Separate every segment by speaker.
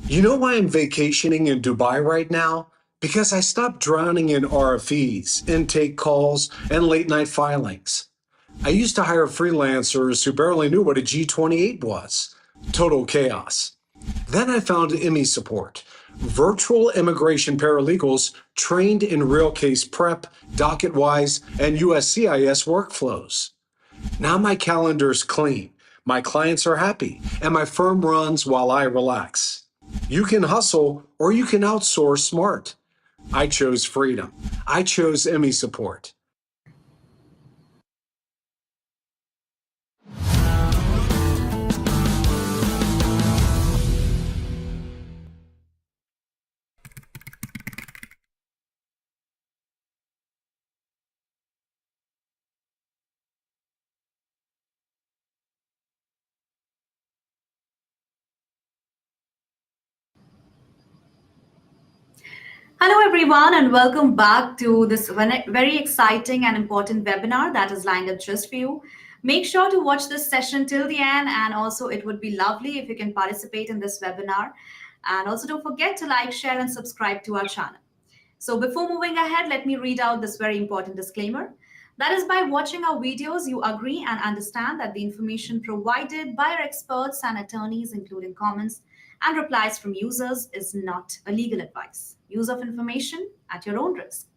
Speaker 1: You know why I'm vacationing in Dubai right now? Because I stopped drowning in RFEs, intake calls, and late night filings. I used to hire freelancers who barely knew what a G28 was. Total chaos. Then I found IMI support, virtual immigration paralegals trained in real case prep, docket-wise, and USCIS workflows. Now my calendar's clean, my clients are happy, and my firm runs while I relax. You can hustle or you can outsource smart. I chose freedom. I chose IMI support.
Speaker 2: Hello, everyone, and welcome back to this very exciting and important webinar that is lined up just for you. Make sure to watch this session till the end, and also it would be lovely if you can participate in this webinar. And also don't forget to like, share, and subscribe to our channel. So before moving ahead, let me read out this very important disclaimer. That is, by watching our videos, you agree and understand that the information provided by our experts and attorneys, including comments and replies from users, is not a legal advice. Use of information at your own risk.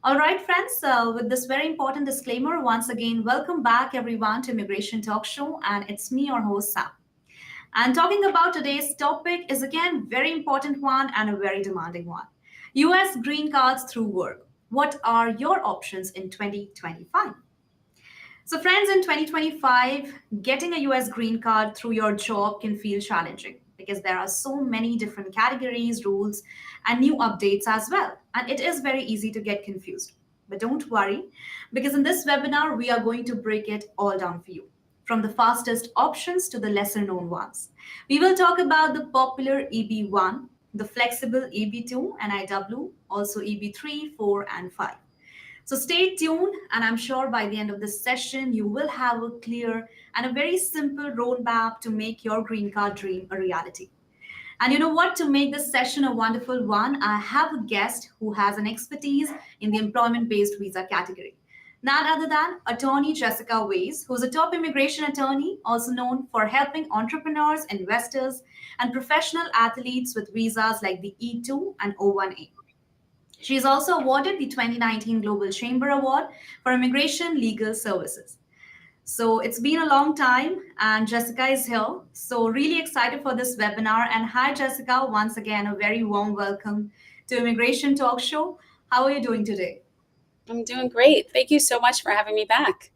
Speaker 2: All right, friends, with this very important disclaimer, once again, welcome back everyone to Immigration Talk Show, and it's me, your host, Sam. And talking about today's topic is again very important one and a very demanding one. US green cards through work. What are your options in 2025? So friends, in 2025, getting a US green card through your job can feel challenging because there are so many different categories, rules, and new updates as well. And it is very easy to get confused. But don't worry, because in this webinar, we are going to break it all down for you, from the fastest options to the lesser known ones. We will talk about the popular EB1, the flexible EB2 and IW, also EB3, 4, and 5. So stay tuned, and I'm sure by the end of this session, you will have a clear and a very simple roadmap to make your green card dream a reality. And you know what? To make this session a wonderful one, I have a guest who has an expertise in the employment based visa category. None other than attorney Jessica Ways, who's a top immigration attorney, also known for helping entrepreneurs, investors, and professional athletes with visas like the E2 and O1A. She is also awarded the 2019 Global Chamber Award for Immigration Legal Services. So it's been a long time, and Jessica is here. So, really excited for this webinar. And hi, Jessica, once again, a very warm welcome to Immigration Talk Show. How are you doing today?
Speaker 3: I'm doing great. Thank you so much for having me back.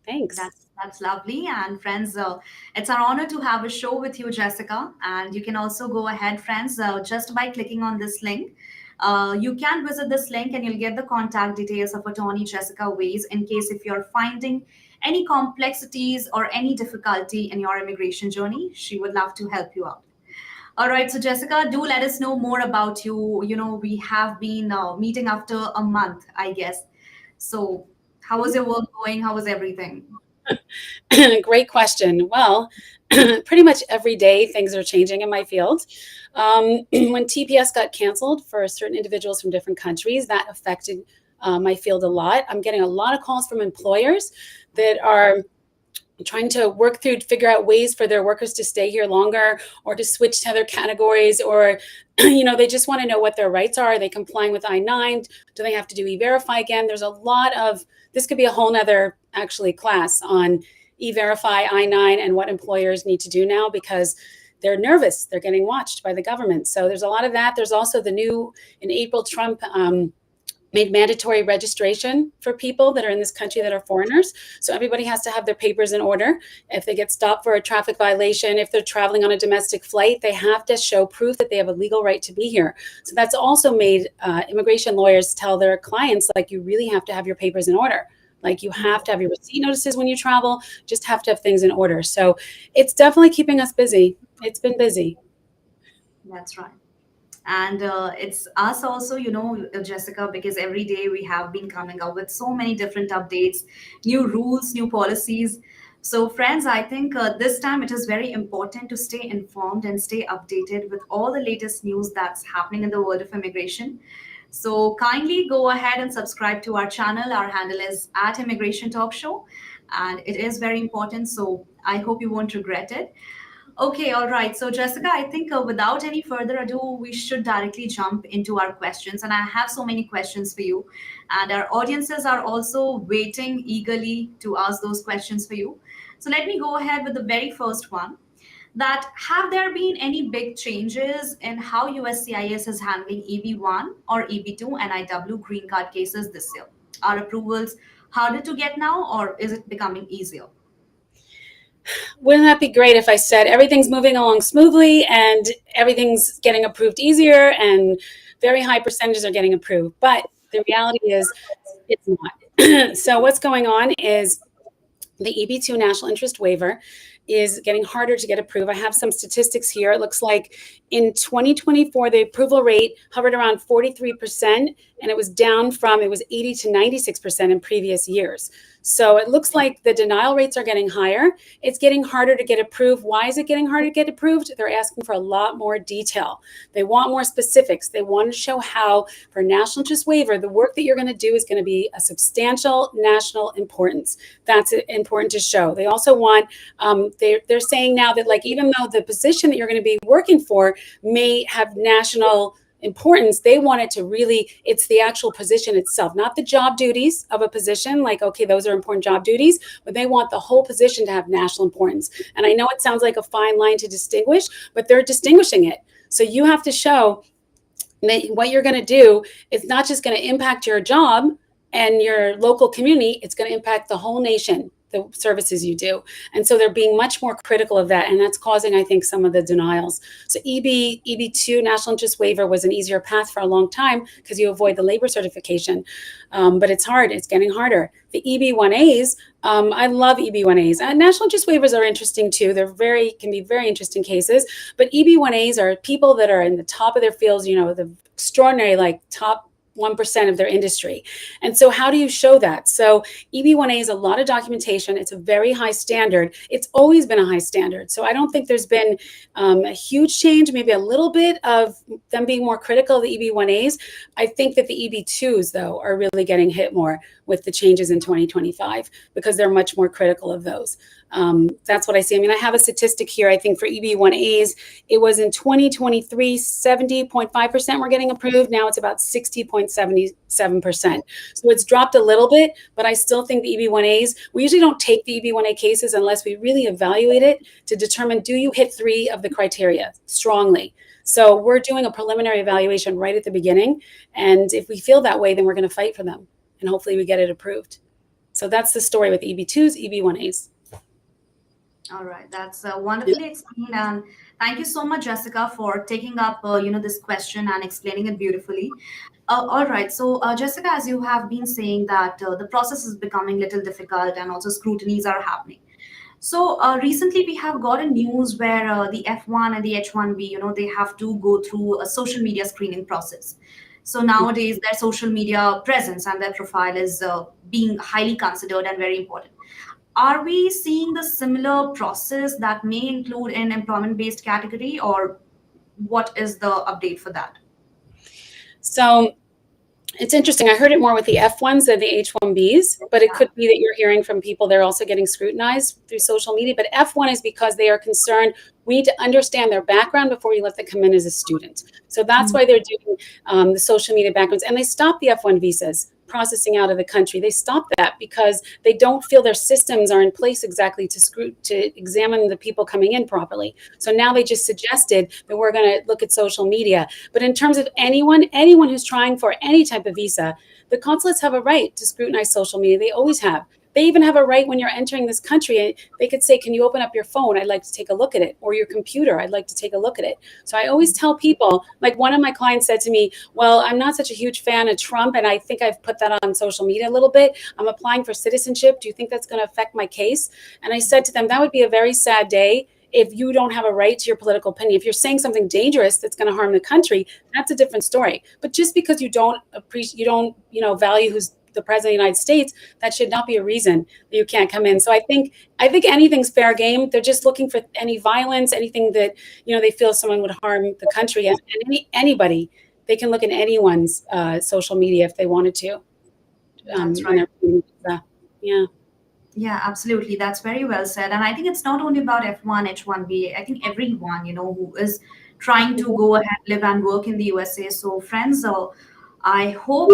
Speaker 3: Thanks.
Speaker 2: That's lovely. And friends, it's our honor to have a show with you, Jessica. And you can also go ahead, friends, just by clicking on this link. You can visit this link and you'll get the contact details of attorney Jessica Ways in case if you're finding any complexities or any difficulty in your immigration journey. She would love to help you out. All right, so Jessica, do let us know more about you. You know, we have been meeting after a month, I guess. So, how was your work going? How was everything?
Speaker 3: Great question. Well, pretty much every day things are changing in my field. When TPS got canceled for certain individuals from different countries, that affected my field a lot. I'm getting a lot of calls from employers that are trying to work through to figure out ways for their workers to stay here longer or to switch to other categories, or they just want to know what their rights are. Are they complying with I-9? Do they have to do E-Verify again? There's a lot of, this could be a whole nother actually class on E-Verify, I-9, and what employers need to do now because they're nervous. They're getting watched by the government. So there's a lot of that. There's also the new, in April, Trump made mandatory registration for people that are in this country that are foreigners. So everybody has to have their papers in order. If they get stopped for a traffic violation, if they're traveling on a domestic flight, they have to show proof that they have a legal right to be here. So that's also made immigration lawyers tell their clients, like, you really have to have your papers in order. Like, you have to have your receipt notices when you travel, just have to have things in order. So it's definitely keeping us busy. It's been busy.
Speaker 2: That's right. And it's us also, Jessica, because every day we have been coming up with so many different updates, new rules, new policies. So, friends, I think this time it is very important to stay informed and stay updated with all the latest news that's happening in the world of immigration. So, kindly go ahead and subscribe to our channel. Our handle is at Immigration Talk Show, and it is very important. So, I hope you won't regret it. Okay, all right. So, Jessica, I think without any further ado, we should directly jump into our questions. And I have so many questions for you. And our audiences are also waiting eagerly to ask those questions for you. So, let me go ahead with the very first one. That have there been any big changes in how USCIS is handling EB1 or EB2 NIW green card cases this year? Are approvals harder to get now, or is it becoming easier?
Speaker 3: Wouldn't that be great if I said everything's moving along smoothly and everything's getting approved easier and very high percentages are getting approved? But the reality is it's not. So what's going on is the EB2 national interest waiver is getting harder to get approved. I have some statistics here. It looks like in 2024, the approval rate hovered around 43%, and it was down from, it was 80 to 96% in previous years. So it looks like the denial rates are getting higher. It's getting harder to get approved. Why is it getting harder to get approved? They're asking for a lot more detail. They want more specifics. They want to show how, for national interest waiver, the work that you're going to do is going to be a substantial national importance. That's important to show. They also want, they're saying now that, like, even though the position that you're going to be working for may have national importance, they want it to really, it's the actual position itself, not the job duties of a position, like, okay, those are important job duties, but they want the whole position to have national importance. And I know it sounds like a fine line to distinguish, but they're distinguishing it. So you have to show that what you're going to do is not just going to impact your job and your local community, it's going to impact the whole nation, the services you do. And so they're being much more critical of that. And that's causing, I think, some of the denials. So EB2, national interest waiver, was an easier path for a long time because you avoid the labor certification. But it's hard. It's getting harder. The EB1As, I love EB1As. National interest waivers are interesting too. Can be very interesting cases. But EB1As are people that are in the top of their fields, the extraordinary, like, top 1% of their industry. And so how do you show that? So EB1A is a lot of documentation. It's a very high standard. It's always been a high standard. So I don't think there's been a huge change, maybe a little bit of them being more critical of the EB1As. I think that the EB2s, though, are really getting hit more with the changes in 2025 because they're much more critical of those. That's what I see. I mean, I have a statistic here. I think for EB1As, it was in 2023, 70.5% were getting approved. Now it's about 60.77%. So it's dropped a little bit, but I still think the EB1As, we usually don't take the EB1A cases unless we really evaluate it to determine, do you hit 3 of the criteria strongly? So we're doing a preliminary evaluation right at the beginning. And if we feel that way, then we're going to fight for them. And hopefully we get it approved. So that's the story with EB2s, EB1As.
Speaker 2: All right, that's wonderfully explained, and thank you so much, Jessica, for taking up this question and explaining it beautifully. All right, so Jessica, as you have been saying that the process is becoming a little difficult and also scrutinies are happening. So recently we have gotten news where the F1 and the H1B, they have to go through a social media screening process. So nowadays their social media presence and their profile is being highly considered and very important. Are we seeing the similar process that may include an employment-based category, or what is the update for that?
Speaker 3: So it's interesting. I heard it more with the F1s than the H1Bs, but it could be that you're hearing from people they're also getting scrutinized through social media. But F1 is because they are concerned. We need to understand their background before we let them come in as a student. So that's why they're doing the social media backgrounds. And they stop the F1 visas processing out of the country. They stop that because they don't feel their systems are in place exactly to examine the people coming in properly. So now they just suggested that we're going to look at social media. But in terms of anyone who's trying for any type of visa, the consulates have a right to scrutinize social media. They always have. They even have a right when you're entering this country. They could say, can you open up your phone? I'd like to take a look at it. Or your computer. I'd like to take a look at it. So I always tell people, like one of my clients said to me, well, I'm not such a huge fan of Trump, and I think I've put that on social media a little bit. I'm applying for citizenship. Do you think that's going to affect my case? And I said to them, that would be a very sad day if you don't have a right to your political opinion. If you're saying something dangerous that's going to harm the country, that's a different story. But just because you don't appreciate, value the president of the United States, that should not be a reason that you can't come in. So I think anything's fair game. They're just looking for any violence, anything that, they feel someone would harm the country, and anybody. They can look at anyone's social media if they wanted to.
Speaker 2: That's right.
Speaker 3: Yeah.
Speaker 2: Yeah, absolutely. That's very well said. And I think it's not only about F1, H1B. I think everyone, who is trying to go ahead, live and work in the USA. So, friends, I hope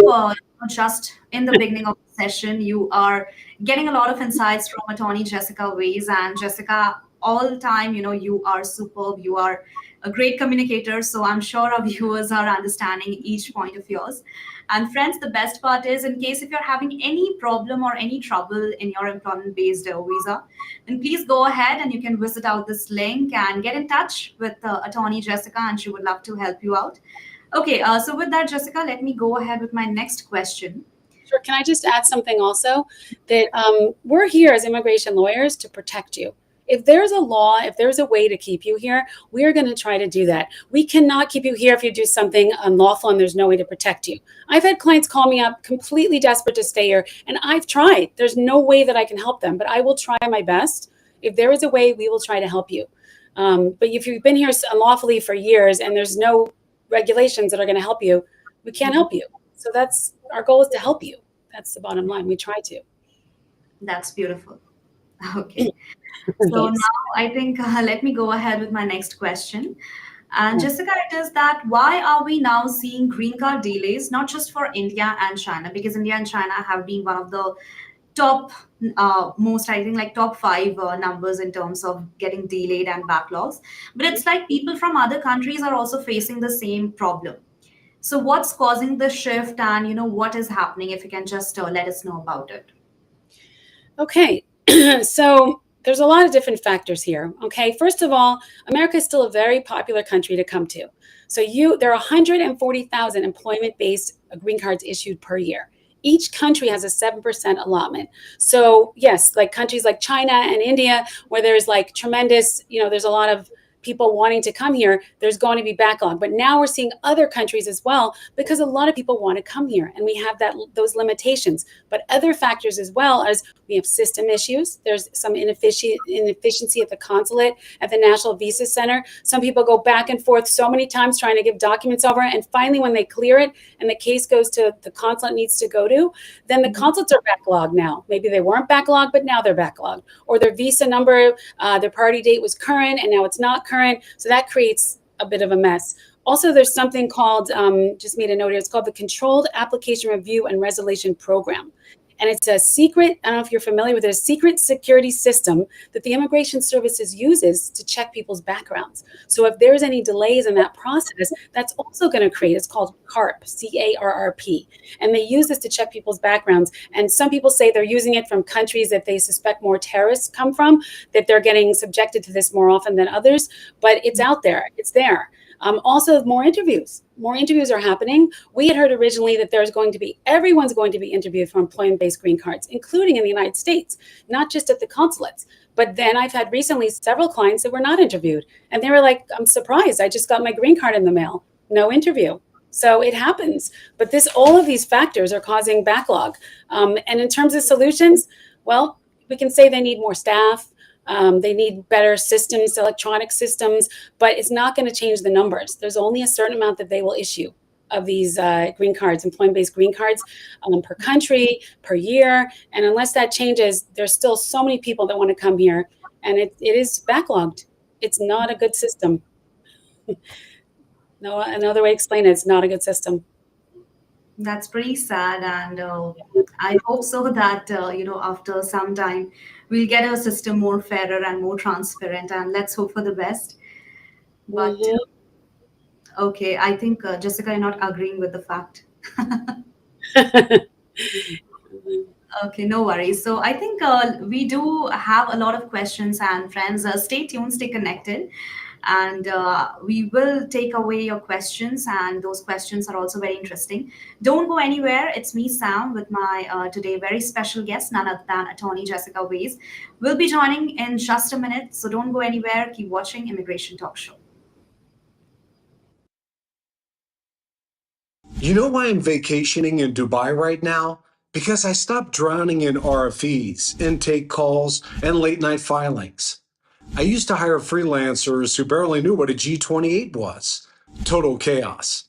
Speaker 2: just in the beginning of the session, you are getting a lot of insights from attorney Jessica Ways. And Jessica, all the time, you are superb. You are a great communicator. So I'm sure our viewers are understanding each point of yours. And friends, the best part is, in case if you're having any problem or any trouble in your employment-based visa, then please go ahead and you can visit out this link and get in touch with attorney Jessica, and she would love to help you out. Okay, so with that, Jessica, let me go ahead with my next question.
Speaker 3: Sure. Can I just add something also? That we're here as immigration lawyers to protect you. If there's a law, if there's a way to keep you here, we are going to try to do that. We cannot keep you here if you do something unlawful and there's no way to protect you. I've had clients call me up completely desperate to stay here, and I've tried. There's no way that I can help them, but I will try my best. If there is a way, we will try to help you. But if you've been here unlawfully for years and there's no regulations that are going to help you, we can't help you. So that's our goal, is to help you. That's the bottom line. We try to.
Speaker 2: That's beautiful. Okay. So now I think let me go ahead with my next question. And Jessica, it is that why are we now seeing green card delays, not just for India and China, because India and China have been one of the top most, I think, like top 5 numbers in terms of getting delayed and backlogs. But it's like people from other countries are also facing the same problem. So what's causing the shift, and what is happening? If you can just let us know about it.
Speaker 3: Okay, so there's a lot of different factors here. Okay, first of all, America is still a very popular country to come to. So there are 140,000 employment-based green cards issued per year. Each country has a 7% allotment. So yes, like countries like China and India, where there's like tremendous, there's a lot of people wanting to come here, there's going to be backlog. But now we're seeing other countries as well, because a lot of people want to come here, and we have those limitations. But other factors as well, as we have system issues. There's some inefficiency at the consulate, at the National Visa Center. Some people go back and forth so many times trying to give documents over, and finally when they clear it and the case goes to the consulate needs to go to, then the consulates are backlogged now. Maybe they weren't backlogged, but now they're backlogged. Or their visa number, their priority date was current and now it's not current. So that creates a bit of a mess. Also, there's something called, just made a note here, it's called the Controlled Application Review and Resolution Program. And it's a secret, I don't know if you're familiar with it, a secret security system that the Immigration Services uses to check people's backgrounds. So if there's any delays in that process, that's also going to create, it's called CARP, C-A-R-R-P. And they use this to check people's backgrounds. And some people say they're using it from countries that they suspect more terrorists come from, that they're getting subjected to this more often than others. But it's out there, it's there. Also, more interviews. More interviews are happening. We had heard originally that everyone's going to be interviewed for employment-based green cards, including in the United States, not just at the consulates. But then I've had recently several clients that were not interviewed. And they were like, I'm surprised. I just got my green card in the mail. No interview. So it happens. But all of these factors are causing backlog. And in terms of solutions, well, we can say they need more staff. They need better systems, electronic systems, but it's not going to change the numbers. There's only a certain amount that they will issue of these green cards, employment-based green cards, per country, per year. And unless that changes, there's still so many people that want to come here, and it is backlogged. It's not a good system. No, another way to explain it, it's not a good system.
Speaker 2: That's pretty sad, and I hope so that after some time we'll get a system more fairer and more transparent, and let's hope for the best. But okay, I think Jessica, you're not agreeing with the fact. Okay, no worries. So I think we do have a lot of questions, and friends, stay tuned, stay connected. And we will take away your questions, and those questions are also very interesting. Don't go anywhere. It's me, Sam, with my today very special guest, none other than attorney Jessica Ways. We'll be joining in just a minute, so don't go anywhere. Keep watching Immigration Talk Show.
Speaker 1: You know why I'm vacationing in Dubai right now? because I stopped drowning in RFEs, intake calls, and late night filings. I used to hire freelancers who barely knew what a G28 was. Total chaos.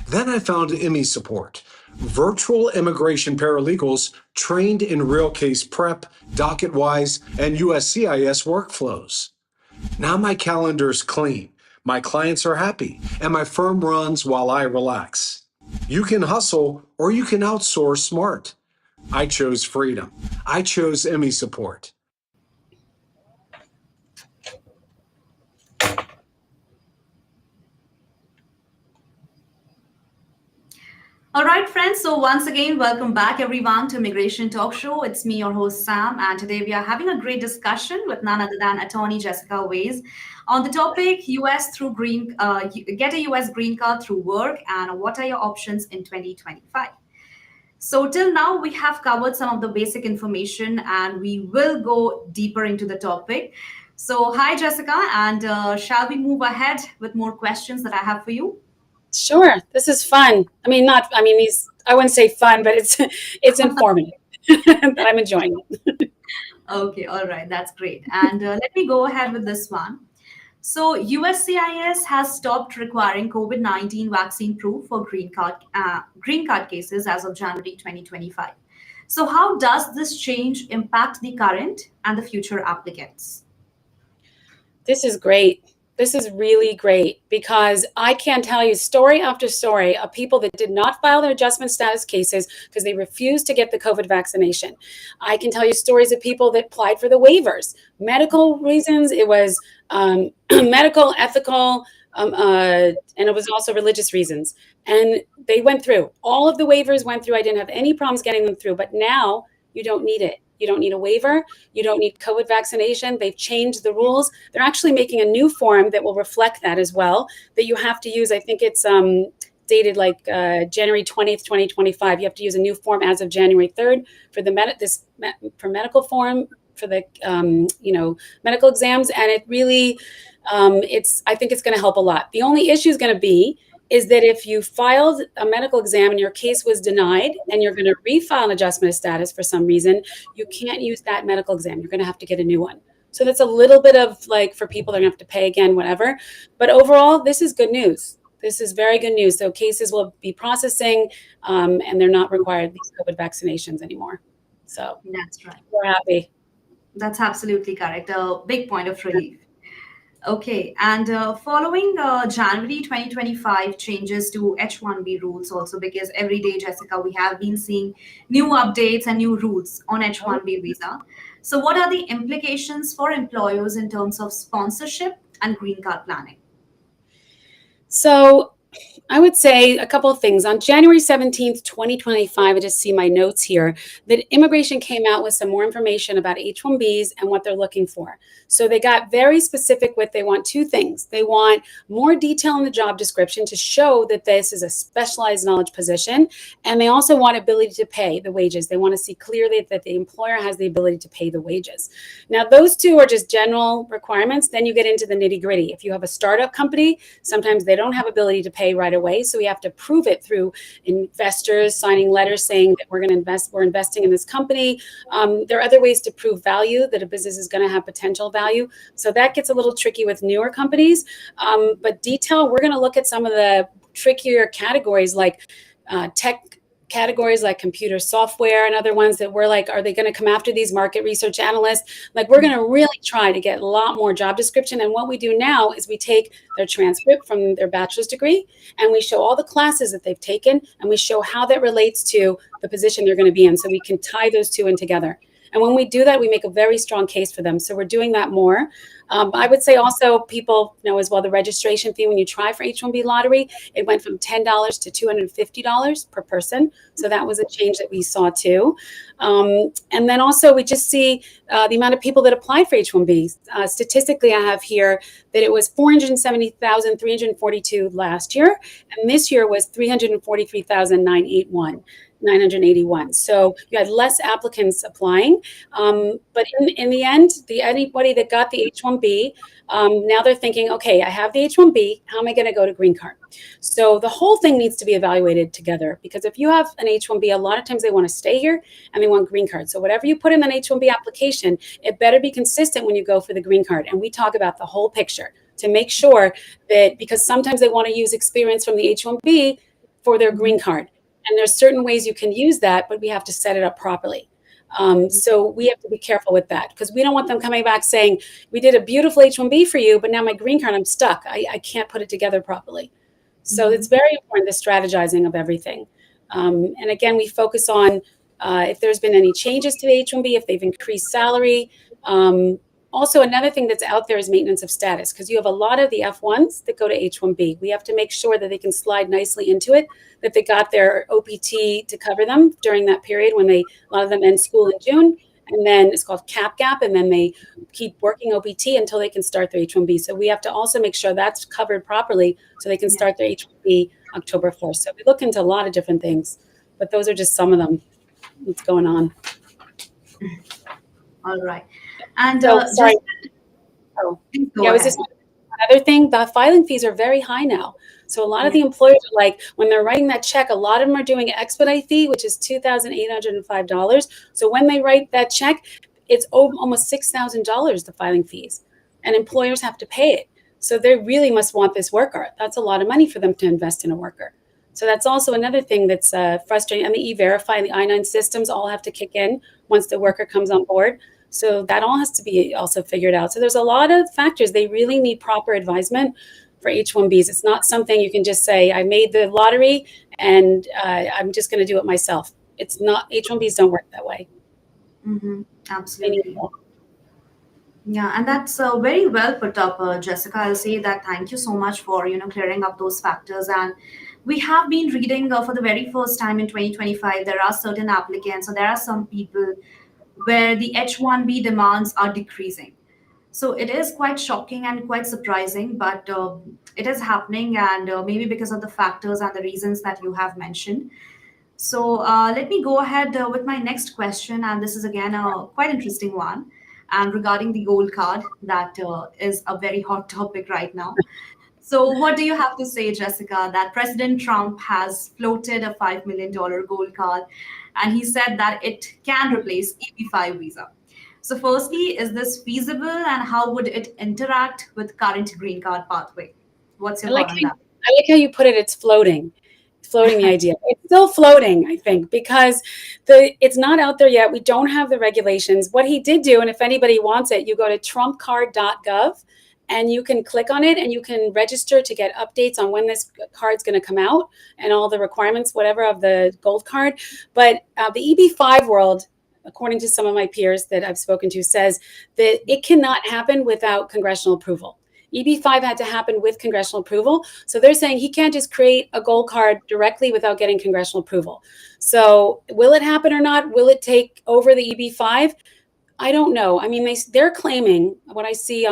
Speaker 1: Then I found ME Support, virtual immigration paralegals trained in real case prep, DocketWise, and USCIS workflows. Now my calendar's clean, my clients are happy, and my firm runs while I relax. You can hustle or you can outsource smart. I chose freedom. I chose ME Support.
Speaker 2: All right, friends. So once again, welcome back, everyone, to Immigration Talk Show. It's me, your host, Sam, and today we are having a great discussion with none other than Attorney Jessica Ways on the topic U.S. through get a U.S. green card through work, and what are your options in 2025. So till now, we have covered some of the basic information, and we will go deeper into the topic. So hi, Jessica, and shall we move ahead with more questions that I have for you?
Speaker 3: Sure, this is fun. I wouldn't say fun, but it's informative. But I'm enjoying it.
Speaker 2: Okay, all right, that's great. And let me go ahead with this one. So, USCIS has stopped requiring COVID-19 vaccine proof for green card cases as of January 2025. So, how does this change impact the current and the future applicants?
Speaker 3: This is great. This is really great because I can tell you story after story of people that did not file their adjustment status cases because they refused to get the COVID vaccination. I can tell you stories of people that applied for the waivers, medical reasons. It was medical, ethical, and it was also religious reasons. And they went through. All of the waivers went through. I didn't have any problems getting them through. But now you don't need it. You don't need a waiver. You don't need COVID vaccination. They've changed the rules. They're actually making a new form that will reflect that as well, that you have to use. I think it's dated like January 20th, 2025. You have to use a new form as of January 3rd for the medical form for the medical exams. And it really, I think it's going to help a lot. The only issue is going to be is that if you filed a medical exam and your case was denied and you're going to refile an adjustment of status for some reason, you can't use that medical exam. You're going to have to get a new one. So that's a little bit of like for people that are going to have to pay again, whatever. But overall, this is good news. This is very good news. So cases will be processing and they're not required these COVID vaccinations anymore. So
Speaker 2: That's right.
Speaker 3: we're happy.
Speaker 2: That's absolutely correct. A big point of relief. Okay, and following January 2025 changes to H-1B rules also, because every day, Jessica, we have been seeing new updates and new rules on H-1B visa. So what are the implications for employers in terms of sponsorship and green card planning?
Speaker 3: So I would say a couple of things. On January 17th, 2025, I just see my notes here, that immigration came out with some more information about H-1Bs and what they're looking for. So they got very specific with, they want two things. They want more detail in the job description to show that this is a specialized knowledge position. And they also want ability to pay the wages. They want to see clearly that the employer has the ability to pay the wages. Now, those two are just general requirements. Then you get into the nitty gritty. If you have a startup company, sometimes they don't have ability to pay right away. So we have to prove it through investors signing letters saying that we're investing in this company. There are other ways to prove value, that a business is going to have potential value. So that gets a little tricky with newer companies. But detail, we're going to look at some of the trickier categories like tech categories like computer software and other ones that we're like, are they going to come after these market research analysts? Like, we're going to really try to get a lot more job description. And what we do now is we take their transcript from their bachelor's degree and we show all the classes that they've taken and we show how that relates to the position they're going to be in. So we can tie those two in together. And when we do that, we make a very strong case for them. So we're doing that more. I would say also people know as well the registration fee when you try for H-1B lottery, it went from $10 to $250 per person. So that was a change that we saw too. And then also we just see the amount of people that applied for H-1B. Statistically, I have here that it was 470,342 last year. And this year was 343,981. 981. So you had less applicants applying. But in the end, anybody that got the H-1B, now they're thinking, okay, I have the H-1B, how am I going to go to green card? So the whole thing needs to be evaluated together, because if you have an H-1B, a lot of times they want to stay here and they want green card. So whatever you put in an H-1B application, it better be consistent when you go for the green card. And we talk about the whole picture to make sure that, because sometimes they want to use experience from the H-1B for their green card. And there's certain ways you can use that, but we have to set it up properly. So we have to be careful with that, because we don't want them coming back saying, we did a beautiful H-1B for you, but now my green card, I'm stuck. I can't put it together properly. So it's very important, the strategizing of everything. And again, we focus on if there's been any changes to the H-1B, if they've increased salary. Also, another thing that's out there is maintenance of status, because you have a lot of the F1s that go to H-1B. We have to make sure that they can slide nicely into it, that they got their OPT to cover them during that period when a lot of them end school in June. And then it's called cap gap, and then they keep working OPT until they can start their H-1B. So we have to also make sure that's covered properly so they can start their H-1B October 1st. So we look into a lot of different things, but those are just some of them that's going on.
Speaker 2: All right. And
Speaker 3: so, sorry.
Speaker 2: Yeah,
Speaker 3: was just another thing. The filing fees are very high now. So a lot of the employers are like, when they're writing that check, a lot of them are doing an expedite fee, which is $2,805. So when they write that check, it's almost $6,000, the filing fees, and employers have to pay it. So they really must want this worker. That's a lot of money for them to invest in a worker. So that's also another thing that's frustrating. And the E-Verify and the I-9 systems all have to kick in once the worker comes on board. So that all has to be also figured out. So there's a lot of factors. They really need proper advisement for H-1Bs. It's not something you can just say, I made the lottery and I'm just going to do it myself. It's not, H-1Bs don't work that way.
Speaker 2: Mm-hmm. Absolutely. Yeah, and that's very well put up, Jessica. I'll say that thank you so much for, clearing up those factors. And we have been reading for the very first time in 2025, there are certain applicants, so there are some people where the H-1B demands are decreasing. So it is quite shocking and quite surprising, but it is happening, and maybe because of the factors and the reasons that you have mentioned. So let me go ahead with my next question, and this is again a quite interesting one, and regarding the gold card, that is a very hot topic right now. So what do you have to say, Jessica, that President Trump has floated a $5 million gold card, and he said that it can replace EB5 visa. So firstly, is this feasible, and how would it interact with current green card pathway? What's your thought on that?
Speaker 3: I like how you put it, it's floating. It's floating the idea. It's still floating, I think, because it's not out there yet. We don't have the regulations. What he did do, and if anybody wants it, you go to trumpcard.gov and you can click on it and you can register to get updates on when this card's going to come out and all the requirements, whatever, of the gold card. But the EB5 world, according to some of my peers that I've spoken to, says that it cannot happen without congressional approval. EB5 had to happen with congressional approval. So they're saying he can't just create a gold card directly without getting congressional approval. So will it happen or not? Will it take over the EB5? I don't know. I mean, they're claiming, what I see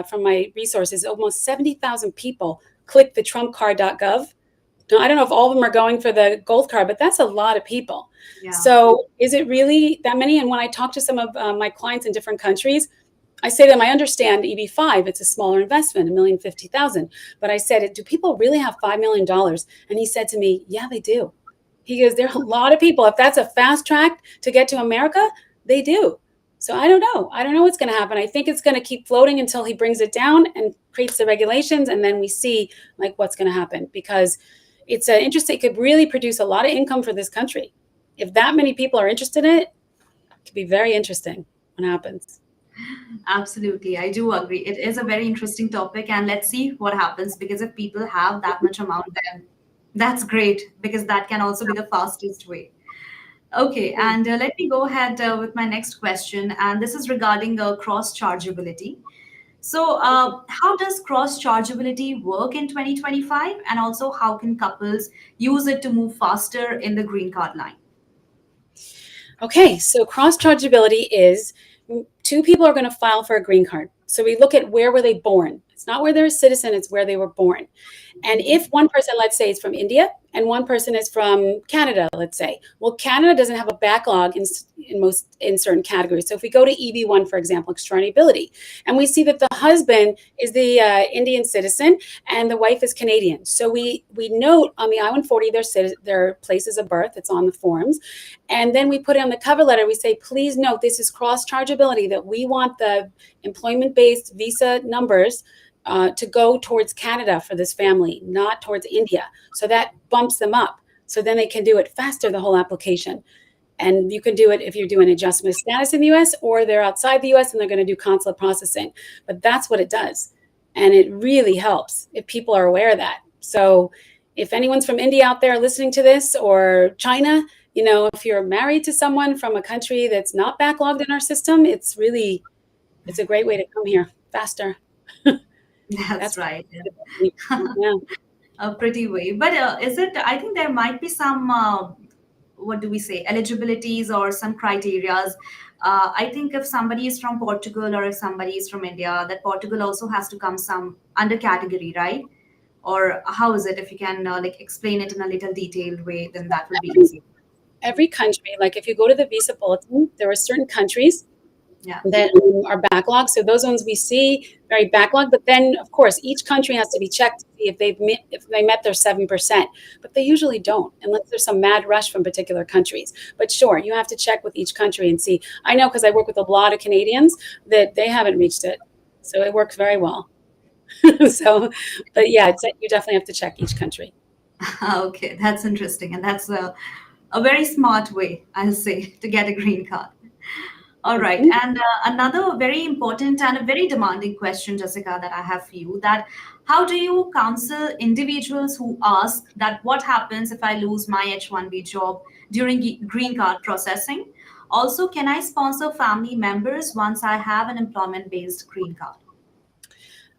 Speaker 3: from my resources, almost 70,000 people click the trumpcard.gov. Now, I don't know if all of them are going for the gold card, but that's a lot of people. Yeah. So is it really that many? And when I talk to some of my clients in different countries, I say to them, I understand EB5, it's a smaller investment, $1,050,000. But I said, do people really have $5 million? And he said to me, yeah, they do. He goes, there are a lot of people. If that's a fast track to get to America, they do. So I don't know. I don't know what's going to happen. I think it's going to keep floating until he brings it down and creates the regulations. And then we see like what's going to happen, because it's interesting. It could really produce a lot of income for this country. If that many people are interested in it, it could be very interesting when it happens.
Speaker 2: Absolutely. I do agree. It is a very interesting topic, and let's see what happens, because if people have that much amount, then that's great, because that can also be the fastest way. Okay, and let me go ahead with my next question, and this is regarding cross-chargeability. So how does cross-chargeability work in 2025, and also how can couples use it to move faster in the green card line?
Speaker 3: Okay, so cross-chargeability is two people are going to file for a green card. So we look at where were they born. It's not where they're a citizen, it's where they were born. And if one person, let's say, is from India and one person is from Canada, let's say. Well, Canada doesn't have a backlog in certain categories. So if we go to EB1, for example, extraordinary ability, and we see that the husband is the Indian citizen and the wife is Canadian. So we note on the I-140 their places of birth. It's on the forms. And then we put it on the cover letter. We say, please note, this is cross-chargeability, that we want the employment-based visa numbers to go towards Canada for this family, not towards India. So that bumps them up. So then they can do it faster, the whole application. And you can do it if you're doing adjustment of status in the US, or they're outside the US and they're going to do consular processing. But that's what it does. And it really helps if people are aware of that. So if anyone's from India out there listening to this, or China, if you're married to someone from a country that's not backlogged in our system, it's a great way to come here faster.
Speaker 2: That's right.
Speaker 3: Yeah.
Speaker 2: A pretty way. But I think there might be some, what do we say, eligibilities or some criterias. I think if somebody is from Portugal or if somebody is from India, that Portugal also has to come some under category, right? Or how is it? If you can explain it in a little detailed way, then that would be easy.
Speaker 3: Every country, like if you go to the visa bulletin, there are certain countries that are backlogged. So those ones we see very backlogged. But then, of course, each country has to be checked to see if they met their 7%. But they usually don't, unless there's some mad rush from particular countries. But sure, you have to check with each country and see. I know, because I work with a lot of Canadians, that they haven't reached it. So it works very well. But yeah, you definitely have to check each country.
Speaker 2: Okay, that's interesting. And that's a very smart way, I'll say, to get a green card. All right. And another very important and a very demanding question, Jessica, that I have for you, that how do you counsel individuals who ask that what happens if I lose my H-1B job during green card processing? Also, can I sponsor family members once I have an employment-based green card?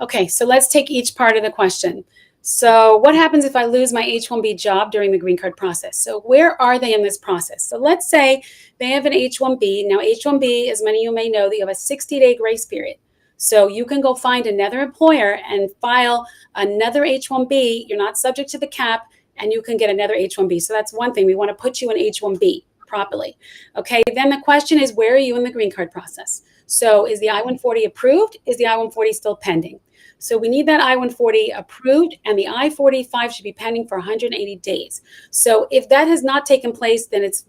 Speaker 3: Okay, so let's take each part of the question. So what happens if I lose my H-1B job during the green card process? So where are they in this process? So let's say they have an H-1B. Now, H-1B, as many of you may know, that you have a 60-day grace period. So you can go find another employer and file another H-1B. You're not subject to the cap, and you can get another H-1B. So that's one thing. We want to put you in H-1B properly. Okay, then the question is, where are you in the green card process? So is the I-140 approved? Is the I-140 still pending? So we need that I-140 approved, and the I-45 should be pending for 180 days. So if that has not taken place, then it's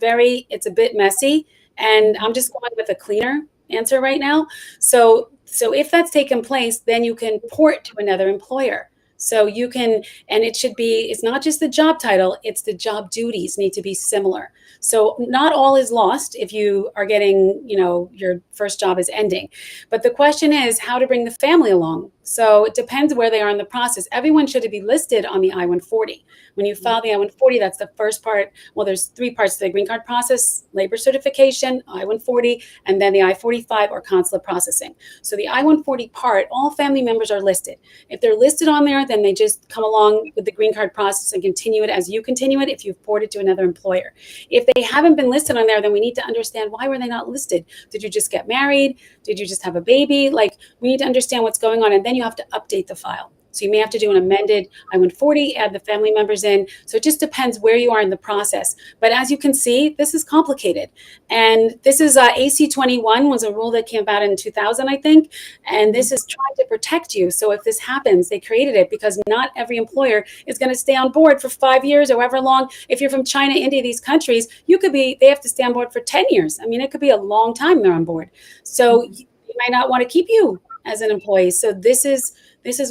Speaker 3: a bit messy, and I'm just going with a cleaner answer right now. So if that's taken place, then you can port to another employer. So you can, and it's not just the job title, it's the job duties need to be similar. So not all is lost if you are getting, your first job is ending. But the question is how to bring the family along. So it depends where they are in the process. Everyone should be listed on the I-140. When you file the I-140, that's the first part. Well, there's three parts to the green card process: labor certification, I-140, and then the I-45 or consular processing. So the I-140 part, all family members are listed. If they're listed on there, then they just come along with the green card process and continue it as you continue it if you've ported to another employer. If they haven't been listed on there, then we need to understand, why were they not listed? Did you just get married? Did you just have a baby? We need to understand what's going on, and then you have to update the file. So you may have to do an amended I-140, add the family members in. So it just depends where you are in the process. But as you can see, this is complicated. And this is AC-21 was a rule that came out in 2000, I think. And this is trying to protect you. So if this happens, they created it because not every employer is going to stay on board for 5 years or however long. If you're from China, India, these countries, they have to stay on board for 10 years. I mean, it could be a long time they're on board. So you might not want to keep you as an employee. So this is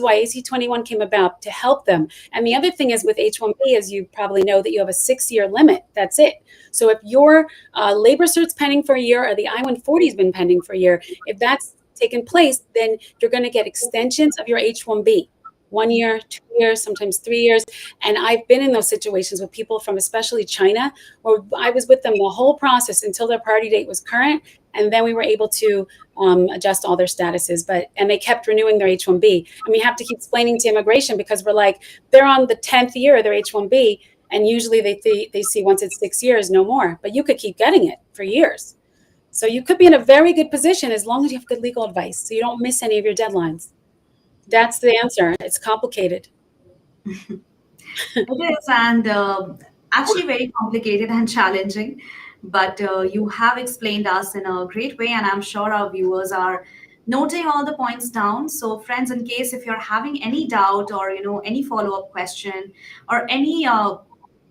Speaker 3: why AC-21 came about, to help them. And the other thing is with H-1B, as you probably know, that you have a 6-year limit. That's it. So if your labor cert's pending for a year or the I-140 has been pending for a year, if that's taken place, then you're going to get extensions of your H-1B. 1 year, 2 years, sometimes 3 years. And I've been in those situations with people from especially China, where I was with them the whole process until their priority date was current. And then we were able to adjust all their statuses, and they kept renewing their H-1B. And we have to keep explaining to immigration, because we're like, they're on the 10th year of their H-1B. And usually they see once it's 6 years, no more, but you could keep getting it for years. So you could be in a very good position as long as you have good legal advice, so you don't miss any of your deadlines. That's the answer. It's complicated.
Speaker 2: It is, and actually very complicated and challenging. But you have explained us in a great way, and I'm sure our viewers are noting all the points down. So, friends, in case if you're having any doubt or any follow-up question or any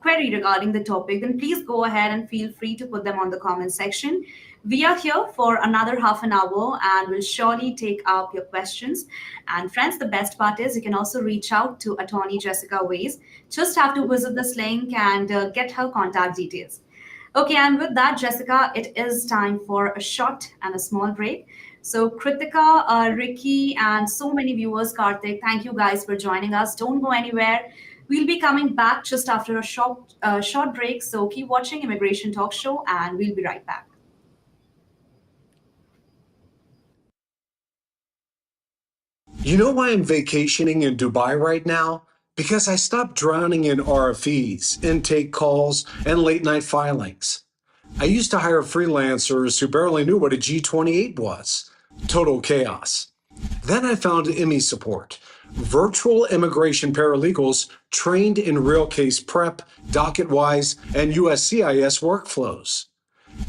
Speaker 2: query regarding the topic, then please go ahead and feel free to put them on the comment section. We are here for another half an hour and will surely take up your questions. And friends, the best part is you can also reach out to Attorney Jessica Ways. Just have to visit this link and get her contact details. Okay, and with that, Jessica, it is time for a short and a small break. So, Kritika, Ricky, and so many viewers, Karthik, thank you guys for joining us. Don't go anywhere. We'll be coming back just after a short break. So, keep watching Immigration Talk Show, and we'll be right back.
Speaker 1: You know why I'm vacationing in Dubai right now? Because I stopped drowning in RFEs, intake calls, and late night filings. I used to hire freelancers who barely knew what a G28 was. Total chaos. Then I found IMI support, virtual immigration paralegals trained in real case prep, docket-wise, and USCIS workflows.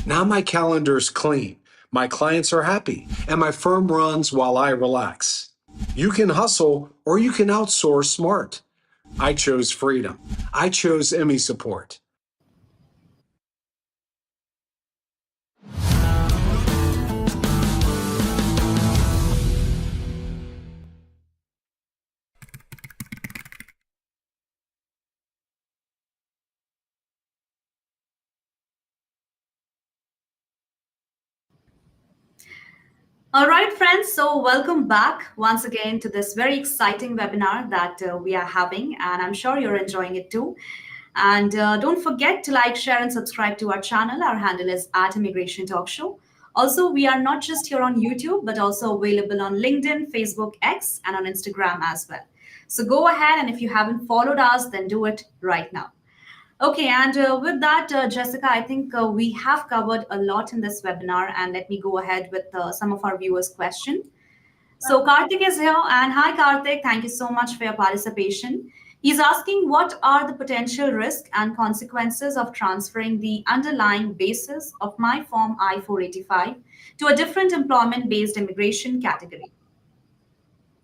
Speaker 1: Now my calendar's clean, my clients are happy, and my firm runs while I relax. You can hustle or you can outsource smart. I chose freedom. I chose IMI support.
Speaker 2: All right, friends. So, welcome back once again to this very exciting webinar that we are having, and I'm sure you're enjoying it too. And don't forget to like, share, and subscribe to our channel. Our handle is at Immigration Talk Show. Also, we are not just here on YouTube, but also available on LinkedIn, Facebook, X, and on Instagram as well. So go ahead, and if you haven't followed us, then do it right now. Okay, and with that, Jessica, I think we have covered a lot in this webinar, and let me go ahead with some of our viewers' questions. So Karthik is here, and hi Karthik, thank you so much for your participation. He's asking what are the potential risks and consequences of transferring the underlying basis of my Form I-485 to a different employment-based immigration category.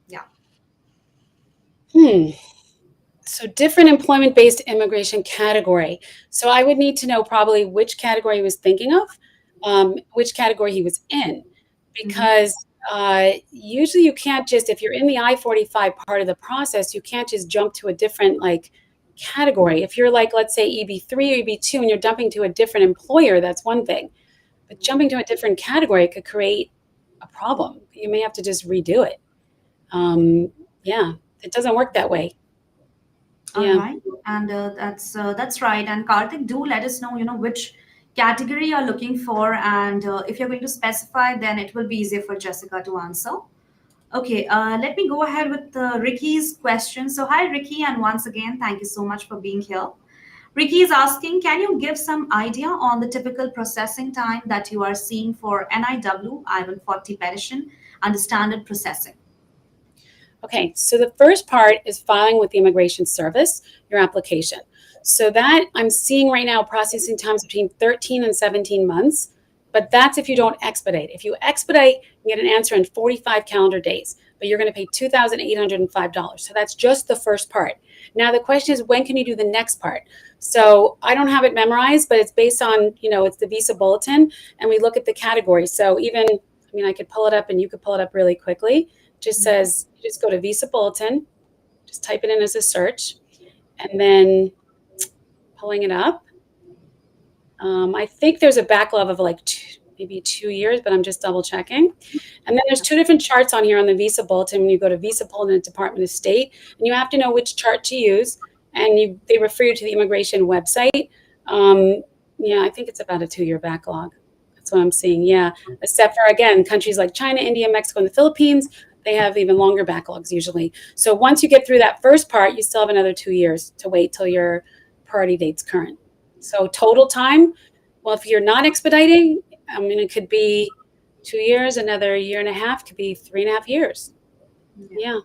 Speaker 2: Yeah.
Speaker 3: Hmm. So different employment-based immigration category. So I would need to know probably which category he was thinking of, which category he was in,
Speaker 2: Mhm.
Speaker 3: because usually you can't just, if you're in the I-45 part of the process, you can't just jump to a different category. If you're like, let's say EB3 or EB2 and you're dumping to a different employer, that's one thing. But jumping to a different category could create a problem. You may have to just redo it. Yeah, it doesn't work that way.
Speaker 2: All
Speaker 3: Yeah.
Speaker 2: right, and that's right. And Karthik, do let us know, which category you're looking for, and if you're going to specify, then it will be easier for Jessica to answer. Okay, let me go ahead with Ricky's question. So, hi, Ricky, and once again, thank you so much for being here. Ricky is asking, can you give some idea on the typical processing time that you are seeing for NIW I-140 petition and the standard processing?
Speaker 3: Okay, so the first part is filing with the Immigration Service, your application. So that I'm seeing right now processing times between 13 and 17 months, but that's if you don't expedite. If you expedite, you get an answer in 45 calendar days, but you're going to pay $2,805. So that's just the first part. Now the question is, when can you do the next part? So I don't have it memorized, but it's based on, it's the visa bulletin, and we look at the categories. So even, I could pull it up and you could pull it up really quickly. Just says, you just go to Visa Bulletin, just type it in as a search, and then pulling it up. I think there's a backlog of maybe 2 years, but I'm just double checking. And then there's two different charts on here on the Visa Bulletin. When you go to Visa Bulletin Department of State, and you have to know which chart to use, and they refer you to the immigration website. Yeah, I think it's about a 2-year backlog. That's what I'm seeing. Yeah, except for, again, countries like China, India, Mexico, and the Philippines, they have even longer backlogs usually. So once you get through that first part, you still have another 2 years to wait till your priority date's current. So total time, well, if you're not expediting, it could be 2 years, another year and a half, could be 3.5 years. Yeah.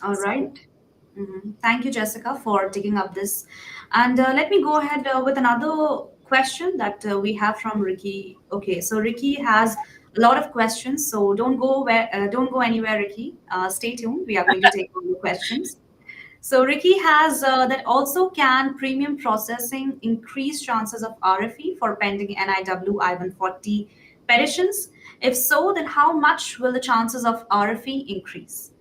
Speaker 2: All right. Thank you, Jessica, for taking up this. And let me go ahead with another question that we have from Ricky. Okay, so Ricky has a lot of questions, so don't go anywhere, Ricky. Stay tuned. We are going to take all the questions. So Ricky has that also can premium processing increase chances of RFE for pending NIW I-140 petitions? If so, then how much will the chances of RFE increase?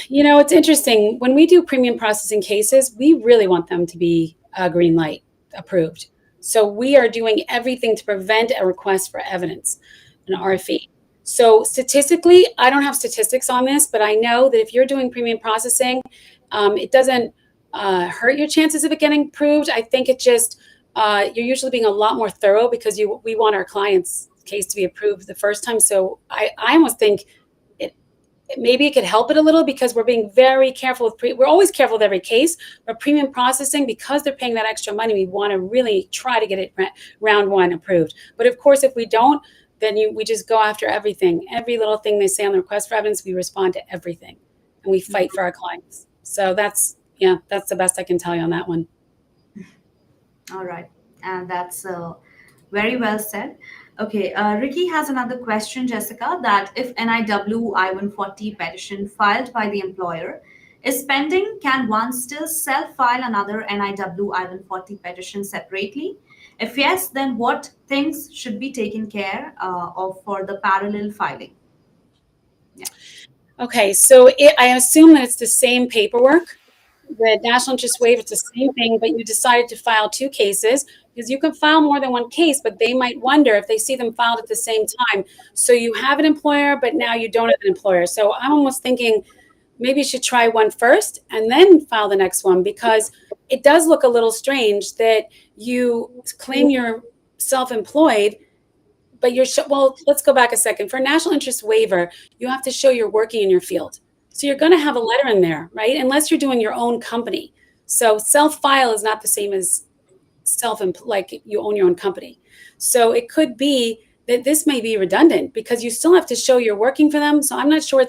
Speaker 3: It's interesting. When we do premium processing cases, we really want them to be a green light approved. So we are doing everything to prevent a request for evidence, an RFE. So statistically, I don't have statistics on this, but I know that if you're doing premium processing, it doesn't hurt your chances of it getting approved. I think it just, you're usually being a lot more thorough because we want our client's case to be approved the first time. So I almost think maybe it could help it a little because we're being very careful we're always careful with every case, but premium processing, because they're paying that extra money, we want to really try to get it round one approved. But of course, if we don't, then we just go after everything. Every little thing they say on the request for evidence, we respond to everything, and we fight for our clients. So that's the best I can tell you on that one.
Speaker 2: All right, and that's very well said. Okay, Ricky has another question, Jessica, that if NIW I-140 petition filed by the employer is pending, can one still self-file another NIW I-140 petition separately? If yes, then what things should be taken care of for the parallel filing? Yeah.
Speaker 3: Okay, so I assume that it's the same paperwork. The national interest waiver, it's the same thing, but you decided to file two cases because you can file more than one case, but they might wonder if they see them filed at the same time. So you have an employer, but now you don't have an employer. So I'm almost thinking maybe you should try one first and then file the next one, because it does look a little strange that you claim you're self-employed, but well, let's go back a second. For a national interest waiver, you have to show you're working in your field. So you're going to have a letter in there, right? Unless you're doing your own company. So self-file is not the same as like you own your own company. So it could be that this may be redundant because you still have to show you're working for them. So I'm not sure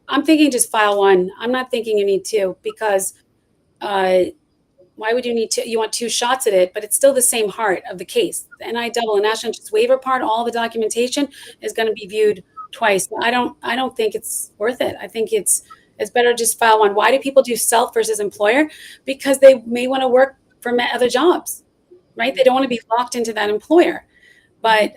Speaker 3: I'm thinking just file one. I'm not thinking you need two, because why would you need to? You want two shots at it, but it's still the same heart of the case. The NIW, national interest waiver part, all the documentation is going to be viewed twice. I don't think it's worth it. I think it's better to just file one. Why do people do self versus employer? Because they may want to work for other jobs, right? They don't want to be locked into that employer. But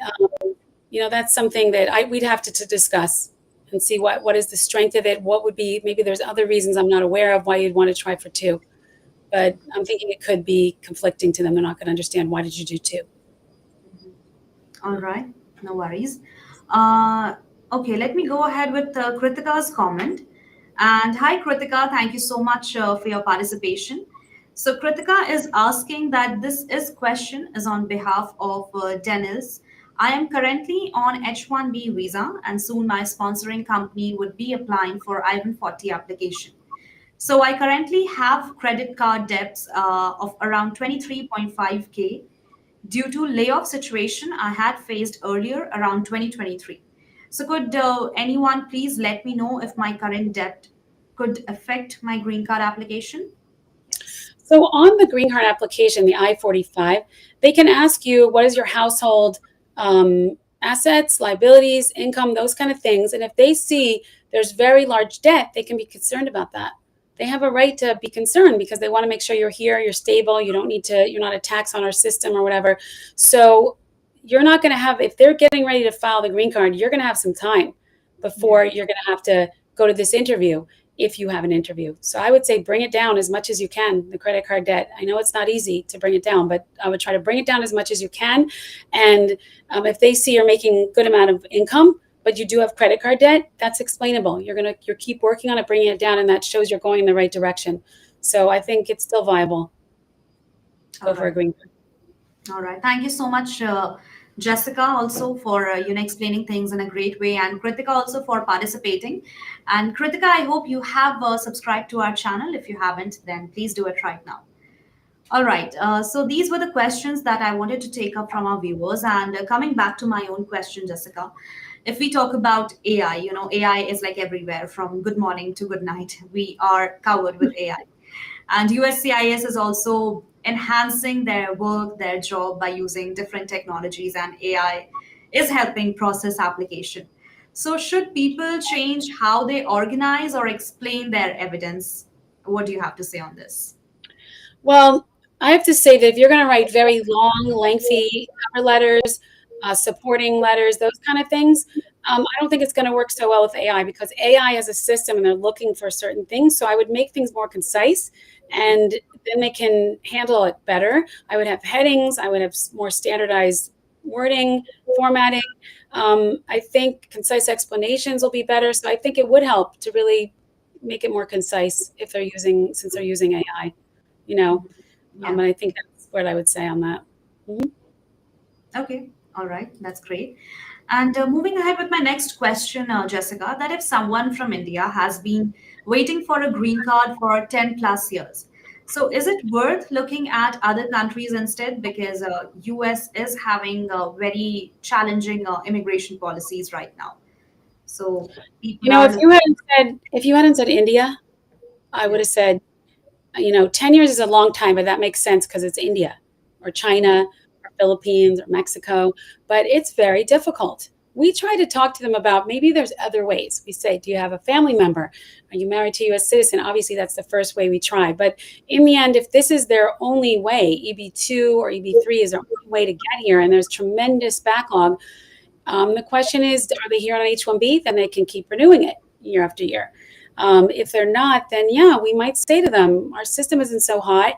Speaker 3: that's something that we'd have to discuss and see what is the strength of it. What would be, maybe there's other reasons I'm not aware of why you'd want to try for two. But I'm thinking it could be conflicting to them. They're not going to understand, why did you do two?
Speaker 2: All right, no worries. Okay, let me go ahead with Kritika's comment. And hi, Kritika, thank you so much for your participation. So Kritika is asking that this question is on behalf of Dennis. I am currently on H-1B visa, and soon my sponsoring company would be applying for I-140 application. So I currently have credit card debts of around 23.5K due to layoff situation I had faced earlier around 2023. So could anyone please let me know if my current debt could affect my green card application?
Speaker 3: So on the green card application, the I-45, they can ask you, what is your household assets, liabilities, income, those kind of things. And if they see there's very large debt, they can be concerned about that. They have a right to be concerned because they want to make sure you're here, you're stable, you're not a tax on our system or whatever. So you're not going to have, if they're getting ready to file the green card, you're going to have some time before you're going to have to go to this interview, if you have an interview. So I would say bring it down as much as you can, the credit card debt. I know it's not easy to bring it down, but I would try to bring it down as much as you can. And if they see you're making a good amount of income, but you do have credit card debt, that's explainable. You're keep working on it, bringing it down, and that shows you're going in the right direction. So I think it's still viable. Go for a green card.
Speaker 2: All right. Thank you so much, Jessica, also for explaining things in a great way, and Kritika also for participating. And Kritika, I hope you have subscribed to our channel. If you haven't, then please do it right now. All right. So these were the questions that I wanted to take up from our viewers. And coming back to my own question, Jessica. if we talk about AI, AI is like everywhere from good morning to good night. We are covered with AI. And USCIS is also enhancing their work, their job by using different technologies, and AI is helping process application. So, should people change how they organize or explain their evidence? What do you have to say on this?
Speaker 3: Well, I have to say that if you're going to write very long, lengthy cover letters, supporting letters, those kind of things, I don't think it's going to work so well with AI because AI has a system and they're looking for certain things. So I would make things more concise and then they can handle it better. I would have headings, I would have more standardized wording, formatting. I think concise explanations will be better. So I think it would help to really make it more concise if since they're using AI, you know.
Speaker 2: Yeah.
Speaker 3: And I think that's what I would say on that. Mhm.
Speaker 2: Okay. All right. That's great. And moving ahead with my next question, Jessica, that if someone from India has been waiting for a green card for 10 plus years, so is it worth looking at other countries instead? Because US is having very challenging immigration policies right now. So people
Speaker 3: You know,
Speaker 2: are looking.
Speaker 3: if you hadn't said India, I would
Speaker 2: Yeah.
Speaker 3: have said, 10 years is a long time, but that makes sense because it's India or
Speaker 2: Yeah.
Speaker 3: China or Philippines or Mexico, but it's very difficult. We try to talk to them about maybe there's other ways. We say, do you have a family member? Are you married to a US citizen? Obviously, that's the first way we try. But in the end, if this is their only way, EB2 or EB3 is their only way to get here, and there's tremendous backlog, the question is, are they here on H-1B? Then they can keep renewing it year after year. If they're not, then yeah, we might say to them, our system isn't so hot.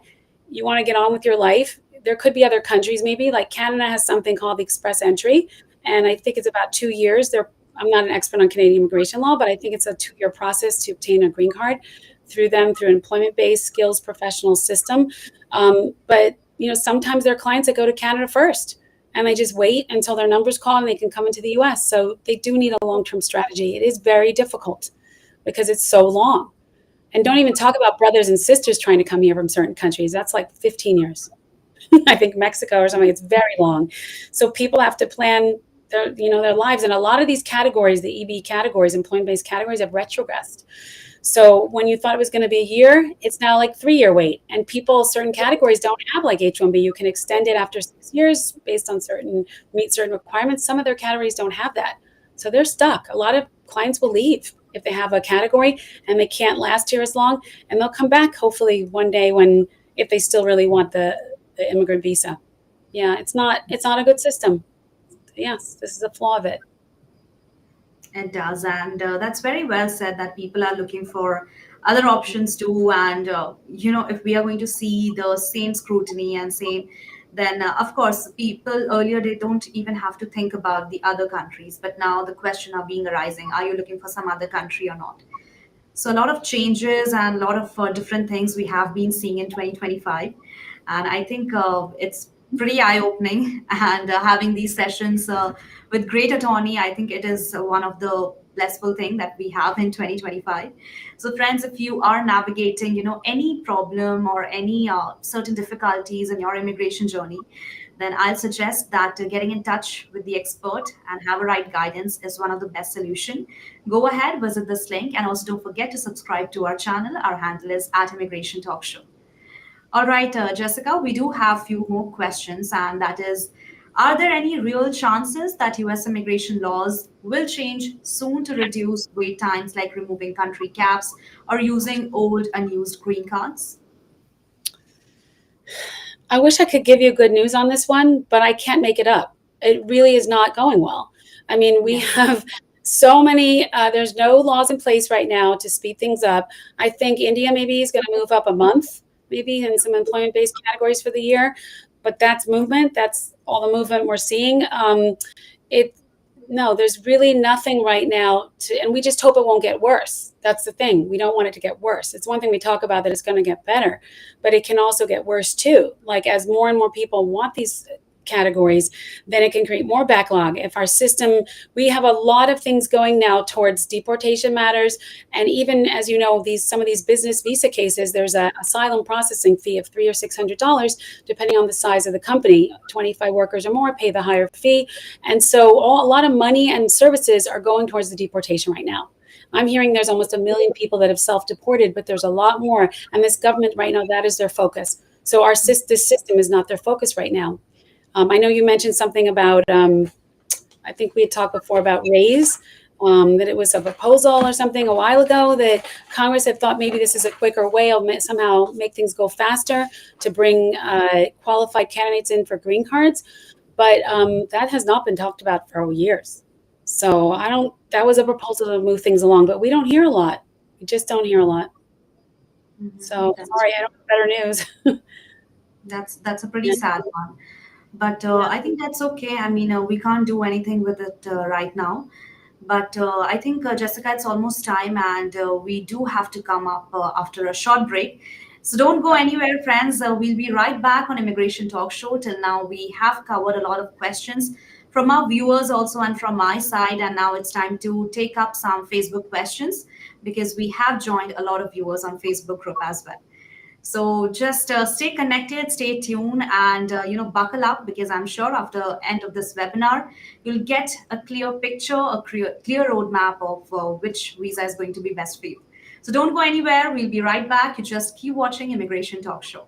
Speaker 3: You want to get on with your life. There could be other countries, maybe like Canada has something called the express entry. And I think it's about 2 years. I'm not an expert on Canadian immigration law, but I think it's a 2-year process to obtain a green card through them, through an employment-based skills professional system. But sometimes there are clients that go to Canada first and they just wait until their numbers call and they can come into the US. So they do need a long-term strategy. It is very difficult because it's so long. And don't even talk about brothers and sisters trying to come here from certain countries. That's like 15 years. I think Mexico or something, it's very long. So people have to plan their lives. And a lot of these categories, the EB categories, employment-based categories, have retrogressed. So when you thought it was going to be a year, it's now like 3-year wait. And certain categories don't have like H-1B. You can extend it after 6 years based on meet certain requirements. Some of their categories don't have that. So they're stuck. A lot of clients will leave if they have a category and they can't last here as long. And they'll come back hopefully one day if they still really want the immigrant visa. Yeah, it's not a good system. Yes, this is a flaw of it.
Speaker 2: It does, and that's very well said that people are looking for other options too. And if we are going to see the same scrutiny and same, then of course, people earlier they don't even have to think about the other countries, but now the question are being arising: Are you looking for some other country or not? So a lot of changes and a lot of different things we have been seeing in 2025, and I think it's pretty eye-opening. And having these sessions with great attorney, I think it is one of the blissful thing that we have in 2025. So friends, if you are navigating, any problem or any certain difficulties in your immigration journey, then I'll suggest that getting in touch with the expert and have a right guidance is one of the best solution. Go ahead, visit this link, and also don't forget to subscribe to our channel. Our handle is at Immigration Talk Show. All right, Jessica, we do have few more questions, and that is, are there any real chances that US immigration laws will change soon to reduce wait times, like removing country caps or using old unused green cards?
Speaker 3: I wish I could give you good news on this one, but I can't make it up. It really is not going well. I mean, we
Speaker 2: Yeah.
Speaker 3: have so many, there's no laws in place right now to speed things up. I think India maybe is going to move up a month, maybe in some employment based categories for the year, but that's movement. That's all the movement we're seeing. It No, there's really nothing right now and we just hope it won't get worse. That's the thing. We don't want it to get worse. It's one thing we talk about that it's going to get better, but it can also get worse too. Like as more and more people want these categories, then it can create more backlog. If our system, we have a lot of things going now towards deportation matters. And even, as you know, some of these business visa cases, there's an asylum processing fee of $300 or $600, depending on the size of the company. 25 workers or more pay the higher fee. And so a lot of money and services are going towards the deportation right now. I'm hearing there's almost 1 million people that have self-deported, but there's a lot more. And this government right now, that is their focus. So this system is not their focus right now. I know you mentioned something about, I think we had talked before about raise, that it was a proposal or something a while ago that Congress had thought maybe this is a quicker way of somehow make things go faster to bring qualified candidates in for green cards. But that has not been talked about for years. So that was a proposal to move things along, but we don't hear a lot. We just don't hear a lot.
Speaker 2: Mhm.
Speaker 3: So sorry, I don't have better news.
Speaker 2: That's a pretty sad one. But I think that's okay. I mean, we can't do anything with it right now. But I think, Jessica, it's almost time, and we do have to come up after a short break. So don't go anywhere, friends. We'll be right back on Immigration Talk Show. Till now, we have covered a lot of questions from our viewers also and from my side. And now it's time to take up some Facebook questions because we have joined a lot of viewers on Facebook group as well. So just stay connected, stay tuned, and buckle up because I'm sure after end of this webinar, you'll get a clear picture, a clear roadmap of which visa is going to be best for you. So don't go anywhere. We'll be right back. You just keep watching Immigration Talk Show.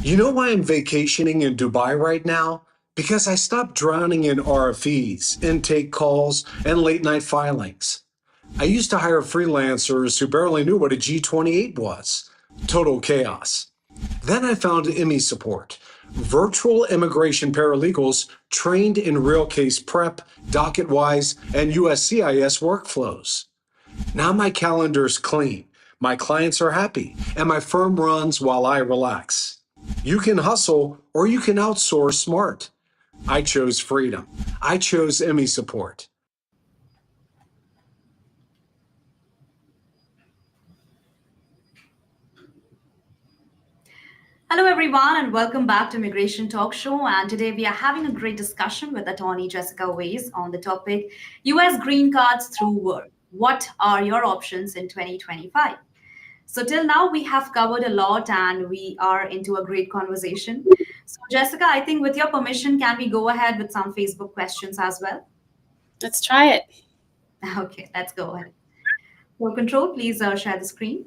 Speaker 1: You know why I'm vacationing in Dubai right now? Because I stopped drowning in RFEs, intake calls, and late night filings. I used to hire freelancers who barely knew what a G28 was. Total chaos. Then I found IMI support, virtual immigration paralegals trained in real case prep, docket-wise, and USCIS workflows. Now my calendar's clean, my clients are happy, and my firm runs while I relax. You can hustle or you can outsource smart. I chose freedom. I chose IMI support.
Speaker 2: Hello, everyone, and welcome back to Immigration Talk Show. And today we are having a great discussion with attorney Jessica Ways on the topic US green cards through work. What are your options in 2025? So, till now, we have covered a lot and we are into a great conversation. So, Jessica, I think with your permission, can we go ahead with some Facebook questions as well?
Speaker 3: Let's try it.
Speaker 2: Okay, let's go ahead. For control, please share the screen.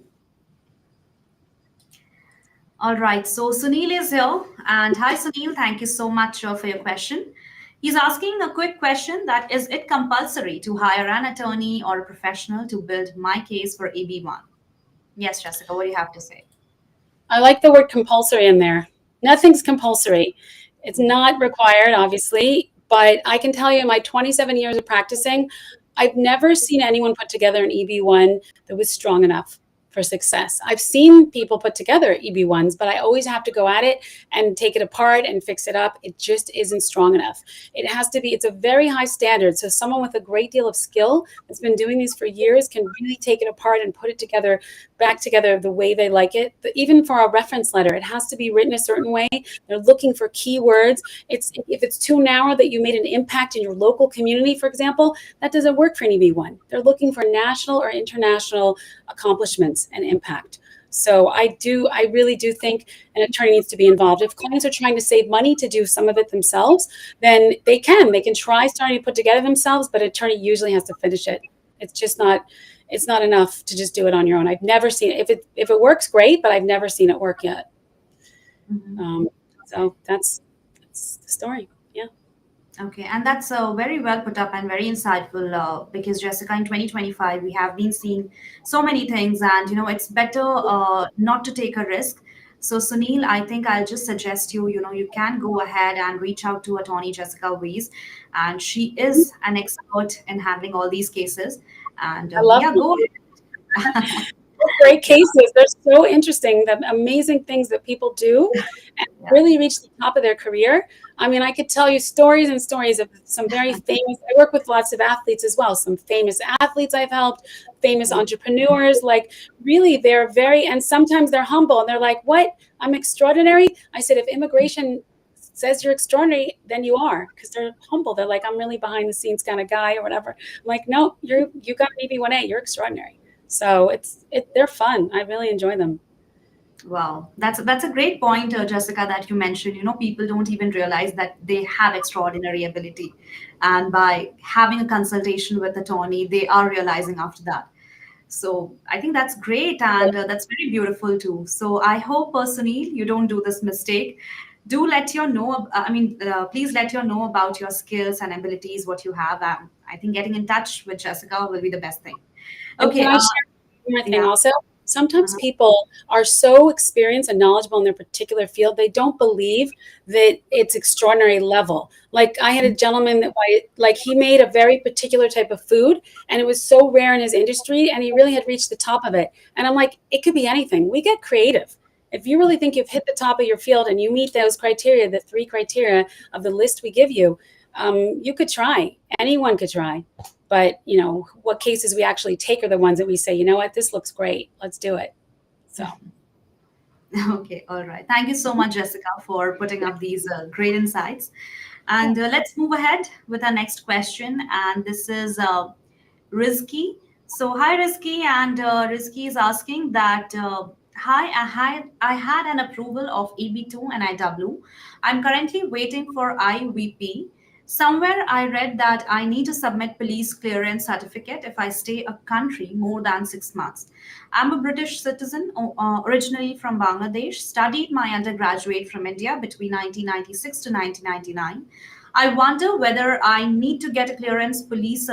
Speaker 2: All right, so Sunil is here. And hi, Sunil, thank you so much for your question. He's asking a quick question that is it compulsory to hire an attorney or a professional to build my case for EB1? Yes, Jessica, what do you have to say?
Speaker 3: I like the word compulsory in there. Nothing's compulsory. It's not required, obviously, but I can tell you in my 27 years of practicing, I've never seen anyone put together an EB1 that was strong enough for success. I've seen people put together EB1s, but I always have to go at it and take it apart and fix it up. It just isn't strong enough. It has to be, it's a very high standard. So someone with a great deal of skill that's been doing these for years can really take it apart and put it together, back together the way they like it. But even for a reference letter, it has to be written a certain way. They're looking for keywords. If it's too narrow that you made an impact in your local community, for example, that doesn't work for an EB1. They're looking for national or international accomplishments and impact. So I really do think an attorney needs to be involved. If clients are trying to save money to do some of it themselves, then they can try starting to put together themselves, but an attorney usually has to finish it. It's not enough to just do it on your own. I've never seen it. If it works, great, but I've never seen it work yet.
Speaker 2: Mm-hmm.
Speaker 3: So that's the story. Yeah.
Speaker 2: Okay, and that's very well put up and very insightful because Jessica, in 2025, we have been seeing so many things, and it's better not to take a risk. So, Sunil, I think I'll just suggest you can go ahead and reach out to attorney Jessica Weiss, and she is an expert in handling all these cases. And
Speaker 3: I love
Speaker 2: yeah, go ahead.
Speaker 3: great cases. They're so interesting. The amazing things that people do and
Speaker 2: Yeah.
Speaker 3: really reach the top of their career. I mean, I could tell you stories and stories of some very famous, I work with lots of athletes as well, some famous athletes I've helped, famous entrepreneurs, like really they're very, and sometimes they're humble and they're like, what? I'm extraordinary? I said, if immigration says you're extraordinary, then you are, because they're humble. They're like, I'm really behind the scenes kind of guy or whatever. I'm like, no, you got an EB1A, you're extraordinary. So they're fun. I really enjoy them.
Speaker 2: Wow, that's a great point, Jessica, that you mentioned. You know, people don't even realize that they have extraordinary ability, and by having a consultation with attorney, they are realizing after that. So I think that's great, and that's very beautiful too. So I hope, Sunil, you don't do this mistake. Do let your know. Please let your know about your skills and abilities, what you have. I think getting in touch with Jessica will be the best thing.
Speaker 3: And can
Speaker 2: Okay.
Speaker 3: I share one more thing
Speaker 2: Yeah.
Speaker 3: also? Sometimes
Speaker 2: Uh-huh.
Speaker 3: people are so experienced and knowledgeable in their particular field, they don't believe that it's extraordinary level. Like I had a gentleman that like he made a very particular type of food and it was so rare in his industry and he really had reached the top of it. And I'm like, it could be anything. We get creative. If you really think you've hit the top of your field and you meet those criteria, the 3 criteria of the list we give you, you could try. Anyone could try. But, you know, what cases we actually take are the ones that we say, you know what, this looks great. Let's do it. So.
Speaker 2: Okay, all right. Thank you so much, Jessica, for putting up these great insights. And let's move ahead with our next question. And this is Rizky. So, hi, Rizky. And Rizky is asking that, hi, I had an approval of EB2 and IW. I'm currently waiting for IVP. Somewhere I read that I need to submit police clearance certificate if I stay a country more than 6 months. I'm a British citizen, originally from Bangladesh, studied my undergraduate from India between 1996 to 1999. I wonder whether I need to get a police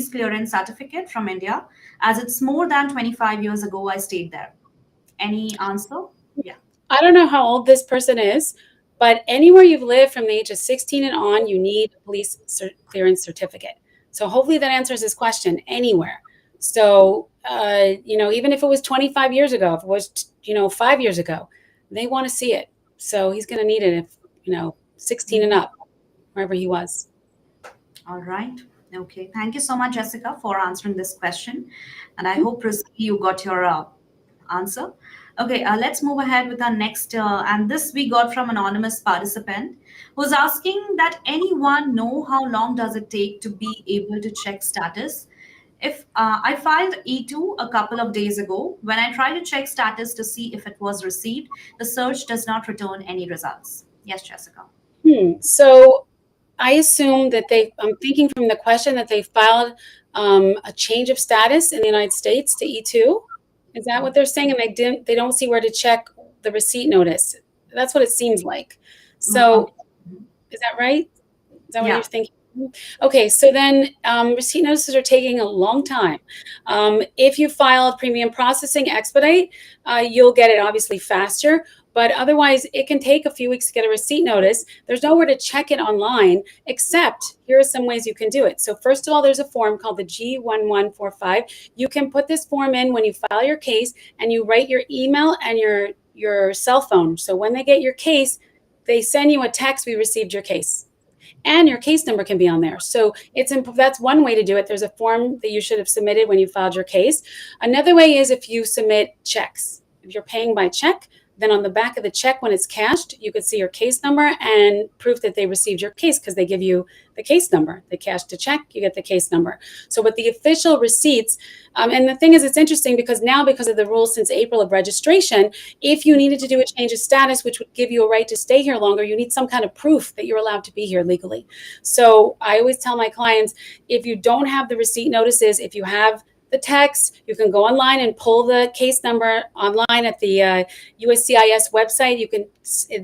Speaker 2: clearance certificate from India, as it's more than 25 years ago I stayed there. Any answer? Yeah.
Speaker 3: I don't know how old this person is, but anywhere you've lived from the age of 16 and on, you need a police clearance certificate. So hopefully that answers his question. Anywhere. So, you know, even if it was 25 years ago, if it was, 5 years ago, they want to see it. So he's going to need it if, 16 and up, wherever he was.
Speaker 2: All right. Okay. Thank you so much, Jessica, for answering this question. And I hope, Rizky, you got your answer. Okay, let's move ahead with our next. And this we got from anonymous participant who's asking that anyone know how long does it take to be able to check status? If I filed E2 a couple of days ago, when I try to check status to see if it was received, the search does not return any results. Yes, Jessica.
Speaker 3: So I assume that I'm thinking from the question that they filed a change of status in the United States to E2. Is that what they're saying? And they don't see where to check the receipt notice. That's what it seems like. So is that right? Is that what
Speaker 2: Yeah.
Speaker 3: you're thinking? Okay, so then receipt notices are taking a long time. If you file premium processing expedite, you'll get it obviously faster. But otherwise, it can take a few weeks to get a receipt notice. There's nowhere to check it online, except here are some ways you can do it. So first of all, there's a form called the G1145. You can put this form in when you file your case, and you write your email and your cell phone. So when they get your case, they send you a text, we received your case. And your case number can be on there. So that's one way to do it. There's a form that you should have submitted when you filed your case. Another way is if you submit checks. If you're paying by check, then on the back of the check, when it's cashed, you could see your case number and proof that they received your case because they give you the case number. They cashed a check, you get the case number. So with the official receipts, and the thing is, it's interesting because now, because of the rules since April of registration, if you needed to do a change of status, which would give you a right to stay here longer, you need some kind of proof that you're allowed to be here legally. So I always tell my clients, if you don't have the receipt notices, if you have the text, you can go online and pull the case number online at the USCIS website.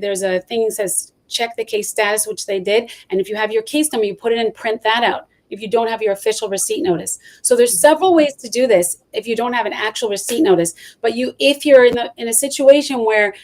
Speaker 3: There's a thing that says check the case status, which they did. And if you have your case number, you put it in and print that out if you don't have your official receipt notice. So there's several ways to do this if you don't have an actual receipt notice. But if you're in a situation where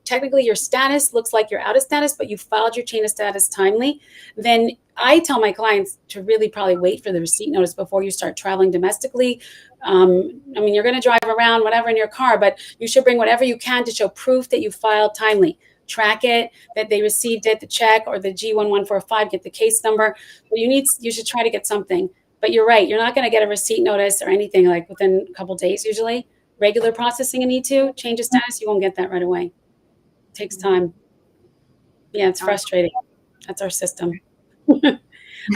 Speaker 3: technically your status looks like you're out of status, but you filed your change of status timely, then I tell my clients to really probably wait for the receipt notice before you start traveling domestically. You're going to drive around, whatever, in your car, but you should bring whatever you can to show proof that you filed timely. track it, that they received it, the check or the G1145, get the case number. So you should try to get something. But you're right, you're not going to get a receipt notice or anything like within a couple days usually. Regular processing in E2, change of status, you won't get that right away. It takes time. Yeah, it's frustrating. That's our system.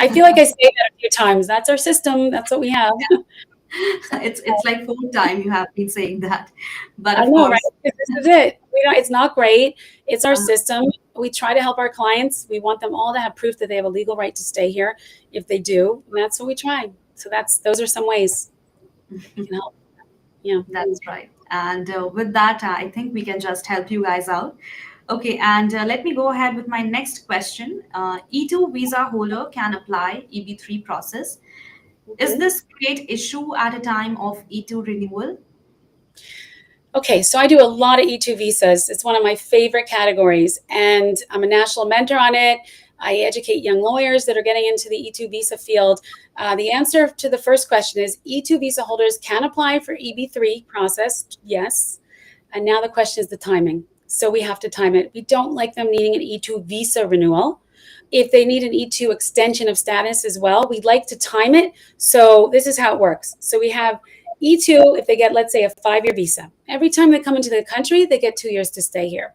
Speaker 3: I feel like I say that a few times. That's our system. That's what we have.
Speaker 2: It's like full time you have been saying that, but
Speaker 3: I
Speaker 2: of
Speaker 3: know,
Speaker 2: course,
Speaker 3: right? This is it. It's not great. It's our system. We try to help our clients. We want them all to have proof that they have a legal right to stay here. If they do, and that's what we try. So those are some ways we can help. Yeah,
Speaker 2: that's right. And with that, I think we can just help you guys out. Okay, and let me go ahead with my next question. E2 visa holder can apply EB3 process. Is this create issue at a time of E2 renewal?
Speaker 3: Okay, so I do a lot of E2 visas. It's one of my favorite categories, and I'm a national mentor on it. I educate young lawyers that are getting into the E2 visa field. The answer to the first question is E2 visa holders can apply for EB3 process, yes. And now the question is the timing. So we have to time it. We don't like them needing an E2 visa renewal. If they need an E2 extension of status as well, we'd like to time it. So this is how it works. So we have E2, if they get, let's say, a 5-year visa, every time they come into the country, they get 2 years to stay here.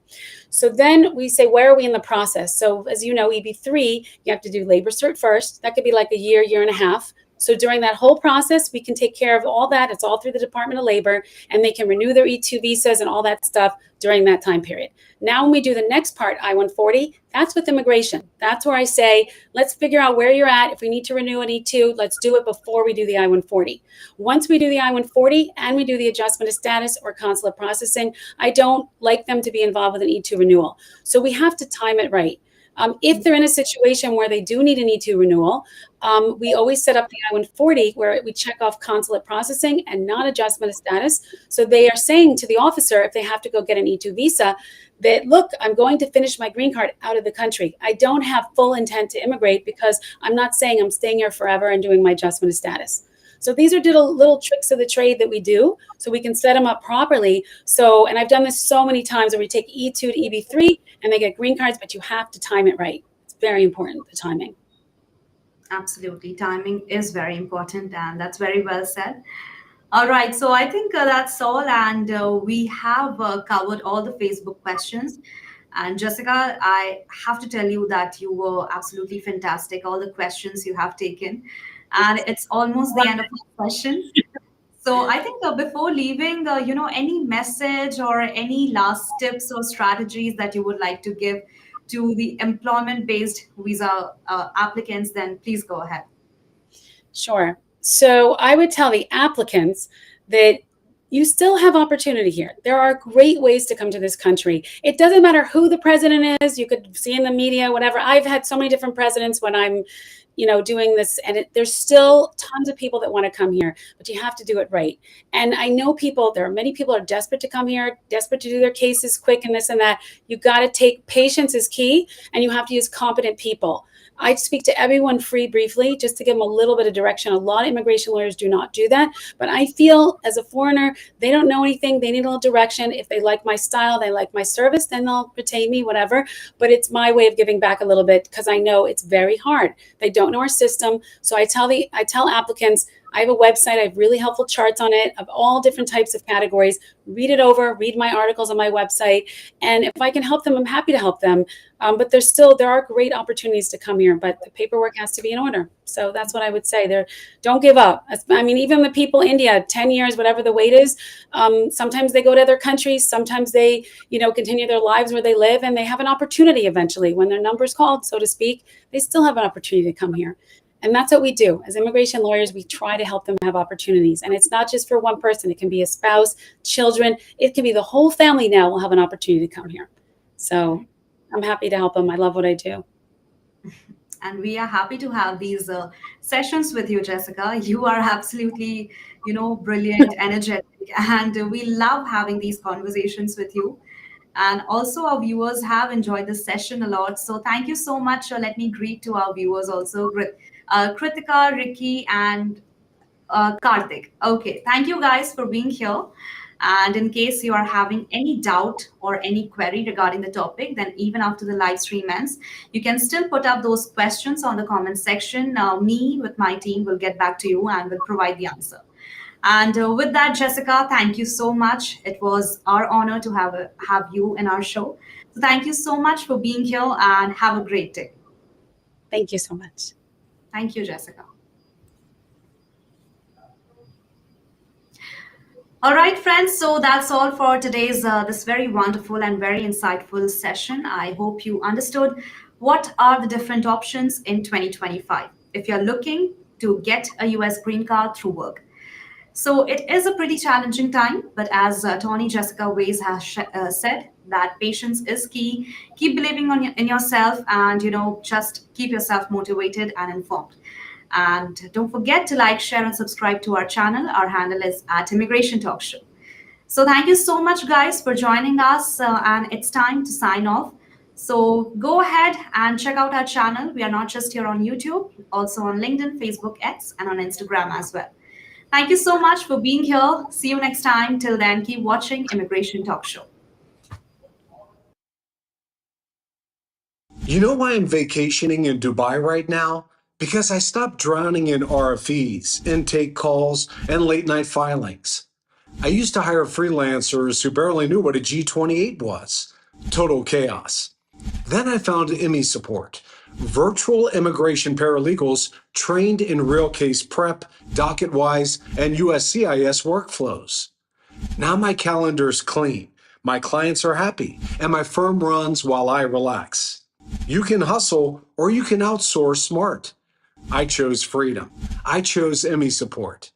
Speaker 3: So then we say, where are we in the process? So as you know, EB3, you have to do labor cert first. That could be like a year, year and a half. So during that whole process, we can take care of all that. It's all through the Department of Labor, and they can renew their E2 visas and all that stuff during that time period. Now, when we do the next part, I-140, that's with immigration. That's where I say, let's figure out where you're at. If we need to renew an E2, let's do it before we do the I-140. Once we do the I-140 and we do the adjustment of status or consulate processing, I don't like them to be involved with an E2 renewal. So we have to time it right. If they're in a situation where they do need an E2 renewal, we always set up the I-140 where we check off consulate processing and not adjustment of status. So they are saying to the officer, if they have to go get an E2 visa, that, look, I'm going to finish my green card out of the country. I don't have full intent to immigrate because I'm not saying I'm staying here forever and doing my adjustment of status. So these are little tricks of the trade that we do so we can set them up properly. So, and I've done this so many times where we take E2 to EB3 and they get green cards, but you have to time it right. It's very important, the timing.
Speaker 2: Absolutely. Timing is very important, and that's very well said. All right. So I think that's all. And we have covered all the Facebook questions. And Jessica, I have to tell you that you were absolutely fantastic. All the questions you have taken. And it's almost the end of our session. So I think before leaving, any message or any last tips or strategies that you would like to give to the employment-based visa applicants, then please go ahead.
Speaker 3: Sure. So I would tell the applicants that you still have opportunity here. There are great ways to come to this country. It doesn't matter who the president is. You could see in the media, whatever. I've had so many different presidents when I'm doing this, and there's still tons of people that want to come here, but you have to do it right. And I know there are many people are desperate to come here, desperate to do their cases quick and this and that. You got to patience is key, and you have to use competent people. I speak to everyone free briefly just to give them a little bit of direction. A lot of immigration lawyers do not do that, but I feel as a foreigner, they don't know anything. They need a little direction. If they like my style, they like my service, then they'll retain me, whatever. But it's my way of giving back a little bit because I know it's very hard. They don't know our system. So I tell applicants, I have a website. I have really helpful charts on it of all different types of categories. Read it over, read my articles on my website. And if I can help them, I'm happy to help them. But there are great opportunities to come here, but the paperwork has to be in order. So that's what I would say. Don't give up. I mean, even the people in India, 10 years, whatever the wait is, sometimes they go to other countries. Sometimes they, continue their lives where they live, and they have an opportunity eventually when their number's called, so to speak. They still have an opportunity to come here. And that's what we do. As immigration lawyers, we try to help them have opportunities. And it's not just for one person. It can be a spouse, children. It can be the whole family now will have an opportunity to come here. So I'm happy to help them. I love what I do.
Speaker 2: And we are happy to have these sessions with you, Jessica. You are absolutely, brilliant, energetic. And we love having these conversations with you. And also our viewers have enjoyed this session a lot. So thank you so much. Let me greet to our viewers also, Kritika, Ricky, and Karthik. Okay, thank you guys for being here. And in case you are having any doubt or any query regarding the topic, then even after the live stream ends, you can still put up those questions on the comment section. Now, me with my team will get back to you and will provide the answer. And with that, Jessica, thank you so much. It was our honor to have you in our show. So thank you so much for being here and have a great day.
Speaker 3: Thank you so much.
Speaker 2: Thank you, Jessica. All right, friends. So that's all for today's this very wonderful and very insightful session. I hope you understood what are the different options in 2025 if you're looking to get a US green card through work. So it is a pretty challenging time, but as Tony Jessica Ways has said, that patience is key. Keep believing in yourself, and just keep yourself motivated and informed. And don't forget to like, share, and subscribe to our channel. Our handle is at Immigration Talk Show. So thank you so much, guys, for joining us. And it's time to sign off. So go ahead and check out our channel. We are not just here on YouTube, also on LinkedIn, Facebook, X, and on Instagram as well. Thank you so much for being here. See you next time. Till then, keep watching Immigration Talk Show.
Speaker 1: You know why I'm vacationing in Dubai right now? Because I stopped drowning in RFEs, intake calls, and late night filings. I used to hire freelancers who barely knew what a G28 was. Total chaos. Then I found ME Support, virtual immigration paralegals trained in real case prep, docket-wise, and USCIS workflows. Now my calendar's clean, my clients are happy, and my firm runs while I relax. You can hustle or you can outsource smart. I chose freedom. I chose ME Support.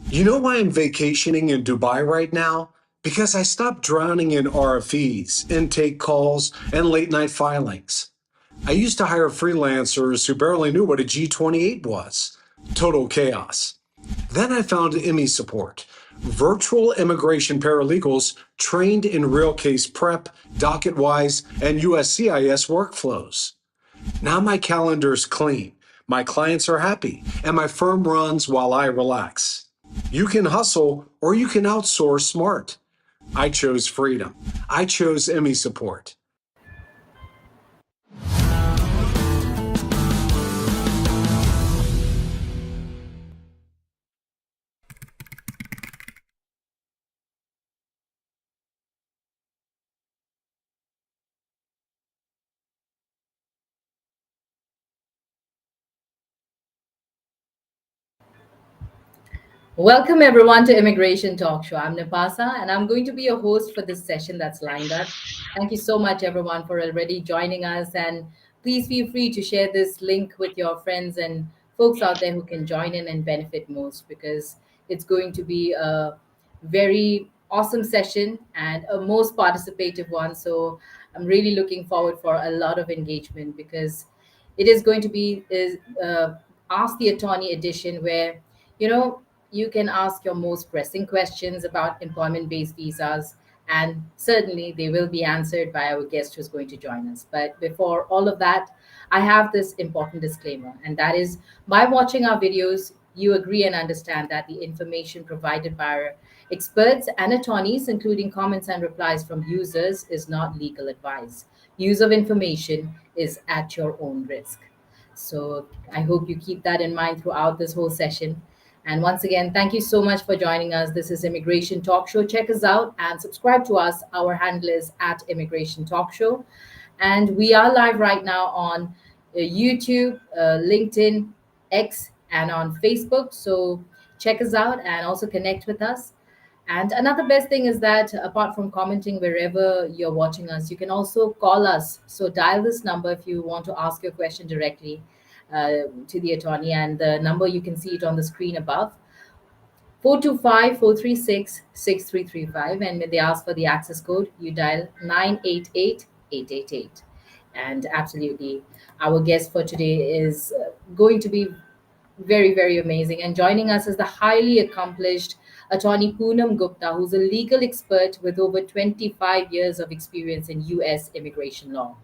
Speaker 1: You know why I'm vacationing in Dubai right now? Because I stopped drowning in RFEs, intake calls, and late night filings. I used to hire freelancers who barely knew what a G28 was. Total chaos. Then I found ME Support, virtual immigration paralegals trained in real case prep, docket-wise, and USCIS workflows. Now my calendar's clean, my clients are happy, and my firm runs while I relax. You can hustle or you can outsource smart. I chose freedom. I chose ME Support.
Speaker 4: Welcome everyone to Immigration Talk Show. I'm Nipasa and I'm going to be your host for this session that's lined up. Thank you so much everyone for already joining us, and please feel free to share this link with your friends and folks out there who can join in and benefit most, because it's going to be a very awesome session and a most participative one. So I'm really looking forward for a lot of engagement, because it is going to be is Ask the Attorney edition, where you know you can ask your most pressing questions about employment based visas, and certainly they will be answered by our guest who's going to join us. But before all of that, I have this important disclaimer, and that is, by watching our videos, you agree and understand that the information provided by our experts and attorneys, including comments and replies from users, is not legal advice. Use of information is at your own risk. So I hope you keep that in mind throughout this whole session. And once again, thank you so much for joining us. This is Immigration Talk Show. Check us out and subscribe to us. Our handle is at Immigration Talk Show. And we are live right now on YouTube, LinkedIn, X, and on Facebook. So check us out and also connect with us. And another best thing is that apart from commenting wherever you're watching us, you can also call us. So dial this number if you want to ask your question directly to the attorney. And the number, you can see it on the screen above: 425-436-6335. And when they ask for the access code, you dial 988-888. And absolutely, our guest for today is going to be very, very amazing. And joining us is the highly accomplished attorney Poonam Gupta, who's a legal expert with over 25 years of experience in US immigration law.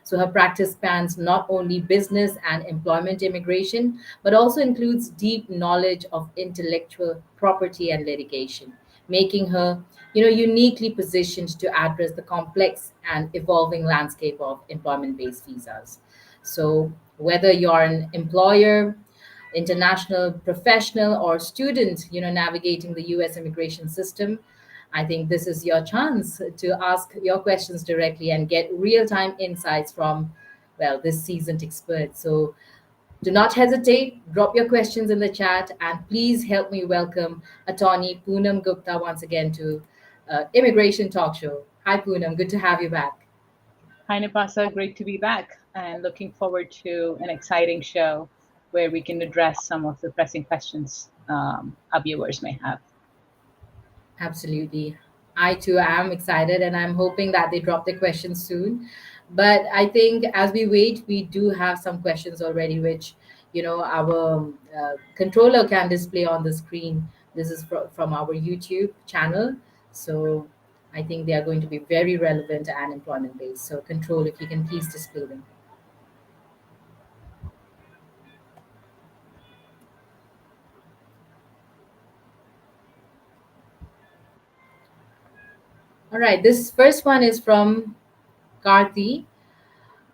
Speaker 4: So her practice spans not only business and employment immigration, but also includes deep knowledge of intellectual property and litigation, making her, uniquely positioned to address the complex and evolving landscape of employment-based visas. So whether you're an employer, international professional, or student, navigating the US immigration system, I think this is your chance to ask your questions directly and get real-time insights from, well, this seasoned expert. So do not hesitate, drop your questions in the chat, and please help me welcome attorney Poonam Gupta once again to Immigration Talk Show. Hi Poonam, good to have you back.
Speaker 5: Hi, Napasa. Great to be back and looking forward to an exciting show where we can address some of the pressing questions our viewers may have.
Speaker 4: Absolutely. I too am excited, and I'm hoping that they drop their questions soon. But I think as we wait, we do have some questions already, which, our controller can display on the screen. This is from our YouTube channel. So I think they are going to be very relevant and employment based. So, control, if you can please display them. All right. This first one is from Karthi.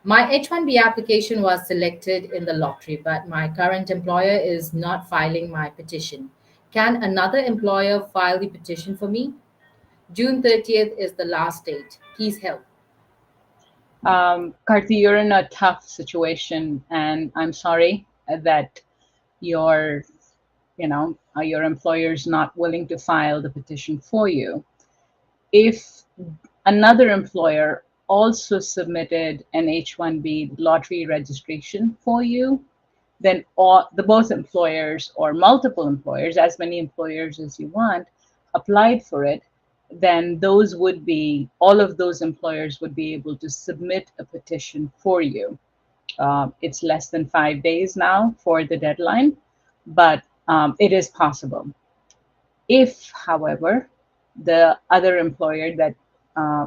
Speaker 4: My H-1B application was selected in the lottery, but my current employer is not filing my petition. Can another employer file the petition for me? June 30th is the last date. Please help.
Speaker 5: Karthi, you're in a tough situation, and I'm sorry that your, your employer is not willing to file the petition for you. If another employer also submitted an H-1B lottery registration for you, then the both employers or multiple employers, as many employers as you want, applied for it, then all of those employers would be able to submit a petition for you. It's less than 5 days now for the deadline, but it is possible. If, however, the other employer that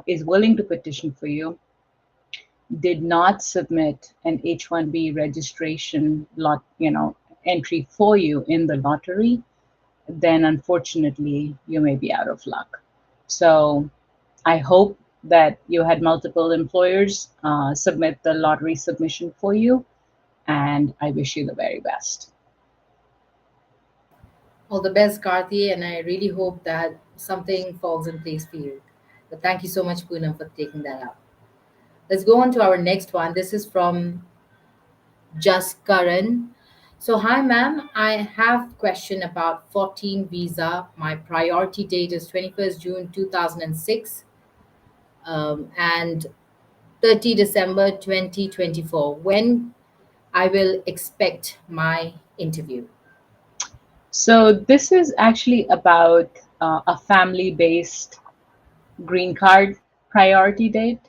Speaker 5: is willing to petition for you did not submit an H-1B registration entry for you in the lottery, then unfortunately you may be out of luck. So I hope that you had multiple employers submit the lottery submission for you, and I wish you the very best.
Speaker 4: All the best, Karthi, and I really hope that something falls in place for you. But thank you so much, Poonam, for taking that up. Let's go on to our next one. This is from Jaskaran. So, hi, ma'am. I have question about 14 visa. My priority date is 21st June 2006 and 30 December 2024. When I will expect my interview.
Speaker 5: So this is actually about a family-based green card priority date,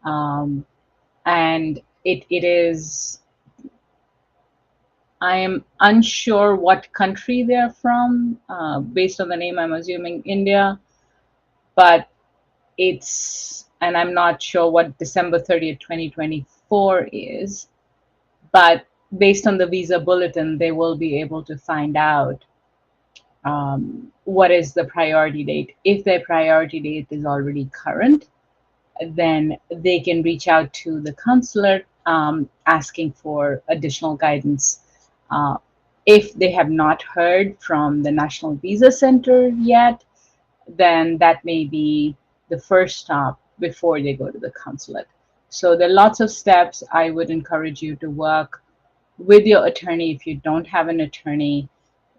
Speaker 5: um, and it is. I am unsure what country they're from. Based on the name, I'm assuming India, but and I'm not sure what December 30th, 2024 is, but based on the visa bulletin, they will be able to find out what is the priority date. If their priority date is already current, then they can reach out to the consulate asking for additional guidance. Uh, if they have not heard from the National Visa Center yet, then that may be the first stop before they go to the consulate. So there are lots of steps. I would encourage you to work with your attorney. If you don't have an attorney,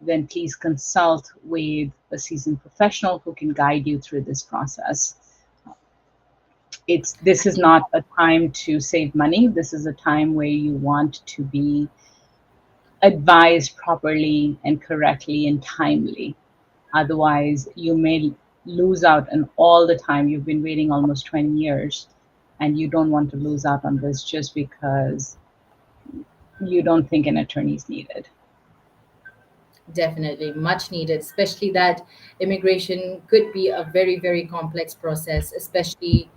Speaker 5: then please consult with a seasoned professional who can guide you through this process. This is not a time to save money. This is a time where you want to be advised properly and correctly and timely. Otherwise, you may lose out on all the time. You've been waiting almost 20 years, and you don't want to lose out on this just because you don't think an attorney is needed.
Speaker 4: Definitely much needed, especially that immigration could be a very, very complex process, especially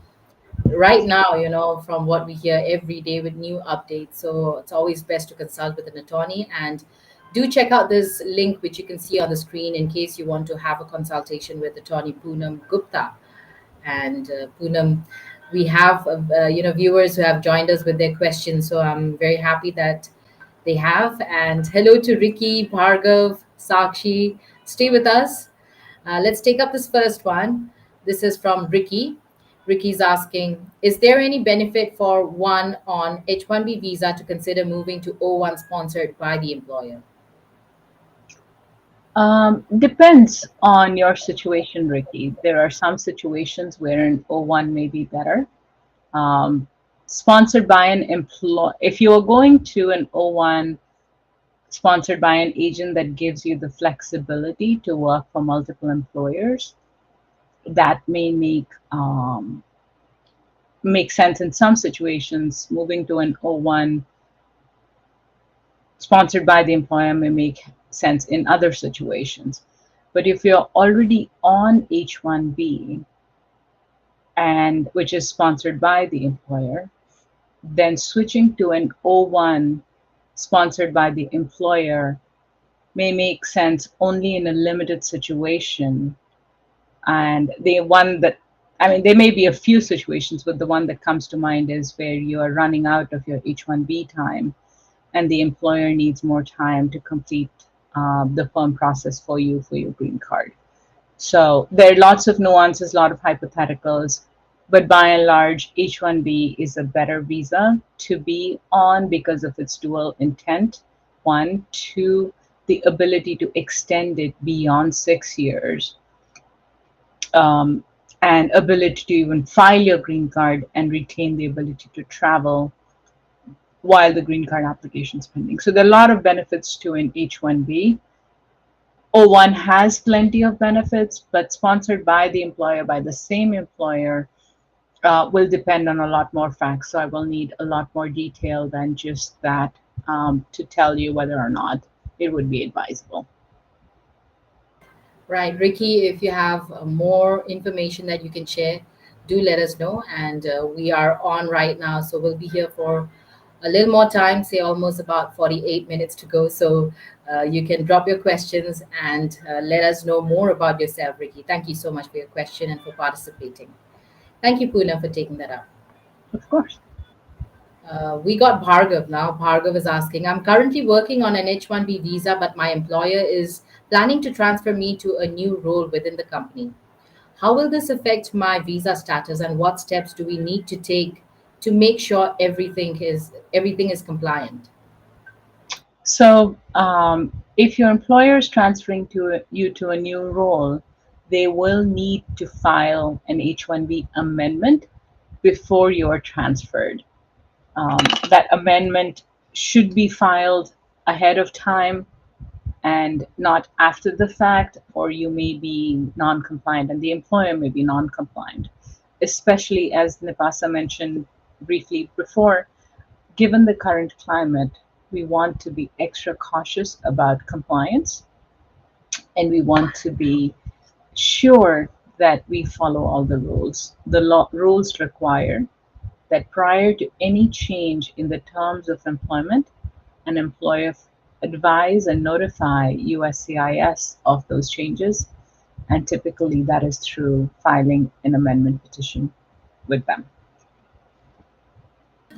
Speaker 4: right now, from what we hear every day with new updates. So it's always best to consult with an attorney, and do check out this link which you can see on the screen in case you want to have a consultation with attorney Poonam Gupta. And Poonam, we have viewers who have joined us with their questions, so I'm very happy that they have. And hello to Ricky, Bhargav, Sakshi. Stay with us. Let's take up this first one. This is from Ricky. Ricky's asking, is there any benefit for one on H-1B visa to consider moving to O1 sponsored by the employer?
Speaker 5: Depends on your situation, Ricky. There are some situations where an O1 may be better. Sponsored by an employer, if you're going to an O1 sponsored by an agent that gives you the flexibility to work for multiple employers, that may make sense in some situations. Moving to an O1 sponsored by the employer may make sense in other situations. But if you're already on H-1B, and which is sponsored by the employer, then switching to an O1 sponsored by the employer may make sense only in a limited situation. And there may be a few situations, but the one that comes to mind is where you are running out of your H-1B time and the employer needs more time to complete the PERM process for your green card. So there are lots of nuances, a lot of hypotheticals, but by and large, H-1B is a better visa to be on because of its dual intent. One, two, the ability to extend it beyond 6 years, and ability to even file your green card and retain the ability to travel while the green card application is pending. So there are a lot of benefits to an H-1B. O1 has plenty of benefits, but sponsored by the employer, by the same employer, will depend on a lot more facts. So I will need a lot more detail than just that to tell you whether or not it would be advisable.
Speaker 4: Right, Ricky, if you have more information that you can share, do let us know. And we are on right now, so we'll be here for a little more time, say almost about 48 minutes to go. So you can drop your questions and let us know more about yourself, Ricky. Thank you so much for your question and for participating. Thank you, Poonam, for taking that up.
Speaker 5: Of course.
Speaker 4: We got Bhargav now. Bhargav is asking, I'm currently working on an H-1B visa, but my employer is planning to transfer me to a new role within the company. How will this affect my visa status, and what steps do we need to take to make sure everything is compliant?
Speaker 5: So, if your employer is transferring you to a new role, they will need to file an H-1B amendment before you are transferred. That amendment should be filed ahead of time and not after the fact, or you may be non-compliant and the employer may be non-compliant, especially as Nipasa mentioned briefly before. Given the current climate, we want to be extra cautious about compliance, and we want to be sure that we follow all the rules. The rules require that prior to any change in the terms of employment, an employer advise and notify USCIS of those changes, and typically that is through filing an amendment petition with them.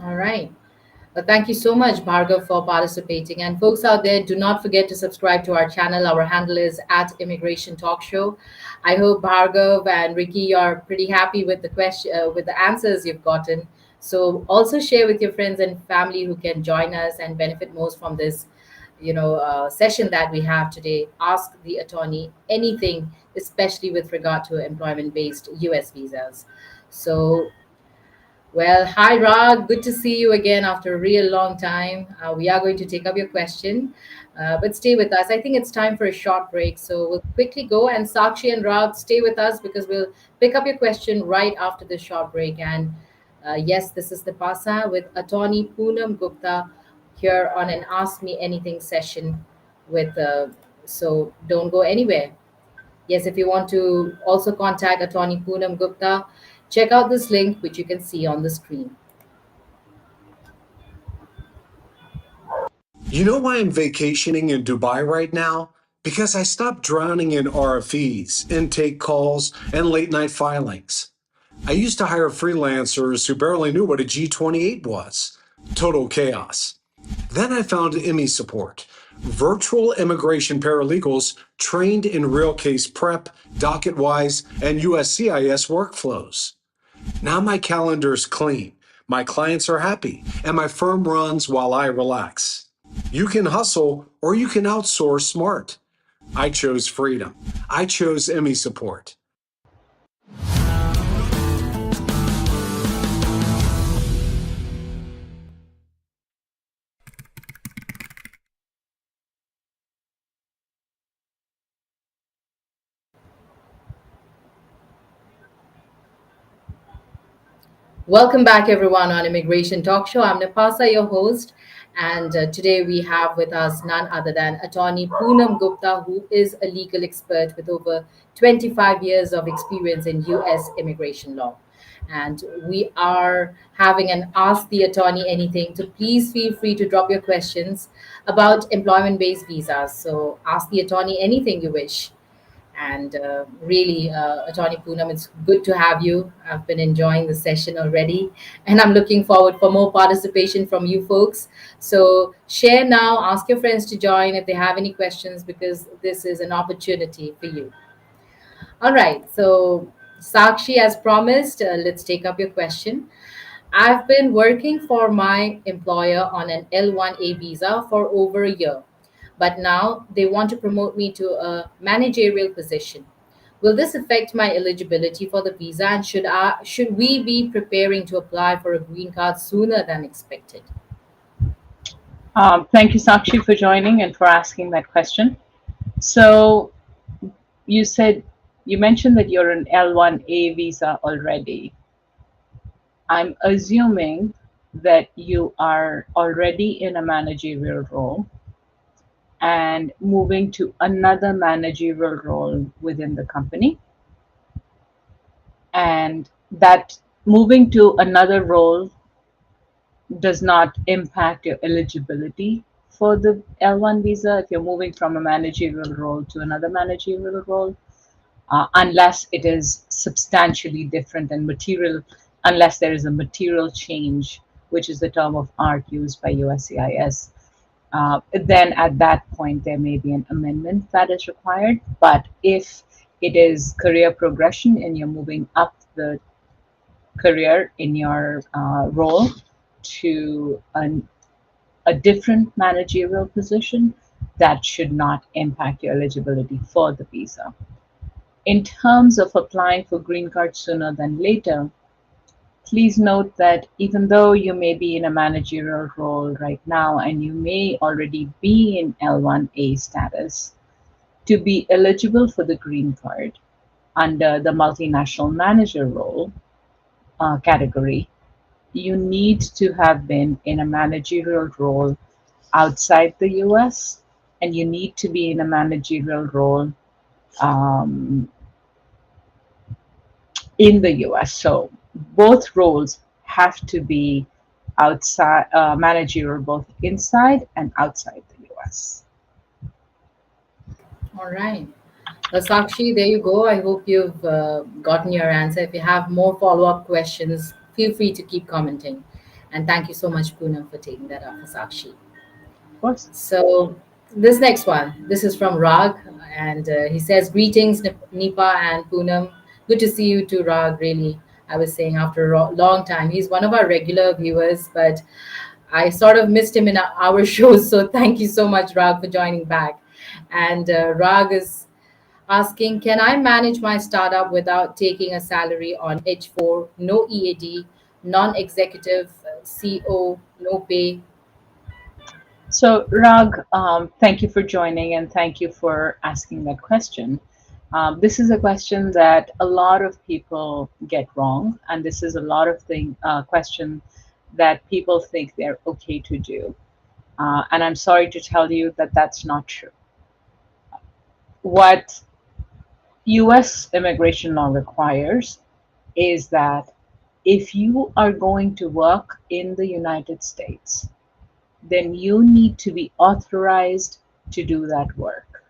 Speaker 4: All right. Thank you so much, Bhargav, for participating. And folks out there, do not forget to subscribe to our channel. Our handle is at Immigration Talk Show. I hope Bhargav and Ricky are pretty happy with the question, with the answers you've gotten. So also share with your friends and family who can join us and benefit most from this, session that we have today. Ask the attorney anything, especially with regard to employment-based U.S. visas. So well, hi Rag, good to see you again after a real long time. We are going to take up your question, but stay with us. I think it's time for a short break, so we'll quickly go. And Sakshi and Rag, stay with us because we'll pick up your question right after this short break. And yes, this is the Pasa with attorney Poonam Gupta here on an Ask Me Anything session with. So don't go anywhere. Yes, if you want to also contact attorney Poonam Gupta, check out this link which you can see on the screen.
Speaker 1: You know why I'm vacationing in Dubai right now? Because I stopped drowning in RFEs, intake calls, and late night filings. I used to hire freelancers who barely knew what a G28 was. Total chaos. Then I found IMI Support, virtual immigration paralegals trained in real case prep, DocketWise, and USCIS workflows. Now my calendar's clean, my clients are happy, and my firm runs while I relax. You can hustle or you can outsource smart. I chose freedom. I chose IMI Support.
Speaker 4: Welcome back, everyone, on Immigration Talk Show. I'm Napasa, your host, and today we have with us none other than attorney Poonam Gupta, who is a legal expert with over 25 years of experience in U.S. immigration law. And we are having an Ask the Attorney Anything. So please feel free to drop your questions about employment-based visas. So ask the attorney anything you wish. And really, Attorney Poonam, it's good to have you. I've been enjoying the session already, and I'm looking forward for more participation from you folks. So share now, ask your friends to join if they have any questions, because this is an opportunity for you. All right, so Sakshi, as promised, let's take up your question. I've been working for my employer on an L1A visa for over a year, but now they want to promote me to a managerial position. Will this affect my eligibility for the visa, and should we be preparing to apply for a green card sooner than expected?
Speaker 5: Thank you, Sakshi, for joining and for asking that question. So you mentioned that you're an L1A visa already. I'm assuming that you are already in a managerial role and moving to another managerial role within the company. And that moving to another role does not impact your eligibility for the L1 visa if you're moving from a managerial role to another managerial role, unless it is substantially different and material, unless there is a material change, which is the term of art used by USCIS. Then at that point, there may be an amendment that is required. But if it is career progression and you're moving up the career in your role to a different managerial position, that should not impact your eligibility for the visa. In terms of applying for green card sooner than later, please note that even though you may be in a managerial role right now and you may already be in L1A status, to be eligible for the green card under the multinational manager role category, you need to have been in a managerial role outside the US, and you need to be in a managerial role um, in the US. So both roles have to be outside managerial, both inside and outside the US.
Speaker 4: All right. Sakshi, there you go. I hope you've gotten your answer. If you have more follow-up questions, feel free to keep commenting. And thank you so much, Poonam, for taking that up for Sakshi.
Speaker 5: Of course.
Speaker 4: So this next one, this is from Rag, and he says, "Greetings, Nipa and Poonam. Good to see you too, Rag. Really, I was saying after a long time. He's one of our regular viewers, but I sort of missed him in our shows. So thank you so much, Rag, for joining back." And Rag is asking, "Can I manage my startup without taking a salary on H4? No EAD, non-executive CO, no pay."
Speaker 5: So, Rag, thank you for joining and thank you for asking that question. This is a question that a lot of people get wrong, and this is a lot of question that people think they're okay to do. And I'm sorry to tell you that that's not true. What US immigration law requires is that if you are going to work in the United States, then you need to be authorized to do that work.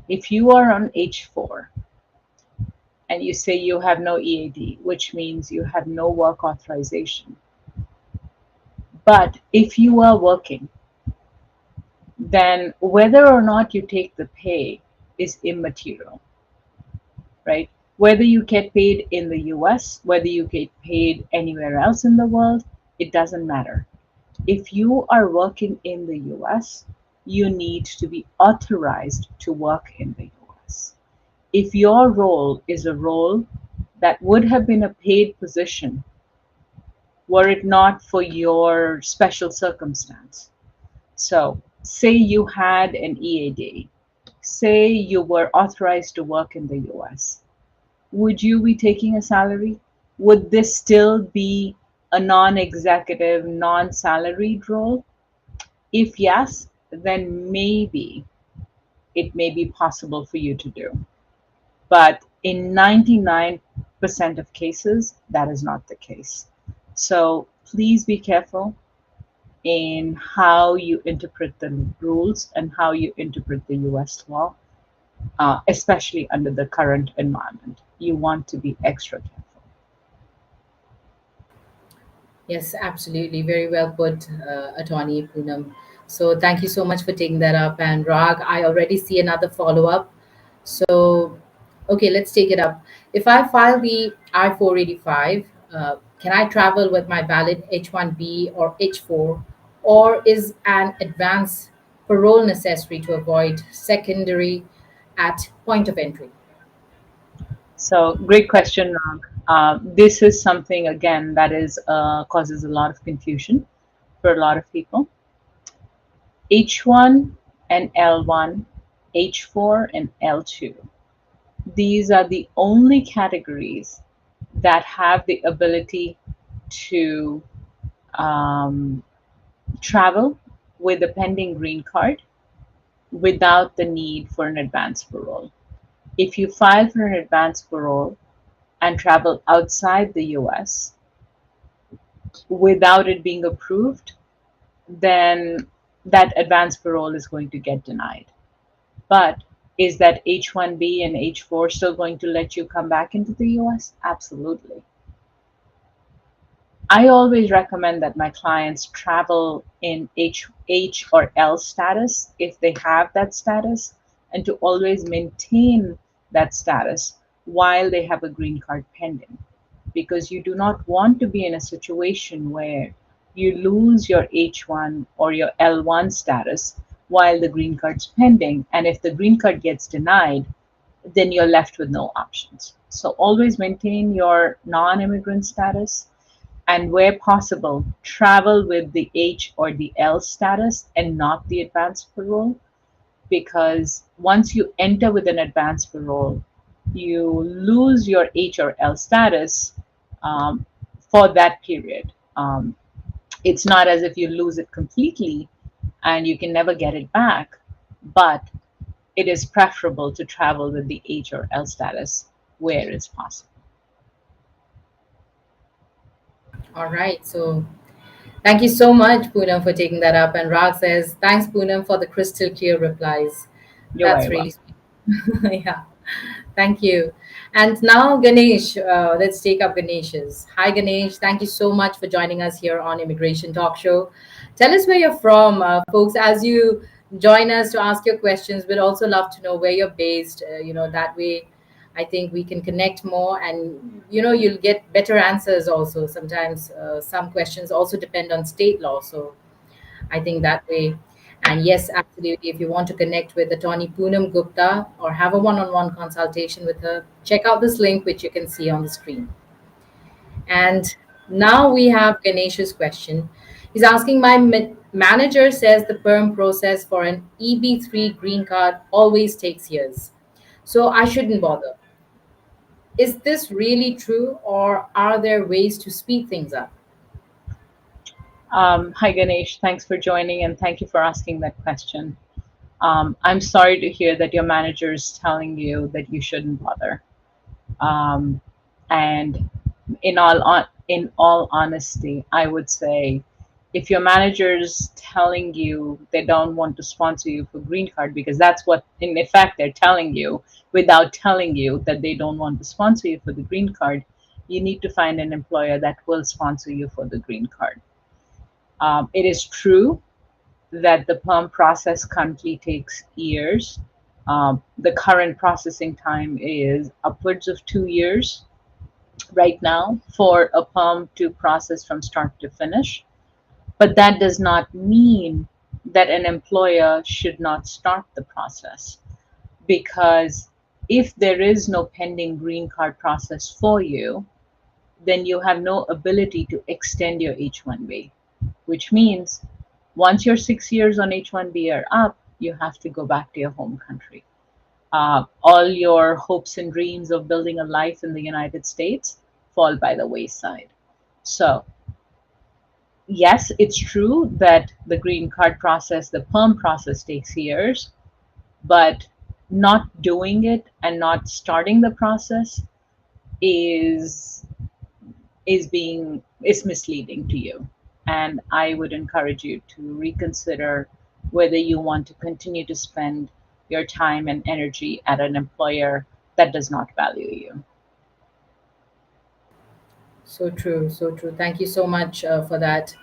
Speaker 5: If you are on H4 and you say you have no EAD, which means you have no work authorization, but if you are working, then whether or not you take the pay is immaterial, right? Whether you get paid in the US, whether you get paid anywhere else in the world, it doesn't matter. If you are working in the US, you need to be authorized to work in the US. If your role is a role that would have been a paid position were it not for your special circumstance. So, say you had an EAD, say you were authorized to work in the US, would you be taking a salary? Would this still be a non-executive, non-salaried role? If yes, then maybe it may be possible for you to do. But in 99% of cases, that is not the case. So please be careful in how you interpret the rules and how you interpret the US law, especially under the current environment. You want to be extra careful.
Speaker 4: Yes, absolutely. Very well put, Attorney Poonam. So thank you so much for taking that up. And Rag, I already see another follow-up. So, okay, let's take it up. If I file the I-485, can I travel with my valid H-1B or H-4, or is an advance parole necessary to avoid secondary at point of entry?
Speaker 5: So great question, Rag. This is something again that is causes a lot of confusion for a lot of people. H1 and L1, H4 and L2. These are the only categories that have the ability to travel with a pending green card without the need for an advance parole. If you file for an advance parole and travel outside the US without it being approved, then that advance parole is going to get denied. But is that H1B and H4 still going to let you come back into the US? Absolutely. I always recommend that my clients travel in H or L status if they have that status, and to always maintain that status while they have a green card pending. Because you do not want to be in a situation where you lose your H1 or your L1 status while the green card's pending. And if the green card gets denied, then you're left with no options. So always maintain your non-immigrant status, and where possible, travel with the H or the L status and not the advanced parole, because once you enter with an advanced parole, you lose your H or L status for that period. It's not as if you lose it completely and you can never get it back, but it is preferable to travel with the H or L status where it's possible.
Speaker 4: All right. So thank you so much, Poonam, for taking that up. And Rag says, thanks, Poonam, for the crystal clear replies.
Speaker 5: You're
Speaker 4: That's
Speaker 5: very
Speaker 4: really
Speaker 5: welcome.
Speaker 4: sweet. Yeah. Thank you. And now, Ganesh, let's take up Ganesh's. Hi, Ganesh. Thank you so much for joining us here on Immigration Talk Show. Tell us where you're from, folks. As you join us to ask your questions, we'd also love to know where you're based. That way, I think we can connect more, and you'll get better answers also. Sometimes some questions also depend on state law. So I think that way. And yes, absolutely. If you want to connect with Attorney Poonam Gupta or have a one-on-one consultation with her, check out this link, which you can see on the screen. And now we have Ganesh's question. He's asking, my manager says the PERM process for an EB3 green card always takes years. So I shouldn't bother. Is this really true, or are there ways to speed things up?
Speaker 5: Hi, Ganesh. Thanks for joining and thank you for asking that question. I'm sorry to hear that your manager is telling you that you shouldn't bother. And in all honesty, I would say, if your manager's telling you they don't want to sponsor you for green card, because that's what in effect they're telling you without telling you that they don't want to sponsor you for the green card, you need to find an employer that will sponsor you for the green card. It is true that the PERM process currently takes years. The current processing time is upwards of 2 years right now for a PERM to process from start to finish. But that does not mean that an employer should not start the process, because if there is no pending green card process for you, then you have no ability to extend your H-1B, which means once your 6 years on H-1B are up, you have to go back to your home country. All your hopes and dreams of building a life in the United States fall by the wayside. So yes, it's true that the green card process, the PERM process takes years, but not doing it and not starting the process is misleading to you. And I would encourage you to reconsider whether you want to continue to spend your time and energy at an employer that does not value you.
Speaker 4: So true, so true. Thank you so much for that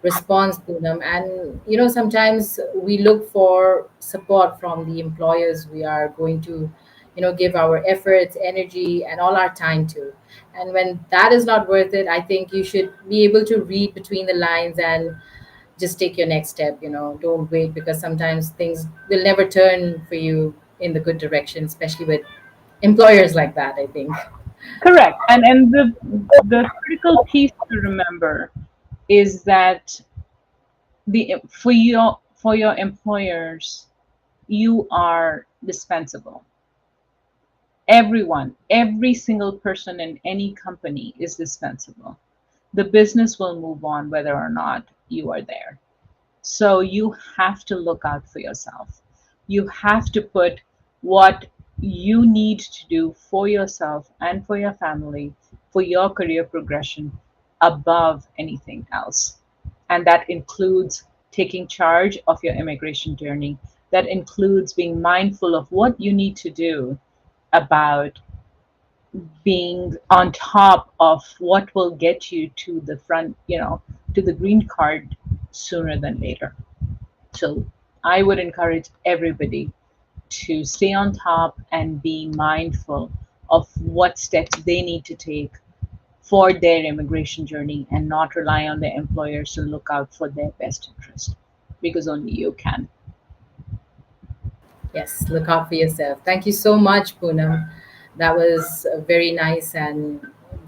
Speaker 4: response, Poonam. And sometimes we look for support from the employers we are going to, give our efforts, energy, and all our time to. And when that is not worth it, I think you should be able to read between the lines and just take your next step. Don't wait, because sometimes things will never turn for you in the good direction, especially with employers like that, I think.
Speaker 5: Correct. And the critical piece to remember is that for your employers, you are dispensable. Everyone, every single person in any company is dispensable. The business will move on whether or not you are there. So you have to look out for yourself. You have to put what you need to do for yourself and for your family, for your career progression, above anything else. And that includes taking charge of your immigration journey. That includes being mindful of what you need to do about being on top of what will get you to the front, to the green card sooner than later. So I would encourage everybody to stay on top and be mindful of what steps they need to take for their immigration journey and not rely on their employers to look out for their best interest, because only you can.
Speaker 4: Yes, look out for yourself. Thank you so much, Poonam. That was very nice and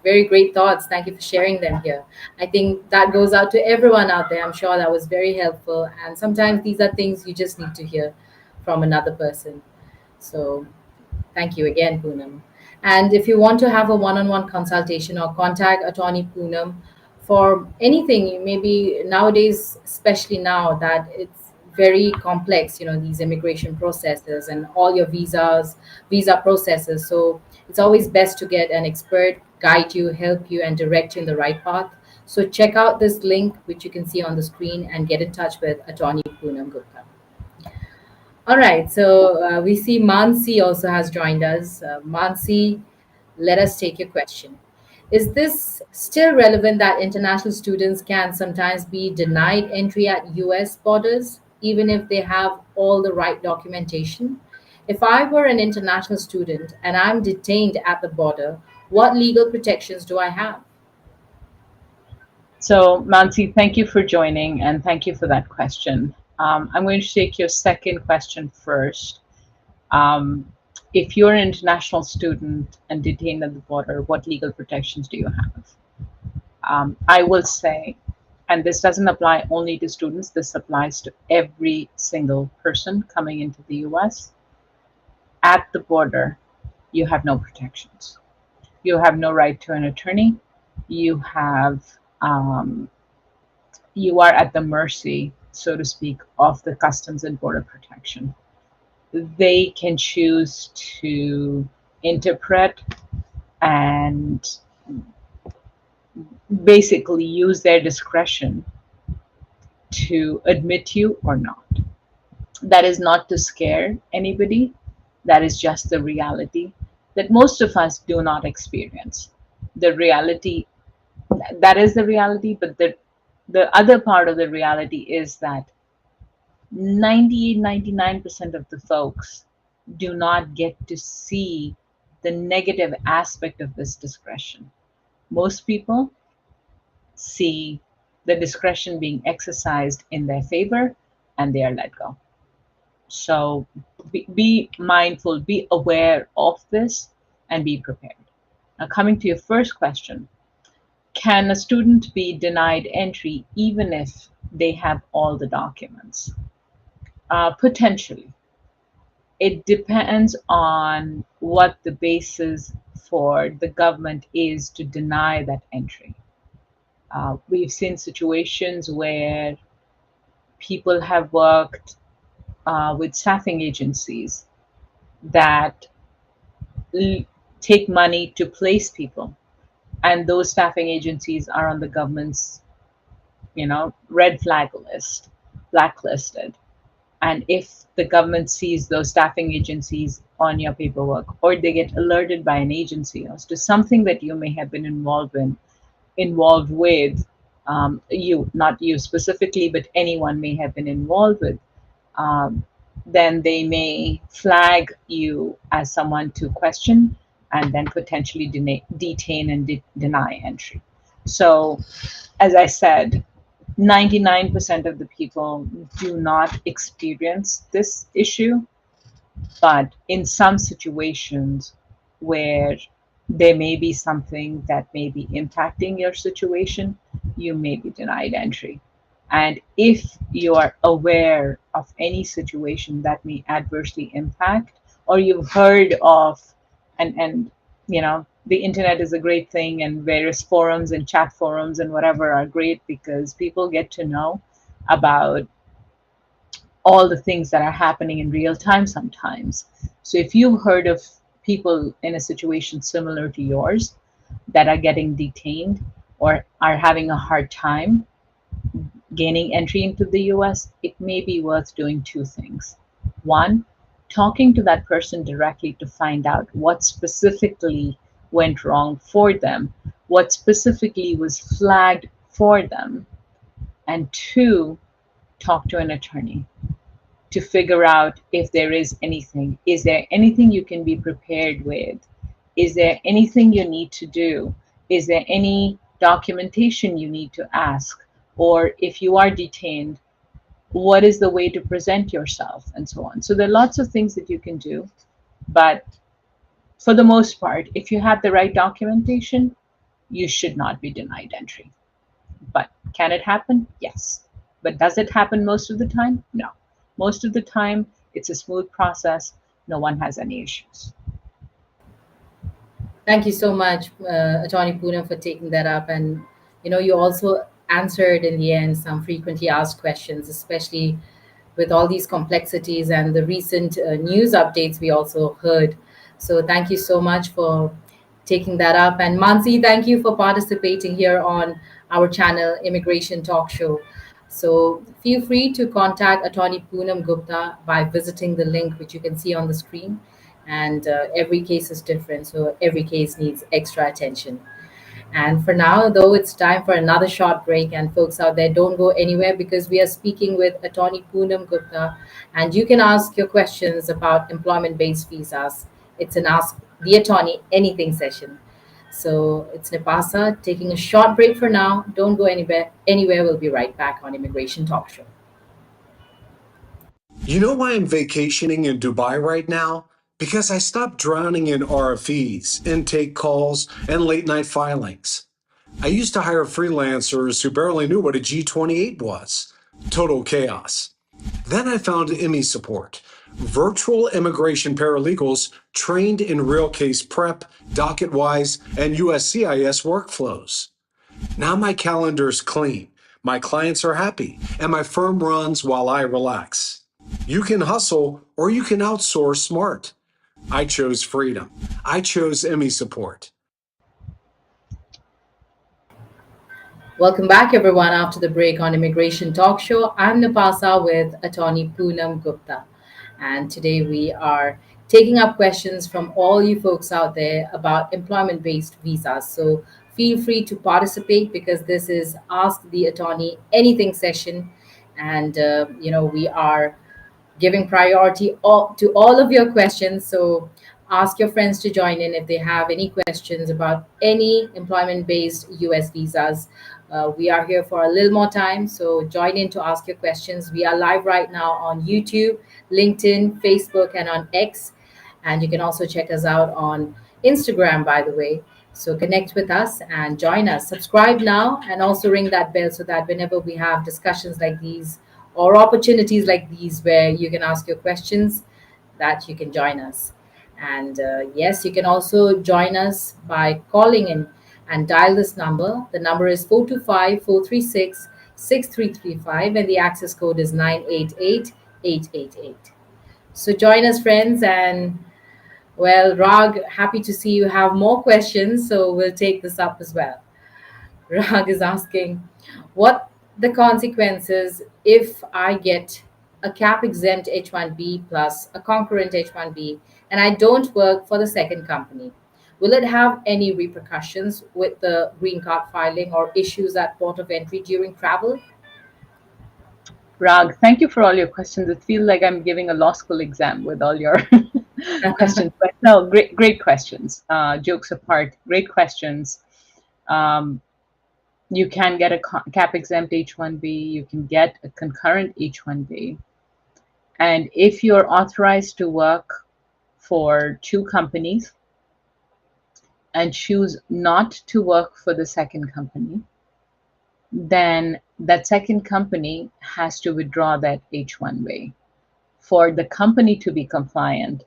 Speaker 4: very great thoughts. Thank you for sharing them here. I think that goes out to everyone out there. I'm sure that was very helpful. And sometimes these are things you just need to hear from another person. So thank you again, Poonam. And if you want to have a one on one consultation or contact Attorney Poonam for anything, maybe nowadays, especially now that it's very complex, these immigration processes and all your visa processes. So it's always best to get an expert guide you, help you, and direct you in the right path. So check out this link, which you can see on the screen, and get in touch with Attorney Poonam Gupta. All right, so we see Mansi also has joined us. Mansi, let us take your question. Is this still relevant that international students can sometimes be denied entry at US borders, even if they have all the right documentation? If I were an international student and I'm detained at the border, what legal protections do I have?
Speaker 5: So, Mansi, thank you for joining and thank you for that question. I'm going to take your second question first. If you're an international student and detained at the border, what legal protections do you have? I will say, and this doesn't apply only to students, this applies to every single person coming into the US. At the border, you have no protections. You have no right to an attorney. You have you are at the mercy, so to speak, of the Customs and Border Protection. They can choose to interpret and basically use their discretion to admit you or not. That is not to scare anybody. That is just the reality that most of us do not experience. The reality, that is the reality, but the other part of the reality is that 99% of the folks do not get to see the negative aspect of this discretion. Most people see the discretion being exercised in their favor and they are let go. So be mindful, be aware of this, and be prepared. Now, coming to your first question, can a student be denied entry even if they have all the documents? Potentially. It depends on what the basis for the government is to deny that entry. We've seen situations where people have worked with staffing agencies that take money to place people, and those staffing agencies are on the government's, red flag list, blacklisted. And if the government sees those staffing agencies on your paperwork, or they get alerted by an agency as to something that you may have been involved with, you, not you specifically, but anyone may have been involved with, then they may flag you as someone to question and then potentially detain and deny entry. So, as I said, 99% of the people do not experience this issue, but in some situations where there may be something that may be impacting your situation, you may be denied entry. And if you are aware of any situation that may adversely impact, or you've heard of, and the internet is a great thing, and various forums and chat forums and whatever are great because people get to know about all the things that are happening in real time sometimes. So if you've heard of people in a situation similar to yours that are getting detained or are having a hard time gaining entry into the US, it may be worth doing two things. One, talking to that person directly to find out what specifically went wrong for them, what specifically was flagged for them. And two, talk to an attorney to figure out if there is anything. Is there anything you can be prepared with? Is there anything you need to do Is there any documentation you need to ask? Or if you are detained, what is the way to present yourself, and so on. So there are lots of things that you can do, but for the most part, if you have the right documentation, you should not be denied entry. But can it happen? Yes. But does it happen most of the time? No. Most of the time, it's a smooth process. No one has any issues.
Speaker 4: Thank you so much, Attorney Poonam, for taking that up. And you also answered in the end some frequently asked questions, especially with all these complexities and the recent news updates we also heard. So thank you so much for taking that up. And Mansi, thank you for participating here on our channel, Immigration Talk Show. So feel free to contact Attorney Poonam Gupta by visiting the link which you can see on the screen. And every case is different, so every case needs extra attention. And for now, though, it's time for another short break. And folks out there, don't go anywhere because we are speaking with Attorney Poonam Gupta. And you can ask your questions about employment based visas. It's an Ask the Attorney Anything session. So it's Nipasa taking a short break for now. Don't go anywhere. We'll be right back on Immigration Talk Show.
Speaker 1: You know why I'm vacationing in Dubai right now? Because I stopped drowning in RFEs, intake calls, and late night filings. I used to hire freelancers who barely knew what a G28 was. Total chaos. Then I found IMI support, virtual immigration paralegals trained in real case prep, docket-wise, and USCIS workflows. Now my calendar's clean, my clients are happy, and my firm runs while I relax. You can hustle or you can outsource smart. I chose freedom. I chose IMI support.
Speaker 4: Welcome back, everyone, after the break on Immigration Talk Show. I'm Napasa with Attorney Poonam Gupta. And today we are taking up questions from all you folks out there about employment based visas. So feel free to participate because this is Ask the Attorney Anything session. And, we are giving priority to all of your questions. So ask your friends to join in if they have any questions about any employment based US visas. We are here for a little more time, so join in to ask your questions. We are live right now on YouTube, LinkedIn, Facebook, and on X. And you can also check us out on Instagram, by the way. So connect with us and join us. Subscribe now and also ring that bell so that whenever we have discussions like these or opportunities like these where you can ask your questions, that you can join us. And yes, you can also join us by calling in and dial this number. The number is 425-436-6335 and the access code is 988-888. So join us, friends. And well, Rag, happy to see you have more questions, so we'll take this up as well. Rag is asking, what the consequences if I get a cap exempt H1B plus a concurrent H1B and I don't work for the second company? Will it have any repercussions with the green card filing or issues at port of entry during travel?
Speaker 5: Rag, thank you for all your questions. It feels like I'm giving a law school exam with all your questions. But no, great questions. Jokes apart, great questions. You can get a cap exempt H1B. You can get a concurrent H1B. And if you're authorized to work for two companies and choose not to work for the second company, then that second company has to withdraw that H1B for the company to be compliant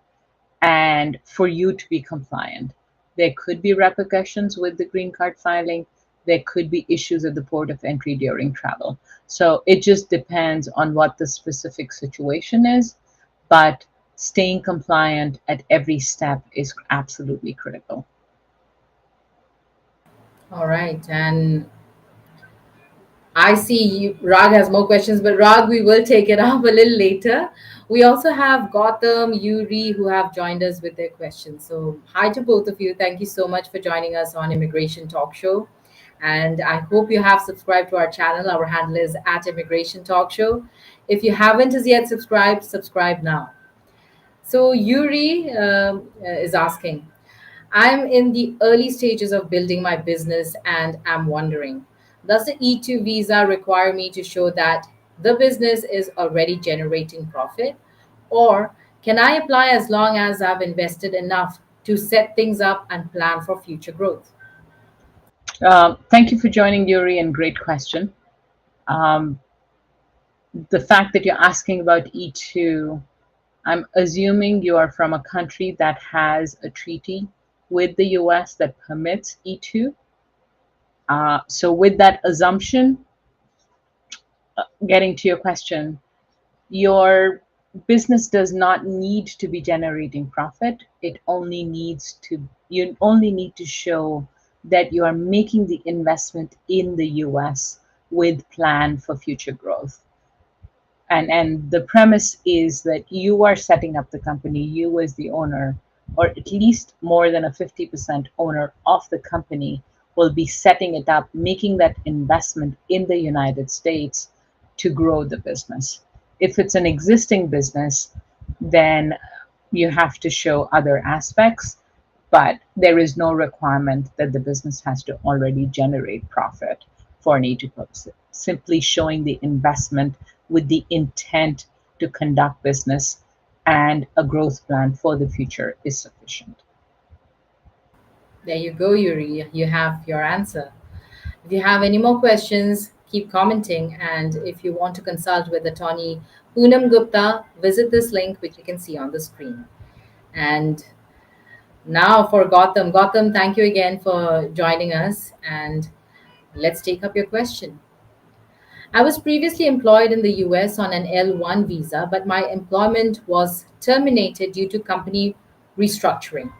Speaker 5: and for you to be compliant. There could be repercussions with the green card filing. There could be issues at the port of entry during travel. So it just depends on what the specific situation is, but staying compliant at every step is absolutely critical.
Speaker 4: All right. And I see Rag has more questions, but Rag, we will take it up a little later. We also have Gautam, Yuri, who have joined us with their questions. So hi to both of you. Thank you so much for joining us on Immigration Talk Show. And I hope you have subscribed to our channel. Our handle is @Immigration Talk Show. If you haven't as yet subscribe now. So Yuri is asking, I'm in the early stages of building my business and I'm wondering, does the E2 visa require me to show that the business is already generating profit? Or can I apply as long as I've invested enough to set things up and plan for future growth?
Speaker 5: Thank you for joining, Yuri, and great question. Um, the fact that you're asking about E2, I'm assuming you are from a country that has a treaty with the US that permits E2. So, with that assumption, getting to your question, your business does not need to be generating profit. You only need to show that you are making the investment in the US with plan for future growth. And the premise is that you are setting up the company, you as the owner, or at least more than a 50% owner of the company, will be setting it up, making that investment in the United States to grow the business. If it's an existing business, then you have to show other aspects, but there is no requirement that the business has to already generate profit for an E2 purpose. Simply showing the investment with the intent to conduct business and a growth plan for the future is sufficient.
Speaker 4: There you go, Yuri. You have your answer. If you have any more questions, keep commenting. And if you want to consult with attorney Poonam Gupta, visit this link, which you can see on the screen. And now for Gautam. Gautam, thank you again for joining us. And let's take up your question. I was previously employed in the US on an L1 visa, but my employment was terminated due to company restructuring.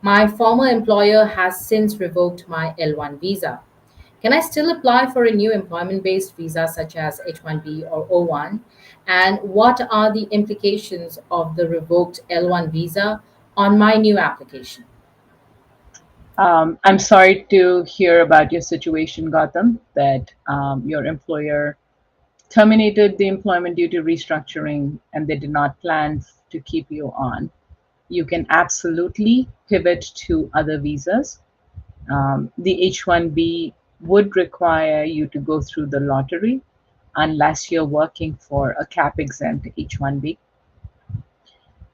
Speaker 4: My former employer has since revoked my L1 visa. Can I still apply for a new employment based visa such as H1B or O1? And what are the implications of the revoked L1 visa on my new application?
Speaker 5: I'm sorry to hear about your situation, Gautam, that your employer terminated the employment due to restructuring and they did not plan to keep you on. You can absolutely pivot to other visas. The H1B would require you to go through the lottery unless you're working for a cap exempt H1B.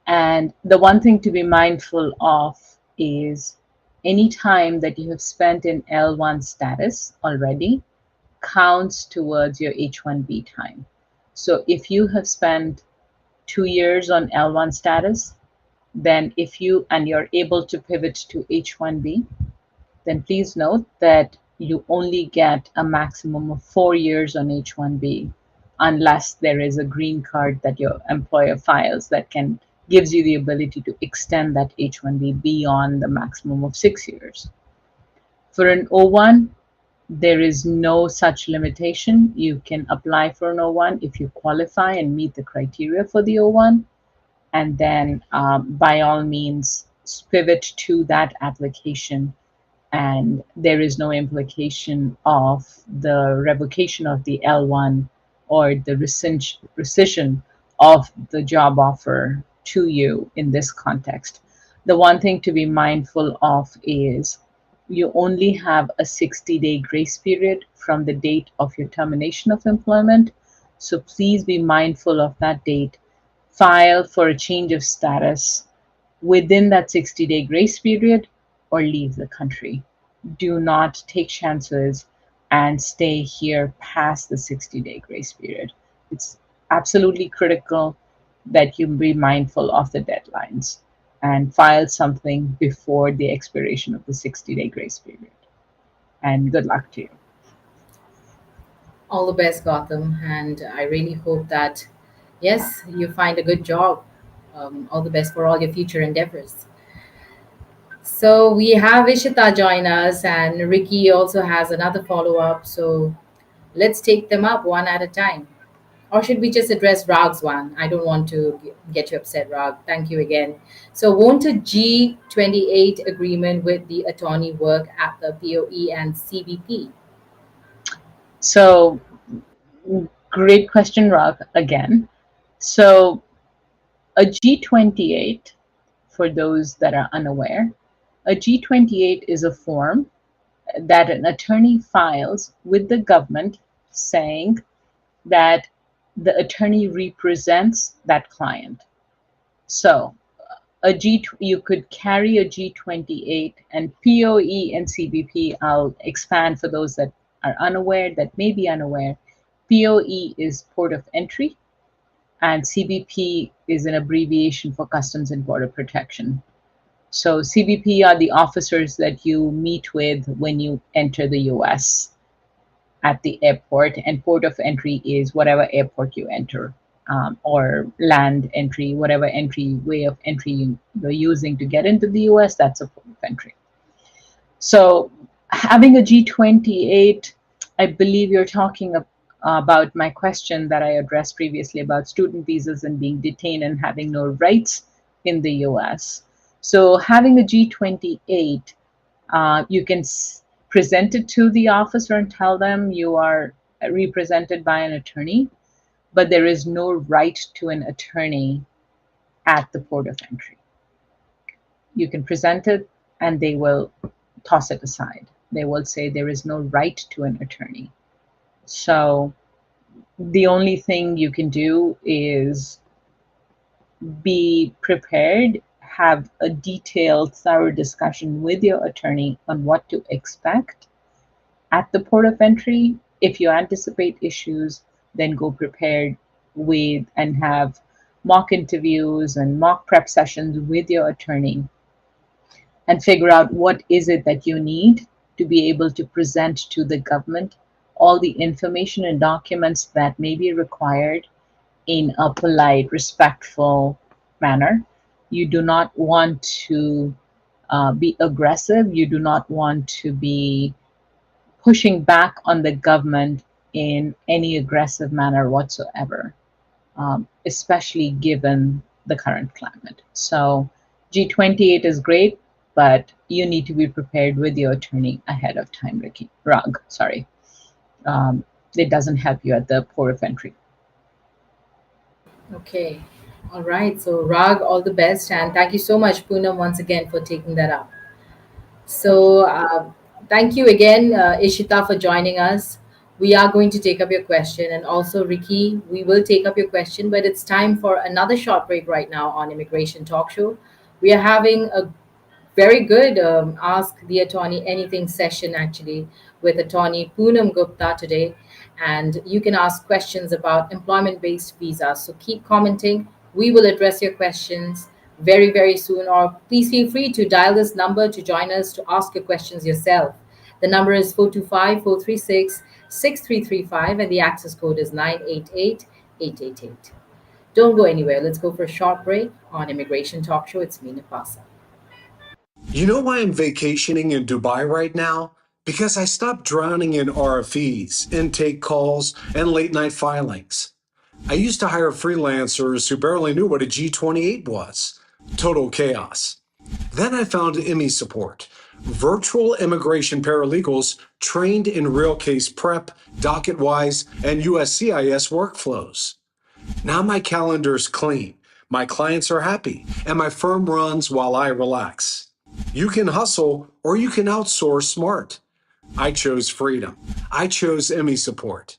Speaker 5: And the one thing to be mindful of is any time that you have spent in L1 status already counts towards your H1B time. So if you have spent 2 years on L1 status, then if you're able to pivot to H1B, then please note that you only get a maximum of 4 years on H1B unless there is a green card that your employer files that gives you the ability to extend that H1B beyond the maximum of 6 years. For an O1, there is no such limitation. You can apply for an O1 if you qualify and meet the criteria for the O1, and then by all means pivot to that application, and there is no implication of the revocation of the L1 or the rescission of the job offer to you in this context. The one thing to be mindful of is you only have a 60-day grace period from the date of your termination of employment. So please be mindful of that date. File for a change of status within that 60-day grace period or leave the country. Do not take chances and stay here past the 60-day grace period. It's absolutely critical that you be mindful of the deadlines and file something before the expiration of the 60-day grace period. And good luck to you.
Speaker 4: All the best, Gotham. And I really hope that, yes, you find a good job. All the best for all your future endeavors. So we have Ishita join us, and Ricky also has another follow up. So let's take them up one at a time. Or should we just address Rag's one? I don't want to get you upset, Rag. Thank you again. So, won't a G28 agreement with the attorney work at the POE and CBP?
Speaker 5: So, great question, Rag, again. So, a G28, for those that are unaware, A G28 is a form that an attorney files with the government saying that the attorney represents that client. So you could carry a G28, and POE and CBP, I'll expand for those that are unaware, that may be unaware. POE is port of entry, and CBP is an abbreviation for Customs and Border Protection. So CBP are the officers that you meet with when you enter the US at the airport, and port of entry is whatever airport you enter, or land entry, whatever way of entry you're using to get into the US, that's a port of entry. So having a G28, I believe you're talking about my question that I addressed previously about student visas and being detained and having no rights in the US. So having a G28, you can present it to the officer and tell them you are represented by an attorney, but there is no right to an attorney at the port of entry. You can present it and they will toss it aside. They will say there is no right to an attorney. So the only thing you can do is be prepared, have a detailed, thorough discussion with your attorney on what to expect at the port of entry. If you anticipate issues, then go prepared with and have mock interviews and mock prep sessions with your attorney and figure out what is it that you need to be able to present to the government all the information and documents that may be required in a polite, respectful manner. You do not want to be aggressive. You do not want to be pushing back on the government in any aggressive manner whatsoever, especially given the current climate. So G28 is great, but you need to be prepared with your attorney ahead of time, Rag, sorry. It doesn't help you at the port of entry.
Speaker 4: Okay. All right. So, Rag, all the best. And thank you so much, Poonam, once again for taking that up. So, thank you again, Ishita, for joining us. We are going to take up your question. And also, Ricky, we will take up your question, but it's time for another short break right now on Immigration Talk Show. We are having a very good Ask the Attorney Anything session, actually, with attorney Poonam Gupta today. And you can ask questions about employment based visas. So keep commenting. We will address your questions very, very soon. Or please feel free to dial this number to join us to ask your questions yourself. The number is 425-436-6335, and the access code is 988-888. Don't go anywhere. Let's go for a short break on Immigration Talk Show. It's me, Napasa.
Speaker 1: You know why I'm vacationing in Dubai right now? Because I stopped drowning in RFEs, intake calls, and late night filings. I used to hire freelancers who barely knew what a G28 was. Total chaos. Then I found EB Support, virtual immigration paralegals trained in real case prep, docket-wise, and USCIS workflows. Now my calendar's clean, my clients are happy, and my firm runs while I relax. You can hustle or you can outsource smart. I chose freedom. I chose EB Support.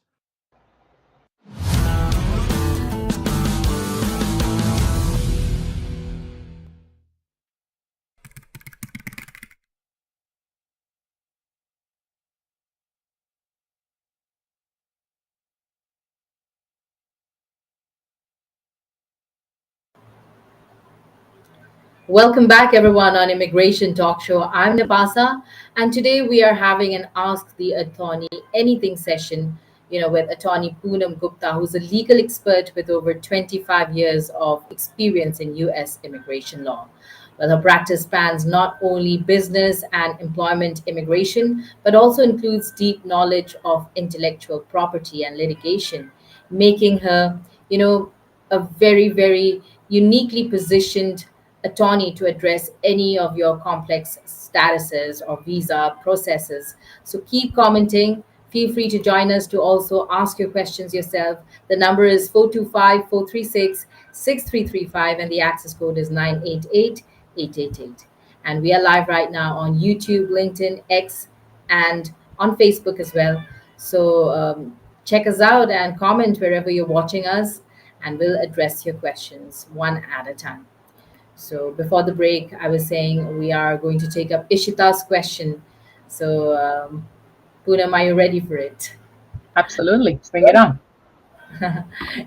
Speaker 4: Welcome back, everyone, on Immigration Talk Show. I'm Napasa, and today we are having an Ask the Attorney Anything session, with attorney Poonam Gupta, who's a legal expert with over 25 years of experience in U.S. immigration law. Well, her practice spans not only business and employment immigration, but also includes deep knowledge of intellectual property and litigation, making her, a very, very uniquely positioned attorney to address any of your complex statuses or visa processes. So keep commenting. Feel free to join us to also ask your questions yourself. The number is 425-436-6335, and the access code is 988-888. And we are live right now on YouTube, LinkedIn, X, and on Facebook as well. So check us out and comment wherever you're watching us, and we'll address your questions one at a time. So before the break, I was saying we are going to take up Ishita's question. So, Poonam, are you ready for it?
Speaker 5: Absolutely. Bring it on.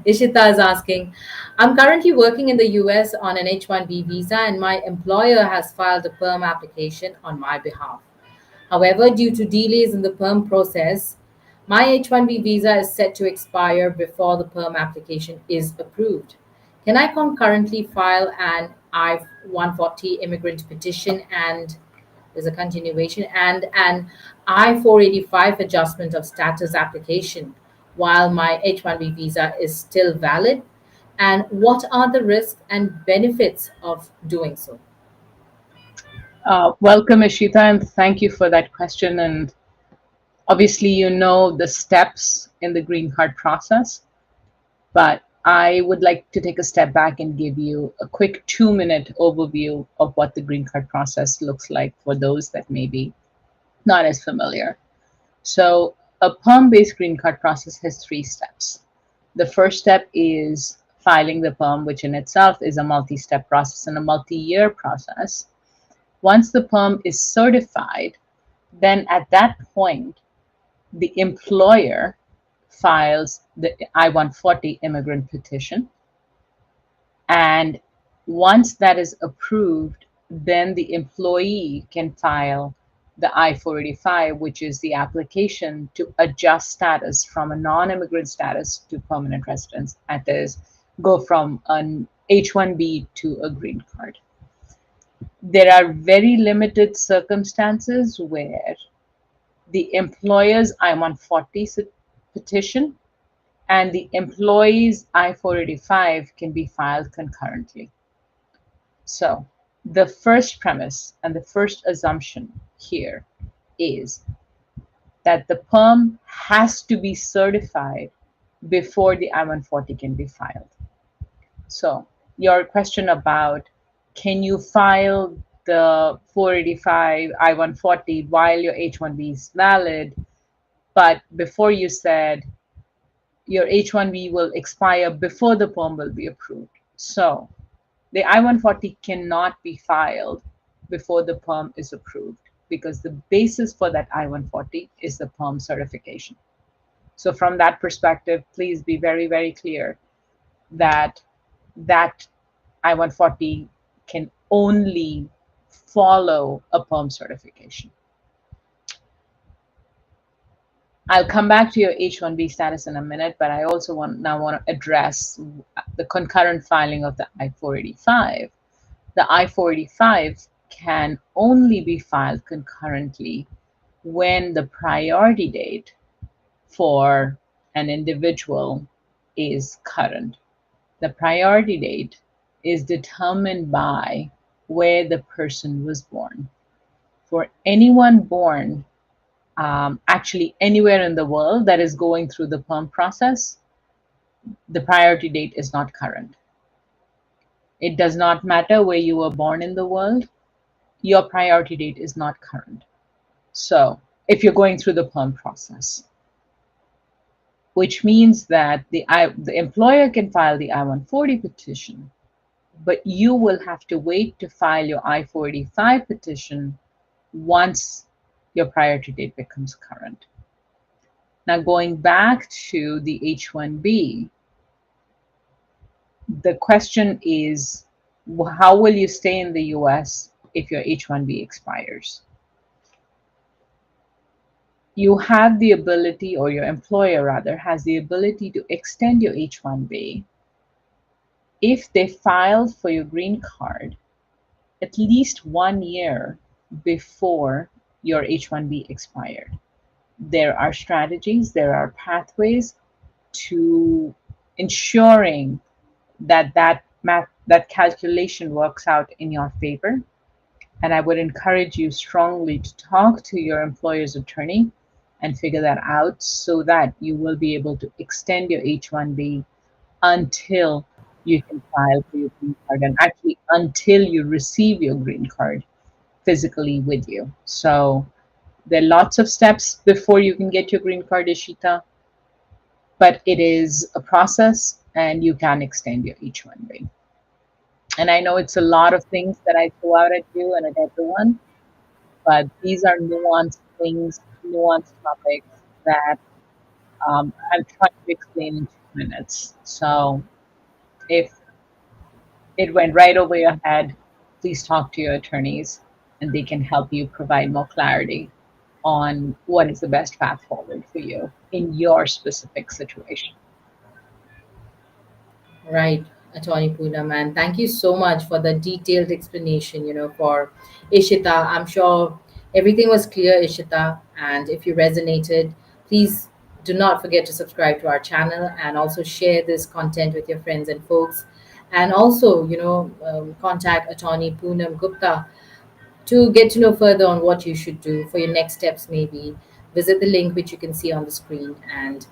Speaker 4: Ishita is asking, I'm currently working in the US on an H-1B visa, and my employer has filed a PERM application on my behalf. However, due to delays in the PERM process, my H-1B visa is set to expire before the PERM application is approved. Can I concurrently file an I-140 immigrant petition, and there's a continuation, and an I-485 adjustment of status application while my H-1B visa is still valid? And what are the risks and benefits of doing so?
Speaker 5: Welcome, Ishita, and thank you for that question. And obviously, you know the steps in the green card process, but I would like to take a step back and give you a quick 2-minute overview of what the green card process looks like for those that may be not as familiar. So a PERM-based green card process has 3 steps. The first step is filing the PERM, which in itself is a multi-step process and a multi-year process. Once the PERM is certified, then at that point, the employer files the I-140 immigrant petition. And once that is approved, then the employee can file the I-485, which is the application to adjust status from a non-immigrant status to permanent residence. That is, go from an H-1B to a green card. There are very limited circumstances where the employer's I-140 petition and the employee's I-485 can be filed concurrently. So the first premise and the first assumption here is that the PERM has to be certified before the I-140 can be filed. So your question about can you file the 485 I-140 while your H-1B is valid, but before you said your H-1B will expire before the PERM will be approved. So the I-140 cannot be filed before the PERM is approved because the basis for that I-140 is the PERM certification. So from that perspective, please be very, very clear that that I-140 can only follow a PERM certification. I'll come back to your H-1B status in a minute, but I also want to address the concurrent filing of the I-485. The I-485 can only be filed concurrently when the priority date for an individual is current. The priority date is determined by where the person was born. For anyone born actually anywhere in the world that is going through the PERM process, the priority date is not current. It does not matter where you were born in the world, your priority date is not current. So if you're going through the PERM process, which means that the employer can file the I-140 petition, but you will have to wait to file your I-485 petition once your priority date becomes current. Now, going back to the H-1B, the question is, how will you stay in the US if your H-1B expires? You have the ability, or your employer rather, has the ability to extend your H-1B if they filed for your green card at least 1 year before your H-1B expired. There are strategies, there are pathways to ensuring that that calculation works out in your favor. And I would encourage you strongly to talk to your employer's attorney and figure that out so that you will be able to extend your H-1B until you can file for your green card, and actually until you receive your green card. physically with you. So there are lots of steps before you can get your green card, Ishita, but it is a process and you can extend your H1B. And I know it's a lot of things that I throw out at you and at everyone, but these are nuanced things, nuanced topics that I'm trying to explain in 2 minutes. So if it went right over your head, please talk to your attorneys and they can help you provide more clarity on what is the best path forward for you in your specific situation.
Speaker 4: Right, Attorney Poonam, and thank you so much for the detailed explanation, for Ishita. I'm sure everything was clear, Ishita, and if you resonated, please do not forget to subscribe to our channel and also share this content with your friends and folks. And also, contact Attorney Poonam Gupta to get to know further on what you should do for your next steps, maybe. Visit the link which you can see on the screen and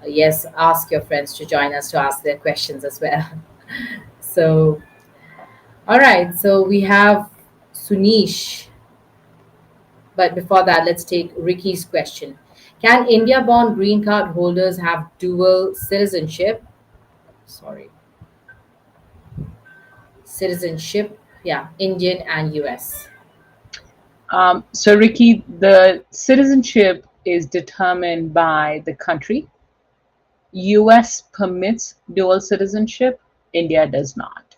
Speaker 4: yes, ask your friends to join us to ask their questions as well. So, all right, so we have Sunish, but before that, let's take Ricky's question. Can India born green card holders have dual citizenship? Sorry, citizenship, yeah, Indian and US.
Speaker 5: So, Ricky, the citizenship is determined by the country. US permits dual citizenship, India does not.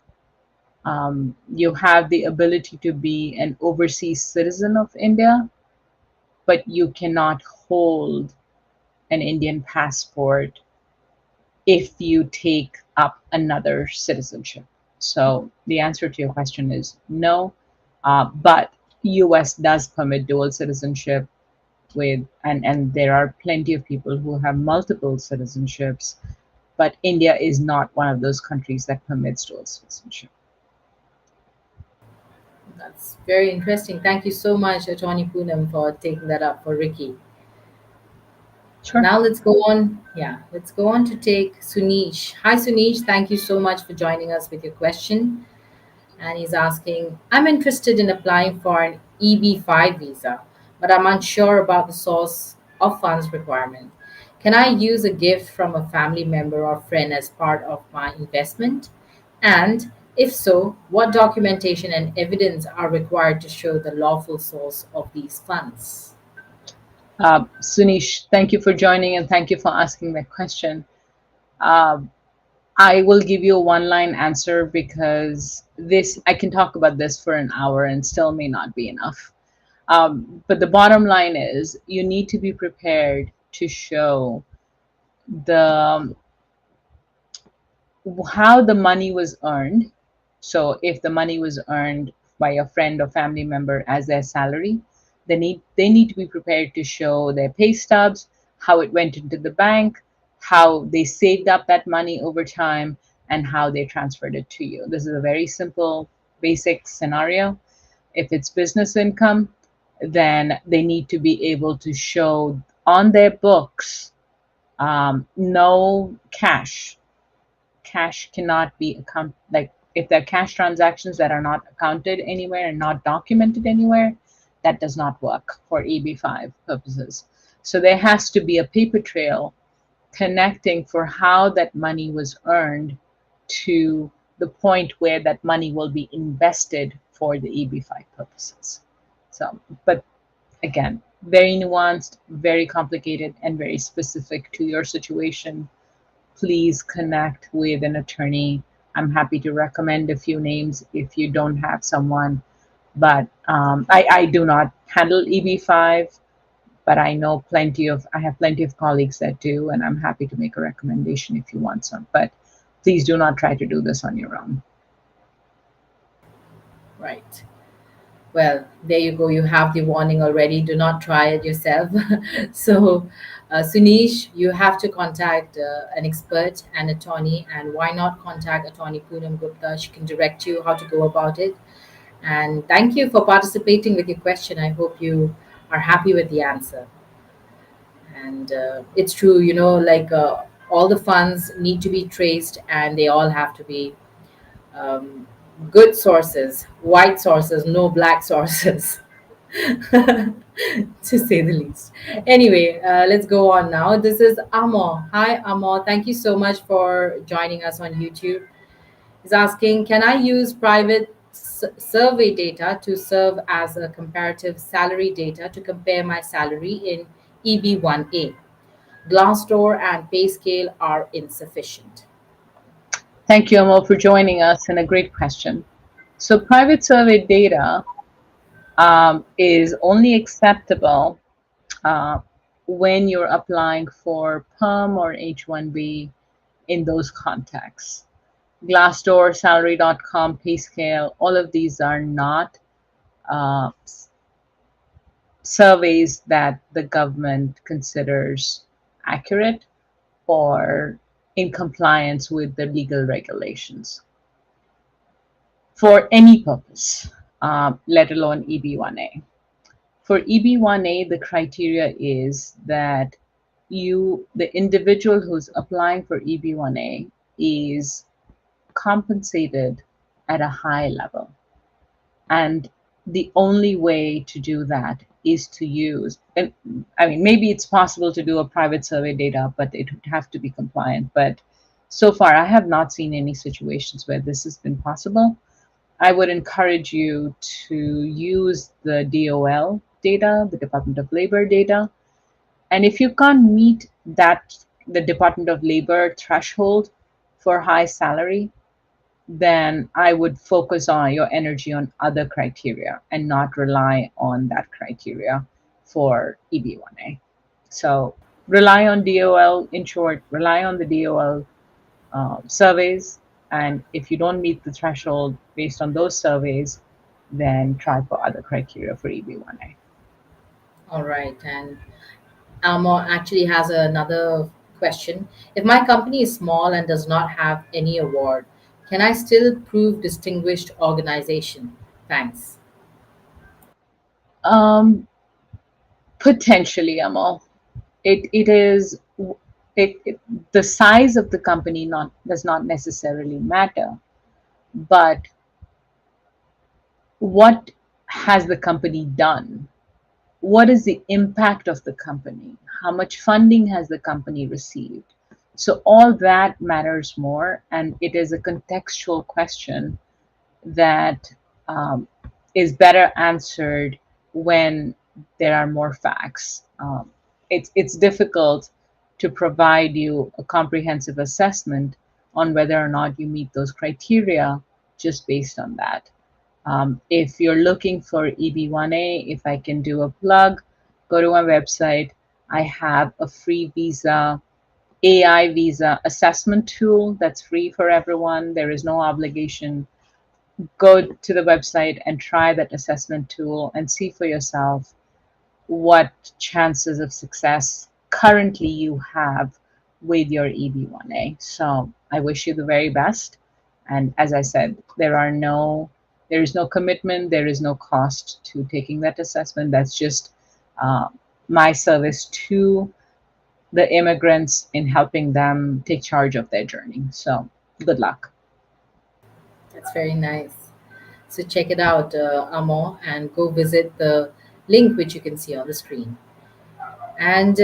Speaker 5: You have the ability to be an overseas citizen of India, but you cannot hold an Indian passport if you take up another citizenship. So the answer to your question is no, but US does permit dual citizenship with, and there are plenty of people who have multiple citizenships, but India is not one of those countries that permits dual citizenship.
Speaker 4: That's very interesting. Thank you so much, Attorney Poonam, for taking that up for Ricky.
Speaker 5: Sure.
Speaker 4: Now let's go on. Yeah, let's go on to take Sunish. Hi, Sunish. Thank you so much for joining us with your question. And he's asking, I'm interested in applying for an EB5 visa, but I'm unsure about the source of funds requirement. Can I use a gift from a family member or friend as part of my investment? And if so, what documentation and evidence are required to show the lawful source of these funds?
Speaker 5: Sunish, thank you for joining and thank you for asking that question. Uh, I will give you a one-line answer because this I can talk about this for an hour and still may not be enough. But the bottom line is you need to be prepared to show the how the money was earned. So if the money was earned by a friend or family member as their salary, they need to be prepared to show their pay stubs, how it went into the bank, how they saved up that money over time, and how they transferred it to you. This is a very simple, basic scenario. If it's business income, then they need to be able to show on their books no cash. Cash cannot be like if there are cash transactions that are not accounted anywhere and not documented anywhere, that does not work for EB5 purposes. So there has to be a paper trail connecting for how that money was earned to the point where that money will be invested for the EB5 purposes. So, but again, very nuanced, very complicated, and very specific to your situation. Please connect with an attorney. I'm happy to recommend a few names if you don't have someone. But I do not handle EB5, but I have plenty of colleagues that do, and I'm happy to make a recommendation if you want some. But please do not try to do this on your own.
Speaker 4: Right. Well, there you go. You have the warning already. Do not try it yourself. So, Sunish, you have to contact an expert, an attorney, and why not contact Attorney Poonam Gupta? She can direct you how to go about it. And thank you for participating with your question. I hope you are happy with the answer. And it's true, all the funds need to be traced and they all have to be um, good sources, white sources, no black sources, to say the least. Anyway, let's go on now. This is Amor. Hi, Amor. Thank you so much for joining us on YouTube. He's asking, can I use private survey data to serve as a comparative salary data to compare my salary in EB1A? Glassdoor and Payscale are insufficient.
Speaker 5: Thank you, Amol, for joining us, and a great question. So private survey data is only acceptable uh, when you're applying for PERM or H-1B in those contexts. Glassdoor, salary.com, Payscale, all of these are not uh, surveys that the government considers accurate or in compliance with the legal regulations for any purpose, let alone EB1A. For EB1A, the criteria is that the individual who's applying for EB1A is compensated at a high level. And the only way to do that is to use, and I mean, maybe it's possible to do a private survey data, but it would have to be compliant. But so far, I have not seen any situations where this has been possible. I would encourage you to use the DOL data, the Department of Labor data. And if you can't meet the Department of Labor threshold for high salary, then I would focus on your energy on other criteria and not rely on that criteria for EB1A. So rely on DOL, in short, rely on the DOL surveys. And if you don't meet the threshold based on those surveys, then try for other criteria for EB1A.
Speaker 4: All right. And Amor actually has another question. If my company is small and does not have any award, can I still prove distinguished organization? Thanks.
Speaker 5: Um, Potentially, Amal. It is the size of the company not does not necessarily matter, but what has the company done? What is the impact of the company? How much funding has the company received? So all that matters more, and it is a contextual question that is better answered when there are more facts. It's difficult to provide you a comprehensive assessment on whether or not you meet those criteria just based on that. If you're looking for EB1A, if I can do a plug, go to my website. I have a free visa, AI visa assessment tool that's free for everyone. There is no obligation. Go to the website and try that assessment tool and see for yourself what chances of success currently you have with your EB1A. So I wish you the very best. And as I said, there is no commitment, there is no cost to taking that assessment. That's just uh, my service to the immigrants in helping them take charge of their journey. So good luck.
Speaker 4: That's very nice. So check it out, Amor, and go visit the link which you can see on the screen. And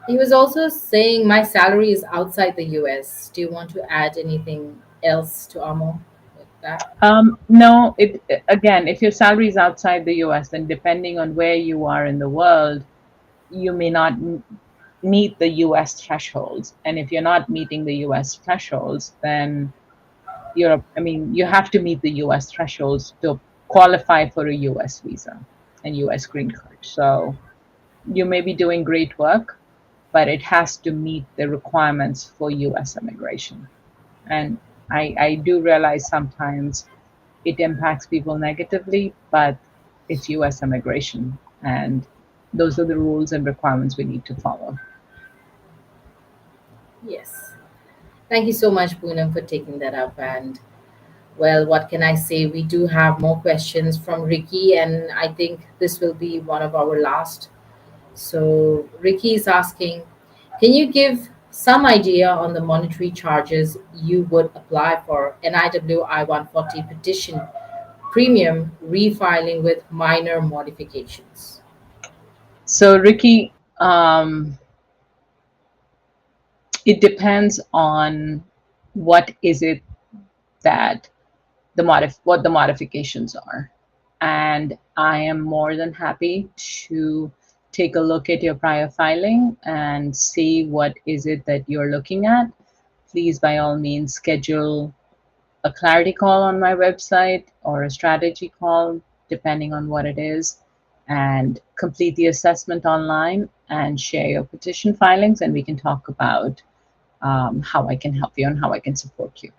Speaker 4: he was also saying my salary is outside the US. Do you want to add anything else to Amor with that?
Speaker 5: No, it again, if your salary is outside the US, then depending on where you are in the world, you may not meet the US thresholds. And if you're not meeting the US thresholds, then you have to meet the US thresholds to qualify for a US visa and US green card. So you may be doing great work, but it has to meet the requirements for US immigration. And I do realize sometimes it impacts people negatively, but it's US immigration. And those are the rules and requirements we need to follow.
Speaker 4: Yes. Thank you so much, Poonam, for taking that up. And well, what can I say? We do have more questions from Ricky, and I think this will be one of our last. So Ricky is asking, can you give some idea on the monetary charges you would apply for NIW I-140 petition premium refiling with minor modifications?
Speaker 5: So, Ricky, it depends on what is it that what the modifications are. And I am more than happy to take a look at your prior filing and see what is it that you're looking at. Please, by all means, schedule a clarity call on my website or a strategy call, depending on what it is, and complete the assessment online and share your petition filings, and we can talk about how I can help you and how I can support you.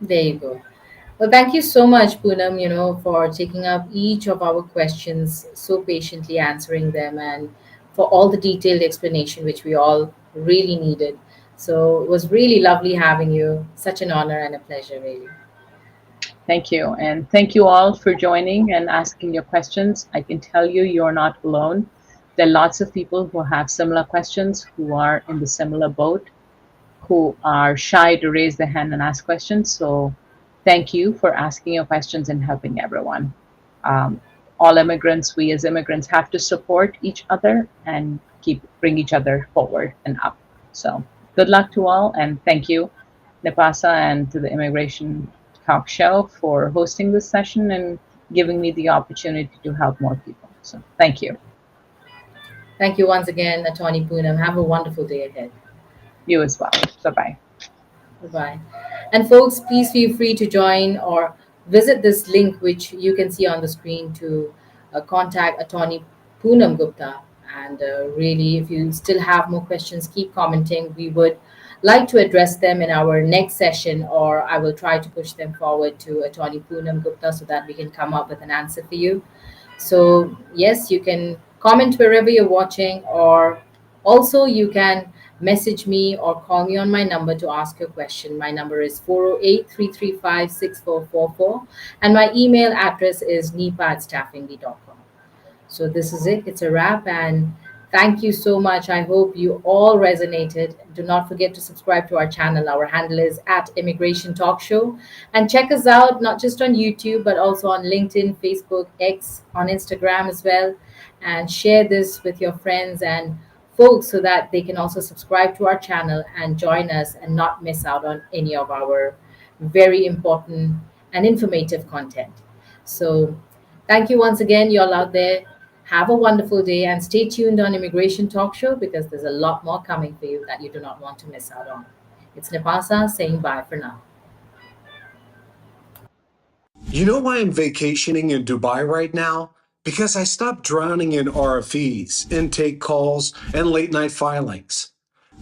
Speaker 4: There you go. Well, thank you so much, Poonam, for taking up each of our questions, so patiently answering them, and for all the detailed explanation, which we all really needed. So it was really lovely having you. Such an honor and a pleasure, really.
Speaker 5: Thank you. And thank you all for joining and asking your questions. I can tell you, you're not alone. There are lots of people who have similar questions, who are in the similar boat, who are shy to raise their hand and ask questions. So thank you for asking your questions and helping everyone. All immigrants, we as immigrants have to support each other and bring each other forward and up. So good luck to all, and thank you, Nepasa, and to the Immigration Talk Show for hosting this session and giving me the opportunity to help more people. So thank you.
Speaker 4: Thank you once again, Attorney Poonam. Have a wonderful day ahead.
Speaker 5: You as well. Bye-bye.
Speaker 4: Bye-bye. And folks, please feel free to join or visit this link, which you can see on the screen, to contact Attorney Poonam Gupta. And really, if you still have more questions, keep commenting. We would like to address them in our next session, or I will try to push them forward to Attorney Poonam Gupta so that we can come up with an answer for you. So, yes, you can comment wherever you're watching, or also you can message me or call me on my number to ask your question. My number is 408-335-6444, and my email address is nipa@staffingly.com. So this is it. It's a wrap. And thank you so much. I hope you all resonated. Do not forget to subscribe to our channel. Our handle is at Immigration Talk Show. And check us out not just on YouTube, but also on LinkedIn, Facebook, X, on Instagram as well. And share this with your friends and folks so that they can also subscribe to our channel and join us and not miss out on any of our very important and informative content. So thank you once again, y'all out there. Have a wonderful day and stay tuned on Immigration Talk Show, because there's a lot more coming for you that you do not want to miss out on. It's Nepasa saying bye for now.
Speaker 1: You know why I'm vacationing in Dubai right now? Because I stopped drowning in RFEs, intake calls, and late night filings.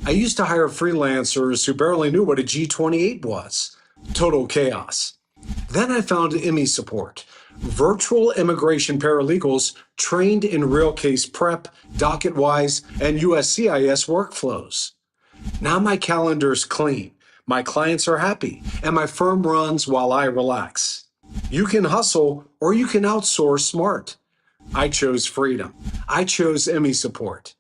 Speaker 1: I used to hire freelancers who barely knew what a G28 was. Total chaos. Then I found IMI support, virtual immigration paralegals trained in real case prep, docket-wise, and USCIS workflows. Now my calendar's clean, my clients are happy, and my firm runs while I relax. You can hustle or you can outsource smart. I chose freedom. I chose IMI support.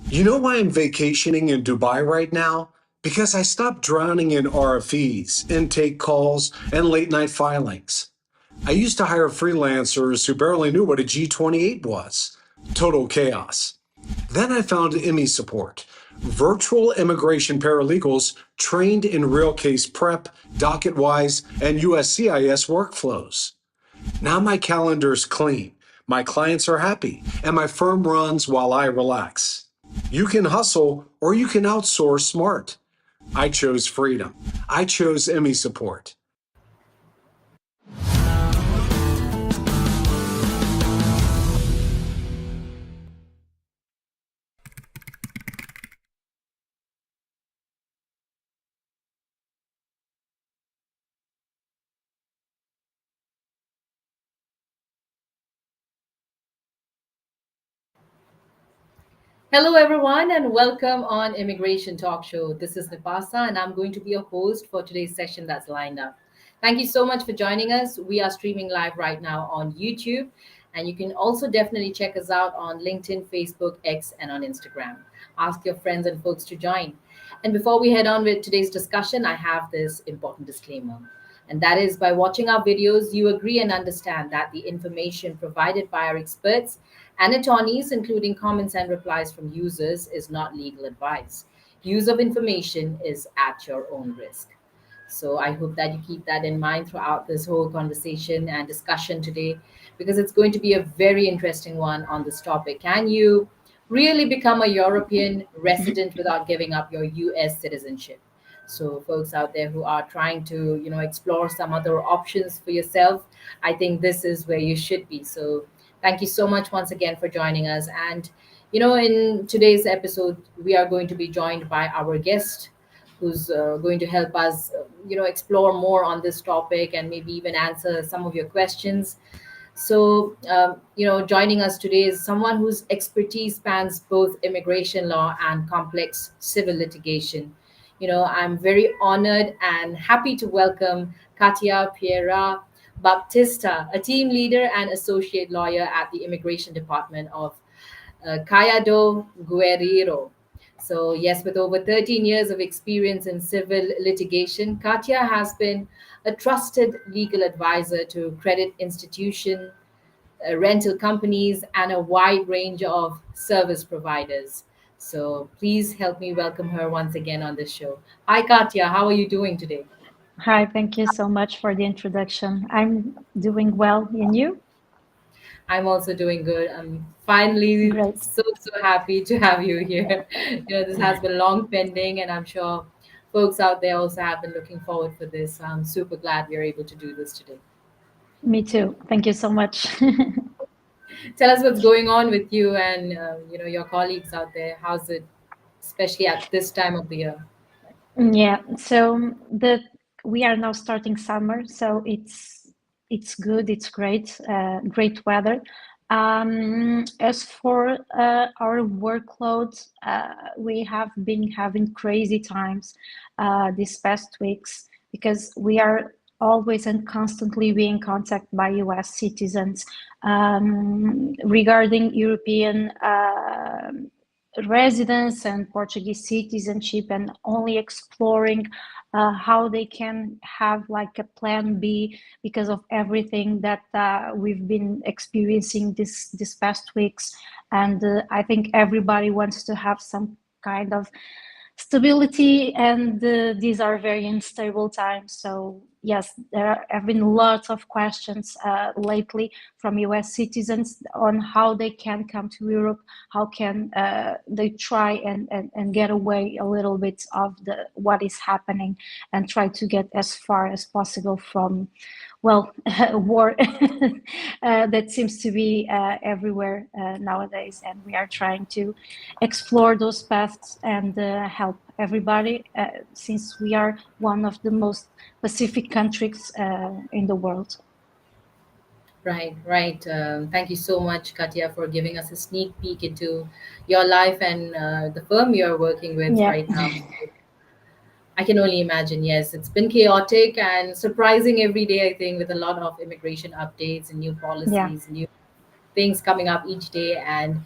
Speaker 1: You know why I'm vacationing in Dubai right now? because I stopped drowning in RFEs, intake calls, and late night filings. I used to hire freelancers who barely knew what a G28 was. Total chaos. Then I found IMI support, virtual immigration paralegals trained in real case prep, DocketWise, and USCIS workflows. Now my calendar's clean, my clients are happy, and my firm runs while I relax. You can hustle or you can outsource smart. I chose freedom. I chose IMI support.
Speaker 4: Hello, everyone, and welcome on Immigration Talk Show. This is Nipasa, and I'm going to be your host for today's session that's lined up. Thank you so much for joining us. We are streaming live right now on YouTube, and you can also definitely check us out on LinkedIn, Facebook, X, and on Instagram. Ask your friends and folks to join. And before we head on with today's discussion, I have this important disclaimer. And that is, by watching our videos, you agree and understand that the information provided by our experts and attorneys, including comments and replies from users, is not legal advice. Use of information is at your own risk. So I hope that you keep that in mind throughout this whole conversation and discussion today, because it's going to be a very interesting one on this topic. Can you really become a European resident without giving up your US citizenship? So folks out there who are trying to, explore some other options for yourself, I think this is where you should be. So thank you so much once again for joining us. And, in today's episode, we are going to be joined by our guest who's going to help us, explore more on this topic and maybe even answer some of your questions. So, joining us today is someone whose expertise spans both immigration law and complex civil litigation. I'm very honored and happy to welcome Katia Piera Baptista, a team leader and associate lawyer at the Immigration Department of Callado Guerrero. So, yes, with over 13 years of experience in civil litigation, Katia has been a trusted legal advisor to credit institution, rental companies, and a wide range of service providers. So please help me welcome her once again on this show. Hi, Katia. How are you doing today?
Speaker 6: Hi, thank you so much for the introduction. I'm doing well, and you?
Speaker 4: I'm also doing good. I'm finally
Speaker 6: Great.
Speaker 4: so happy to have you here. This has been long pending, and I'm sure folks out there also have been looking forward for this. I'm super glad we're able to do this today.
Speaker 6: Me too. Thank you so much.
Speaker 4: Tell us what's going on with you and your colleagues out there. How's it, especially at this time of the year?
Speaker 6: Yeah, so we are now starting summer, so it's good, it's great, great weather. As for our workload, we have been having crazy times these past weeks because we are always and constantly being contacted by US citizens regarding European residence and Portuguese citizenship, and only exploring how they can have like a plan B because of everything that we've been experiencing this past weeks. And I think everybody wants to have some kind of stability, and these are very unstable times. So yes, there have been lots of questions lately from US citizens on how they can come to Europe, how can they try and get away a little bit of what is happening and try to get as far as possible from, well, war that seems to be everywhere nowadays. And we are trying to explore those paths and help everybody, since we are one of the most Pacific countries in the world.
Speaker 4: Right. Thank you so much, Katia, for giving us a sneak peek into your life and the firm you're working with right now. I can only imagine. Yes, it's been chaotic and surprising every day, I think, with a lot of immigration updates and new policies, new things coming up each day. And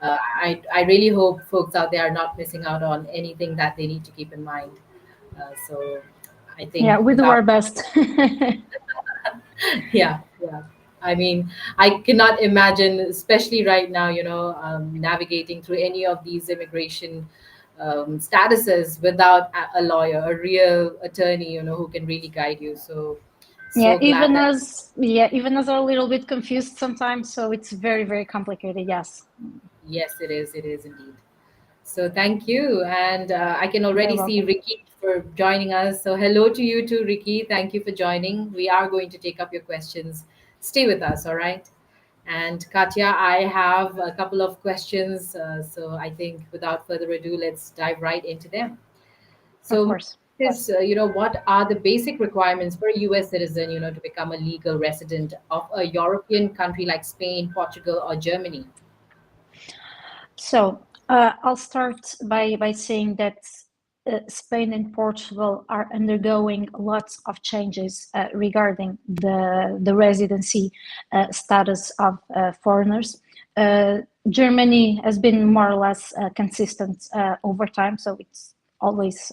Speaker 4: I really hope folks out there are not missing out on anything that they need to keep in mind. So I
Speaker 6: Yeah,
Speaker 4: think
Speaker 6: we do
Speaker 4: without
Speaker 6: our best.
Speaker 4: yeah. I mean, I cannot imagine, especially right now, navigating through any of these immigration statuses without a lawyer, a real attorney, who can really guide you. So
Speaker 6: Yeah,
Speaker 4: so glad that.
Speaker 6: even as are a little bit confused sometimes, so it's very, very complicated. Yes,
Speaker 4: Yes, it is. It is indeed. So thank you. And I can
Speaker 6: very
Speaker 4: already see
Speaker 6: welcome.
Speaker 4: Ricky for joining us. So hello to you too, Ricky. Thank you for joining. We are going to take up your questions. Stay with us, all right? And Katya, I have a couple of questions. So I think without further ado, let's dive right into them.
Speaker 6: Of
Speaker 4: So
Speaker 6: course.
Speaker 4: is, what are the basic requirements for a US citizen, to become a legal resident of a European country like Spain, Portugal, or Germany?
Speaker 6: So I'll start by saying that Spain and Portugal are undergoing lots of changes regarding the residency status of foreigners. Germany has been more or less consistent over time, so it's always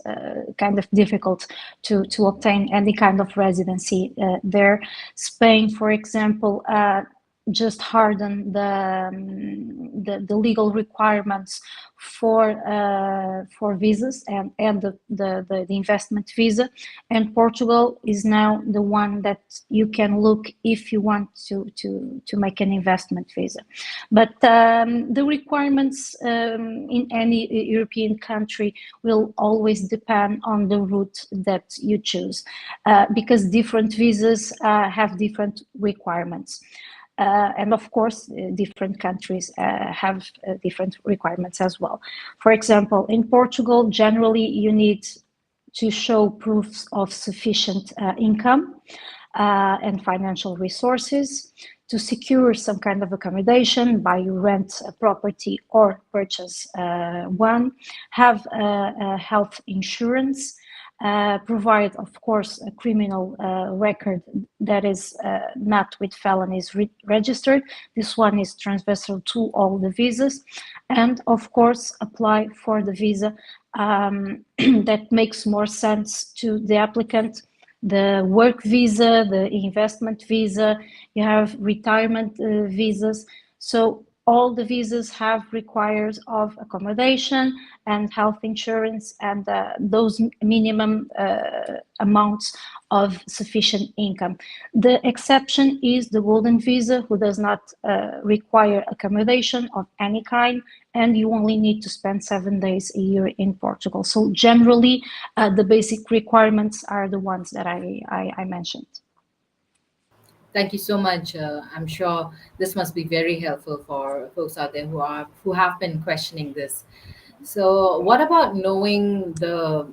Speaker 6: kind of difficult to obtain any kind of residency there. Spain, for example, just harden the legal requirements for visas and the investment visa, and Portugal is now the one that you can look if you want to make an investment visa. But the requirements in any European country will always depend on the route that you choose, because different visas have different requirements. And of course, different countries have different requirements as well. For example, in Portugal, generally you need to show proofs of sufficient income and financial resources to secure some kind of accommodation, buy, rent a property or purchase one, have health insurance, provide, of course, a criminal record that is not with felonies registered. This one is transversal to all the visas, and of course, apply for the visa that makes more sense to the applicant. The work visa, the investment visa, you have retirement visas. So all the visas have requires of accommodation and health insurance and those minimum amounts of sufficient income. The exception is the golden visa, who does not require accommodation of any kind, and you only need to spend 7 days a year in Portugal. So generally, the basic requirements are the ones that I mentioned.
Speaker 4: Thank you so much. I'm sure this must be very helpful for folks out there who have been questioning this. So, what about knowing the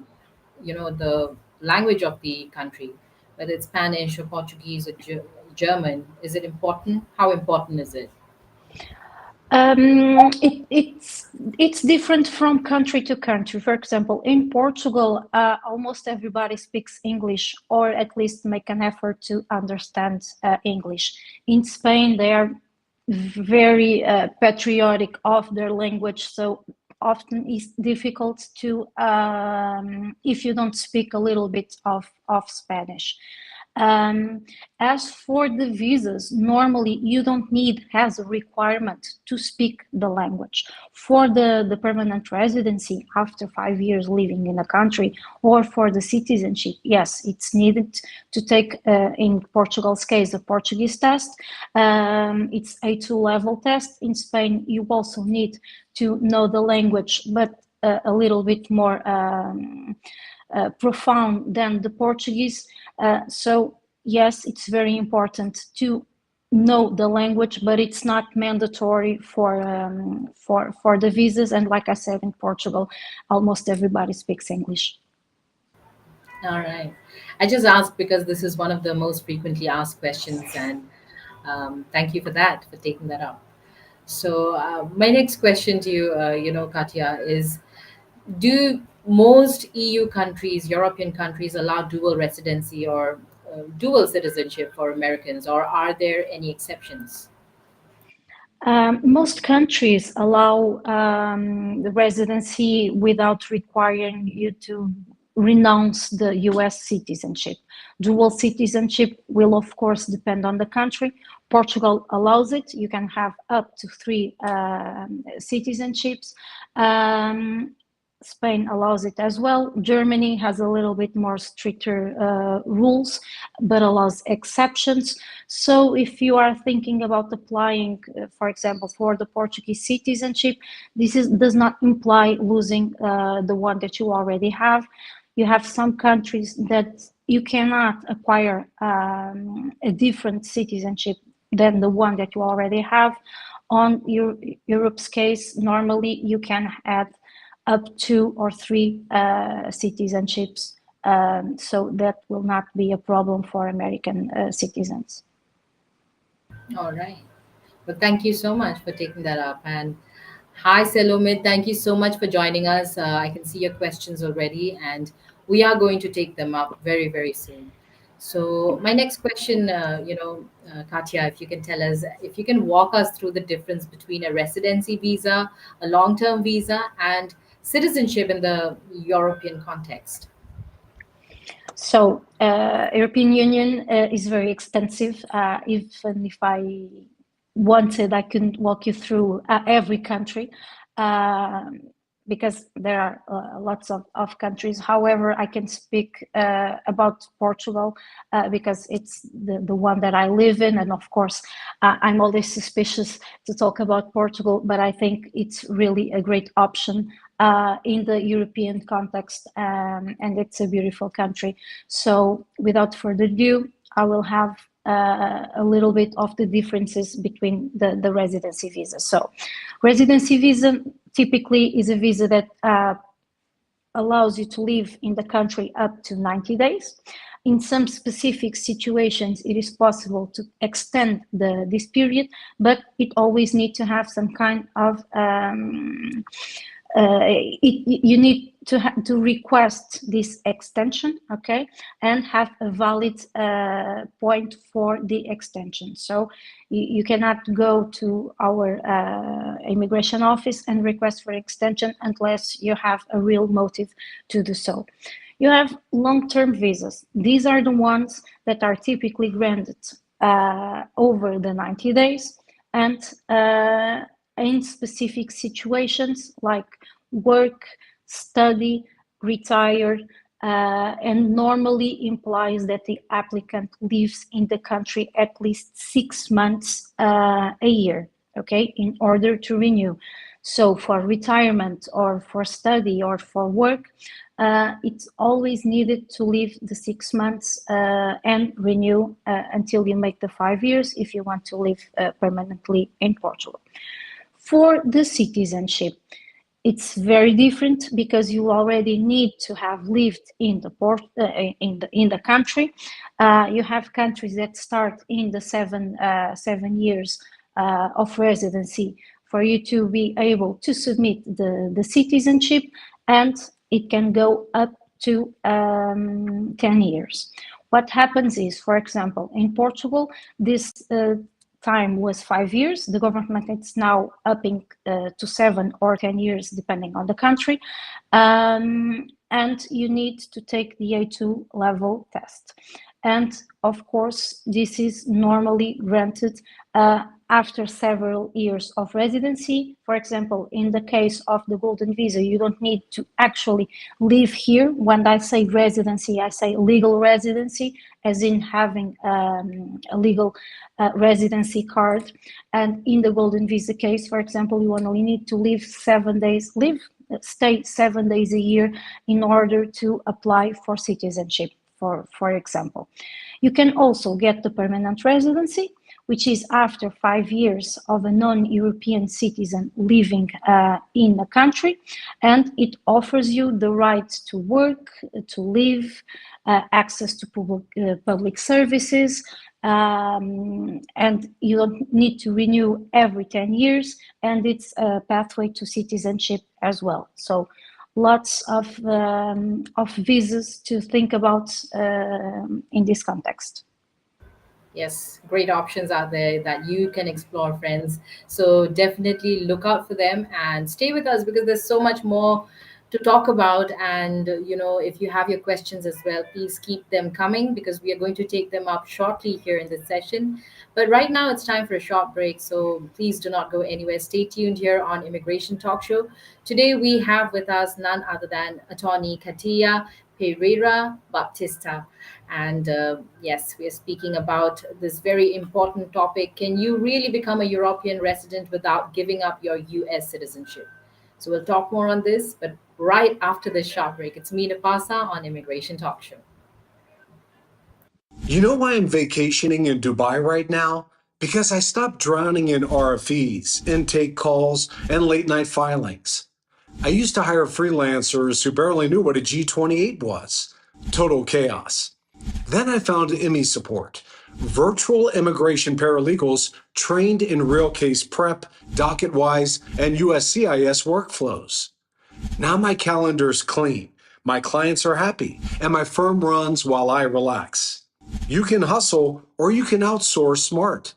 Speaker 4: language of the country, whether it's Spanish or Portuguese or German? Is it important? How important is it?
Speaker 6: It's different from country to country. For example, in Portugal, almost everybody speaks English, or at least make an effort to understand English. In Spain, they are very patriotic of their language, so often it's difficult to if you don't speak a little bit of Spanish. Um, as for the visas, normally you don't need as a requirement to speak the language. For the permanent residency after 5 years living in a country, or for the citizenship, yes, it's needed to take, in Portugal's case, a Portuguese test. It's A2 level test. In Spain, you also need to know the language, but a little bit more profound than the Portuguese. So yes, it's very important to know the language, but it's not mandatory for the visas. And like I said, in Portugal, almost everybody speaks English.
Speaker 4: All right. I just asked because this is one of the most frequently asked questions, and thank you for that, for taking that up. So, my next question to you, Katya, is: do most EU countries, European countries, allow dual residency or dual citizenship for Americans, or are there any exceptions?
Speaker 6: Most countries allow the residency without requiring you to renounce the US citizenship. Dual citizenship will, of course, depend on the country. Portugal allows it. You can have up to 3 citizenships. Spain allows it as well. Germany has a little bit more stricter rules, but allows exceptions. So if you are thinking about applying, for example, for the Portuguese citizenship, does not imply losing the one that you already have. You have some countries that you cannot acquire a different citizenship than the one that you already have. On Europe's case, normally you can add up 2 or 3 citizenships, so that will not be a problem for American citizens.
Speaker 4: All right. Well, thank you so much for taking that up. And hi, Selomit. Thank you so much for joining us. I can see your questions already, and we are going to take them up very, very soon. So, my next question, Katya, if you can tell us, if you can walk us through the difference between a residency visa, a long term visa, and citizenship in the European context.
Speaker 6: So, European Union is very extensive. Even if I wanted, I couldn't walk you through every country because there are lots of countries. However, I can speak about Portugal because it's the one that I live in. And of course, I'm always suspicious to talk about Portugal, but I think it's really a great option in the European context, and it's a beautiful country. So without further ado, I will have a little bit of the differences between the residency visa. So residency visa typically is a visa that allows you to live in the country up to 90 days. In some specific situations, it is possible to extend this period, but it always needs to have some kind of you need to request this extension, okay, and have a valid point for the extension. So you cannot go to our immigration office and request for extension unless you have a real motive to do so. You have long-term visas. These are the ones that are typically granted over the 90 days and in specific situations like work, study, retire, and normally implies that the applicant lives in the country at least 6 months a year, okay, in order to renew. So for retirement or for study or for work, it's always needed to live the 6 months and renew until you make the 5 years if you want to live permanently in Portugal. For the citizenship, it's very different because you already need to have lived in the country. You have countries that start in the 7 years of residency for you to be able to submit the citizenship, and it can go up to 10 years. What happens is, for example, in Portugal, this time was 5 years. The government is now upping to 7 or 10 years, depending on the country. And you need to take the A2 level test. And of course, this is normally granted after several years of residency. For example, in the case of the golden visa, you don't need to actually live here. When I say residency, I say legal residency, as in having a legal residency card. And in the golden visa case, for example, you only need to stay 7 days a year in order to apply for citizenship, for example. You can also get the permanent residency, which is after 5 years of a non-European citizen living in the country, and it offers you the right to work, to live, access to public services, and you don't need to renew every 10 years, and it's a pathway to citizenship as well. So lots of visas to think about in this context.
Speaker 4: Yes, great options out there that you can explore, friends. So definitely look out for them and stay with us because there's so much more to talk about. And, if you have your questions as well, please keep them coming because we are going to take them up shortly here in this session. But right now, it's time for a short break. So please do not go anywhere. Stay tuned here on Immigration Talk Show. Today, we have with us none other than Attorney Katia Pereira Baptista. And yes, we are speaking about this very important topic. Can you really become a European resident without giving up your US citizenship? So we'll talk more on this, but right after this short break. It's me, Napasa, on Immigration Talk Show.
Speaker 1: You know why I'm vacationing in Dubai right now? Because I stopped drowning in RFEs, intake calls, and late night filings. I used to hire freelancers who barely knew what a G28 was. Total chaos. Then I found IMI support, virtual immigration paralegals trained in real case prep, docket-wise, and USCIS workflows. Now my calendar's clean, my clients are happy, and my firm runs while I relax. You can hustle or you can outsource smart.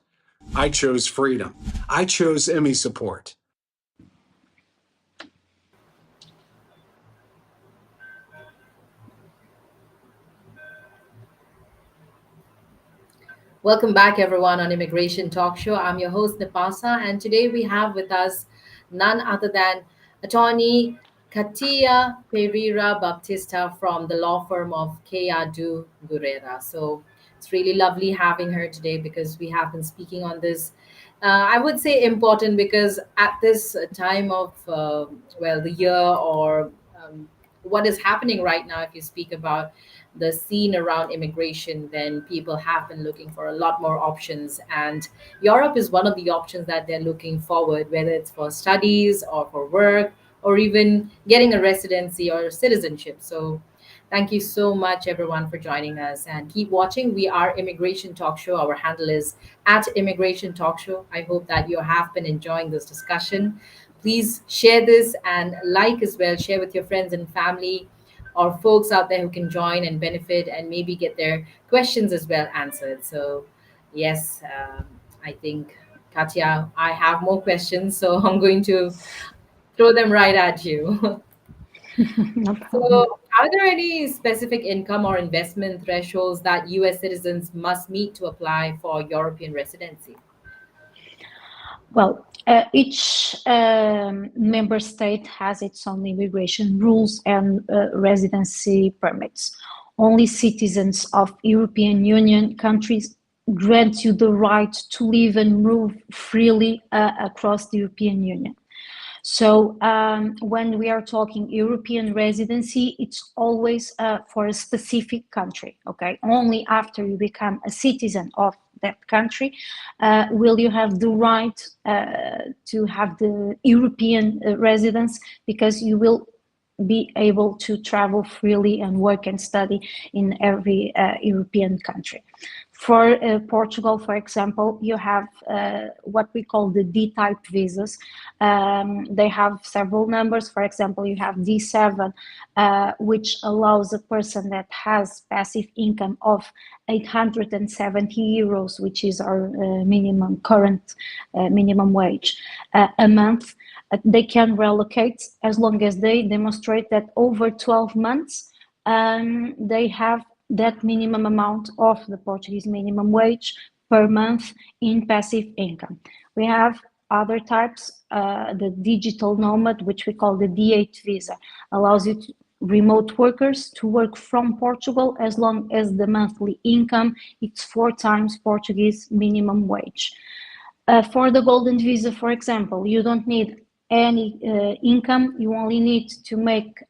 Speaker 1: I chose freedom. I chose IMI support.
Speaker 4: Welcome back, everyone, on Immigration Talk Show. I'm your host, Napasa, and today we have with us none other than Attorney Katia Pereira Baptista from the law firm of Keadu Gurera. So it's really lovely having her today because we have been speaking on this. I would say important because at this time of, the year or what is happening right now, if you speak about the scene around immigration, then people have been looking for a lot more options. And Europe is one of the options that they're looking forward, whether it's for studies or for work or even getting a residency or citizenship. So thank you so much, everyone, for joining us and keep watching. We are Immigration Talk Show. Our handle is at Immigration Talk Show. I hope that you have been enjoying this discussion. Please share this and like as well. Share with your friends and family or folks out there who can join and benefit and maybe get their questions as well answered. So, yes, I think, Katya, I have more questions, so I'm going to throw them right at you.
Speaker 6: No problem.
Speaker 4: So, are there any specific income or investment thresholds that US citizens must meet to apply for European residency?
Speaker 6: Well, each member state has its own immigration rules and residency permits. Only citizens of European Union countries grant you the right to live and move freely across the European Union. So when we are talking European residency, it's always for a specific country, okay? Only after you become a citizen of that country will you have the right to have the European residence, because you will be able to travel freely and work and study in every European country. For Portugal, for example, you have what we call the D-type visas. They have several numbers. For example, you have D7, which allows a person that has passive income of 870 euros, which is our minimum current minimum wage a month. They can relocate as long as they demonstrate that over 12 months they have that minimum amount of the Portuguese minimum wage per month in passive income. We have other types, the digital nomad, which we call the D8 visa, allows you to, remote workers to work from Portugal as long as the monthly income is 4 times Portuguese minimum wage. For the golden visa, for example, you don't need any income. You only need to make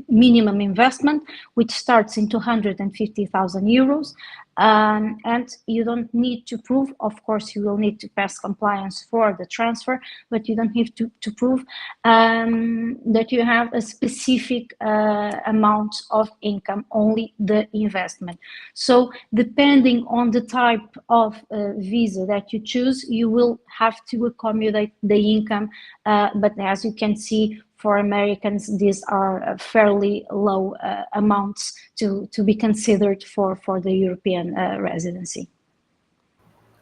Speaker 6: minimum investment, which starts in 250,000 euros. And you don't need to prove, of course, you will need to pass compliance for the transfer, but you don't have to prove that you have a specific amount of income, only the investment. So depending on the type of visa that you choose, you will have to accommodate the income. But as you can see, for Americans, these are fairly low amounts to be considered for the European residency.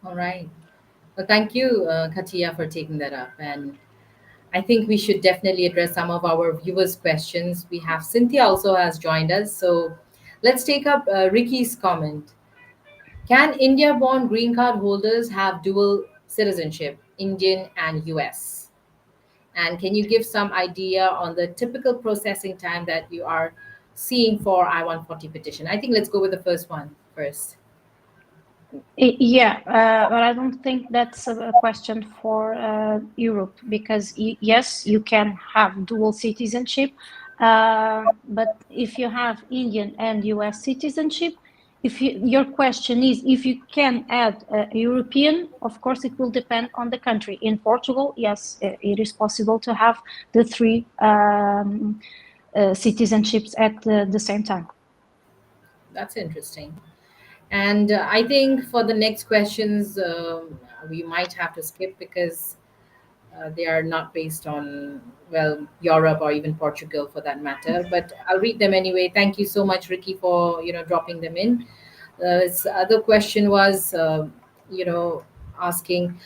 Speaker 4: All right. Well, thank you, Katia, for taking that up. And I think we should definitely address some of our viewers' questions. We have Cynthia also has joined us. So let's take up Ricky's comment. Can India born green card holders have dual citizenship, Indian and US? And can you give some idea on the typical processing time that you are seeing for I-140 petition? I think let's go with the first one first.
Speaker 6: Yeah, but I don't think that's a question for Europe because yes, you can have dual citizenship, but if you have Indian and US citizenship, your question is if you can add European, of course it will depend on the country. In Portugal, yes, it is possible to have the three citizenships at the same time.
Speaker 4: That's interesting. And I think for the next questions, we might have to skip because they are not based on, well, Europe or even Portugal for that matter. But I'll read them anyway. Thank you so much, Ricky, for dropping them in. His other question was, asking,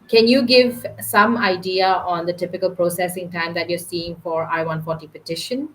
Speaker 4: can you give some idea on the typical processing time that you're seeing for I-140 petition?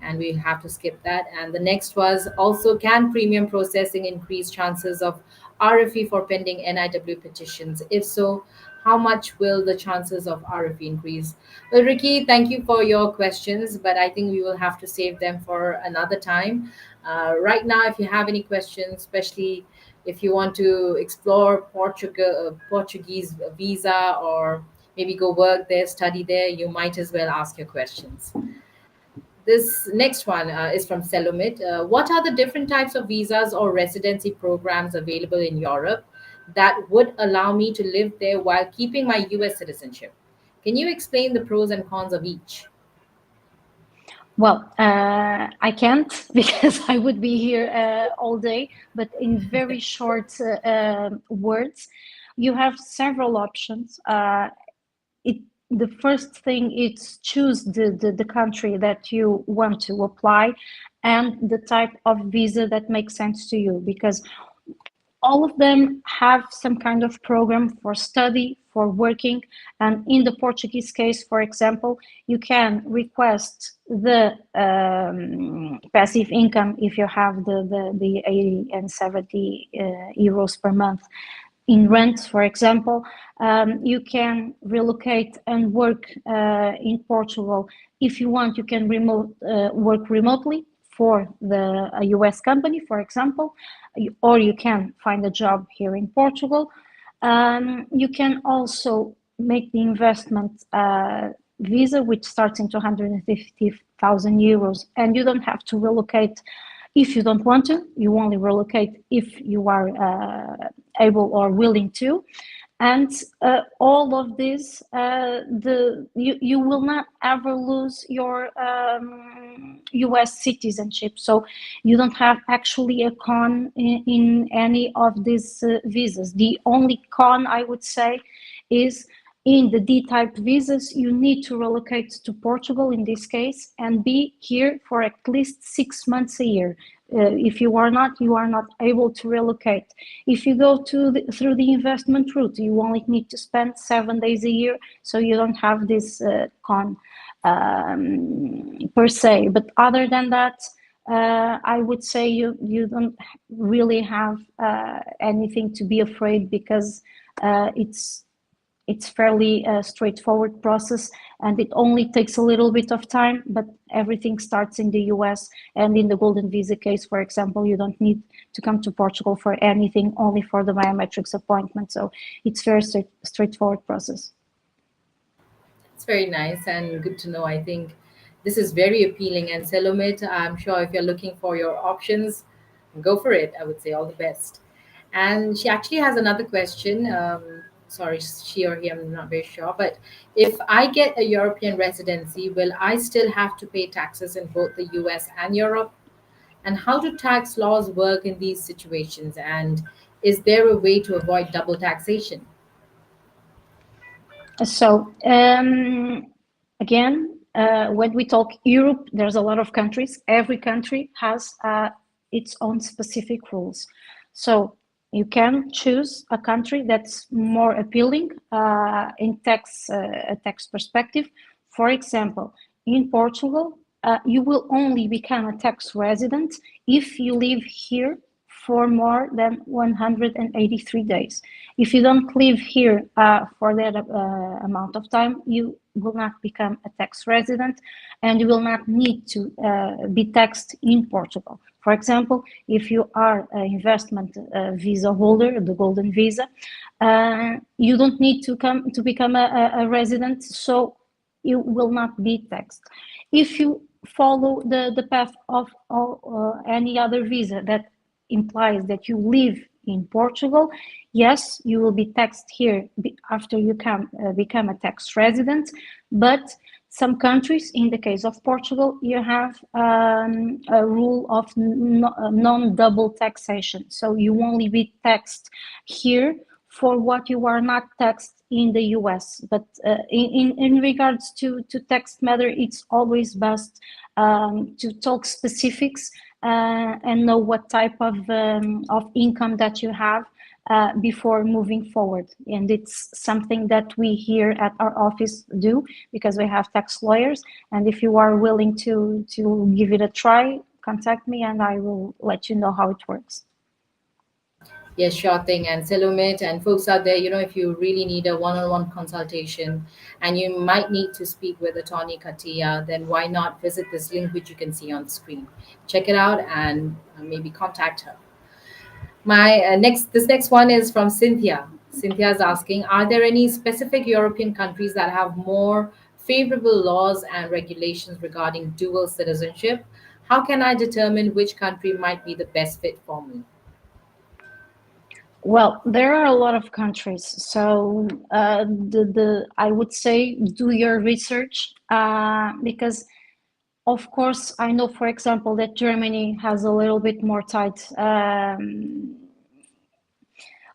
Speaker 4: And we'll have to skip that. And the next was also, can premium processing increase chances of RFE for pending NIW petitions? If so, how much will the chances of RFE increase? Well, Ricky, thank you for your questions, but I think we will have to save them for another time. Right now, if you have any questions, especially if you want to explore Portuguese visa or maybe go work there, study there, you might as well ask your questions. This next one is from Selomit. What are the different types of visas or residency programs available in Europe that would allow me to live there while keeping my US citizenship? Can you explain the pros and cons of each?
Speaker 6: Well, I can't because I would be here all day, but in very short words, you have several options. The first thing is choose the country that you want to apply and the type of visa that makes sense to you, because all of them have some kind of program for study, for working. And in the Portuguese case, for example, you can request the passive income if you have the 80 and 70 euros per month in rent, for example. You can relocate and work in Portugal. If you want, you can work remotely for a US company, for example, or you can find a job here in Portugal. You can also make the investment visa, which starts in 250,000 euros, and you don't have to relocate if you don't want to. You only relocate if you are able or willing to. And all of this, you will not ever lose your US citizenship. So you don't have actually a con in any of these visas. The only con, I would say, is in the D-type visas, you need to relocate to Portugal in this case and be here for at least 6 months a year. If you are not able to relocate. If you go through the investment route, you only need to spend 7 days a year, so you don't have this con per se. But other than that, I would say you don't really have anything to be afraid, because it's fairly straightforward process, and it only takes a little bit of time, but everything starts in the US. And in the golden visa case, for example, you don't need to come to Portugal for anything, only for the biometrics appointment. So it's very straightforward process.
Speaker 4: It's very nice and good to know. I think this is very appealing. And Selomit, I'm sure if you're looking for your options, go for it. I would say all the best. And she actually has another question. Sorry, she or he, I'm not very sure. But if I get a European residency, will I still have to pay taxes in both the US and Europe? And how do tax laws work in these situations? And is there a way to avoid double taxation?
Speaker 6: So again, when we talk Europe, there's a lot of countries. Every country has its own specific rules. So You can choose a country that's more appealing in tax perspective. For example, in Portugal, you will only become a tax resident if you live here for more than 183 days. If you don't live here for that amount of time, you will not become a tax resident and you will not need to be taxed in Portugal. For example, if you are an investment visa holder, the golden visa, you don't need to become a resident, so you will not be taxed. If you follow the path of any other visa that implies that you live in Portugal, yes, you will be taxed here after you become a tax resident, but some countries, in the case of Portugal, you have a rule of non-double taxation. So you only be taxed here for what you are not taxed in the US. But in regards to tax matter, it's always best to talk specifics and know what type of income that you have before moving forward. And it's something that we here at our office do because we have tax lawyers. And if you are willing to give it a try, contact me and I will let you know how it works.
Speaker 4: Yes, sure thing. And Selomit and folks out there, if you really need a one-on-one consultation and you might need to speak with attorney Katia, then why not visit this link which you can see on the screen. Check it out and maybe contact her. This next one is from Cynthia. Cynthia is asking, are there any specific European countries that have more favorable laws and regulations regarding dual citizenship? How can I determine which country might be the best fit for me?
Speaker 6: Well, there are a lot of countries, so I would say do your research because, of course, I know, for example, that Germany has a little bit more tight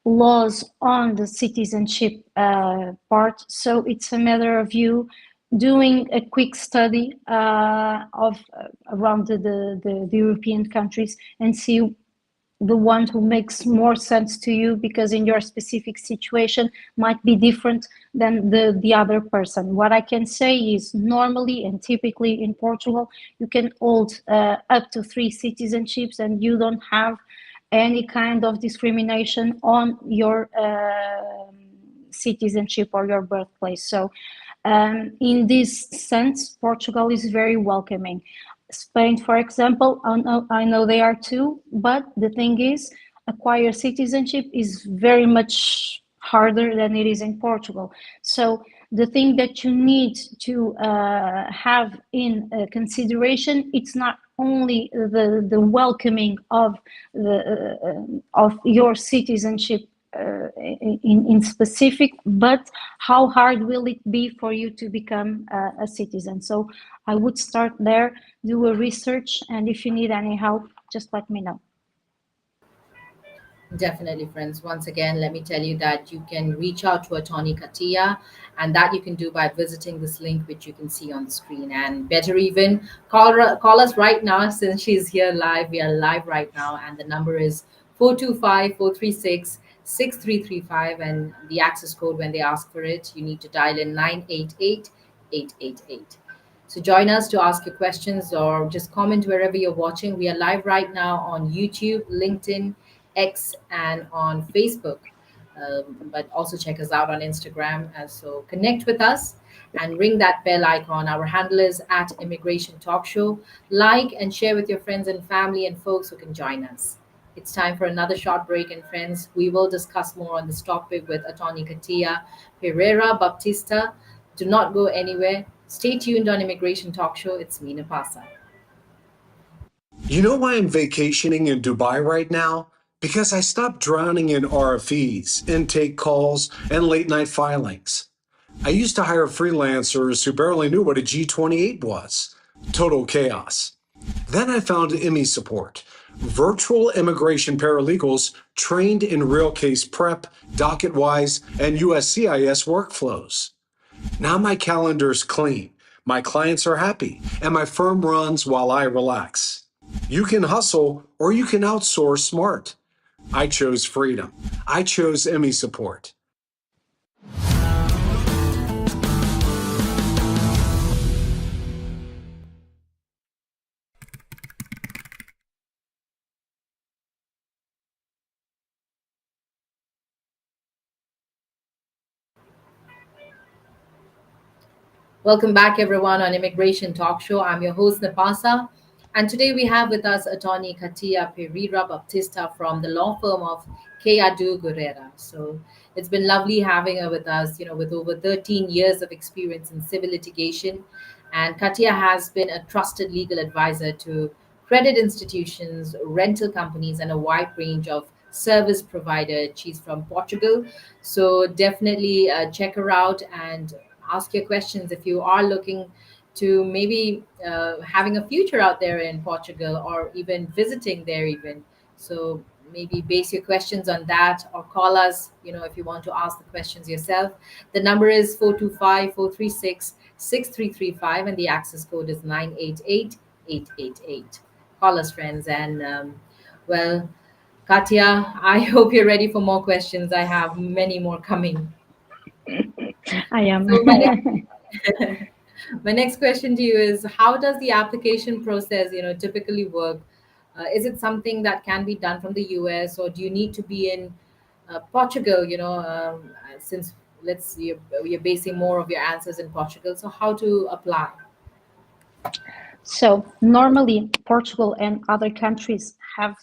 Speaker 6: laws on the citizenship part. So it's a matter of you doing a quick study of around the European countries and see the one who makes more sense to you, because in your specific situation might be different than the other person. What I can say is normally and typically in Portugal, you can hold up to 3 citizenships and you don't have any kind of discrimination on your citizenship or your birthplace. So in this sense, Portugal is very welcoming. Spain, for example, I know they are too, but the thing is, acquire citizenship is very much harder than it is in Portugal. So the thing that you need to have in consideration, it's not only the welcoming of your citizenship in specific, but how hard will it be for you to become a citizen. So I would start there, do a research, and if you need any help, just let me know.
Speaker 4: Definitely, friends. Once again, let me tell you that you can reach out to attorney Katia, and that you can do by visiting this link, which you can see on the screen. And better even, call us right now since she's here live. We are live right now, and the number is 425-436-6335. And the access code, when they ask for it, you need to dial in 988-888. So join us to ask your questions or just comment wherever you're watching. We are live right now on YouTube, LinkedIn, X, and on Facebook. But also check us out on Instagram. So connect with us and ring that bell icon. Our handle is at Immigration Talk Show. Like and share with your friends and family and folks who can join us. It's time for another short break, and friends, we will discuss more on this topic with attorney Katia Pereira Baptista. Do not go anywhere. Stay tuned on Immigration Talk Show. It's me, Napasa.
Speaker 1: You know why I'm vacationing in Dubai right now? Because I stopped drowning in RFEs, intake calls, and late night filings. I used to hire freelancers who barely knew what a G28 was. Total chaos. Then I found IMI Support, virtual immigration paralegals trained in real case prep, docket-wise, and USCIS workflows. Now my calendar's clean, my clients are happy, and my firm runs while I relax. You can hustle or you can outsource smart. I chose freedom. I chose Emmy support.
Speaker 4: Welcome back, everyone, on Immigration Talk Show. I'm your host, Napasa. And today we have with us attorney Katia Pereira Baptista from the law firm of Keadu Guerrera. So it's been lovely having her with us, with over 13 years of experience in civil litigation. And Katia has been a trusted legal advisor to credit institutions, rental companies, and a wide range of service provider. She's from Portugal. So definitely check her out and ask your questions if you are looking to maybe having a future out there in Portugal or even visiting there even. So maybe base your questions on that or call us, if you want to ask the questions yourself. The number is 425-436-6335 and the access code is 988-888. Call us, friends. And well, Katya, I hope you're ready for more questions. I have many more coming.
Speaker 6: I am.
Speaker 4: So my next question to you is, how does the application process, typically work? Is it something that can be done from the US, or do you need to be in Portugal, since you're basing more of your answers in Portugal? So how to apply?
Speaker 6: So normally Portugal and other countries have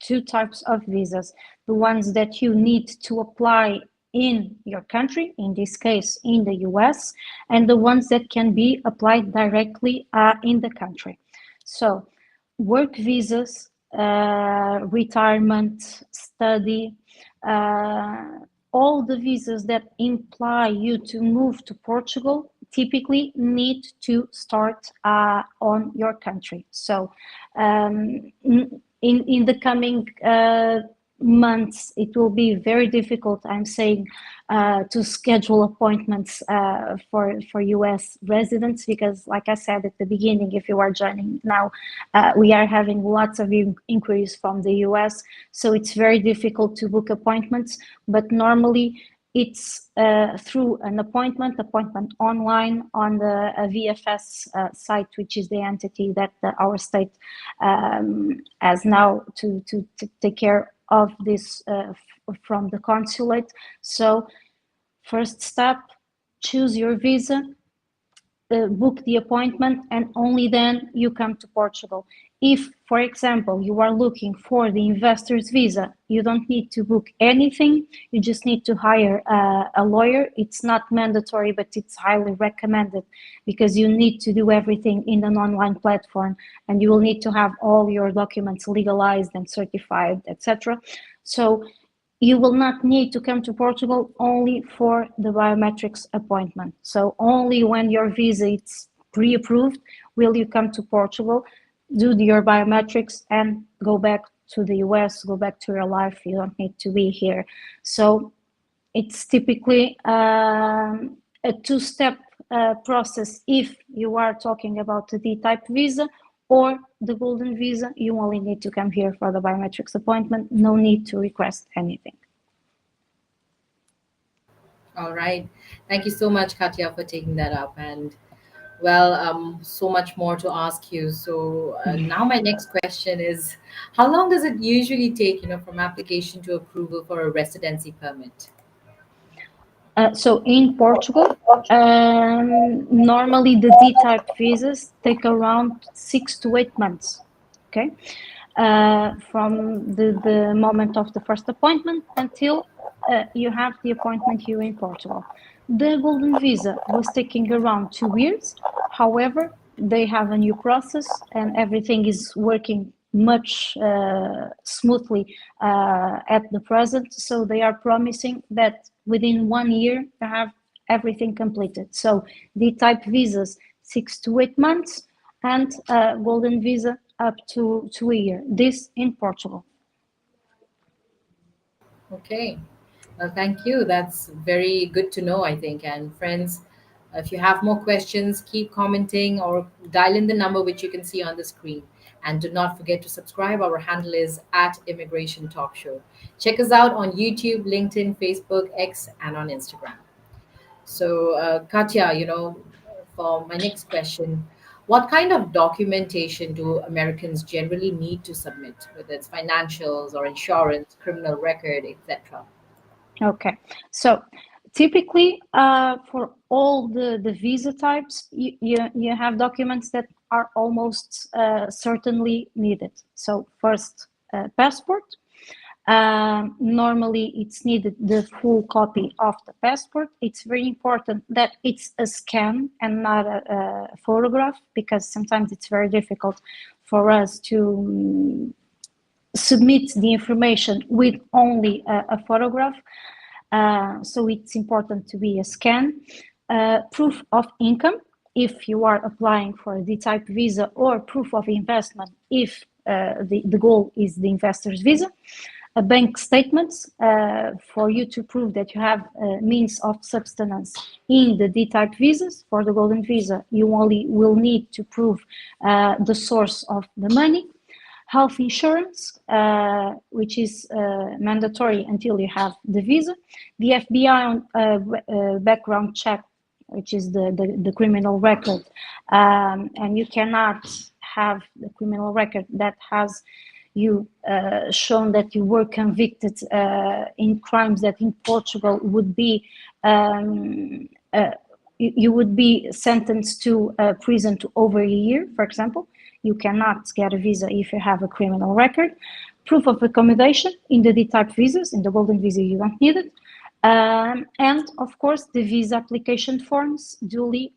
Speaker 6: two types of visas. The ones that you need to apply in your country, in this case in the US, and the ones that can be applied directly in the country. So work visas, retirement, study, all the visas that imply you to move to Portugal typically need to start on your country. So in the coming months, it will be very difficult, I'm saying, to schedule appointments for US residents, because like I said at the beginning, if you are joining now, we are having lots of inquiries from the US, so it's very difficult to book appointments. But normally it's through an appointment online on the VFS site, which is the entity that our state has now to take care of this from the consulate. So first step, choose your visa, book the appointment, and only then you come to Portugal. If, for example, you are looking for the investor's visa, you don't need to book anything. You just need to hire a lawyer. It's not mandatory, but it's highly recommended, because you need to do everything in an online platform, and you will need to have all your documents legalized and certified, etc. So you will not need to come to Portugal only for the biometrics appointment. So only when your visa is pre-approved will you come to Portugal, do your biometrics, and go back to the US, go back to your life. You don't need to be here. So it's typically a two-step process if you are talking about the D-type visa, or the golden visa. You only need to come here for the biometrics appointment. No need to request anything.
Speaker 4: All right. Thank you so much, Katya, for taking that up. And well, so much more to ask you. So now my next question is, how long does it usually take, from application to approval for a residency permit?
Speaker 6: So in Portugal, normally the D-type visas take around 6 to 8 months, okay? From the moment of the first appointment until you have the appointment here in Portugal. The golden visa was taking around 2 years. However, they have a new process and everything is working much smoothly at the present. So they are promising that within 1 year to have everything completed. So the type visas 6 to 8 months, and golden visa up to a year. This in Portugal.
Speaker 4: Okay. Well, thank you. That's very good to know, I think. And friends, If you have more questions, keep commenting or dial in the number which you can see on the screen. And do not forget to subscribe. Our handle is at Immigration Talk Show. Check us out on YouTube, LinkedIn, Facebook, X, and on Instagram. So, Katya, for my next question, what kind of documentation do Americans generally need to submit, whether it's financials or insurance, criminal record, etc.?
Speaker 6: Okay, so typically for all the visa types, you have documents that are almost certainly needed. So first, passport. Normally it's needed the full copy of the passport. It's very important that it's a scan and not a photograph, because sometimes it's very difficult for us to submit the information with only a photograph. So it's important to be a scan. Proof of income, if you are applying for a D-type visa, or proof of investment if the goal is the investor's visa. A bank statements for you to prove that you have means of subsistence in the D-type visas. For the golden visa, you only will need to prove the source of the money. Health insurance, which is mandatory until you have the visa. The FBI background check, which is the criminal record. And you cannot have the criminal record that has you shown that you were convicted in crimes that in Portugal would be you would be sentenced to prison to over a year, for example. You cannot get a visa if you have a criminal record. Proof of accommodation in the D-type visas. In the golden visa, you don't need it. And of course, the visa application forms duly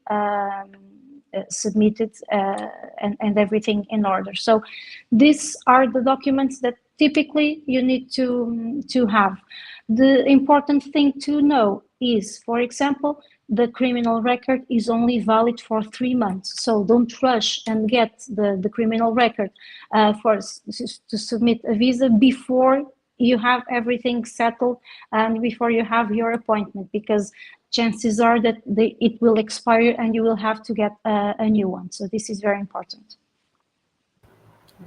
Speaker 6: submitted and everything in order. So these are the documents that typically you need to have. The important thing to know is, for example, the criminal record is only valid for 3 months. So don't rush and get the criminal record to submit a visa before you have everything settled and before you have your appointment, because chances are that it will expire and you will have to get a new one. So this is very important.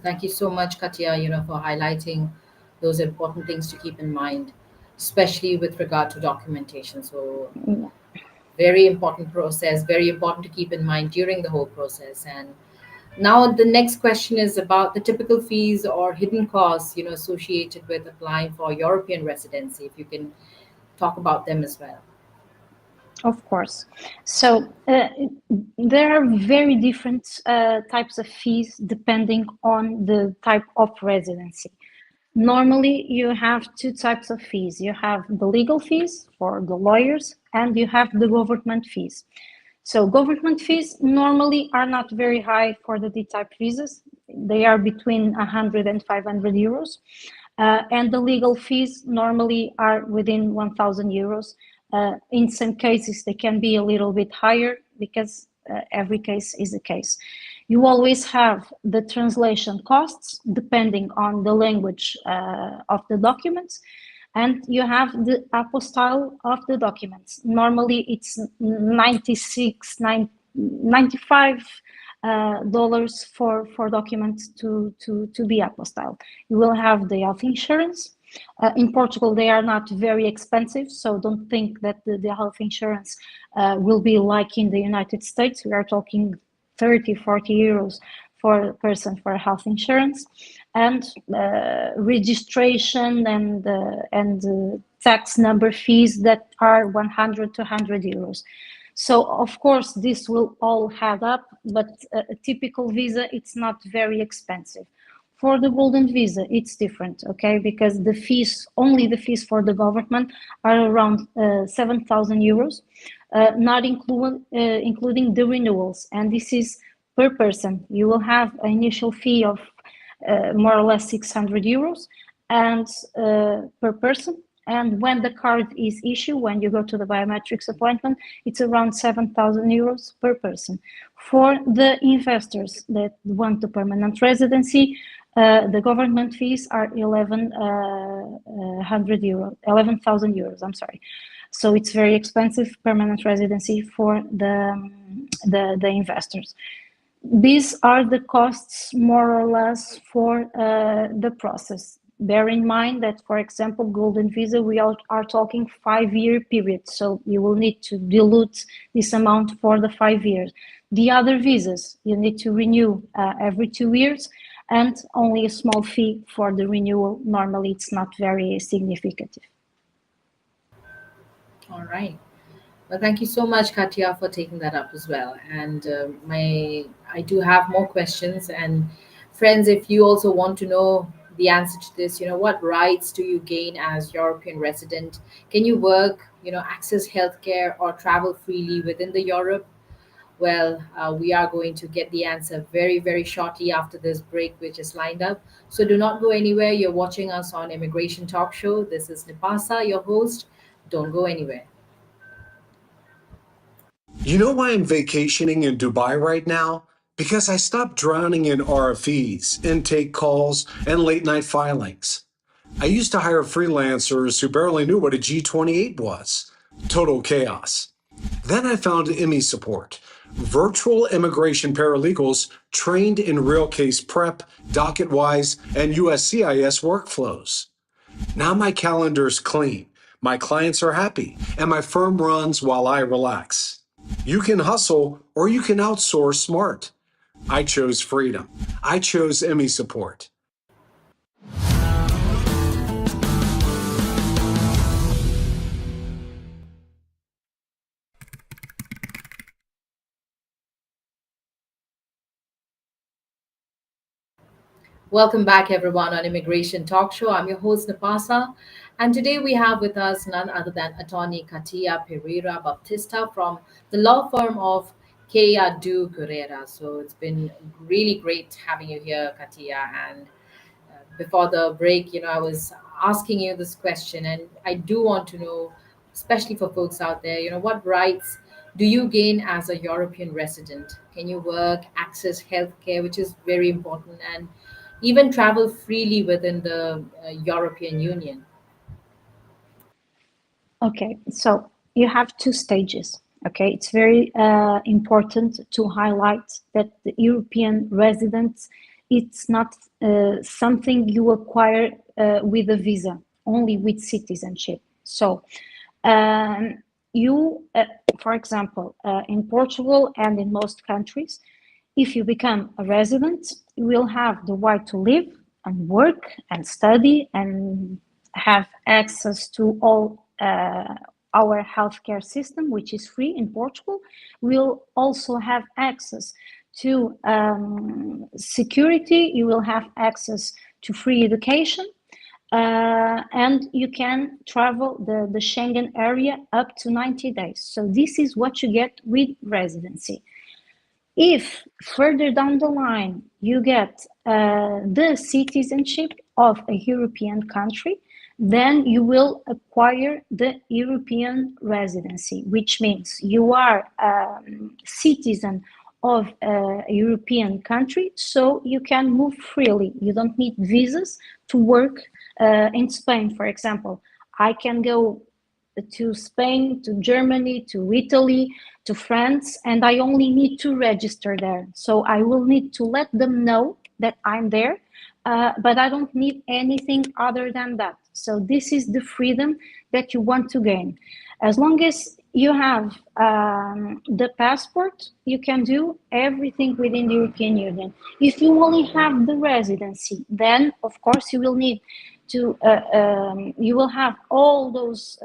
Speaker 4: Thank you so much, Katya, for highlighting those important things to keep in mind, especially with regard to documentation. So very important process, very important to keep in mind during the whole process. And now the next question is about the typical fees or hidden costs, associated with applying for European residency. If you can talk about them as well.
Speaker 6: Of course. So there are very different types of fees depending on the type of residency. Normally, you have 2 types of fees. You have the legal fees for the lawyers, and you have the government fees. So government fees normally are not very high for the D-type visas. They are between 100 and 500 euros. And the legal fees normally are within 1,000 euros. In some cases, they can be a little bit higher because every case is a case. You always have the translation costs depending on the language of the documents, and you have the apostille of the documents. Normally, it's $95 for documents to be apostille. You will have the health insurance. In Portugal, they are not very expensive, so don't think that the health insurance will be like in the United States. We are talking 30, 40 euros for a person for health insurance, and registration and tax number fees that are 100 to 100 euros. So of course, this will all add up, but a typical visa, it's not very expensive. For the golden visa, it's different, okay? Because the fees, only the fees for the government are around 7,000 euros, not including the renewals. And this is per person. You will have an initial fee of more or less 600 euros and per person. And when the card is issued, when you go to the biometrics appointment, it's around 7,000 euros per person. For the investors that want the permanent residency, the government fees are 11,000 euros. I'm sorry. So it's very expensive permanent residency for the investors. These are the costs more or less for the process. Bear in mind that, for example, golden visa, we are talking 5-year period, so you will need to dilute this amount for the 5 years. The other visas, you need to renew every 2 years, and only a small fee for the renewal. Normally, it's not very significant.
Speaker 4: All right. Well, thank you so much, Katya, for taking that up as well. And I do have more questions. And friends, if you also want to know the answer to this, what rights do you gain as European resident? Can you work, access healthcare or travel freely within the Europe? Well, we are going to get the answer very, very shortly after this break, which is lined up. So do not go anywhere. You're watching us on Immigration Talk Show. This is Nipasa, your host. Don't go anywhere.
Speaker 1: You know why I'm vacationing in Dubai right now? Because I stopped drowning in RFEs, intake calls, and late night filings. I used to hire freelancers who barely knew what a G28 was. Total chaos. Then I found IMI support, virtual immigration paralegals trained in real case prep, docket-wise, and USCIS workflows. Now my calendar's clean, my clients are happy, and my firm runs while I relax. You can hustle or you can outsource smart. I chose freedom. I chose IMI support.
Speaker 4: Welcome back, everyone, on Immigration Talk Show. I'm your host, Napasa, and today we have with us none other than attorney Katia Pereira Baptista from the law firm of Kea Du Carreira. So it's been really great having you here, Katia. And before the break, I was asking you this question, and I do want to know, especially for folks out there, what rights do you gain as a European resident? Can you work, access healthcare, which is very important, and even travel freely within the European Union?
Speaker 6: Okay, so you have 2 stages. Okay, it's very important to highlight that the European residence, it's not something you acquire with a visa, only with citizenship. So you, for example, in Portugal and in most countries, if you become a resident, you will have the right to live and work and study and have access to all our healthcare system, which is free in Portugal. We'll also have access to security. You will have access to free education. And you can travel the Schengen area up to 90 days. So this is what you get with residency. If further down the line you get the citizenship of a European country, then you will acquire the European residency, which means you are a citizen of a European country, so you can move freely. You don't need visas to work in Spain, for example. I can go to Spain, to Germany, to Italy, to France, and I only need to register there. So I will need to let them know that I'm there, but I don't need anything other than that. So this is the freedom that you want to gain. As long as you have the passport, you can do everything within the European Union. If you only have the residency, then of course you will need to, you will have all those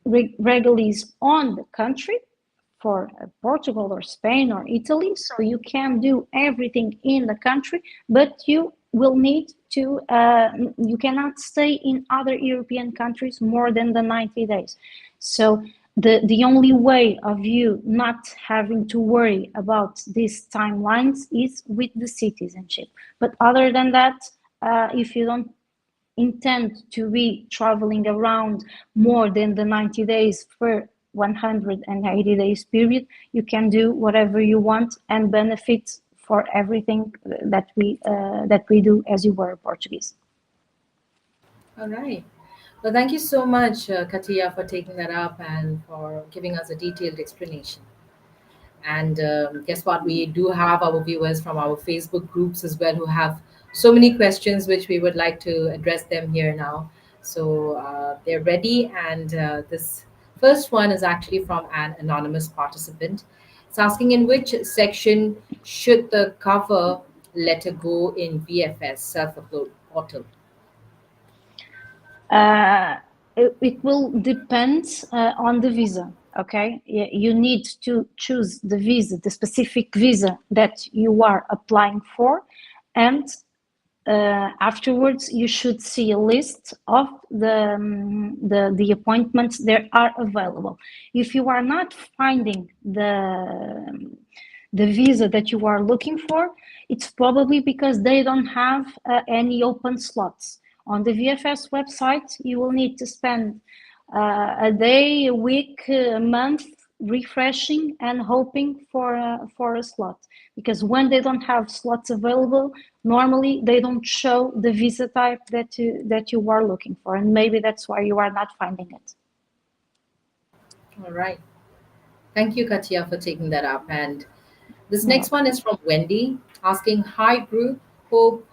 Speaker 6: regalies on the country for Portugal or Spain or Italy. So you can do everything in the country, but you will need to, you cannot stay in other European countries more than the 90 days. So the only way of you not having to worry about these timelines is with the citizenship. But other than that, if you don't intend to be traveling around more than the 90 days per 180 days period, you can do whatever you want and benefit for everything that we do as you were Portuguese.
Speaker 4: All right. Well, thank you so much, Katia, for taking that up and for giving us a detailed explanation. And guess what? We do have our viewers from our Facebook groups as well who have so many questions which we would like to address them here now. So they're ready. And this first one is actually from an anonymous participant. It's asking, in which section should the cover letter go in VFS self upload portal?
Speaker 6: It will depend on the visa. Okay, you need to choose the visa, the specific visa that you are applying for, and afterwards you should see a list of the appointments that are available. If you are not finding the visa that you are looking for, it's probably because they don't have any open slots. On the VFS website, you will need to spend a day, a week, a month refreshing and hoping for a slot, because when they don't have slots available, normally they don't show the visa type that you are looking for, and maybe that's why you are not finding it.
Speaker 4: All right. Thank you, Katia, for taking that up. And this next one is from Wendy asking, hi, group. Hope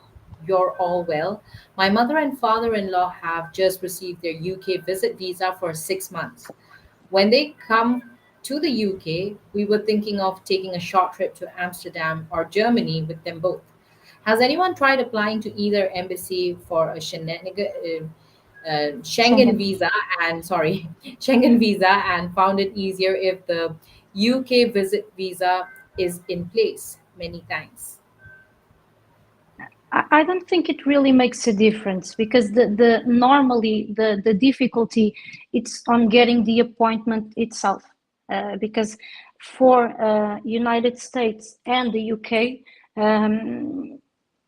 Speaker 4: you're all well. My mother and father in law have just received their UK visit visa for 6 months. When they come to the UK, we were thinking of taking a short trip to Amsterdam or Germany with them both. Has anyone tried applying to either embassy for a Schengen
Speaker 6: Schengen.
Speaker 4: visa and sorry, Schengen visa and found it easier if the UK visit visa is in place? Many thanks.
Speaker 6: I don't think it really makes a difference, because the normally the difficulty it's on getting the appointment itself, because for United States and the UK,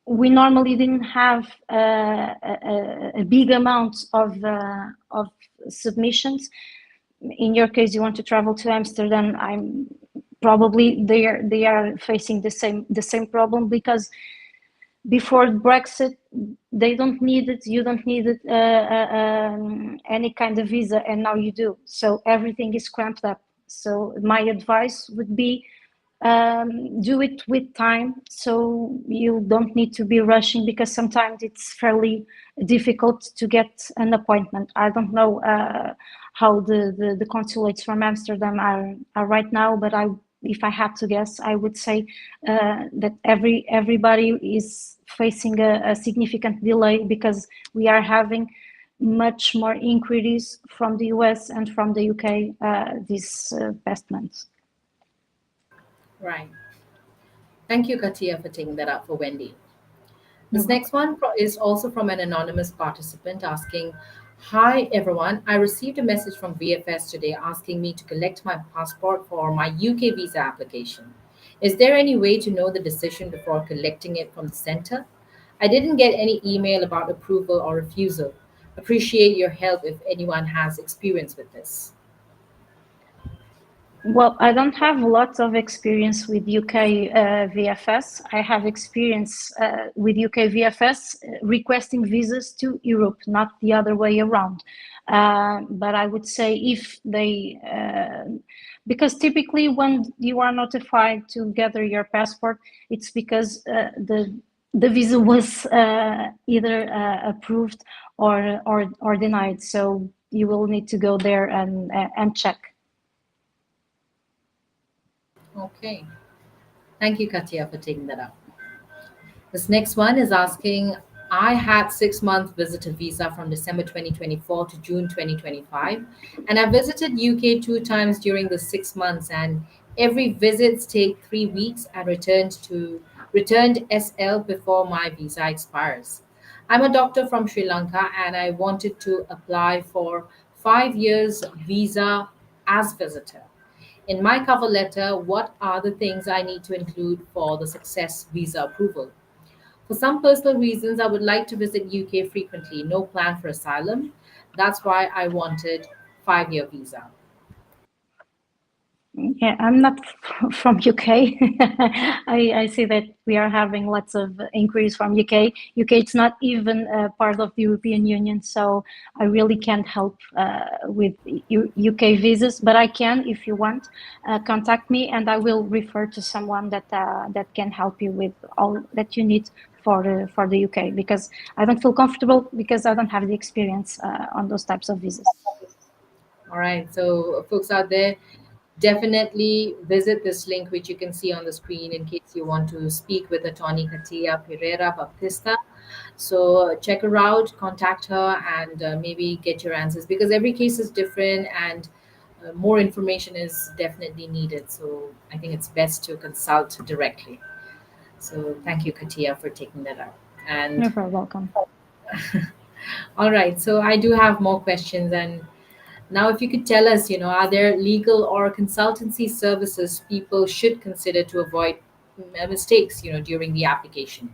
Speaker 6: we normally didn't have a big amount of submissions. In your case, you want to travel to Amsterdam. I'm probably they are facing the same problem, because before Brexit, they don't need it. You don't need it, any kind of visa, and now you do. So everything is cramped up. So my advice would be, do it with time, so you don't need to be rushing, because sometimes it's fairly difficult to get an appointment. I don't know how the consulates from Amsterdam are right now, but if I had to guess, I would say that everybody is facing a significant delay, because we are having much more inquiries from the US and from the UK these past months.
Speaker 4: Right. Thank you, Katia, for taking that up for Wendy. This next one is also from an anonymous participant asking, hi everyone, I received a message from VFS today asking me to collect my passport for my UK visa application. Is there any way to know the decision before collecting it from the center? I didn't get any email about approval or refusal. Appreciate your help if anyone has experience with this.
Speaker 6: Well, I don't have lots of experience with UK VFS. I have experience with UK VFS requesting visas to Europe, not the other way around. But I would say if they, because typically when you are notified to gather your passport, it's because the visa was either approved or denied. So you will need to go there and check.
Speaker 4: Okay. Thank you, Katia, for taking that up. This next one is asking, I had 6 month visitor visa from December 2024 to June 2025, and I visited UK 2 times during the 6 months, and every visits take 3 weeks and returned SL before my visa expires. I'm a doctor from Sri Lanka and I wanted to apply for 5 years visa as visitor. In my cover letter, what are the things I need to include for the success visa approval? For some personal reasons, I would like to visit UK frequently. No plan for asylum. That's why I wanted 5 year visa.
Speaker 6: Yeah, I'm not from UK. I see that we are having lots of inquiries from UK. UK, it's not even part of the European Union, so I really can't help with UK visas. But I can, if you want, contact me, and I will refer to someone that that can help you with all that you need for the UK. Because I don't feel comfortable because I don't have the experience on those types of visas.
Speaker 4: All right. So, folks out there, definitely visit this link, which you can see on the screen, in case you want to speak with attorney Katia Pereira Baptista. So, check her out, contact her, and maybe get your answers, because every case is different, and more information is definitely needed. So, I think it's best to consult directly. So, thank you, Katia, for taking that up. And
Speaker 6: You're very welcome.
Speaker 4: all right, so I do have more questions. And now, if you could tell us, are there legal or consultancy services people should consider to avoid mistakes, during the application?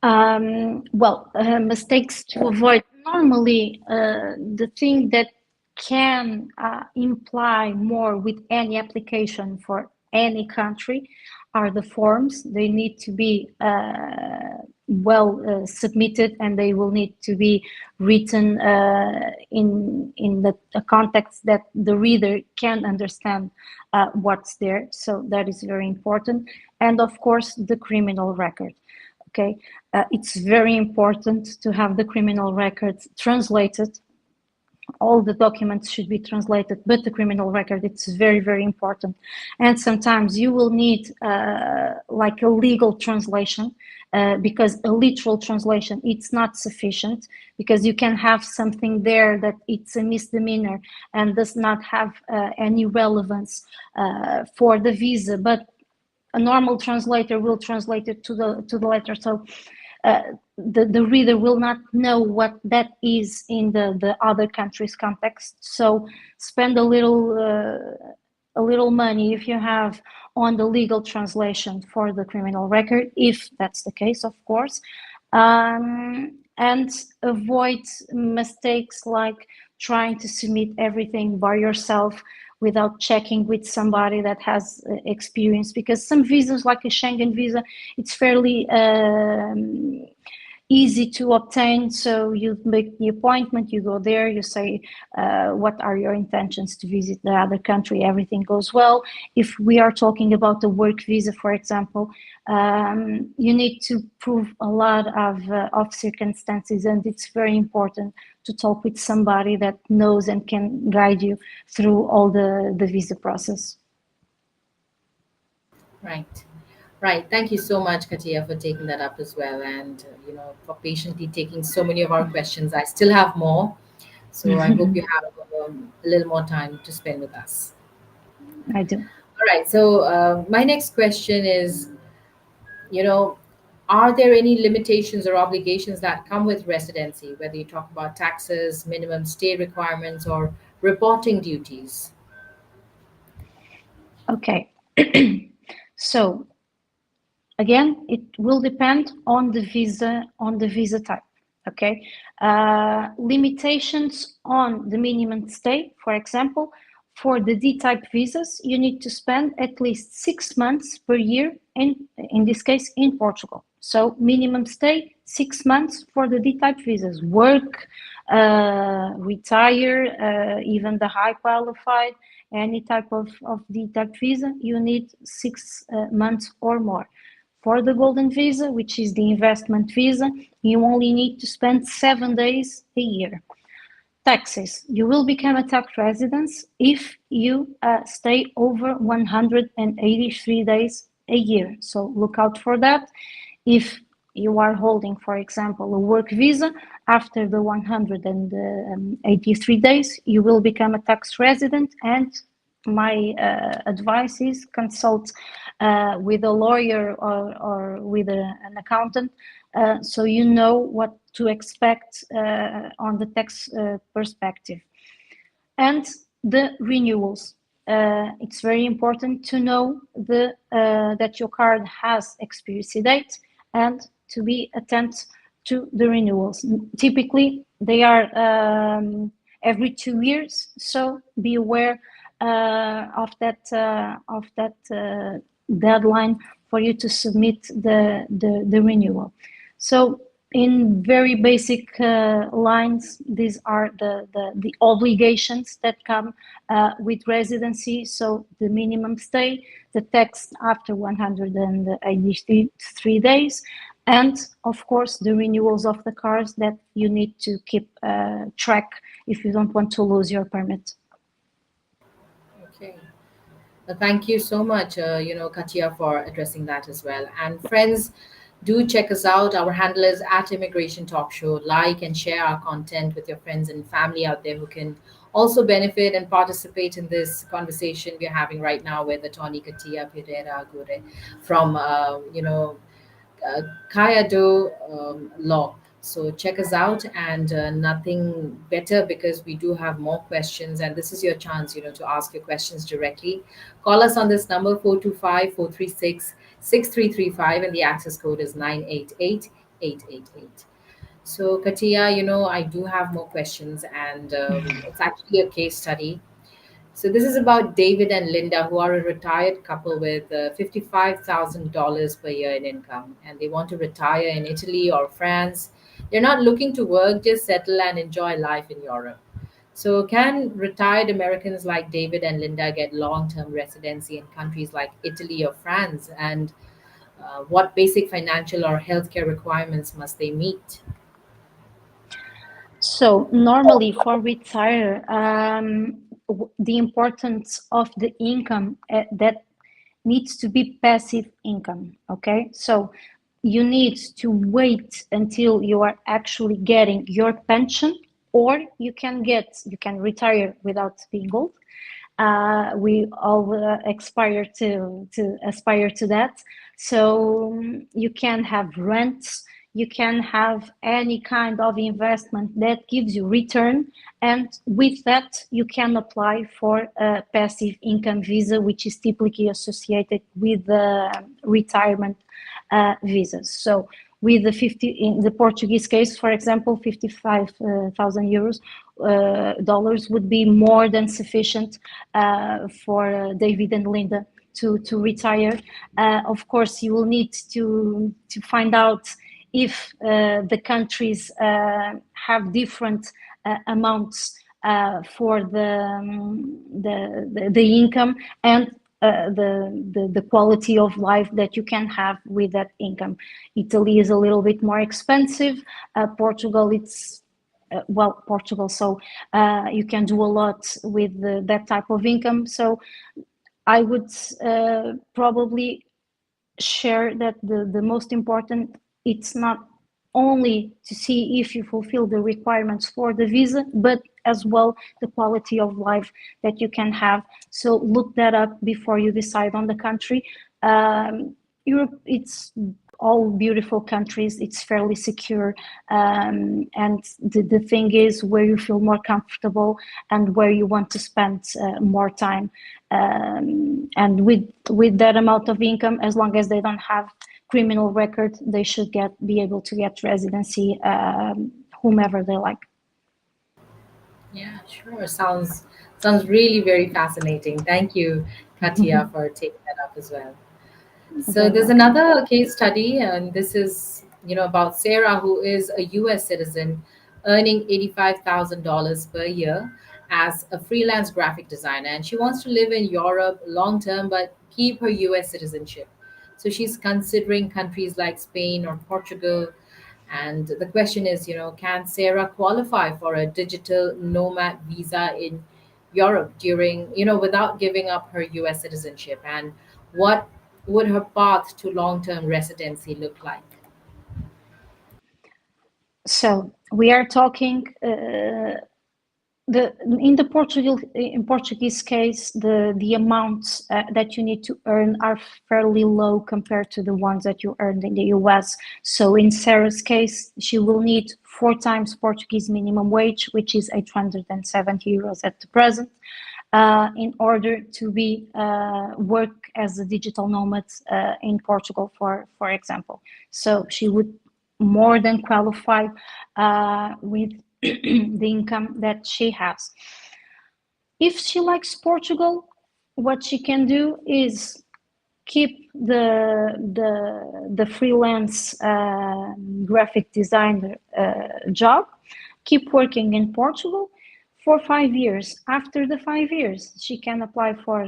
Speaker 6: Well, mistakes to avoid. Normally, the thing that can imply more with any application for any country are the forms. They need to be well submitted, and they will need to be written in the context that the reader can understand what's there. So that is very important. And of course, the criminal record. Okay, it's very important to have the criminal records translated. All the documents should be translated, but the criminal record, it's very, very important. And sometimes you will need like a legal translation, because a literal translation, it's not sufficient, because you can have something there that it's a misdemeanor and does not have any relevance for the visa, but a normal translator will translate it to the letter. So the reader will not know what that is in the other country's context. So spend a little money, if you have, on the legal translation for the criminal record, if that's the case, of course. And avoid mistakes like trying to submit everything by yourself without checking with somebody that has experience, because some visas, like a Schengen visa, it's fairly easy to obtain. So you make the appointment, you go there, you say what are your intentions to visit the other country, everything goes well. If we are talking about a work visa, for example, you need to prove a lot of circumstances, and it's very important to talk with somebody that knows and can guide you through all the visa process.
Speaker 4: Right. Right. Thank you so much, Katia, for taking that up as well, and for patiently taking so many of our questions. I still have more, so I hope you have a little more time to spend with us.
Speaker 6: I do.
Speaker 4: All right. So my next question is, are there any limitations or obligations that come with residency, whether you talk about taxes, minimum stay requirements, or reporting duties?
Speaker 6: Okay. So again, it will depend on the visa type. Okay. Limitations on the minimum stay, for example, for the D-type visas, you need to spend at least 6 months per year, in this case, in Portugal. So minimum stay, 6 months for the D-type visas. Work, retire, even the high qualified, any type of D-type visa, you need 6 months or more. For the golden visa, which is the investment visa, you only need to spend 7 days a year. Taxes. You will become a tax resident if you stay over 183 days a year. So look out for that. If you are holding, for example, a work visa, after the 183 days, you will become a tax resident, and my advice is consult with a lawyer or with an accountant, so you know what to expect on the tax perspective. And the renewals. It's very important to know that your card has expiry date, and to be attentive to the renewals. Typically, they are every 2 years, so be aware deadline for you to submit the renewal. So in very basic lines, these are the obligations that come with residency. So the minimum stay, the tax after 183 days, and of course the renewals of the cars that you need to keep track if you don't want to lose your permit.
Speaker 4: Okay. Thank you so much, Katia, for addressing that as well. And friends, do check us out. Our handle is at Immigration Talk Show. Like and share our content with your friends and family out there who can also benefit and participate in this conversation we're having right now with Attorney Katia Pereira Agure from, Kayado Law. So check us out, and nothing better because we do have more questions, and this is your chance, to ask your questions directly. Call us on this number 425-436-6335, and the access code is 988-888. So Katia, I do have more questions, and it's actually a case study. So this is about David and Linda, who are a retired couple with $55,000 per year in income, and they want to retire in Italy or France. They're not looking to work, just settle and enjoy life in Europe. So can retired Americans like David and Linda get long-term residency in countries like Italy or France? And what basic financial or healthcare requirements must they meet?
Speaker 6: So normally for retire, the importance of the income that needs to be passive income. Okay, so you need to wait until you are actually getting your pension, or you can retire without being old. We all aspire to that. So you can have rents, you can have any kind of investment that gives you return, and with that you can apply for a passive income visa, which is typically associated with retirement visas. So with the in the Portuguese case, for example, 55,000 euros dollars would be more than sufficient for David and Linda to retire. Of course, you will need to find out if the countries have different amounts for the income and the quality of life that you can have with that income. Italy is a little bit more expensive. Portugal, it's Portugal, so you can do a lot with that type of income. So I would probably share that the most important, it's not only to see if you fulfill the requirements for the visa, but as well the quality of life that you can have. So look that up before you decide on the country. Europe, it's all beautiful countries, it's fairly secure, and the thing is where you feel more comfortable and where you want to spend more time, and with that amount of income, as long as they don't have criminal record, they should be able to get residency, whomever they like.
Speaker 4: Yeah, sure. Sounds really very fascinating. Thank you, Katia, for taking that up as well. So there's another case study, and this is about Sarah, who is a U.S. citizen earning $85,000 per year as a freelance graphic designer, and she wants to live in Europe long term but keep her U.S. citizenship. So she's considering countries like Spain or Portugal. And the question is, can Sarah qualify for a digital nomad visa in Europe without giving up her US citizenship? And what would her path to long-term residency look like?
Speaker 6: So we are talking in Portuguese case, the amounts that you need to earn are fairly low compared to the ones that you earned in the US. So in Sarah's case, she will need 4 times Portuguese minimum wage, which is 870 euros at the present, in order to work as a digital nomad in Portugal, for example. So she would more than qualify with the income that she has. If she likes Portugal, what she can do is keep the freelance graphic designer job, keep working in Portugal for 5 years. After the 5 years, she can apply for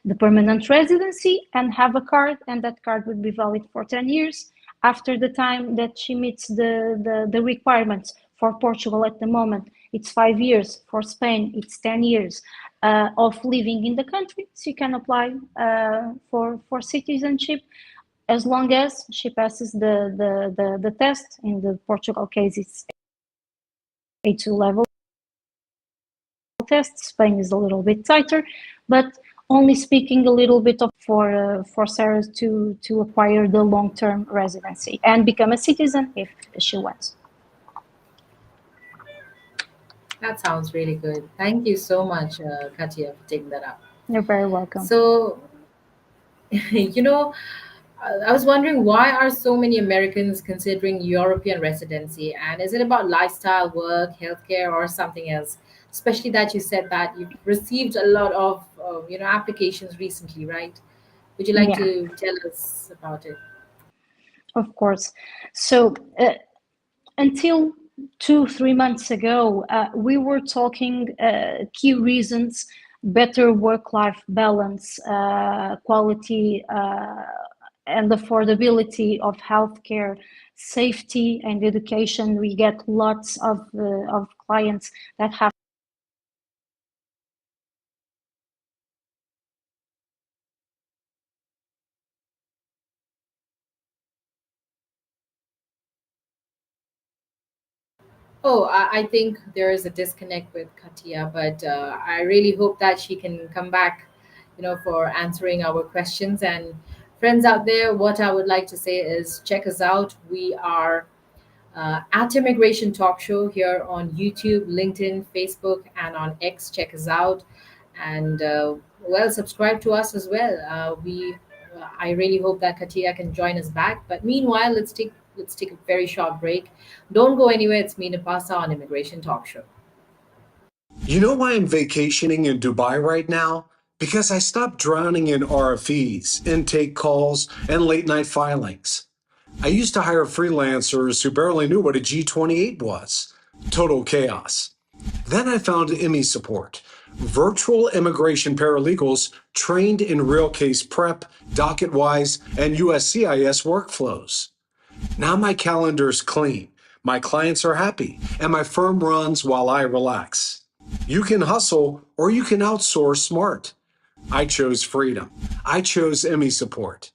Speaker 6: the permanent residency and have a card, and that card would be valid for 10 years. After the time that she meets the requirements for Portugal at the moment, it's 5 years. For Spain, it's 10 years of living in the country. She can apply for citizenship as long as she passes the test. In the Portugal case, it's A2 level test. Spain is a little bit tighter, but only speaking a little bit of for Sarah to acquire the long-term residency and become a citizen if she wants.
Speaker 4: That sounds really good. Thank you so much, Katia, for taking that up.
Speaker 6: You're very welcome.
Speaker 4: So, you know, I was wondering, why are so many Americans considering European residency? And is it about lifestyle, work, healthcare, or something else? Especially that you said that you've received a lot of applications recently, right? Would you like
Speaker 6: Yeah,
Speaker 4: to tell us about it?
Speaker 6: of course. So until 2 3 months ago, we were talking key reasons: better work-life balance, quality and affordability of healthcare, safety and education. We get lots of clients that have
Speaker 4: Oh, I think there is a disconnect with Katia, but I really hope that she can come back, for answering our questions. And friends out there, what I would like to say is check us out. We are at Immigration Talk Show here on YouTube, LinkedIn, Facebook, and on X. Check us out, and subscribe to us as well. I really hope that Katia can join us back. But meanwhile, let's take a very short break. Don't go anywhere. It's me, Napasa, on Immigration Talk Show.
Speaker 1: You know why I'm vacationing in Dubai right now? Because I stopped drowning in RFEs, intake calls, and late night filings. I used to hire freelancers who barely knew what a G28 was. Total chaos. Then I found IMI support, virtual immigration paralegals trained in real case prep, docket-wise, and USCIS workflows. Now my calendar's clean, my clients are happy, and my firm runs while I relax. You can hustle or you can outsource smart. I chose freedom. I chose IMI support.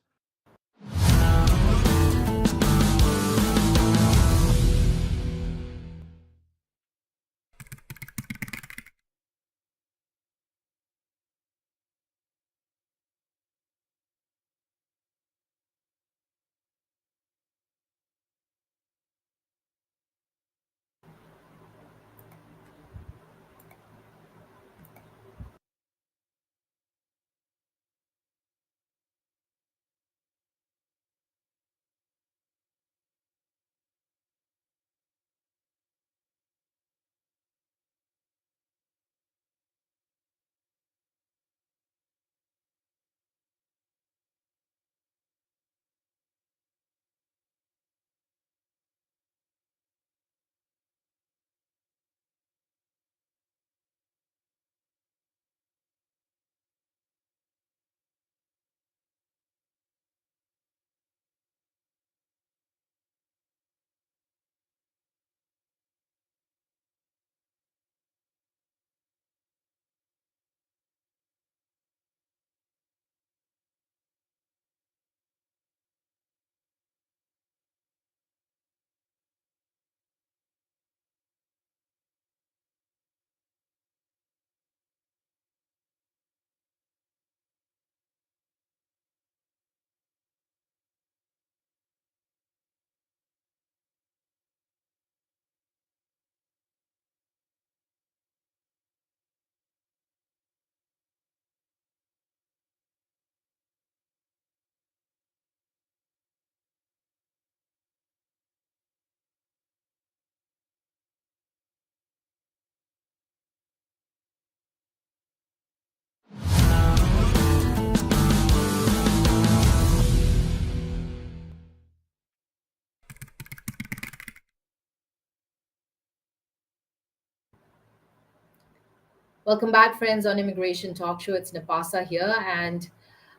Speaker 4: Welcome back, friends, on Immigration Talk Show. It's Napasa here, and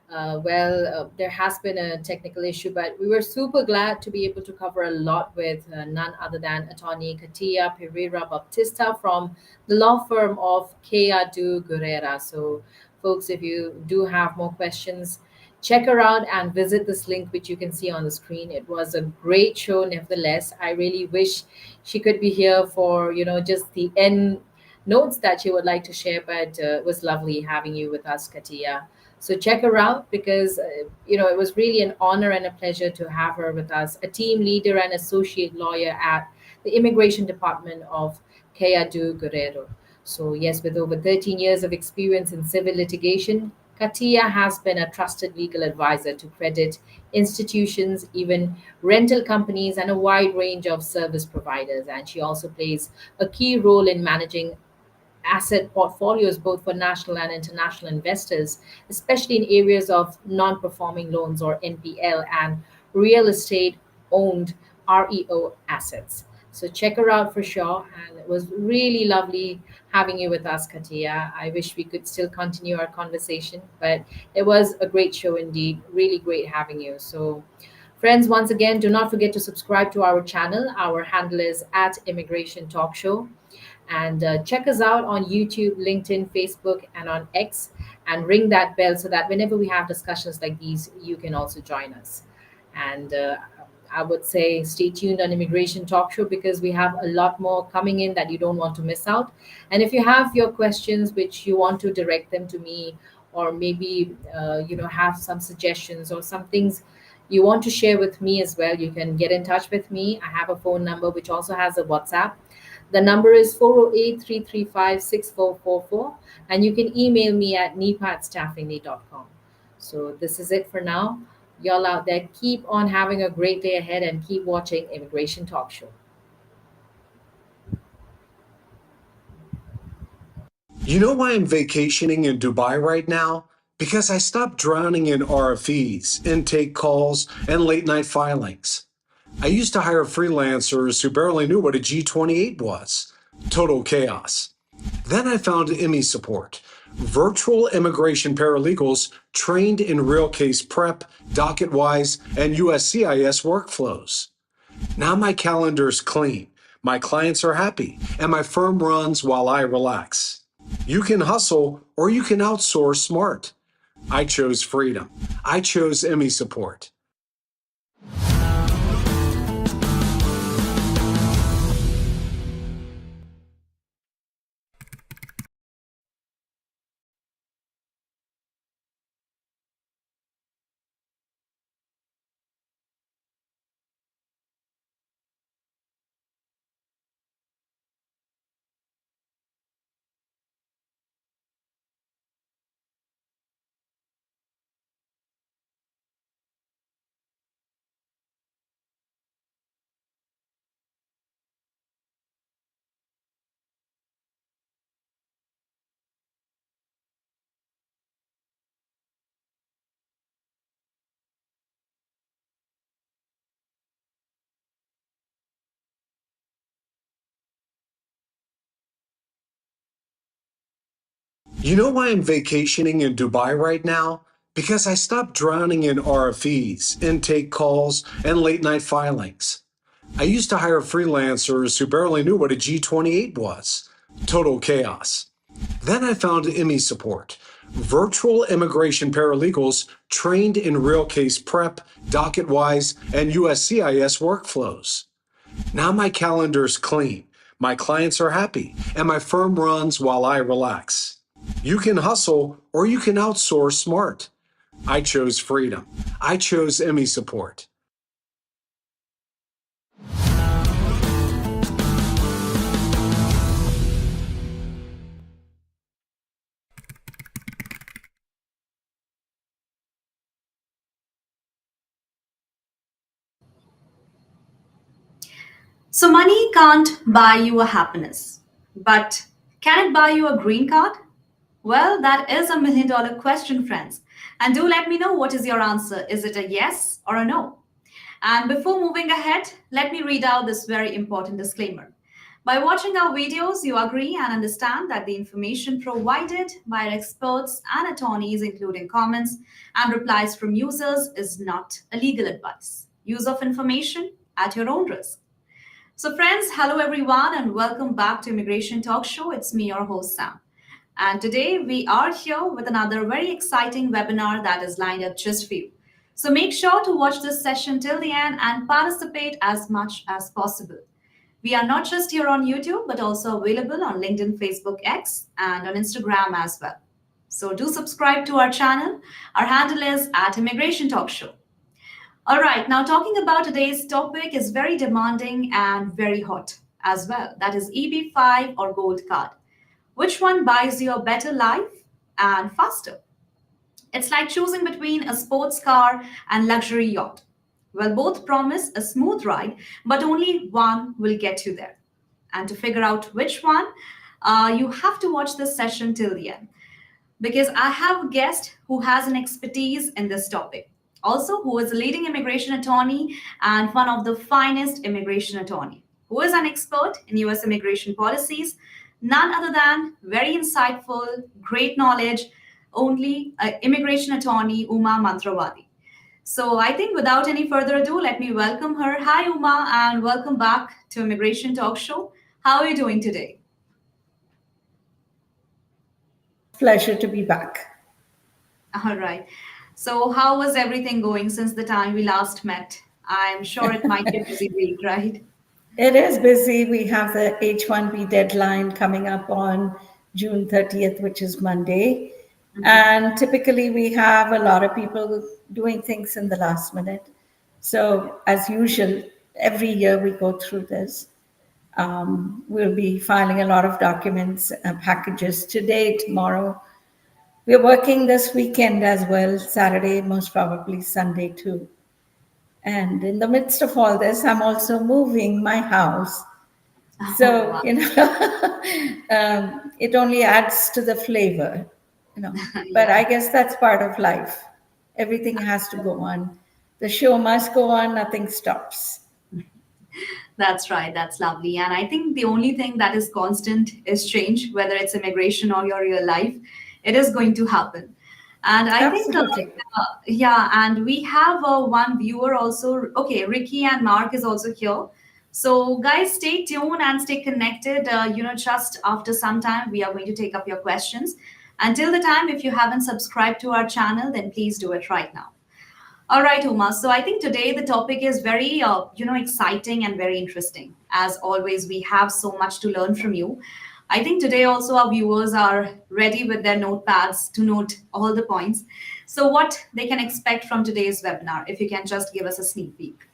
Speaker 4: there has been a technical issue, but we were super glad to be able to cover a lot with none other than Attorney Katia Pereira Baptista from the law firm of Keadu Guerrera. So, folks, if you do have more questions, check her out and visit this link, which you can see on the screen. It was a great show, nevertheless. I really wish she could be here for just the end notes that she would like to share, but it was lovely having you with us, Katia. So check her out because it was really an honor and a pleasure to have her with us, a team leader and associate lawyer at the Immigration Department of Keadu Guerrero. So yes, with over 13 years of experience in civil litigation, Katia has been a trusted legal advisor to credit institutions, even rental companies, and a wide range of service providers. And she also plays a key role in managing asset portfolios both for national and international investors, especially in areas of non performing loans or NPL and real estate owned REO assets. So check her out for sure. And it was really lovely having you with us, Katia. I wish we could still continue our conversation, but it was a great show indeed. Really great having you. So, friends, once again, do not forget to subscribe to our channel. Our handle is at Immigration Talk Show. And check us out on YouTube, LinkedIn, Facebook, and on X. And ring that bell so that whenever we have discussions like these, you can also join us. And I would say stay tuned on Immigration Talk Show because we have a lot more coming in that you don't want to miss out. And if you have your questions which you want to direct them to me, or maybe have some suggestions or some things you want to share with me as well, you can get in touch with me. I have a phone number which also has a WhatsApp. The number is 408-335-6444, and you can email me at nipa@staffingly.com. So this is it for now. Y'all out there, keep on having a great day ahead and keep watching Immigration Talk Show.
Speaker 1: You know why I'm vacationing in Dubai right now? Because I stopped drowning in RFEs, intake calls, and late night filings. I used to hire freelancers who barely knew what a G28 was. Total chaos. Then I found IMI support, virtual immigration paralegals trained in real case prep, docket-wise, and USCIS workflows. Now my calendar's clean, my clients are happy, and my firm runs while I relax. You can hustle or you can outsource smart. I chose freedom. I chose IMI support. You know why I'm vacationing in Dubai right now? Because I stopped drowning in RFEs, intake calls, and late night filings. I used to hire freelancers who barely knew what a G28 was. Total chaos. Then I found IMI support, virtual immigration paralegals trained in real case prep, docket-wise, and USCIS workflows. Now my calendar's clean, my clients are happy, and my firm runs while I relax. You can hustle or you can outsource smart. I chose freedom. I chose IMI support.
Speaker 2: So, money can't buy you a happiness, but can it buy you a green card? Well, that is $1 million question, friends. And do let me know what is your answer. Is it a yes or a no? And before moving ahead, let me read out this very important disclaimer. By watching our videos, you agree and understand that the information provided by experts and attorneys, including comments and replies from users, is not a legal advice. Use of information at your own risk. So, friends, hello everyone, and welcome back to Immigration Talk Show. It's me, your host, Sam. And today we are here with another very exciting webinar that is lined up just for you. So, make sure to watch this session till the end and participate as much as possible. We are not just here on YouTube, but also available on LinkedIn, Facebook, X, and on Instagram as well. So, do subscribe to our channel. Our handle is at Immigration Talk Show. All right, now talking about today's topic is very demanding and very hot as well. That is EB5 or Gold Card. Which one buys you a better life and faster? It's like choosing between a sports car and luxury yacht. Well, both promise a smooth ride, but only one will get you there. And to figure out which one, you have to watch this session till the end because I have a guest who has an expertise in this topic. Also, who is a leading immigration attorney and one of the finest immigration attorney, who is an expert in US immigration policies, none other than very insightful, great knowledge, only immigration attorney Uma Mantrawadi. So I think without any further ado, let me welcome her. Hi, Uma, and welcome back to Immigration Talk Show. How are you doing today?
Speaker 7: Pleasure to be back.
Speaker 2: All right. So how was everything going since the time we last met? I'm sure it might be a busy week, right?
Speaker 7: It is busy. We have the H-1B deadline coming up on June 30th, which is Monday. And typically we have a lot of people doing things in the last minute. So as usual, every year we go through this. We'll be filing a lot of documents, packages today, tomorrow. We're working this weekend as well, Saturday, most probably Sunday too. And in the midst of all this, I'm also moving my house. So,
Speaker 2: wow.
Speaker 7: It only adds to the flavor, But I guess that's part of life. Everything has to go on. The show must go on, nothing stops.
Speaker 2: That's right. That's lovely. And I think the only thing that is constant is change, whether it's immigration or your real life. It is going to happen. And I
Speaker 7: Absolutely.
Speaker 2: think, yeah, and we have one viewer also. Okay, Ricky and Mark is also here. So, guys, stay tuned and stay connected. Just after some time, we are going to take up your questions. Until the time, if you haven't subscribed to our channel, then please do it right now. All right, Uma. So I think today the topic is very, exciting and very interesting. As always, we have so much to learn from you. I think today also our viewers are ready with their notepads to note all the points. So what they can expect from today's webinar, if you can just give us a sneak peek.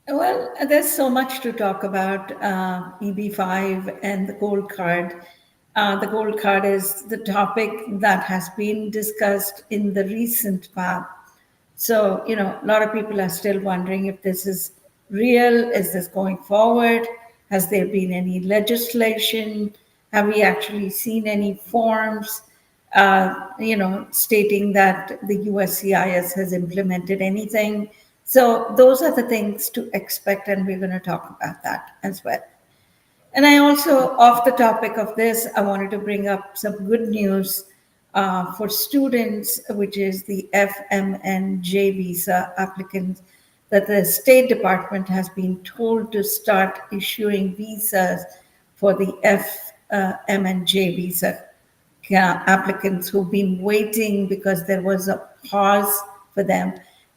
Speaker 7: Well, there's so much to talk about EB5 and the gold card. The gold card is the topic that has been discussed in the recent past. So, a lot of people are still wondering if this is real. Is this going forward? Has there been any legislation? Have we actually seen any forms, stating that the USCIS has implemented anything? So those are the things to expect, and we're going to talk about that as well. And I also, off the topic of this, I wanted to bring up some good news for students, which is the FMNJ visa applicants, that the State Department has been told to start issuing visas for the FMNJ visa applicants who've been waiting because there was a pause for them.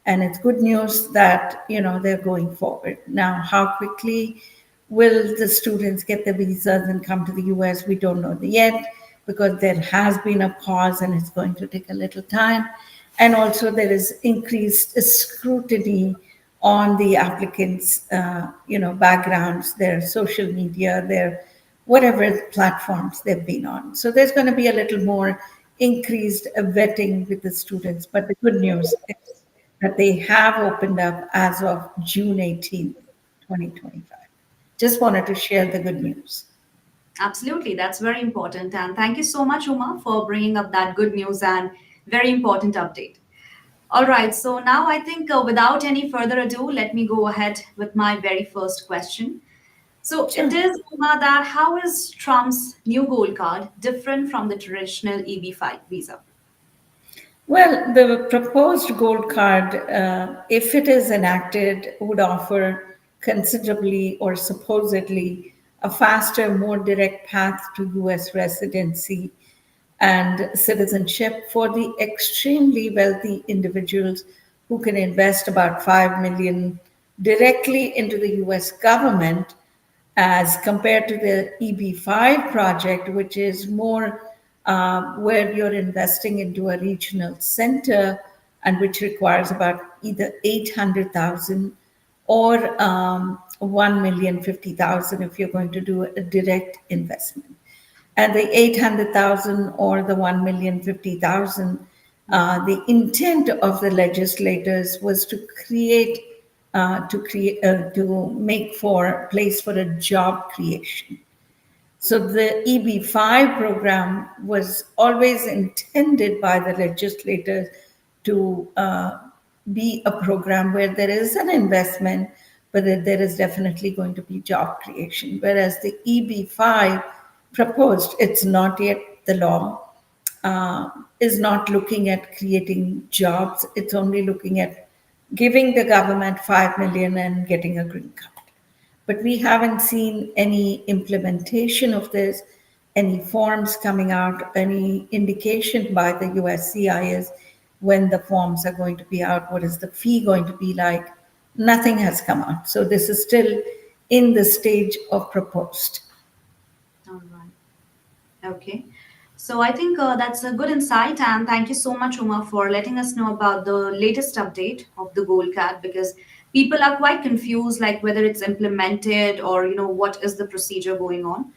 Speaker 7: And it's good news that, they're going forward. Now, how quickly will the students get the visas and come to the US? We don't know yet because there has been a pause and it's going to take a little time. And also there is increased scrutiny on the applicants' backgrounds, their social media, their whatever platforms they've been on. So there's going to be a little more increased vetting with the students. But the good news is that they have opened up as of June 18th, 2025. Just wanted to share the good news.
Speaker 2: Absolutely, that's very important. And thank you so much, Uma, for bringing up that good news and very important update. All right, so now I think without any further ado, let me go ahead with my very first question. So it
Speaker 7: Sure.
Speaker 2: is, Uma, that how is Trump's new gold card different from the traditional EB5 visa?
Speaker 7: Well, the proposed gold card, if it is enacted, would offer considerably or supposedly a faster, more direct path to US residency and citizenship for the extremely wealthy individuals who can invest about 5 million directly into the US government as compared to the EB5 project, which is more where you're investing into a regional center and which requires about either 800,000 or 1,050,000 if you're going to do a direct investment. And the 800,000 or the 1,050,000, the intent of the legislators was to make for place for a job creation. So the EB5 program was always intended by the legislators to be a program where there is an investment, but that there is definitely going to be job creation. Whereas the EB5 proposed, it's not yet the law, is not looking at creating jobs. It's only looking at giving the government 5 million and getting a green card. But we haven't seen any implementation of this, any forms coming out, any indication by the USCIS when the forms are going to be out, what is the fee going to be like. Nothing has come out. So this is still in the stage of proposed.
Speaker 2: All right. Okay. So I think that's a good insight, and thank you so much, Uma, for letting us know about the latest update of the gold card, because people are quite confused, like whether it's implemented or what is the procedure going on.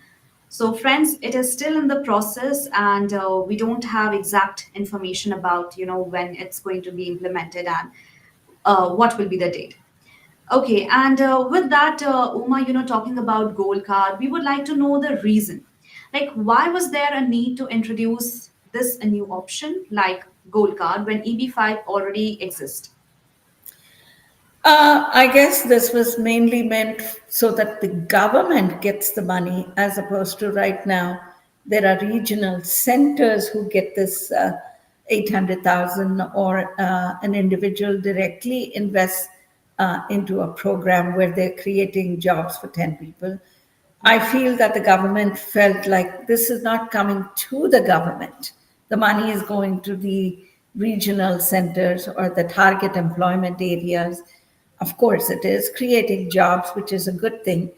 Speaker 2: So, friends, it is still in the process, and we don't have exact information about when it's going to be implemented and what will be the date. Okay, and with that, Uma, talking about gold card, we would like to know the reason. Like, why was there a need to introduce this a new option like gold card when EB5 already exists?
Speaker 7: I guess this was mainly meant so that the government gets the money, as opposed to right now, there are regional centers who get this 800,000, or an individual directly invests into a program where they're creating jobs for 10 people. I feel that the government felt like this is not coming to the government. The money is going to the regional centers or the target employment areas. Of course, it is creating jobs, which is a good thing,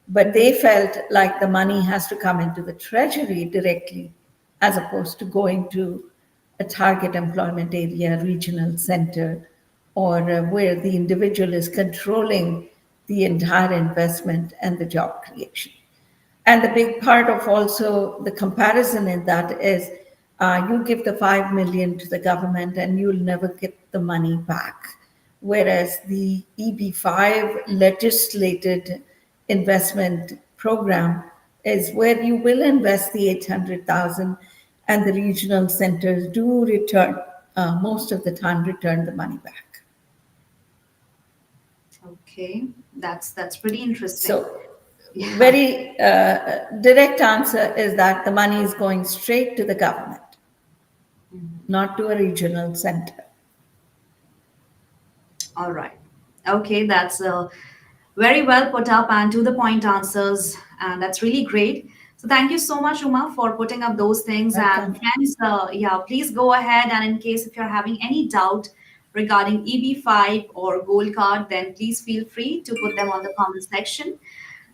Speaker 7: but they felt like the money has to come into the treasury directly as opposed to going to a target employment area, regional center, or where the individual is controlling the entire investment and the job creation. And the big part of also the comparison in that is you give the 5 million to the government and you'll never get the money back. Whereas the EB5 legislated investment program is where you will invest the 800,000 and the regional centers do return, most of the time return the money back.
Speaker 2: Okay, that's pretty interesting.
Speaker 7: So
Speaker 2: Yeah.
Speaker 7: very direct answer is that the money is going straight to the government, not to a regional center.
Speaker 2: All right. Okay, that's very well put up and to the point answers, and that's really great. So thank you so much, Uma, for putting up those things. And
Speaker 7: Welcome.
Speaker 2: friends, yeah, please go ahead, and in case if you're having any doubt regarding EB5 or Gold Card, then please feel free to put them on the comment section.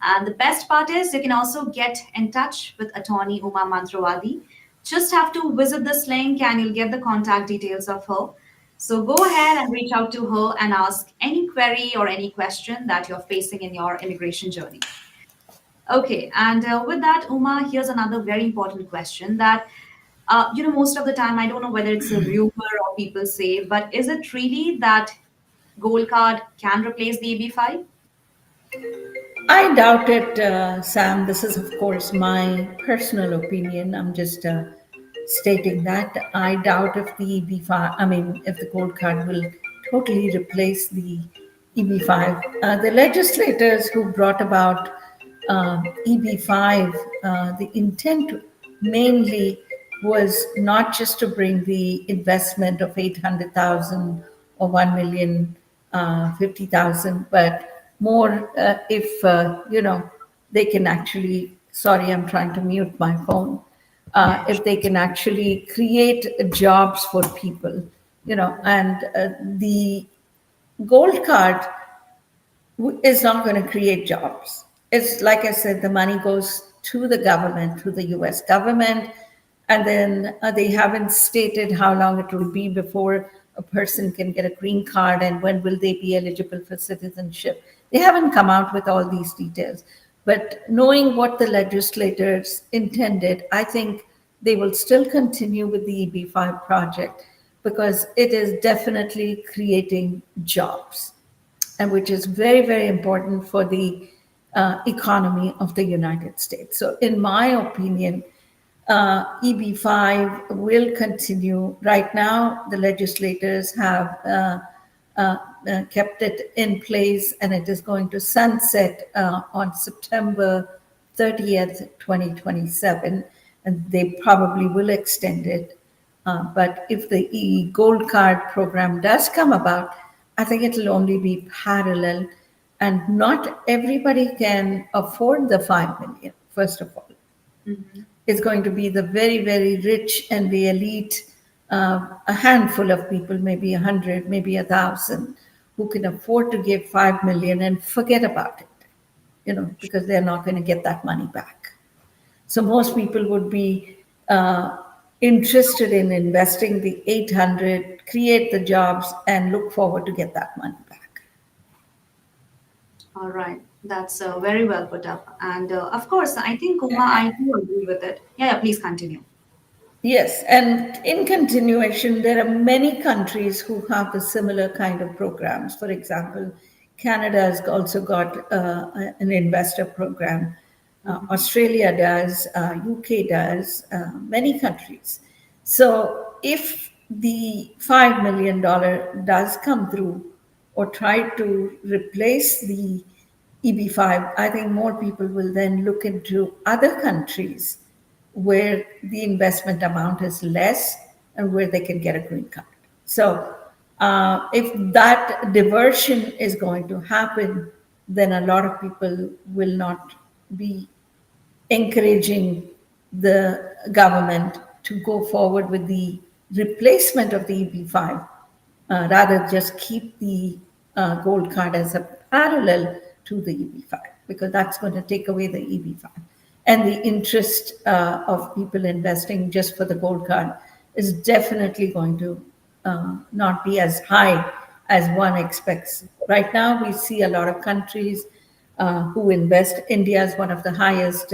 Speaker 2: And the best part is you can also get in touch with attorney Uma Mantrawadi. Just have to visit this link and you'll get the contact details of her. So go ahead and reach out to her and ask any query or any question that you're facing in your immigration journey. Okay, and with that, Uma, here's another very important question that, most of the time, I don't know whether it's a rumor or people say, but is it really that Gold Card can replace the EB5?
Speaker 7: I doubt it, Sam. This is, of course, my personal opinion. I'm just stating that I doubt if the EB5, I mean, if the gold card will totally replace the EB5. The legislators who brought about EB5, the intent mainly was not just to bring the investment of 800,000 or 1 million 50,000, but more if they can actually. Sorry, I'm trying to mute my phone. If they can actually create jobs for people, and the gold card is not going to create jobs. It's like I said, the money goes to the government, to the US government, and then they haven't stated how long it will be before a person can get a green card and when will they be eligible for citizenship. They haven't come out with all these details. But knowing what the legislators intended, I think they will still continue with the EB5 project because it is definitely creating jobs, and which is very, very important for the economy of the United States. So, in my opinion, EB5 will continue. Right now, the legislators have kept it in place, and it is going to sunset on September 30th, 2027, and they probably will extend it. But if the Gold Card program does come about, I think it'll only be parallel, and not everybody can afford the 5 million, first of all. It's going to be the very, very rich and the elite, a handful of people, maybe 100, maybe 1,000, who can afford to give 5 million and forget about it, because they're not going to get that money back. So most people would be interested in investing the 800, create the jobs, and look forward to get that money back.
Speaker 2: All right. That's very well put up. And of course, I think, Uma, I do agree with it. Yeah, please continue.
Speaker 7: Yes, and in continuation, there are many countries who have the similar kind of programs. For example, Canada has also got an investor program. Australia does, UK does, many countries. So if the $5 million does come through or try to replace the EB5, I think more people will then look into other countries where the investment amount is less and where they can get a green card. So if that diversion is going to happen, then a lot of people will not be encouraging the government to go forward with the replacement of the EB5, rather just keep the gold card as a parallel to the EB5, because that's going to take away the EB5. And the interest of people investing just for the gold card is definitely going to not be as high as one expects. Right now, we see a lot of countries who invest. India is one of the highest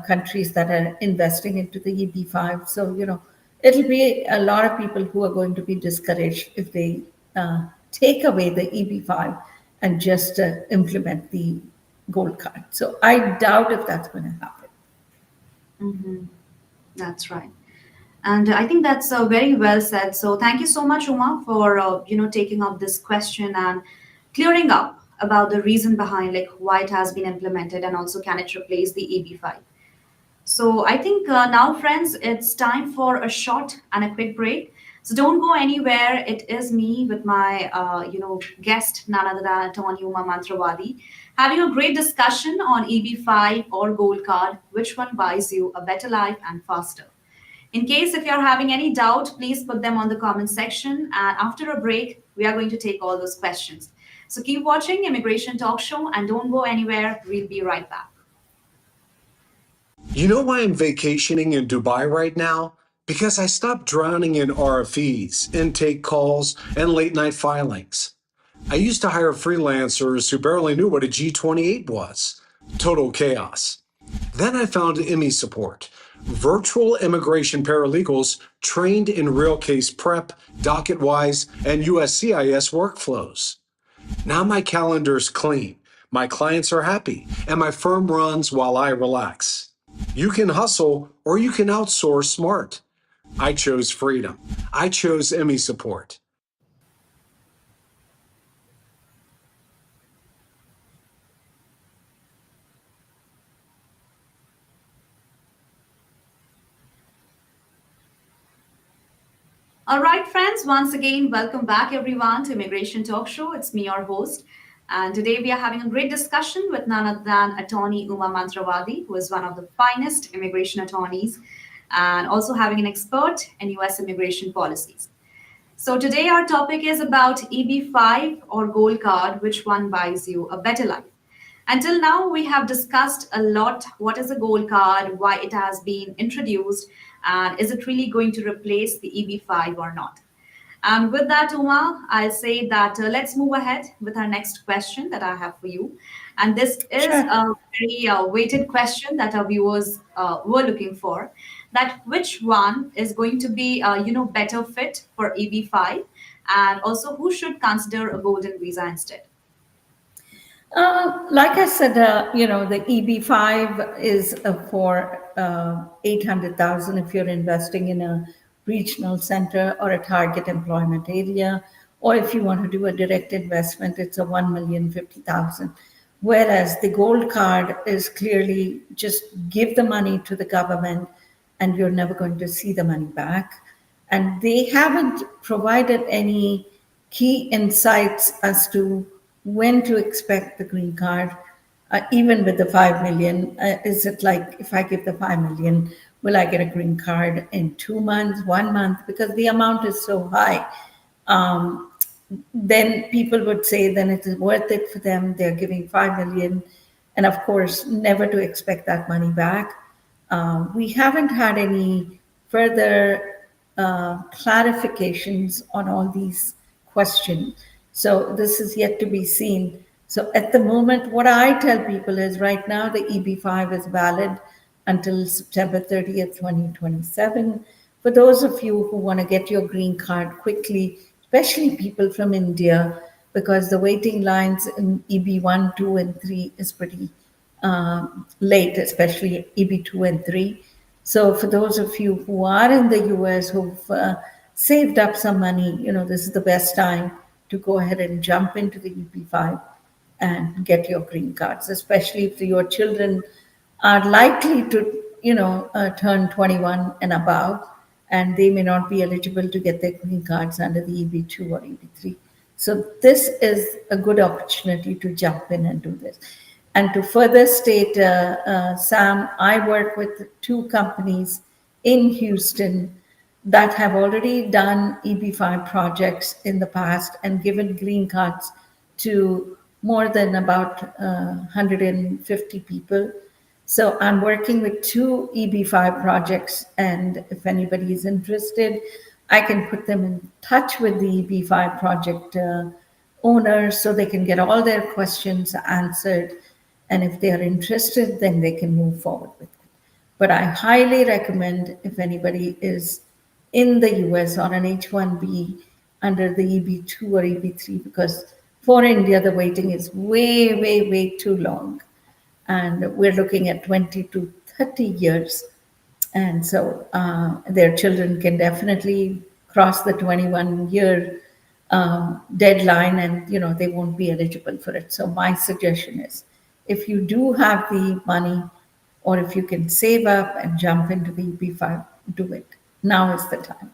Speaker 7: countries that are investing into the EB5. So, it'll be a lot of people who are going to be discouraged if they take away the EB5 and just implement the gold card. So I doubt if that's going to happen.
Speaker 2: That's right. And I think that's very well said. So thank you so much, Uma, for taking up this question and clearing up about the reason behind like why it has been implemented and also can it replace the EB5. So I think now, friends, it's time for a short and a quick break. So don't go anywhere. It is me with my, guest, none other than Attorney Uma Mantrawadi, having a great discussion on EB5 or Gold Card, which one buys you a better life and faster. In case if you're having any doubt, please put them on the comment section. And after a break, we are going to take all those questions. So keep watching Immigration Talk Show and don't go anywhere. We'll be right back.
Speaker 1: You know why I'm vacationing in Dubai right now? Because I stopped drowning in RFEs, intake calls, and late night filings. I used to hire freelancers who barely knew what a G28 was. Total chaos. Then I found IMI Support, virtual immigration paralegals trained in real case prep, docket-wise, and USCIS workflows. Now my calendar's clean, my clients are happy, and my firm runs while I relax. You can hustle or you can outsource smart. I chose freedom. I chose IMI Support.
Speaker 2: All right, friends, once again, welcome back everyone to Immigration Talk Show. It's me, your host. And today we are having a great discussion with none other than attorney Uma Mantravadi, who is one of the finest immigration attorneys and also having an expert in US immigration policies. So today our topic is about EB5 or Gold Card, which one buys you a better life. Until now, we have discussed a lot what is a gold card, why it has been introduced, and is it really going to replace the EB5 or not? And with that, Uma, I'll say that let's move ahead with our next question that I have for you. And this is
Speaker 7: Sure.
Speaker 2: a very weighted question that our viewers were looking for. That which one is going to be, better fit for EB5, and also who should consider a golden visa instead?
Speaker 7: Like I said, the EB5 is for 800,000 if you're investing in a regional center or a target employment area, or if you want to do a direct investment, it's a 1,050,000. Whereas the gold card is clearly just give the money to the government and you're never going to see the money back. And they haven't provided any key insights as to when to expect the green card, even with the 5 million. Is it like if I give the 5 million, will I get a green card in 2 months, 1 month? Because the amount is so high. Um, then people would say then it is worth it for them. They're giving 5 million. And of course, never to expect that money back. We haven't had any further clarifications on all these questions. So this is yet to be seen. So at the moment, what I tell people is right now the EB5 is valid until September 30th, 2027. For those of you who want to get your green card quickly, especially people from India, because the waiting lines in EB1, 2, and 3 is pretty late, especially EB2 and 3. So for those of you who are in the US who've saved up some money, this is the best time to go ahead and jump into the EP5 and get your green cards, especially if your children are likely to, turn 21 and above, and they may not be eligible to get their green cards under the EB2 or EB3. So this is a good opportunity to jump in and do this. And to further state, Sam, I work with two companies in Houston that have already done EB5 projects in the past and given green cards to more than about 150 people. So I'm working with two EB5 projects, and if anybody is interested, I can put them in touch with the EB5 project owners so they can get all their questions answered. And if they are interested, then they can move forward with it. But I highly recommend if anybody is in the US on an H1B under the EB2 or EB3, because for India, the waiting is way, way, way too long. And we're looking at 20 to 30 years. And so their children can definitely cross the 21-year deadline, and they won't be eligible for it. So my suggestion is, if you do have the money, or if you can save up and jump into the EP5, do it. Now is the time.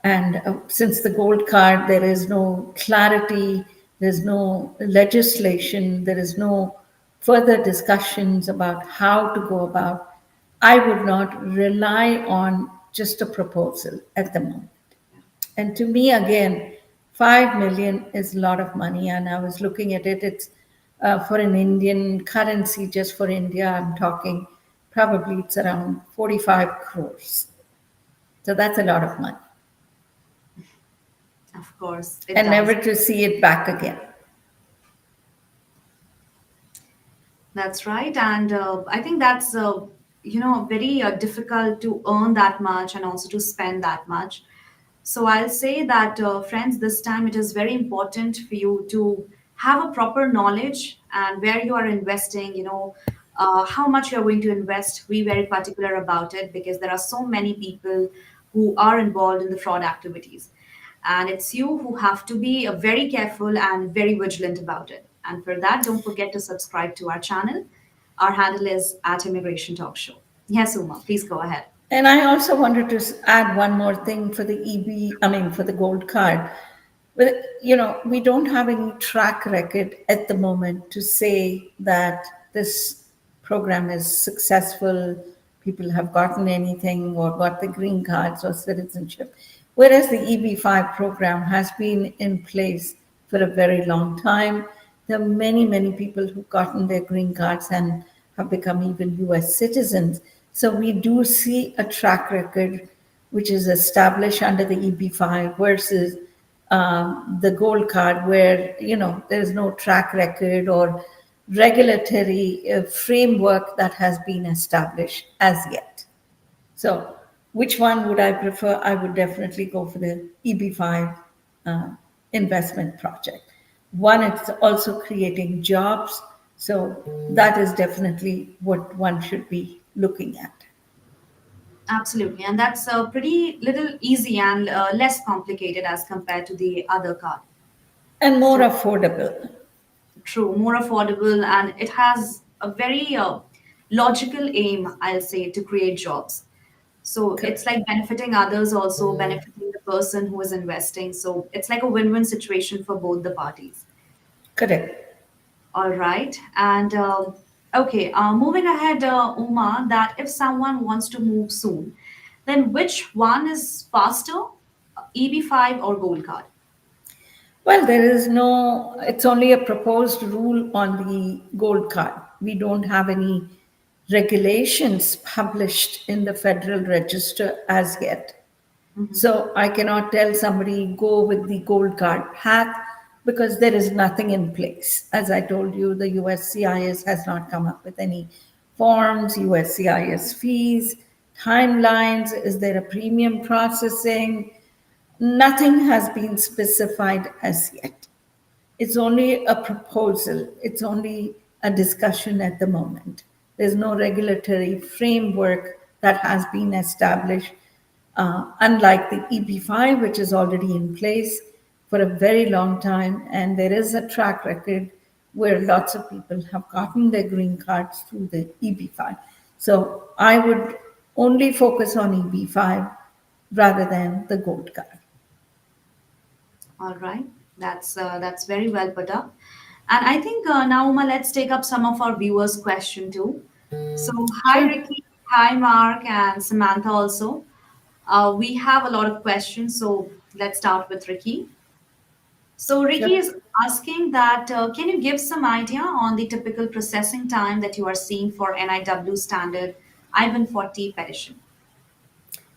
Speaker 7: And since the gold card, there is no clarity, there's no legislation, there is no further discussions about how to go about. I would not rely on just a proposal at the moment. And to me, again, 5 million is a lot of money. And I was looking at it, it's for an Indian currency, just for India, I'm talking probably it's around 45 crores. So that's a lot of money.
Speaker 2: Of course, it
Speaker 7: And
Speaker 2: does.
Speaker 7: never to see it back again.
Speaker 2: That's right, and I think that's very difficult to earn that much and also to spend that much. So I'll say that, friends, this time it is very important for you to have a proper knowledge and where you are investing. How much you are going to invest. Be very particular about it because there are so many people who are involved in the fraud activities. And it's you who have to be very careful and very vigilant about it. And for that, don't forget to subscribe to our channel. Our handle is at Immigration Talk Show. Yes, Uma, please go ahead.
Speaker 7: And I also wanted to add one more thing for the for the gold card. But, we don't have any track record at the moment to say that this program is successful, people have gotten anything or got the green cards or citizenship. Whereas the EB5 program has been in place for a very long time. There are many, many people who've gotten their green cards and have become even US citizens. So we do see a track record which is established under the EB5 versus the gold card, where there's no track record or regulatory framework that has been established as yet. So, which one would I prefer? I would definitely go for the EB5 uh, investment project. One, it's also creating jobs, so that is definitely what one should be looking at.
Speaker 2: Absolutely, and that's pretty little easy and less complicated as compared to the other card.
Speaker 7: And more
Speaker 2: So
Speaker 7: affordable.
Speaker 2: true, more affordable, and it has a very logical aim, I'll say, to create jobs. So it's
Speaker 7: Correct.
Speaker 2: like benefiting others, also benefiting the person who is investing. So it's like a win-win situation for both the parties.
Speaker 7: Correct.
Speaker 2: All right. And okay, moving ahead, Uma, that if someone wants to move soon, then which one is faster, EB5 or Gold Card?
Speaker 7: Well, there is no, it's only a proposed rule on the gold card. We don't have any regulations published in the Federal Register as yet. So I cannot tell somebody go with the gold card path because there is nothing in place. As I told you, the USCIS has not come up with any forms, USCIS fees, timelines. Is there a premium processing? Nothing has been specified as yet. It's only a proposal, it's only a discussion at the moment. There's no regulatory framework that has been established, unlike the EB5, which is already in place for a very long time. And there is a track record where lots of people have gotten their green cards through the EB5. So I would only focus on EB5 rather than the gold card.
Speaker 2: All right. That's very well put up. And I think now, Uma, let's take up some of our viewers' question too. So, hi
Speaker 7: Sure.
Speaker 2: Ricky, hi Mark, and Samantha also. We have a lot of questions, so let's start with Ricky. So, Ricky
Speaker 7: Sure.
Speaker 2: is asking that can you give some idea on the typical processing time that you are seeing for NIW standard I-140 petition?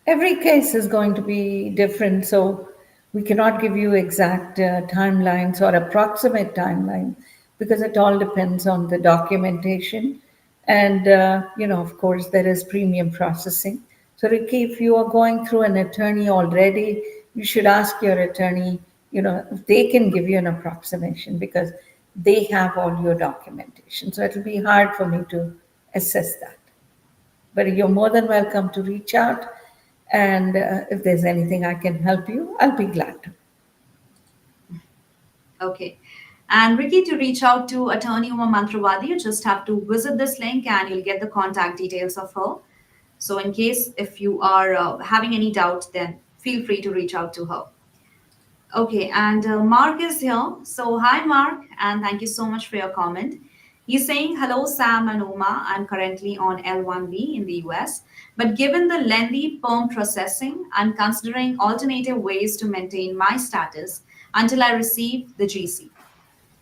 Speaker 7: Every case is going to be different, so we cannot give you exact timelines or approximate timelines because it all depends on the documentation. And, of course, there is premium processing. So, Ricky, if you are going through an attorney already, you should ask your attorney, if they can give you an approximation because they have all your documentation. So, it'll be hard for me to assess that. But you're more than welcome to reach out. And if there's anything I can help you, I'll be glad to.
Speaker 2: Okay. And Ricky, to reach out to attorney Uma Mantravadi, you just have to visit this link and you'll get the contact details of her. So, in case if you are having any doubt, then feel free to reach out to her. Okay, and Mark is here. So, hi, Mark, and thank you so much for your comment. He's saying, hello, Sam and Uma. I'm currently on L1B in the US, but given the lengthy PERM processing, I'm considering alternative ways to maintain my status until I receive the GC.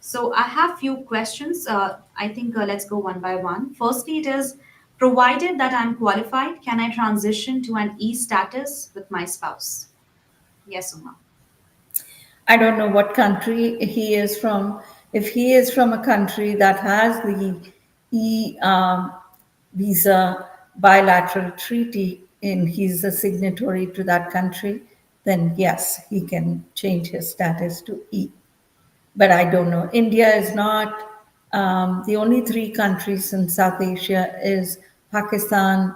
Speaker 2: So, I have few questions. I think let's go one by one. Firstly, it is provided that I'm qualified, can I transition to an E status with my spouse? Yes, Uma.
Speaker 7: I don't know what country he is from. If he is from a country that has the visa bilateral treaty and he's a signatory to that country, then yes, he can change his status to E. But I don't know. India is not. The only three countries in South Asia is Pakistan,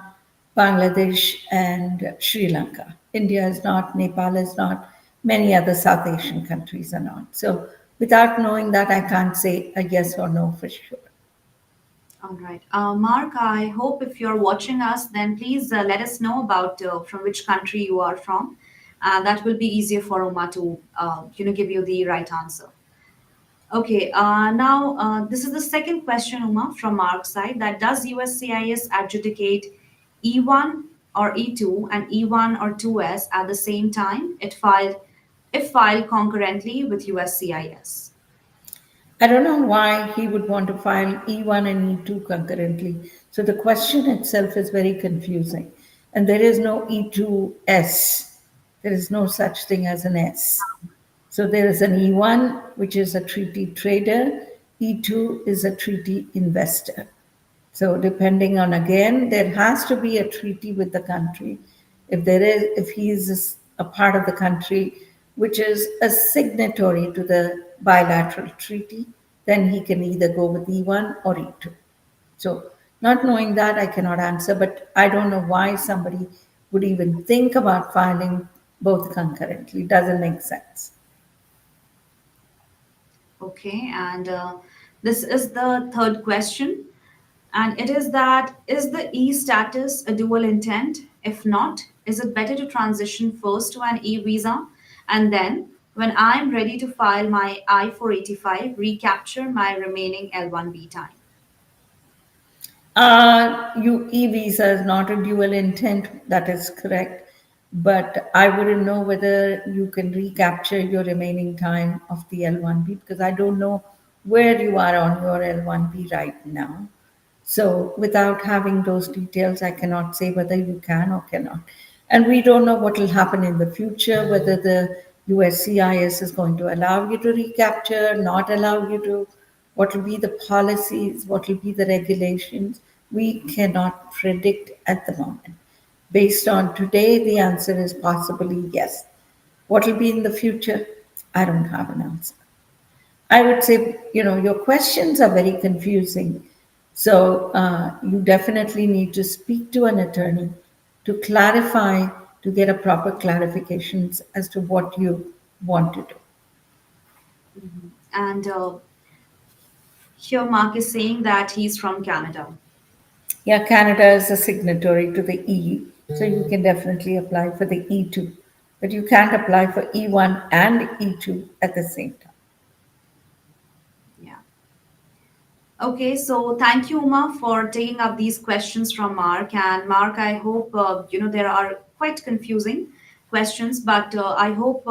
Speaker 7: Bangladesh, and Sri Lanka. India is not. Nepal is not. Many other South Asian countries are not. So without knowing that, I can't say a yes or no for sure.
Speaker 2: All right. Mark, I hope if you're watching us, then please let us know about from which country you are from. That will be easier for Uma to, give you the right answer. Okay. Now, this is the second question, Uma, from Mark's side. That does USCIS adjudicate E1 or E2 and E1 or 2S at the same time? If filed concurrently with USCIS.
Speaker 7: I don't know why he would want to file E1 and E2 concurrently. So the question itself is very confusing. And there is no E2S. There is no such thing as an S. So there is an E1, which is a treaty trader. E2 is a treaty investor. So depending on, again, there has to be a treaty with the country. If he is a part of the country which is a signatory to the bilateral treaty, then he can either go with E1 or E2. So not knowing that, I cannot answer, but I don't know why somebody would even think about filing both concurrently. It doesn't make sense.
Speaker 2: Okay, and this is the third question. And it is that is the E status a dual intent? If not, is it better to transition first to an E visa and then, when I'm ready to file my I-485, recapture my remaining L-1B time?
Speaker 7: E-visa is not a dual intent, that is correct. But I wouldn't know whether you can recapture your remaining time of the L1B because I don't know where you are on your L1B right now. So without having those details, I cannot say whether you can or cannot. And we don't know what will happen in the future, whether the USCIS is going to allow you to recapture, not allow you to, what will be the policies, what will be the regulations. We cannot predict at the moment. Based on today, the answer is possibly yes. What will be in the future? I don't have an answer. I would say, your questions are very confusing. So you definitely need to speak to an attorney to clarify, to get a proper clarifications as to what you want to do.
Speaker 2: And here, Mark is saying that he's from Canada.
Speaker 7: Yeah, Canada is a signatory to the E, so you can definitely apply for the E2, but you can't apply for E1 and E2 at the same time.
Speaker 2: Yeah. Okay, so thank you, Uma, for taking up these questions from Mark. And Mark, I hope there are quite confusing questions, but I hope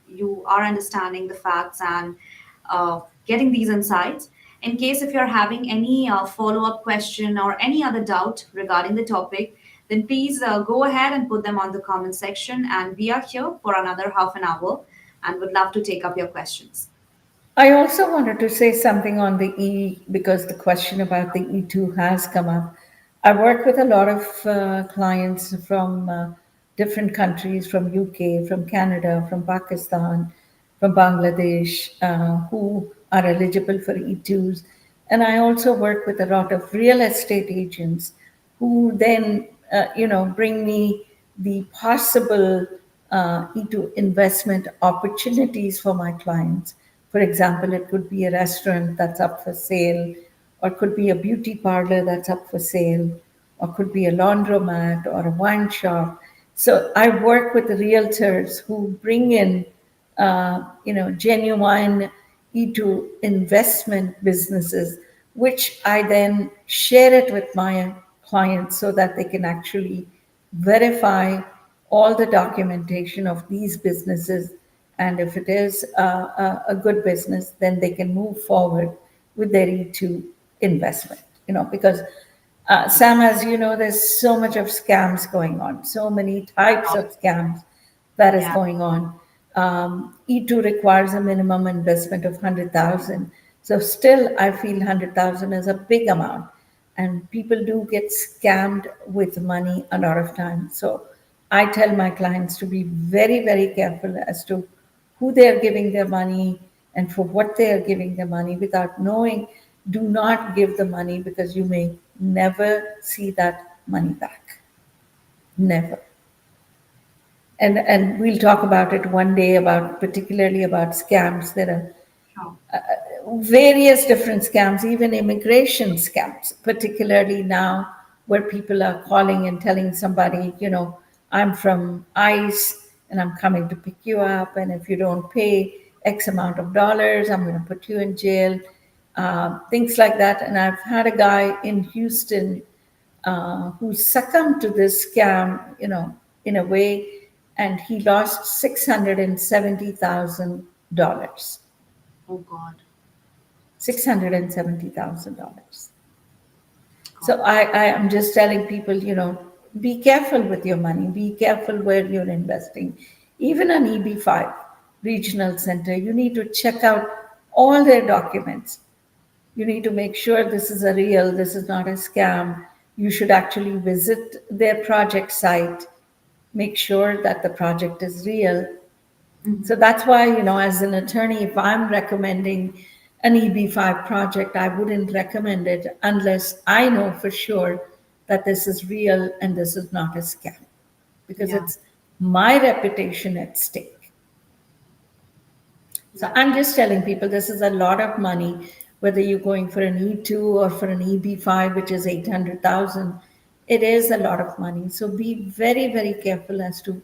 Speaker 2: you are understanding the facts and getting these insights. In case if you're having any follow-up question or any other doubt regarding the topic, then please go ahead and put them on the comment section. And we are here for another half an hour and would love to take up your questions.
Speaker 7: I also wanted to say something on the E because the question about the E2 has come up. I work with a lot of clients from different countries, from UK, from Canada, from Pakistan, from Bangladesh, who are eligible for E2s. And I also work with a lot of real estate agents who then, bring me the possible into investment opportunities for my clients. For example, it could be a restaurant that's up for sale, or could be a beauty parlor that's up for sale, or could be a laundromat or a wine shop. So I work with the realtors who bring in, genuine E2 investment businesses, which I then share it with my clients so that they can actually verify all the documentation of these businesses. And if it is a good business, then they can move forward with their E2 investment, because Sam, as you know, there's so much of scams going on, so many types of scams that is
Speaker 2: Yeah.
Speaker 7: going on. E2 requires a minimum investment of 100,000. So still, I feel 100,000 is a big amount. And people do get scammed with money a lot of times. So I tell my clients to be very, very careful as to who they're giving their money and for what they are giving their money without knowing. Do not give the money because you may never see that money back. Never. And we'll talk about it one day, about particularly about scams. There are
Speaker 2: Sure.
Speaker 7: various different scams, even immigration scams, particularly now where people are calling and telling somebody, I'm from ICE and I'm coming to pick you up. And if you don't pay X amount of dollars, I'm going to put you in jail. Things like that. And I've had a guy in Houston who succumbed to this scam, in a way, and he lost $670,000.
Speaker 2: Oh God.
Speaker 7: $670,000. So I am just telling people, be careful with your money, be careful where you're investing. Even an EB5 regional center, you need to check out all their documents. You need to make sure this is this is not a scam. You should actually visit their project site, make sure that the project is real. So that's why, as an attorney, if I'm recommending an EB5 project, I wouldn't recommend it unless I know for sure that this is real and this is not a scam, because
Speaker 2: Yeah.
Speaker 7: it's my reputation at stake. So I'm just telling people this is a lot of money, whether you're going for an E2 or for an EB5, which is 800,000. It is a lot of money. So be very, very careful as to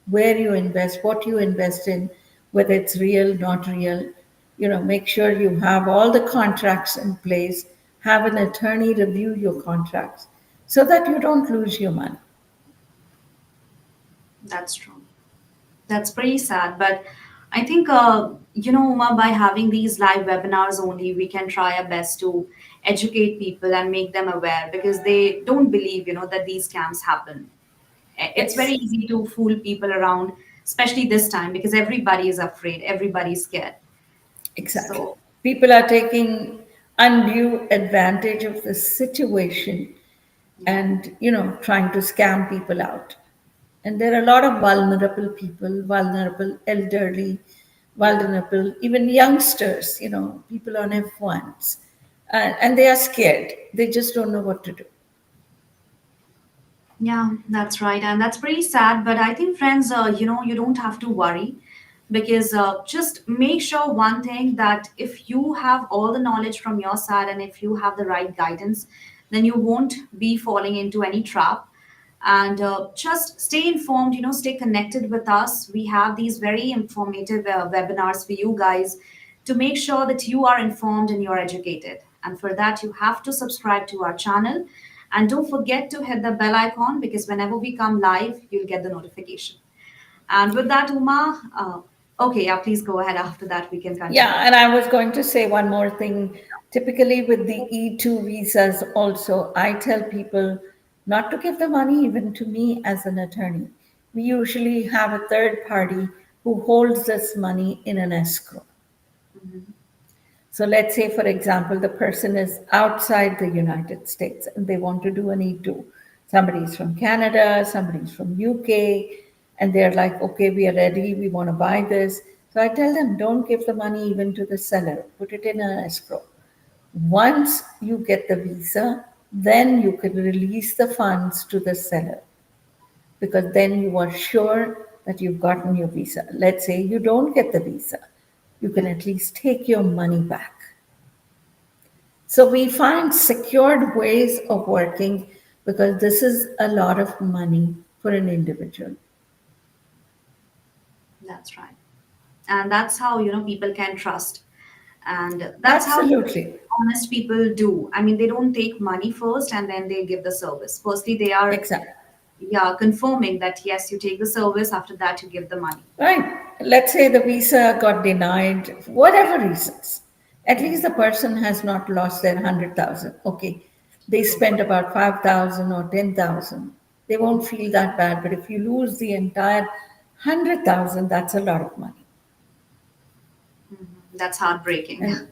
Speaker 7: where you invest, what you invest in, whether it's real, not real. Make sure you have all the contracts in place, have an attorney review your contracts so that you don't lose your money.
Speaker 2: That's true. That's pretty sad. But I think, Uma, by having these live webinars only, we can try our best to educate people and make them aware because they don't believe, that these scams happen. It's very
Speaker 7: Yes,
Speaker 2: easy to fool people around, especially this time because everybody is afraid, everybody's scared.
Speaker 7: exactly.
Speaker 2: So,
Speaker 7: People are taking undue advantage of the situation
Speaker 2: yeah,
Speaker 7: and trying to scam people out. And there are a lot of vulnerable people, vulnerable elderly,
Speaker 2: yeah.
Speaker 7: vulnerable even youngsters, people on F1s, and they are scared, they just don't know what to do.
Speaker 2: Yeah, that's right. And that's pretty sad. But I think, friends, you don't have to worry because just make sure one thing that if you have all the knowledge from your side and if you have the right guidance, then you won't be falling into any trap. And just stay informed, stay connected with us. We have these very informative webinars for you guys to make sure that you are informed and you're educated. And for that, you have to subscribe to our channel. And don't forget to hit the bell icon because whenever we come live, you'll get the notification. And with that, Uma, okay, yeah, please go ahead. After that, we can continue.
Speaker 7: Yeah, and I was going to say one more thing. Typically, with the E2 visas, also, I tell people not to give the money even to me as an attorney. We usually have a third party who holds this money in an escrow. So let's say, for example, the person is outside the United States and they want to do an E2. Somebody's from Canada, somebody's from UK, and they're like, okay, we are ready, we want to buy this. So I tell them, don't give the money even to the seller, put it in an escrow. Once you get the visa, then you can release the funds to the seller because then you are sure that you've gotten your visa. Let's say you don't get the visa, you can at least take your money back. So we find secured ways of working because this is a lot of money for an individual.
Speaker 2: That's right. And that's how, people can trust. And that's how
Speaker 7: Absolutely.
Speaker 2: honest people do. I mean, they don't take money first and then they give the service. Firstly, they are,
Speaker 7: Exactly.
Speaker 2: yeah, confirming that yes, you take the service. After that, you give the money.
Speaker 7: Right. Let's say the visa got denied, for whatever reasons. At least the person has not lost their 100,000. Okay. They spent about 5,000 or 10,000. They won't feel that bad. But if you lose the entire 100,000, that's a lot of money.
Speaker 2: That's heartbreaking.
Speaker 7: And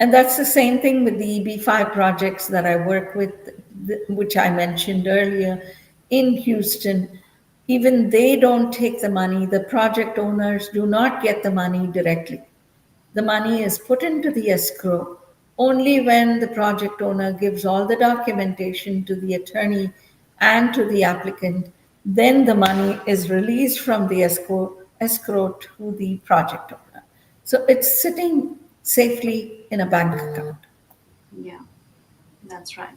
Speaker 7: And that's the same thing with the EB5 projects that I work with, which I mentioned earlier in Houston. Even they don't take the money. The project owners do not get the money directly. The money is put into the escrow only when the project owner gives all the documentation to the attorney and to the applicant. Then the money is released from the escrow to the project owner. So it's sitting safely in a bank account.
Speaker 2: Yeah, that's right.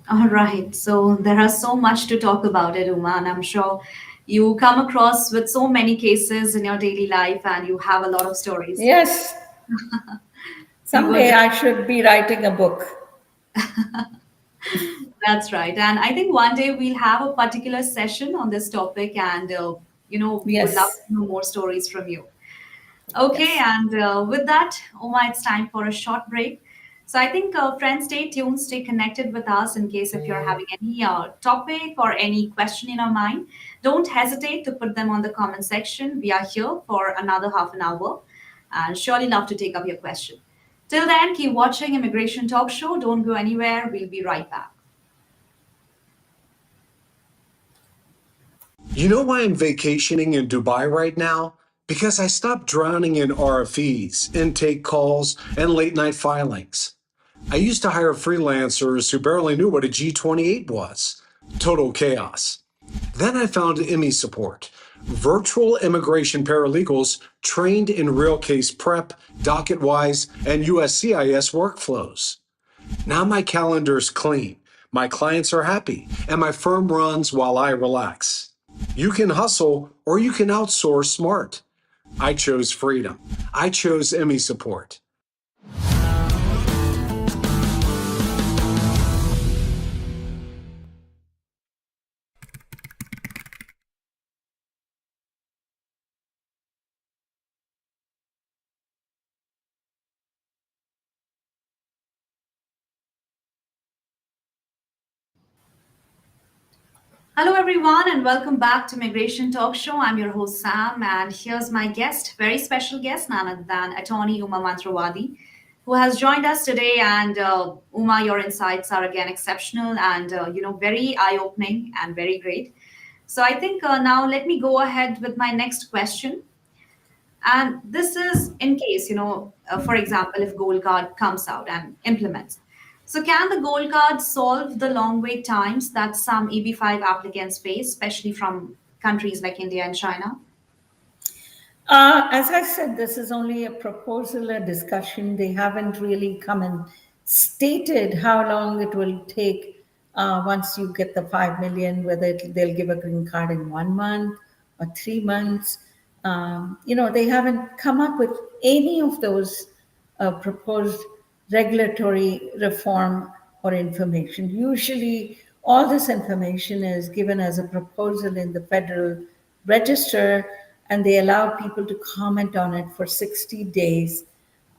Speaker 2: All right. So there are so much to talk about it, Uma, and I'm sure you come across with so many cases in your daily life and you have a lot of stories.
Speaker 7: Yes,
Speaker 2: We would.
Speaker 7: someday I should be writing a book.
Speaker 2: That's right. And I think one day we'll have a particular session on this topic, and we would love
Speaker 7: Yes,
Speaker 2: to know more stories from you. Okay,
Speaker 7: yes.
Speaker 2: and with that, Uma, it's time for a short break. So I think, friends, stay tuned, stay connected with us in case if you're having any topic or any question in our mind. Don't hesitate to put them on the comment section. We are here for another half an hour and surely love to take up your question. Till then, keep watching Immigration Talk Show. Don't go anywhere. We'll be right back.
Speaker 1: You know why I'm vacationing in Dubai right now? Because I stopped drowning in RFEs, intake calls, and late night filings. I used to hire freelancers who barely knew what a G28 was. Total chaos. Then I found IMI support, virtual immigration paralegals trained in real case prep, docket-wise, and USCIS workflows. Now my calendar's clean, my clients are happy, and my firm runs while I relax. You can hustle or you can outsource smart. I chose freedom. I chose IMI support.
Speaker 2: Hello, everyone, and welcome back to Migration Talk Show. I'm your host, Sam, and here's my guest, very special guest, none other than attorney Uma Mantrawadi, who has joined us today. And Uma, your insights are again exceptional and very eye-opening and very great. So I think now let me go ahead with my next question. And this is in case, for example, if Gold Card comes out and implements. So, can the Gold Card solve the long wait times that some EB5 applicants face, especially from countries like India and China?
Speaker 7: As I said, this is only a proposal, a discussion. They haven't really come and stated how long it will take once you get the 5 million, whether they'll give a green card in 1 month or 3 months. They haven't come up with any of those proposed regulatory reform or information. Usually, all this information is given as a proposal in the Federal Register, and they allow people to comment on it for 60 days.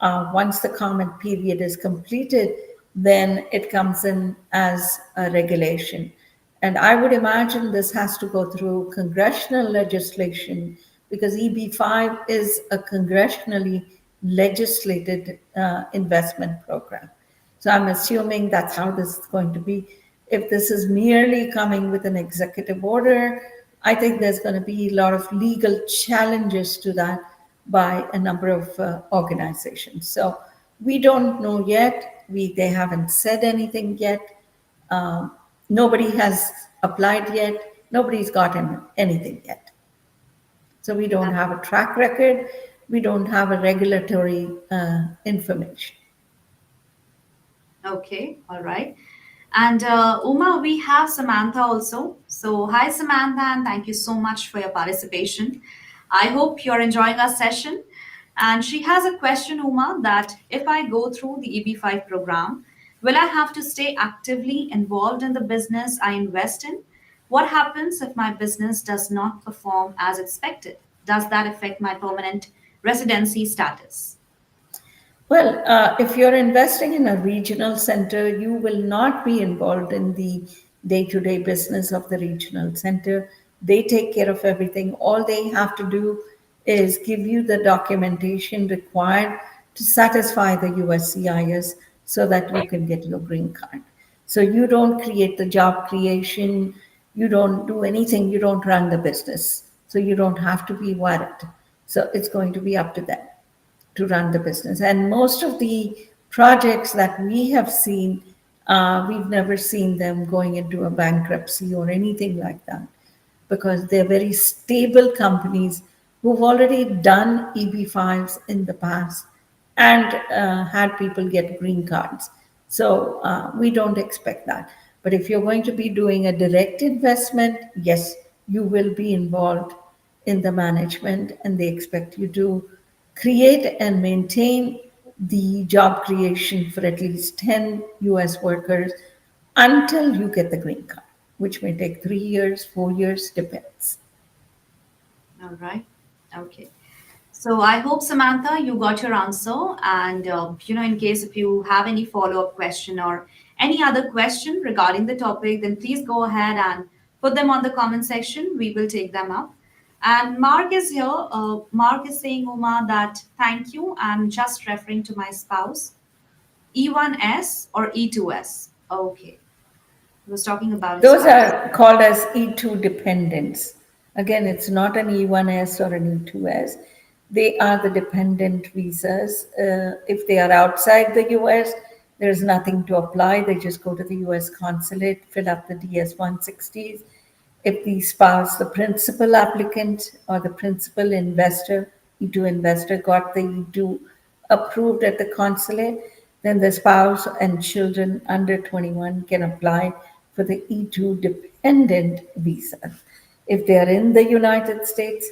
Speaker 7: Once the comment period is completed, then it comes in as a regulation. And I would imagine this has to go through congressional legislation because EB5 is a congressionally legislated investment program. So I'm assuming that's how this is going to be. If this is merely coming with an executive order, I think there's going to be a lot of legal challenges to that by a number of organizations. So we don't know yet. They haven't said anything yet. Nobody has applied yet. Nobody's gotten anything yet. So we don't have a track record. We don't have a regulatory information.
Speaker 2: Okay, all right. And Uma, we have Samantha also. So, hi, Samantha, and thank you so much for your participation. I hope you're enjoying our session. And she has a question, Uma, that if I go through the EB5 program, will I have to stay actively involved in the business I invest in? What happens if my business does not perform as expected? Does that affect my permanent residency status?
Speaker 7: Well, if you're investing in a regional center, you will not be involved in the day to day business of the regional center. They take care of everything. All they have to do is give you the documentation required to satisfy the USCIS so that you can get your green card. So you don't create the job creation, you don't do anything, you don't run the business. So you don't have to be worried. So it's going to be up to them to run the business. And most of the projects that we have seen, we've never seen them going into a bankruptcy or anything like that because they're very stable companies who've already done EB5s in the past and had people get green cards. So we don't expect that. But if you're going to be doing a direct investment, yes, you will be involved in the management, and they expect you to create and maintain the job creation for at least 10 US workers until you get the green card, which may take 3 years, 4 years, depends.
Speaker 2: All right. Okay. So I hope, Samantha, you got your answer. And, in case if you have any follow-up question or any other question regarding the topic, then please go ahead and put them on the comment section. We will take them up. And Mark is here. Mark is saying, Uma, that thank you. I'm just referring to my spouse. E1S or E2S? Okay. He was talking about his
Speaker 7: Those
Speaker 2: spouse.
Speaker 7: are called as E2 dependents. Again, it's not an E1S or an E2S. They are the dependent visas. If they are outside the US, there's nothing to apply. They just go to the US consulate, fill up the DS 160s. If the spouse, the principal applicant or the principal investor, E2 investor, got the E2 approved at the consulate, then the spouse and children under 21 can apply for the E2 dependent visa. If they are in the United States,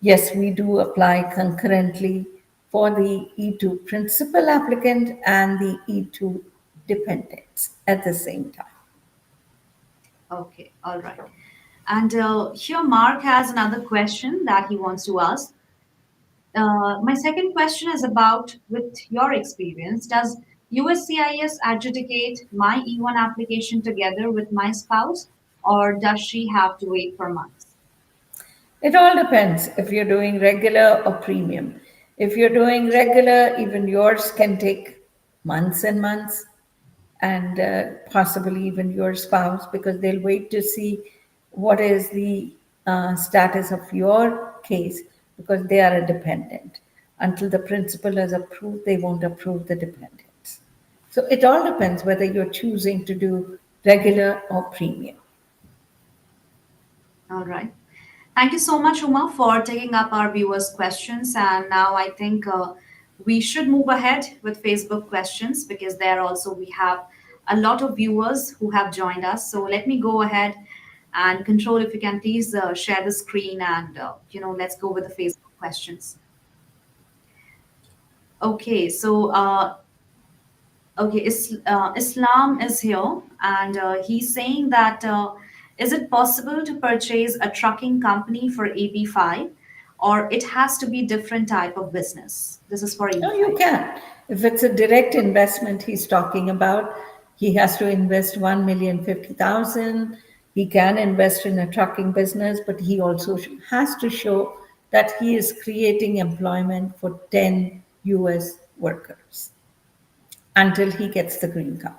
Speaker 7: yes, we do apply concurrently for the E2 principal applicant and the E2 dependents at the same time.
Speaker 2: Okay, all right. And here, Mark has another question that he wants to ask. My second question is about with your experience, does USCIS adjudicate my E1 application together with my spouse, or does she have to wait for months?
Speaker 7: It all depends if you're doing regular or premium. If you're doing regular, even yours can take months and months, and possibly even your spouse, because they'll wait to see what is the status of your case, because they are a dependent. Until the principal is approved, they won't approve the dependents. So it all depends whether you're choosing to do regular or premium.
Speaker 2: All right. Thank you so much, Uma, for taking up our viewers' questions. And now I think we should move ahead with Facebook questions because there also we have a lot of viewers who have joined us. So let me go ahead and control if you can please share the screen and let's go with the Facebook questions. Okay, so okay, Islam is here, and he's saying that is it possible to purchase a trucking company for EB5, or it has to be different type of business? This is for
Speaker 7: No, you
Speaker 2: EB5.
Speaker 7: can. If it's a direct investment he's talking about, he has to invest 1,050,000. He can invest in a trucking business, but he also has to show that he is creating employment for 10 US workers until he gets the green card.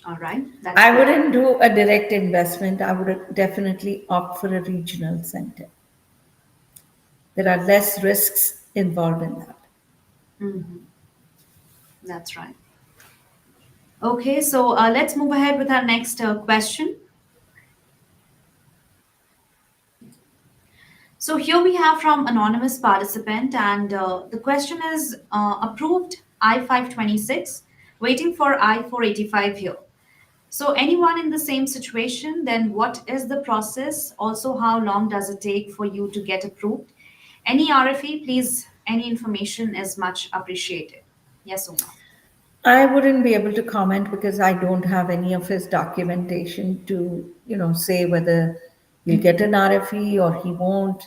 Speaker 2: All right, that's
Speaker 7: I
Speaker 2: good.
Speaker 7: wouldn't do a direct investment. I would definitely opt for a regional center. There are less risks involved in that.
Speaker 2: Mhm, that's right. Okay, so let's move ahead with our next question. So here we have from anonymous participant, and the question is approved I-526, waiting for I-485 here. So anyone in the same situation, then what is the process? Also, how long does it take for you to get approved? Any RFE, please, any information is much appreciated. Yes, Uma.
Speaker 7: I wouldn't be able to comment because I don't have any of his documentation to, say whether he'll get an RFE or he won't.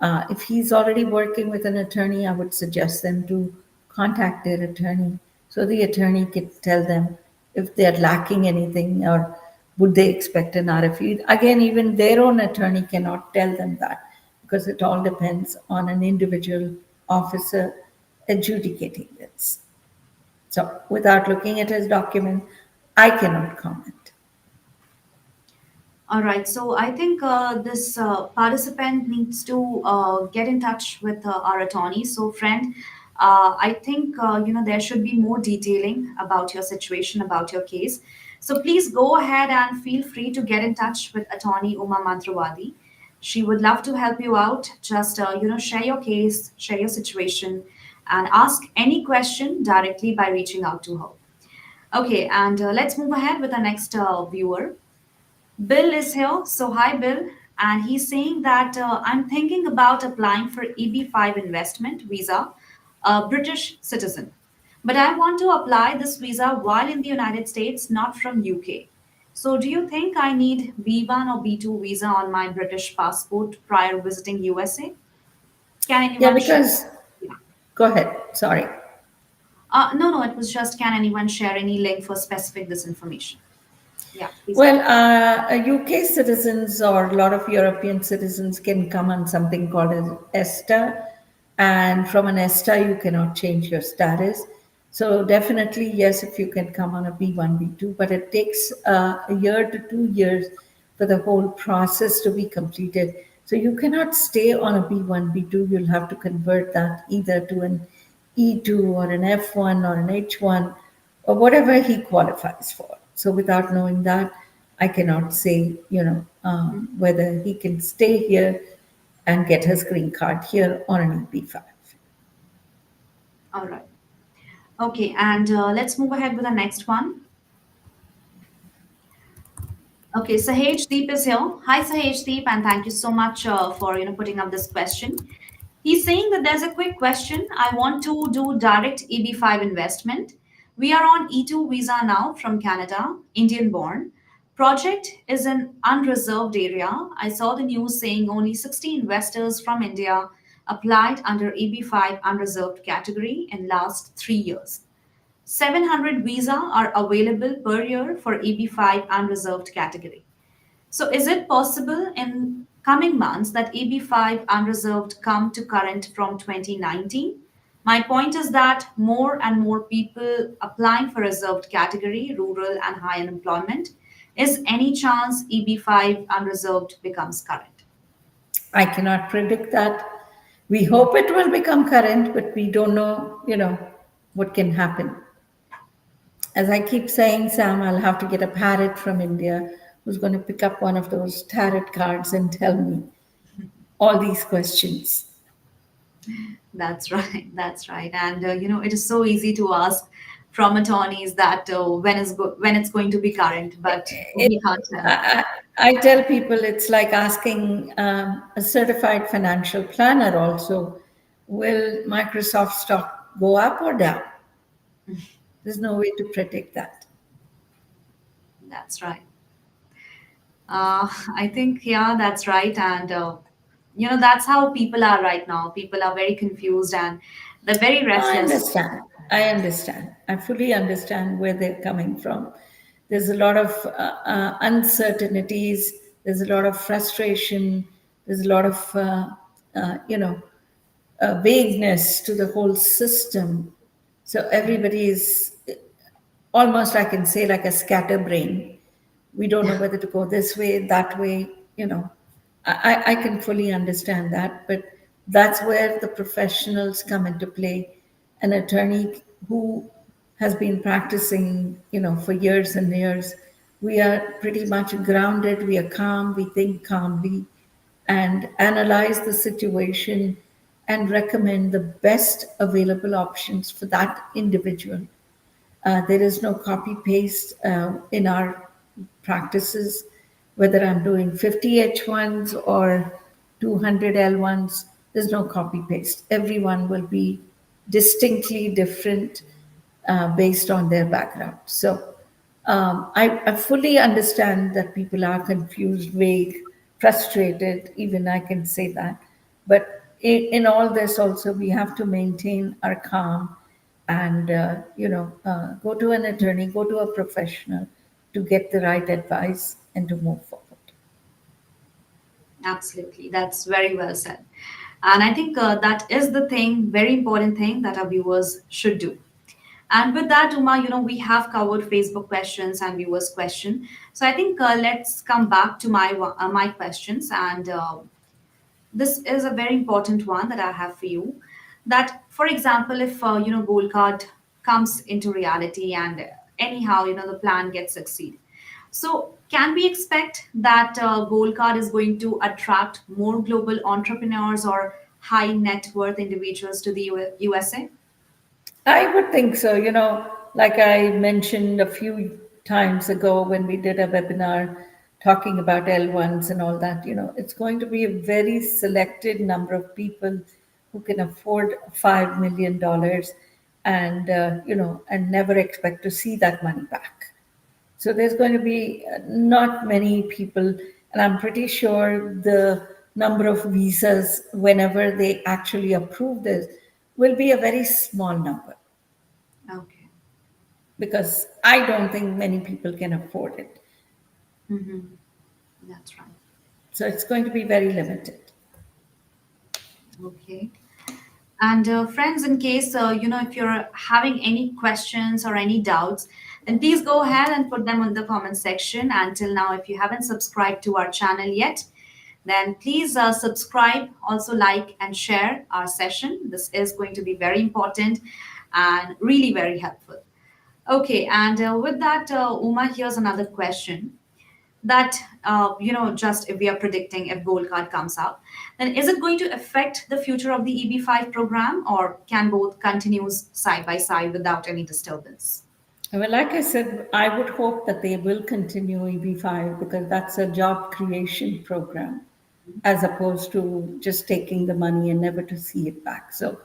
Speaker 7: If he's already working with an attorney, I would suggest them to contact their attorney so the attorney can tell them if they're lacking anything or would they expect an RFE. Again, even their own attorney cannot tell them that because it all depends on an individual officer adjudicating this. So without looking at his document, I cannot comment.
Speaker 2: All right, so I think this participant needs to get in touch with our attorney. So, friend, I think there should be more detailing about your situation, about your case. So, please go ahead and feel free to get in touch with attorney Uma Mantrawadi. She would love to help you out. Just share your case, share your situation, and ask any question directly by reaching out to her. Okay, and let's move ahead with the next viewer. Bill is here. So, hi, Bill. And he's saying that I'm thinking about applying for EB5 investment visa, a British citizen. But I want to apply this visa while in the United States, not from UK. So, do you think I need B1 or B2 visa on my British passport prior visiting USA? Can
Speaker 7: Yeah,
Speaker 2: anyone share?
Speaker 7: because
Speaker 2: Yeah.
Speaker 7: go ahead. Sorry.
Speaker 2: No, no, it was just can anyone share any link for specific this information? Yeah, please go
Speaker 7: Well,
Speaker 2: ahead.
Speaker 7: UK citizens or a lot of European citizens can come on something called an ESTA, and from an ESTA, you cannot change your status. So, definitely, yes, if you can come on a B1, B2, but it takes a year to 2 years for the whole process to be completed. So, you cannot stay on a B1, B2, you'll have to convert that either to an E2 or an F1 or an H1 or whatever he qualifies for. So without knowing that, I cannot say, whether he can stay here and get his green card here on an EB5.
Speaker 2: All right. Okay, and let's move ahead with the next one. Okay, Sahej Deep is here. Hi, Sahej Deep, and thank you so much for putting up this question. He's saying that there's a quick question. I want to do direct EB5 investment. We are on E2 visa now from Canada, Indian born. Project is in unreserved area. I saw the news saying only 60 investors from India applied under EB5 unreserved category in last 3 years. 700 visa are available per year for EB5 unreserved category. So, is it possible in coming months that EB5 unreserved come to current from 2019? My point is that more and more people applying for reserved category, rural and high unemployment. Is any chance EB5 unreserved becomes current?
Speaker 7: I cannot predict that. We hope it will become current, but we don't know, what can happen. As I keep saying, Sam, I'll have to get a parrot from India who's going to pick up one of those tarot cards and tell me all these questions.
Speaker 2: That's right. That's right. And it is so easy to ask from attorneys that when it's going to be current, but
Speaker 7: It,
Speaker 2: we can't tell.
Speaker 7: I tell people it's like asking a certified financial planner also, will Microsoft stock go up or down? There's no way to predict that.
Speaker 2: That's right. I think, yeah, that's right. And, that's how people are right now. People are very confused and they're very
Speaker 7: I
Speaker 2: restless.
Speaker 7: understand. I understand. I fully understand where they're coming from. There's a lot of uncertainties. There's a lot of frustration. There's a lot of, vagueness to the whole system. So everybody is almost, I can say, like a scatterbrain. We don't know whether to go this way, that way. I can fully understand that, but that's where the professionals come into play. An attorney who has been practicing, for years and years, we are pretty much grounded, we are calm, we think calmly and analyze the situation and recommend the best available options for that individual. There is no copy paste in our practices, whether I'm doing 50 H1s or 200 L1s, there's no copy paste. Everyone will be distinctly different based on their background. So I fully understand that people are confused, vague, frustrated, even I can say that. But in all this, also, we have to maintain our calm and, go to an attorney, go to a professional to get the right advice and to move forward.
Speaker 2: Absolutely. That's very well said. And I think that is the thing, very important thing that our viewers should do. And with that, Uma, we have covered Facebook questions and viewers' question. So I think let's come back to my questions. And this is a very important one that I have for you. That, for example, if Gold Card comes into reality and anyhow the plan gets succeed, So, can we expect that Gold Card is going to attract more global entrepreneurs or high net worth individuals to the USA?
Speaker 7: I would think so. Like I mentioned a few times ago when we did a webinar talking about L1s and all that, it's going to be a very selected number of people who can afford $5 million and never expect to see that money back. So there's going to be not many people, and I'm pretty sure the number of visas, whenever they actually approve this, will be a very small number
Speaker 2: Okay.
Speaker 7: because I don't think many people can afford it.
Speaker 2: That's right.
Speaker 7: So it's going to be very limited.
Speaker 2: Okay. And friends, in case if you're having any questions or any doubts, then please go ahead and put them in the comment section. Until now, if you haven't subscribed to our channel yet, then please subscribe, also like and share our session. This is going to be very important and really very helpful. Okay, and with that, Uma, here's another question that just if we are predicting if gold card comes out, then is it going to affect the future of the EB5 program, or can both continue side by side without any disturbance?
Speaker 7: Well, like I said, I would hope that they will continue EB5 because that's a job creation program as opposed to just taking the money and never to see it back. So,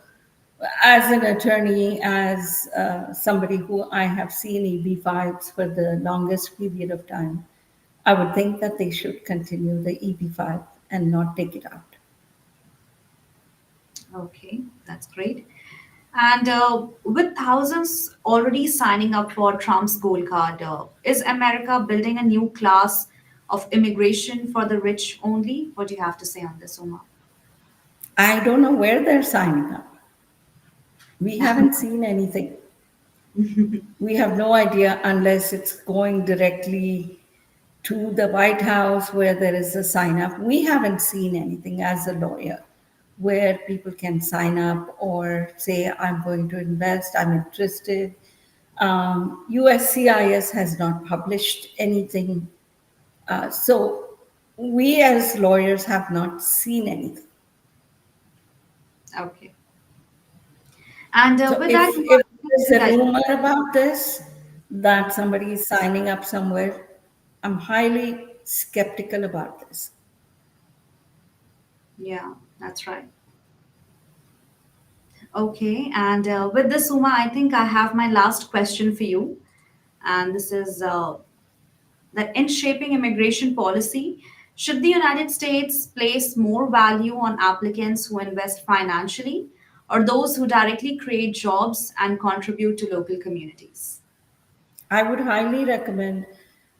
Speaker 7: as an attorney, as somebody who I have seen EB5s for the longest period of time, I would think that they should continue the EB5 and not take it out.
Speaker 2: Okay, that's great. And with thousands already signing up for Trump's gold card, is America building a new class of immigration for the rich only? What do you have to say on this, Uma?
Speaker 7: I don't know where they're signing up. We haven't seen anything. We have no idea unless it's going directly to the White House where there is a sign up. We haven't seen anything as a lawyer where people can sign up or say, I'm going to invest, I'm interested. USCIS has not published anything. So we as lawyers have not seen anything.
Speaker 2: Okay. And
Speaker 7: So
Speaker 2: with that,
Speaker 7: if there's a
Speaker 2: yeah,
Speaker 7: rumor about this, that somebody is signing up somewhere, I'm highly skeptical about this.
Speaker 2: yeah, that's right. Okay, and with this, Uma, I think I have my last question for you. And this is that in shaping immigration policy, should the United States place more value on applicants who invest financially or those who directly create jobs and contribute to local communities?
Speaker 7: I would highly recommend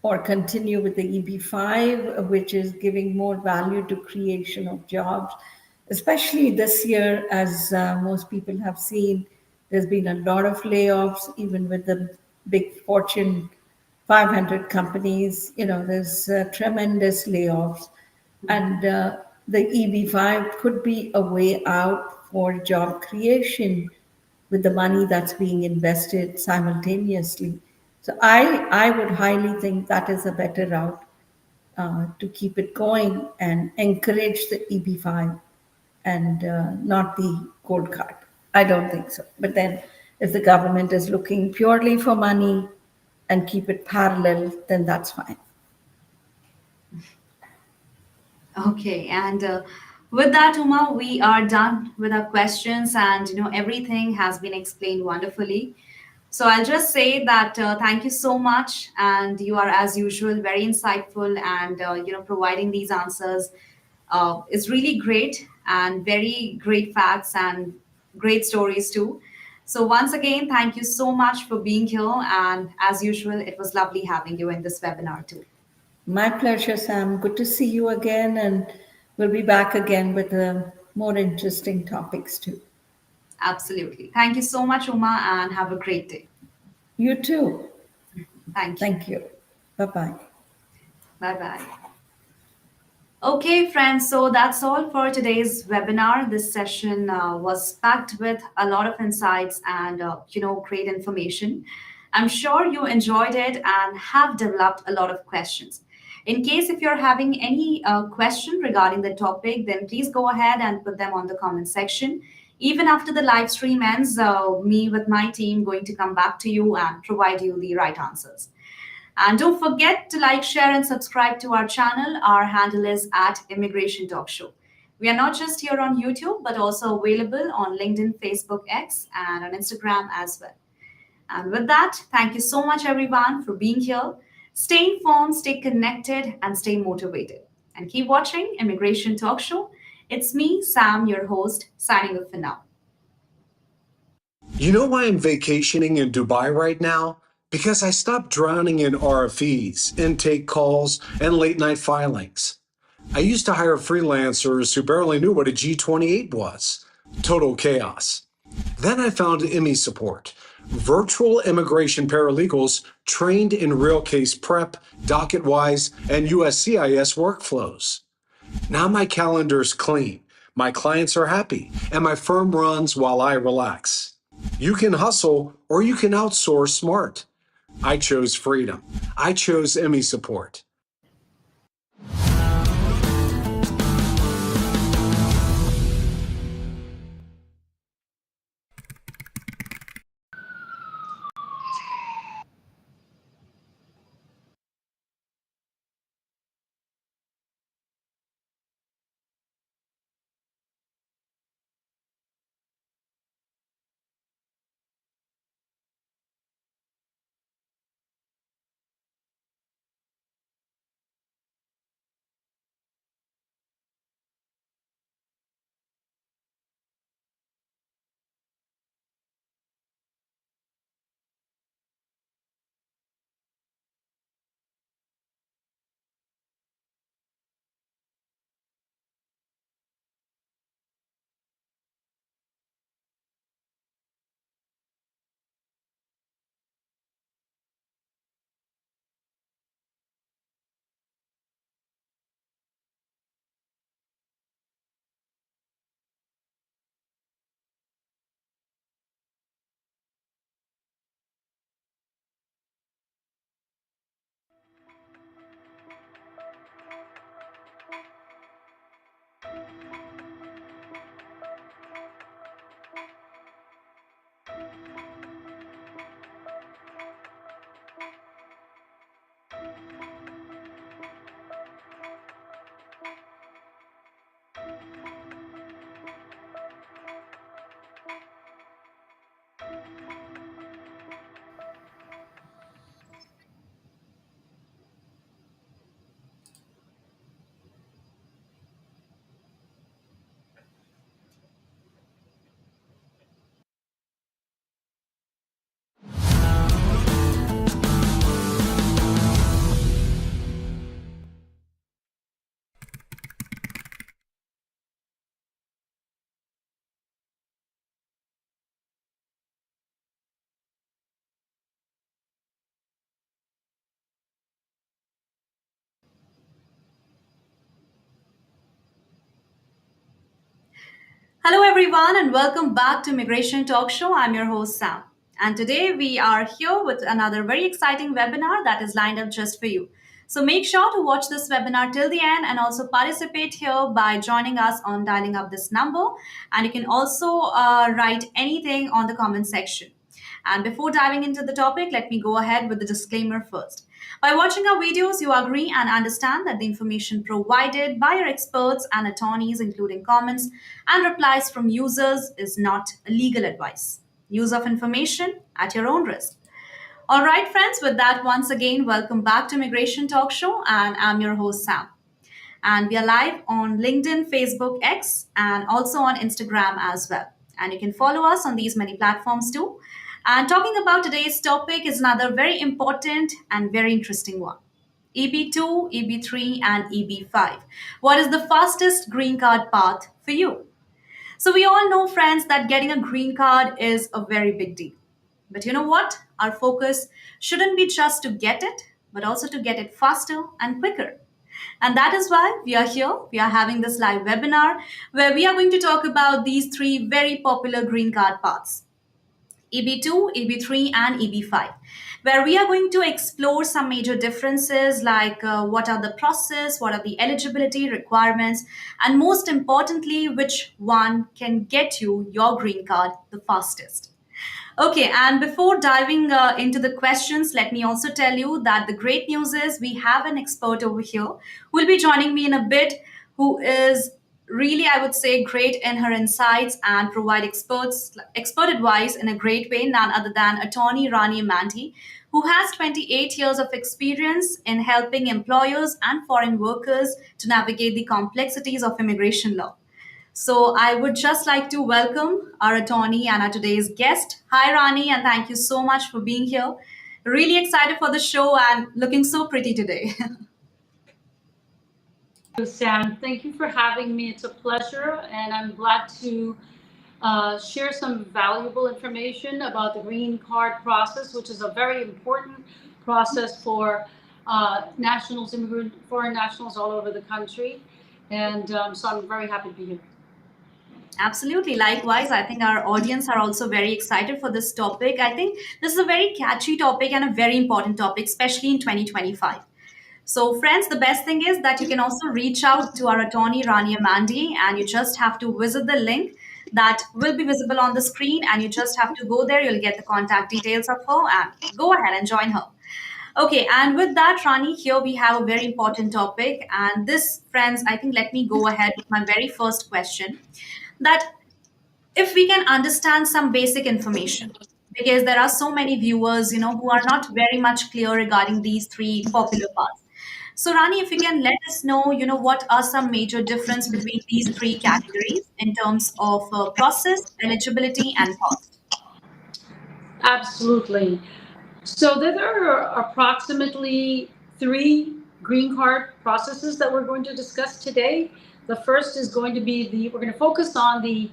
Speaker 7: or continue with the EB5, which is giving more value to creation of jobs, especially this year, as most people have seen. There's been a lot of layoffs, even with the big Fortune 500 companies. There's tremendous layoffs. And the EB5 could be a way out for job creation with the money that's being invested simultaneously. So I would highly think that is a better route to keep it going and encourage the EB5 and not the gold card. I don't think so. But then if the government is looking purely for money and keep it parallel, then that's fine.
Speaker 2: Okay, and with that, Uma, we are done with our questions, and everything has been explained wonderfully. So I'll just say that thank you so much, and you are as usual very insightful, and providing these answers is really great, and very great facts and great stories too. So once again, thank you so much for being here, and as usual, it was lovely having you in this webinar too.
Speaker 7: My pleasure, Sam. Good to see you again, and we'll be back again with more interesting topics too.
Speaker 2: Absolutely. Thank you so much, Uma, and have a great day.
Speaker 7: You too.
Speaker 2: Thank you.
Speaker 7: Thank you. Bye bye.
Speaker 2: Bye bye. Okay, friends, so that's all for today's webinar. This session was packed with a lot of insights and great information. I'm sure you enjoyed it and have developed a lot of questions. In case if you're having any question regarding the topic, then please go ahead and put them on the comment section. Even after the live stream ends, me with my team going to come back to you and provide you the right answers. And don't forget to like, share, and subscribe to our channel. Our handle is at Immigration Talk Show. We are not just here on YouTube, but also available on LinkedIn, Facebook, X, and on Instagram as well. And with that, thank you so much, everyone, for being here. Stay informed, stay connected, and stay motivated. And keep watching Immigration Talk Show. It's me, Sam, your host, signing off for now.
Speaker 1: You know why I'm vacationing in Dubai right now? Because I stopped drowning in RFEs, intake calls, and late night filings. I used to hire freelancers who barely knew what a G28 was. Total chaos. Then I found IMI Support, virtual immigration paralegals trained in real case prep, docket-wise, and USCIS workflows. Now my calendar's clean, my clients are happy, and my firm runs while I relax. You can hustle or you can outsource smart. I chose freedom. I chose IMI Support.
Speaker 2: Hello, everyone, and welcome back to Immigration Talk Show. I'm your host, Sam. And today we are here with another very exciting webinar that is lined up just for you. So make sure to watch this webinar till the end and also participate here by joining us on dialing up this number. And you can also write anything on the comment section. And before diving into the topic, let me go ahead with the disclaimer first. By watching our videos, you agree and understand that the information provided by our experts and attorneys, including comments and replies from users, is not legal advice. Use of information at your own risk. All right, friends, with that, once again, welcome back to Immigration Talk Show, and I'm your host, Sam. And we are live on LinkedIn, Facebook, X, and also on Instagram as well. And you can follow us on these many platforms too. And talking about today's topic is another very important and very interesting one. EB2, EB3, and EB5. What is the fastest green card path for you? So, we all know, friends, that getting a green card is a very big deal. But you know what? Our focus shouldn't be just to get it, but also to get it faster and quicker. And that is why we are here. We are having this live webinar where we are going to talk about these three very popular green card paths. EB2, EB3, and EB5, where we are going to explore some major differences like what are the process, what are the eligibility requirements, and most importantly, which one can get you your green card the fastest. Okay, and before diving into the questions, let me also tell you that the great news is we have an expert over here who will be joining me in a bit, who is really, I would say, great in her insights and provide expert advice in a great way, none other than attorney Rani Amanti, who has 28 years of experience in helping employers and foreign workers to navigate the complexities of immigration law. So I would just like to welcome our attorney and our today's guest. Hi, Rani, and thank you so much for being here. Really excited for the show and looking so pretty today.
Speaker 8: Sam, thank you for having me. It's a pleasure, and I'm glad to share some valuable information about the green card process, which is a very important process for nationals, foreign nationals all over the country. And so I'm very happy to be here.
Speaker 2: Absolutely. Likewise, I think our audience are also very excited for this topic. I think this is a very catchy topic and a very important topic, especially in 2025. So, friends, the best thing is that you can also reach out to our attorney, Rani Amandi, and you just have to visit the link that will be visible on the screen. And you just have to go there. You'll get the contact details of her and go ahead and join her. Okay, and with that, Rani, here we have a very important topic. And this, friends, I think let me go ahead with my very first question that if we can understand some basic information, because there are so many viewers, who are not very much clear regarding these three popular paths. So, Rani, if you can let us know, what are some major difference between these three categories in terms of process, eligibility, and cost.
Speaker 8: Absolutely. So there are approximately 3 green card processes that we're going to discuss today. The first is going to be we're going to focus on the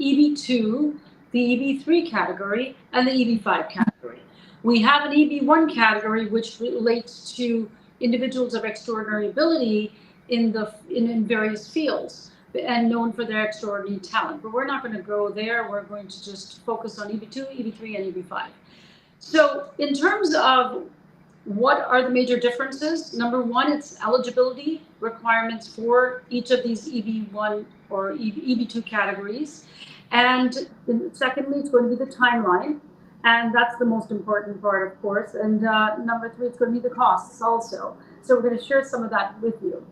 Speaker 8: EB2, the EB3 category, and the EB5 category. We have an EB1 category which relates to individuals of extraordinary ability in various fields and known for their extraordinary talent. But we're not going to go there. We're going to just focus on EB2, EB3, and EB5. So in terms of what are the major differences, number one, it's eligibility requirements for each of these EB1 or EB2 categories. And secondly, it's going to be the timeline. And that's the most important part, of course. And number 3, it's going to be the costs also. So we're going to share some of that with you.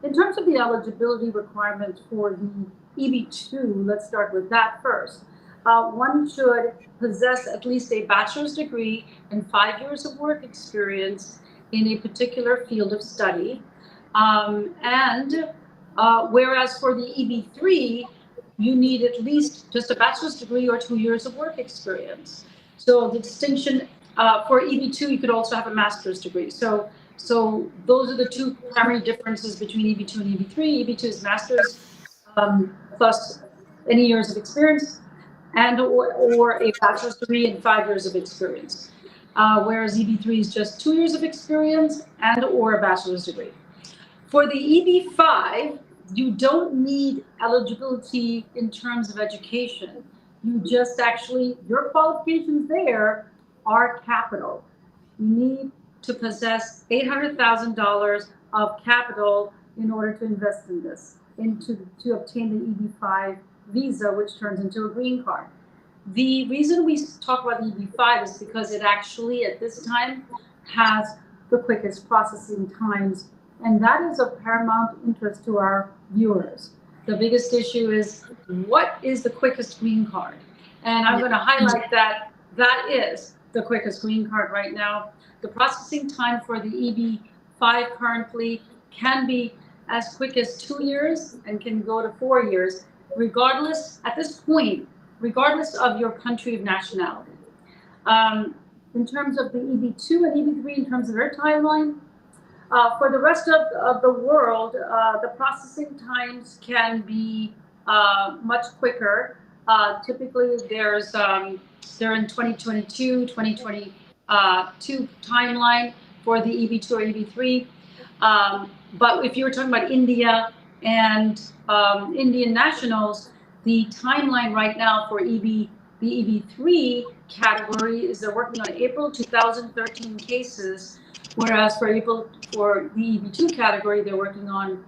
Speaker 8: In terms of the eligibility requirements for the EB2, let's start with that first. One should possess at least a bachelor's degree and 5 years of work experience in a particular field of study. Whereas for the EB3, you need at least just a bachelor's degree or 2 years of work experience. So the distinction for EB2, you could also have a master's degree. So those are the 2 primary differences between EB2 and EB3. EB2 is master's plus any years of experience, and or a bachelor's degree and 5 years of experience. Whereas EB3 is just 2 years of experience and or a bachelor's degree. For the EB5, you don't need eligibility in terms of education. You just actually, your qualifications there are capital. You need to possess $800,000 of capital in order to invest in this, to obtain the EB5 visa, which turns into a green card. The reason we talk about EB5 is because it actually, at this time, has the quickest processing times, and that is of paramount interest to our viewers. The biggest issue is, what is the quickest green card? And I'm going to highlight that is the quickest green card right now. The processing time for the EB5 currently can be as quick as 2 years and can go to 4 years, regardless, at this point, regardless of your country of nationality. In terms of the EB2 and EB3, in terms of their timeline, for the rest of the world, the processing times can be much quicker. Typically, they're in 2022, 2022 timeline for the EB2 or EB3. But if you were talking about India and Indian nationals, the timeline right now for EB2 The EB3 category is they're working on April 2013 cases, whereas for the EB2 category, they're working on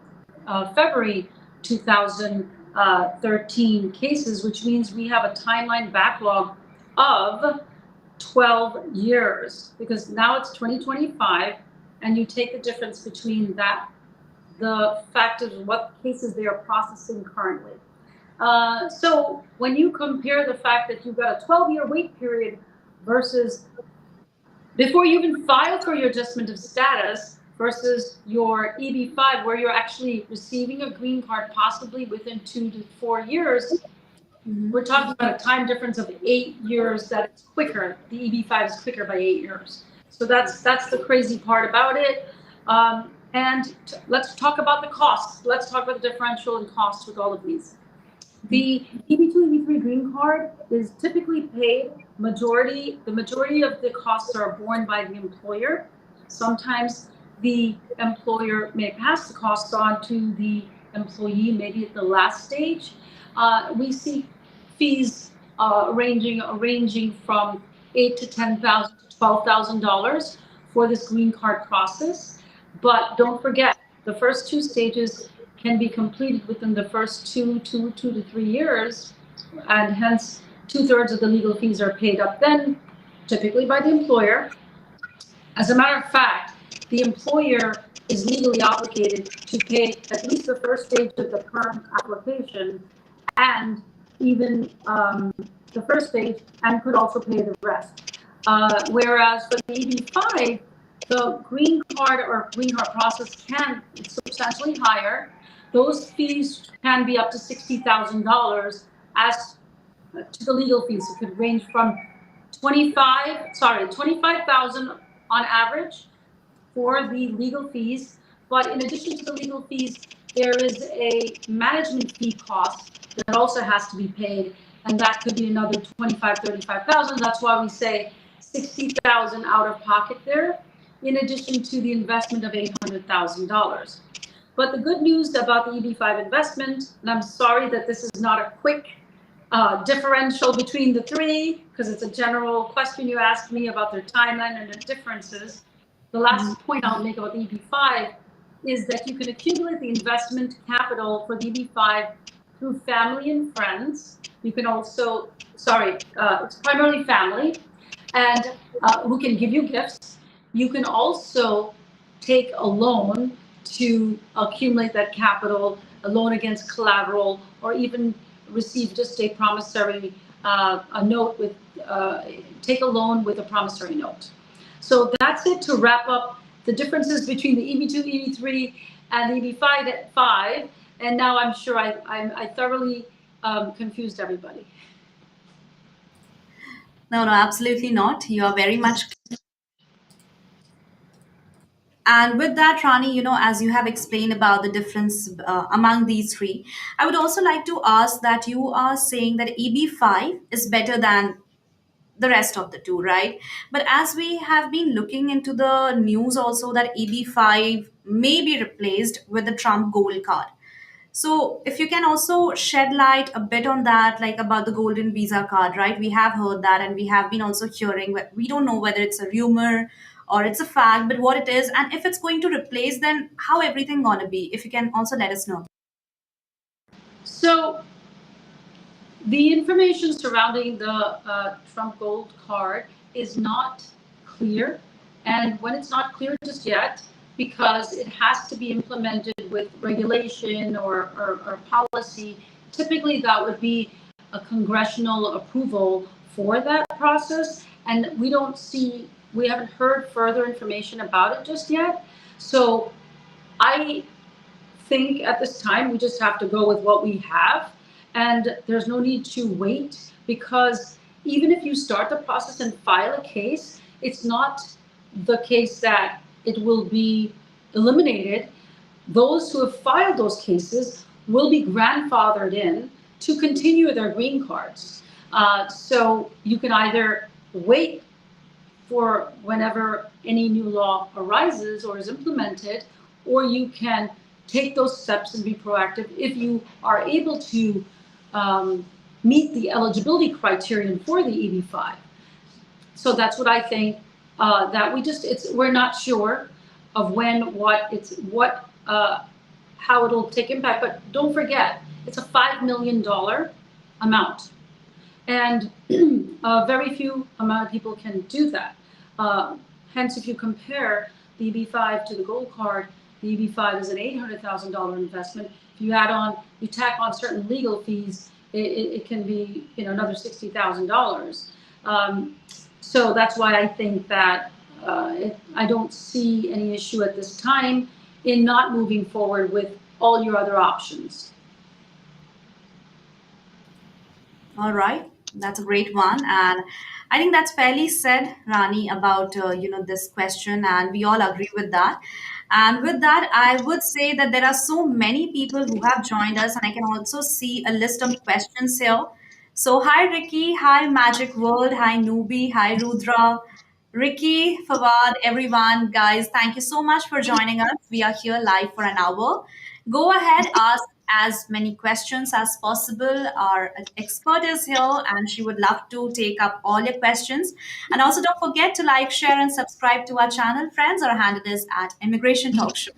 Speaker 8: February 2013 cases, which means we have a timeline backlog of 12 years, because now it's 2025, and you take the difference between that, the fact of what cases they are processing currently. So when you compare the fact that you've got a 12-year wait period versus before you even file for your adjustment of status versus your EB5, where you're actually receiving a green card possibly within 2 to 4 years, we're talking about a time difference of 8 years that it's quicker. The EB5 is quicker by 8 years. So that's the crazy part about it. Let's talk about the costs. Let's talk about the differential in costs with all of these. The EB2, EB3 green card is typically paid the majority of the costs are borne by the employer. Sometimes the employer may pass the costs on to the employee, maybe at the last stage. We see fees ranging from $8,000 to $10,000 to $12,000 for this green card process. But don't forget, the first 2 stages can be completed within the first 2 to 3 years, and hence 2/3 of the legal fees are paid up then, typically by the employer. As a matter of fact, the employer is legally obligated to pay at least the first stage of the PERM application, and even the first stage, and could also pay the rest. Whereas for the EB5, the green card process it's substantially higher. Those fees can be up to $60,000 as to the legal fees. It could range from $25,000 on average for the legal fees. But in addition to the legal fees, there is a management fee cost that also has to be paid, and that could be another $25,000, $35,000. That's why we say $60,000 out of pocket there, in addition to the investment of $800,000. But the good news about the EB5 investment, and I'm sorry that this is not a quick differential between the 3, because it's a general question you asked me about their timeline and the differences. The last point I'll make about the EB5 is that you can accumulate the investment capital for the EB5 through family and friends. You can also, it's primarily family, and who can give you gifts. You can also take a loan to accumulate that capital, a loan against collateral, or even receive just a promissory note with, take a loan with a promissory note. So that's it to wrap up the differences between the EB2, EB3, and the EB5. And now I'm sure I thoroughly confused everybody.
Speaker 2: No, absolutely not. You are very much. And with that, Rani, as you have explained about the difference among these 3, I would also like to ask that you are saying that EB5 is better than the rest of the 2, right? But as we have been looking into the news also that EB5 may be replaced with the Trump Gold Card. So if you can also shed light a bit on that, like about the golden visa card, right? We have heard that, and we have been also hearing, we don't know whether it's a rumor or it's a fact, but what it is, and if it's going to replace, then how everything gonna be? If you can also let us know.
Speaker 8: So the information surrounding the Trump Gold Card is not clear. And when it's not clear just yet, because it has to be implemented with regulation or policy, typically that would be a congressional approval for that process. And we haven't heard further information about it just yet. So I think at this time, we just have to go with what we have. And there's no need to wait, because even if you start the process and file a case, it's not the case that it will be eliminated. Those who have filed those cases will be grandfathered in to continue their green cards. So you can either wait for whenever any new law arises or is implemented, or you can take those steps and be proactive if you are able to meet the eligibility criterion for the EB5. So that's what I think, that we're not sure of how it'll take impact, but don't forget, it's a $5 million amount. And very few amount of people can do that. Hence, if you compare the EB5 to the gold card, the EB5 is an $800,000 investment. If you tack on certain legal fees, it can be another $60,000. So that's why I think that I don't see any issue at this time in not moving forward with all your other options.
Speaker 2: All right, that's a great one, and I think that's fairly said, Rani, about this question, and we all agree with that. And with that, I would say that there are so many people who have joined us, and I can also see a list of questions here. So, hi Ricky, hi Magic World, hi Newbie, hi Rudra, Ricky, Fawad, everyone, guys, thank you so much for joining us. We are here live for an hour. Go ahead, ask as many questions as possible. Our expert is here and she would love to take up all your questions. And also, don't forget to like, share, and subscribe to our channel, friends. Our handle is at Immigration Talk Show.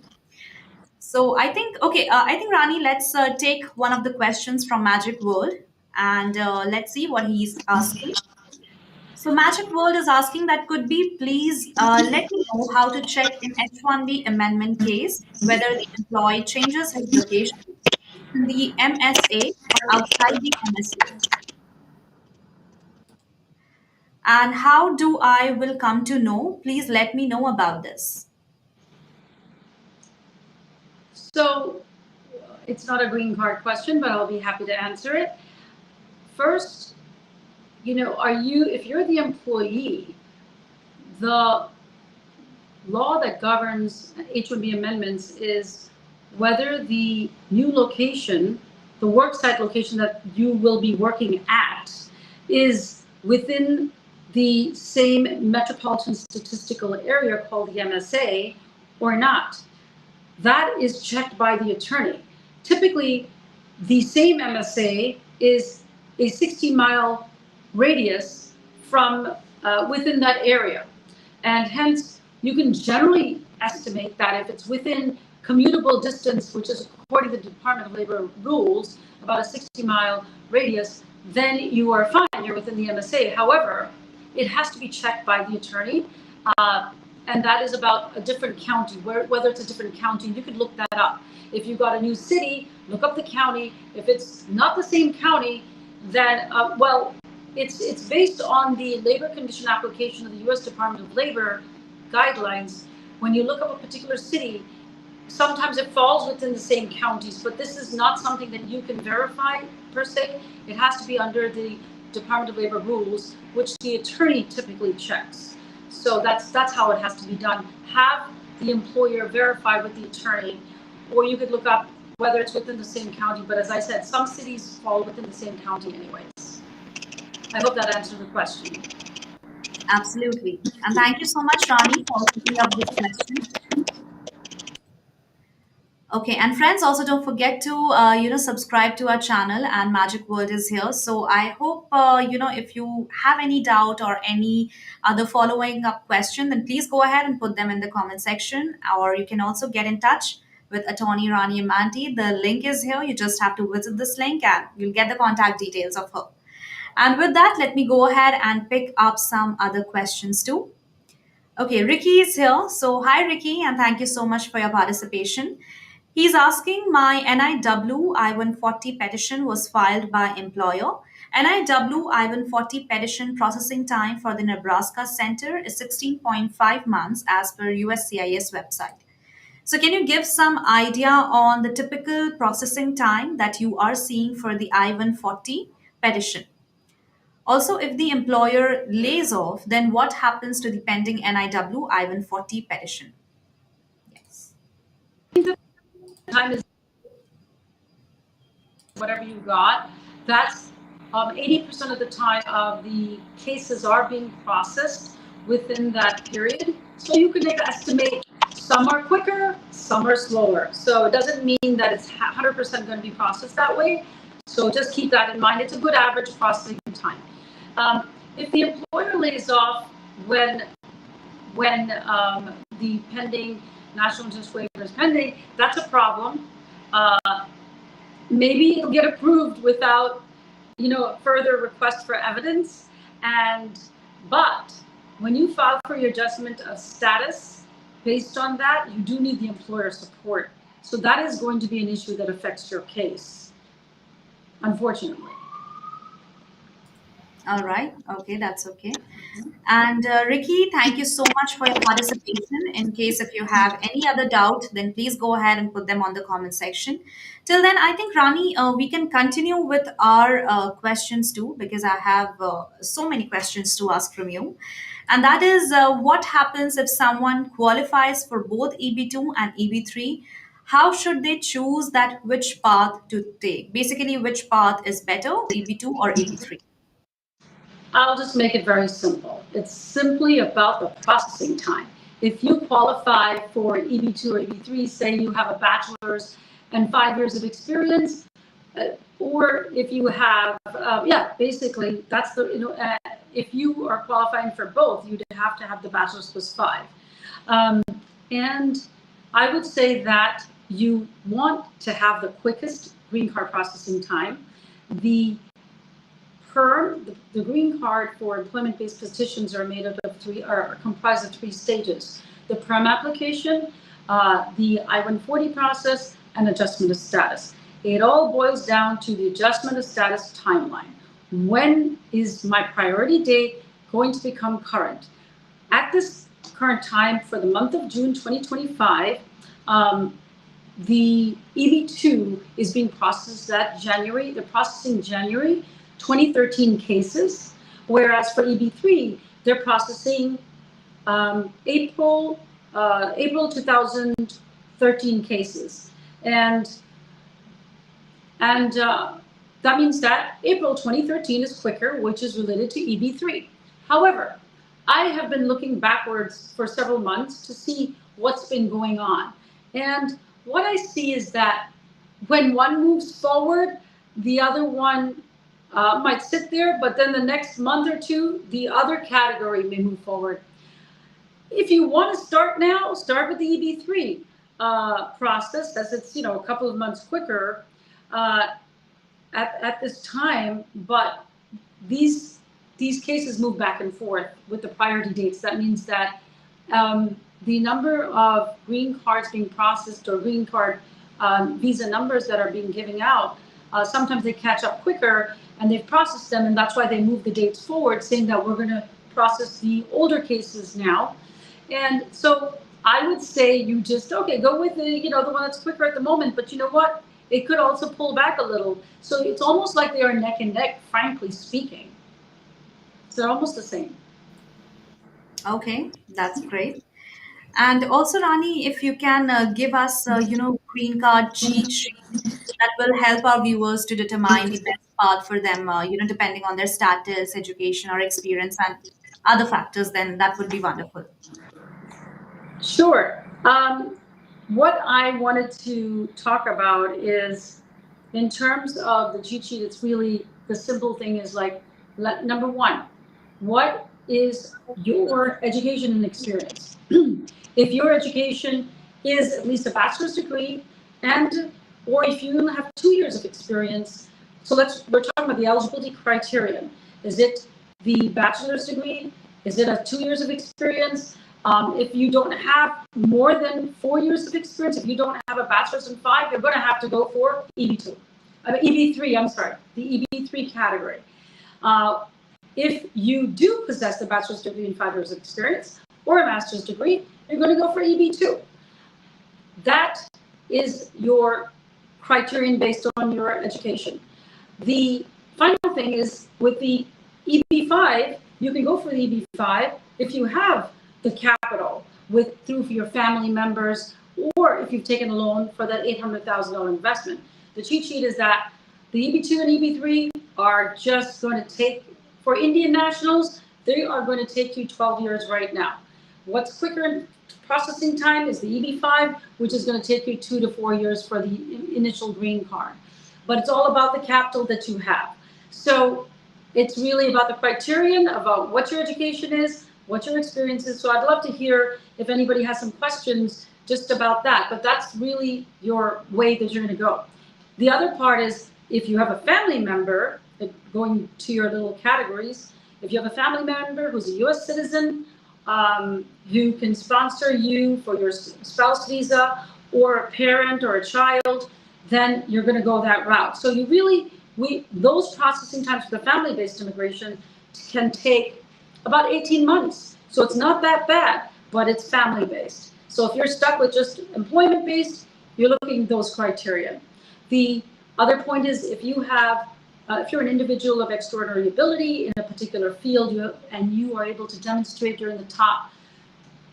Speaker 2: So I think Rani, let's take one of the questions from Magic World and let's see what he's asking. So Magic World is asking that could be please let me know how to check in H1B amendment case whether the employee changes his location in the MSA or outside the MSA. And how do I will come to know? Please let me know about this.
Speaker 8: So it's not a green card question, but I'll be happy to answer it. First, if you're the employee, the law that governs H-1B amendments is whether the new location, the worksite location that you will be working at, is within the same metropolitan statistical area called the MSA or not. That is checked by the attorney. Typically, the same MSA is a 60-mile radius from within that area. And hence, you can generally estimate that if it's within commutable distance, which is according to the Department of Labor rules, about a 60-mile radius, then you are fine, you're within the MSA. However, it has to be checked by the attorney. And that is about a different county, whether it's a different county, you could look that up. If you've got a new city, look up the county. If it's not the same county, then, it's based on the labor condition application of the U.S. Department of Labor guidelines. When you look up a particular city, sometimes it falls within the same counties, but this is not something that you can verify per se. It has to be under the Department of Labor rules, which the attorney typically checks. So that's how it has to be done. Have the employer verify with the attorney, or you could look up whether it's within the same county. But as I said, some cities fall within the same county anyways. I hope that answered the question.
Speaker 2: Absolutely. And thank you so much, Rani, for picking up this question. Okay, and friends, also don't forget to subscribe to our channel. And Magic World is here, so I hope if you have any doubt or any other following up question, then please go ahead and put them in the comment section, or you can also get in touch with Attorney Rani Amanti. The link is here. You just have to visit this link, and you'll get the contact details of her. And with that, let me go ahead and pick up some other questions too. Okay, Ricky is here. So, hi, Ricky, and thank you so much for your participation. He's asking, my NIW I-140 petition was filed by employer. NIW I-140 petition processing time for the Nebraska Center is 16.5 months as per USCIS website. So can you give some idea on the typical processing time that you are seeing for the I-140 petition? Also, if the employer lays off, then what happens to the pending NIW I-140 petition? Yes.
Speaker 8: Time is whatever you got. That's 80% of the time of the cases are being processed within that period. So you can estimate some are quicker, some are slower. So it doesn't mean that it's 100% going to be processed that way. So just keep that in mind. It's a good average processing time. If the employer lays off when the pending national interest waiver is pending, that's a problem. Maybe it'll get approved without, further request for evidence. But when you file for your adjustment of status, based on that, you do need the employer support. So that is going to be an issue that affects your case, unfortunately.
Speaker 2: All right. Okay, that's okay. And Ricky, thank you so much for your participation. In case if you have any other doubt, then please go ahead and put them on the comment section. Till then, I think Rani, we can continue with our questions too, because I have so many questions to ask from you. And that is, what happens if someone qualifies for both EB2 and EB3? How should they choose that which path to take? Basically, which path is better, EB2 or EB3?
Speaker 8: I'll just make it very simple. It's simply about the processing time. If you qualify for EB2 or EB3, say you have a bachelor's and 5 years of experience, or if you have, basically that's if you are qualifying for both, you'd have to have the bachelor's plus 5. And I would say that you want to have the quickest green card processing time. The PERM, the green card for employment-based petitions are comprised of 3 stages: the PERM application, the I-140 process, and adjustment of status. It all boils down to the adjustment of status timeline. When is my priority date going to become current? At this current time, for the month of June 2025, the EB2 is being processed they're processing January 2013 cases, whereas for EB3, they're processing April 2013 cases. And that means that April 2013 is quicker, which is related to EB3. However, I have been looking backwards for several months to see what's been going on. And what I see is that when one moves forward, the other one might sit there, but then the next month or two, the other category may move forward. If you want to start now, start with the EB3 process, as it's a couple of months quicker at this time. But these cases move back and forth with the priority dates. That means that the number of green cards being processed or green card visa numbers that are being given out, sometimes they catch up quicker and they've processed them, and that's why they move the dates forward, saying that we're going to process the older cases now. And so I would say you just, go with the one that's quicker at the moment, but you know what? It could also pull back a little. So it's almost like they are neck and neck, frankly speaking. So they're almost the same.
Speaker 2: Okay, that's great. And also, Rani, if you can give us, green card cheat sheet that will help our viewers to determine the best path for them, depending on their status, education, or experience, and other factors, then that would be wonderful.
Speaker 8: Sure. What I wanted to talk about is, in terms of the cheat sheet, it's really the simple thing is like, number one, what is your education and experience? If your education is at least a bachelor's degree, or if you have 2 years of experience, so we're talking about the eligibility criterion. Is it the bachelor's degree? Is it a 2 years of experience? If you don't have more than 4 years of experience, if you don't have a bachelor's in 5, you're going to have to go for EB3, I'm sorry, the EB3 category. If you do possess a bachelor's degree and 5 years of experience or a master's degree, you're going to go for EB2. That is your criterion based on your education. The final thing is with the EB5, you can go for the EB5 if you have the capital through your family members, or if you've taken a loan for that $800,000 investment. The cheat sheet is that the EB2 and EB3 are just going to take, for Indian nationals, they are going to take you 12 years right now. What's quicker in processing time is the EB5, which is going to take you 2 to 4 years for the initial green card. but it's all about the capital that you have. So it's really about the criterion, about what your education is, what your experience is. So I'd love to hear if anybody has some questions just about that, but that's really your way that you're going to go. The other part is if you have a family member, going to your little categories, if you have a family member who's a US citizen, who can sponsor you for your spouse visa, or a parent or a child, then you're going to go that route. So you really, those processing times for the family-based immigration can take about 18 months. So it's not that bad, but it's family-based. So if you're stuck with just employment-based, you're looking at those criteria. The other point is if you have, if you're an individual of extraordinary ability in a particular field, and you are able to demonstrate you're in the top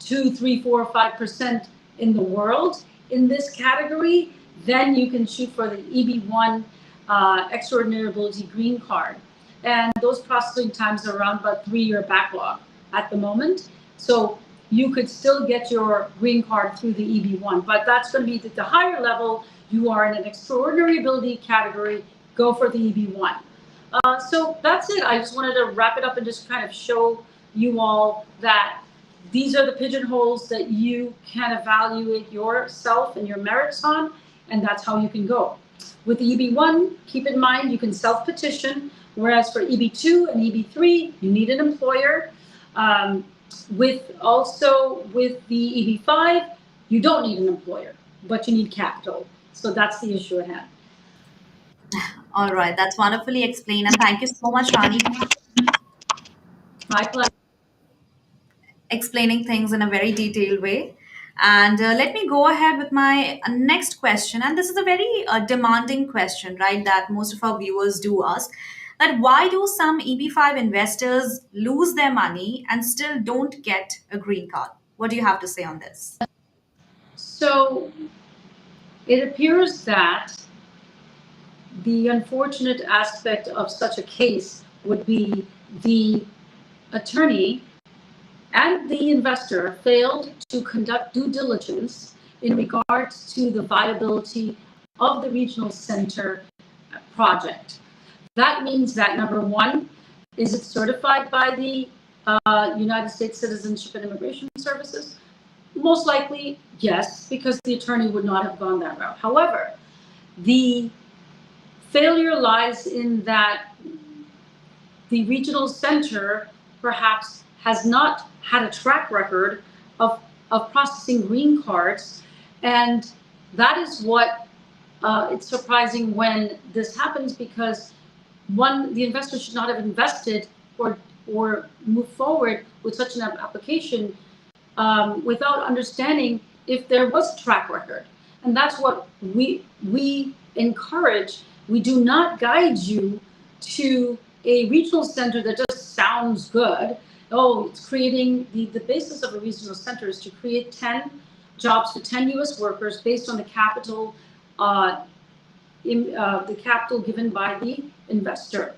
Speaker 8: 2, 3, 4, 5% in the world in this category, then you can shoot for the EB1 extraordinary ability green card. And those processing times are around about 3-year backlog at the moment. So you could still get your green card through the EB1, but that's going to be at the higher level. You are in an extraordinary ability category, go for the EB1. So that's it. I just wanted to wrap it up and just kind of show you all that these are the pigeonholes that you can evaluate yourself and your merits on, and that's how you can go. With the EB1, keep in mind you can self-petition, whereas for EB2 and EB3, you need an employer. With the EB5, you don't need an employer, but you need capital. So that's the issue at hand.
Speaker 2: All right, that's wonderfully explained. And thank you so much, Rani,
Speaker 8: My pleasure.
Speaker 2: explaining things in a very detailed way. And let me go ahead with my next question. And this is a very demanding question, right? That most of our viewers do ask. That why do some EB5 investors lose their money and still don't get a green card? What do you have to say on this?
Speaker 8: So it appears that the unfortunate aspect of such a case would be the attorney and the investor failed to conduct due diligence in regards to the viability of the regional center project. That means that number one, is it certified by the United States Citizenship and Immigration Services? Most likely, yes, because the attorney would not have gone that route. However, the failure lies in that the regional center perhaps has not had a track record of processing green cards. And that is what it's surprising when this happens, because one, the investor should not have invested or move forward with such an application without understanding if there was a track record. And that's what we encourage. We do not guide you to a regional center that just sounds good. Oh, it's creating the basis of a regional center is to create 10 jobs for 10 U.S. workers based on the capital, the capital given by the investor.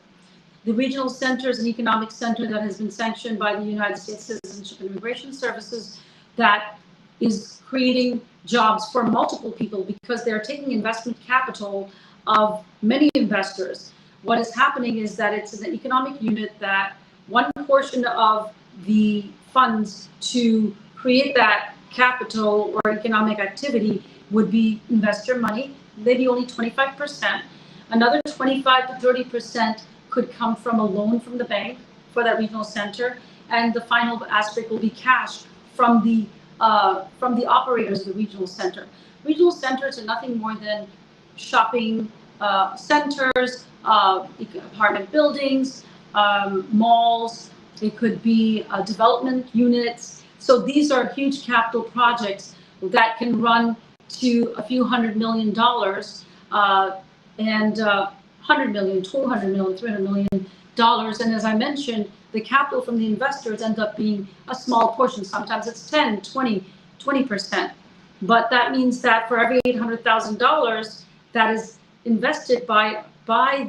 Speaker 8: The regional center is an economic center that has been sanctioned by the United States Citizenship and Immigration Services that is creating jobs for multiple people because they're taking investment capital of many investors. What is happening is that it's an economic unit that one portion of the funds to create that capital or economic activity would be investor money, maybe only 25%. Another 25 to 30% could come from a loan from the bank for that regional center, and the final aspect will be cash from the operators of the regional center. Regional centers are nothing more than shopping centers, apartment buildings, malls. It could be development units. So these are huge capital projects that can run to a few $100 million, and $100 million, $200 million, $300 million. And as I mentioned, the capital from the investors ends up being a small portion. Sometimes it's 10, 20%. But that means that for every $800,000 that is invested by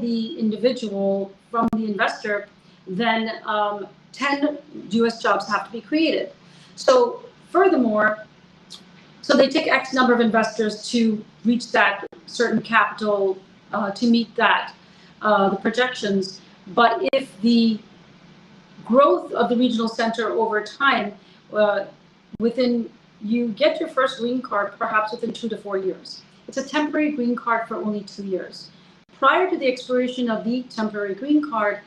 Speaker 8: the individual from the investor, then 10 US jobs have to be created. So furthermore, so they take X number of investors to reach that certain capital to meet that, the projections. But if the growth of the regional center over time, you get your first green card perhaps within 2 to 4 years. It's a temporary green card for only 2 years. Prior to the expiration of the temporary green card,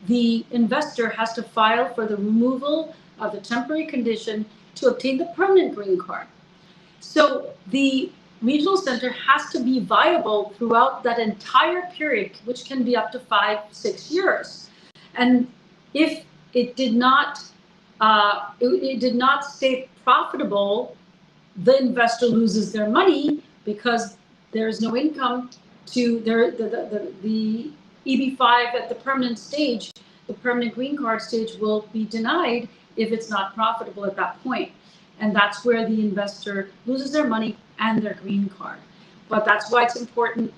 Speaker 8: the investor has to file for the removal of the temporary condition to obtain the permanent green card. So the regional center has to be viable throughout that entire period, which can be up to 5-6 years. And if it did not stay profitable, the investor loses their money because there is no income to the EB5 at the permanent stage. The permanent green card stage will be denied if it's not profitable at that point. And that's where the investor loses their money and their green card. But that's why it's important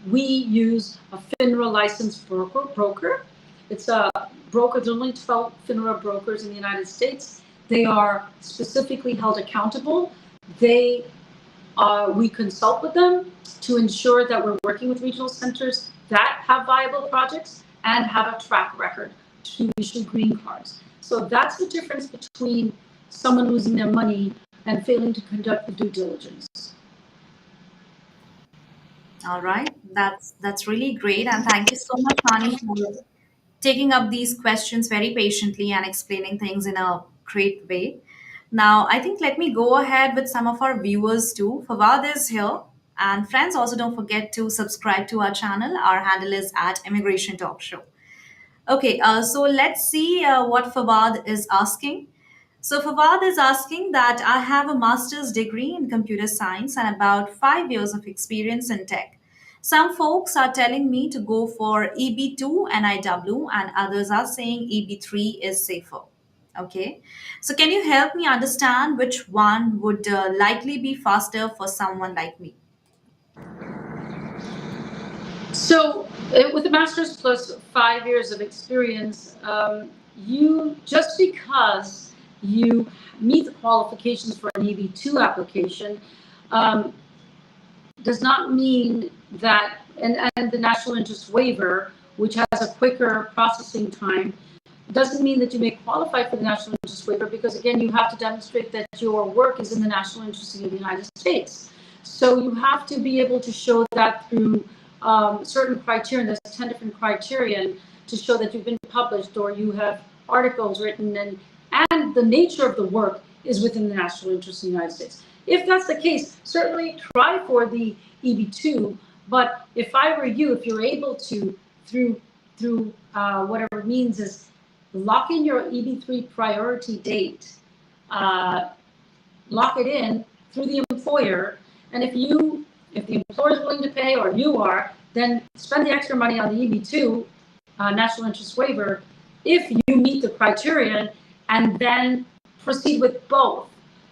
Speaker 8: we use a FINRA licensed broker. It's a broker. There's only 12 FINRA brokers in the United States. They are specifically held accountable. We consult with them to ensure that we're working with regional centers that have viable projects and have a track record to issue green cards. So that's the difference between someone losing their money and failing to conduct the due diligence.
Speaker 2: All right, that's really great, and thank you so much, Rani, for taking up these questions very patiently and explaining things in a great way. Now, I think let me go ahead with some of our viewers too. Fawad is here, and friends, also don't forget to subscribe to our channel. Our handle is at Immigration Talk Show. Okay, so let's see what Fawad is asking. So Fawad is asking that I have a master's degree in computer science and about 5 years of experience in tech. Some folks are telling me to go for EB2 NIW, and others are saying EB3 is safer. Okay, so can you help me understand which one would likely be faster for someone like me?
Speaker 8: So with a master's plus 5 years of experience, you just because you meet the qualifications for an EB2 application does not mean that, and the national interest waiver, which has a quicker processing time, doesn't mean that you may qualify for the national interest waiver, because again, you have to demonstrate that your work is in the national interest of the United States. So you have to be able to show that through certain criteria. There's 10 different criteria to show that you've been published or you have articles written, and the nature of the work is within the national interest of the United States. If that's the case, certainly try for the EB2. But if I were you, if you're able to, through whatever means, is lock in your EB3 priority date, lock it in through the employer, and if the employer is willing to pay, or you are, then spend the extra money on the EB2 national interest waiver if you meet the criterion, and then proceed with both.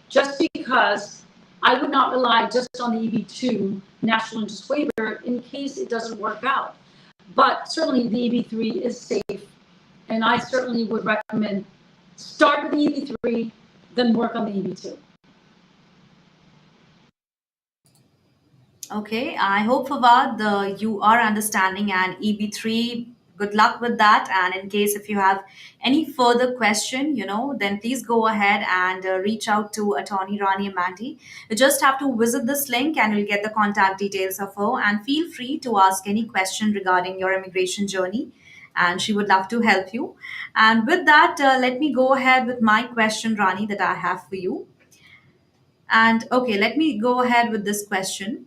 Speaker 8: Just because I would not rely just on the EB2 national interest waiver in case it doesn't work out. But certainly the EB3 is safe, and I certainly would recommend start with the EB3, then work on the EB2.
Speaker 2: Okay, I hope Fawad, you are understanding, and EB3, good luck with that. And in case if you have any further question, then please go ahead and reach out to Attorney Rani Amandi. You just have to visit this link and you'll get the contact details of her, and feel free to ask any question regarding your immigration journey, and she would love to help you. And with that, let me go ahead with my question, Rani, that I have for you. And okay, let me go ahead with this question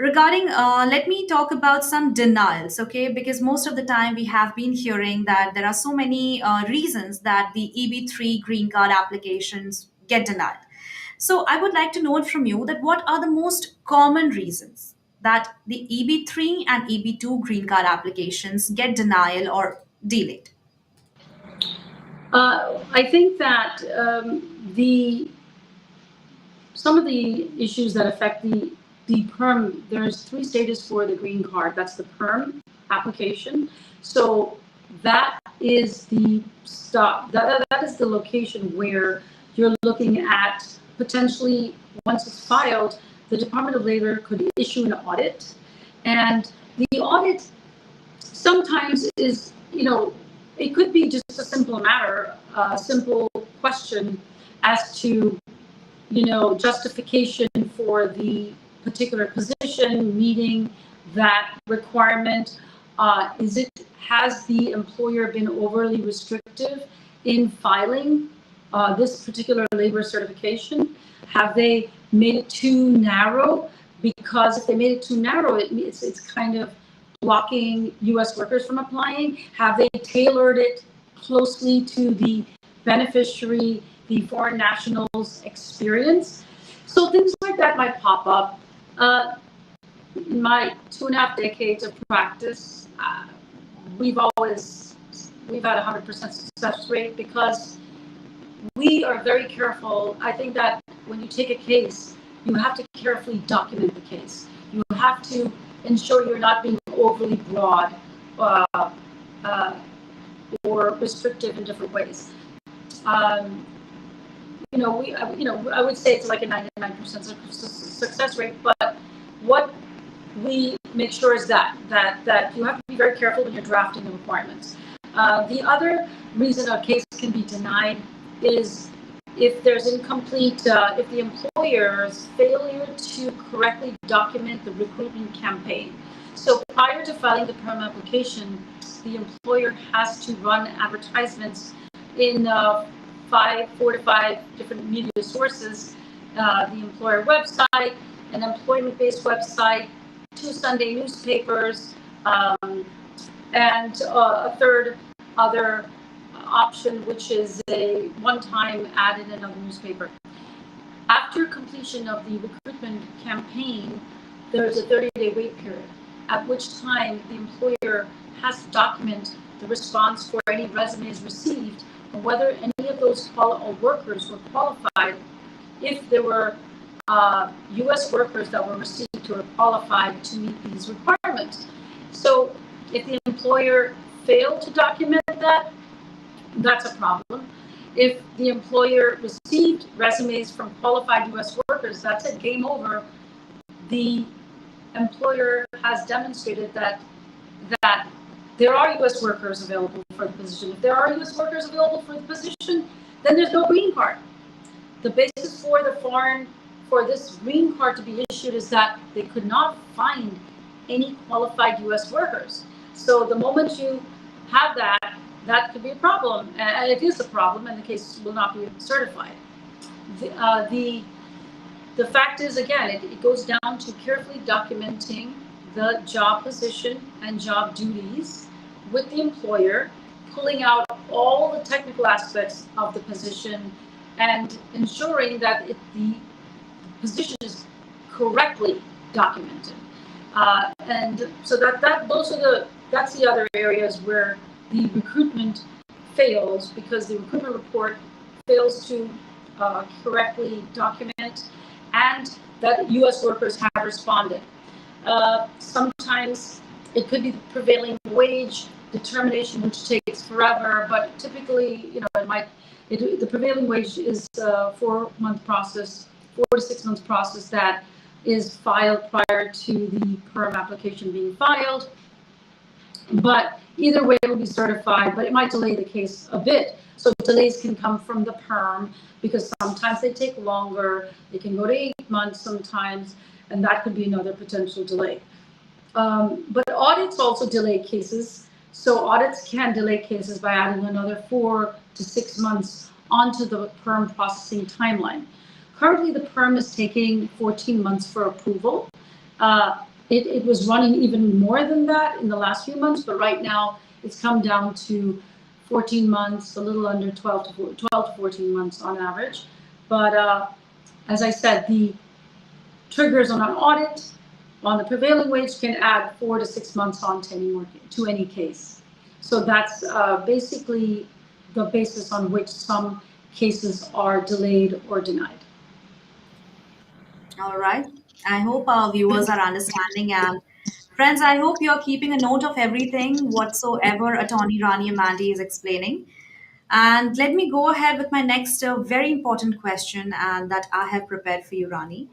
Speaker 2: regarding let me talk about some denials, okay, because most of the time we have been hearing that there are so many reasons that the EB3 green card applications get denied. So I would like to know it from you that what are the most common reasons that the EB3 and EB2 green card applications get denial or delayed?
Speaker 8: I think that some of the issues that affect the PERM, there's 3 stages for the green card. That's the PERM application. So that is the stop. That is the location where you're looking at potentially, once it's filed, the Department of Labor could issue an audit, And the audit sometimes is, it could be just a simple matter, a simple question as to, justification for the particular position, meeting that requirement. Has the employer been overly restrictive in filing this particular labor certification? Have they made it too narrow? Because if they made it too narrow, it's kind of blocking U.S. workers from applying. Have they tailored it closely to the beneficiary, the foreign nationals' experience? So things like that might pop up. In my 2.5 decades of practice, we've had 100% success rate because we are very careful. I think that when you take a case, you have to carefully document the case. You have to ensure you're not being overly broad or restrictive in different ways. I would say it's like a 99% success rate, but what we make sure is that you have to be very careful when you're drafting the requirements. The other reason a case can be denied is if there's incomplete, if the employer's failure to correctly document the recruitment campaign. So prior to filing the PERM application, the employer has to run advertisements in 4 to 5 different media sources, the employer website, an employment-based website, 2 Sunday newspapers, and a third other option, which is a one-time ad in another newspaper. After completion of the recruitment campaign, there's a 30-day wait period, at which time the employer has to document the response for any resumes received and whether any of those workers were qualified. If there were U.S. workers that were received who are qualified to meet these requirements. So if the employer failed to document that, that's a problem. If the employer received resumes from qualified U.S. workers, that's it, game over. The employer has demonstrated that there are U.S. workers available for the position. If there are U.S. workers available for the position, then there's no green card. The basis for this green card to be issued is that they could not find any qualified U.S. workers. So the moment you have that could be a problem, and it is a problem, and the case will not be certified. The fact is, again, it goes down to carefully documenting the job position and job duties with the employer, pulling out all the technical aspects of the position and ensuring that the position is correctly documented. And so that's the other areas where the recruitment fails, because the recruitment report fails to correctly document and that U.S. workers have responded. Sometimes it could be the prevailing wage determination, which takes forever, but typically, the prevailing wage is a 4-month process, 4 to 6 months process that is filed prior to the PERM application being filed. But either way, it will be certified, but it might delay the case a bit. So delays can come from the PERM because sometimes they take longer. They can go to 8 months sometimes, and that could be another potential delay. But audits also delay cases. So audits can delay cases by adding another 4 to 6 months onto the PERM processing timeline. Currently, the PERM is taking 14 months for approval. It was running even more than that in the last few months, but right now it's come down to 14 months, a little under 12 to 14 months on average. But as I said, the triggers on an audit on the prevailing wage can add 4 to 6 months on to any case. So that's basically the basis on which some cases are delayed or denied.
Speaker 2: All right. I hope our viewers are understanding. And friends, I hope you're keeping a note of everything whatsoever Attorney Rani Amandi is explaining. And let me go ahead with my next very important question, and that I have prepared for you, Rani.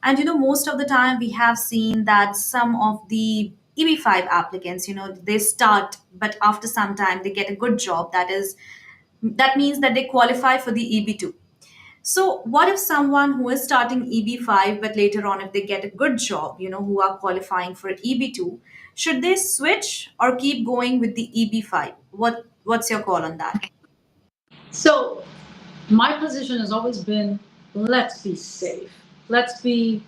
Speaker 2: And most of the time we have seen that some of the EB5 applicants, they start, but after some time they get a good job. That means that they qualify for the EB2. So, what if someone who is starting EB5, but later on, if they get a good job, who are qualifying for EB2, should they switch or keep going with the EB5? What's your call on that?
Speaker 8: So my position has always been, let's be safe. Let's be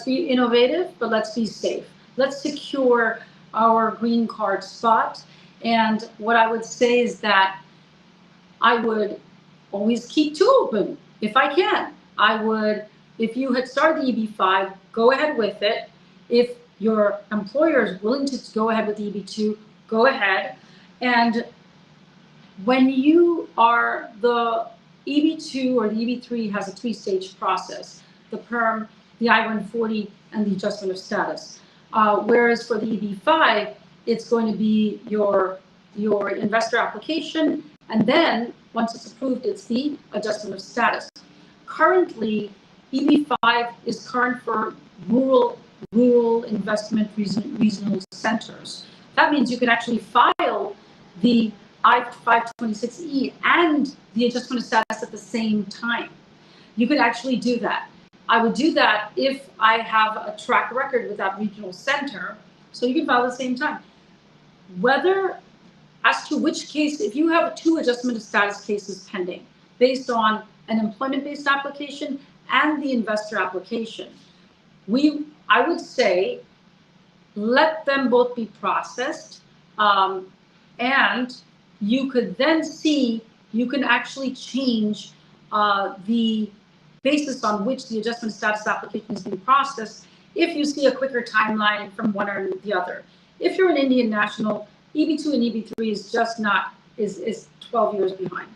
Speaker 8: innovative, but let's be safe. Let's secure our green card spot. And what I would say is that I would always keep two open if I can. I would, if you had started the EB5, go ahead with it. If your employer is willing to go ahead with the EB2, go ahead. And when you are, the EB2 or the EB3 has a three-stage process: the PERM, the I-140, and the adjustment of status. Whereas for the EB5, it's going to be your investor application, and then once it's approved, it's the adjustment of status. Currently, EB5 is current for rural investment regional centers. That means you can actually file the I-526E and the adjustment of status at the same time. You could actually do that. I would do that if I have a track record with that regional center, so you can file at the same time. Whether, as to which case, if you have two adjustment of status cases pending based on an employment-based application and the investor application, I would say let them both be processed, and you could then see, you can actually change the basis on which the adjustment of status application is being processed if you see a quicker timeline from one or the other. If you're an Indian national, EB2 and EB3 is just not, is 12 years behind.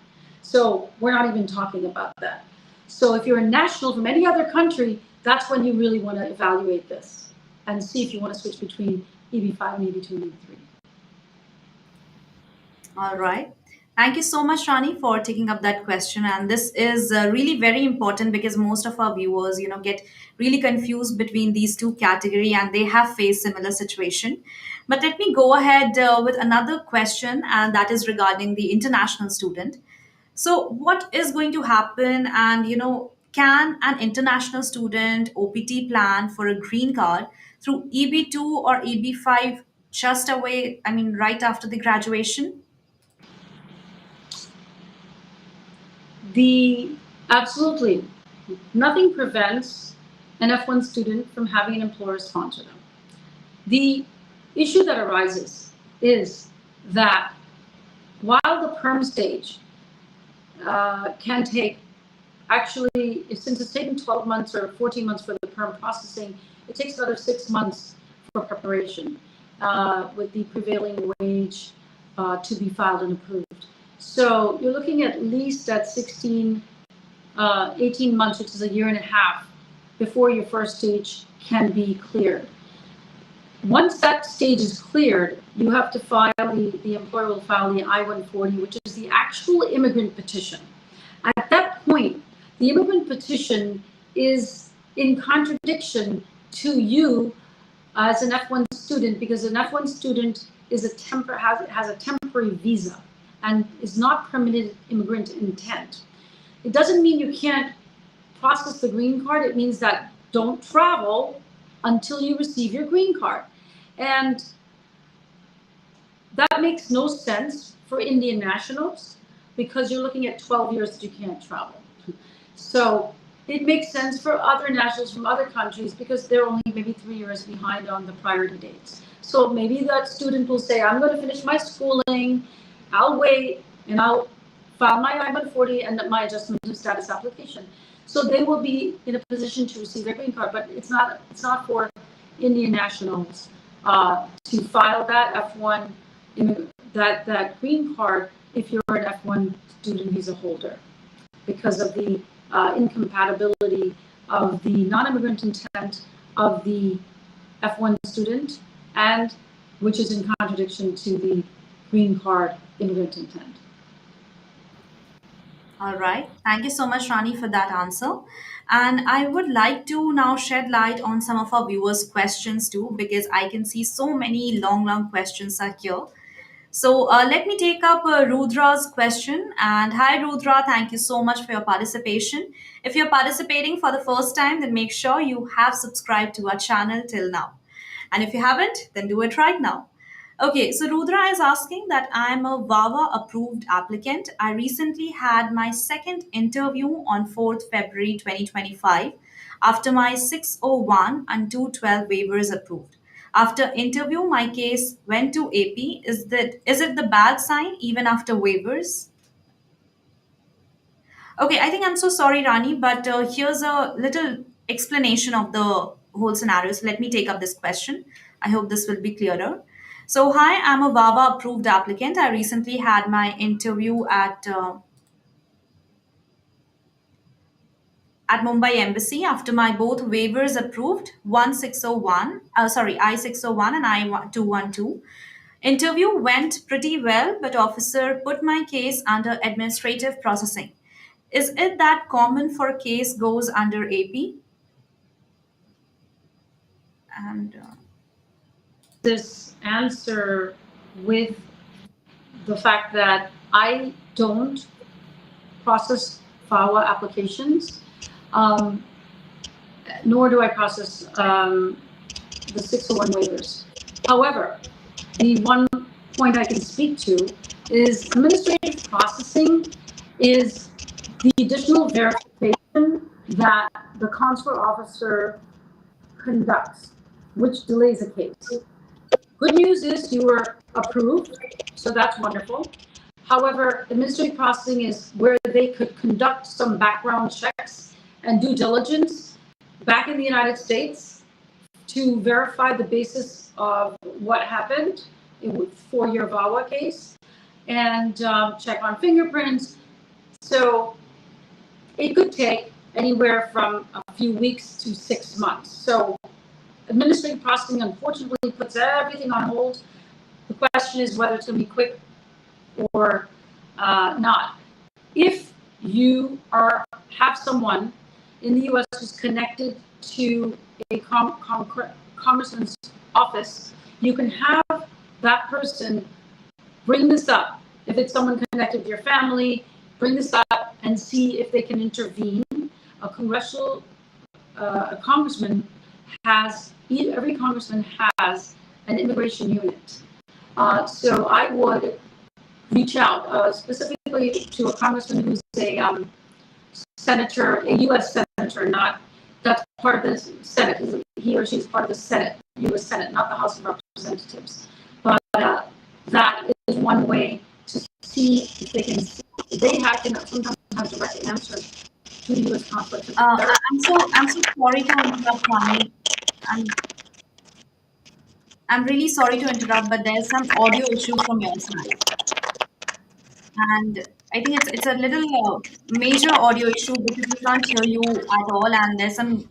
Speaker 8: So we're not even talking about that. So if you're a national from any other country, that's when you really want to evaluate this and see if you want to switch between EB5 and EB2 and EB3.
Speaker 2: All right. Thank you so much, Rani, for taking up that question. And this is really very important because most of our viewers, get really confused between these two categories, and they have faced similar situation. But let me go ahead with another question, and that is regarding the international student. So, what is going to happen? And can an international student OPT plan for a green card through EB2 or EB5 just away? I mean, right after the graduation?
Speaker 8: Absolutely, nothing prevents an F1 student from having an employer sponsor them. The issue that arises is that while the PERM stage can take, actually, since it's taken 12 months or 14 months for the PERM processing, it takes another 6 months for preparation with the prevailing wage to be filed and approved. So you're looking at least at 18 months, which is a year and a half, before your first stage can be cleared. Once that stage is cleared, you have to file, the employer will file the I-140, which is the actual immigrant petition. At that point, the immigrant petition is in contradiction to you as an F1 student, because an F1 student is has a temporary visa and is not permitted immigrant intent. It doesn't mean you can't process the green card. It means that don't travel until you receive your green card. And that makes no sense for Indian nationals because you're looking at 12 years that you can't travel. So it makes sense for other nationals from other countries because they're only maybe 3 years behind on the priority dates. So maybe that student will say, I'm going to finish my schooling, I'll wait, and I'll file my I-140 and my adjustment of status application. So they will be in a position to receive their green card, but it's not for Indian nationals to file that F1, that green card if you're an F1 student visa holder, because of the incompatibility of the non-immigrant intent of the F1 student, and which is in contradiction to the green card immigrant intent.
Speaker 2: All right. Thank you so much, Rani, for that answer. And I would like to now shed light on some of our viewers' questions too, because I can see so many long questions are here. So let me take up Rudra's question. And hi, Rudra. Thank you so much for your participation. If you're participating for the first time, then make sure you have subscribed to our channel till now. And if you haven't, then do it right now. Okay, so Rudra is asking that I'm a VAWA approved applicant. I recently had my second interview on 4th February 2025 after my 601 and 212 waivers approved. After interview, my case went to AP. Is it the bad sign even after waivers? Okay, I think I'm so sorry, Rani, but here's a little explanation of the whole scenario. So let me take up this question. I hope this will be clearer. So, hi, I'm a VAWA approved applicant. I recently had my interview at Mumbai Embassy after my both waivers approved, 1601, I-601 and I-212. Interview went pretty well, but officer put my case under administrative processing. Is it that common for case goes under AP? And
Speaker 8: This answer with the fact that I don't process VAWA applications, nor do I process the 601 waivers. However, the one point I can speak to is administrative processing is the additional verification that the consular officer conducts, which delays a case. Good news is you were approved, so that's wonderful. However, administrative processing is where they could conduct some background checks and due diligence back in the United States to verify the basis of what happened for your VAWA case and check on fingerprints. So it could take anywhere from a few weeks to 6 months. So administrative processing unfortunately puts everything on hold. The question is whether it's going to be quick or not. If you have someone in the U.S. who's connected to a congressman's office, you can have that person bring this up. If it's someone connected to your family, bring this up and see if they can intervene. A congressman every congressman has an immigration unit. So I would reach out specifically to a congressman who's a senator, a U.S. senator, that's part of the Senate. He or she is part of the Senate, U.S. Senate, not the House of Representatives. But that is one way to see if they can. They sometimes have direct answer to the U.S. conflict.
Speaker 2: I'm so sorry to interrupt, Rani. I'm really sorry to interrupt, but there's some audio issue from your side. And I think it's a little major audio issue because we can't hear you at all, and there's some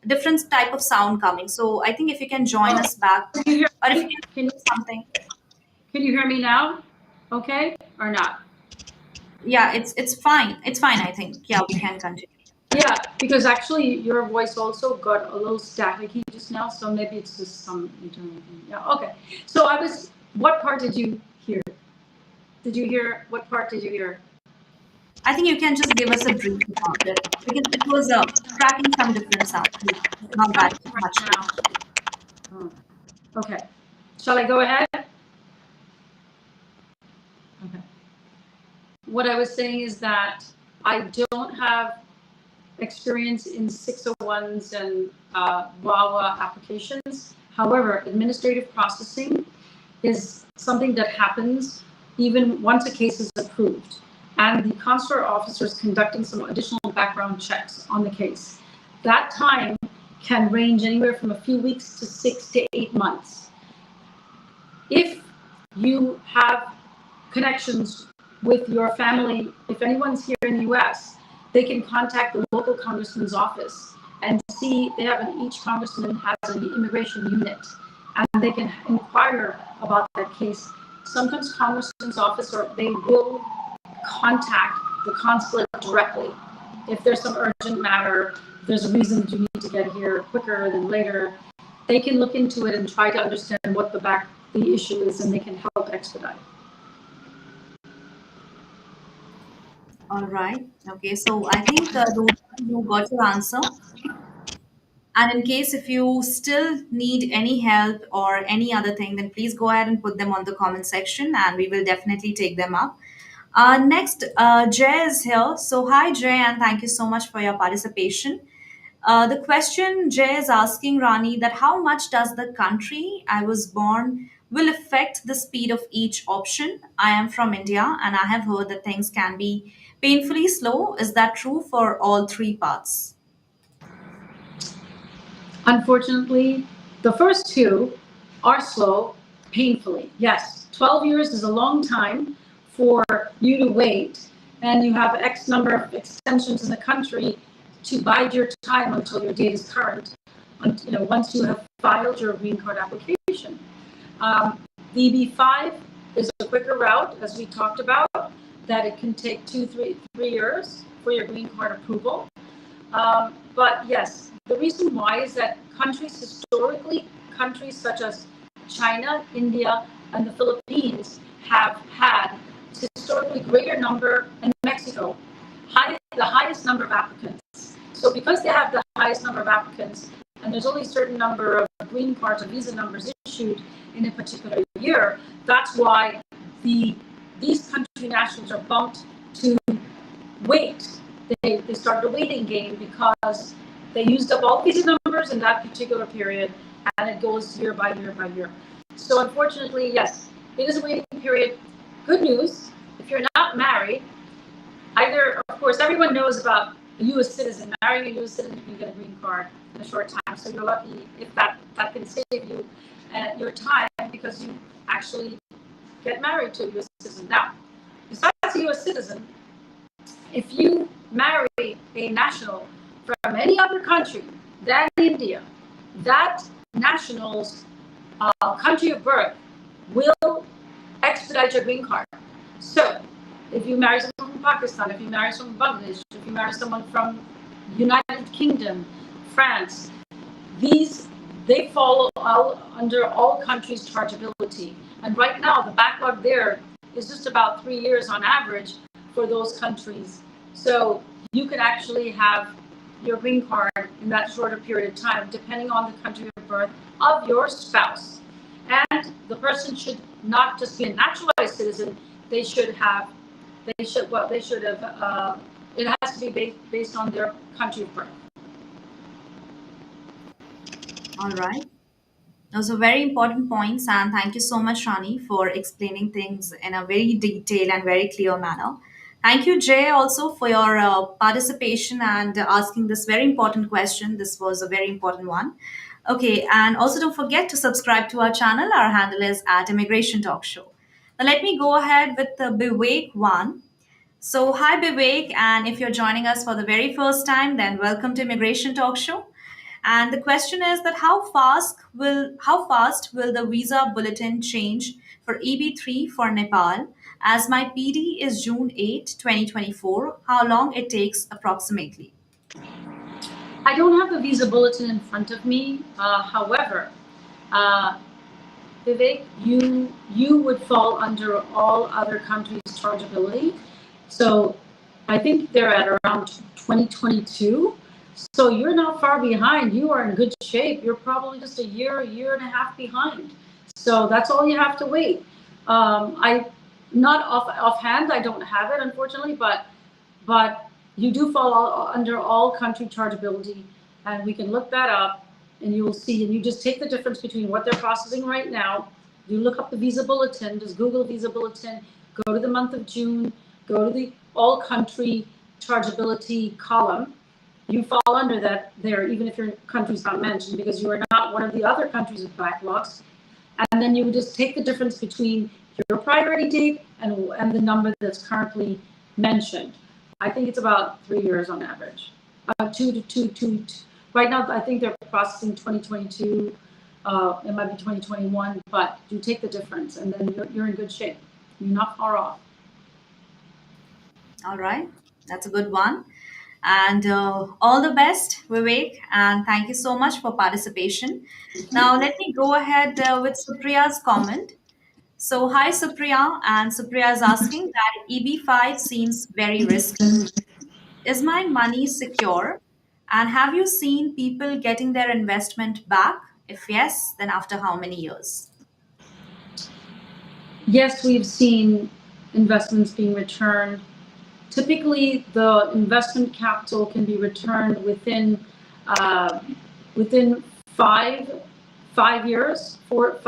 Speaker 2: different type of sound coming. So I think if you can join us back,
Speaker 8: Can you hear
Speaker 2: or if you
Speaker 8: me?
Speaker 2: can do something.
Speaker 8: Can you hear me now? Okay, or not?
Speaker 2: Yeah, it's fine. It's fine, I think. Yeah, we can continue.
Speaker 8: Yeah, because actually your voice also got a little staticky just now, so maybe it's just some internal thing. Yeah, okay. So what part did you hear? What part did you hear?
Speaker 2: I think you can just give us a brief about it because it was tracking some different sound. Not that much now.
Speaker 8: Oh, okay. Shall I go ahead? Okay. What I was saying is that I don't have experience in 601s and VAWA applications. However, administrative processing is something that happens even once a case is approved. And the consular officer is conducting some additional background checks on the case. That time can range anywhere from a few weeks to 6 to 8 months. If you have connections with your family, if anyone's here in the US, they can contact the local congressman's office and see each congressman has an immigration unit, and they can inquire about that case sometimes Congressman's office, or they will contact the consulate directly. If there's some urgent matter, if there's a reason that you need to get here quicker than later, they can look into it and try to understand what the issue is, and they can help expedite.
Speaker 2: All right. Okay. So I think you got your answer. And in case if you still need any help or any other thing, then please go ahead and put them on the comment section and we will definitely take them up. Next, Jay is here. So, hi, Jay, and thank you so much for your participation. The question Jay is asking Rani that how much does the country I was born will affect the speed of each option? I am from India and I have heard that things can be painfully slow. Is that true for all three paths?
Speaker 8: Unfortunately, the first two are slow, painfully. Yes, 12 years is a long time for you to wait, and you have X number of extensions in the country to bide your time until your date is current, once you have filed your green card application. The EB5 is a quicker route, as we talked about, that it can take 3 years for your green card approval. But yes, the reason why is that historically, countries such as China, India, and the Philippines have had historically greater number, and Mexico, the highest number of applicants. So because they have the highest number of applicants, and there's only a certain number of green cards or visa numbers issued in a particular year, that's why these country nationals are bumped to wait. They started a waiting game because they used up all visa numbers in that particular period, and it goes year by year by year. So unfortunately, yes, it is a waiting period. Good news, if you're not married, of course, everyone knows about a U.S. citizen. Marrying a U.S. citizen, you can get a green card in a short time. So you're lucky if that can save you your time, because you actually get married to a U.S. citizen. Now, besides a U.S. citizen, if you marry a national from any other country than India, that national's country of birth will expedite your green card. So, if you marry someone from Pakistan, if you marry someone from Bangladesh, if you marry someone from United Kingdom, France, they fall under all countries' chargeability. And right now, the backlog there is just about 3 years on average for those countries. So you can actually have your green card in that shorter period of time, depending on the country of birth of your spouse. And the person should not just be a naturalized citizen. It has to be based on their country of birth.
Speaker 2: All right. Those are very important points, and thank you so much, Rani, for explaining things in a very detailed and very clear manner. Thank you, Jay, also for your participation and asking this very important question. This was a very important one. Okay, and also don't forget to subscribe to our channel. Our handle is at Immigration Talk Show. Now, let me go ahead with the Bivek one. So, hi, Bivek, and if you're joining us for the very first time, then welcome to Immigration Talk Show. And the question is that how fast will the visa bulletin change for EB3 for Nepal? As my PD is June 8, 2024, how long it takes approximately?
Speaker 8: I don't have the visa bulletin in front of me. However, Vivek, you would fall under all other countries' chargeability. So I think they're at around 2022. So you're not far behind. You are in good shape. You're probably just a year and a half behind. So that's all you have to wait. Not offhand, I don't have it, unfortunately, but you do fall under all country chargeability, and we can look that up, and you will see. And you just take the difference between what they're processing right now. You look up the visa bulletin, just Google visa bulletin, go to the month of June, go to the all country chargeability column. You fall under that there, even if your country's not mentioned, because you are not one of the other countries with backlogs. And then you would just take the difference between your priority date and the number that's currently mentioned. I think it's about 3 years on average. Right now, I think they're processing 2022 It might be 2021, but you take the difference, and then you're in good shape. You're not far off.
Speaker 2: All right, that's a good one. And all the best, Vivek. And thank you so much for participation. Now, let me go ahead with Supriya's comment. So, hi, Supriya. And Supriya is asking that EB5 seems very risky. Is my money secure? And have you seen people getting their investment back? If yes, then after how many years?
Speaker 8: Yes, we've seen investments being returned. Typically, the investment capital can be returned uh, within five years, 5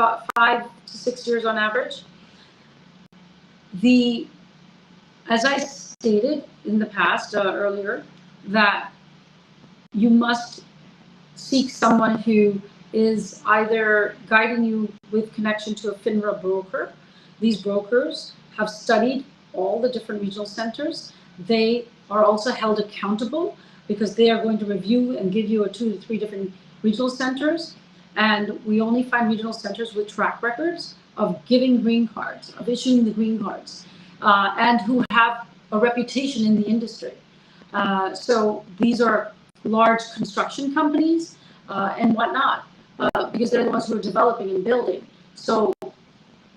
Speaker 8: to 6 years on average. As I stated in the past earlier, that you must seek someone who is either guiding you with connection to a FINRA broker. These brokers have studied all the different regional centers. They are also held accountable because they are going to review and give you 2 to 3 different regional centers. And we only find regional centers with track records of giving green cards, of issuing the green cards, and who have a reputation in the industry. So these are large construction companies and whatnot, because they're the ones who are developing and building. So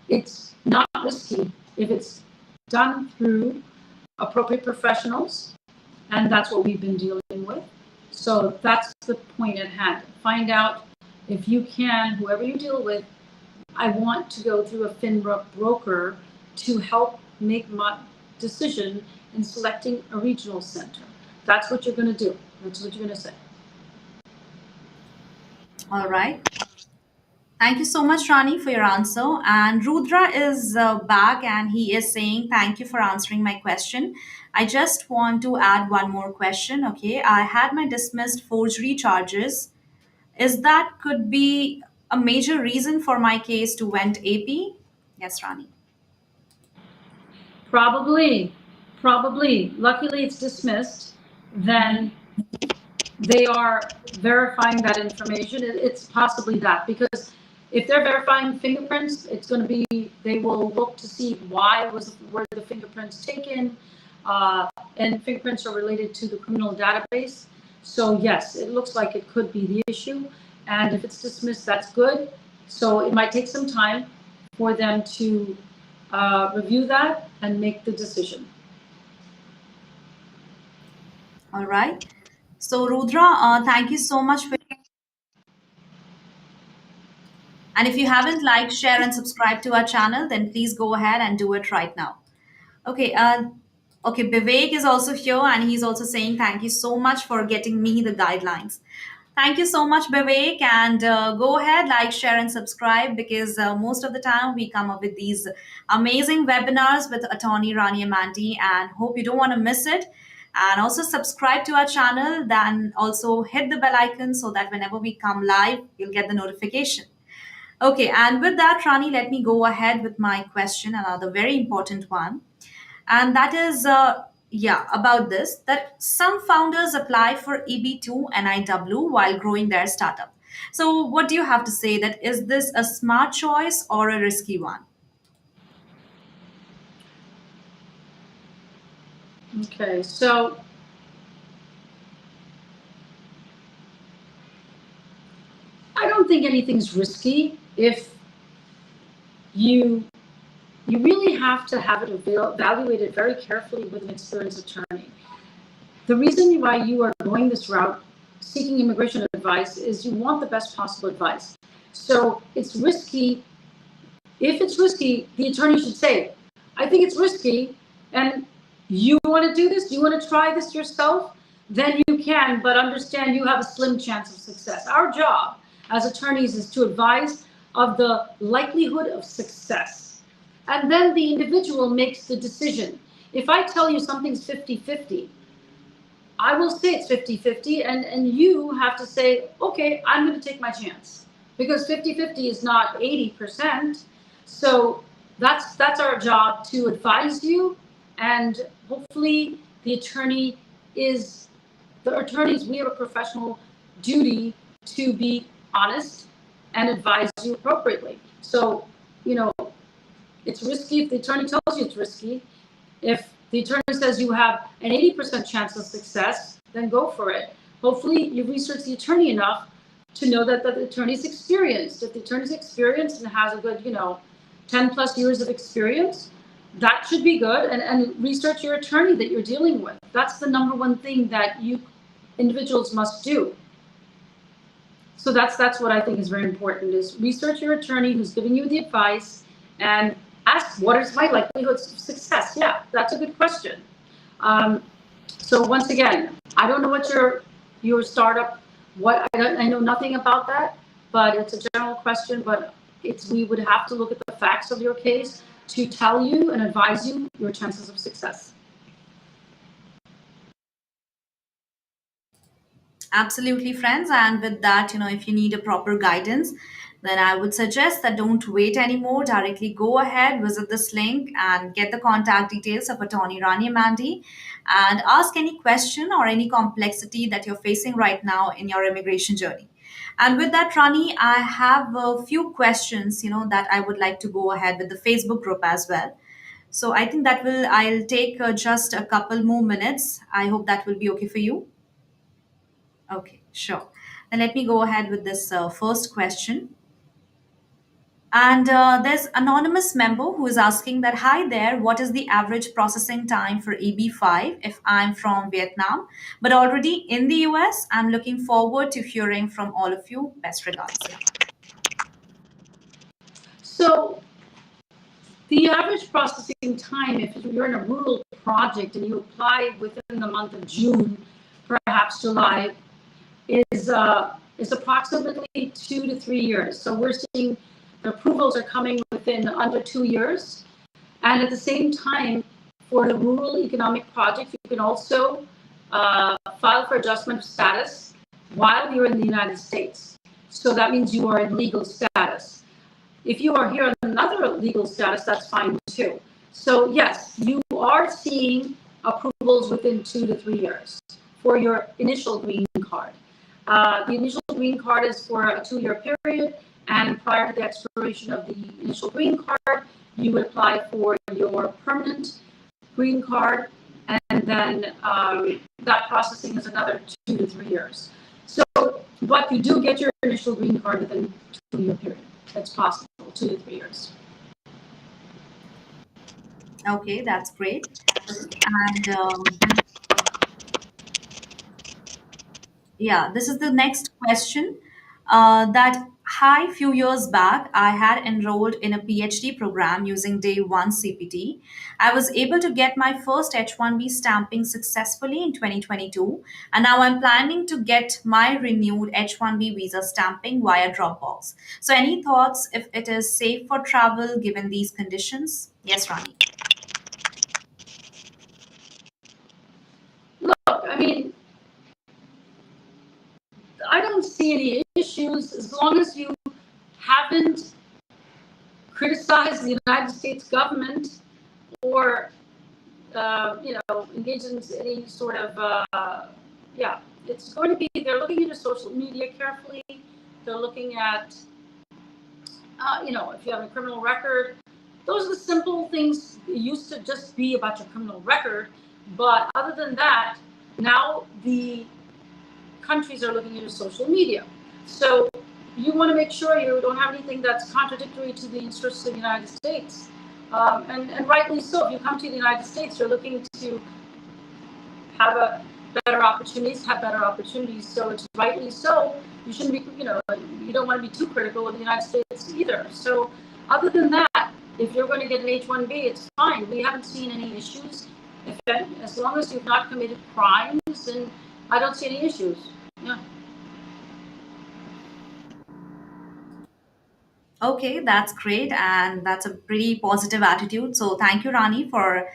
Speaker 8: it's not risky if it's done through appropriate professionals, and that's what we've been dealing with. So that's the point at hand. Find out if you can, whoever you deal with, I want to go through a FINRA broker to help make my decision in selecting a regional center. That's what you're going to do. That's what you're going to say.
Speaker 2: All right. Thank you so much, Rani, for your answer. And Rudra is back and he is saying, thank you for answering my question. I just want to add one more question. Okay. I had my dismissed forgery charges. Is that could be a major reason for my case to went AP? Yes, Rani.
Speaker 8: Probably. Luckily, it's dismissed. Then they are verifying that information. It's possibly that, because if they're verifying fingerprints, it's going to be, they will look to see were the fingerprints taken, and fingerprints are related to the criminal database. So yes, it looks like it could be the issue. And if it's dismissed, that's good. So it might take some time for them to review that and make the decision.
Speaker 2: All right. So, Rudra, thank you so much for. And if you haven't liked, share, and subscribe to our channel, then please go ahead and do it right now. Okay. Okay. Vivek is also here, and he's also saying thank you so much for getting me the guidelines. Thank you so much, Vivek. And go ahead, like, share, and subscribe because most of the time we come up with these amazing webinars with attorney Rani Amanti, and hope you don't want to miss it. And also subscribe to our channel, then also hit the bell icon so that whenever we come live, you'll get the notification. Okay, and with that, Rani, let me go ahead with my question, another very important one. And that is, yeah, about this that some founders apply for EB2 NIW while growing their startup. So, what do you have to say? That is this a smart choice or a risky one?
Speaker 8: Okay, so I don't think anything's risky if you really have to have it evaluated very carefully with an experienced attorney. The reason why you are going this route, seeking immigration advice, is you want the best possible advice. So it's risky. If it's risky, the attorney should say, I think it's risky, and you want to do this, you want to try this yourself, then you can, but understand you have a slim chance of success. Our job as attorneys is to advise of the likelihood of success. And then the individual makes the decision. If I tell you something's 50-50, I will say it's 50-50, and you have to say, okay, I'm going to take my chance. Because 50-50 is not 80%. So that's our job, to advise you, and hopefully the attorneys, we have a professional duty to be honest and advise you appropriately. So, it's risky if the attorney tells you it's risky. If the attorney says you have an 80% chance of success, then go for it. Hopefully, you research the attorney enough to know that the attorney's experienced. If the attorney's experienced and has a good, 10 plus years of experience, that should be good. And research your attorney that you're dealing with. That's the number one thing that you individuals must do. So that's what I think is very important, is research your attorney who's giving you the advice and ask, what is my likelihood of success? Yeah, that's a good question. So once again, I don't know what your startup, I know nothing about that, but it's a general question, but we would have to look at the facts of your case to tell you and advise you your chances of success.
Speaker 2: Absolutely, friends. And with that, if you need a proper guidance, then I would suggest that don't wait anymore. Directly go ahead, visit this link, and get the contact details of Attorney Rani Mandi and ask any question or any complexity that you're facing right now in your immigration journey. And with that, Rani, I have a few questions, that I would like to go ahead with the Facebook group as well. So I think I'll take just a couple more minutes. I hope that will be okay for you. Okay, sure. Then let me go ahead with this first question. And there's anonymous member who is asking that, hi there, what is the average processing time for EB5 if I'm from Vietnam, but already in the US? I'm looking forward to hearing from all of you. Best regards. Yeah.
Speaker 8: So the average processing time, if you're in a rural project and you apply within the month of June, perhaps July, is approximately 2 to 3 years. So we're seeing the approvals are coming within under 2 years. And at the same time, for the rural economic project, you can also file for adjustment of status while you're in the United States. So that means you are in legal status. If you are here on another legal status, that's fine too. So yes, you are seeing approvals within 2 to 3 years for your initial green card. The initial green card is for a 2-year period, and prior to the expiration of the initial green card, you would apply for your permanent green card, and then that processing is another 2 to 3 years. So, but you do get your initial green card within a 2-year period. That's possible, 2 to 3 years.
Speaker 2: Okay, that's great. And yeah, this is the next question. That hi, few years back, I had enrolled in a PhD program using day one CPT. I was able to get my first H1B stamping successfully in 2022, and now I'm planning to get my renewed H1B visa stamping via Dropbox. So, any thoughts if it is safe for travel given these conditions? Yes, Rani.
Speaker 8: Look, I mean, I don't see any issues as long as you haven't criticized the United States government or engaged in any sort of it's going to be, they're looking into social media carefully. They're looking at if you have a criminal record. Those are the simple things. It used to just be about your criminal record, but other than that, now the countries are looking into social media. So you want to make sure you don't have anything that's contradictory to the interests of the United States. And rightly so. If you come to the United States, you're looking to have better opportunities. So it's rightly so. You shouldn't be, you don't want to be too critical of the United States either. So other than that, if you're going to get an H-1B, it's fine. We haven't seen any issues. As long as you've not committed crimes, and I don't see any issues. Yeah.
Speaker 2: Okay, that's great, and that's a pretty positive attitude. So thank you, Rani, for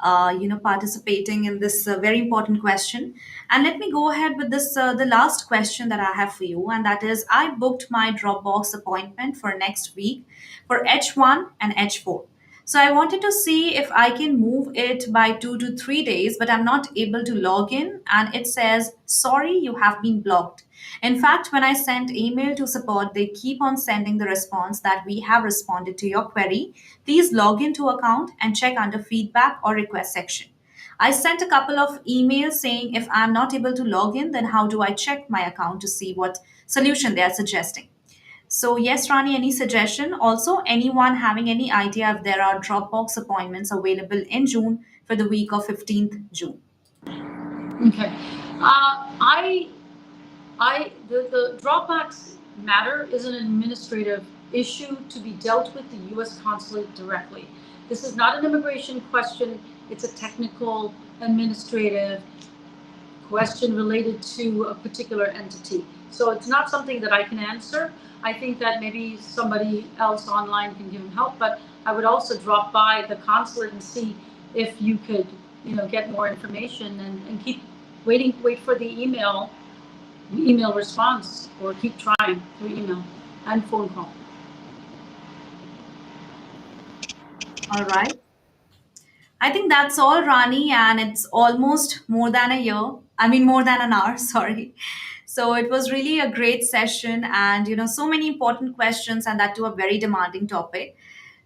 Speaker 2: participating in this very important question. And let me go ahead with this the last question that I have for you, and that is, I booked my Dropbox appointment for next week for H1 and H4. So I wanted to see if I can move it by 2 to 3 days, but I'm not able to log in. And it says, sorry, you have been blocked. In fact, when I sent email to support, they keep on sending the response that we have responded to your query. Please log into account and check under feedback or request section. I sent a couple of emails saying if I'm not able to log in, then how do I check my account to see what solution they are suggesting? So, yes, Rani, any suggestion? Also, anyone having any idea if there are Dropbox appointments available in June for the week of 15th June?
Speaker 8: Okay. The drawbacks matter is an administrative issue to be dealt with the U.S. consulate directly. This is not an immigration question. It's a technical administrative question related to a particular entity. So it's not something that I can answer. I think that maybe somebody else online can give them help, but I would also drop by the consulate and see if you could, get more information and keep wait for the email response, or keep trying through email and phone call.
Speaker 2: All right. I think that's all, Rani, and it's almost more than a year. I mean, more than an hour, sorry. So it was really a great session and, so many important questions, and that to a very demanding topic.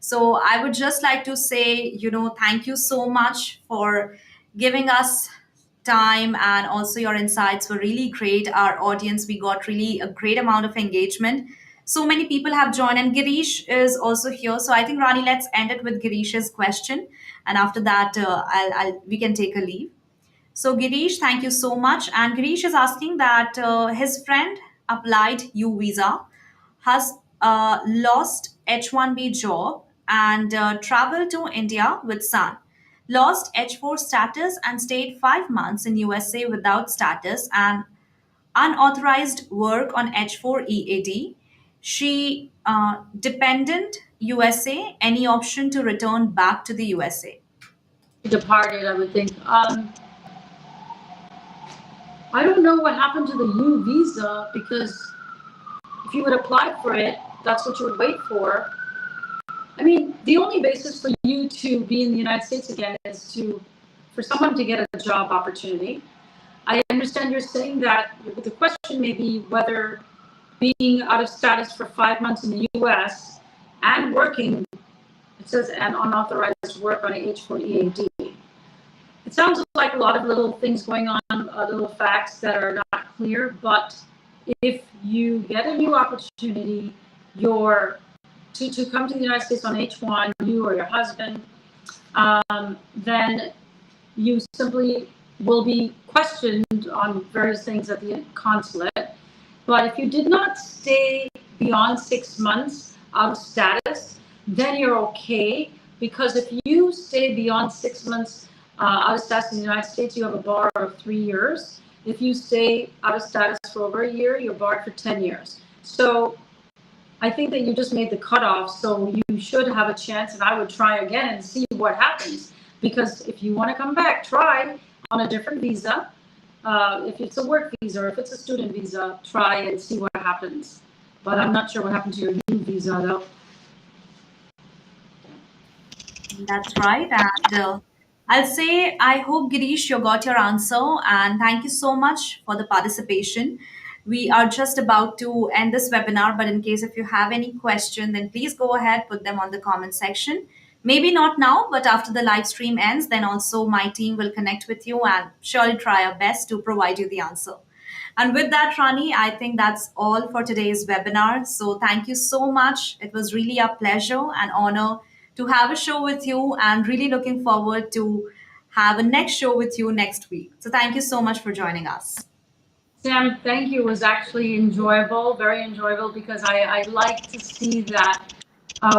Speaker 2: So I would just like to say, thank you so much for giving us time, and also your insights were really great. Our audience, we got really a great amount of engagement. So many people have joined, and Girish is also here. So I think, Rani, let's end it with Girish's question, and after that, we can take a leave. So, Girish, thank you so much. And Girish is asking that his friend applied U visa, has lost H1B job, and traveled to India with son. Lost H4 status and stayed 5 months in USA without status and unauthorized work on H4 EAD. She dependent USA. Any option to return back to the USA?
Speaker 8: Departed, I would think. I don't know what happened to the U visa, because if you would apply for it, that's what you would wait for. I mean, the only basis for you to be in the United States again is for someone to get a job opportunity. I understand you're saying that the question may be whether being out of status for 5 months in the US and working, it says, and unauthorized work on a H4 EAD. It sounds like a lot of little things going on, little facts that are not clear, but if you get a new opportunity, to come to the United States on H1, you or your husband, then you simply will be questioned on various things at the consulate. But if you did not stay beyond 6 months out of status, then you're okay. Because if you stay beyond 6 months out of status in the United States, you have a bar of 3 years. If you stay out of status for over a year, you're barred for 10 years. So I think that you just made the cutoff, so you should have a chance, and I would try again and see what happens. Because if you want to come back, try on a different visa. If it's a work visa or if it's a student visa, try and see what happens. But I'm not sure what happened to your U visa, though.
Speaker 2: That's right. And I'll say, I hope, Girish, you got your answer. And thank you so much for the participation. We are just about to end this webinar, but in case if you have any question, then please go ahead, put them on the comment section. Maybe not now, but after the live stream ends, then also my team will connect with you and surely try our best to provide you the answer. And with that, Rani, I think that's all for today's webinar. So thank you so much. It was really a pleasure and honor to have a show with you, and really looking forward to have a next show with you next week. So thank you so much for joining us.
Speaker 8: Sam, thank you. It was actually enjoyable, very enjoyable, because I like to see that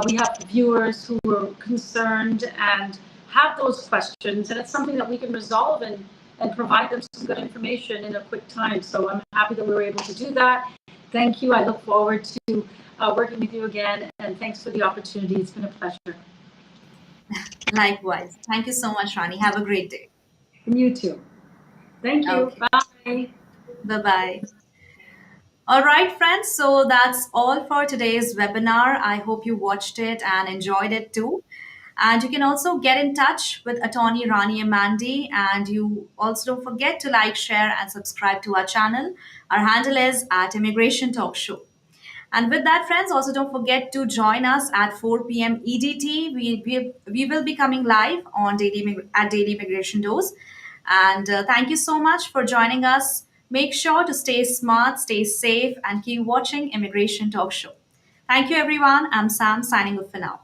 Speaker 8: we have viewers who are concerned and have those questions, and it's something that we can resolve and provide them some good information in a quick time. So I'm happy that we were able to do that. Thank you. I look forward to working with you again, and thanks for the opportunity. It's been a pleasure.
Speaker 2: Likewise. Thank you so much, Rani. Have a great day.
Speaker 8: And you too. Thank you.
Speaker 2: Okay.
Speaker 8: Bye.
Speaker 2: Bye-bye. All right, friends. So that's all for today's webinar. I hope you watched it and enjoyed it too. And you can also get in touch with attorney Rani Amandi. And you also don't forget to like, share, and subscribe to our channel. Our handle is at Immigration Talk Show. And with that, friends, also don't forget to join us at 4 p.m. EDT. We will be coming live on Daily Immigration Dose. And thank you so much for joining us. Make sure to stay smart, stay safe, and keep watching Immigration Talk Show. Thank you, everyone. I'm Sam signing off for now.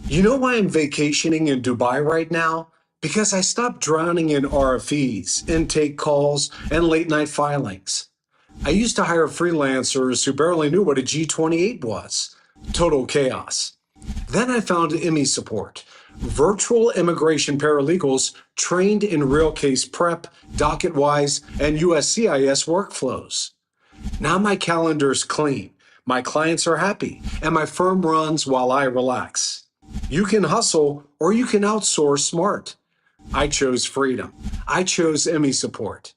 Speaker 1: You know why I'm vacationing in Dubai right now? Because I stopped drowning in RFEs, intake calls, and late night filings. I used to hire freelancers who barely knew what a G28 was. Total chaos. Then I found ME Support, virtual immigration paralegals trained in real case prep, docket-wise, and USCIS workflows. Now my calendar's clean, my clients are happy, and my firm runs while I relax. You can hustle or you can outsource smart. I chose freedom. I chose ME Support.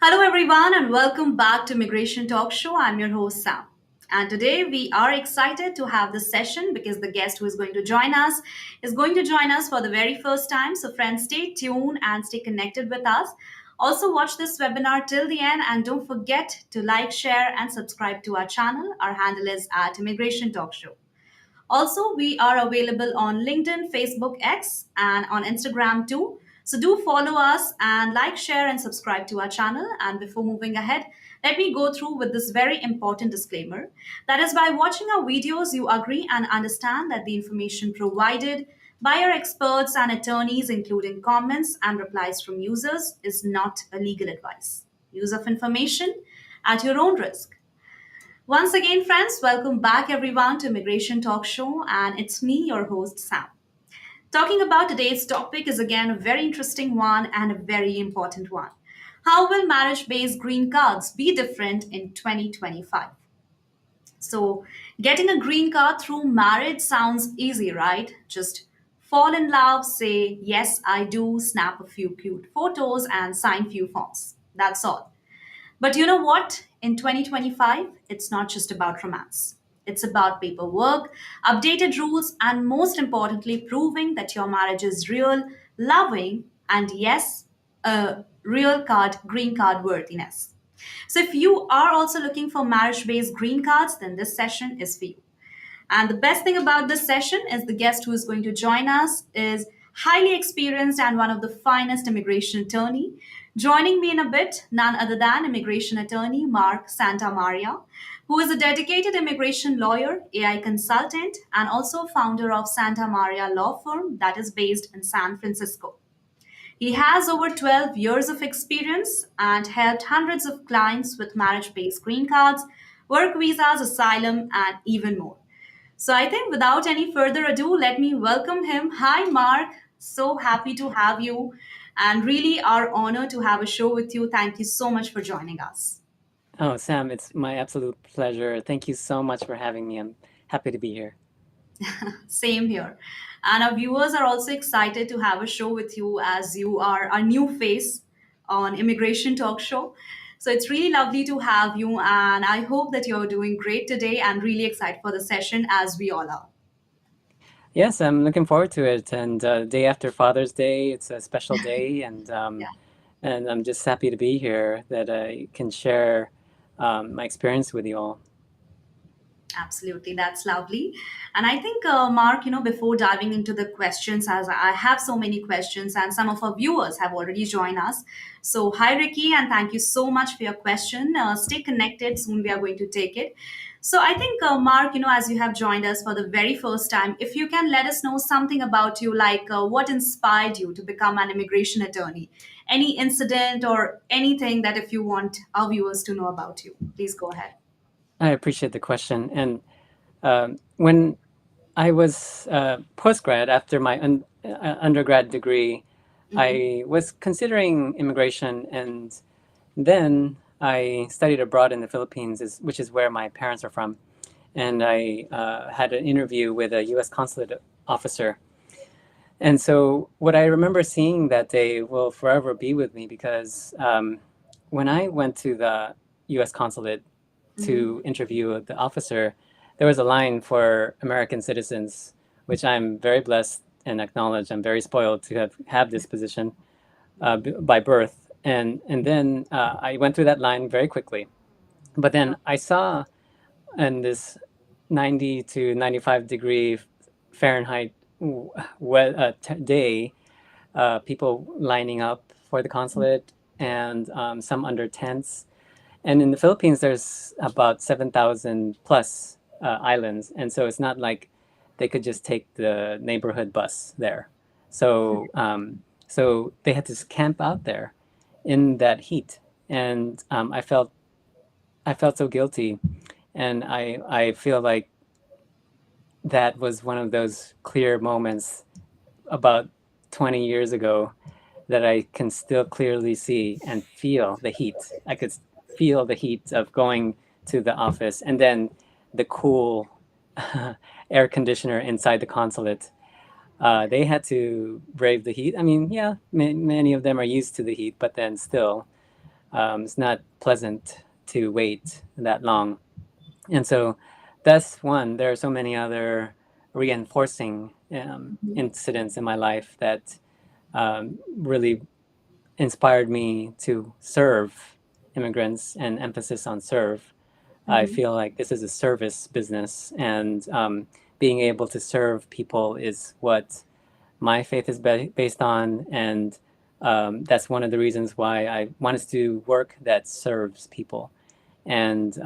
Speaker 2: Hello, everyone, and welcome back to Immigration Talk Show. I'm your host, Sam. And today we are excited to have this session because the guest who is going to join us is going to join us for the very first time. So, friends, stay tuned and stay connected with us. Also, watch this webinar till the end and don't forget to like, share, and subscribe to our channel. Our handle is at Immigration Talk Show. Also, we are available on LinkedIn, Facebook, X, and on Instagram too. So do follow us and like, share, and subscribe to our channel. And before moving ahead, let me go through with this very important disclaimer. That is, by watching our videos, you agree and understand that the information provided by our experts and attorneys, including comments and replies from users, is not a legal advice. Use of information at your own risk. Once again, friends, welcome back everyone to Immigration Talk Show, and it's me, your host, Sam. Talking about today's topic is again a very interesting one and a very important one. How will marriage based green cards be different in 2025? So, getting a green card through marriage sounds easy, right? Just fall in love, say, yes, I do, snap a few cute photos, and sign few forms. That's all. But you know what? In 2025, it's not just about romance. It's about paperwork, updated rules, and most importantly, proving that your marriage is real, loving, and yes, a real card, green card worthiness. So if you are also looking for marriage based green cards, then this session is for you. And the best thing about this session is the guest who is going to join us is highly experienced and one of the finest immigration attorney. Joining me in a bit, none other than immigration attorney Mark Santamaria, who is a dedicated immigration lawyer, AI consultant, and also founder of Santa Maria Law Firm that is based in San Francisco. He has over 12 years of experience and helped hundreds of clients with marriage based green cards, work visas, asylum, and even more. So I think without any further ado, let me welcome him. Hi, Mark. So happy to have you, and really our honor to have a show with you. Thank you so much for joining us.
Speaker 9: Oh, Sam, it's my absolute pleasure. Thank you so much for having me. I'm happy to be here.
Speaker 2: Same here. And our viewers are also excited to have a show with you as you are our new face on Immigration Talk Show. So it's really lovely to have you. And I hope that you're doing great today and really excited for the session as we all are.
Speaker 9: Yes, I'm looking forward to it. And day after Father's Day, it's a special day,
Speaker 2: Yeah.
Speaker 9: and I'm just happy to be here that I can share my experience with you all.
Speaker 2: Absolutely, that's lovely. And I think, Mark, before diving into the questions, as I have so many questions, and some of our viewers have already joined us. So, hi, Ricky, and thank you so much for your question. Stay connected, soon we are going to take it. So, I think, Mark, as you have joined us for the very first time, if you can let us know something about you, like what inspired you to become an immigration attorney, any incident or anything that if you want our viewers to know about you, please go ahead.
Speaker 9: I appreciate the question. And when I was postgrad after my undergrad degree, I was considering immigration, and then I studied abroad in the Philippines, which is where my parents are from. And I had an interview with a U.S. consulate officer. And so what I remember seeing that day will forever be with me, because when I went to the U.S. consulate to interview the officer, there was a line for American citizens, which I'm very blessed and acknowledge. I'm very spoiled to have this position by birth. And then I went through that line very quickly. But then I saw in this 90 to 95 degree Fahrenheit day, people lining up for the consulate, and some under tents. And in the Philippines, there's about 7,000 plus islands. And so it's not like they could just take the neighborhood bus there. So, so they had to camp out there in that heat. And I felt so guilty. And I feel like that was one of those clear moments about 20 years ago that I can still clearly see and feel the heat. I could feel the heat of going to the office, and then the cool air conditioner inside the consulate. They had to brave the heat. I mean, yeah, many of them are used to the heat, but then still, it's not pleasant to wait that long. And so that's one. There are so many other reinforcing incidents in my life that really inspired me to serve immigrants, and emphasis on serve. I feel like this is a service business, and being able to serve people is what my faith is based on. And that's one of the reasons why I wanted to do work that serves people. And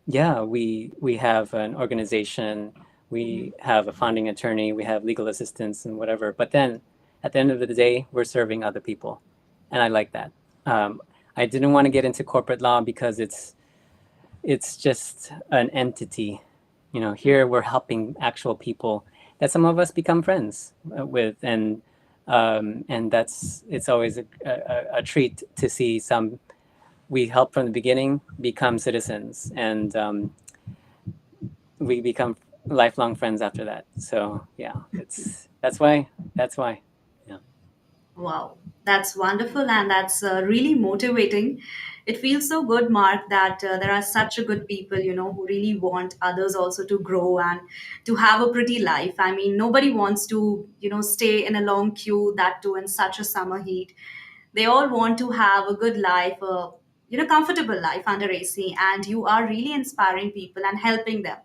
Speaker 9: yeah, we have an organization, we have a founding attorney, we have legal assistants and whatever. But then at the end of the day, we're serving other people. And I like that. I didn't want to get into corporate law because it's just an entity. You know, here we're helping actual people that some of us become friends with, and it's always a treat to see some we help from the beginning become citizens, and we become lifelong friends after that. So yeah, that's why. Yeah.
Speaker 2: Wow, that's wonderful, and that's really motivating. It feels so good, Mark, that there are such a good people, who really want others also to grow and to have a pretty life. I mean, nobody wants to, stay in a long queue, that too in such a summer heat. They all want to have a good life, a comfortable life under AC, and you are really inspiring people and helping them.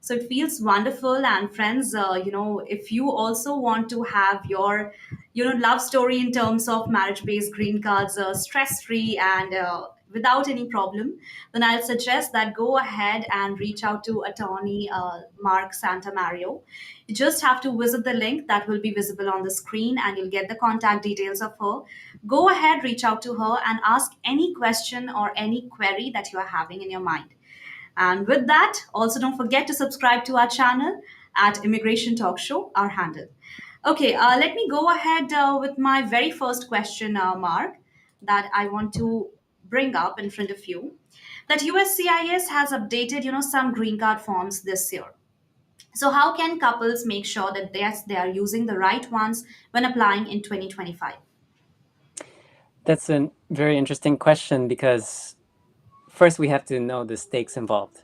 Speaker 2: So it feels wonderful. And friends, if you also want to have your love story in terms of marriage based green cards, stress free and without any problem, then I'll suggest that go ahead and reach out to attorney Mark Santa Mario. You just have to visit the link that will be visible on the screen, and you'll get the contact details of her. Go ahead, reach out to her and ask any question or any query that you are having in your mind. And with that, also don't forget to subscribe to our channel at Immigration Talk Show, our handle. Okay, let me go ahead with my very first question, Mark, that I want to bring up in front of you. That USCIS has updated, some green card forms this year. So how can couples make sure that they are using the right ones when applying in 2025?
Speaker 9: That's a very interesting question because first we have to know the stakes involved.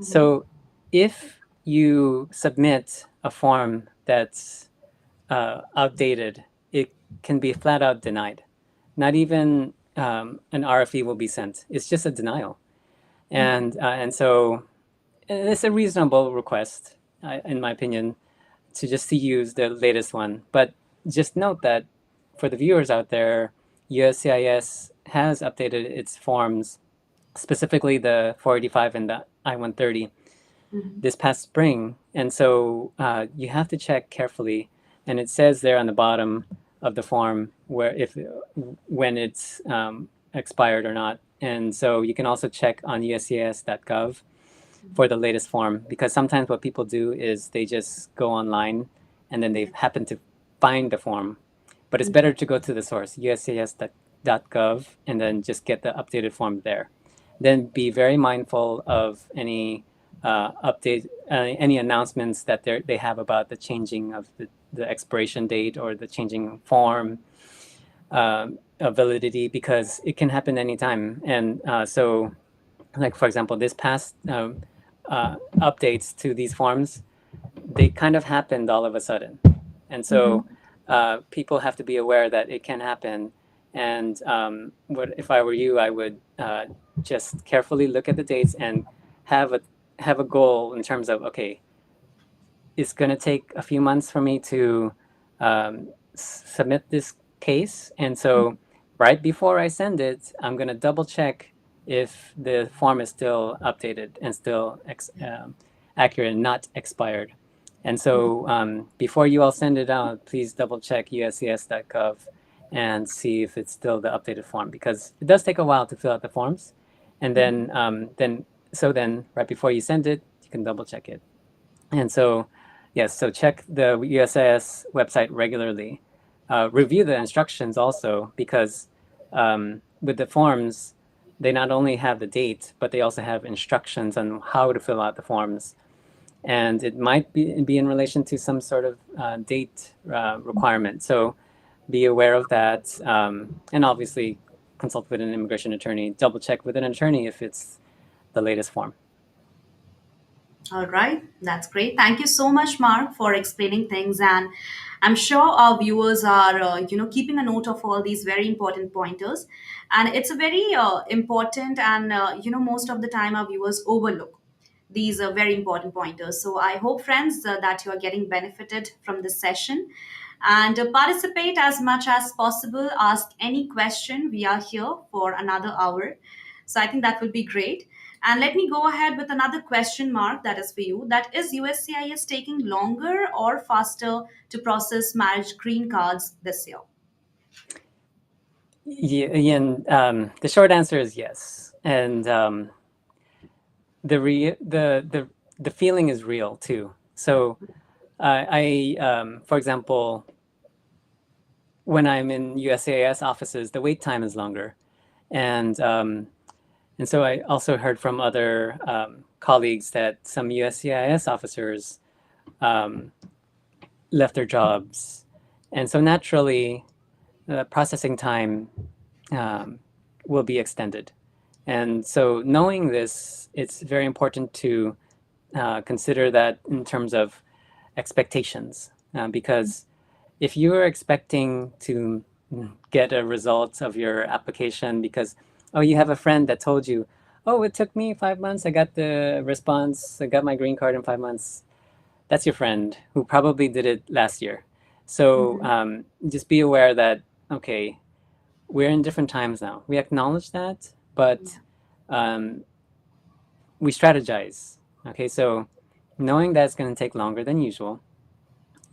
Speaker 9: So if you submit a form that's outdated, it can be flat out denied. Not even an RFE will be sent. It's just a denial, and so it's a reasonable request, in my opinion, to use the latest one. But just note that for the viewers out there, USCIS has updated its forms, specifically the 485 and the I-130, this past spring. And so you have to check carefully. And it says there on the bottom of the form when it's expired or not. And so you can also check on uscis.gov for the latest form, because sometimes what people do is they just go online and then they happen to find the form. But it's better to go to the source, uscis.gov, and then just get the updated form there. Then be very mindful of any any announcements that they have about the changing of the expiration date or the changing form of validity, because it can happen anytime. And so, like, for example, this past updates to these forms, they kind of happened all of a sudden. And so people have to be aware that it can happen. And if I were you, I would just carefully look at the dates and have a goal in terms of, okay, it's going to take a few months for me to submit this case. And so right before I send it, I'm going to double check if the form is still updated and still accurate and not expired. And so before you all send it out, please double check uscis.gov and see if it's still the updated form, because it does take a while to fill out the forms. And then right before you send it, you can double check it. And so, yes, so check the USCIS website regularly. Review the instructions also, because with the forms, they not only have the date, but they also have instructions on how to fill out the forms. And it might be in relation to some sort of date requirement. So be aware of that. And obviously consult with an immigration attorney, double check with an attorney if it's the latest form.
Speaker 2: All right, that's great. Thank you so much, Mark, for explaining things. And I'm sure our viewers are, keeping a note of all these very important pointers. And it's a very important, and most of the time our viewers overlook these are very important pointers. So I hope, friends, that you are getting benefited from this session, and participate as much as possible. Ask any question. We are here for another hour. So I think that will be great. And let me go ahead with another question, Mark, that is for you. That is USCIS taking longer or faster to process marriage green cards this year?
Speaker 9: Yeah, and the short answer is yes. And the feeling is real too. So for example, when I'm in USCIS offices, the wait time is longer. And so I also heard from other colleagues that some USCIS officers left their jobs. And so naturally, the processing time will be extended. And so knowing this, it's very important to consider that in terms of expectations, because if you are expecting to get a result of your application because, oh, you have a friend that told you, oh, it took me 5 months, I got the response, I got my green card in 5 months. That's your friend who probably did it last year. So just be aware that, okay, we're in different times now. We acknowledge that, but we strategize. Okay, so knowing that it's going to take longer than usual,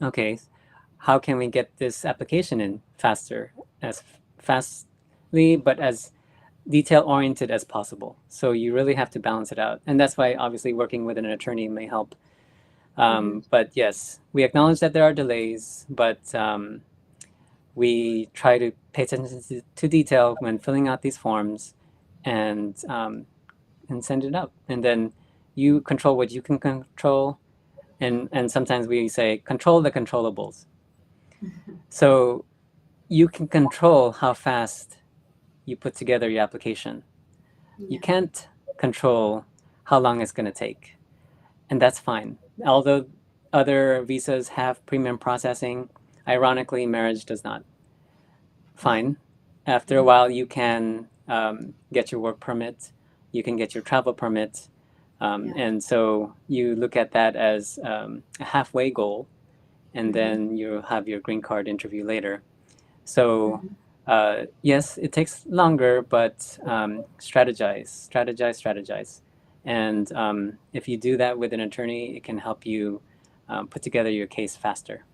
Speaker 9: okay, how can we get this application in faster, as fastly, but as detail-oriented as possible. So you really have to balance it out. And that's why obviously working with an attorney may help. But yes, we acknowledge that there are delays, but we try to pay attention to detail when filling out these forms and send it out. And then you control what you can control. And sometimes we say, control the controllables. So you can control how fast you put together your application. You can't control how long it's going to take. And that's fine. Although other visas have premium processing, ironically, marriage does not. Fine. After a while, you can get your work permit. You can get your travel permit. And so you look at that as a halfway goal, and then you have your green card interview later. So yes, it takes longer, but strategize. And if you do that with an attorney, it can help you put together your case faster.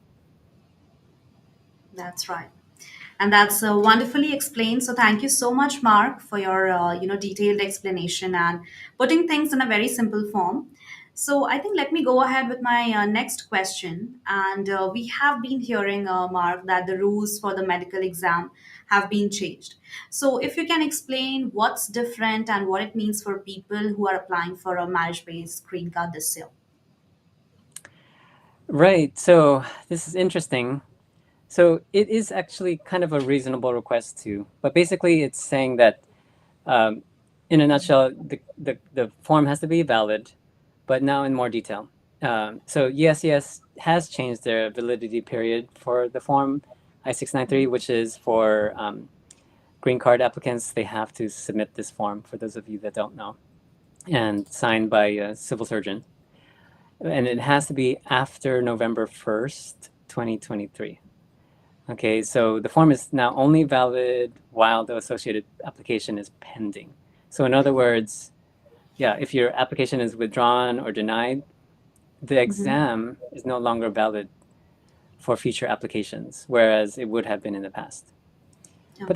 Speaker 2: That's right. And that's wonderfully explained. So thank you so much, Mark, for your detailed explanation and putting things in a very simple form. So I think let me go ahead with my next question. And we have been hearing, Mark, that the rules for the medical exam have been changed. So if you can explain what's different and what it means for people who are applying for a marriage-based green card this year.
Speaker 9: Right. So this is interesting. So it is actually kind of a reasonable request too, but basically it's saying that, in a nutshell, the form has to be valid, but now in more detail. So USCIS has changed their validity period for the form I-693, which is for green card applicants. They have to submit this form, for those of you that don't know, and signed by a civil surgeon. And it has to be after November 1st, 2023. Okay, so the form is now only valid while the associated application is pending. So in other words, yeah, if your application is withdrawn or denied, the exam is no longer valid for future applications, whereas it would have been in the past. But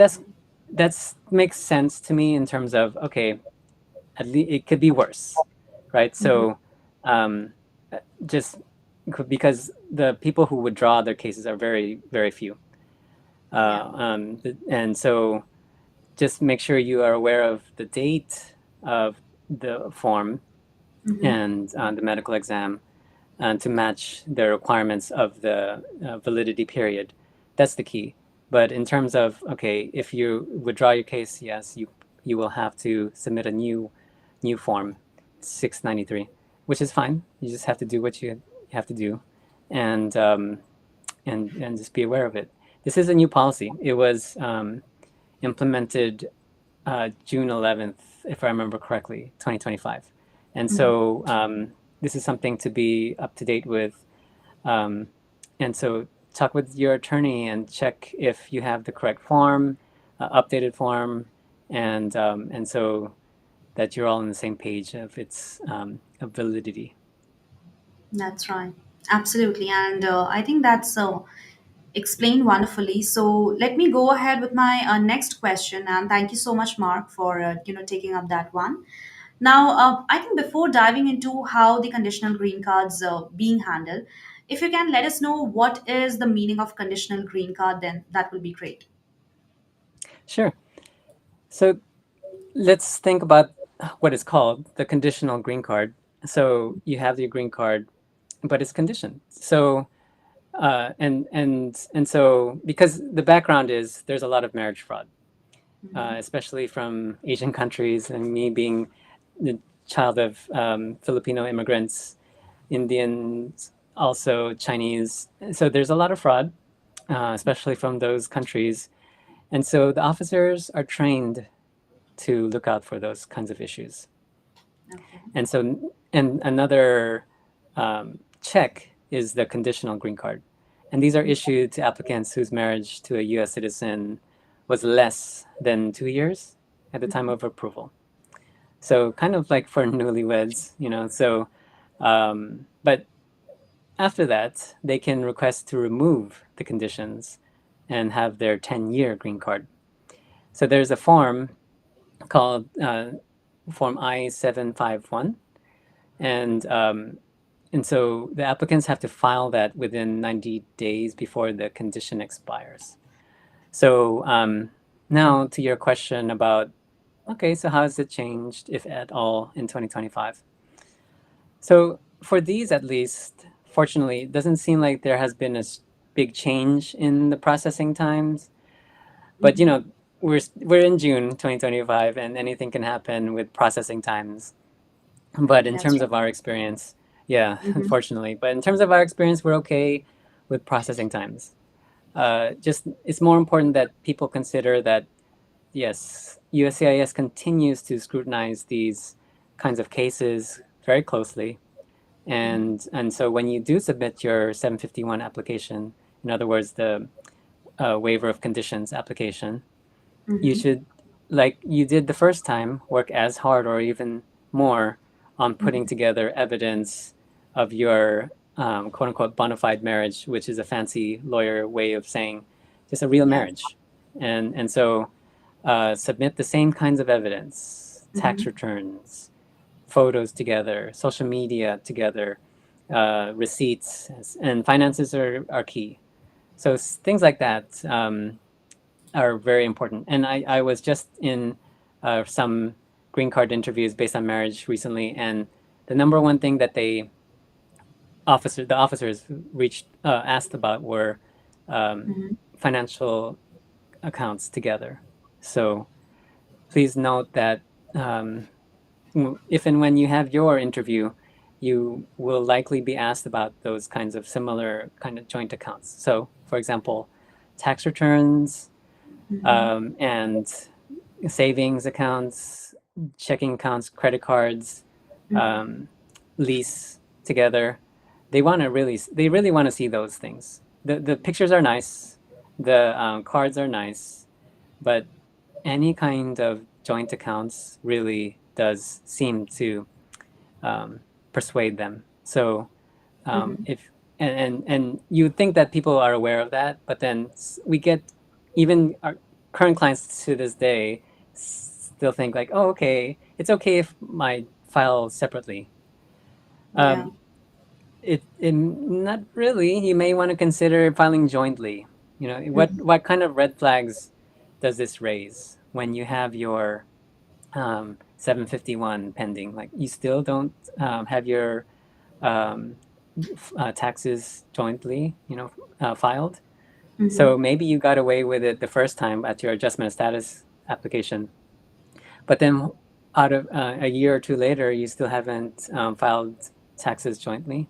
Speaker 9: that's makes sense to me in terms of, okay, at least it could be worse, right? So just because the people who withdraw their cases are very, very few. And so just make sure you are aware of the date of the form and the medical exam to match the requirements of the validity period. That's the key. But in terms of, okay, if you withdraw your case, yes, you will have to submit a new form, 693, which is fine. You just have to do what you have to do, and just be aware of it. This is a new policy. It was implemented June 11th, if I remember correctly, 2025. And so this is something to be up to date with. And so talk with your attorney and check if you have the correct form, updated form, and so that you're all on the same page of its of validity.
Speaker 2: That's right. Absolutely. And I think that's explained wonderfully. So let me go ahead with my next question. And thank you so much, Mark, for taking up that one. Now, I think before diving into how the conditional green cards being handled, if you can let us know what is the meaning of conditional green card, then that will be great.
Speaker 9: Sure. So let's think about what is called the conditional green card. So you have your green card, but it's conditioned. So and so because the background is there's a lot of marriage fraud, especially from Asian countries, and me being the child of Filipino immigrants, Indians, also Chinese. So there's a lot of fraud, especially from those countries. And so the officers are trained to look out for those kinds of issues.
Speaker 2: Okay.
Speaker 9: And so, and another check is the conditional green card. And these are issued to applicants whose marriage to a US citizen was less than 2 years at the time of approval. So kind of like for newlyweds, so, but after that, they can request to remove the conditions and have their 10-year green card. So there's a form called Form I-751, and so the applicants have to file that within 90 days before the condition expires. So now to your question about, okay, so how has it changed, if at all, in 2025? So for these, at least, fortunately, it doesn't seem like there has been a big change in the processing times. But you know, we're in June 2025, and anything can happen with processing times. But in
Speaker 2: That's
Speaker 9: terms
Speaker 2: right.
Speaker 9: of our experience, yeah,
Speaker 2: Mm-hmm.
Speaker 9: unfortunately. But in terms of our experience, we're okay with processing times. Just it's more important that people consider that yes, USCIS continues to scrutinize these kinds of cases very closely, and so when you do submit your 751 application, in other words, the waiver of conditions application, you
Speaker 2: Mm-hmm.
Speaker 9: should, like you did the first time, work as hard or even more on putting together evidence of your quote unquote bona fide marriage, which is a fancy lawyer way of saying just a real
Speaker 2: Yes.
Speaker 9: marriage. And so submit the same kinds of evidence, tax
Speaker 2: Mm-hmm.
Speaker 9: returns, photos together, social media together, receipts, and finances are key. So things like that are very important. And I was just in some green card interviews based on marriage recently, and the number one thing that the officers reached asked about were
Speaker 2: Mm-hmm.
Speaker 9: financial accounts together. So please note that um, if and when you have your interview, you will likely be asked about those kinds of similar kind of joint accounts. So, for example, tax returns
Speaker 2: Mm-hmm.
Speaker 9: and savings accounts, checking accounts, credit cards, um, lease together. They really want to see those things. The pictures are nice, the cards are nice, but any kind of joint accounts really does seem to um, persuade them. So
Speaker 2: Mm-hmm.
Speaker 9: if and you would think that people are aware of that, but then we get even our current clients to this day still think like, oh, okay, it's okay if I file separately.
Speaker 2: Yeah.
Speaker 9: Um, it not really. You may want to consider filing jointly. You know,
Speaker 2: Mm-hmm.
Speaker 9: what kind of red flags does this raise when you have your 751 pending? Like you still don't have your um, taxes jointly, filed.
Speaker 2: Mm-hmm.
Speaker 9: So maybe you got away with it the first time at your adjustment of status application, but then out of a year or two later, you still haven't filed taxes jointly.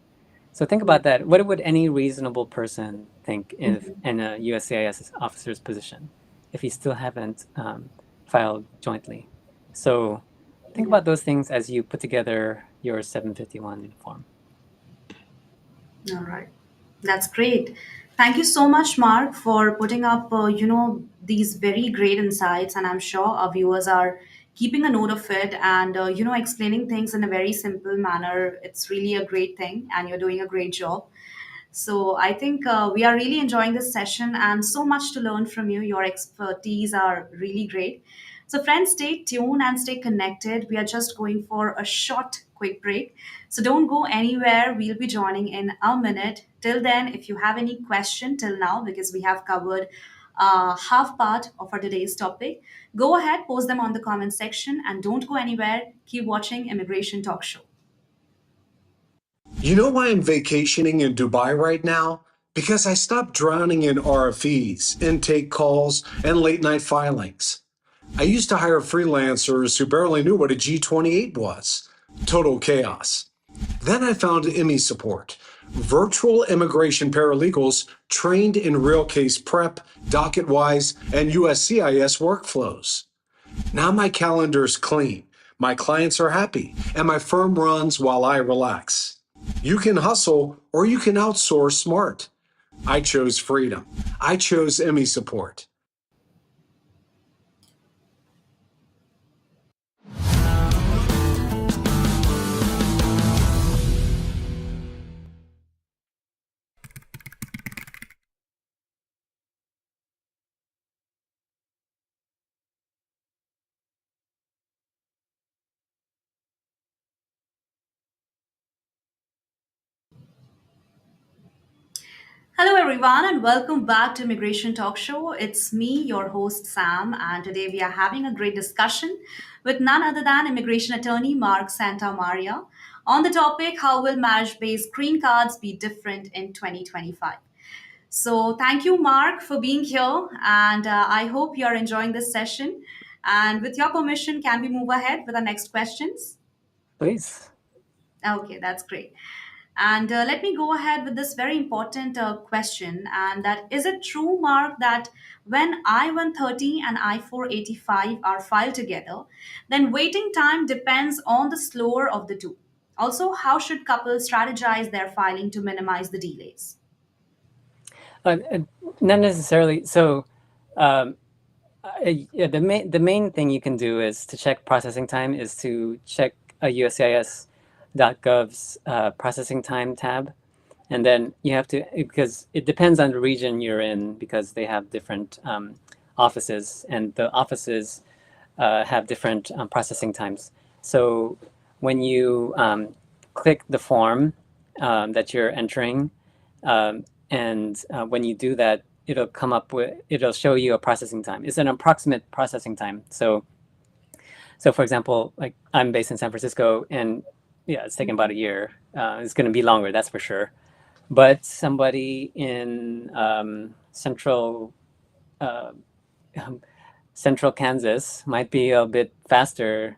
Speaker 9: So think
Speaker 2: Yeah.
Speaker 9: about that. What would any reasonable person think if
Speaker 2: Mm-hmm.
Speaker 9: in a USCIS officer's position if you still haven't filed jointly? So think
Speaker 2: Yeah.
Speaker 9: about those things as you put together your 751 form.
Speaker 2: All right. That's great. Thank you so much, Mark, for putting up, these very great insights. And I'm sure our viewers are keeping a note of it and, explaining things in a very simple manner. It's really a great thing, and you're doing a great job. So I think we are really enjoying this session and so much to learn from you. Your expertise are really great. So friends, stay tuned and stay connected. We are just going for a short, quick break. So don't go anywhere. We'll be joining in a minute. Till then, if you have any question till now, because we have covered half part of our today's topic, go ahead, post them on the comment section, and don't go anywhere. Keep watching Immigration Talk Show.
Speaker 1: You know why I'm vacationing in Dubai right now? Because I stopped drowning in RFEs, intake calls, and late night filings. I used to hire freelancers who barely knew what a G28 was. Total chaos. Then I found IMI support, virtual immigration paralegals trained in real case prep, docket-wise, and USCIS workflows. Now my calendar's clean, my clients are happy, and my firm runs while I relax. You can hustle or you can outsource smart. I chose freedom. I chose IMI support.
Speaker 2: Hello, everyone, and welcome back to Immigration Talk Show. It's me, your host, Sam, and today we are having a great discussion with none other than immigration attorney Mark Santa Maria on the topic how will marriage based green cards be different in 2025? So, thank you, Mark, for being here, and I hope you're enjoying this session. And with your permission, can we move ahead with our next questions?
Speaker 9: Please.
Speaker 2: Okay, that's great. And let me go ahead with this very important question. And that is it true, Mark, that when I-130 and I-485 are filed together, then waiting time depends on the slower of the two? Also, how should couples strategize their filing to minimize the delays?
Speaker 9: Uh, uh, Not necessarily. So, um, yeah, the main thing you can do is to check processing time is to check USCIS.gov's processing time tab, and then you have to, because it depends on the region you're in, because they have different offices, and the offices have different processing times. So when you click the form that you're entering, and when you do that, it'll show you a processing time. It's an approximate processing time. So for example, like I'm based in San Francisco, and yeah, it's taken about a year. It's going to be longer, that's for sure. But somebody in uh, central Kansas might be a bit faster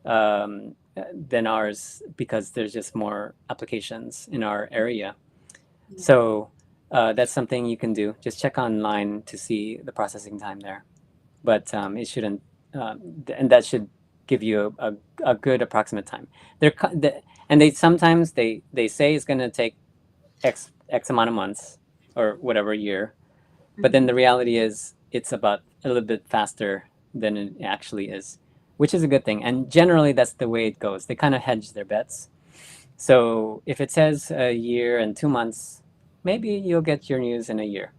Speaker 9: than ours, because there's just more applications in our area. So that's something you can do. Just check online to see the processing time there. But it shouldn't, and that should give you a good approximate time. And they sometimes they say it's going to take X amount of months or whatever year, but then the reality is it's about a little bit faster than it actually is, which is a good thing. And generally, that's the way it goes. They kind of hedge their bets. So if it says a year and 2 months, maybe you'll get your news in a year.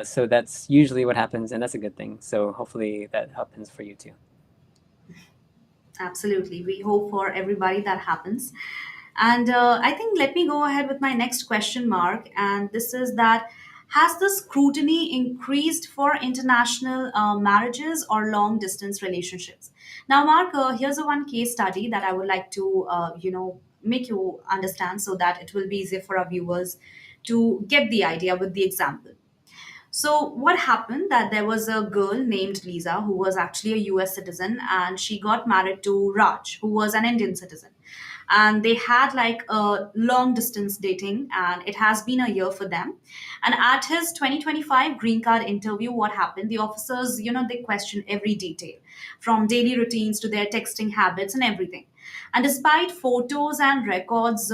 Speaker 9: So that's usually what happens, and that's a good thing. So hopefully that happens for you too.
Speaker 2: Absolutely. We hope for everybody that happens. And I think let me go ahead with my next question, Mark. And this is that has the scrutiny increased for international marriages or long distance relationships? Now, Mark, here's a one case study that I would like to, make you understand so that it will be easier for our viewers to get the idea with the example. So what happened that there was a girl named Lisa who was actually a US citizen, and she got married to Raj, who was an Indian citizen. And they had like a long distance dating, and it has been a year for them. And at his 2025 green card interview, what happened? The officers, they question every detail from daily routines to their texting habits and everything. And despite photos and records,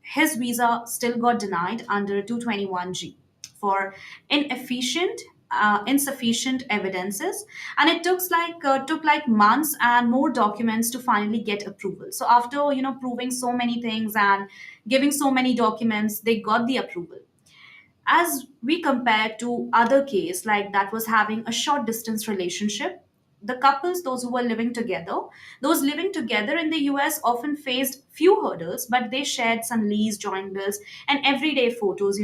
Speaker 2: his visa still got denied under 221G for inefficient insufficient evidences, and it took like months and more documents to finally get approval. So after proving so many things and giving so many documents, they got the approval. As we compare to other case like that was having a short distance relationship, the couples, those who were living together, those living together in the US often faced few hurdles, but they shared some lease, joint bills, and everyday photos,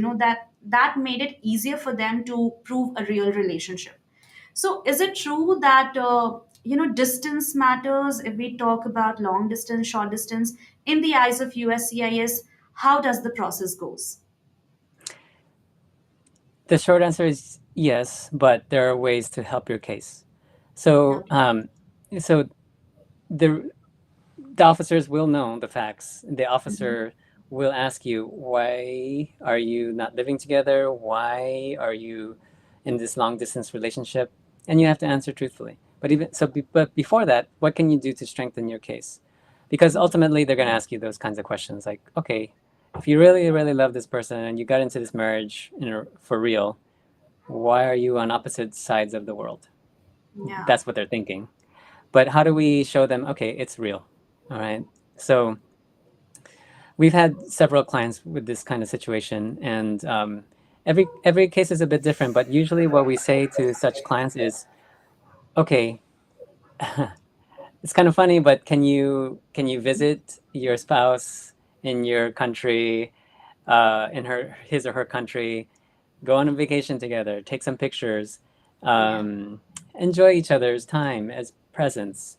Speaker 2: that made it easier for them to prove a real relationship. So is it true that distance matters if we talk about long distance, short distance in the eyes of USCIS? How does the process goes?
Speaker 9: The short answer is yes, but there are ways to help your case. So,
Speaker 2: Okay.
Speaker 9: so the the officers will know the facts. The
Speaker 2: Mhm.
Speaker 9: officer will ask you, why are you not living together? Why are you in this long distance relationship? And you have to answer truthfully. But before that, what can you do to strengthen your case? Because ultimately, they're going to ask you those kinds of questions, like, okay, if you really, really love this person and you got into this marriage, for real, why are you on opposite sides of the world?
Speaker 2: Yeah.
Speaker 9: That's what they're thinking. But how do we show them, okay, it's real? All right. So we've had several clients with this kind of situation, and every case is a bit different. But usually, what we say to such clients is, okay, it's kind of funny, but can you visit your spouse in your country, in his or her country, go on a vacation together, take some pictures, enjoy each other's time as presents.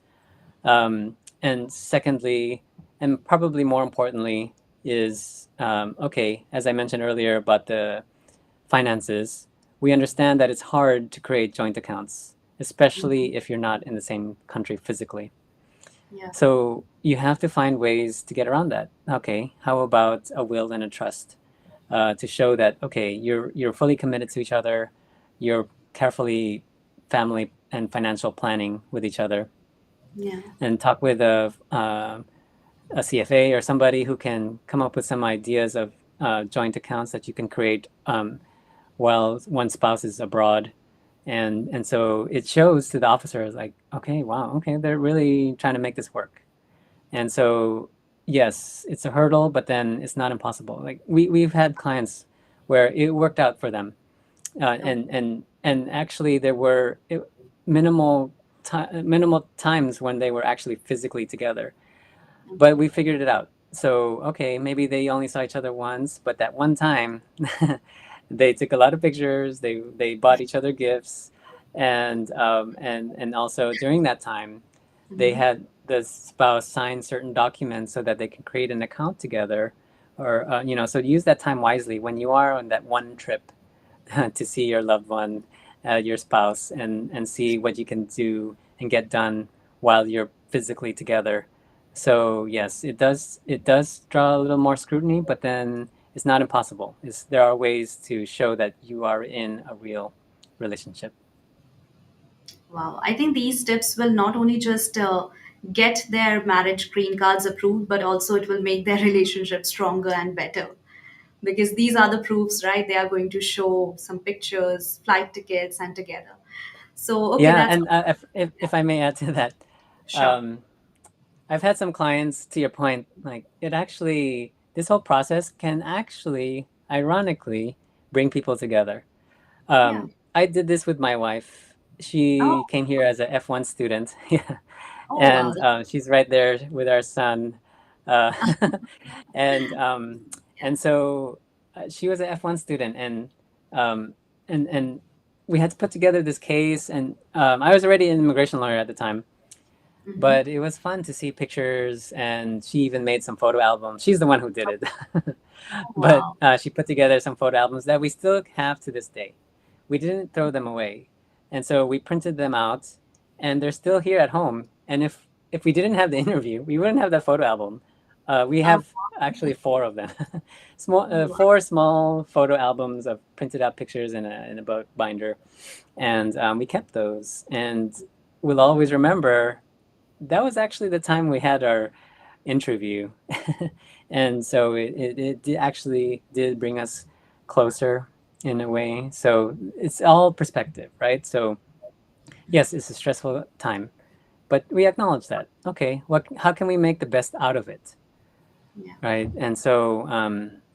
Speaker 9: And secondly, and probably more importantly, is okay, as I mentioned earlier about the finances, we understand that it's hard to create joint accounts, especially if you're not in the same country physically.
Speaker 2: Yeah.
Speaker 9: So you have to find ways to get around that. Okay, how about a will and a trust to show that okay, you're fully committed to each other, you're carefully family and financial planning with each other,
Speaker 2: Yeah.
Speaker 9: and talk with a CFA or somebody who can come up with some ideas of joint accounts that you can create while one spouse is abroad. And so it shows to the officers like, okay, wow, okay, they're really trying to make this work. And so, yes, it's a hurdle, but then it's not impossible. Like we've had clients where it worked out for them. And actually there were minimal times when they were actually physically together, but we figured it out. So okay, maybe they only saw each other once, but that one time they took a lot of pictures, they bought each other gifts, and also during that time they had the spouse sign certain documents so that they can create an account together, or so use that time wisely when you are on that one trip to see your loved one, your spouse, and see what you can do and get done while you're physically together. So yes, it does draw a little more scrutiny, but then it's not impossible. There are ways to show that you are in a real relationship.
Speaker 2: Wow. I think these tips will not only just get their marriage green cards approved, but also it will make their relationship stronger and better. Because these are the proofs, right? They are going to show some pictures, flight tickets, and together. So, okay,
Speaker 9: Yeah,
Speaker 2: that's
Speaker 9: and if I may add to that,
Speaker 2: sure.
Speaker 9: um, I've had some clients, to your point, like this whole process can actually, ironically, bring people together.
Speaker 2: Yeah.
Speaker 9: I did this with my wife. She
Speaker 2: Oh,
Speaker 9: came here as a F1 student, yeah,
Speaker 2: oh, wow.
Speaker 9: and she's right there with our son, uh, and um,
Speaker 2: Yeah.
Speaker 9: and so she was an F1 student, um, and we had to put together this case, and I was already an immigration lawyer at the time,
Speaker 2: Mm-hmm.
Speaker 9: but it was fun to see pictures, and she even made some photo albums. She's the one who did it,
Speaker 2: Oh,
Speaker 9: but
Speaker 2: wow.
Speaker 9: she put together some photo albums that we still have to this day. We didn't throw them away, and so we printed them out, and they're still here at home. And if we didn't have the interview, we wouldn't have that photo album. We
Speaker 2: Oh,
Speaker 9: have actually four of them,
Speaker 2: wow.
Speaker 9: four small photo albums of printed out pictures in a book binder, and we kept those, and we'll always remember that was actually the time we had our interview. And so actually did bring us closer in a way. So it's all perspective, right? So yes, it's a stressful time, but we acknowledge that. Okay, how can we make the best out of it,
Speaker 2: Yeah.
Speaker 9: right? And so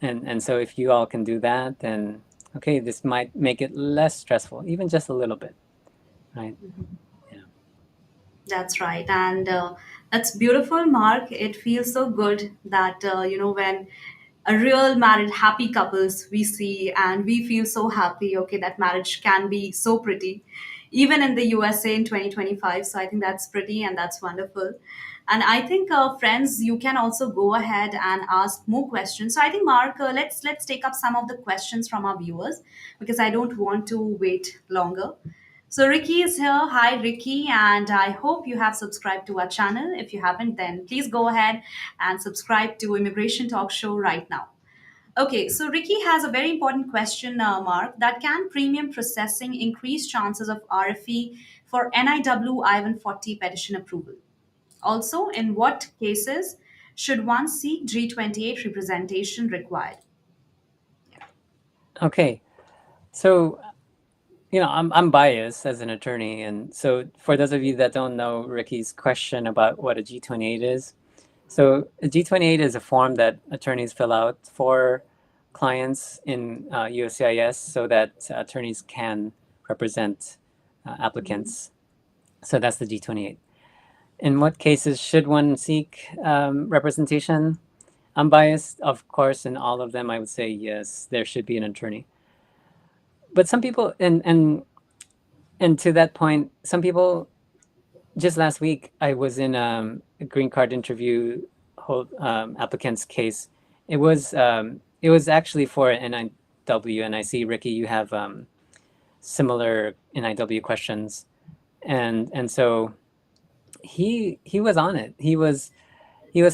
Speaker 9: and so if you all can do that, then okay, this might make it less stressful, even just a little bit, right? Yeah.
Speaker 2: That's right. And that's beautiful, Mark. It feels so good that, when a real married happy couples we see and we feel so happy, okay, that marriage can be so pretty, even in the USA in 2025. So I think that's pretty and that's wonderful. And I think, friends, you can also go ahead and ask more questions. So I think, Mark, let's take up some of the questions from our viewers because I don't want to wait longer. So Ricky is here. Hi, Ricky, and I hope you have subscribed to our channel. If you haven't, then please go ahead and subscribe to Immigration Talk Show right now. Okay, so Ricky has a very important question, Mark. That can premium processing increase chances of RFE for NIW I-140 petition approval? Also, in what cases should one seek G28 representation required?
Speaker 9: Okay, so I'm biased as an attorney, and so for those of you that don't know Ricky's question about what a G28 is, so a G28 is a form that attorneys fill out for clients in USCIS so that attorneys can represent applicants. So that's the G28. In what cases should one seek representation? I'm biased, of course, in all of them. I would say yes, there should be an attorney. but some people, and to that point, some people. Just last week, I was in a green card interview applicant's case. It was actually for an NIW, and I see, Ricky, you have similar NIW questions, and so he was on it. He was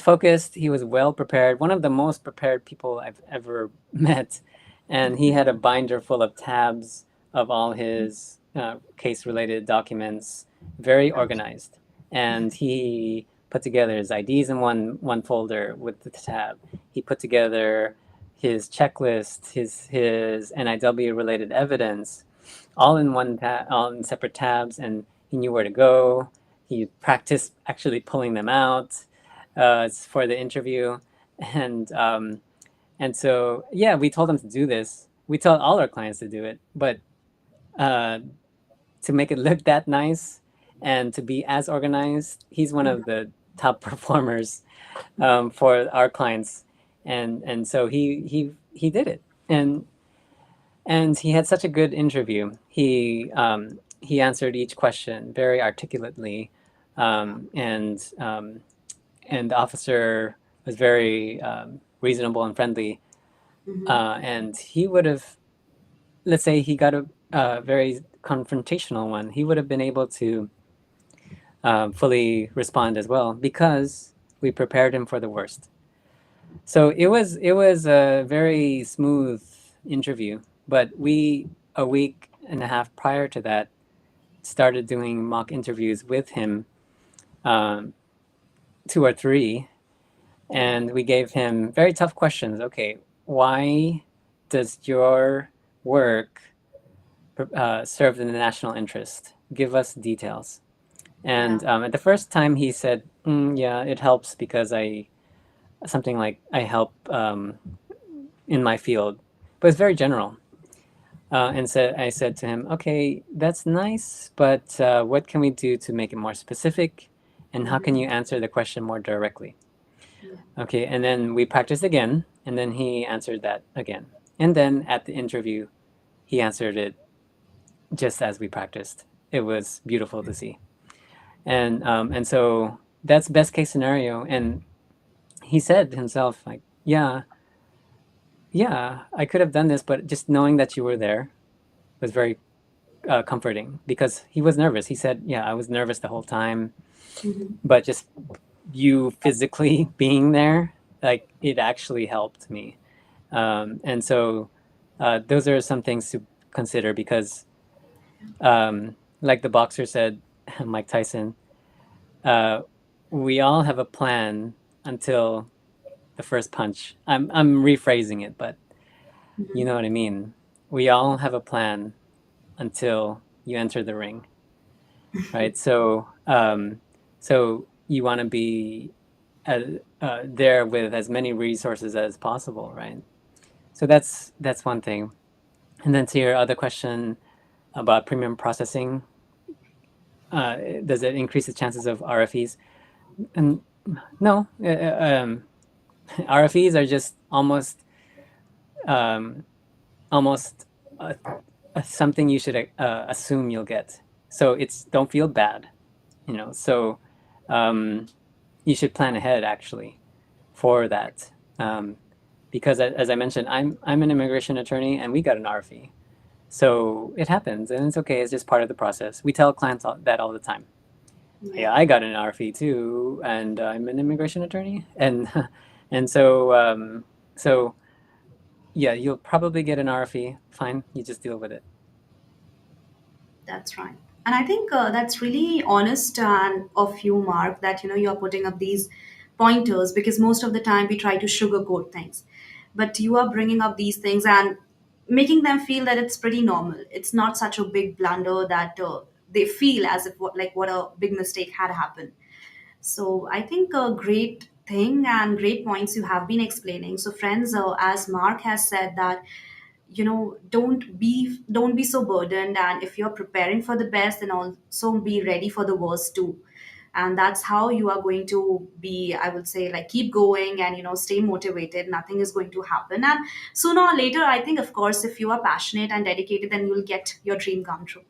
Speaker 9: focused. He was well prepared. One of the most prepared people I've ever met, and he had a binder full of tabs of all his case-related documents, very organized. And he put together his IDs in one folder with the tab. He put together his checklist, his NIW-related evidence, all in all in separate tabs, and he knew where to go. He practiced actually pulling them out for the interview, and so yeah, we told him to do this. We tell all our clients to do it, but to make it look that nice and to be as organized, he's one of the top performers for our clients, and so he did it, and he had such a good interview. He answered each question very articulately, and the officer was very reasonable and friendly. And he would have, let's say he got a very confrontational one, he would have been able to fully respond as well, because we prepared him for the worst. So it was a very smooth interview, but we, a week and a half prior to that, started doing mock interviews with him, 2 or 3, and we gave him very tough questions. Okay, why does your work serve the national interest? Give us details. And at the first time he said, yeah, it helps because something like I help in my field, but it's very general. And so I said to him, okay, that's nice, but what can we do to make it more specific? And how can you answer the question more directly? Okay, and then we practiced again, and then he answered that again. And then at the interview, he answered it just as we practiced. It was beautiful to see. And so that's best case scenario. And he said himself, like, yeah, I could have done this, but just knowing that you were there was very comforting, because he was nervous. He said, yeah, I was nervous the whole time, but just you physically being there, like, it actually helped me. And so those are some things to consider, because like the boxer said, Mike Tyson, we all have a plan until the first punch. I'm rephrasing it, but you know what I mean. We all have a plan until you enter the ring, right? So so you want to be there with as many resources as possible, right? So that's one thing. And then to your other question about premium processing, does it increase the chances of RFEs? And no, RFEs are just almost something you should assume you'll get. So don't feel bad, So you should plan ahead, actually, for that, because as I mentioned, I'm an immigration attorney, and we got an RFE. So it happens, and it's okay. It's just part of the process. We tell clients that all the time. Yeah, I got an RFE too, and I'm an immigration attorney, and so so yeah, you'll probably get an RFE. Fine, you just deal with it.
Speaker 2: That's right. And I think that's really honest and of you, Mark, that you're putting up these pointers, because most of the time we try to sugarcoat things, but you are bringing up these things and making them feel that it's pretty normal. It's not such a big blunder that they feel as if what a big mistake had happened. So I think a great thing and great points you have been explaining. So friends, as Mark has said that don't be so burdened, and if you're preparing for the best, then also be ready for the worst too. and that's how you are going to be, I would say, like keep going and stay motivated. Nothing is going to happen, and sooner or later, I think, of course, if you are passionate and dedicated, then you'll get your dream come true.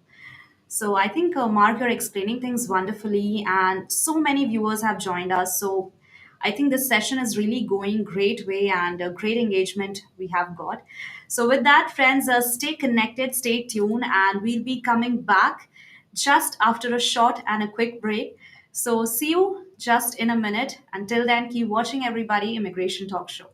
Speaker 2: So I think, Mark, you're explaining things wonderfully, and so many viewers have joined us. So I think this session is really going great way, and a great engagement we have got. So with that, friends, stay connected, stay tuned, and we'll be coming back just after a short and a quick break. So see you just in a minute. Until then, keep watching, everybody, Immigration Talk Show.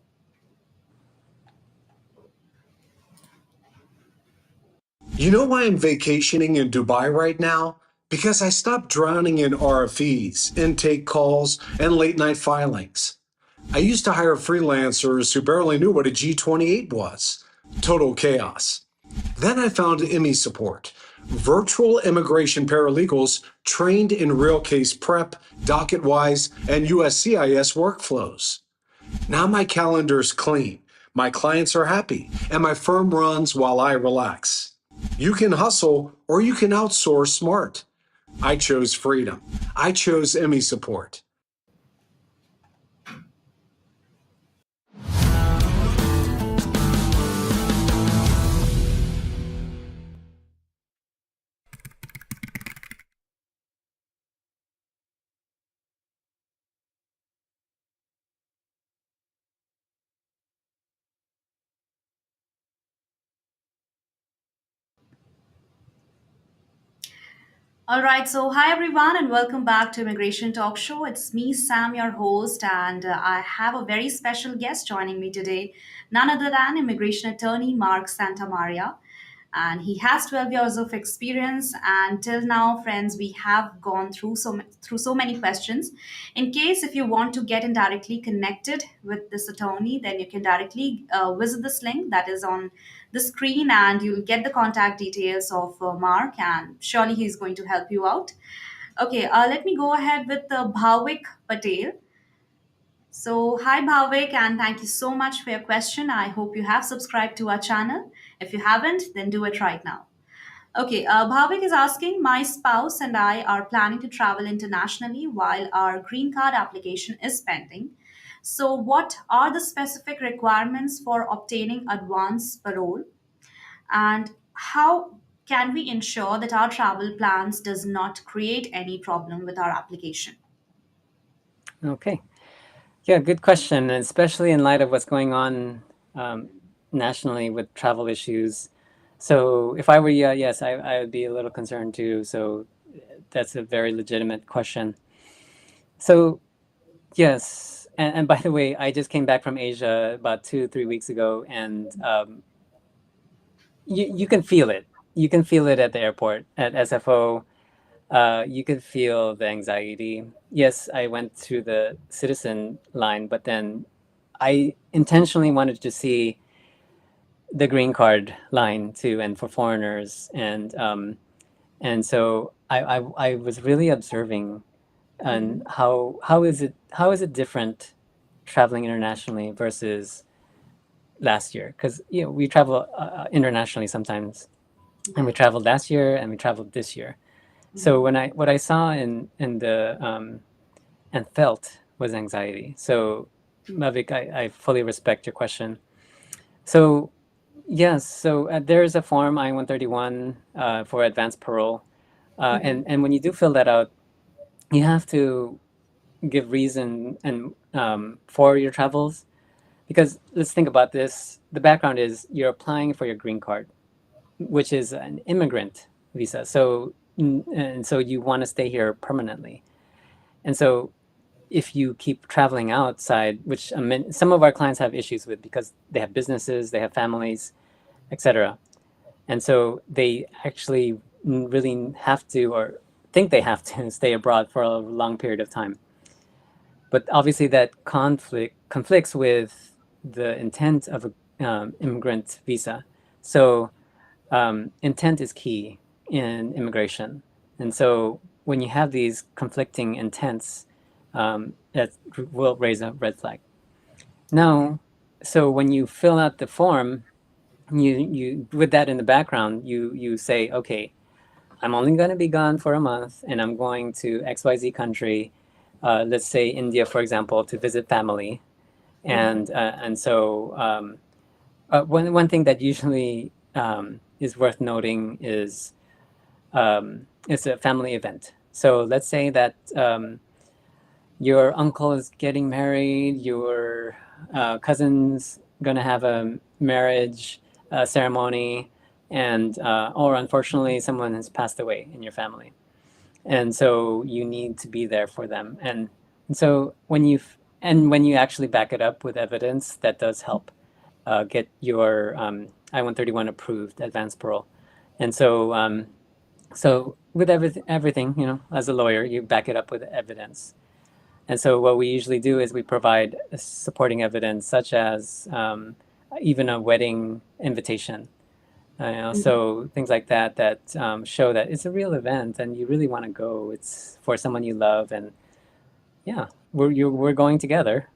Speaker 1: You know why I'm vacationing in Dubai right now? Because I stopped drowning in RFEs, intake calls, and late night filings. I used to hire freelancers who barely knew what a G28 was. Total chaos. Then I found IMI support, virtual immigration paralegals trained in real case prep, docket-wise, and USCIS workflows. Now my calendar's clean, my clients are happy, and my firm runs while I relax. You can hustle or you can outsource smart. I chose freedom. I chose IMI support.
Speaker 2: All right, so hi everyone, and welcome back to Immigration Talk Show. It's me, Sam, your host, and I have a very special guest joining me today, none other than immigration attorney Mark Santamaria. And he has 12 years of experience. And till now, friends, we have gone through so many questions. In case if you want to get in directly connected with this attorney, then you can directly visit this link that is on the screen, and you'll get the contact details of Mark, and surely he's going to help you out. Okay, let me go ahead with Bhavik Patel. So, hi Bhavik, and thank you so much for your question. I hope you have subscribed to our channel. If you haven't, then do it right now. Okay, Bhavik is asking, my spouse and I are planning to travel internationally while our green card application is pending. So, what are the specific requirements for obtaining advance parole, and how can we ensure that our travel plans does not create any problem with our application?
Speaker 9: Okay. Yeah, good question, and especially in light of what's going on um, nationally with travel issues. So if I were you, yes, I would be a little concerned too. So that's a very legitimate question. So yes, and by the way, I just came back from Asia about 2, 3 weeks ago, and you can feel it. You can feel it at the airport at SFO. You could feel the anxiety. Yes, I went through the citizen line, but then I intentionally wanted to see the green card line too, and for foreigners, and so I was really observing and how is it different traveling internationally versus last year, because we travel internationally sometimes, and we traveled last year and we traveled this year. So what I saw in the and felt was anxiety. So Mavik, I fully respect your question. So yes, so there is a form I-131 for advanced parole, and when you do fill that out, you have to give reason and for your travels, because let's think about this. The background is you're applying for your green card, which is an immigrant visa. So and so you want to stay here permanently, and so if you keep traveling outside, which some of our clients have issues with because they have businesses, they have families, etc. And so they actually really have to, or think they have to, stay abroad for a long period of time. But obviously that conflicts with the intent of a immigrant visa. So intent is key in immigration. And so when you have these conflicting intents, that will raise a red flag. Now, so when you fill out the form, you with that in the background, you say, okay, I'm only going to be gone for a month and I'm going to XYZ country, let's say India, for example, to visit family. And so one thing that usually is worth noting is it's a family event. So let's say that your uncle is getting married, your cousin's going to have a marriage ceremony, and or unfortunately someone has passed away in your family, and so you need to be there for them. And so when you actually back it up with evidence, that does help get your I-131 approved advance parole. And so so with everything, you know, as a lawyer, you back it up with evidence. And so what we usually do is we provide supporting evidence, such as even a wedding invitation. So things like that that show that it's a real event and you really want to go. It's for someone you love, and yeah, we're going together.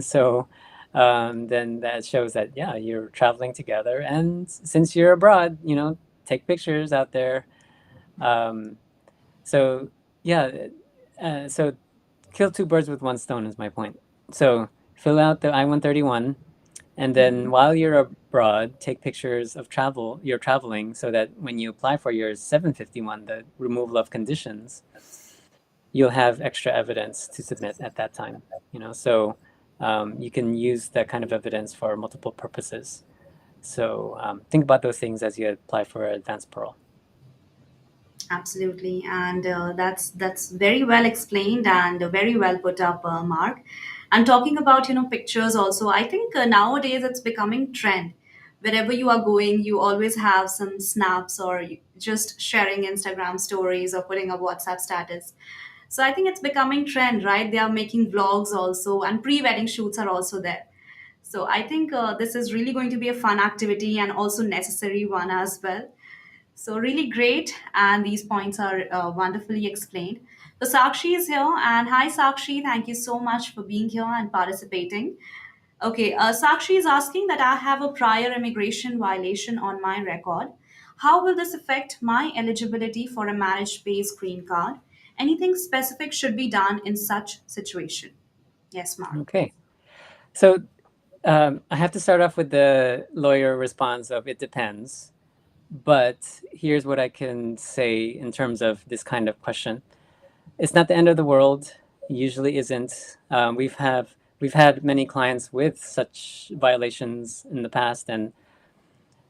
Speaker 9: So then that shows that yeah, you're traveling together, and since you're abroad, you know, take pictures out there. Um, so yeah, so kill two birds with one stone is my point. So fill out the I-131, and then while you're abroad, take pictures of you're traveling, so that when you apply for your 751, the removal of conditions, you'll have extra evidence to submit at that time. You know, so you can use that kind of evidence for multiple purposes. So think about those things as you apply for advanced parole.
Speaker 2: Absolutely, and that's very well explained and very well put up, Mark. And talking about pictures also, I think nowadays it's becoming trend. Wherever you are going, you always have some snaps or just sharing Instagram stories or putting a WhatsApp status. So I think it's becoming trend, right? They are making vlogs also, and pre-wedding shoots are also there. So I think this is really going to be a fun activity and also necessary one as well. So, really great, and these points are wonderfully explained. So, Sakshi is here, and hi, Sakshi. Thank you so much for being here and participating. Okay, Sakshi is asking that I have a prior immigration violation on my record. How will this affect my eligibility for a marriage based green card? Anything specific should be done in such situation? Yes, Mark.
Speaker 9: Okay. So I have to start off with the lawyer response of it depends. But here's what I can say in terms of this kind of question. It's not the end of the world. It usually isn't. We've had many clients with such violations in the past, and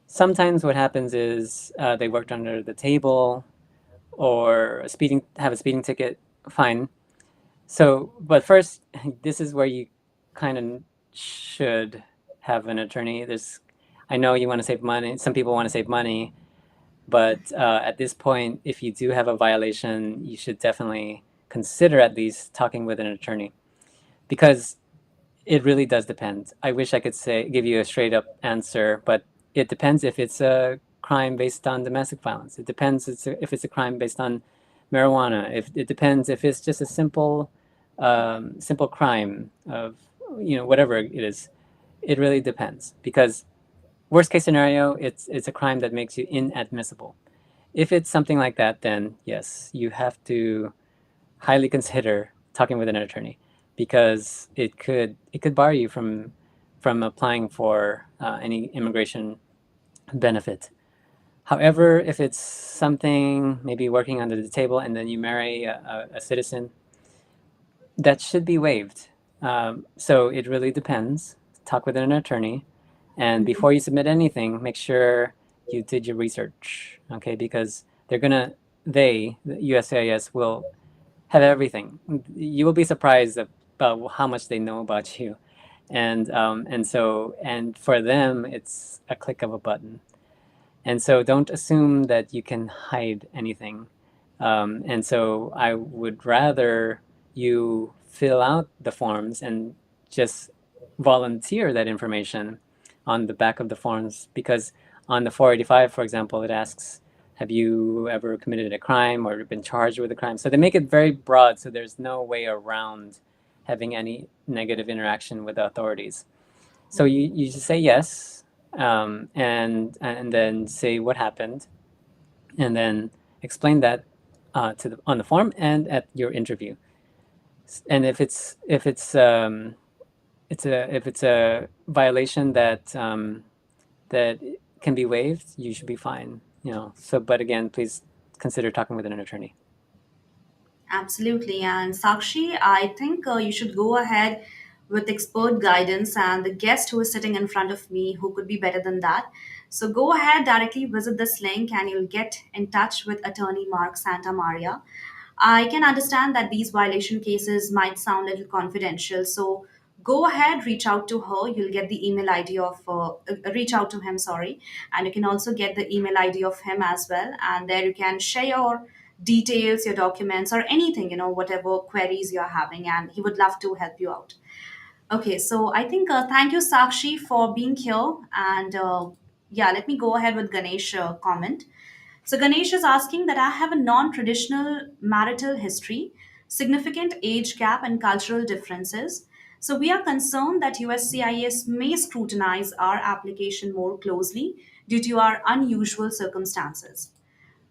Speaker 9: sometimes what happens is they worked under the table or have a speeding ticket. Fine. So, but first, this is where you kind of should have an attorney. I know you want to save money. Some people want to save money, but at this point, if you do have a violation, you should definitely consider at least talking with an attorney, because it really does depend. I wish I could give you a straight up answer, but it depends if it's a crime based on domestic violence. It depends if it's a crime based on marijuana. It depends if it's just a simple crime of whatever it is. It really depends, because worst case scenario, it's a crime that makes you inadmissible. If it's something like that, then yes, you have to highly consider talking with an attorney, because it could bar you from applying for any immigration benefit. However, if it's something maybe working under the table and then you marry a citizen, that should be waived. So it really depends. Talk with an attorney, and before you submit anything, make sure you did your research, okay? Because the USCIS will have everything. You will be surprised about how much they know about you, and for them, it's a click of a button. And so don't assume that you can hide anything. And so I would rather you fill out the forms and just volunteer that information on the back of the forms, because on the 485, for example, it asks, have you ever committed a crime or been charged with a crime? So they make it very broad, so there's no way around having any negative interaction with the authorities. So you just say yes, and then say what happened, and then explain that on the form and at your interview. And if it's a violation that can be waived, you should be fine. So, but again, please consider talking with an attorney.
Speaker 2: Absolutely. And Sakshi, I think you should go ahead with expert guidance and the guest who is sitting in front of me who could be better than that. So go ahead, directly visit this link and you'll get in touch with attorney Mark Santa Maria. I can understand that these violation cases might sound a little confidential. So go ahead, reach out to her. You'll get the email ID of, reach out to him, sorry. And you can also get the email ID of him as well. And there you can share your details, your documents, or anything, whatever queries you're having. And he would love to help you out. Okay, so I think thank you, Sakshi, for being here. And yeah, let me go ahead with Ganesh comment. So Ganesh is asking that I have a non-traditional marital history, significant age gap, and cultural differences. So we are concerned that USCIS may scrutinize our application more closely due to our unusual circumstances.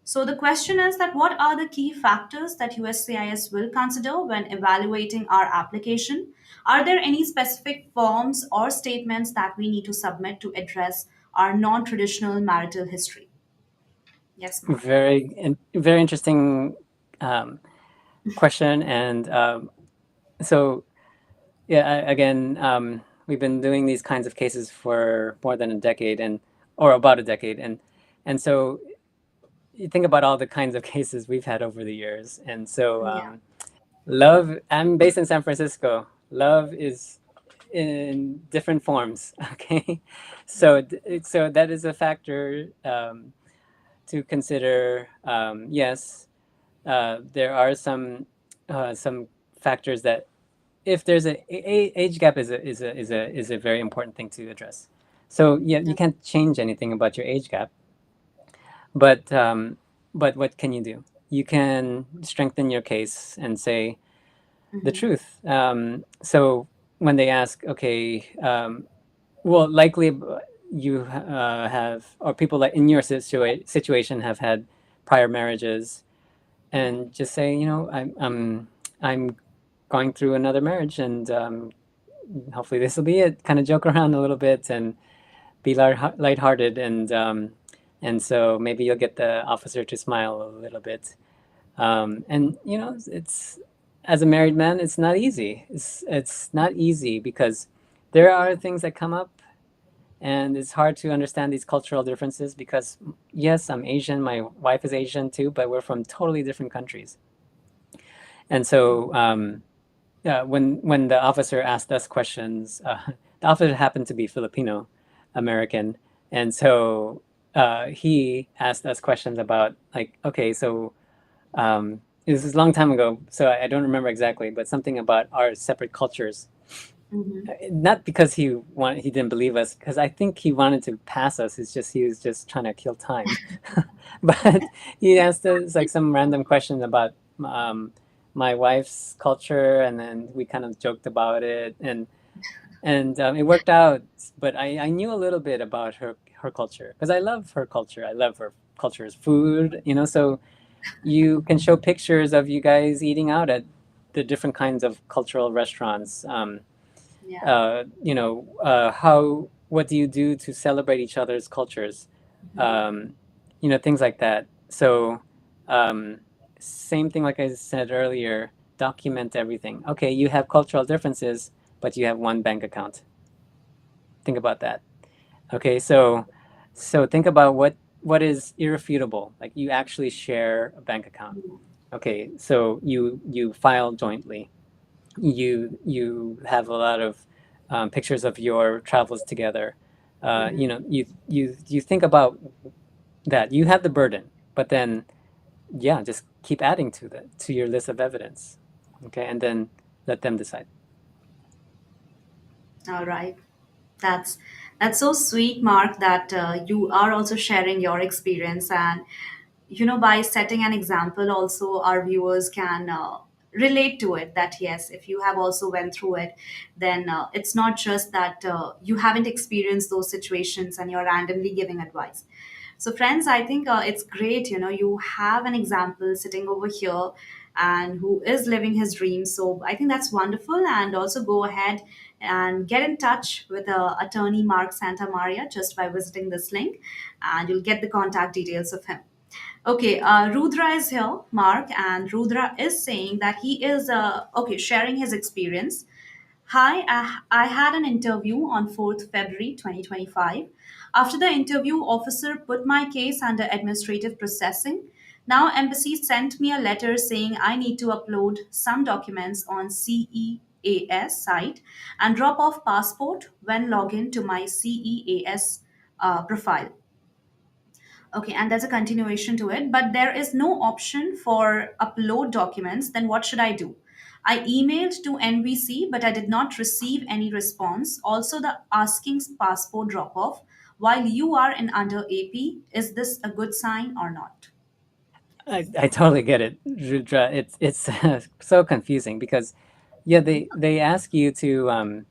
Speaker 2: So the question is that what are the key factors that USCIS will consider when evaluating our application? Are there any specific forms or statements that we need to submit to address our non-traditional marital history? Yes, Mark.
Speaker 9: Very interesting question. And so, yeah, again, we've been doing these kinds of cases for more than a decade, or about a decade, and so you think about all the kinds of cases we've had over the years. And so,
Speaker 2: Yeah.
Speaker 9: love. I'm based in San Francisco. Love is in different forms. Okay, so that is a factor to consider. Yes, there are some factors that, if there's a age gap, is a very important thing to address. So yeah, you can't change anything about your age gap, but what can you do? You can strengthen your case and say the truth. So when they ask, okay, well, likely you have, or people that in your situation have had prior marriages, and just say, I'm going through another marriage, and hopefully this will be it. Kind of joke around a little bit and be lighthearted, and so maybe you'll get the officer to smile a little bit. And it's, as a married man, it's not easy. It's not easy because there are things that come up, and it's hard to understand these cultural differences because, yes, I'm Asian, my wife is Asian too, but we're from totally different countries. And so when the officer asked us questions, the officer happened to be Filipino American, and so he asked us questions about, like, okay, so this is a long time ago, so I don't remember exactly, but something about our separate cultures. Not because he didn't believe us, because I think he wanted to pass us. He was just trying to kill time. But he asked us like some random question about my wife's culture, and then we kind of joked about it, and it worked out. But I knew a little bit about her culture because I love her culture. I love her culture's food, so you can show pictures of you guys eating out at the different kinds of cultural restaurants. What do you do to celebrate each other's cultures? Things like that. So same thing, like I said earlier, document everything. Okay, you have cultural differences, but you have one bank account. Think about that. Okay, so think about what is irrefutable. Like, you actually share a bank account. Okay, so you file jointly. You have a lot of pictures of your travels together. You think about that. You have the burden, but then just keep adding to your list of evidence. Okay, and then let them decide.
Speaker 2: All right. That's so sweet, Mark, that you are also sharing your experience, and by setting an example, also our viewers can relate to it. That yes, if you have also went through it, then it's not just that you haven't experienced those situations and you're randomly giving advice. So, friends, I think it's great. You have an example sitting over here and who is living his dream. So, I think that's wonderful. And also go ahead and get in touch with attorney Mark Santa Maria just by visiting this link, and you'll get the contact details of him. Okay, Rudra is here, Mark, and Rudra is saying that he is sharing his experience. Hi, I had an interview on 4th February 2025. After the interview, officer put my case under administrative processing. Now, embassy sent me a letter saying I need to upload some documents on CEAS site and drop off passport when log in to my CEAS profile. Okay, and there's a continuation to it, but there is no option for upload documents. Then what should I do? I emailed to NVC, but I did not receive any response. Also, the asking passport drop off while you are in under AP. Is this a good sign or not?
Speaker 9: I totally get it, Rudra. It's so confusing because, yeah, they ask you to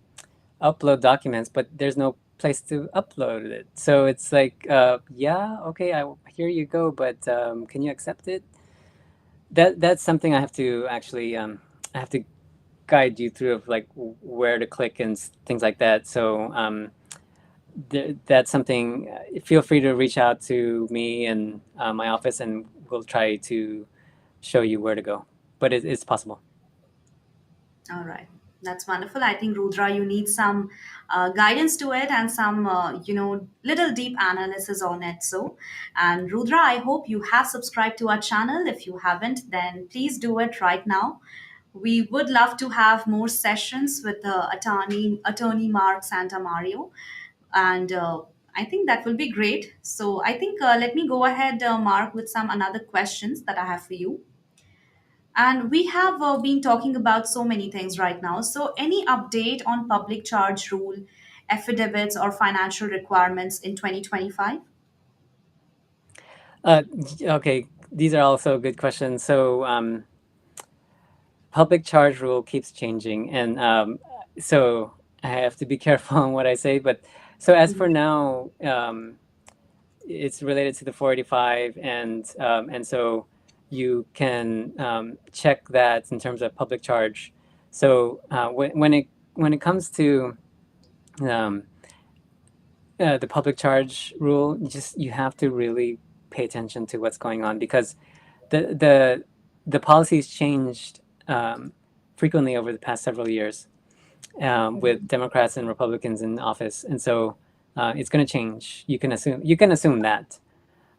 Speaker 9: upload documents, but there's no place to upload it. So it's like, yeah, okay, here you go, but can you accept it? That's something I have to actually I have to guide you through of like where to click and things like that. So that's something. Feel free to reach out to me and my office, and we'll try to show you where to go. But it's possible.
Speaker 2: All right. That's wonderful. I think Rudra, you need some guidance to it and some, little deep analysis on it. So, and Rudra, I hope you have subscribed to our channel. If you haven't, then please do it right now. We would love to have more sessions with the attorney Mark Santa Mario, and I think that will be great. So, I think let me go ahead, Mark, with some another questions that I have for you. And we have been talking about so many things right now. So, any update on public charge rule, affidavits, or financial requirements in 2025?
Speaker 9: Okay, these are also good questions. So public charge rule keeps changing, and so I have to be careful on what I say. But so as for now, it's related to the 485, and so you can check that in terms of public charge. So when it comes to um, the public charge rule, you have to really pay attention to what's going on, because the policies changed frequently over the past several years with Democrats and Republicans in office, and so it's going to change. You can assume that.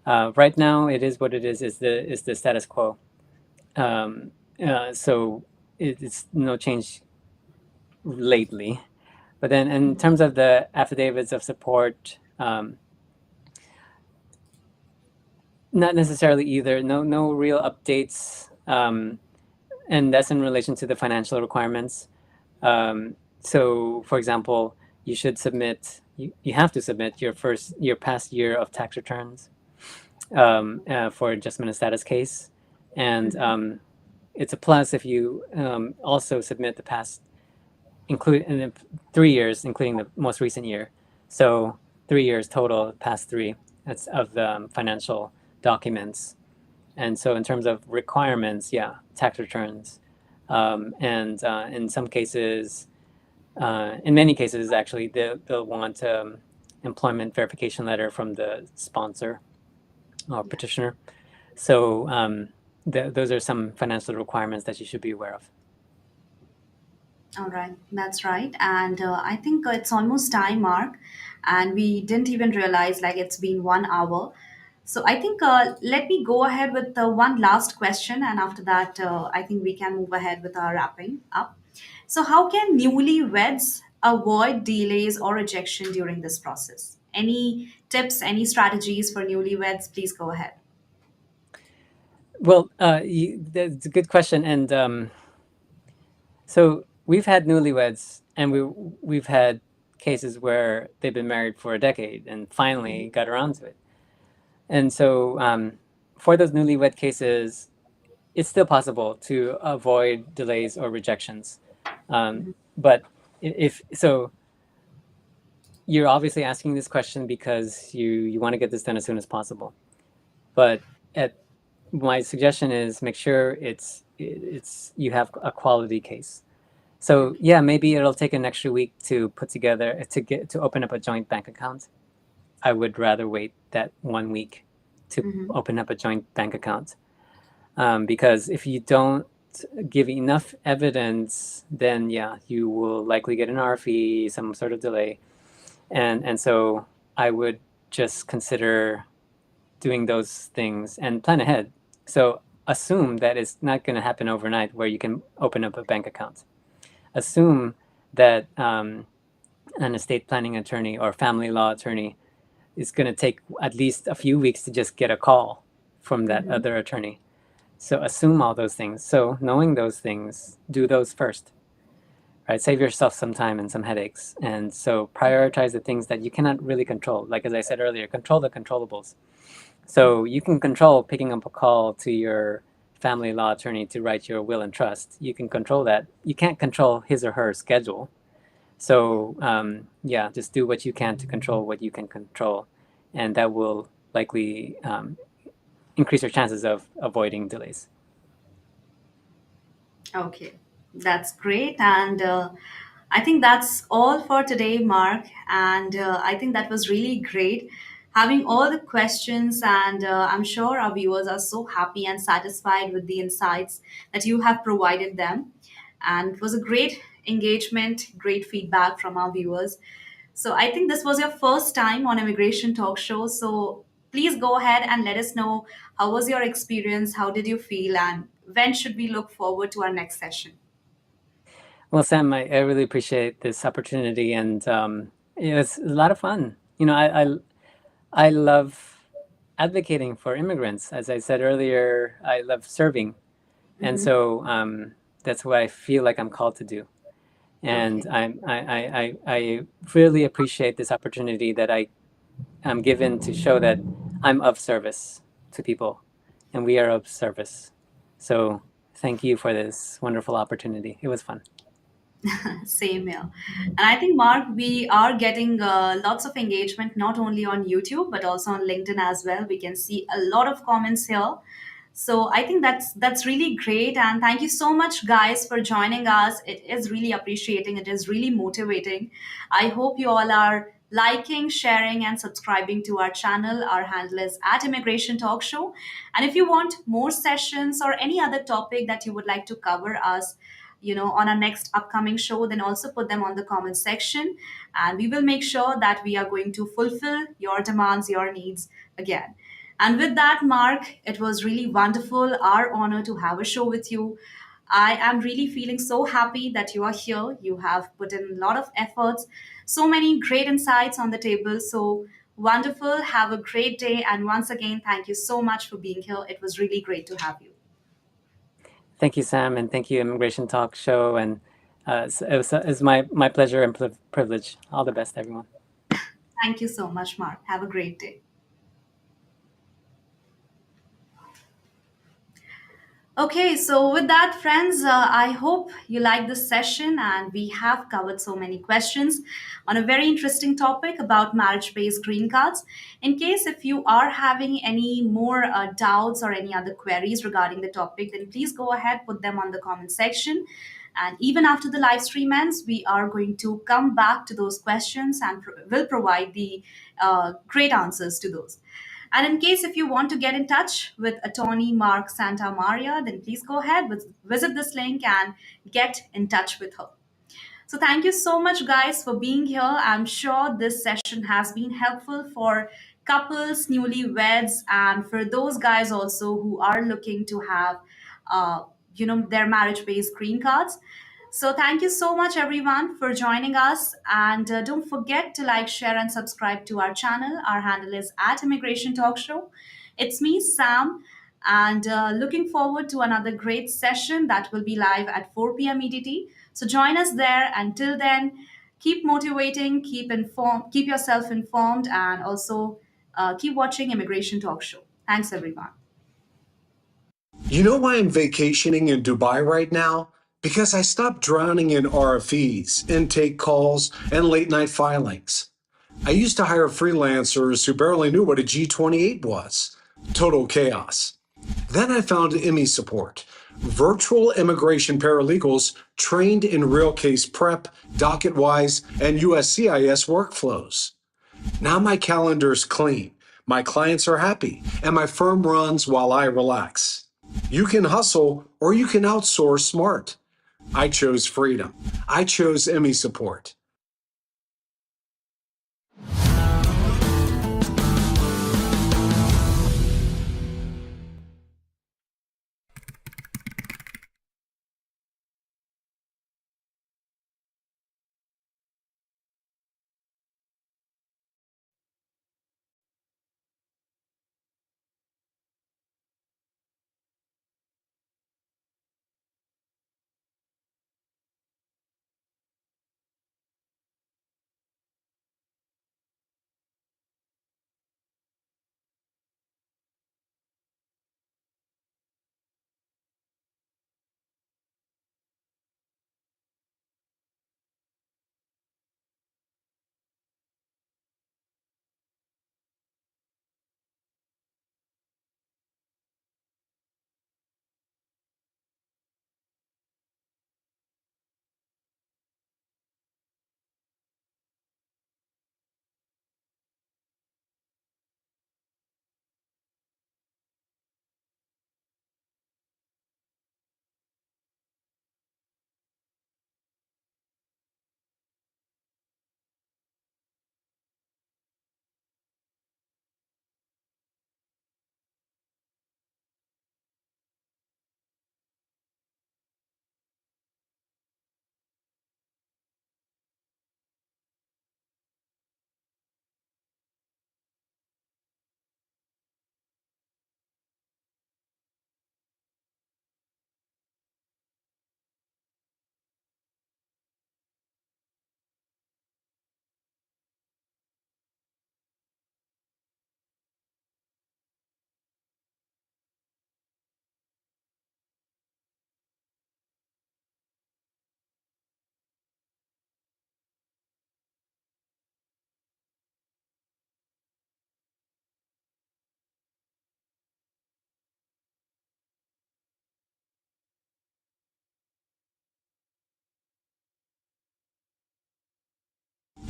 Speaker 9: Right now, it is what it is. Is the status quo. So it's no change lately. But then, in terms of the affidavits of support, not necessarily either. No real updates, and that's in relation to the financial requirements. So, for example, you should submit. You have to submit your past year of tax returns for adjustment of status case, and it's a plus if you also submit the past, including 3 years, including the most recent year. So 3 years total, past three. That's of the financial documents. And so in terms of requirements, yeah, tax returns, and in some cases, in many cases actually, they'll want employment verification letter from the sponsor or petitioner. So those are some financial requirements that you should be aware of.
Speaker 2: All right, that's right. And I think it's almost time, Mark, and we didn't even realize like it's been 1 hour. So I think let me go ahead with one last question, and after that, I think we can move ahead with our wrapping up. So, how can newlyweds avoid delays or rejection during this process? Any tips, any strategies for newlyweds? Please go ahead.
Speaker 9: Well, that's a good question, and so we've had newlyweds, and we've had cases where they've been married for a decade and finally got around to it. And so for those newlywed cases, it's still possible to avoid delays or rejections. But if so, you're obviously asking this question because you want to get this done as soon as possible. But my suggestion is make sure you have a quality case. So yeah, maybe it'll take an extra week to put together to open up a joint bank account. I would rather wait that 1 week to open up a joint bank account, because if you don't give enough evidence, then yeah, you will likely get an RFE, some sort of delay, and so I would just consider doing those things and plan ahead. So assume that it's not going to happen overnight where you can open up a bank account. Assume that an estate planning attorney or family law attorney is going to take at least a few weeks to just get a call from that other attorney. So assume all those things. So knowing those things, do those first, right? Save yourself some time and some headaches. And so prioritize the things that you cannot really control. Like, as I said earlier, control the controllables. So you can control picking up a call to your family law attorney to write your will and trust. You can control that. You can't control his or her schedule. So yeah, just do what you can to control what you can control, and that will likely increase your chances of avoiding delays.
Speaker 2: Okay, that's great. And I think that's all for today, Mark. And I think that was really great having all the questions. And I'm sure our viewers are so happy and satisfied with the insights that you have provided them. And it was a great engagement, great feedback from our viewers. So I think this was your first time on Immigration Talk Show. So please go ahead and let us know how was your experience, how did you feel, and when should we look forward to our next session?
Speaker 9: Well, Sam, I really appreciate this opportunity, and it's a lot of fun. You know, I love advocating for immigrants. As I said earlier, I love serving, and so that's what I feel like I'm called to do. And I really appreciate this opportunity that I'm given to show that I'm of service to people, and we are of service. So thank you for this wonderful opportunity. It was fun.
Speaker 2: Same here. And I think, Mark, we are getting lots of engagement not only on YouTube but also on LinkedIn as well. We can see a lot of comments here. So I think that's really great. And thank you so much, guys, for joining us. It is really appreciating. It is really motivating. I hope you all are liking, sharing, and subscribing to our channel. Our handle is at Immigration Talk Show. And if you want more sessions or any other topic that you would like to cover us, on our next upcoming show, then also put them on the comment section, and we will make sure that we are going to fulfill your demands, your needs again. And with that, Mark, it was really wonderful, our honor to have a show with you. I am really feeling so happy that you are here. You have put in a lot of efforts, so many great insights on the table. So wonderful. Have a great day. And once again, thank you so much for being here. It was really great to have you.
Speaker 9: Thank you, Sam, and thank you, Immigration Talk Show. And it was my pleasure and privilege. All the best, everyone.
Speaker 2: Thank you so much, Mark. Have a great day. Okay, so with that, friends, I hope you like this session, and we have covered so many questions on a very interesting topic about marriage-based green cards. In case if you are having any more doubts or any other queries regarding the topic, then please go ahead, put them on the comment section. And even after the live stream ends, we are going to come back to those questions and will provide the great answers to those. And in case if you want to get in touch with attorney Mark Santa Maria, then please go ahead, visit this link and get in touch with her. So thank you so much, guys, for being here. I'm sure this session has been helpful for couples, newlyweds, and for those guys also who are looking to have, their marriage-based green cards. So thank you so much, everyone, for joining us. And don't forget to like, share, and subscribe to our channel. Our handle is at Immigration Talk Show. It's me, Sam, and looking forward to another great session that will be live at 4 p.m. EDT. So join us there. Until then, keep motivating, keep yourself informed, and also keep watching Immigration Talk Show. Thanks, everyone.
Speaker 1: You know why I'm vacationing in Dubai right now? Because I stopped drowning in RFEs, intake calls, and late night filings. I used to hire freelancers who barely knew what a G28 was. Total chaos. Then I found ME Support, virtual immigration paralegals trained in real case prep, docket-wise, and USCIS workflows. Now my calendar's clean, my clients are happy, and my firm runs while I relax. You can hustle or you can outsource smart. I chose freedom. I chose ME Support.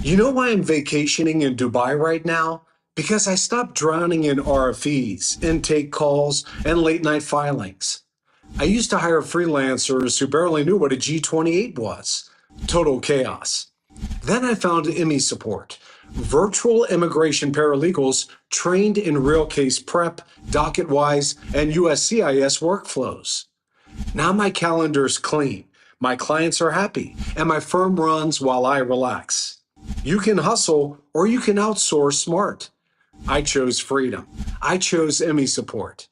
Speaker 1: You know why I'm vacationing in Dubai right now? Because I stopped drowning in RFEs, intake calls, and late night filings. I used to hire freelancers who barely knew what a G28 was. Total chaos. Then I found ME Support, virtual immigration paralegals trained in real case prep, docket-wise, and USCIS workflows. Now my calendar's clean, my clients are happy, and my firm runs while I relax. You can hustle or you can outsource smart. I chose freedom. I chose ME Support.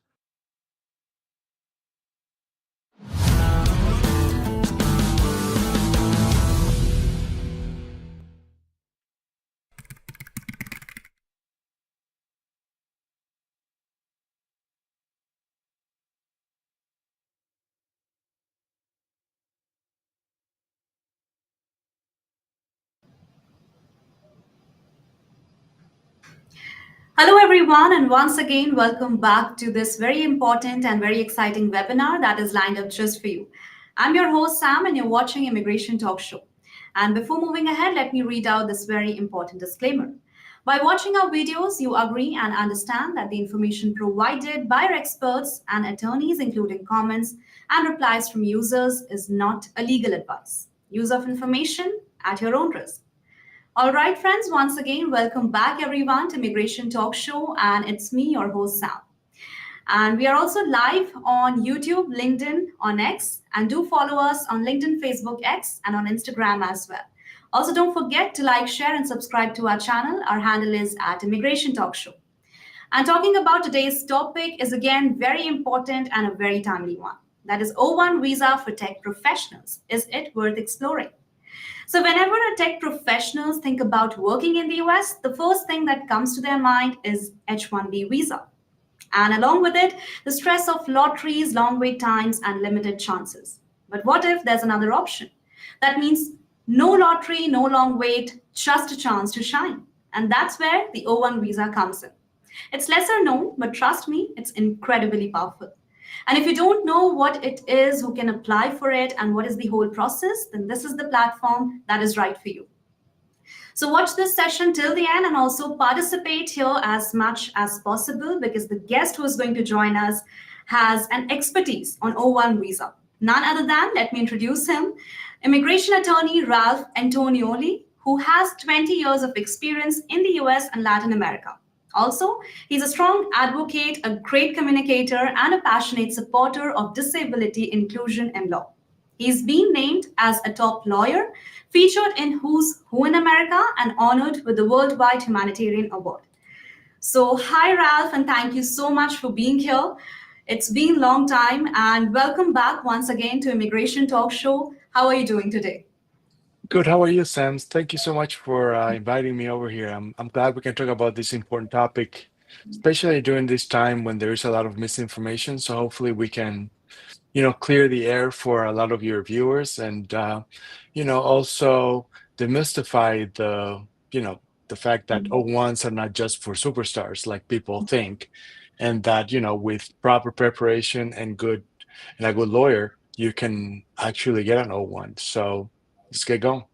Speaker 2: Hello, everyone, and once again, welcome back to this very important and very exciting webinar that is lined up just for you. I'm your host, Sam, and you're watching Immigration Talk Show. And before moving ahead, let me read out this very important disclaimer. By watching our videos, you agree and understand that the information provided by our experts and attorneys, including comments and replies from users, is not a legal advice. Use of information at your own risk. All right, friends, once again, welcome back everyone to Immigration Talk Show, and it's me, your host, Sam. And we are also live on YouTube, LinkedIn, on X, and do follow us on LinkedIn, Facebook, X, and on Instagram as well. Also, don't forget to like, share, and subscribe to our channel. Our handle is at Immigration Talk Show. And talking about today's topic is again very important and a very timely one. That is O1 visa for tech professionals. Is it worth exploring? So, whenever a tech professionals think about working in the US, the first thing that comes to their mind is H1B visa. And along with it, the stress of lotteries, long wait times, and limited chances. But what if there's another option? That means no lottery, no long wait, just a chance to shine. And that's where the O1 visa comes in. It's lesser known, but trust me, it's incredibly powerful. And if you don't know what it is, who can apply for it, and what is the whole process, then this is the platform that is right for you. So watch this session till the end and also participate here as much as possible because the guest who is going to join us has an expertise on O1 visa. None other than, let me introduce him, immigration attorney Ralph Antonioli, who has 20 years of experience in the US and Latin America. Also, he's a strong advocate, a great communicator, and a passionate supporter of disability inclusion in law. He's been named as a top lawyer, featured in Who's Who in America, and honored with the Worldwide Humanitarian Award. So, hi, Ralph, and thank you so much for being here. It's been a long time, and welcome back once again to Immigration Talk Show. How are you doing today?
Speaker 10: Good. How are you, Sam? Thank you so much for inviting me over here. I'm glad we can talk about this important topic, especially during this time when there is a lot of misinformation. So hopefully we can, clear the air for a lot of your viewers and, also demystify the fact that O1s are not just for superstars like people think, and that, with proper preparation and a good lawyer, you can actually get an O1. So let's get going.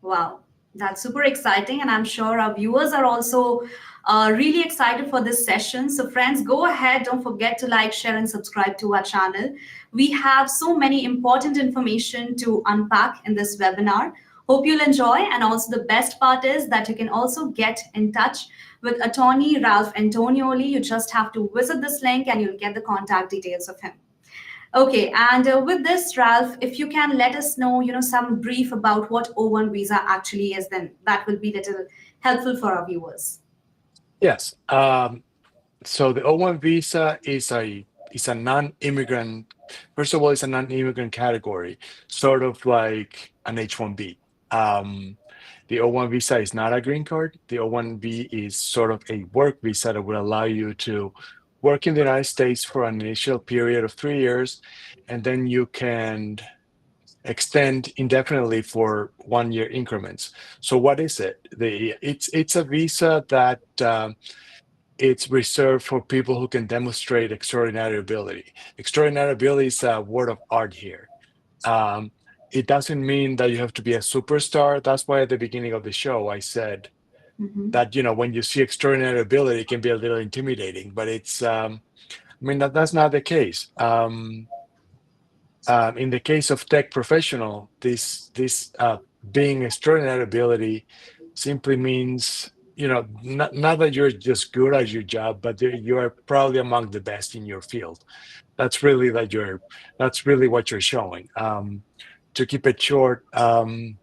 Speaker 2: Wow, that's super exciting. And I'm sure our viewers are also really excited for this session. So, friends, go ahead. Don't forget to like, share, and subscribe to our channel. We have so many important information to unpack in this webinar. Hope you'll enjoy. And also, the best part is that you can also get in touch with attorney Ralph Antonioli. You just have to visit this link and you'll get the contact details of him. Okay, and with this, Ralph, if you can let us know, some brief about what O1 visa actually is, then that will be little helpful for our viewers.
Speaker 10: Yes. So the O1 visa is a non-immigrant. First of all, it's a non-immigrant category, sort of like an H-1B. The O1 visa is not a green card. The O1B is sort of a work visa that will allow you to work in the United States for an initial period of 3 years, and then you can extend indefinitely for 1 year increments. So what is it? It's a visa that it's reserved for people who can demonstrate extraordinary ability. Extraordinary ability is a word of art here. It doesn't mean that you have to be a superstar. That's why at the beginning of the show I said that when you see extraordinary ability, it can be a little intimidating. But it's that's not the case. In the case of tech professional, this being extraordinary ability simply means not that you're just good at your job, but you are probably among the best in your field. That's really what you're showing. To keep it short, current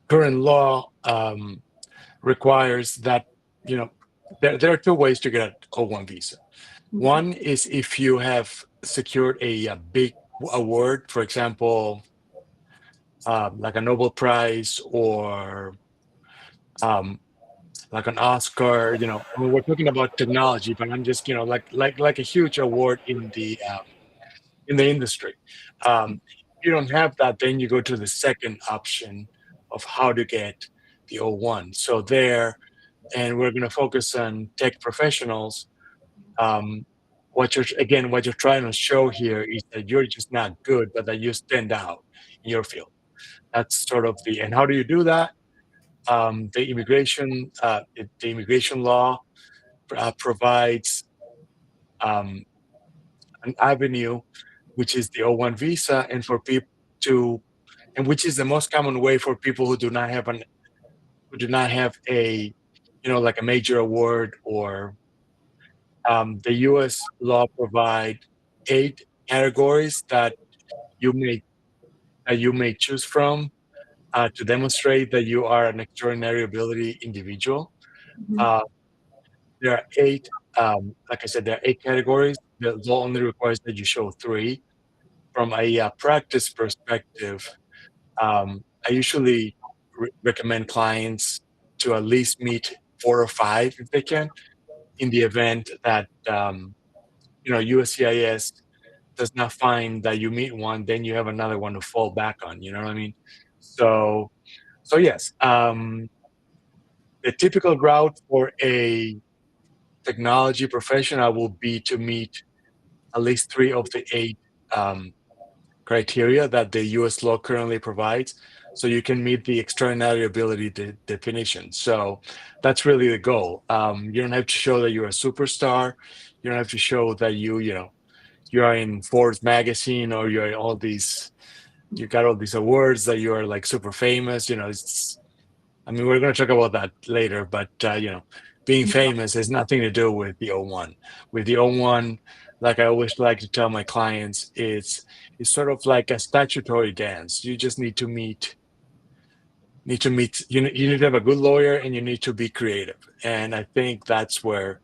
Speaker 10: law requires that there are two ways to get an O1 visa. One is if you have secured a big award, for example, like a Nobel Prize or like an Oscar. We're talking about technology, but I'm just like a huge award in the industry. If you don't have that, then you go to the second option of how to get the O1. So and we're going to focus on tech professionals. What you're trying to show here is that you're just not good, but that you stand out in your field. That's sort of and how do you do that? The immigration law provides an avenue, which is the O1 visa, and for people and which is the most common way for people who do not have a like a major award or the U.S. law provide 8 categories that you may choose from to demonstrate that you are an extraordinary ability individual. There are 8, like I said, there are 8 categories. The law only requires that you show 3. From a practice perspective, I usually recommend clients to at least meet 4 or 5 if they can. In the event that USCIS does not find that you meet one, then you have another one to fall back on. You know what I mean? So yes. the typical route for a technology professional will be to meet at least 3 of the 8 criteria that the US law currently provides. So you can meet the extraordinary ability definition. So that's really the goal. You don't have to show that you're a superstar. You don't have to show that you are in Forbes magazine, or you're in all these, you got all these awards, that you are like super famous. I mean, we're going to talk about that later, but being famous has nothing to do with the O1. With the O1, like I always like to tell my clients, it's sort of like a statutory dance. You just need to meet. You need to have a good lawyer, and you need to be creative. And I think that's where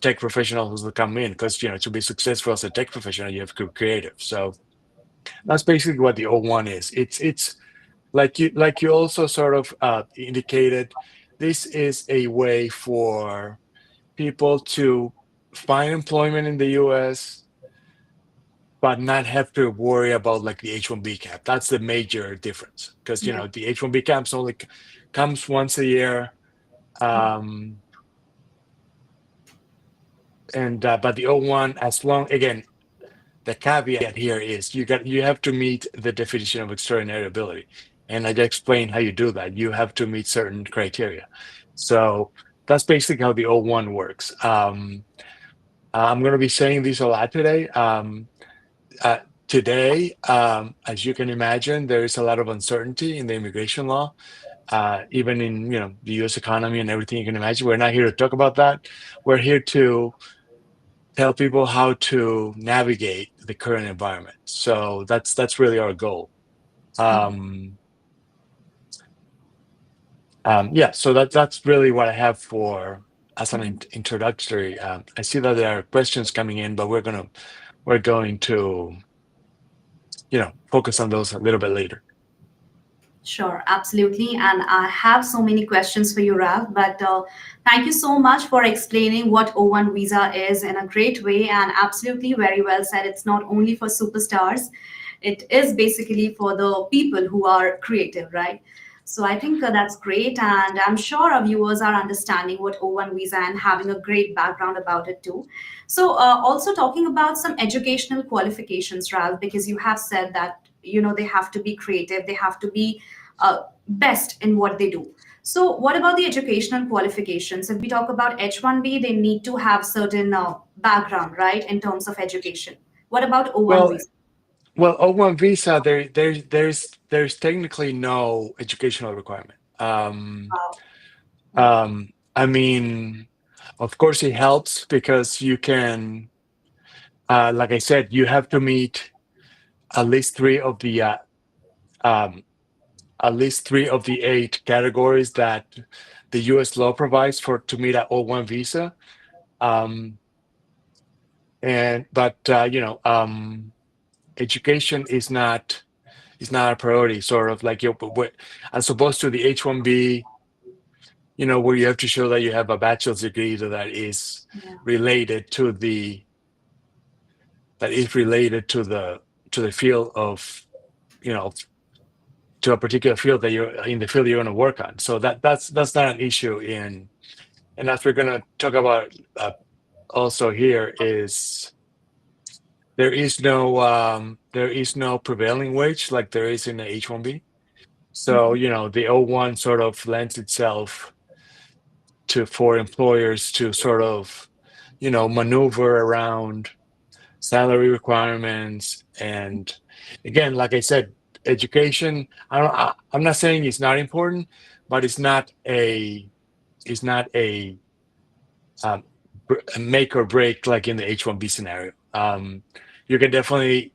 Speaker 10: tech professionals will come in, because to be successful as a tech professional, you have to be creative. So that's basically what the O1 is. It's like you also sort of indicated, this is a way for people to find employment in the US, but not have to worry about like the H-1B cap. That's the major difference, because
Speaker 2: Yeah.
Speaker 10: the H-1B caps only comes once a year, and but the O1, as long, again, the caveat here is you have to meet the definition of extraordinary ability, and I explained how you do that. You have to meet certain criteria. So that's basically how the O1 works. I'm going to be saying this a lot today. As you can imagine, there is a lot of uncertainty in the immigration law, even in the U.S. economy and everything you can imagine. We're not here to talk about that. We're here to tell people how to navigate the current environment. So that's really our goal. Yeah, so that's really what I have for as an introductory. I see that there are questions coming in, but we're going to focus on those a little bit later.
Speaker 2: Sure, absolutely. And I have so many questions for you, Ralph, but thank you so much for explaining what O1 visa is in a great way, and absolutely very well said. It's not only for superstars, it is basically for the people who are creative, right? So I think that's great. And I'm sure our viewers are understanding what O1 visa and having a great background about it too. So also talking about some educational qualifications, Ralph, because you have said that, they have to be creative, they have to be best in what they do. So, what about the educational qualifications? If we talk about H1B, they need to have certain background, right, in terms of education. What about O1
Speaker 10: Well,
Speaker 2: visa?
Speaker 10: O1 visa, there's technically no educational requirement. I mean, of course, it helps because you can, like I said, you have to meet at least 3 of the 8 categories that the U.S. law provides to meet an O1 visa. Education is not a priority. Sort of like as opposed to the H1B, where you have to show that you have a bachelor's degree that is related to the field of, to a particular field that you're in, the field you're going to work on. So that's not an issue and as we're going to talk about also here, is there is no prevailing wage like there is in the H1B. So the O1 sort of lends itself for employers to sort of maneuver around salary requirements. And again, like I said, education, I'm not saying it's not important, but it's not a make or break like in the H1B scenario. You can definitely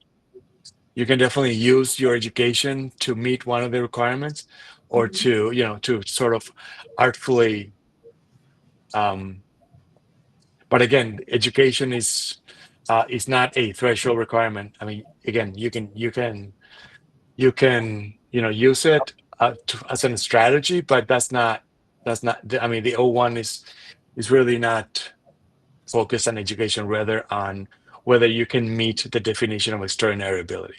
Speaker 10: use your education to meet one of the requirements, or to sort of artfully, but again, education is not a threshold requirement. I mean, again, you can use it as a strategy, but that's not. I mean, the O1 is really not focused on education, rather on whether you can meet the definition of extraordinary ability.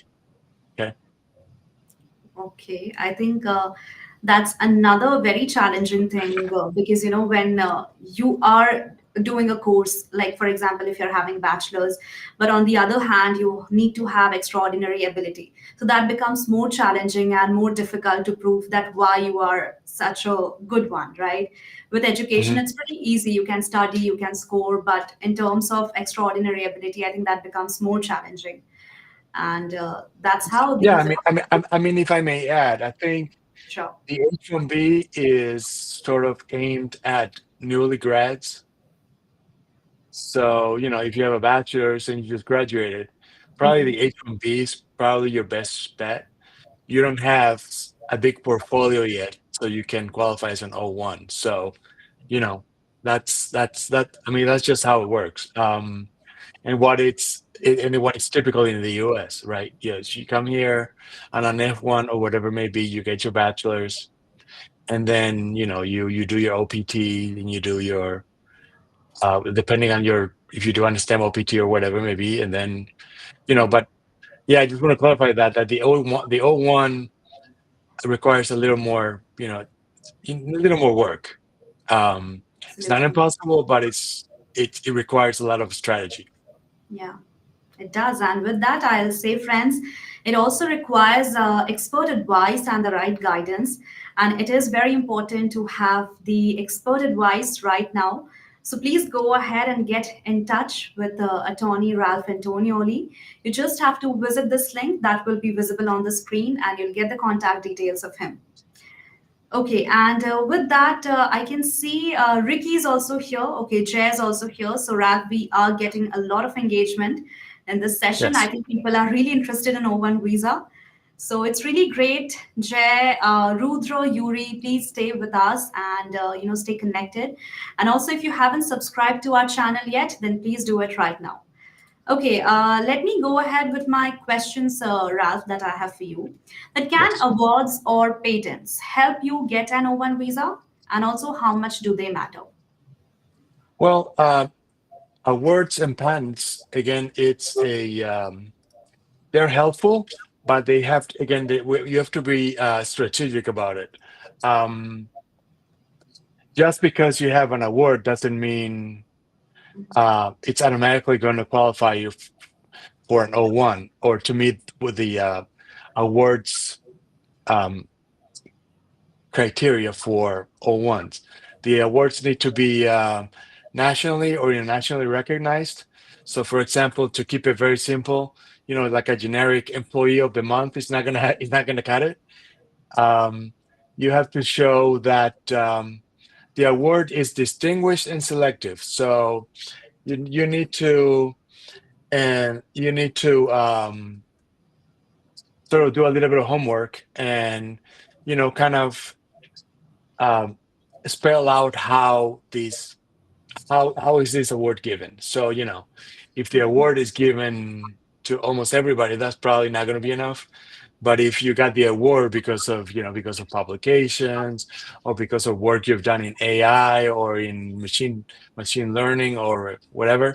Speaker 10: Okay.
Speaker 2: Okay, I think That's another very challenging thing, because when you are doing a course, like for example if you're having bachelor's, but on the other hand you need to have extraordinary ability, so that becomes more challenging and more difficult to prove that why you are such a good one, right? With education
Speaker 10: Mhm.
Speaker 2: it's pretty easy, you can study, you can score, but in terms of extraordinary ability I think that becomes more challenging. And that's how
Speaker 10: Yeah,
Speaker 2: these.
Speaker 10: I mean, if I may add, I think
Speaker 2: Sure.
Speaker 10: the H-1B is sort of aimed at newly grads. So, if you have a bachelor's and you just graduated, probably
Speaker 2: Mhm.
Speaker 10: the H-1B is probably your best bet. You don't have a big portfolio yet, so you can qualify as an O1. So, you know, that. I mean, that's just how it works. And what it's typical in the US, right? Yes, you come here on an F1 or whatever it may be, you get your bachelor's, and then you do your OPT and you do your depending on your if you do understand OPT or whatever it may be, and then but yeah, I just want to clarify that the O1 requires a little more a little more work. It's not
Speaker 2: Absolutely.
Speaker 10: impossible, but it requires a lot of strategy.
Speaker 2: Yeah, it does. And with that, I'll say, friends, it also requires expert advice and the right guidance. And it is very important to have the expert advice right now. So please go ahead and get in touch with attorney Ralph Antonioli. You just have to visit this link that will be visible on the screen and you'll get the contact details of him. Okay, and with that, I can see Ricky is also here. Okay, Jay is also here. So, Ralph, we are getting a lot of engagement in this session. I
Speaker 10: Yes.
Speaker 2: think people are really interested in O1 visa. So, it's really great. Jay, Rudra, Yuri, please stay with us and stay connected. And also, if you haven't subscribed to our channel yet, then please do it right now. Okay, let me go ahead with my questions, Ralph, that I have for you. That can
Speaker 10: Yes.
Speaker 2: awards or patents help you get an O1 visa? And also, how much do they matter?
Speaker 10: Well, awards and patents again, they're helpful, but they have to, again you have to be strategic about it. Um, just because you have an award doesn't mean it's automatically going to qualify you for an O1 or to meet with the awards um, criteria for O1s. The awards need to be nationally or internationally recognized. So, for example, to keep it very simple, like a generic employee of the month is not gonna is not gonna cut it. Um, you have to show that the award is distinguished and selective. So you need to sort of do a little bit of homework and kind of um, spell out how is this award given. So if the award is given to almost everybody, that's probably not going to be enough. But if you got the award because of publications or because of work you've done in AI or in machine learning or whatever,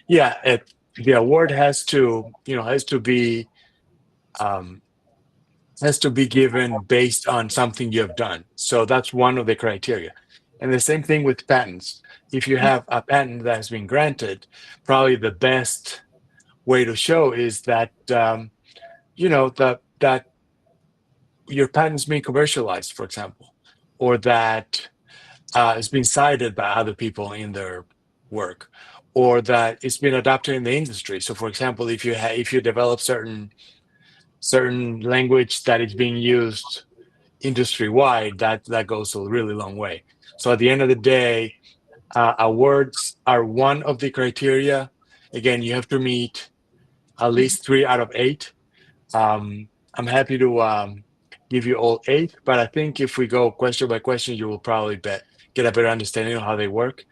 Speaker 10: yeah, the award um, has to be given based on something you have done. So that's one of the criteria. And the same thing with patents. If you have a patent that has been granted, probably the best way to show is that that your patent's being commercialized, for example, or that it's been cited by other people in their work, or that it's been adopted in the industry. So, for example, if you develop certain language that is being used industry wide, that goes a really long way. So, at the end of the day, awards are one of the criteria. Again, you have to meet at least 3 out of 8. I'm happy to give you all 8, but I think if we go question by question, you will probably get a better understanding of how they work.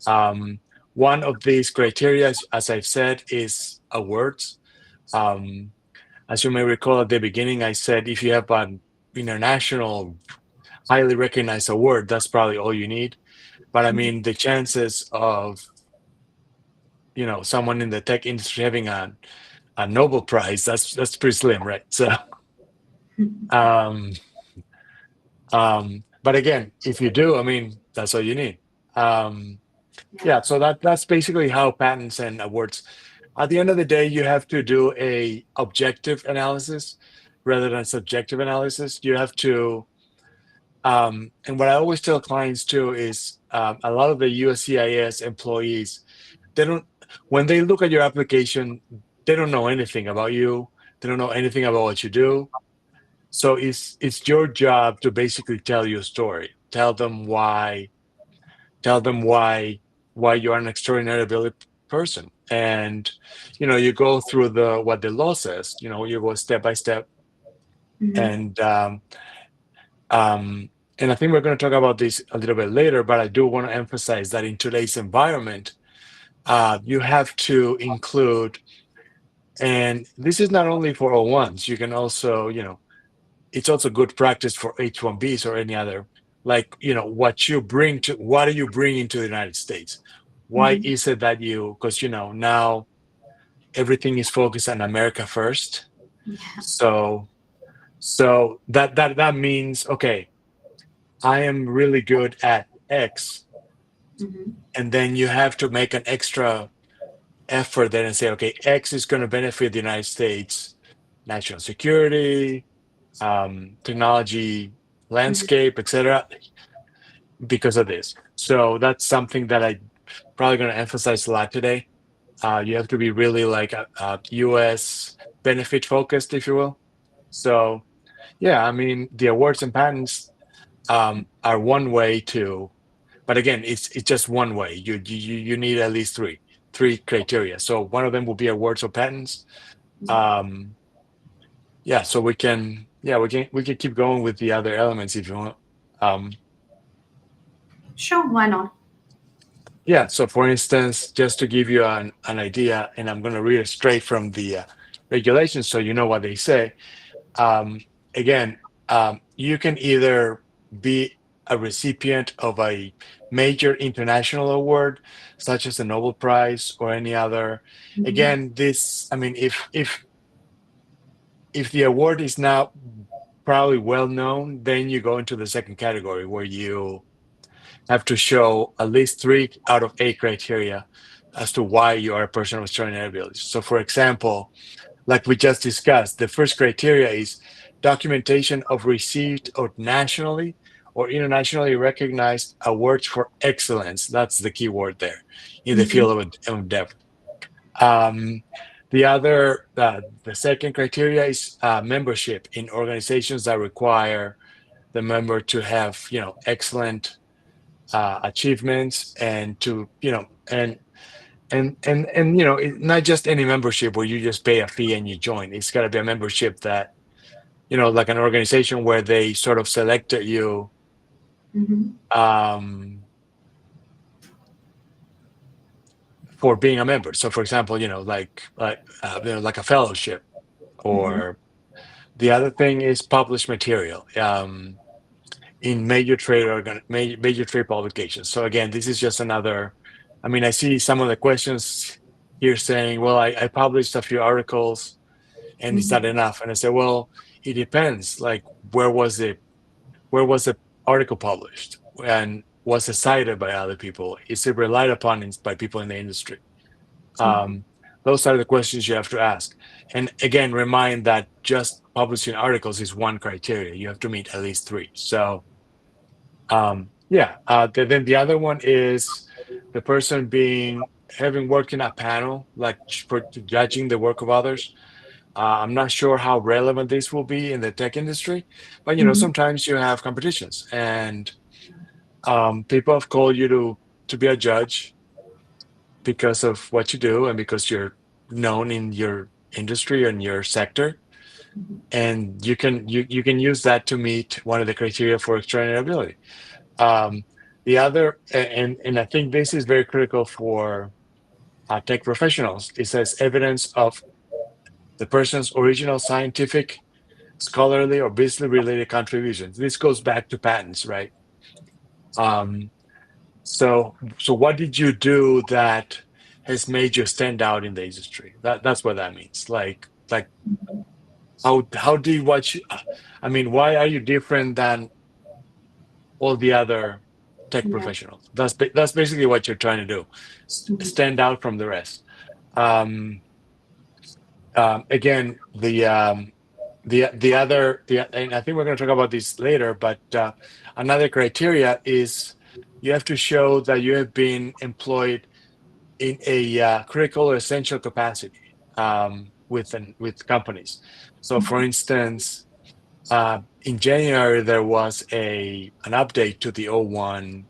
Speaker 10: Um, One of these criteria, as I've said, is awards. Um, as you may recall at the beginning, I said if you have an international, highly recognized award, that's probably all you need. But I mean, the chances of someone in the tech industry having a Nobel Prize, that's pretty slim, right? So um, But again, if you do, I mean, that's all you need. Yeah, so that's basically how patents and awards. At the end of the day, you have to do a objective analysis rather than subjective analysis. You have to, and what I always tell clients too is a lot of the USCIS employees, they don't, when they look at your application, they don't know anything about you. They don't know anything about what you do. So it's your job to basically tell your story. Tell them why you're an extraordinary ability person. And you go through the what the law says. You go step by step.
Speaker 2: Mhm.
Speaker 10: And and I think we're going to talk about this a little bit later, but I do want to emphasize that in today's environment, you have to include, and this is not only for O1s, you can also, it's also good practice for H1Bs or any other, like, what are you bringing to the United States? Why
Speaker 2: Mhm.
Speaker 10: is it that because, now everything is focused on America first.
Speaker 2: Yeah.
Speaker 10: So that means, okay, I am really good at X,
Speaker 2: Mhm.
Speaker 10: and then you have to make an extra effort then and say, okay, X is going to benefit the United States, national security, technology,
Speaker 2: Mhm.
Speaker 10: landscape, etc., because of this. So that's something that I probably going to emphasize a lot today. You have to be really like US benefit focused, if you will. So yeah, I mean, the awards and patents are one way to, but again, it's just one way. You need at least three criteria. So one of them will be awards or patents. Um, yeah, so we can keep going with the other elements if you want. Um,
Speaker 2: Sure, why not?
Speaker 10: yeah, so for instance, just to give you an idea, and I'm going to read it straight from the regulations so you know what they say. Um, Again, you can either be a recipient of a major international award, such as the Nobel Prize or any other.
Speaker 2: Mhm.
Speaker 10: Again, I mean, if the award is not probably well known, then you go into the second category where you have to show at least 3 out of 8 criteria as to why you are a person with extraordinary abilities. So, for example, like we just discussed, the first criteria is documentation of received or nationally or internationally recognized awards for excellence. That's the key word there in the
Speaker 2: Mhm.
Speaker 10: field of endeavor. Um, the second criteria is membership in organizations that require the member to have, excellent achievements and to, not just any membership where you just pay a fee and you join. It's got to be a membership that, like an organization where they sort of selected you
Speaker 2: Mhm.
Speaker 10: um, for being a member. So, for example, like a fellowship.
Speaker 2: Mhm.
Speaker 10: Or the other thing is published material in major trade publications. So again, this is just another. I mean, I see some of the questions here saying, "Well, I published a few articles." And it's not
Speaker 2: Mhm.
Speaker 10: enough. And I said, well, it depends. Like, where was the article published, and was it cited by other people? Is it relied upon by people in the industry?
Speaker 2: Okay.
Speaker 10: Um, those are the questions you have to ask. And again, remind that just publishing articles is one criteria. You have to meet at least 3. So yeah. Then the other one is the person having worked in a panel, like for judging the work of others. I'm not sure how relevant this will be in the tech industry, but
Speaker 2: Mhm.
Speaker 10: sometimes you have competitions, and people have called you to be a judge because of what you do and because you're known in your industry and your sector, and you can use that to meet one of the criteria for extraordinary ability. Um, the other, and I think this is very critical for tech professionals. It says evidence of the person's original scientific, scholarly, or business related contributions. This goes back to patents, right? Um, so what did you do that has made you stand out in the industry? That's what that means. Like how do you what you, I mean, why are you different than all the other tech
Speaker 2: Yeah.
Speaker 10: professionals. That's basically what you're trying to do. Stand out from the rest. Again, and I think we're going to talk about this later, but another criteria is you have to show that you have been employed in a critical or essential capacity with companies. So, for instance, in January there was an update to the O1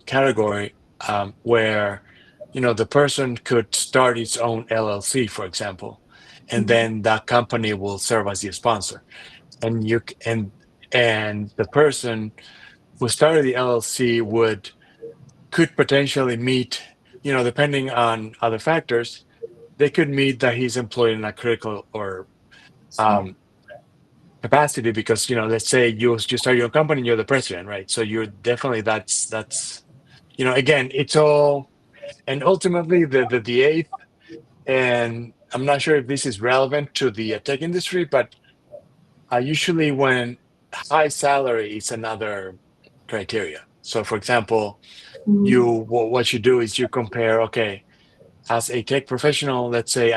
Speaker 10: category where the person could start its own LLC, for example, and then that company will serve as the sponsor, and the person who started the LLC could potentially meet, depending on other factors, they could meet that he's employed in a critical or capacity because let's say you start your company and you're the president, right? So you're definitely that's again, it's all, and ultimately the eighth, and I'm not sure if this is relevant to the tech industry, but usually when high salary is another criteria. So for example, what you do is you compare, okay, as a tech professional, let's say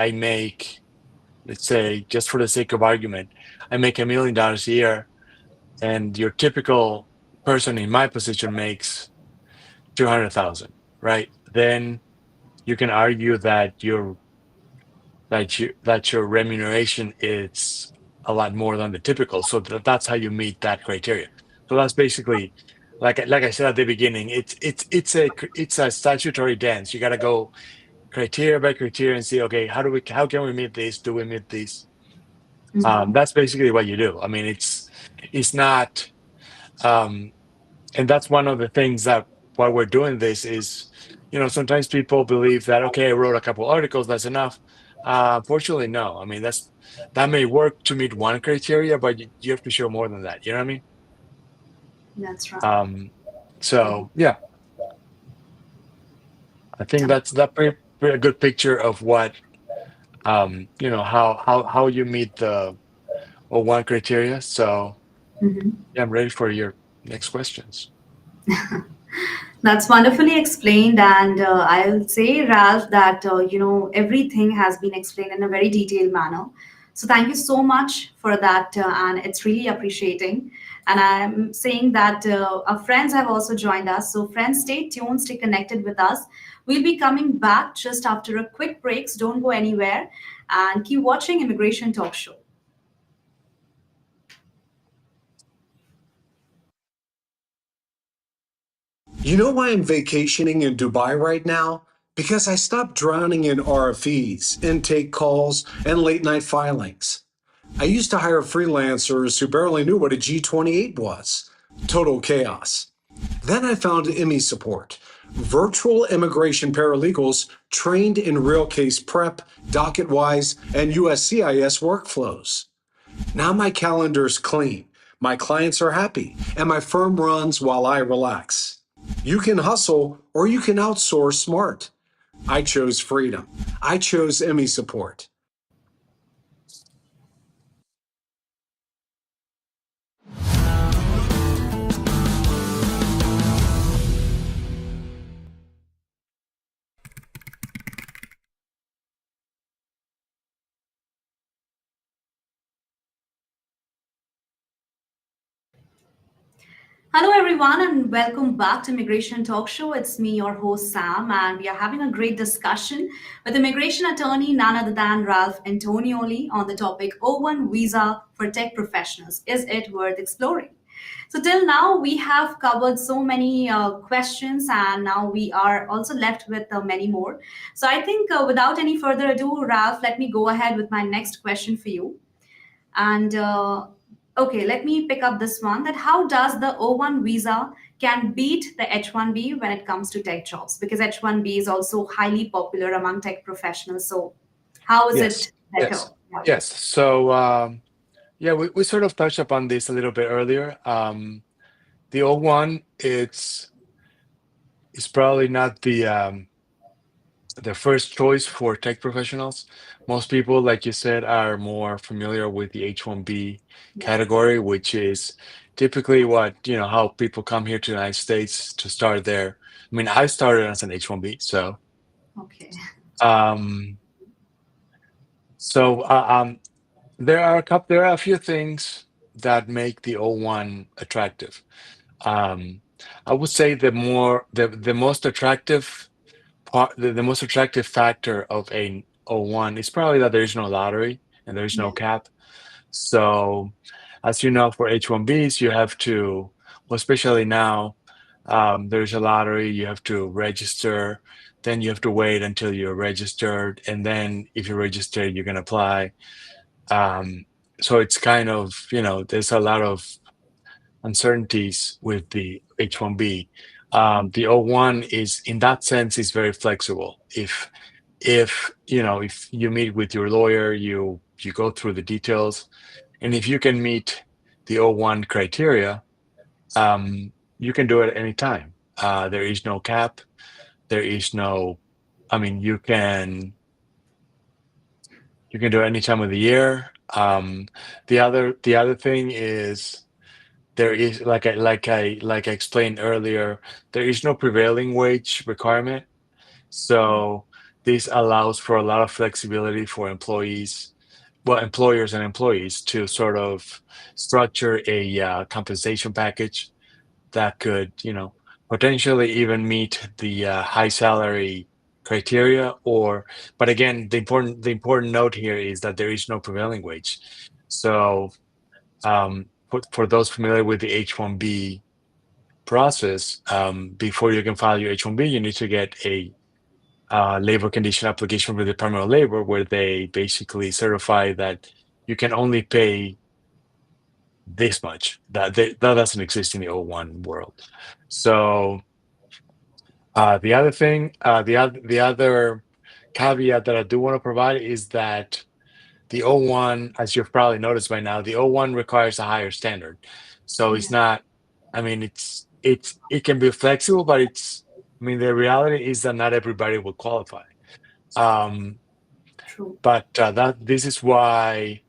Speaker 10: just for the sake of argument, I make $1 million a year, and your typical person in my position makes 200,000, right? Then you can argue that your remuneration is a lot more than the typical. So that's how you meet that criteria. So that's basically, like I said at the beginning, it's a statutory dance. You got to go criteria by criteria and see, okay, how can we meet this? Do we meet this? That's basically what you do. I mean, it's not, and that's one of the things that why we're doing this is, sometimes people believe that, okay, I wrote a couple articles, that's enough. Fortunately, no. I mean, that may work to meet one criteria, but you have to show more than that. You know what I mean?
Speaker 2: That's right.
Speaker 10: So yeah, I think that's pretty a good picture of what, how you meet the one criteria. So yeah, I'm ready for your next questions.
Speaker 2: That's wonderfully explained, and I'll say, Ralph, that everything has been explained in a very detailed manner. So thank you so much for that, and it's really appreciating. And I'm saying that our friends have also joined us. So friends, stay tuned, stay connected with us. We'll be coming back just after a quick break. So don't go anywhere, and keep watching Immigration Talk Show.
Speaker 1: You know why I'm vacationing in Dubai right now? Because I stopped drowning in RFEs, intake calls, and late night filings. I used to hire freelancers who barely knew what a G28 was. Total chaos. Then I found IMI Support, virtual immigration paralegals trained in real case prep, docket-wise, and USCIS workflows. Now my calendar's clean, my clients are happy, and my firm runs while I relax. You can hustle or you can outsource smart. I chose freedom. I chose IMI Support.
Speaker 2: Hello, everyone, and welcome back to Immigration Talk Show. It's me, your host, Sam, and we are having a great discussion with immigration attorney none other than Ralph Antonioli on the topic O1 visa for tech professionals. Is it worth exploring? So, till now, we have covered so many questions, and now we are also left with many more. So, I think without any further ado, Ralph, let me go ahead with my next question for you. And okay, let me pick up this one, that how does the O1 visa can beat the H1B when it comes to tech jobs? Because H1B is also highly popular among tech professionals. So how is
Speaker 10: Yes,
Speaker 2: it better?
Speaker 10: yes, yes. So yeah, we sort of touched upon this a little bit earlier. The O1, it's probably not the the first choice for tech professionals. Most people, like you said, are more familiar with the H-1B category, which is typically how people come here to the United States to start there. I mean, I started as an H-1B, so
Speaker 2: Okay.
Speaker 10: um, so there are a few things that make the O1 attractive. Um, I would say the most attractive the most attractive factor of a O1 is probably that there is no lottery and there is no
Speaker 2: Yeah.
Speaker 10: cap. So, as you know, for H1Bs, you have to, well, especially now, there's a lottery, you have to register, then you have to wait until you're registered, and then if you're registered, you can apply. So it's kind of, there's a lot of uncertainties with the H1B. The O1 is, in that sense, is very flexible. If you meet with your lawyer, you go through the details, and if you can meet the O1 criteria, you can do it at any time. There is no cap. There is no. I mean, you can do it any time of the year. The other thing is there is like I explained earlier, there is no prevailing wage requirement. So this allows for a lot of flexibility for employers and employees to sort of structure a compensation package that could, potentially even meet the high salary criteria. But again, the important note here is that there is no prevailing wage. So for those familiar with the H-1B process, before you can file your H-1B, you need to get a labor condition application with the Department of Labor, where they basically certify that you can only pay this much. That doesn't exist in the O1 world. So the other caveat that I do want to provide is that the O1, as you've probably noticed by now, the O1 requires a higher standard. So it's
Speaker 2: Yeah.
Speaker 10: not. I mean, it can be flexible, but the reality is that not everybody will qualify.
Speaker 2: True.
Speaker 10: But this is why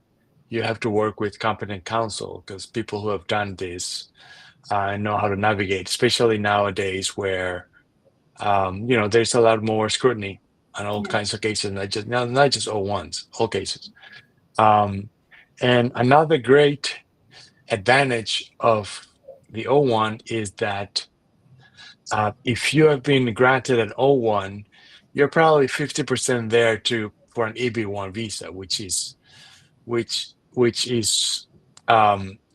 Speaker 10: you have to work with competent counsel, because people who have done this know how to navigate, especially nowadays where there's a lot more scrutiny on all
Speaker 2: Yeah.
Speaker 10: kinds of cases, not just O1s, all cases. And another great advantage of the O1 is that if you have been granted an O1, you're probably 50% there for an EB1 visa, which is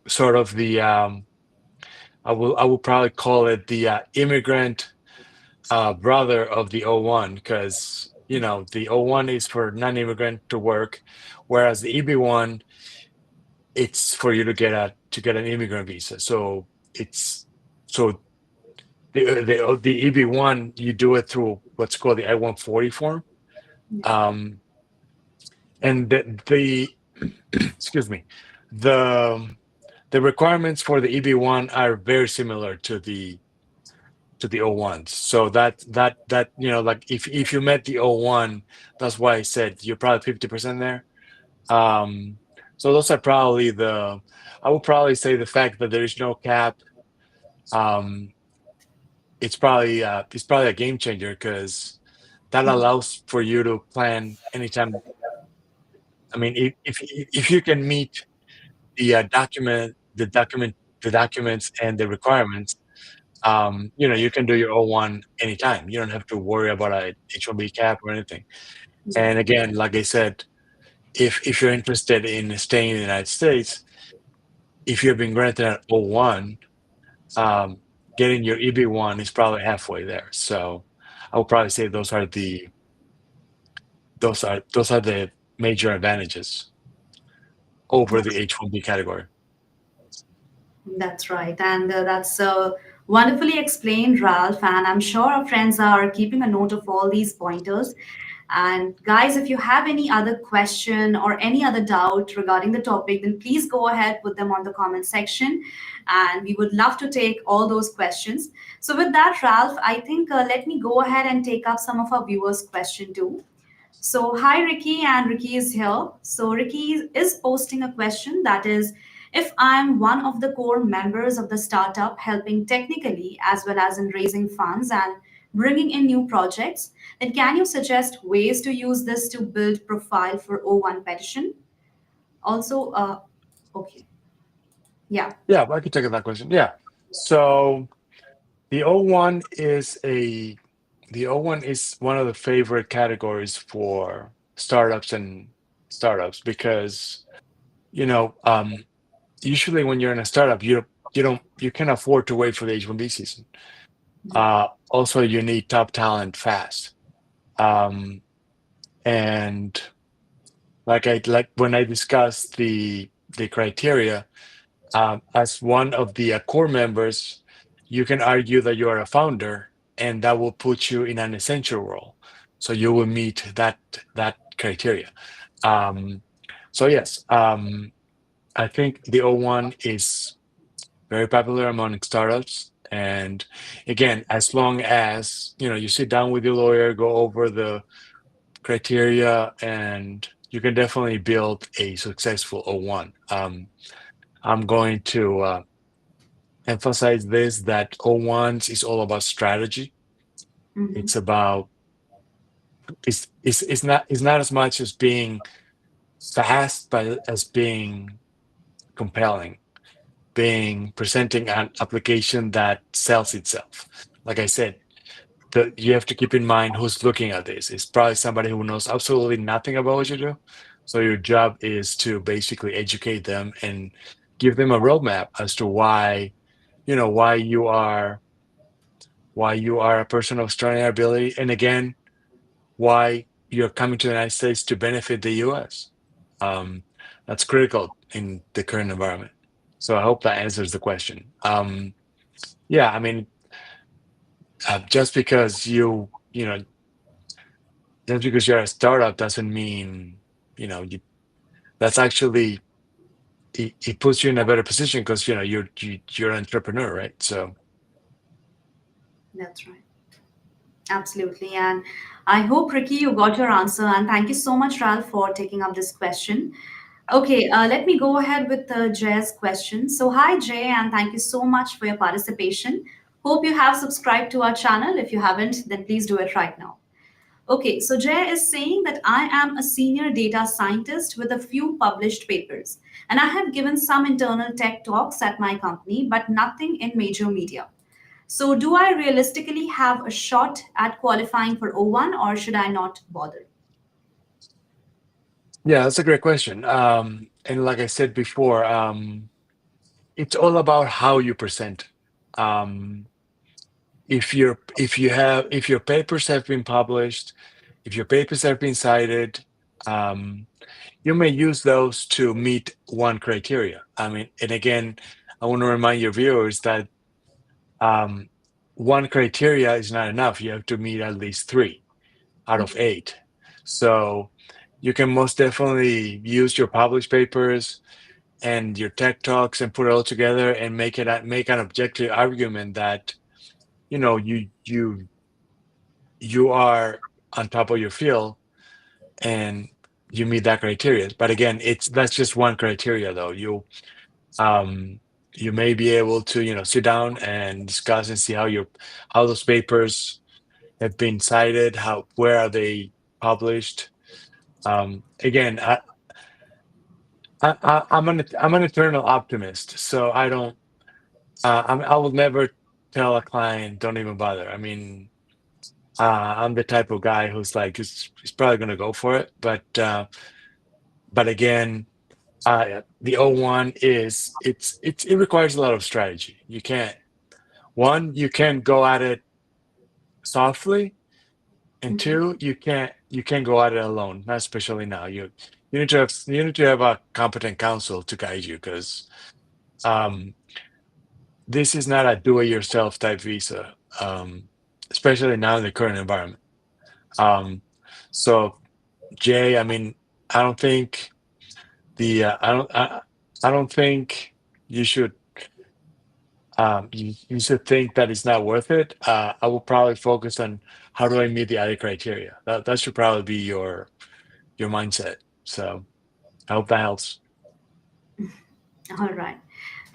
Speaker 10: sort of the I will probably call it the immigrant brother of the O1, because the O1 is for non-immigrant to work, whereas the EB1, it's for you to get an immigrant visa. So the EB1, you do it through what's called the I-140 form.
Speaker 2: Yeah.
Speaker 10: And the excuse me, the requirements for the EB1 are very similar to the O1s. So like if you met the O1, that's why I said you're probably 50% there. So those are probably I would probably say the fact that there is no cap. It's probably a game changer, because that allows for you to plan anytime. I mean, if you can meet the documents and the requirements, you can do your O1 anytime. You don't have to worry about a H-1B cap or anything. And again, like I said, if you're interested in staying in the United States, if you've been granted an O1, getting your EB1 is probably halfway there. So I would probably say those are the major advantages over the H-1B category.
Speaker 2: That's right. And that's wonderfully explained, Ralph. And I'm sure our friends are keeping a note of all these pointers. And guys, if you have any other question or any other doubt regarding the topic, then please go ahead, put them on the comment section, and we would love to take all those questions. So with that, Ralph, I think let me go ahead and take up some of our viewers' question too. So, hi Ricky, and Ricky is here. So, Ricky is posting a question that is, if I'm one of the core members of the startup helping technically as well as in raising funds and bringing in new projects, then can you suggest ways to use this to build profile for O1 petition? Also, okay, yeah.
Speaker 10: Yeah, I can take that question. Yeah. So the O1 is one of the favorite categories for startups because usually when you're in a startup, you can afford to wait for the H1B season. Also, you need top talent fast. And like when I discussed the criteria, as one of the core members, you can argue that you are a founder, and that will put you in an essential role. So you will meet that criteria. So yes, I think the O1 is very popular among startups. And again, as long as you sit down with your lawyer, go over the criteria, and you can definitely build a successful O1. I'm going to emphasize this, that O1s is all about strategy.
Speaker 2: Mhm.
Speaker 10: It's about it's not as much as being fast, but as being compelling, being presenting an application that sells itself. Like I said, you have to keep in mind who's looking at this. It's probably somebody who knows absolutely nothing about what you do. So your job is to basically educate them and give them a roadmap as to why you are a person of extraordinary ability, and again, why you're coming to the United States to benefit the US. That's critical in the current environment. So I hope that answers the question. Yeah, I mean, just because you're a startup doesn't mean that's actually it puts you in a better position, because you're an entrepreneur, right? So
Speaker 2: That's right. Absolutely. And I hope, Ricky, you got your answer. And thank you so much, Ralph, for taking up this question. Okay, let me go ahead with Jay's question. So, hi, Jay, and thank you so much for your participation. Hope you have subscribed to our channel. If you haven't, then please do it right now. Okay, so Jay is saying that I am a senior data scientist with a few published papers, and I have given some internal tech talks at my company, but nothing in major media. So, do I realistically have a shot at qualifying for O1 or should I not bother?
Speaker 10: yeah, that's a great question. And like I said before, it's all about how you present. Um, if your papers have been published, if your papers have been cited, you may use those to meet one criteria. I mean, and again, I want to remind your viewers that one criteria is not enough. You have to meet at least 3 out of 8. So you can most definitely use your published papers and your tech talks and put it all together and make an objective argument that you are on top of your field and you meet that criteria. But again, that's just one criteria, though. You may be able to sit down and discuss and see how those papers have been cited, where are they published. Again, I'm an eternal optimist, so I don't I will never tell a client don't even bother. I mean, I'm the type of guy who's like, he's probably going to go for it, but again, the O1 it requires a lot of strategy. You can't go at it softly, and
Speaker 2: Mhm.
Speaker 10: two, you can't go at it alone. Not especially now. You need to have a competent counsel to guide you, because um, this is not a do-it-yourself type visa, especially now in the current environment. Um, So Jay, I mean, I don't think I don't think you should you should think that it's not worth it. I will probably focus on how do I meet the other criteria. That should probably be your mindset. So I hope that helps.
Speaker 2: All right.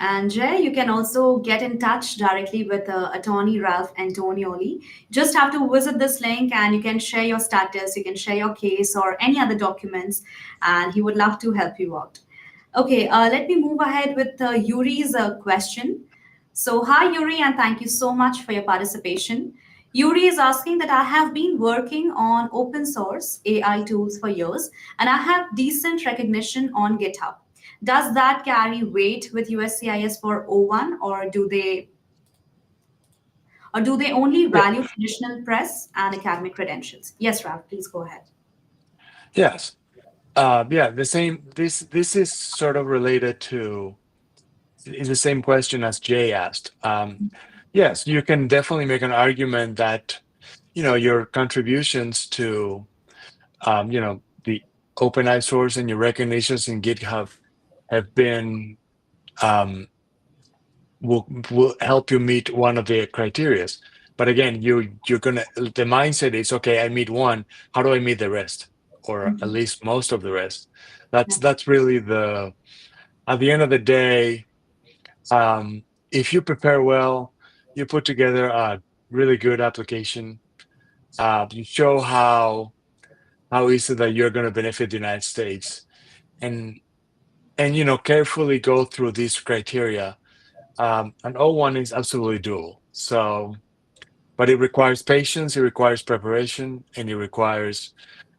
Speaker 2: And Jay, you can also get in touch directly with attorney Ralph Antonioli. Just have to visit this link and you can share your status, you can share your case or any other documents, and he would love to help you out. Okay, let me move ahead with Yuri's question. So, hi Yuri, and thank you so much for your participation. Yuri is asking that I have been working on open source AI tools for years and I have decent recognition on GitHub. Does that carry weight with USCIS for O1, or do they only
Speaker 10: Yeah.
Speaker 2: value traditional press and academic credentials? Yes, Ralph, please go ahead.
Speaker 10: Yes. Yeah, the same. This is sort of related to is the same question as Jay asked. Yes, you can definitely make an argument that your contributions to the open source and your recognitions in GitHub have been will help you meet one of the criterias. But again, the mindset is okay. I meet one. How do I meet the rest, or at least most of the rest? That's really at the end of the day. If you prepare well, you put together a really good application. You show how is it that you're going to benefit the United States, and carefully go through these criteria. And O1 is absolutely doable. So, but it requires patience, it requires preparation, and it requires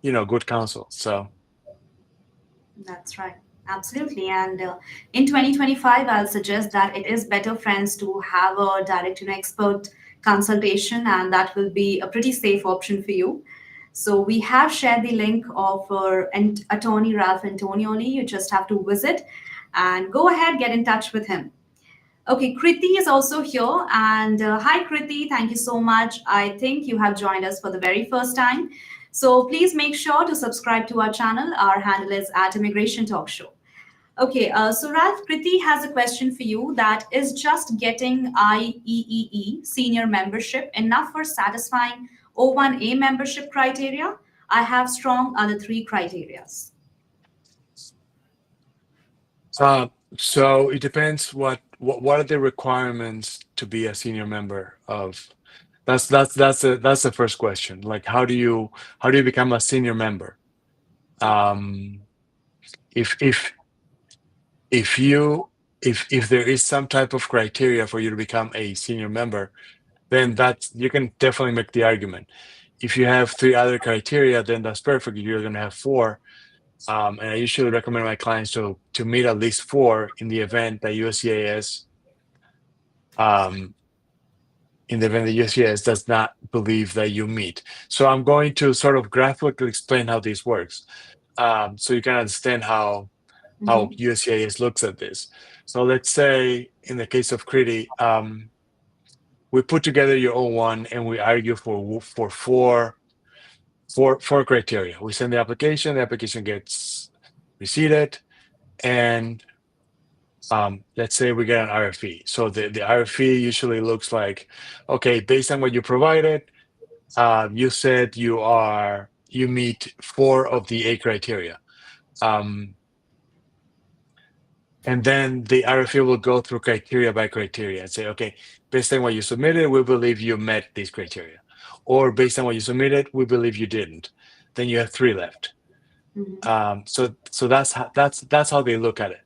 Speaker 10: good counsel. So
Speaker 2: That's right. Absolutely. And in 2025, I'll suggest that it is better, friends, to have a direct expert consultation, and that will be a pretty safe option for you. So we have shared the link of attorney Ralph Antonioli. You just have to visit and go ahead, get in touch with him. Okay, Kriti is also here. And hi, Kriti. Thank you so much. I think you have joined us for the very first time. So please make sure to subscribe to our channel. Our handle is @Immigration Talk Show. Okay, so Ralph, Kriti has a question for you. That is just getting IEEE senior membership enough for satisfying O1A membership criteria? I have strong other three criterias.
Speaker 10: so it depends what are the requirements to be a senior member of. That's the first question. Like, how do you become a senior member? If there is some type of criteria for you to become a senior member, then you can definitely make the argument. If you have 3 other criteria, then that's perfect. You're going to have 4. And I usually recommend my clients to meet at least 4 in the event that USCIS does not believe that you meet. So I'm going to sort of graphically explain how this works, so you can understand how USCIS looks at this. So let's say in the case of Kriti, we put together your O1 and we argue for 4 criteria. We send the application gets received, and let's say we get an RFE. So the RFE usually looks like, okay, based on what you provided, you said you meet 4 of the 8 criteria. And then the RFE will go through criteria by criteria and say, okay, based on what you submitted, we believe you met these criteria. Or based on what you submitted, we believe you didn't. Then you have 3 left. So that's how they look at it.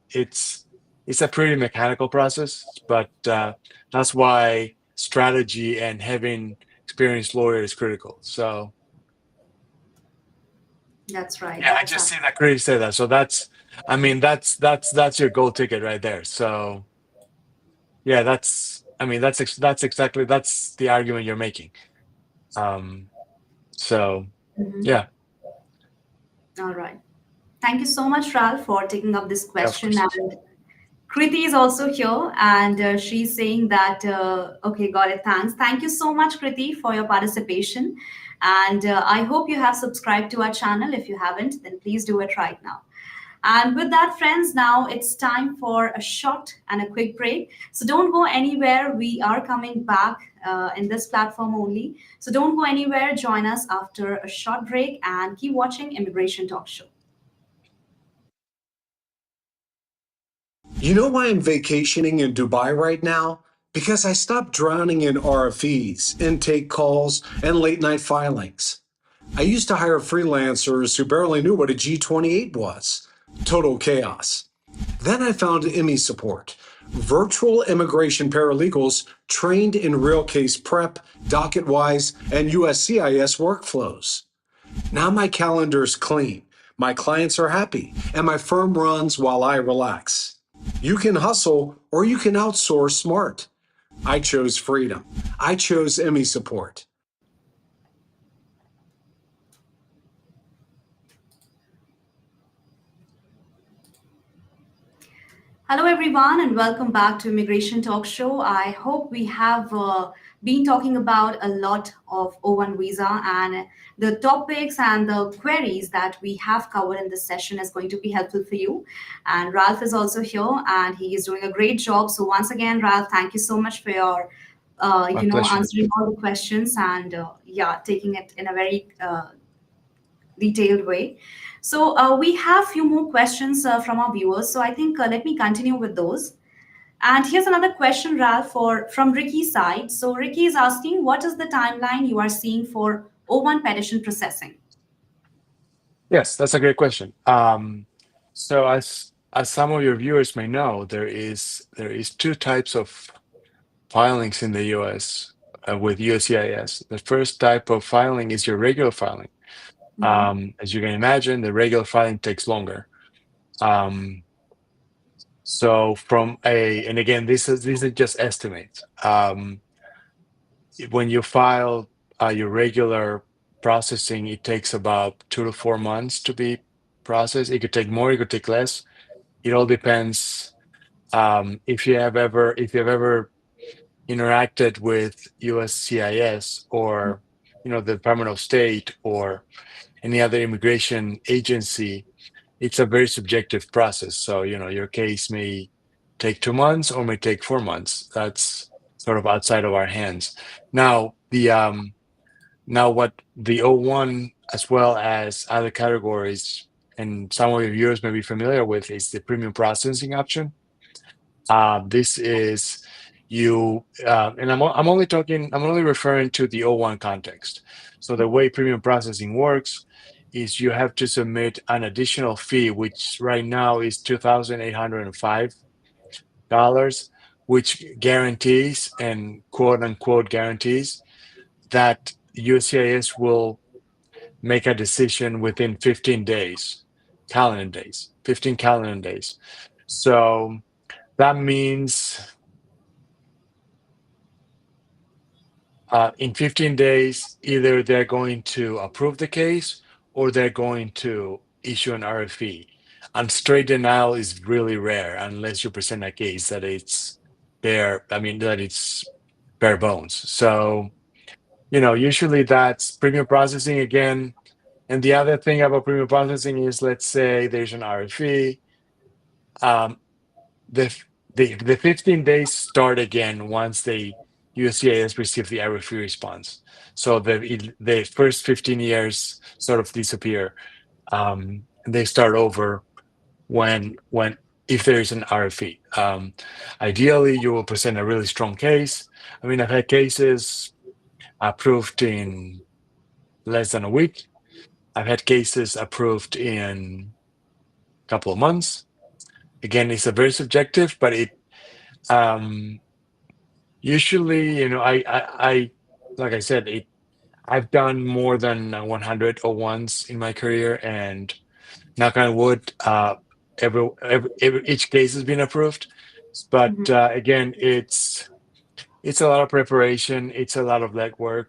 Speaker 10: It's a pretty mechanical process, but that's why strategy and having experienced lawyer is critical. So
Speaker 2: That's right.
Speaker 10: yeah, I just see that Kriti said that. So that's your gold ticket right there. So yeah, that's exactly the argument you're making. So yeah.
Speaker 2: All right. Thank you so much, Ralph, for taking up this question.
Speaker 10: Yeah,
Speaker 2: And Kriti is also here, and she's saying that, okay, got it. Thanks. Thank you so much, Kriti, for your participation. And I hope you have subscribed to our channel. If you haven't, then please do it right now. And with that, friends, now it's time for a short and a quick break. So don't go anywhere. We are coming back in this platform only. So don't go anywhere. Join us after a short break and keep watching Immigration Talk Show.
Speaker 1: You know why I'm vacationing in Dubai right now? Because I stopped drowning in RFEs, intake calls, and late night filings. I used to hire freelancers who barely knew what a G28 was. Total chaos. Then I found IMI Support, virtual immigration paralegals trained in real case prep, docket-wise, and USCIS workflows. Now my calendar's clean, my clients are happy, and my firm runs while I relax. You can hustle or you can outsource smart. I chose freedom. I chose IMI Support.
Speaker 2: Hello, everyone, and welcome back to Immigration Talk Show. I hope we have been talking about a lot of O1 visa, and the topics and the queries that we have covered in this session is going to be helpful for you. And Ralph is also here, and he is doing a great job. So once again, Ralph, thank you so much for your,
Speaker 10: My pleasure.
Speaker 2: answering all the questions and taking it in a very detailed way. So we have few more questions from our viewers. So I think let me continue with those. And here's another question, Ralph, from Ricky's side. So Ricky is asking, what is the timeline you are seeing for O1 petition processing?
Speaker 10: Yes, that's a great question. So as some of your viewers may know, there is two types of filings in the U.S. With USCIS. The first type of filing is your regular filing. As you can imagine, the regular filing takes longer. So and again, this is just estimates. When you file your regular processing, it takes about 2 to 4 months to be processed. It could take more, it could take less. It all depends. If you have ever interacted with USCIS or the Department of State or any other immigration agency, it's a very subjective process. So your case may take 2 months or may take 4 months. That's sort of outside of our hands. Now what the O1 as well as other categories and some of your viewers may be familiar with is the premium processing option. This is and I'm only referring to the O1 context. So the way premium processing works is you have to submit an additional fee, which right now is $2,805, which guarantees and quote unquote guarantees that USCIS will make a decision within 15 calendar days. So that means in 15 days, either they're going to approve the case or they're going to issue an RFE. And straight denial is really rare unless you present a case that it's that it's bare bones. So, usually that's premium processing again. And the other thing about premium processing is, let's say there's an RFE. The 15 days start again once the USCIS receive the RFE response. So the first 15 years sort of disappear. They start over when if there is an RFE. Ideally, you will present a really strong case. I mean, I've had cases approved in less than a week. I've had cases approved in a couple of months. Again, it's a very subjective, but it usually, I like I said, I've done more than 100 O1s in my career, and knock on wood, each case has been approved. But again, it's a lot of preparation. It's a lot of legwork.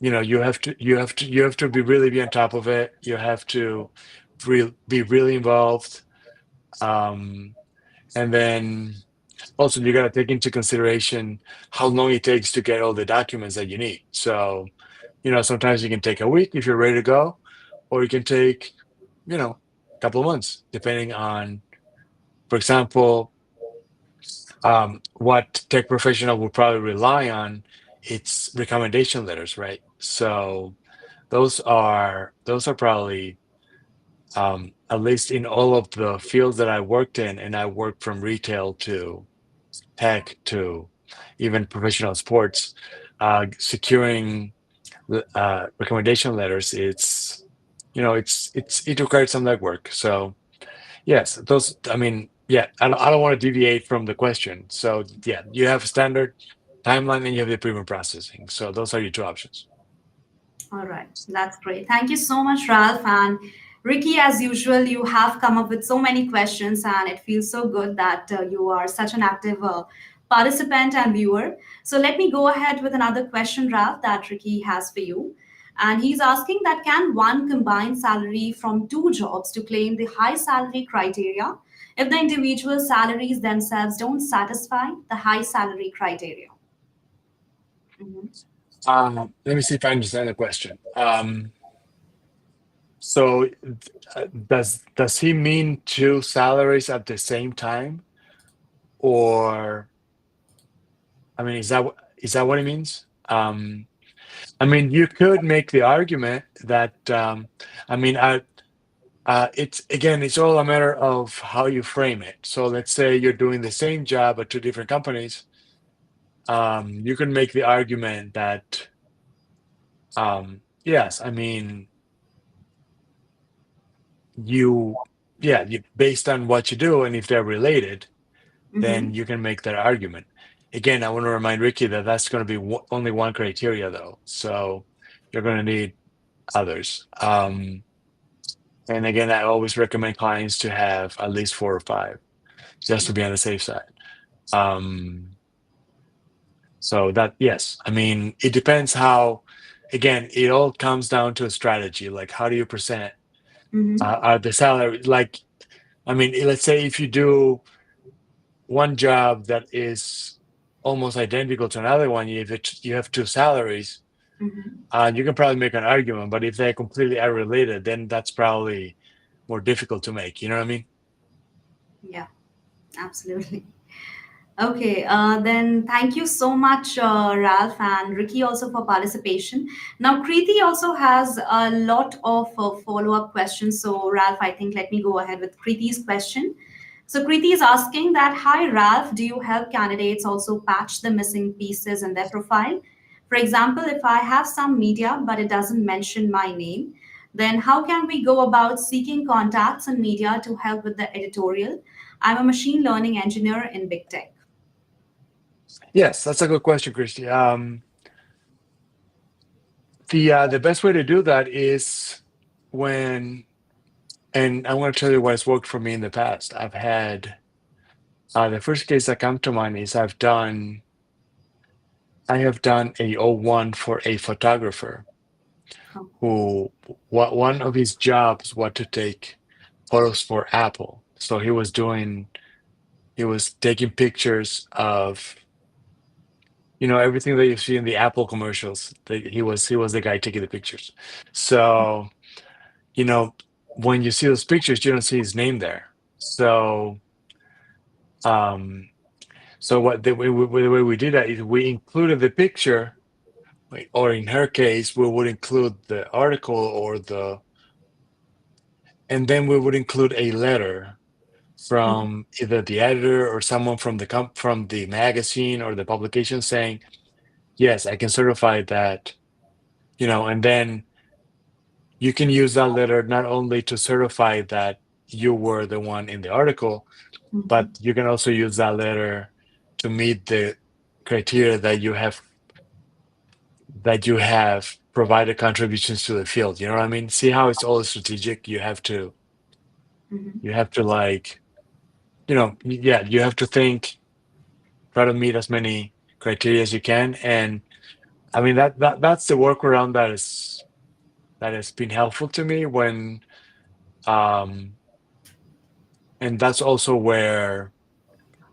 Speaker 10: You have to be on top of it. You have to be really involved. And then Also, you got to take into consideration how long it takes to get all the documents that you need. So, sometimes you can take a week if you're ready to go, or you can take, a couple of months, depending on, for example, what tech professional will probably rely on. It's recommendation letters, right? So those are probably, at least in all of the fields that I worked in, and I worked from retail to tech to even professional sports, securing recommendation letters, it requires some legwork. So yes, those, I mean, yeah, I don't want to deviate from the question. So yeah, you have standard timeline and you have the premium processing. So those are your two options.
Speaker 2: All right, that's great. Thank you so much, Ralph. And Ricky, as usual, you have come up with so many questions, and it feels so good that you are such an active participant and viewer. So let me go ahead with another question, Ralph, that Ricky has for you. And he's asking that can one combine salary from two jobs to claim the high salary criteria if the individual salaries themselves don't satisfy the high salary criteria? Mhm.
Speaker 10: Let me see if I understand the question. So does he mean two salaries at the same time, or I mean, is that what he means? I mean, you could make the argument that, I mean, it's all a matter of how you frame it. So let's say you're doing the same job at two different companies. You can make the argument that, yes, I mean, you based on what you do, and if they're related, then
Speaker 2: Mhm.
Speaker 10: you can make that argument. Again, I want to remind Ricky that that's going to be only one criteria, though. So you're going to need others. And again, I always recommend clients to have at least 4 or 5, just to be on the safe side. So that, yes, I mean, it depends how. Again, it all comes down to a strategy. Like, how do you present
Speaker 2: Mhm.
Speaker 10: the salary? Like, I mean, let's say if you do one job that is almost identical to another one, if you have two salaries,
Speaker 2: Mhm.
Speaker 10: you can probably make an argument. But if they're completely unrelated, then that's probably more difficult to make. You know what I mean?
Speaker 2: Yeah, absolutely. Okay, then thank you so much, Ralph and Ricky, also for participation. Now, Kriti also has a lot of follow-up questions. So, Ralph, I think let me go ahead with Kriti's question. So, Kriti is asking that, hi, Ralph, do you help candidates also patch the missing pieces in their profile? For example, if I have some media, but it doesn't mention my name, then how can we go about seeking contacts in media to help with the editorial? I'm a machine learning engineer in big tech.
Speaker 10: Yes, that's a good question, Christy. The best way to do that is when, and I'm going to tell you what's worked for me in the past. I've had the first case that come to mind is I have done a O1 for a photographer
Speaker 2: Oh.
Speaker 10: who one of his jobs was to take photos for Apple. So he was taking pictures of everything that you see in the Apple commercials. He was the guy taking the pictures. So you know when you see those pictures, you don't see his name there. So um what the way we did that is we included the picture, or in her case, we would include the article and then we would include a letter
Speaker 2: Mhm.
Speaker 10: from either the editor or someone from from the magazine or the publication saying, yes, I can certify that, and then you can use that letter not only to certify that you were the one in the article, but
Speaker 2: Mhm.
Speaker 10: you can also use that letter to meet the criteria that you have provided contributions to the field. You know what I mean? See how it's all strategic?
Speaker 2: Mhm.
Speaker 10: You have to like, yeah, you have to think, try to meet as many criteria as you can. And I mean that's the workaround that has been helpful to me um and that's also where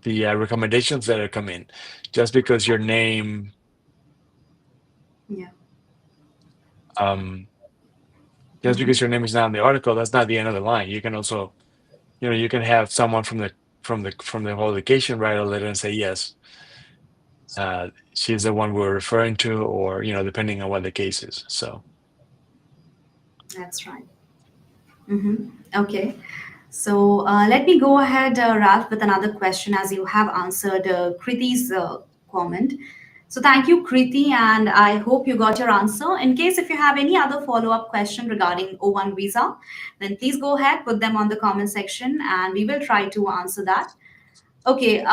Speaker 10: recommendations that come in. Just because your name,
Speaker 2: Yeah.
Speaker 10: just because your name is not in the article, that's not the end of the line. You can also, you can have someone from the whole location write a letter and say, yes, she's the one we're referring to, or depending on what the case is. So
Speaker 2: That's right. Okay. So let me go ahead, Ralph, with another question as you have answered Kriti's comment. So thank you, Kriti, and I hope you got your answer. In case if you have any other follow-up question regarding O1 visa, then please go ahead, put them on the comment section, and we will try to answer that. Okay,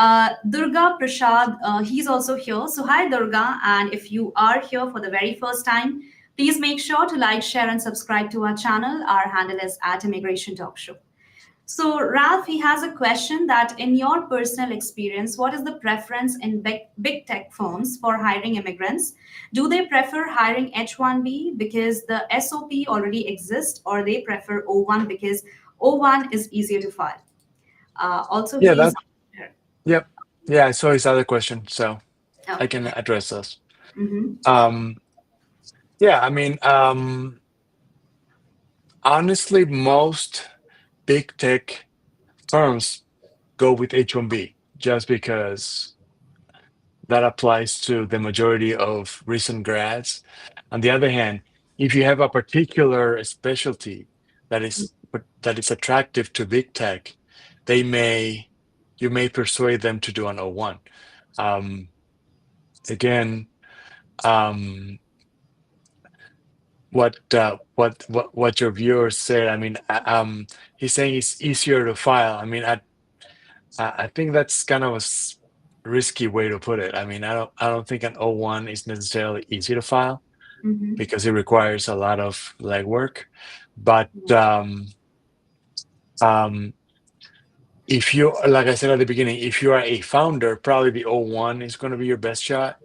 Speaker 2: Durga Prasad, he's also here. So, hi, Durga. And if you are here for the very first time, please make sure to like, share, and subscribe to our channel. Our handle is at Immigration Talk Show. So, Ralph, he has a question that in your personal experience, what is the preference in big tech firms for hiring immigrants? Do they prefer hiring H1B because the SOP already exists, or they prefer O1 because O1 is easier to file? Also,
Speaker 10: yeah,
Speaker 2: he's.
Speaker 10: yep, yeah. I saw his other question, so I
Speaker 2: Okay.
Speaker 10: can address those.
Speaker 2: Mm-hmm.
Speaker 10: Yeah, I mean, honestly, most big tech firms go with H1B just because that applies to the majority of recent grads. On the other hand, if you have a particular specialty that is attractive to big tech, you may persuade them to do an O1. Again, what your viewer said. I mean, he's saying it's easier to file. I mean, I think that's kind of a risky way to put it. I mean, I don't think an O1 is necessarily easy to file
Speaker 2: Mm-hmm.
Speaker 10: because it requires a lot of legwork. But if you, like I said at the beginning, if you are a founder, probably the O1 is going to be your best shot.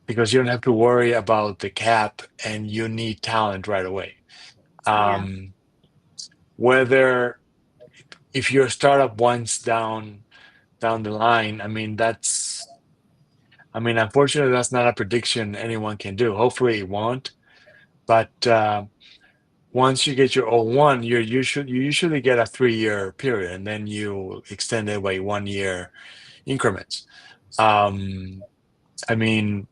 Speaker 10: Because you don't have to worry about the cap and you need talent right away.
Speaker 2: Yeah.
Speaker 10: Whether if your startup once down the line, I mean, unfortunately, that's not a prediction anyone can do. Hopefully it won't. But once you get your O1, you usually get a 3-year period, and then you extend it by 1-year increments. I mean,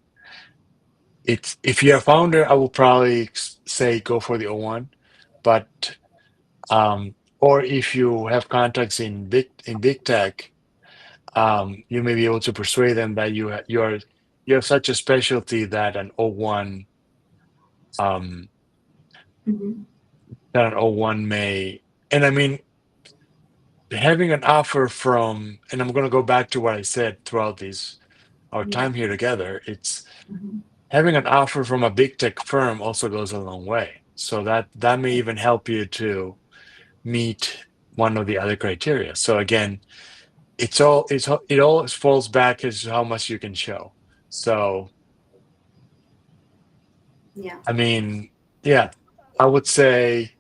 Speaker 10: if you're a founder, I will probably say go for the O1, but or if you have contacts in big tech, you may be able to persuade them that you have such a specialty that an O1
Speaker 2: Mm-hmm.
Speaker 10: may. And I mean, having an offer from, and I'm going to go back to what I said throughout our
Speaker 2: Yeah.
Speaker 10: time here together. It's
Speaker 2: Mm-hmm.
Speaker 10: having an offer from a big tech firm also goes a long way. So that may even help you to meet one of the other criteria. So again, it all falls back as how much you can show. So
Speaker 2: Yeah.
Speaker 10: I mean, yeah, I would say,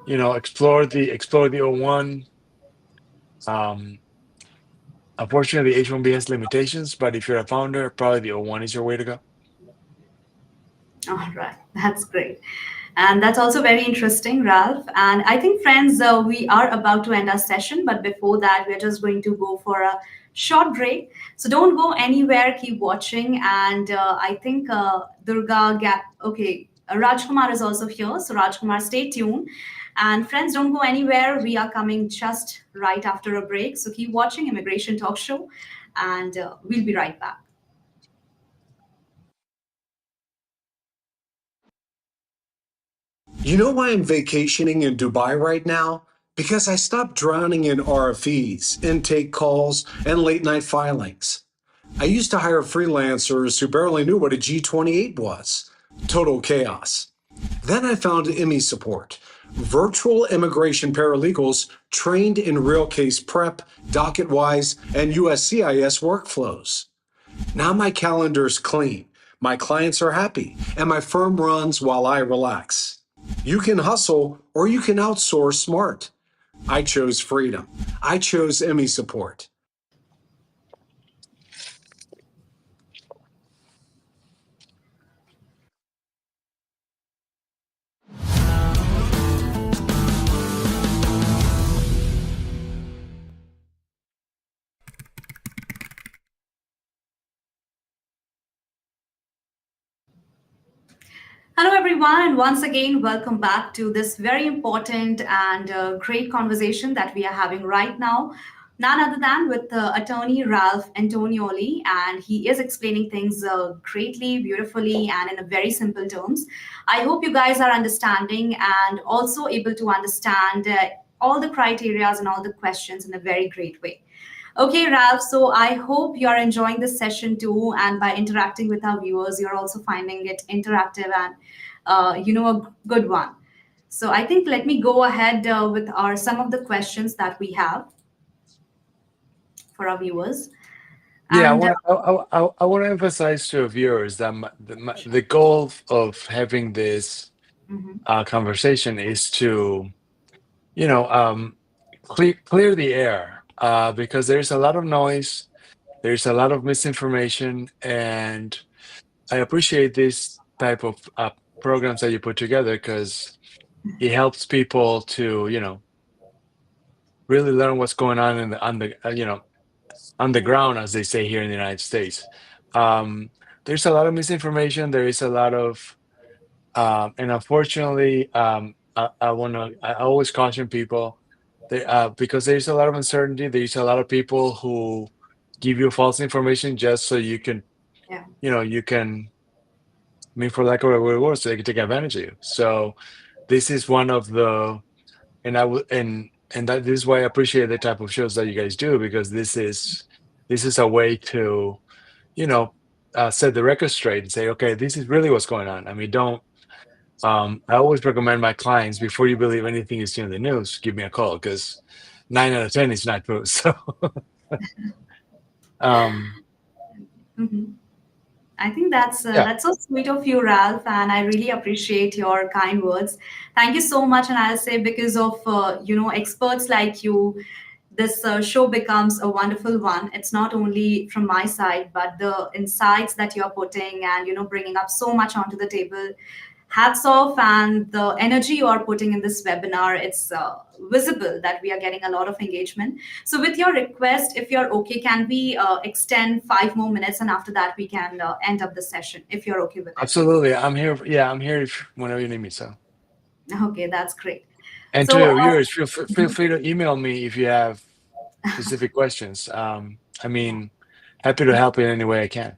Speaker 10: explore the O1. Unfortunately, H1B has limitations, but if you're a founder, probably the O1 is your way to go.
Speaker 2: All right. That's great. And that's also very interesting, Ralph. And I think, friends, we are about to end our session. But before that, we're just going to go for a short break. So don't go anywhere. Keep watching. And I think Rajkumar is also here. So Rajkumar, stay tuned. And friends, don't go anywhere. We are coming just right after a break. So keep watching Immigration Talk Show. And we'll be right back.
Speaker 1: You know why I'm vacationing in Dubai right now? Because I stopped drowning in RFEs, intake calls, and late night filings. I used to hire freelancers who barely knew what a G28 was. Total chaos. Then I found IMI Support, virtual immigration paralegals trained in real case prep, docket-wise, and USCIS workflows. Now my calendar's clean, my clients are happy, and my firm runs while I relax. You can hustle or you can outsource smart. I chose freedom. I chose Emmy support.
Speaker 2: Hello, everyone, and once again, welcome back to this very important and great conversation that we are having right now. None other than with attorney Ralph Antonioli, and he is explaining things greatly, beautifully, and in a very simple terms. I hope you guys are understanding and also able to understand all the criterias and all the questions in a very great way. Okay, Ralph. So I hope you're enjoying this session too, and by interacting with our viewers, you're also finding it interactive and, a good one. So I think let me go ahead with our some of the questions that we have for our viewers.
Speaker 10: Yeah,
Speaker 2: And
Speaker 10: I want to emphasize to viewers that the goal of having this
Speaker 2: mhm,
Speaker 10: conversation is to, clear the air, because there's a lot of noise, there's a lot of misinformation, and I appreciate this type of programs that you put together because it helps people to, really learn what's going on on the ground, as they say here in the United States. There's a lot of misinformation. There is a lot of, and unfortunately, I always caution people because there's a lot of uncertainty. There's a lot of people who give you false information just so you can,
Speaker 2: yeah,
Speaker 10: you can, I mean, for lack of a better word, so they can take advantage of you. So this is one of the, and I would, and that this is why I appreciate the type of shows that you guys do, because this is a way to, set the record straight and say, okay, this is really what's going on. I mean, don't. I always recommend my clients, before you believe anything you see in the news, give me a call, because 9 out of 10 is not true. So, um,
Speaker 2: mhm. I think
Speaker 10: yeah,
Speaker 2: that's so sweet of you, Ralph, and I really appreciate your kind words. Thank you so much. And I'll say because of experts like you, this show becomes a wonderful one. It's not only from my side, but the insights that you're putting and bringing up so much onto the table. Hats off, and the energy you are putting in this webinar. It's visible that we are getting a lot of engagement. So, with your request, if you're okay, can we extend 5 more minutes, and after that we can end up the session if you're okay with it.
Speaker 10: absolutely. I'm here. Yeah, I'm here whenever you need me. So,
Speaker 2: Okay, that's great.
Speaker 10: and to
Speaker 2: So,
Speaker 10: your viewers, feel free to email me if you have specific questions. I
Speaker 2: yeah.
Speaker 10: mean, happy to help in any way I can.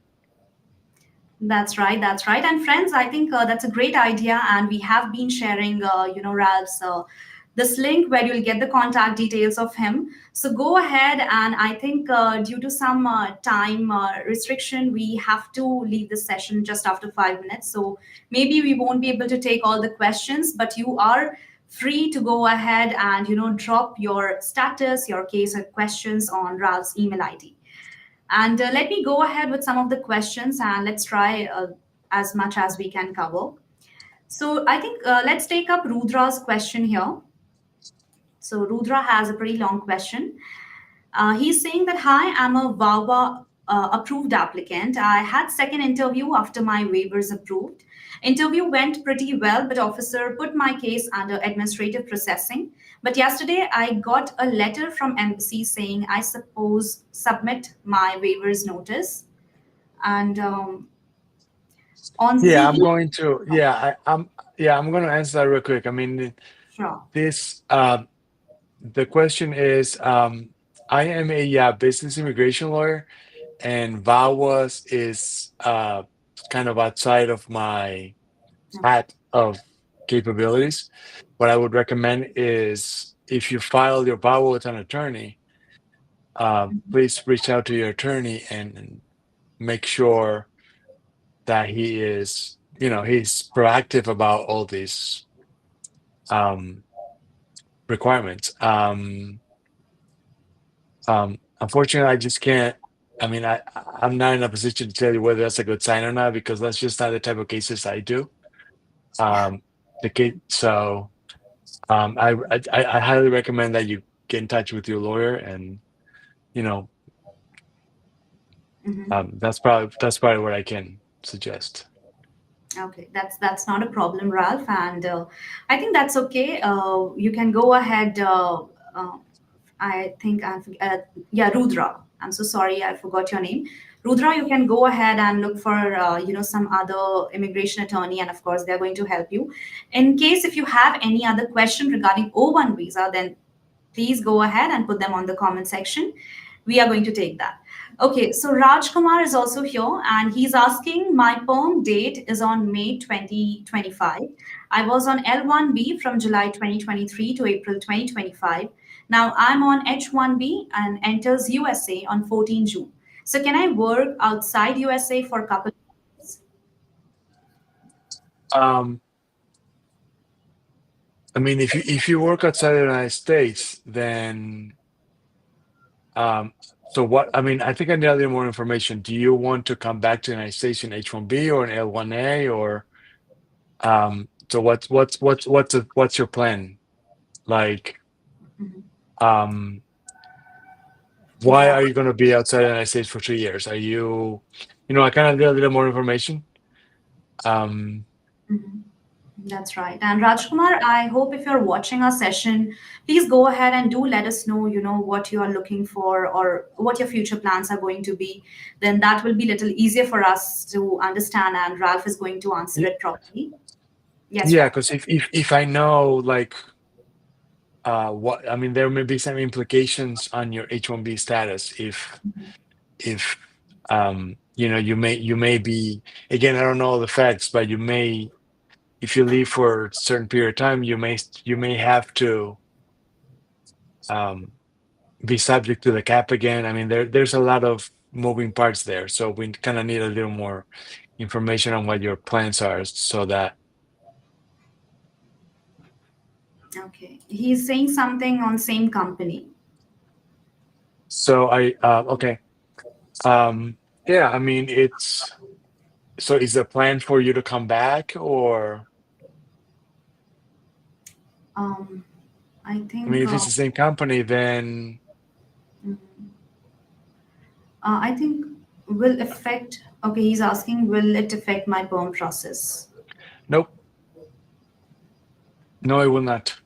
Speaker 2: That's right. That's right. And friends, I think that's a great idea. And we have been sharing, Ralph's this link where you'll get the contact details of him. So go ahead. And I think due to some time restriction, we have to leave this session just after 5 minutes. So maybe we won't be able to take all the questions, but you are free to go ahead and drop your status, your case, or questions on Ralph's email ID. And let me go ahead with some of the questions and let's try as much as we can cover. So I think let's take up Rudra's question here. So Rudra has a pretty long question. He's saying that, hi, I'm a VAWA approved applicant. I had second interview after my waivers approved. Interview went pretty well, but officer put my case under administrative processing. But yesterday I got a letter from embassy saying I suppose submit my waivers notice. And on
Speaker 10: Yeah,
Speaker 2: the
Speaker 10: I'm going to. I'm going to answer that real quick. I mean,
Speaker 2: sure.
Speaker 10: this. The question is, I am a business immigration lawyer, and VAWAS is kind of outside of my hat of capabilities. What I would recommend is, if you file your VAWA with an attorney, please reach out to your attorney and make sure that he is, he's proactive about all these requirements. Unfortunately, I just can't. I mean, I'm not in a position to tell you whether that's a good sign or not, because that's just not the type of cases I do.
Speaker 2: Yeah.
Speaker 10: The case, so I highly recommend that you get in touch with your lawyer, and you know, that's probably what I can suggest.
Speaker 2: Okay, that's not a problem, Ralph, and I think that's okay. You can go ahead. I think yeah, Rudra. I'm so sorry, I forgot your name. Rudra, you can go ahead and look for some other immigration attorney, and of course they're going to help you. In case if you have any other question regarding O1 visa, then please go ahead and put them on the comment section. We are going to take that. Okay, so Raj Kumar is also here and he's asking, my perm date is on May 2025. I was on L1B from July 2023 to April 2025. Now I'm on H1B and enters USA on 14 June. So can I work outside USA for a couple of months?
Speaker 10: Um, I mean, if you work outside the United States, then so what? I mean, I think I need a little more information. Do you want to come back to the United States in H1B or an L1A, or so what's your plan? Like,
Speaker 2: Mhm.
Speaker 10: um, why
Speaker 2: Yeah.
Speaker 10: are you going to be outside the United States for 2 years? Are you, I kind of need a little more information. Um,
Speaker 2: Mhm. That's right. And Rajkumar, I hope if you're watching our session, please go ahead and do let us know, what you are looking for or what your future plans are going to be. Then that will be a little easier for us to understand, and Ralph is going to answer
Speaker 10: y-
Speaker 2: it properly. Yes,
Speaker 10: yeah,
Speaker 2: Ralph.
Speaker 10: because if I know like what I mean, there may be some implications on your H1B status if you may be, again, I don't know the facts, but you may, if you leave for a certain period of time, you may have to um, be subject to the cap again. I mean, there's a lot of moving parts there, so we kind of need a little more information on what your plans are, so that.
Speaker 2: Okay. He's saying something on same company.
Speaker 10: So okay. Yeah, I mean, so is the plan for you to come back, or
Speaker 2: Um, I
Speaker 10: I mean,
Speaker 2: think
Speaker 10: if it's the same company, then
Speaker 2: mhm. I think will affect. Okay, he's asking, will it affect my perm process?
Speaker 10: nope, no, it will not.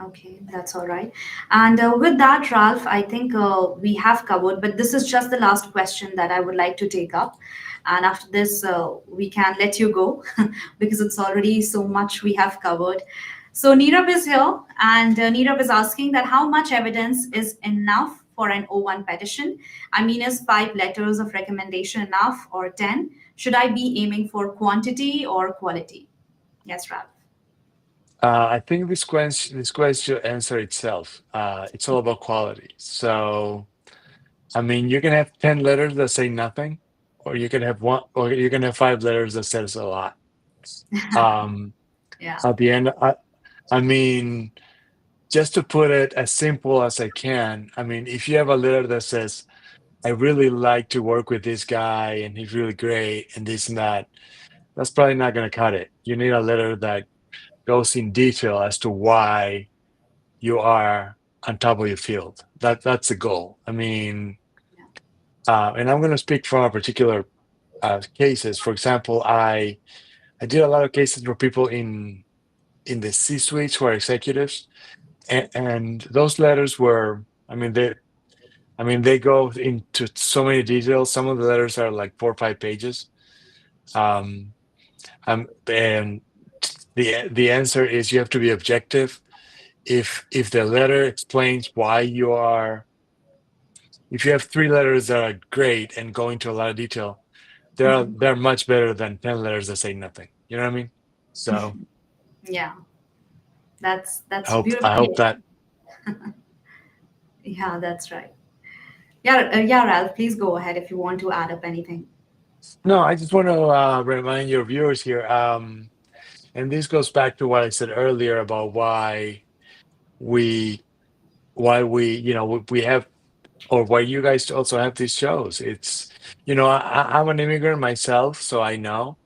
Speaker 2: Okay, that's all right. And with that, Ralph, I think we have covered, but this is just the last question that I would like to take up. And after this, we can let you go because it's already so much we have covered. So Nirav is here, and Nirav is asking that how much evidence is enough for an O1 petition? I mean, is 5 letters of recommendation enough or 10? Should I be aiming for quantity or quality? Yes, Ralph.
Speaker 10: I think this question answer itself. It's all about quality. So, I mean, you can have 10 letters that say nothing, or you can have one, or you can have 5 letters that says a lot. Um,
Speaker 2: Yeah.
Speaker 10: at the end, I mean, just to put it as simple as I can, I mean, if you have a letter that says, I really like to work with this guy and he's really great and this and that, that's probably not going to cut it. You need a letter that goes in detail as to why you are on top of your field. That's the goal. I mean, and I'm going to speak from a particular cases. For example, I did a lot of cases for people in the C-suites who are executives, and those letters were, they go into so many details. Some of the letters are like 4 or 5 pages. Um, and the answer is you have to be objective. If the letter explains why you are, if you have 3 letters that are great and go into a lot of detail,
Speaker 2: Mhm.
Speaker 10: they're much better than 10 letters that say nothing. You know what I mean? So
Speaker 2: Yeah,
Speaker 10: I
Speaker 2: that's
Speaker 10: hope I
Speaker 2: beautifully.
Speaker 10: hope that.
Speaker 2: Yeah, that's right. Yeah, yeah, Ralph, please go ahead if you want to add up anything.
Speaker 10: No, I just want to remind your viewers here, and this goes back to what I said earlier about we why we have, or why you guys also have these shows. It's, I'm an immigrant myself, so I know,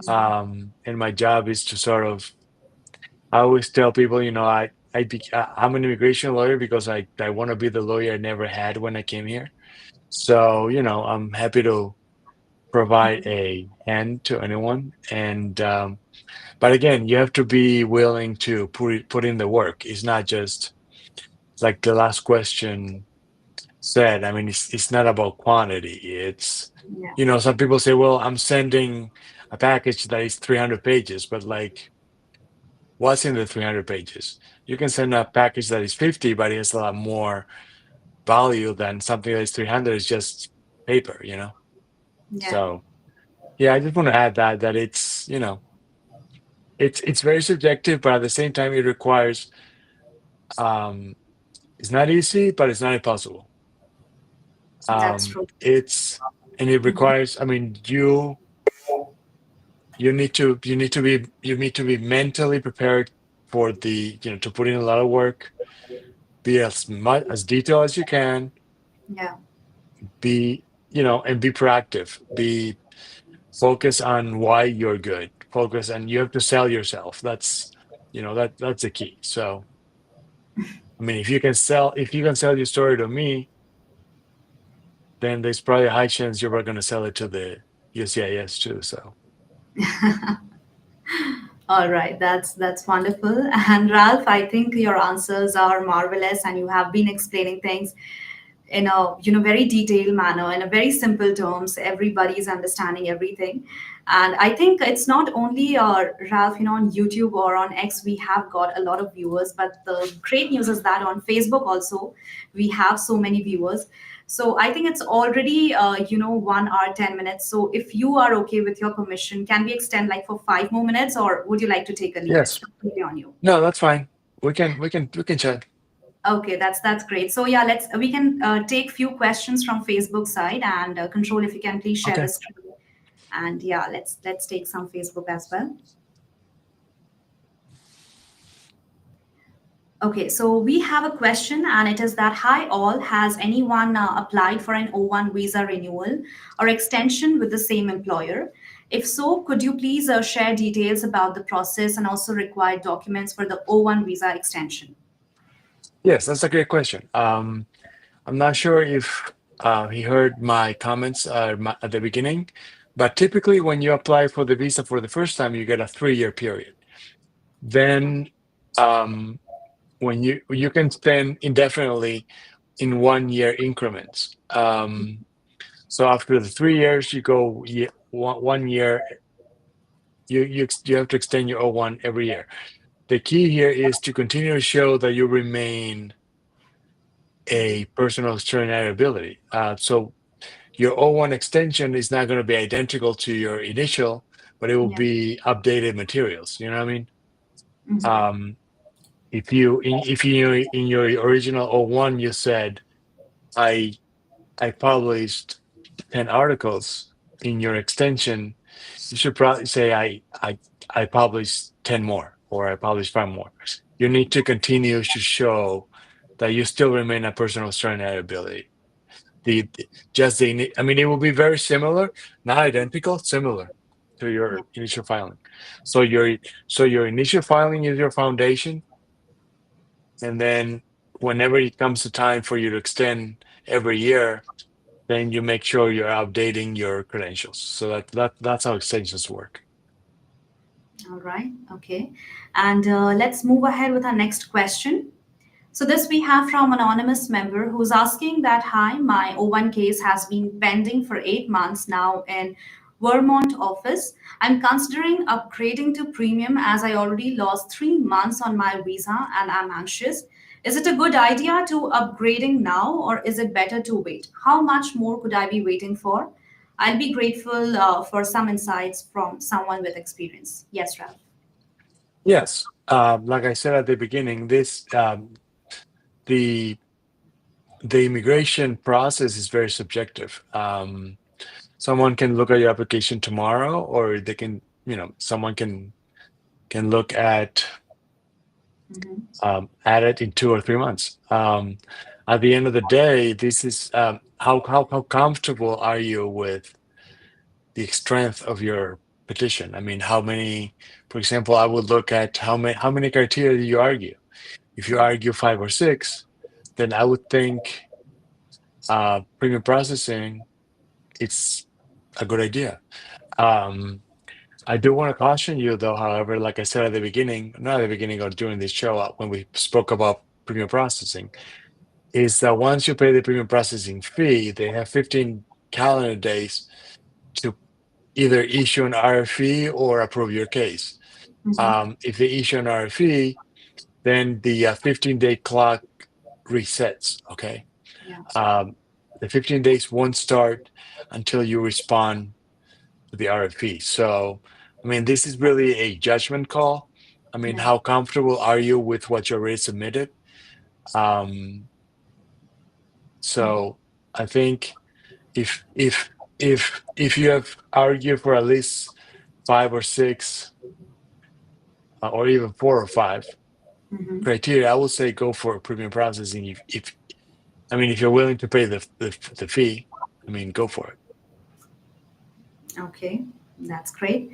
Speaker 10: and my job is to sort of I always tell people, I'm an immigration lawyer because I want to be the lawyer I never had when I came here. So, I'm happy to provide a hand to anyone. And but again, you have to be willing to put in the work. It's not just like the last question said. I mean, it's not about quantity. It's
Speaker 2: Yeah,
Speaker 10: some people say, well, I'm sending a package that is 300 pages, but like, what's in the 300 pages? You can send a package that is 50, but it has a lot more value than something that is 300 is just paper.
Speaker 2: yeah,
Speaker 10: So yeah, I just want to add that it's it's very subjective, but at the same time it requires um it's not easy, but it's not impossible.
Speaker 2: that's true.
Speaker 10: It's and it
Speaker 2: Mhm.
Speaker 10: requires, I mean, you need to be mentally prepared for to put in a lot of work, be as detailed as you can,
Speaker 2: Yeah,
Speaker 10: be and be proactive, be focus on why you're good, focus, and you have to sell yourself. That's the key. So I mean, if you can sell your story to me, then there's probably a high chance you're going to sell it to the USCIS too. So
Speaker 2: all right, that's wonderful. And Ralph, I think your answers are marvelous, and you have been explaining things in a very detailed manner, in a very simple terms. Everybody is understanding everything. And I think it's not only Ralph, on YouTube or on X we have got a lot of viewers, but the great news is that on Facebook also we have so many viewers. So I think it's already 1 hour 10 minutes. So if you are okay, with your permission, can we extend like for 5 more minutes, or would you like to take a leave? It's
Speaker 10: yes,
Speaker 2: completely on you.
Speaker 10: no, that's fine. We can chat.
Speaker 2: Okay, that's great. So yeah, we can take few questions from Facebook side, and Control, if you can please share the
Speaker 10: Okay.
Speaker 2: screen. And yeah, let's take some Facebook as well. Okay, so we have a question, and it is that, hi all, has anyone applied for an O1 visa renewal or extension with the same employer? If so, could you please share details about the process and also required documents for the O1 visa extension?
Speaker 10: Yes, that's a great question. I'm not sure if he heard my comments at the beginning, but typically when you apply for the visa for the first time, you get a 3-year period. Then um, when you can spend indefinitely in 1-year increments. So after the 3 years, you go 1 year. You have to extend your O1 every year. The key here is to continue to show that you remain a person of extraordinary ability. So your O1 extension is not going to be identical to your initial, but it will
Speaker 2: Yeah.
Speaker 10: be updated materials. You know what I mean?
Speaker 2: Mhm.
Speaker 10: Um, if you in your original O1 you said I published 10 articles, in your extension you should probably say I published 10 more, or I published 5 more. You need to continue to show that you still remain a person of extraordinary ability. I mean, it will be very similar, not identical, similar to
Speaker 2: Yeah.
Speaker 10: your initial filing. So your initial filing is your foundation, and then whenever it comes to time for you to extend every year, then you make sure you're updating your credentials. So that's how extensions work.
Speaker 2: All right. Okay. And let's move ahead with our next question. So this we have from anonymous member who's asking that, hi, my O1 case has been pending for 8 months now in Vermont office. I'm considering upgrading to premium as I already lost 3 months on my visa and I'm anxious. Is it a good idea to upgrading now, or is it better to wait? How much more could I be waiting for? I'll be grateful for some insights from someone with experience. Yes, Ralph.
Speaker 10: Yes, like I said at the beginning, the the immigration process is very subjective. Someone can look at your application tomorrow, or they can, someone can look
Speaker 2: Mhm.
Speaker 10: at it in 2 or 3 months. At the end of the day, this is how comfortable are you with the strength of your petition. I mean, how many, for example, I would look at how many criteria do you argue. If you argue 5 or 6, then I would think premium processing, it's a good idea. I do want to caution you, though, however, like I said at the beginning, not at the beginning or during this show, when we spoke about premium processing, is that once you pay the premium processing fee, they have 15 calendar days to either issue an RFE or approve your case. If they issue an RFE, then the 15-day clock resets, okay?
Speaker 2: Yeah.
Speaker 10: The 15 days won't start until you respond to the RFE. So, I mean, this is really a judgment call. I mean,
Speaker 2: Yeah.
Speaker 10: how comfortable are you with what you already submitted? So I think if you have argued for at least 5 or 6 or even 4 or 5
Speaker 2: Mhm.
Speaker 10: criteria, I would say go for premium processing. If I mean, if you're willing to pay the fee, I mean, go for it.
Speaker 2: Okay, that's great.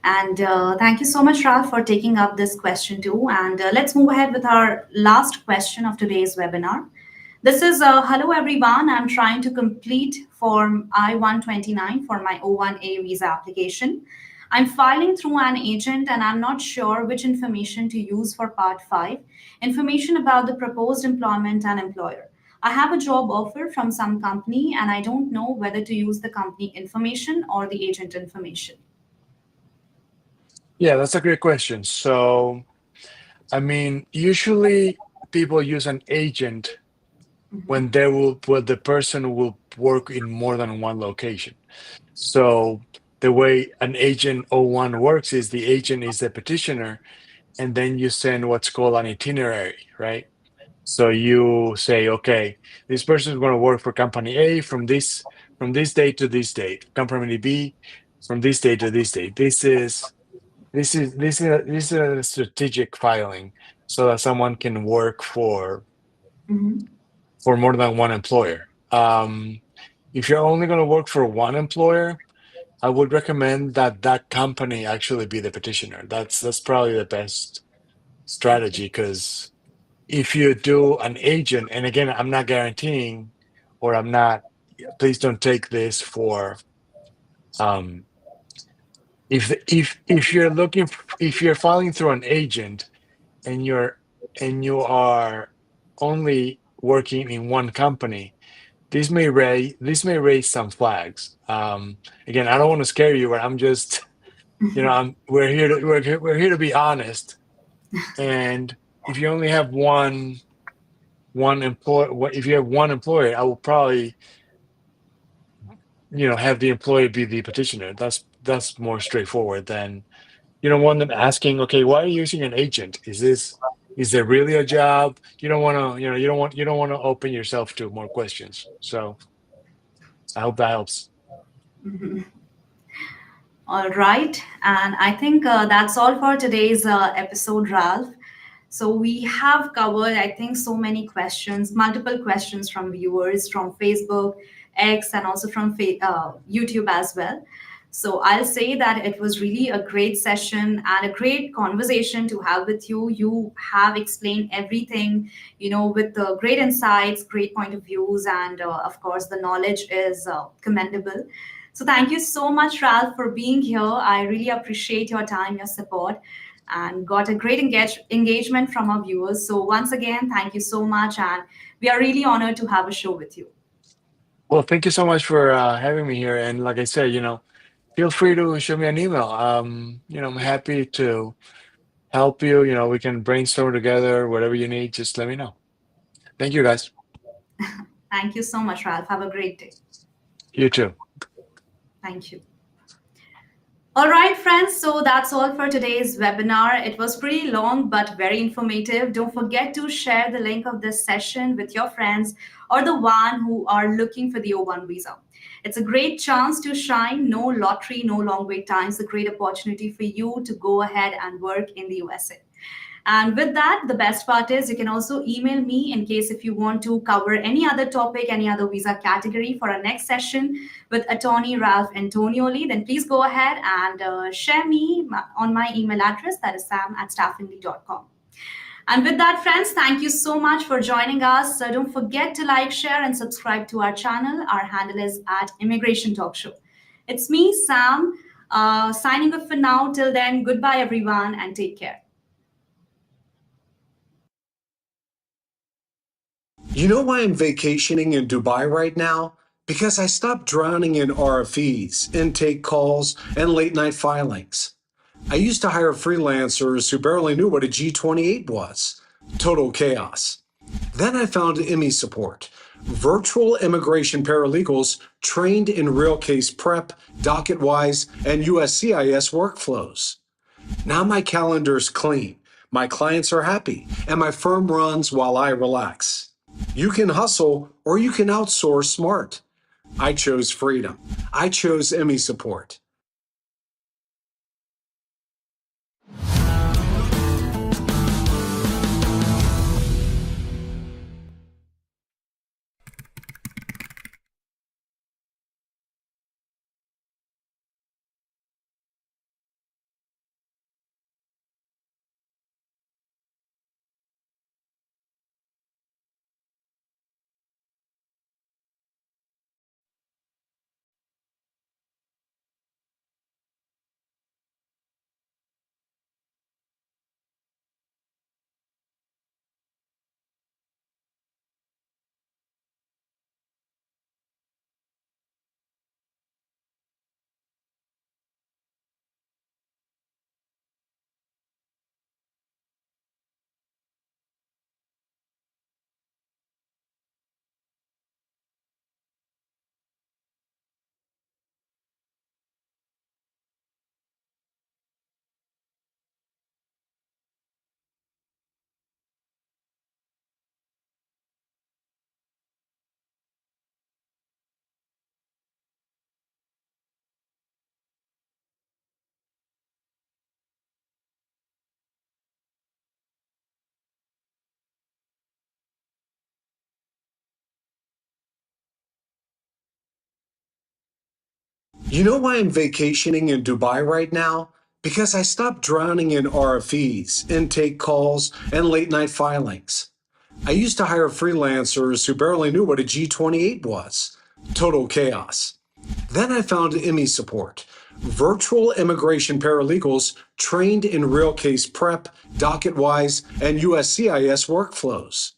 Speaker 2: And thank you so much, Ralph, for taking up this question too. And let's move ahead with our last question of today's webinar. This is hello everyone. I'm trying to complete Form I-129 for my O1A visa application. I'm filing through an agent and I'm not sure which information to use for Part 5, information about the proposed employment and employer. I have a job offer from some company and I don't know whether to use the company information or the agent information.
Speaker 10: Yeah, that's a great question. So, I mean, usually people use an agent when the person will work in more than one location. So the way an agent O1 works is the agent is the petitioner, and then you send what's called an itinerary, right? So you say, okay, this person is going to work for company A from this date to this date, company B from this date to this date. This is a strategic filing so that someone can work for
Speaker 2: Mhm.
Speaker 10: more than one employer. If you're only going to work for one employer, I would recommend that company actually be the petitioner. That's probably the best strategy, because if you do an agent, and again, I'm not guaranteeing, or I'm not, please don't take this for, if you're if you're filing through an agent and you are only working in one company, this may raise some flags. Again, I don't want to scare you, but I'm just, we're here to be honest. And if you only have if you have one employer, I will probably, have the employee be the petitioner. That's more straightforward than, you don't want them asking, okay, why are you using an agent? Is there really a job? You don't want to, you don't want to open yourself to more questions. So I hope that helps.
Speaker 2: All right. And I think that's all for today's episode, Ralph. So we have covered, I think, so many questions, multiple questions from viewers from Facebook, X, and also from YouTube as well. So I'll say that it was really a great session and a great conversation to have with you. You have explained everything, with great insights, great point of views, and of course, the knowledge is commendable. So thank you so much, Ralph, for being here. I really appreciate your time, your support, and got a great engagement from our viewers. So once again, thank you so much, and we are really honored to have a show with you.
Speaker 10: Well, thank you so much for having me here. And like I said, feel free to shoot me an email. I'm happy to help you. We can brainstorm together, whatever you need, just let me know. Thank you, guys.
Speaker 2: Thank you so much, Ralph. Have a great day.
Speaker 10: You too.
Speaker 2: Thank you. All right, friends. So that's all for today's webinar. It was pretty long, but very informative. Don't forget to share the link of this session with your friends or the one who are looking for the O1 visa. It's a great chance to shine. No lottery, no long wait times. A great opportunity for you to go ahead and work in the USA. And with that, the best part is you can also email me in case if you want to cover any other topic, any other visa category for our next session with attorney Ralph Antonioli. Then please go ahead and share me on my email address, that is sam@staffingly.com. And with that, friends, thank you so much for joining us. So don't forget to like, share, and subscribe to our channel. Our handle is at Immigration Talk Show. It's me, Sam, signing off for now. Till then, goodbye, everyone, and take care.
Speaker 1: You know why I'm vacationing in Dubai right now? Because I stopped drowning in RFEs, intake calls, and late night filings. I used to hire freelancers who barely knew what a G28 was. Total chaos. Then I found IMI support, virtual immigration paralegals trained in real case prep, docket-wise, and USCIS workflows. Now my calendar's clean, my clients are happy, and my firm runs while I relax. You can hustle or you can outsource smart. I chose freedom. I chose IMI support. You know why I'm vacationing in Dubai right now? Because I stopped drowning in RFEs, intake calls, and late night filings. I used to hire freelancers who barely knew what a G28 was. Total chaos. Then I found IMI support, virtual immigration paralegals trained in real case prep, docket-wise, and USCIS workflows.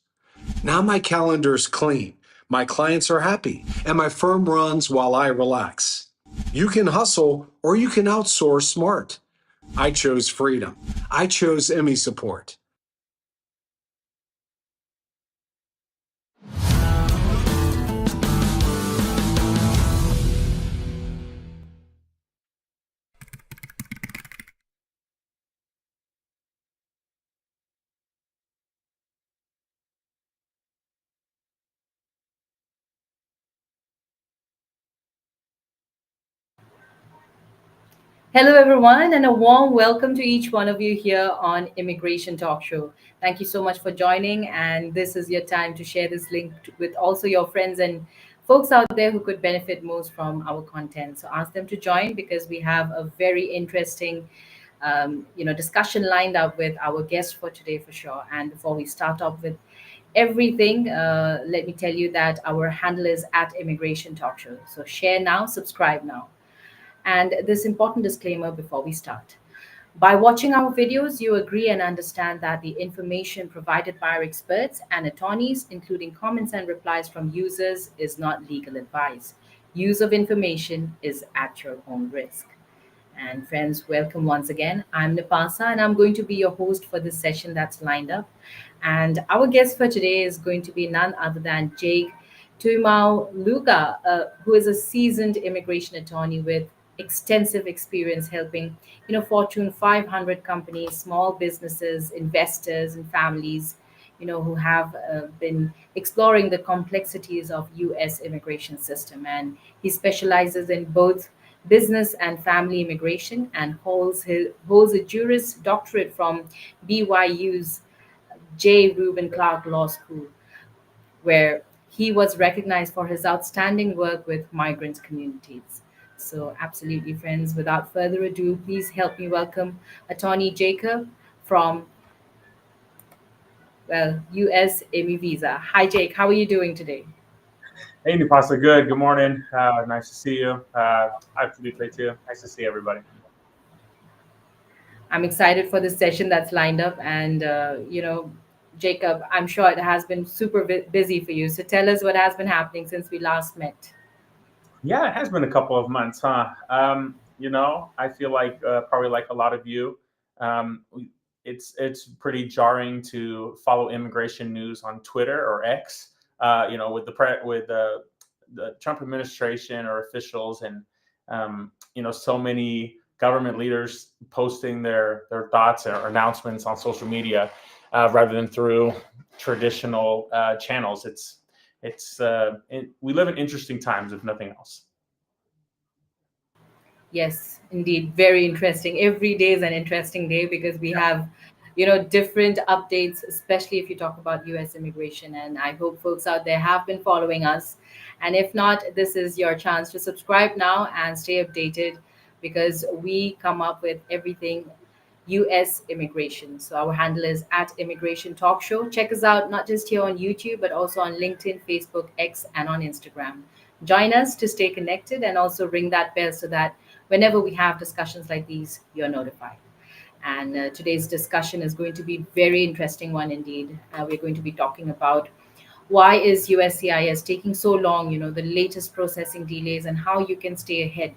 Speaker 1: Now my calendar's clean, my clients are happy, and my firm runs while I relax. You can hustle or you can outsource smart. I chose freedom. I chose IMI support.
Speaker 4: Hello, everyone, and a warm welcome to each one of you here on Immigration Talk Show. Thank you so much for joining, and this is your time to share this link with also your friends and folks out there who could benefit most from our content. So ask them to join because we have a very interesting, discussion lined up with our guest for today for sure. And before we start off with everything, let me tell you that our handle is at Immigration Talk Show. So share now, subscribe now. And this important disclaimer before we start. By watching our videos, you agree and understand that the information provided by our experts and attorneys, including comments and replies from users, is not legal advice. Use of information is at your own risk. And friends, welcome once again. I'm Nipasa, and I'm going to be your host for this session that's lined up. And our guest for today is going to be none other than Jake Tuimau Luga, who is a seasoned immigration attorney with extensive experience helping, Fortune 500 companies, small businesses, investors, and families, who have been exploring the complexities of U.S. immigration system. And he specializes in both business and family immigration, and holds a Juris Doctorate from BYU's J. Reuben Clark Law School, where he was recognized for his outstanding work with migrant communities. So, absolutely, friends, without further ado, please help me welcome Attorney Jacob from, well, US EB Visa. Hi, Jake. How are you doing today?
Speaker 11: Hey, Nupasa, good. Good morning. Nice to see you. Hi, Felipe, too. Nice to see everybody.
Speaker 4: I'm excited for this session that's lined up. And, Jacob, I'm sure it has been super busy for you. So tell us what has been happening since we last met.
Speaker 11: Yeah, it has been a couple of months, huh? I feel like probably like a lot of you, it's pretty jarring to follow immigration news on Twitter or X. With the Trump administration or officials, and so many government leaders posting their thoughts or announcements on social media rather than through traditional channels. We live in interesting times, if nothing else.
Speaker 4: Yes, indeed. Very interesting. Every day is an interesting day because we have, different updates, especially if you talk about US immigration. And I hope folks out there have been following us. And if not, this is your chance to subscribe now and stay updated because we come up with everything US immigration. So our handle is at Immigration Talk Show. Check us out not just here on YouTube, but also on LinkedIn, Facebook, X, and on Instagram. Join us to stay connected and also ring that bell so that whenever we have discussions like these, you're notified. And today's discussion is going to be a very interesting one indeed. We're going to be talking about why is USCIS taking so long, the latest processing delays and how you can stay ahead.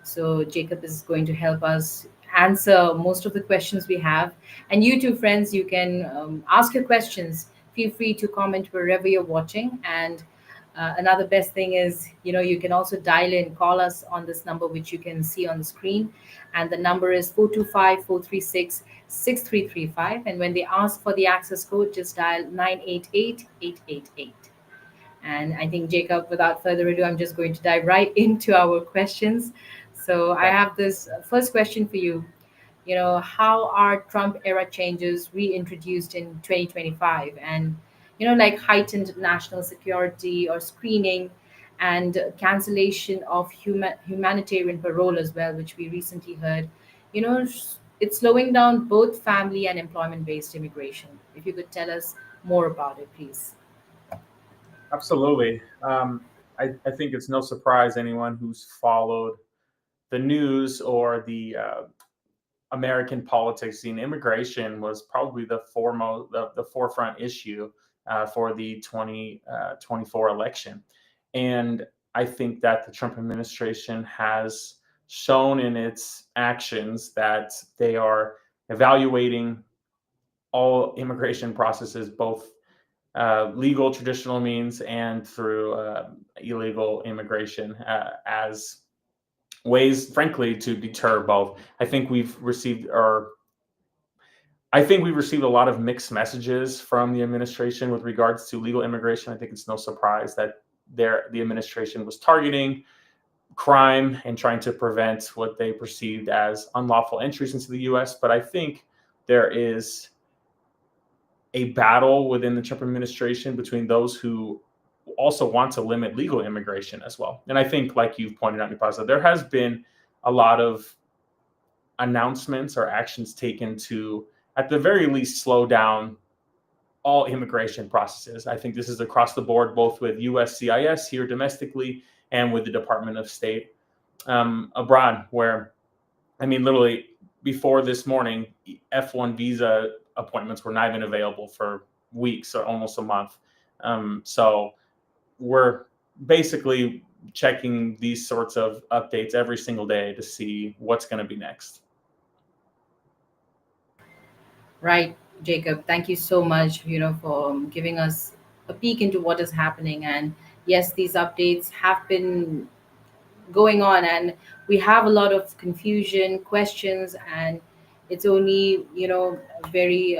Speaker 4: So Jacob is going to help us answer most of the questions we have. And you too, friends, you can ask your questions. Feel free to comment wherever you're watching. And another best thing is, you can also dial in, call us on this number, which you can see on the screen. And the number is 425-436-6335. And when they ask for the access code, just dial 988-888. And I think, Jacob, without further ado, I'm just going to dive right into our questions. So I have this first question for you. How are Trump era changes reintroduced in 2025? And, like heightened national security or screening and cancellation of humanitarian parole as well, which we recently heard, it's slowing down both family and employment based immigration. If you could tell us more about it, please.
Speaker 11: Absolutely. I think it's no surprise anyone who's followed the news or the American politics scene. Immigration was probably the forefront issue for the 2024 election. And I think that the Trump administration has shown in its actions that they are evaluating all immigration processes, both legal traditional means and through illegal immigration as ways, frankly, to deter both. I think we've received a lot of mixed messages from the administration with regards to legal immigration. I think it's no surprise that the administration was targeting crime and trying to prevent what they perceived as unlawful entries into the U.S. But I think there is a battle within the Trump administration between those who also want to limit legal immigration as well. And I think, like you've pointed out, Nipasa, there has been a lot of announcements or actions taken to, at the very least, slow down all immigration processes. I think this is across the board, both with USCIS here domestically and with the Department of State abroad, where, literally before this morning, F1 visa appointments were not even available for weeks or almost a month. So we're basically checking these sorts of updates every single day to see what's going to be next.
Speaker 4: Right, Jacob. Thank you so much, for giving us a peek into what is happening. And yes, these updates have been going on, and we have a lot of confusion, questions, and it's only, very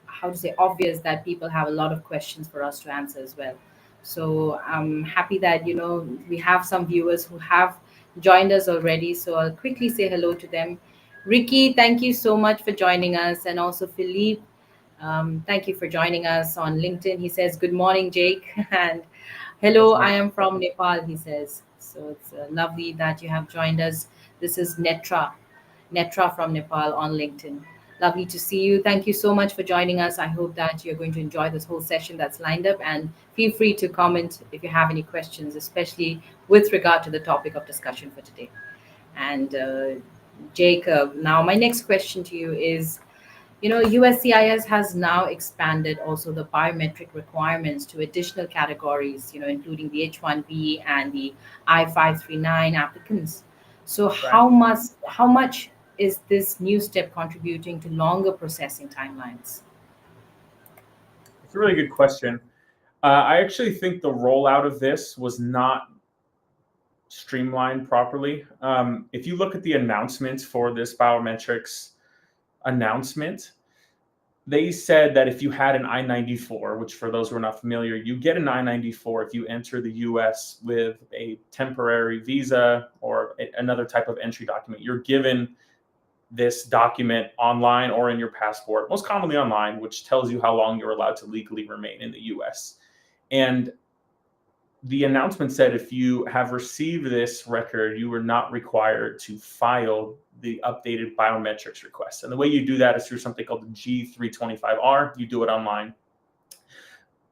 Speaker 4: how to say obvious that people have a lot of questions for us to answer as well. So I'm happy that we have some viewers who have joined us already, so I'll quickly say hello to them. Ricky, thank you so much for joining us, and also Philippe. Thank you for joining us on LinkedIn. He says, "Good morning, Jake," and "Hello, I am from Nepal." He says, so it's lovely that you have joined us. This is Netra from Nepal on LinkedIn. Lovely to see you. Thank you so much for joining us. I hope that you're going to enjoy this whole session that's lined up, and feel free to comment if you have any questions, especially with regard to the topic of discussion for today. And Jacob, now my next question to you is, USCIS has now expanded also the biometric requirements to additional categories, including the H1B and the I-539 applicants. So how much is this new step contributing to longer processing timelines?
Speaker 11: It's a really good question. I actually think the rollout of this was not streamlined properly. If you look at the announcements for this biometrics announcement, they said that if you had an I-94, which for those who are not familiar, you get an I-94 if you enter the US with a temporary visa or another type of entry document. You're given this document online or in your passport, most commonly online, which tells you how long you're allowed to legally remain in the US. And the announcement said if you have received this record, you are not required to file the updated biometrics request. And the way you do that is through something called the G325R. You do it online.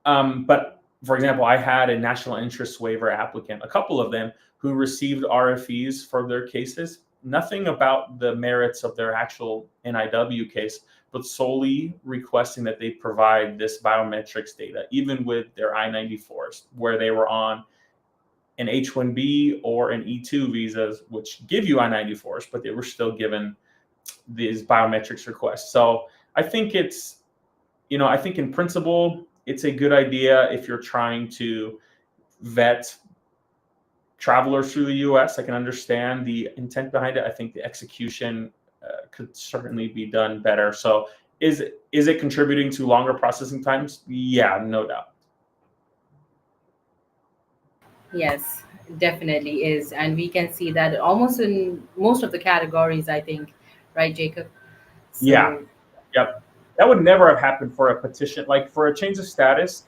Speaker 11: But for example, I had a national interest waiver applicant, a couple of them, who received RFEs for their cases. Nothing about the merits of their actual NIW case, but solely requesting that they provide this biometrics data, even with their I-94s, where they were on an H-1B or an E-2 visas, which give you I-94s, but they were still given these biometrics requests. So I think it's, I think in principle, it's a good idea if you're trying to vet travelers through the US. I can understand the intent behind it. I think the execution could certainly be done better. So is it contributing to longer processing times? Yeah, no doubt.
Speaker 4: Yes, definitely is. And we can see that almost in most of the categories, I think, right, Jacob?
Speaker 11: Yeah,
Speaker 4: So,
Speaker 11: yep. That would never have happened for a petition. Like for a change of status,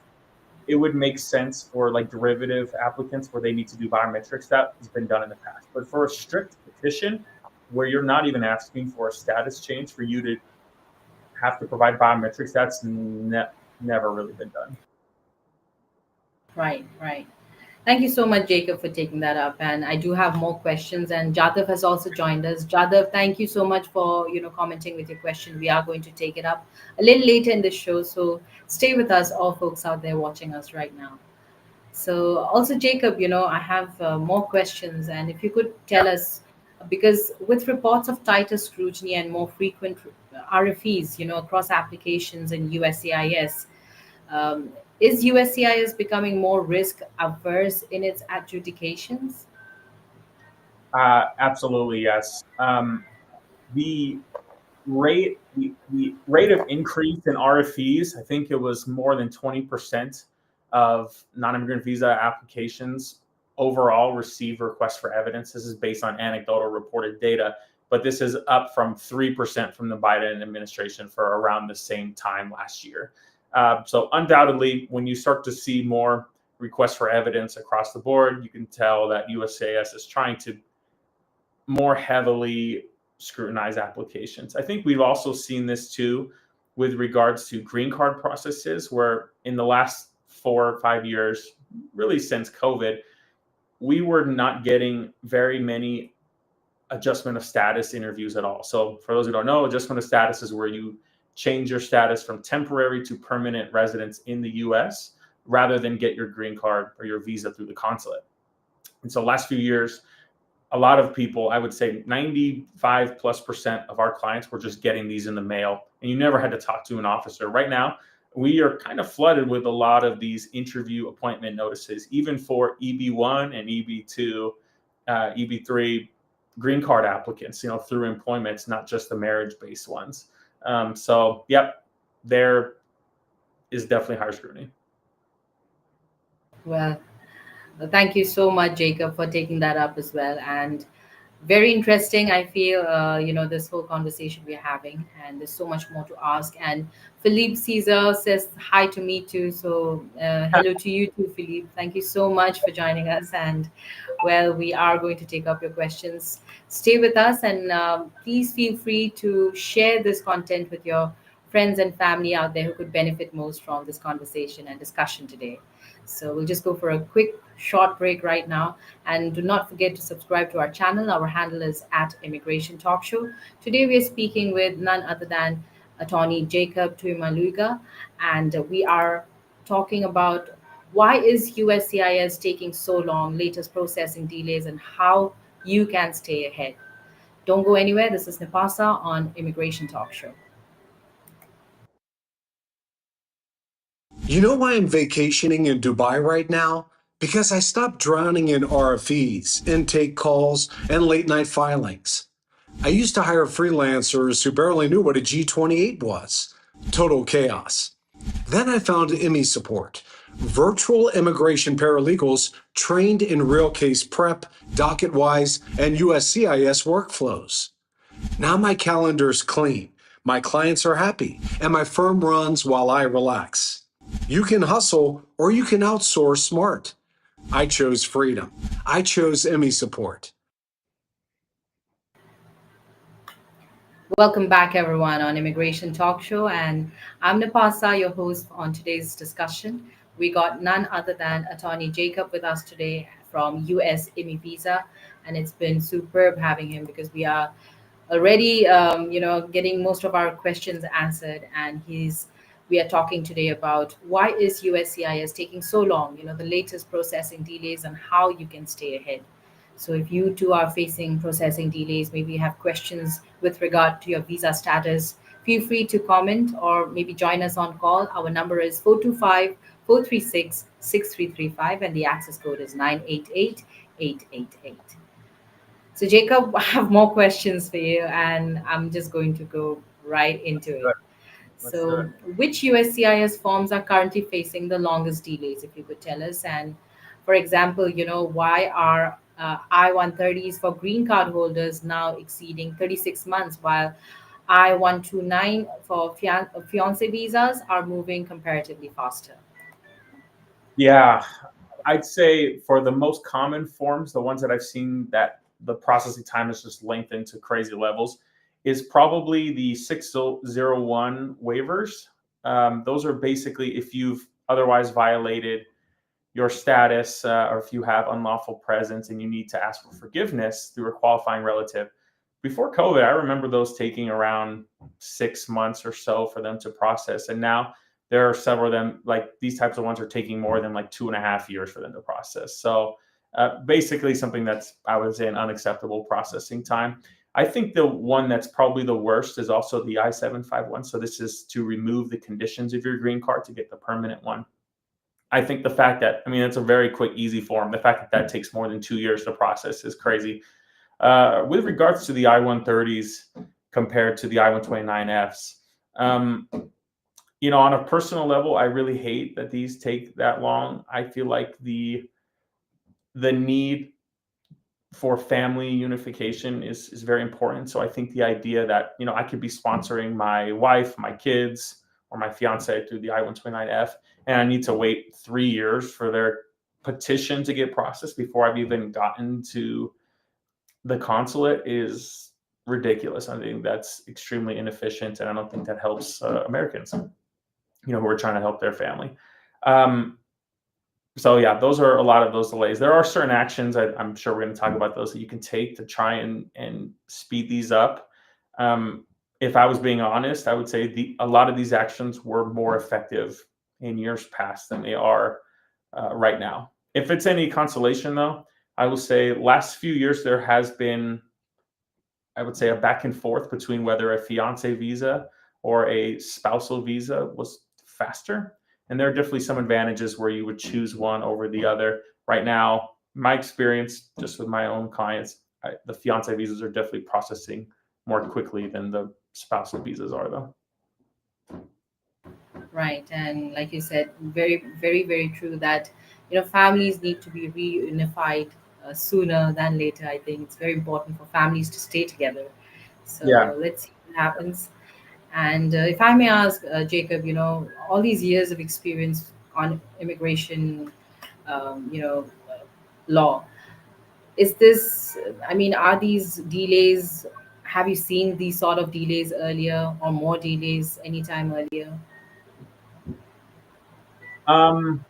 Speaker 11: it would make sense for like derivative applicants where they need to do biometrics. That has been done in the past. But for a strict petition where you're not even asking for a status change for you to have to provide biometrics, that's never really been done.
Speaker 4: right, right. Thank you so much, Jacob, for taking that up. And I do have more questions. And Jadav has also joined us. Jadav, thank you so much for commenting with your question. We are going to take it up a little later in the show, so stay with us, all folks out there watching us right now. So also, Jacob, I have more questions, and if you could tell us, because with reports of tighter scrutiny and more frequent RFEs, across applications in USCIS, um, is USCIS becoming more risk averse in its adjudications?
Speaker 11: Absolutely, yes. The rate of increase in RFEs, I think it was more than 20% of non-immigrant visa applications overall receive requests for evidence. This is based on anecdotal reported data, but this is up from 3% from the Biden administration for around the same time last year. So undoubtedly, when you start to see more requests for evidence across the board, you can tell that USCIS is trying to more heavily scrutinize applications. I think we've also seen this too with regards to green card processes, where in the last 4 or 5 years, really since COVID, we were not getting very many adjustment of status interviews at all. So for those who don't know, adjustment of status is where you change your status from temporary to permanent residence in the US rather than get your green card or your visa through the consulate. And so last few years, a lot of people, I would say 95+% of our clients were just getting these in the mail, and you never had to talk to an officer. Right now, we are kind of flooded with a lot of these interview appointment notices, even for EB1 and EB2, EB3 green card applicants, through employments, not just the marriage-based ones. So, yep, there is definitely higher scrutiny.
Speaker 4: Well, Thank you so much, Jacob, for taking that up as well. And very interesting, I feel, this whole conversation we're having. And there's so much more to ask. And Philippe Caesar says hi to me too. So hello to you too, Philippe. Thank you so much for joining us. And well, we are going to take up your questions. Stay with us and please feel free to share this content with your friends and family out there who could benefit most from this conversation and discussion today. So we'll just go for a quick short break right now. And do not forget to subscribe to our channel. Our handle is at Immigration Talk Show. Today we are speaking with none other than attorney Jacob Tuimaluga, and we are talking about why is USCIS taking so long, latest processing delays, and how you can stay ahead. Don't go anywhere. This is Nipasa on Immigration Talk Show.
Speaker 1: You know why I'm vacationing in Dubai right now? Because I stopped drowning in RFEs, intake calls, and late night filings. I used to hire freelancers who barely knew what a G28 was. Total chaos. Then I found IMI support, virtual immigration paralegals trained in real case prep, docket-wise, and USCIS workflows. Now my calendar's clean, my clients are happy, and my firm runs while I relax. You can hustle or you can outsource smart. I chose freedom. I chose IMI support.
Speaker 4: Welcome back, everyone, on Immigration Talk Show. And I'm Napasa, your host on today's discussion. We got none other than attorney Jacob with us today from US IMI Visa. And it's been superb having him because we are already, getting most of our questions answered. And we are talking today about why is USCIS taking so long, the latest processing delays and how you can stay ahead. So if you too are facing processing delays, maybe you have questions with regard to your visa status, feel free to comment or maybe join us on call. Our number is 425-436-6335 and the access code is 988-888. So Jacob, I have more questions for you and I'm just going to go right into it.
Speaker 11: Let's do it.
Speaker 4: So which USCIS forms are currently facing the longest delays, if you could tell us? And for example, why are I-130s for green card holders now exceeding 36 months, while I-129 for fiance visas are moving comparatively faster?
Speaker 11: Yeah, I'd say for the most common forms, the ones that I've seen that the processing time is just lengthened to crazy levels, is probably the 601 waivers. Those are basically if you've otherwise violated your status or if you have unlawful presence and you need to ask for forgiveness through a qualifying relative. Before COVID, I remember those taking around 6 months or so for them to process. And now there are several of them, like these types of ones are taking more than like 2.5 years for them to process. So basically something that's, I would say, an unacceptable processing time. I think the one that's probably the worst is also the I-751. So this is to remove the conditions of your green card to get the permanent one. I think the fact that, I mean, it's a very quick, easy form. The fact that that takes more than 2 years to process is crazy. With regards to the I-130s compared to the I-129Fs, on a personal level, I really hate that these take that long. I feel like the need for family unification is very important. So I think the idea that, I could be sponsoring my wife, my kids, or my fiance through the I-129F, and I need to wait 3 years for their petition to get processed before I've even gotten to the consulate is ridiculous. I think that's extremely inefficient, and I don't think that helps Americans, who are trying to help their family. So yeah, those are a lot of those delays. There are certain actions, I'm sure we're going to talk about those, that you can take to try and speed these up. If I was being honest, I would say a lot of these actions were more effective in years past than they are right now. If it's any consolation, though, I will say last few years there has been, I would say, a back and forth between whether a fiance visa or a spousal visa was faster. And there are definitely some advantages where you would choose one over the other. Right now, my experience just with my own clients, the fiance visas are definitely processing more quickly than the spousal visas are, though.
Speaker 4: Right. And like you said, very, very, very true that, families need to be reunified sooner than later. I think it's very important for families to stay together.
Speaker 11: Yeah.
Speaker 4: So let's see what happens. And if I may ask, Jacob, all these years of experience on immigration, law, is this, I mean, are these delays, have you seen these sort of delays earlier or more delays anytime earlier?
Speaker 11: Um,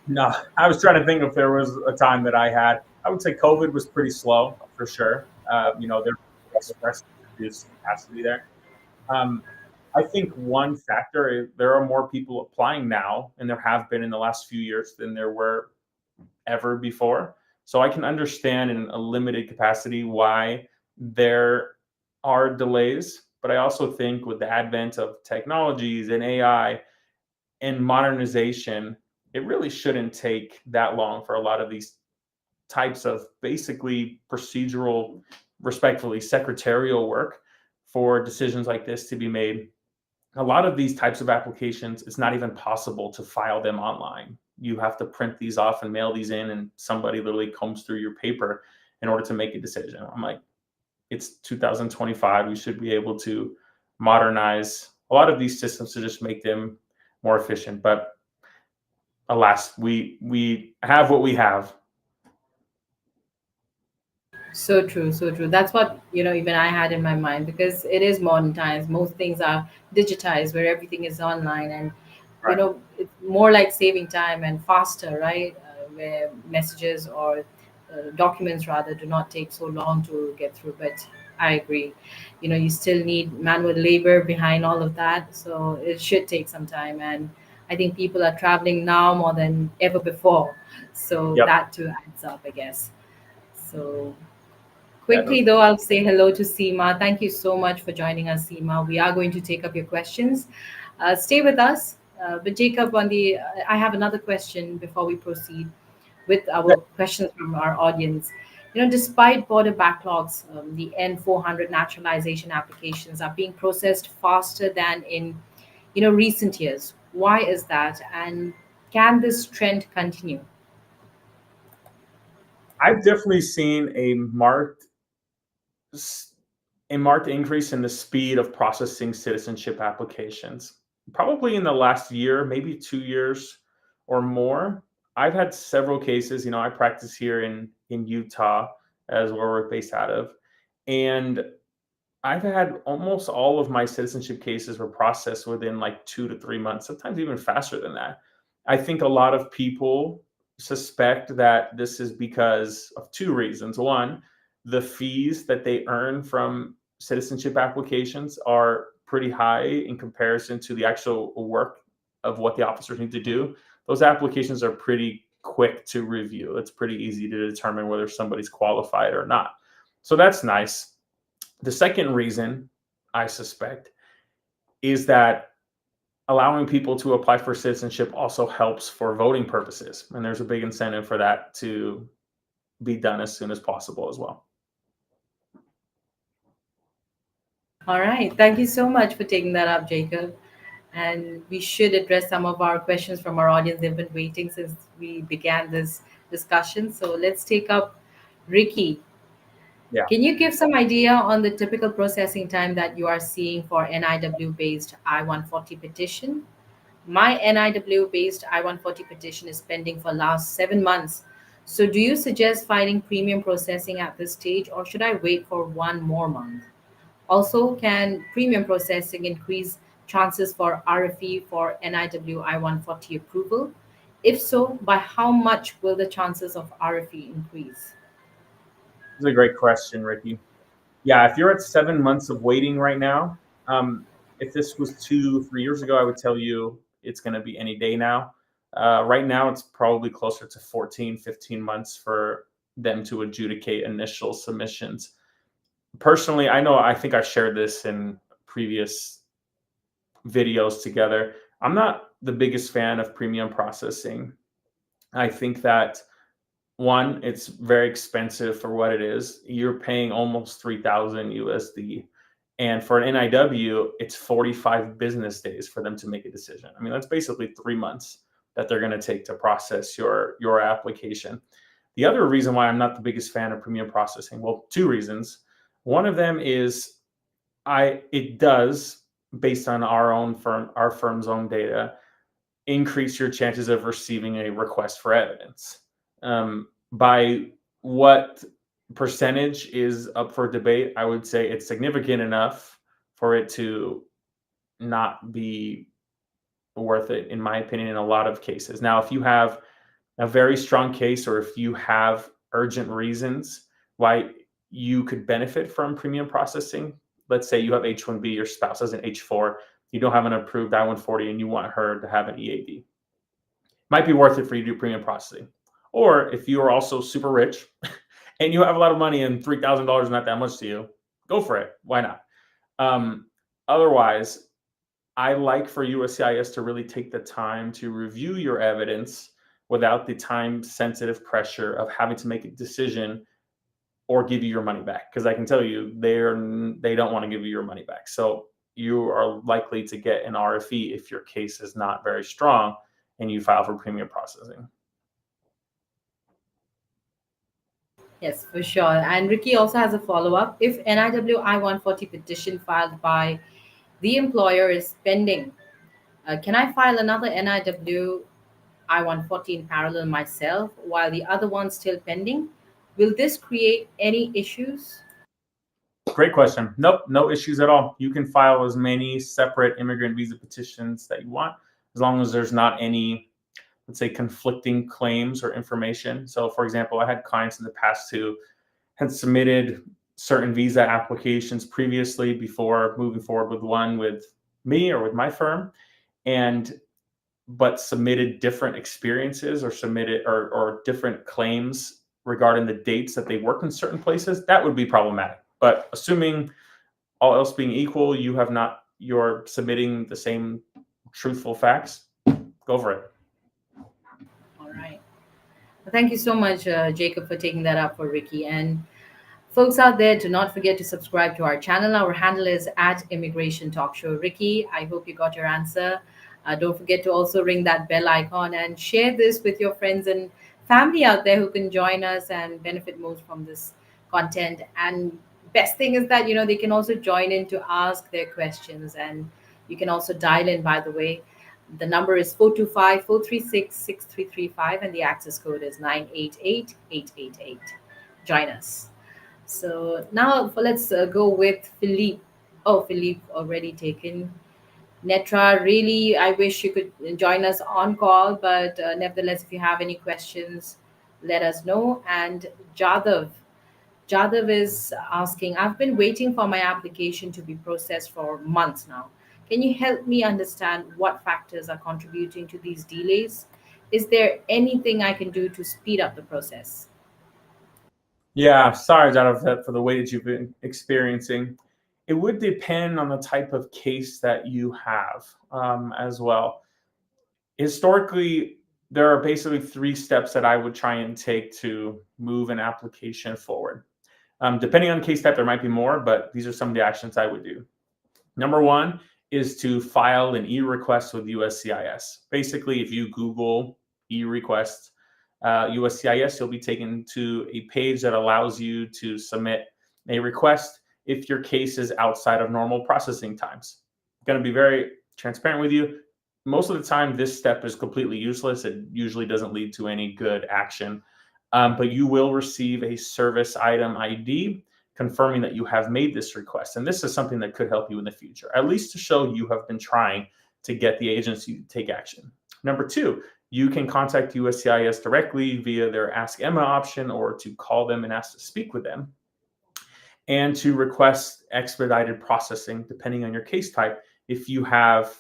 Speaker 11: no, I was trying to think if there was a time that I had. I would say COVID was pretty slow for sure. There expressed reduced capacity there. Um, I think one factor is there are more people applying now, and there have been in the last few years than there were ever before. So I can understand in a limited capacity why there are delays. But I also think with the advent of technologies and AI and modernization, it really shouldn't take that long for a lot of these types of basically procedural, respectfully, secretarial work for decisions like this to be made. A lot of these types of applications, it's not even possible to file them online. You have to print these off and mail these in, and somebody literally combs through your paper in order to make a decision. I'm like, it's 2025. We should be able to modernize a lot of these systems to just make them more efficient. But alas, we have what we have.
Speaker 4: So true, so true. That's what, even I had in my mind, because it is modern times. Most things are digitized where everything is online, and
Speaker 11: Right.
Speaker 4: it's more like saving time and faster, right? Where messages or documents rather do not take so long to get through. But I agree. You still need manual labor behind all of that, so it should take some time. And I think people are traveling now more than ever before, so
Speaker 11: Yep.
Speaker 4: that too adds up, I guess. So
Speaker 11: Yeah, no.
Speaker 4: quickly, though, I'll say hello to Seema. Thank you so much for joining us, Seema. We are going to take up your questions. Stay with us. But Jacob, I have another question before we proceed with
Speaker 11: Yeah,
Speaker 4: our questions from our audience. Despite border backlogs, the N400 naturalization applications are being processed faster than in, recent years. Why is that? And can this trend continue?
Speaker 11: I've definitely seen a marked increase in the speed of processing citizenship applications. Probably in the last year, maybe 2 years or more. I've had several cases. I practice here in Utah, as where we're based out of, and I've had almost all of my citizenship cases were processed within like 2 to 3 months, sometimes even faster than that. I think a lot of people suspect that this is because of two reasons. One, the fees that they earn from citizenship applications are pretty high in comparison to the actual work of what the officers need to do. Those applications are pretty quick to review. It's pretty easy to determine whether somebody's qualified or not. So that's nice. The second reason I suspect is that allowing people to apply for citizenship also helps for voting purposes. And there's a big incentive for that to be done as soon as possible as well.
Speaker 4: All right. Thank you so much for taking that up, Jacob. And we should address some of our questions from our audience. They've been waiting since we began this discussion. So let's take up Ricky.
Speaker 11: Yeah.
Speaker 4: Can you give some idea on the typical processing time that you are seeing for NIW based I-140 petition? My NIW based I-140 petition is pending for last 7 months. So do you suggest filing premium processing at this stage, or should I wait for 1 more month? Also, can premium processing increase chances for RFE for NIW I-140 approval? If so, by how much will the chances of RFE increase?
Speaker 11: This is a great question, Ricky. Yeah, if you're at 7 months of waiting right now, if this was 2, 3 years ago, I would tell you it's going to be any day now. Right now, it's probably closer to 14, 15 months for them to adjudicate initial submissions. Personally, I think I shared this in previous videos together. I'm not the biggest fan of premium processing. I think that one, it's very expensive for what it is. You're paying almost 3,000 USD. And for an NIW, it's 45 business days for them to make a decision. I mean, that's basically 3 months that they're going to take to process your application. The other reason why I'm not the biggest fan of premium processing, well, two reasons. One of them is it does, based on our firm's own data, increase your chances of receiving a request for evidence. By what percentage is up for debate, I would say it's significant enough for it to not be worth it, in my opinion, in a lot of cases. Now, if you have a very strong case, or if you have urgent reasons why you could benefit from premium processing, let's say you have H-1B, your spouse has an H-4, you don't have an approved I-140, and you want her to have an EAD, might be worth it for you to do premium processing. Or if you are also super rich and you have a lot of money and $3,000 is not that much to you, go for it. Why not? Otherwise, I like for USCIS to really take the time to review your evidence without the time-sensitive pressure of having to make a decision or give you your money back. Because I can tell you, they don't want to give you your money back. So you are likely to get an RFE if your case is not very strong and you file for premium processing.
Speaker 4: Yes, for sure. And Ricky also has a follow-up. If NIW I-140 petition filed by the employer is pending, can I file another NIW I-140 in parallel myself while the other one's still pending? Will this create any issues?
Speaker 11: Great question. Nope, no issues at all. You can file as many separate immigrant visa petitions that you want, as long as there's not any, let's say, conflicting claims or information. So, for example, I had clients in the past who had submitted certain visa applications previously before moving forward with one with me or with my firm, but submitted different experiences or submitted or different claims regarding the dates that they worked in certain places. That would be problematic. But assuming all else being equal, you're submitting the same truthful facts, go for it.
Speaker 4: All right. Thank you so much, Jacob, for taking that up for Ricky. And folks out there, do not forget to subscribe to our channel. Our handle is @Immigration Talk Show. Ricky, I hope you got your answer. Don't forget to also ring that bell icon and share this with your friends and family out there who can join us and benefit most from this content. And best thing is that, they can also join in to ask their questions. And you can also dial in, by the way. The number is 425-436-6335 and the access code is 988-888. Join us. So now let's go with Philippe. Oh, Philippe already taken. Netra, really, I wish you could join us on call, but nevertheless, if you have any questions, let us know. And Jadav is asking, I've been waiting for my application to be processed for months now. Can you help me understand what factors are contributing to these delays? Is there anything I can do to speed up the process?
Speaker 11: Yeah, sorry, Jadav, for the wait that you've been experiencing. It would depend on the type of case that you have as well. Historically, there are basically 3 steps that I would try and take to move an application forward. Depending on case type, there might be more, but these are some of the actions I would do. Number 1 is to file an e-request with USCIS. Basically, if you Google e-request USCIS, you'll be taken to a page that allows you to submit a request if your case is outside of normal processing times. I'm going to be very transparent with you. Most of the time, this step is completely useless. It usually doesn't lead to any good action. But you will receive a service item ID confirming that you have made this request. And this is something that could help you in the future, at least to show you have been trying to get the agency to take action. Number 2, you can contact USCIS directly via their Ask Emma option, or to call them and ask to speak with them, and to request expedited processing depending on your case type if you have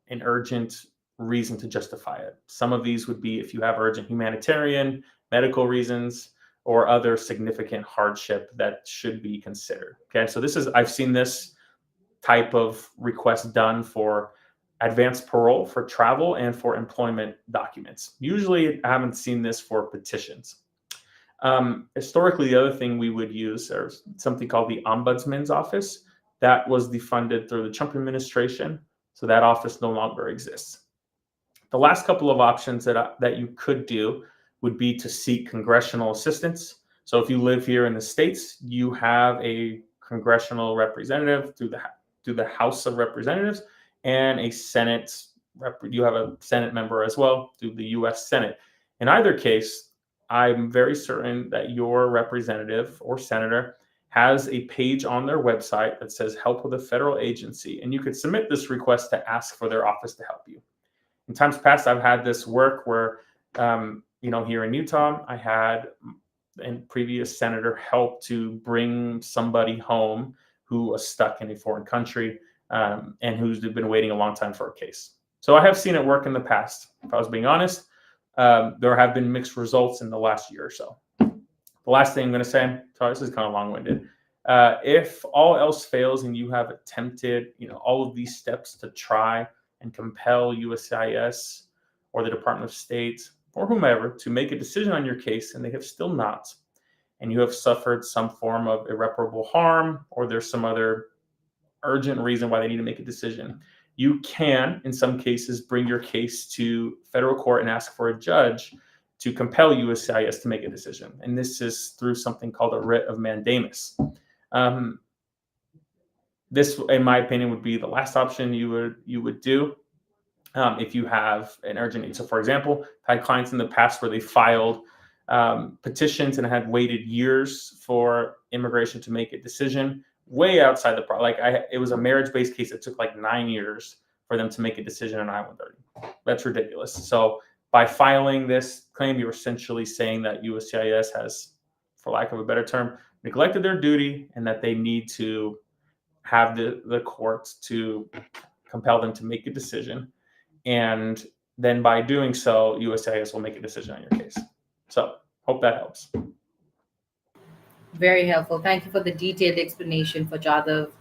Speaker 11: an urgent reason to justify it. Some of these would be if you have urgent humanitarian, medical reasons, or other significant hardship that should be considered. Okay, so I've seen this type of request done for advanced parole, for travel, and for employment documents. Usually, I haven't seen this for petitions. Historically, the other thing we would use is something called the Ombudsman's Office. That was defunded through the Trump administration, so that office no longer exists. The last couple of options that you could do would be to seek congressional assistance. So if you live here in the States, you have a congressional representative through the House of Representatives, and you have a Senate member as well through the U.S. Senate. In either case, I'm very certain that your representative or senator has a page on their website that says help with a federal agency, and you could submit this request to ask for their office to help you. In times past, I've had this work where, here in Utah, I had a previous senator help to bring somebody home who was stuck in a foreign country and who's been waiting a long time for a case. So I have seen it work in the past. If I was being honest, there have been mixed results in the last year or so. The last thing I'm going to say, sorry, this is kind of long-winded. If all else fails and you have attempted, all of these steps to try and compel USCIS or the Department of State or whomever to make a decision on your case, and they have still not, and you have suffered some form of irreparable harm, or there's some other urgent reason why they need to make a decision, you can, in some cases, bring your case to federal court and ask for a judge to compel USCIS to make a decision. And this is through something called a writ of mandamus. This, in my opinion, would be the last option you would do if you have an urgent need. So, for example, I had clients in the past where they filed petitions and had waited years for immigration to make a decision, way outside the process. It was a marriage-based case. It took like 9 years for them to make a decision on I-130. That's ridiculous. So by filing this claim, you're essentially saying that USCIS has, for lack of a better term, neglected their duty, and that they need to have the courts to compel them to make a decision. And then by doing so, USCIS will make a decision on your case. So hope that helps.
Speaker 4: Very helpful. Thank you for the detailed explanation for Jadhav,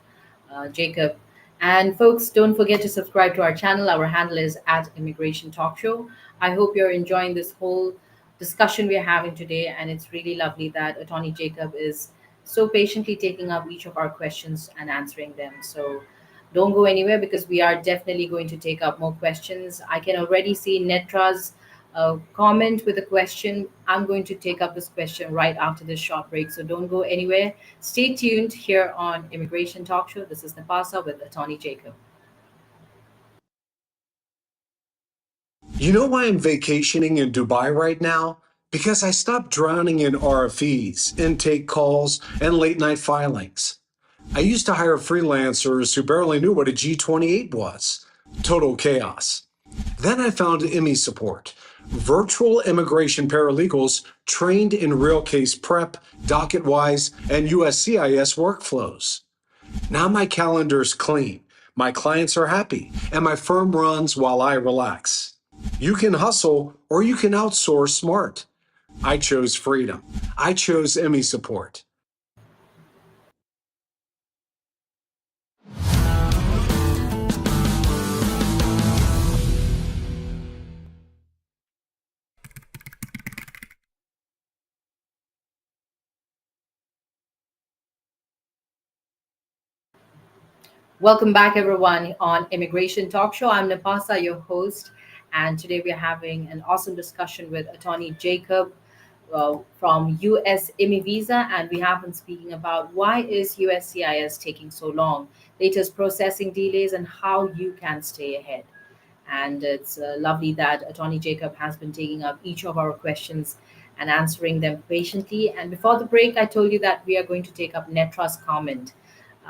Speaker 4: Jacob. And folks, don't forget to subscribe to our channel. Our handle is @Immigration Talk Show. I hope you're enjoying this whole discussion we're having today. And it's really lovely that Attorney Jacob is so patiently taking up each of our questions and answering them. So don't go anywhere, because we are definitely going to take up more questions. I can already see Netra's comment with a question. I'm going to take up this question right after this short break. So don't go anywhere. Stay tuned here on Immigration Talk Show. This is Napasa with Attorney Jacob.
Speaker 1: You know why I'm vacationing in Dubai right now? Because I stopped drowning in RFEs, intake calls, and late night filings. I used to hire freelancers who barely knew what a G28 was. Total chaos. Then I found EB Support, virtual immigration paralegals trained in real case prep, DocketWise, and USCIS workflows. Now my calendar's clean, my clients are happy, and my firm runs while I relax. You can hustle or you can outsource smart. I chose freedom. I chose EB Support.
Speaker 4: Welcome back, everyone, on Immigration Talk Show. I'm Napasa, your host, and today we're having an awesome discussion with Attorney Jacob from US IMI Visa, and we have been speaking about why is USCIS taking so long, latest processing delays, and how you can stay ahead. And it's lovely that Attorney Jacob has been taking up each of our questions and answering them patiently. And before the break, I told you that we are going to take up Netra's comment.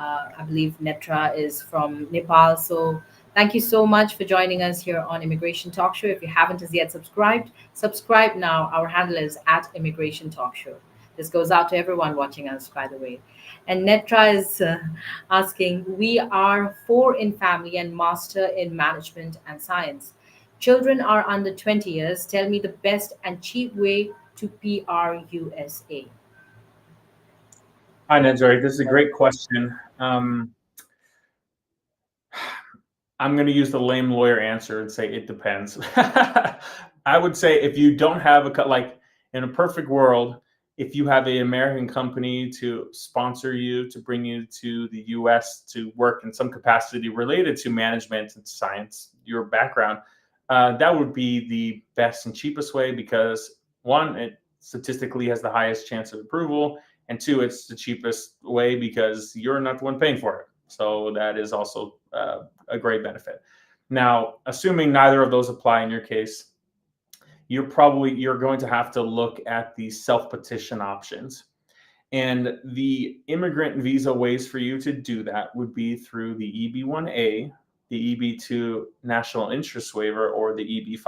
Speaker 4: I believe Netra is from Nepal. So thank you so much for joining us here on Immigration Talk Show. If you haven't as yet subscribed, subscribe now. Our handle is @Immigration Talk Show. This goes out to everyone watching us, by the way. And Netra is asking, we are 4 in family and master in management and science. Children are under 20 years. Tell me the best and cheap way to PR USA.
Speaker 11: Hi, Nedjari. This is a great question. I'm going to use the lame lawyer answer and say it depends. I would say if you don't have in a perfect world, if you have an American company to sponsor you, to bring you to the US to work in some capacity related to management and science, your background, that would be the best and cheapest way because one, it statistically has the highest chance of approval, and two, it's the cheapest way because you're not the one paying for it. So that is also a great benefit. Now, assuming neither of those apply in your case, you're going to have to look at the self-petition options. And the immigrant visa ways for you to do that would be through the EB1A, the EB2 national interest waiver, or the EB5.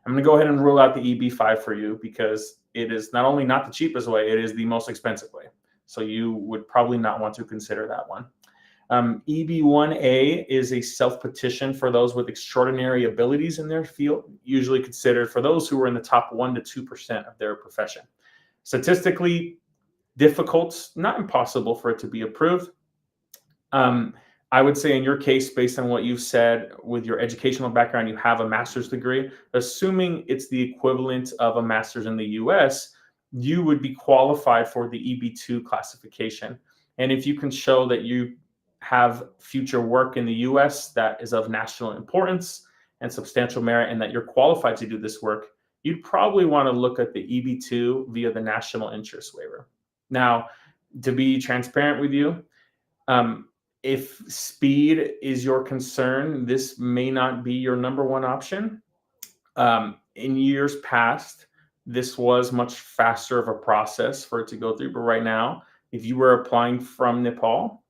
Speaker 11: I'm going to go ahead and rule out the EB5 for you because it is not only not the cheapest way, it is the most expensive way. So you would probably not want to consider that one. EB1A is a self-petition for those with extraordinary abilities in their field, usually considered for those who are in the top 1% to 2% of their profession. Statistically difficult, not impossible for it to be approved. I would say in your case, based on what you've said with your educational background, you have a master's degree. Assuming it's the equivalent of a master's in the US, you would be qualified for the EB2 classification. And if you can show that you have future work in the US that is of national importance and substantial merit and that you're qualified to do this work, you'd probably want to look at the EB2 via the national interest waiver. Now, to be transparent with you, if speed is your concern, this may not be your number one option. In years past, this was much faster of a process for it to go through. But right now, if you were applying from Nepal,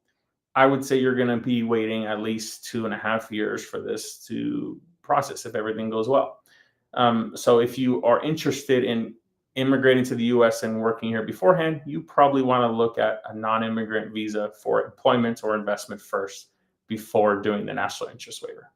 Speaker 11: I would say you're going to be waiting at least 2.5 years for this to process if everything goes well. So if you are interested in immigrating to the US and working here beforehand, you probably want to look at a non-immigrant visa for employment or investment first before doing the national interest waiver.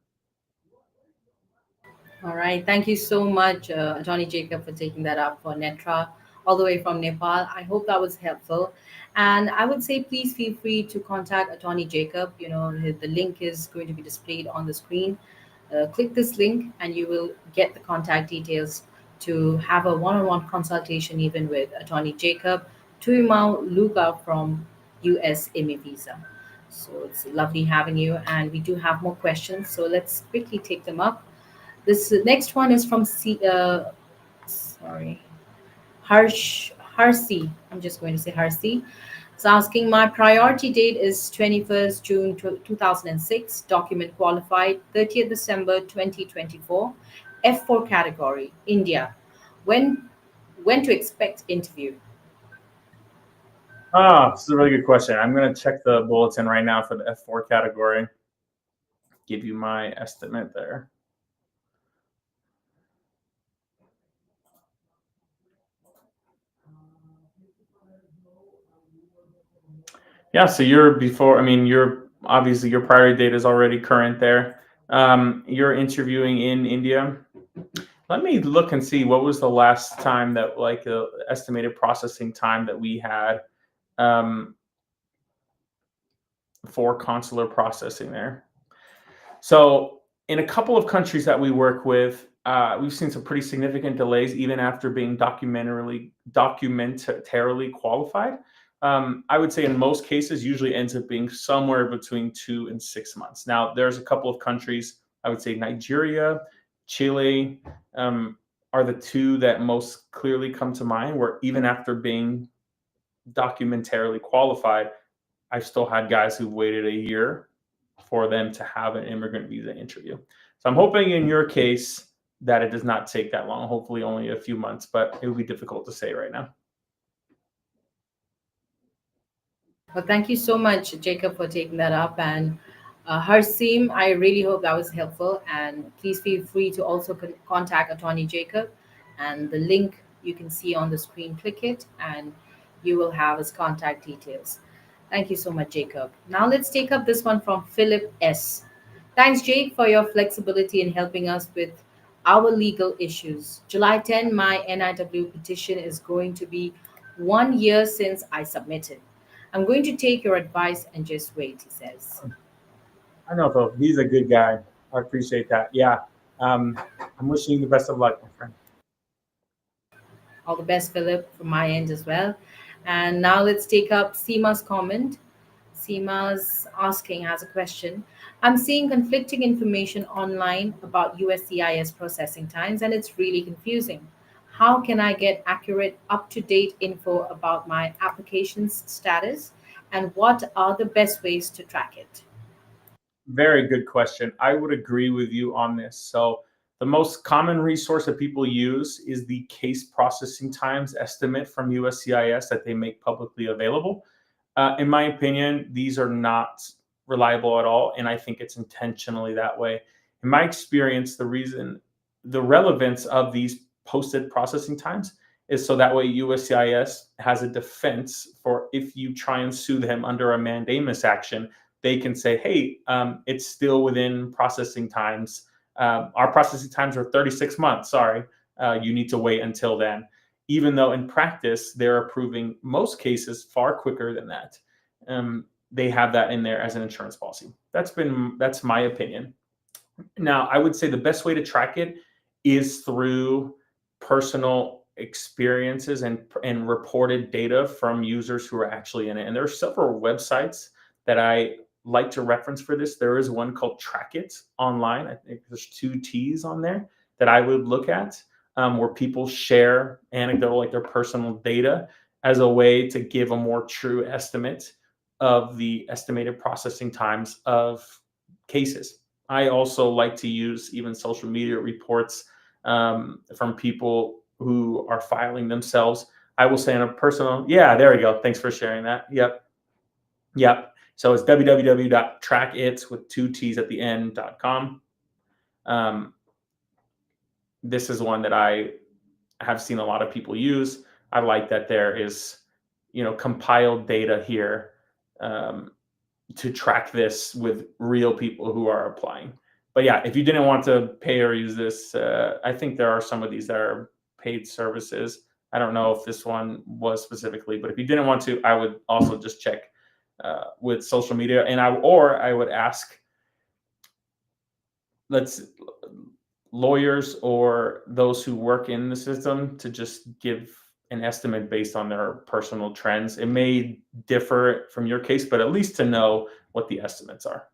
Speaker 4: All right. Thank you so much, Attorney Jacob, for taking that up for Netra, all the way from Nepal. I hope that was helpful. And I would say please feel free to contact Attorney Jacob. The link is going to be displayed on the screen. Click this link and you will get the contact details to have a one-on-one consultation even with Attorney Jacob Tuimau Luga from US MA Visa. So it's lovely having you, and we do have more questions. So let's quickly take them up. This next one is from Harsi. I'm just going to say Harsi. It's asking, my priority date is 21st June 2006, document qualified, 30th December 2024, F4 category, India. When to expect interview?
Speaker 11: This is a really good question. I'm going to check the bulletin right now for the F4 category. Give you my estimate there. Yeah, so you're obviously your priority date is already current there. You're interviewing in India. Let me look and see what was the last time that the estimated processing time that we had for consular processing there. So in a couple of countries that we work with, we've seen some pretty significant delays even after being documentarily qualified. I would say in most cases usually ends up being somewhere between 2 and 6 months. Now, there's a couple of countries, I would say Nigeria, Chile are the two that most clearly come to mind, where even after being documentarily qualified, I've still had guys who've waited a year for them to have an immigrant visa interview. So I'm hoping in your case that it does not take that long, hopefully only a few months, but it would be difficult to say right now.
Speaker 4: Well, thank you so much, Jacob, for taking that up. And Harsim, I really hope that was helpful. And please feel free to also contact Attorney Jacob. And the link you can see on the screen, click it, and you will have his contact details. Thank you so much, Jacob. Now let's take up this one from Philip S. Thanks, Jake, for your flexibility in helping us with our legal issues. July 10, my NIW petition is going to be 1 year since I submitted. I'm going to take your advice and just wait, he says.
Speaker 11: I know, Phil. He's a good guy. I appreciate that. Yeah. I'm wishing you the best of luck, my friend.
Speaker 4: All the best, Philip, from my end as well. And now let's take up Seema's comment. Seema's asking, has a question. I'm seeing conflicting information online about USCIS processing times, and it's really confusing. How can I get accurate, up to date info about my application's status, and what are the best ways to track it?
Speaker 11: Very good question. I would agree with you on this. So the most common resource that people use is the case processing times estimate from USCIS that they make publicly available. In my opinion, these are not reliable at all, and I think it's intentionally that way. In my experience, the relevance of these posted processing times is so that way USCIS has a defense for if you try and sue them under a mandamus action, they can say, hey, it's still within processing times. Our processing times are 36 months. Sorry, you need to wait until then. Even though in practice, they're approving most cases far quicker than that. They have that in there as an insurance policy. That's my opinion. Now, I would say the best way to track it is through personal experiences and reported data from users who are actually in it. And there are several websites that I like to reference for this. There is one called Track It online. I think there's 2 T's on there that I would look at, where people share anecdotal, like their personal data, as a way to give a more true estimate of the estimated processing times of cases. I also like to use even social media reports from people who are filing themselves. I will say on a personal, yeah, there we go. Thanks for sharing that. Yep. So it's www.trackit with 2 T's at the end.com. This is one that I have seen a lot of people use. I like that there is, compiled data here to track this with real people who are applying. But yeah, if you didn't want to pay or use this, I think there are some of these that are paid services. I don't know if this one was specifically, but if you didn't want to, I would also just check with social media, and I would ask, lawyers or those who work in the system to just give an estimate based on their personal trends. It may differ from your case, but at least to know what the estimates are.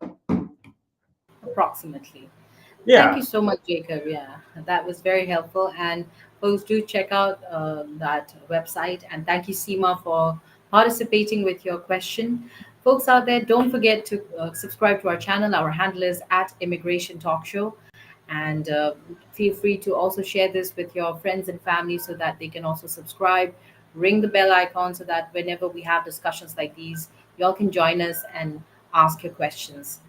Speaker 4: Approximately.
Speaker 11: Yeah.
Speaker 4: Thank you so much, Jacob. Yeah, that was very helpful. And folks, do check out that website. And thank you, Seema, for participating with your question. Folks out there, don't forget to subscribe to our channel. Our handle is at Immigration Talk Show. And feel free to also share this with your friends and family so that they can also subscribe. Ring the bell icon so that whenever we have discussions like these, y'all can join us and ask your questions.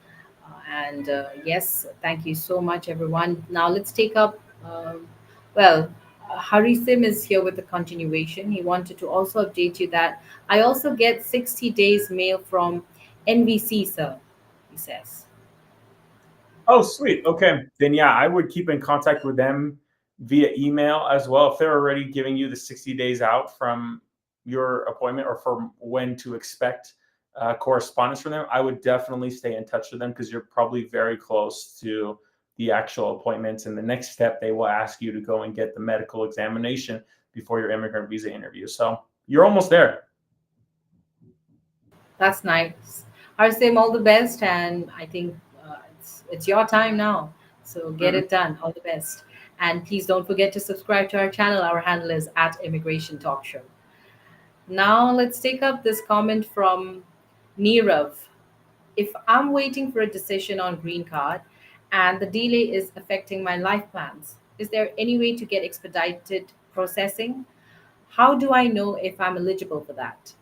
Speaker 4: Yes, thank you so much, everyone. Now let's take up, Hari Sim is here with the continuation. He wanted to also update you that I also get 60 days mail from NVC, sir, he says.
Speaker 11: Oh, sweet. Okay. Then, yeah, I would keep in contact with them via email as well. If they're already giving you the 60 days out from your appointment or from when to expect correspondence from them, I would definitely stay in touch with them because you're probably very close to the actual appointments. And the next step, they will ask you to go and get the medical examination before your immigrant visa interview. So you're almost there.
Speaker 4: That's nice. Harsim, all the best. And I think it's your time now. So get it done. All the best. And please don't forget to subscribe to our channel. Our handle is at Immigration Talk Show. Now let's take up this comment from Nirav. If I'm waiting for a decision on green card and the delay is affecting my life plans, is there any way to get expedited processing? How do I know if I'm eligible for that?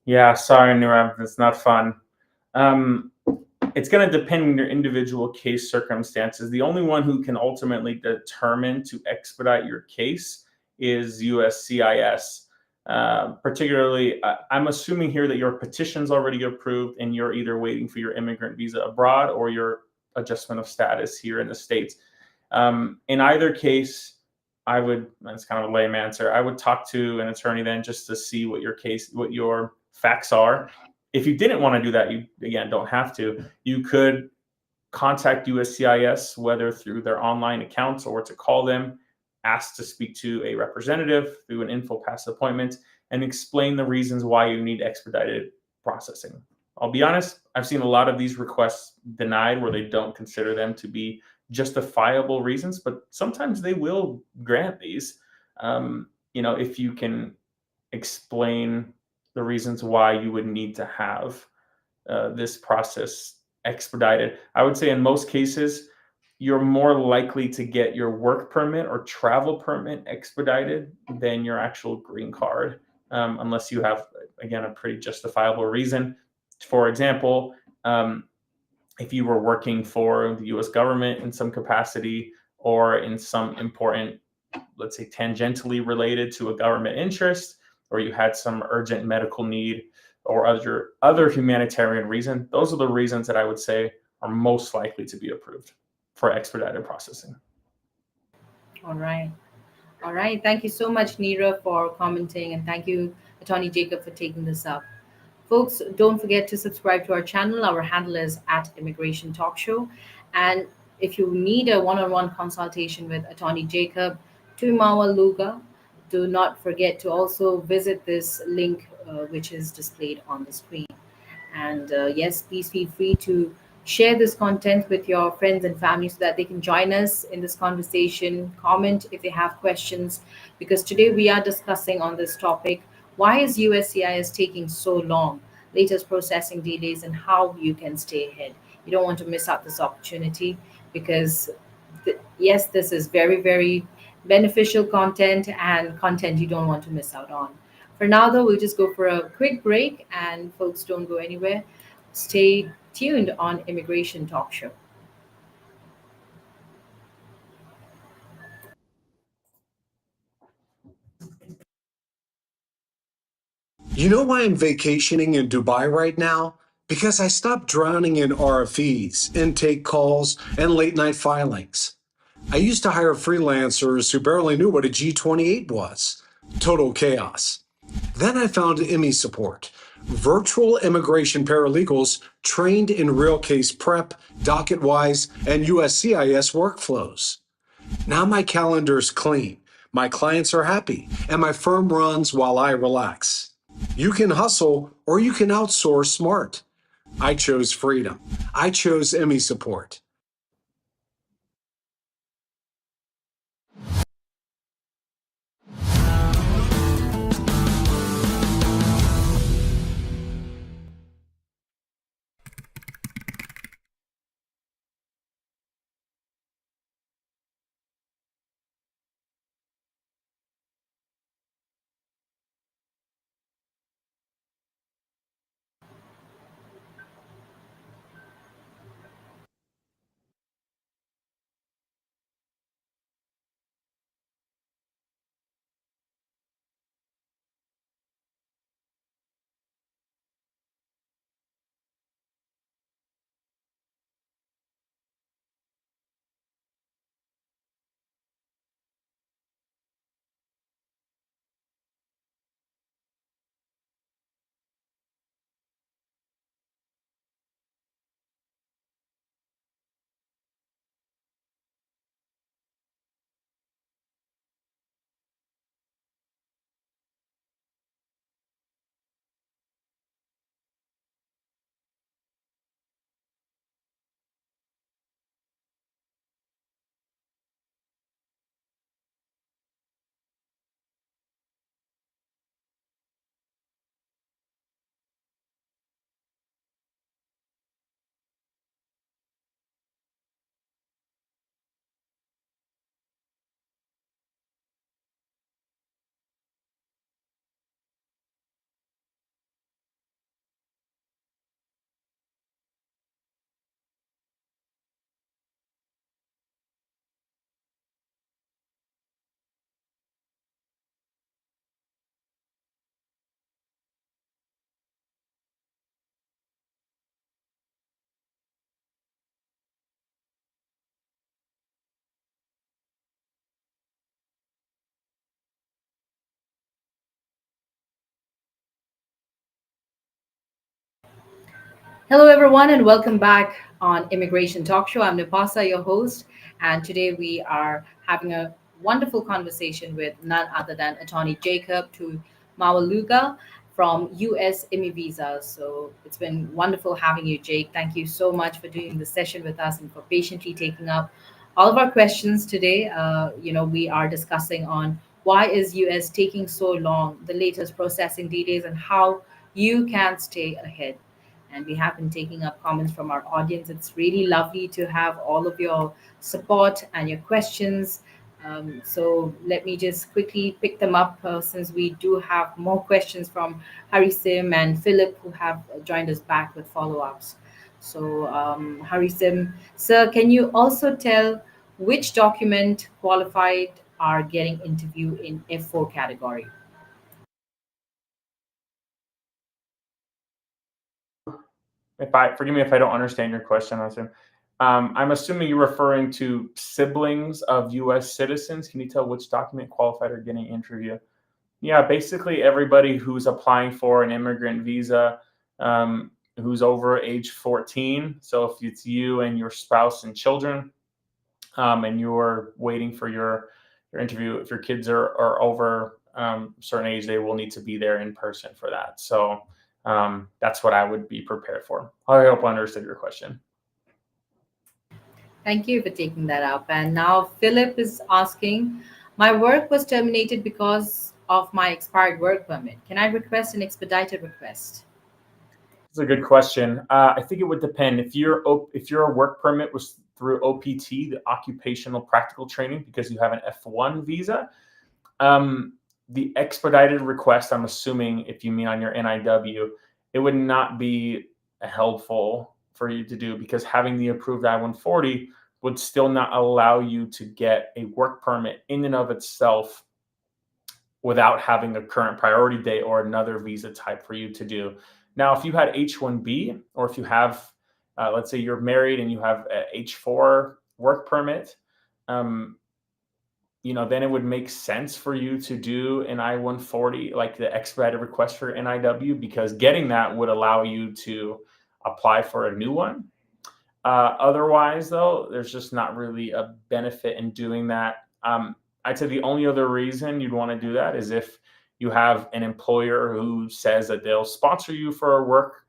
Speaker 11: Yeah, sorry, Nirav, it's not fun. It's going to depend on your individual case circumstances. The only one who can ultimately determine to expedite your case is USCIS. Particularly, I'm assuming here that your petition's already approved and you're either waiting for your immigrant visa abroad or your adjustment of status here in the States. In either case, that's kind of a lame answer, I would talk to an attorney then just to see what your facts are. If you didn't want to do that, you, again, don't have to. You could contact USCIS, whether through their online accounts or to call them, ask to speak to a representative through an InfoPass appointment, and explain the reasons why you need expedited processing. I'll be honest, I've seen a lot of these requests denied where they don't consider them to be justifiable reasons, but sometimes they will grant these. If you can explain the reasons why you would need to have this process expedited. I would say in most cases, you're more likely to get your work permit or travel permit expedited than your actual green card, unless you have, again, a pretty justifiable reason. For example, if you were working for the US government in some capacity or in some important, let's say, tangentially related to a government interest, or you had some urgent medical need or other humanitarian reason, those are the reasons that I would say are most likely to be approved for expedited processing.
Speaker 4: All right. All right. Thank you so much, Neera, for commenting. And thank you, Attorney Jacob, for taking this up. Folks, don't forget to subscribe to our channel. Our handle is at Immigration Talk Show. And if you need a one-on-one consultation with Attorney Jacob Tuimawa Luga, do not forget to also visit this link, which is displayed on the screen. And yes, please feel free to share this content with your friends and family so that they can join us in this conversation. Comment if they have questions, because today we are discussing on this topic: why is USCIS taking so long? Latest processing delays and how you can stay ahead. You don't want to miss out this opportunity, because yes, this is very, very beneficial content and content you don't want to miss out on. For now, though, we'll just go for a quick break, and folks, don't go anywhere. Stay tuned on Immigration Talk Show.
Speaker 1: You know why I'm vacationing in Dubai right now? Because I stopped drowning in RFEs, intake calls, and late night filings. I used to hire freelancers who barely knew what a G28 was. Total chaos. Then I found IMI support, virtual immigration paralegals trained in real case prep, docket-wise, and USCIS workflows. Now my calendar's clean, my clients are happy, and my firm runs while I relax. You can hustle or you can outsource smart. I chose freedom. I chose IMI support.
Speaker 4: Hello, everyone, and welcome back on Immigration Talk Show. I'm Nipasa, your host, and today we are having a wonderful conversation with none other than Attorney Jacob to Mawaluga from US IMI Visa. So it's been wonderful having you, Jake. Thank you so much for doing the session with us and for patiently taking up all of our questions today. We are discussing on why is US taking so long, the latest processing delays, and how you can stay ahead. And we have been taking up comments from our audience. It's really lovely to have all of your support and your questions. So let me just quickly pick them up since we do have more questions from Harisim and Philip who have joined us back with follow-ups. So Harisim, sir, can you also tell which document qualified are getting interview in F4 category?
Speaker 11: Forgive me if I don't understand your question, Asim. I'm assuming you're referring to siblings of U.S. citizens. Can you tell which document qualified are getting interview? Yeah, basically everybody who's applying for an immigrant visa, who's over age 14. So if it's you and your spouse and children, and you're waiting for your interview, if your kids are over a certain age, they will need to be there in person for that. So that's what I would be prepared for. I hope I understood your question.
Speaker 4: Thank you for taking that up. And now Philip is asking, my work was terminated because of my expired work permit. Can I request an expedited request?
Speaker 11: That's a good question. I think it would depend. If your work permit was through OPT, the occupational practical training, because you have an F1 visa, the expedited request, I'm assuming if you mean on your NIW, it would not be helpful for you to do because having the approved I-140 would still not allow you to get a work permit in and of itself without having a current priority date or another visa type for you to do. Now, if you had H-1B, or if you have, let's say you're married and you have a H-4 work permit, then it would make sense for you to do an I-140, like the expedited request for NIW, because getting that would allow you to apply for a new one. Otherwise, though, there's just not really a benefit in doing that. I'd say the only other reason you'd want to do that is if you have an employer who says that they'll sponsor you for a work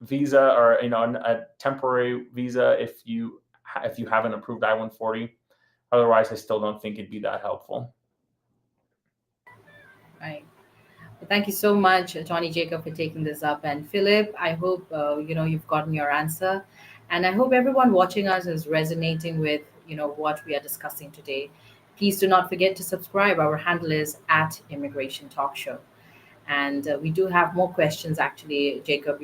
Speaker 11: visa or a temporary visa if you have an approved I-140. Otherwise, I still don't think it'd be that helpful.
Speaker 4: Right. Well, thank you so much, Johnny Jacob, for taking this up. And Philip, I hope you've gotten your answer, and I hope everyone watching us is resonating with what we are discussing today. Please do not forget to subscribe. Our handle is @Immigration Talk Show. And we do have more questions, actually, Jacob.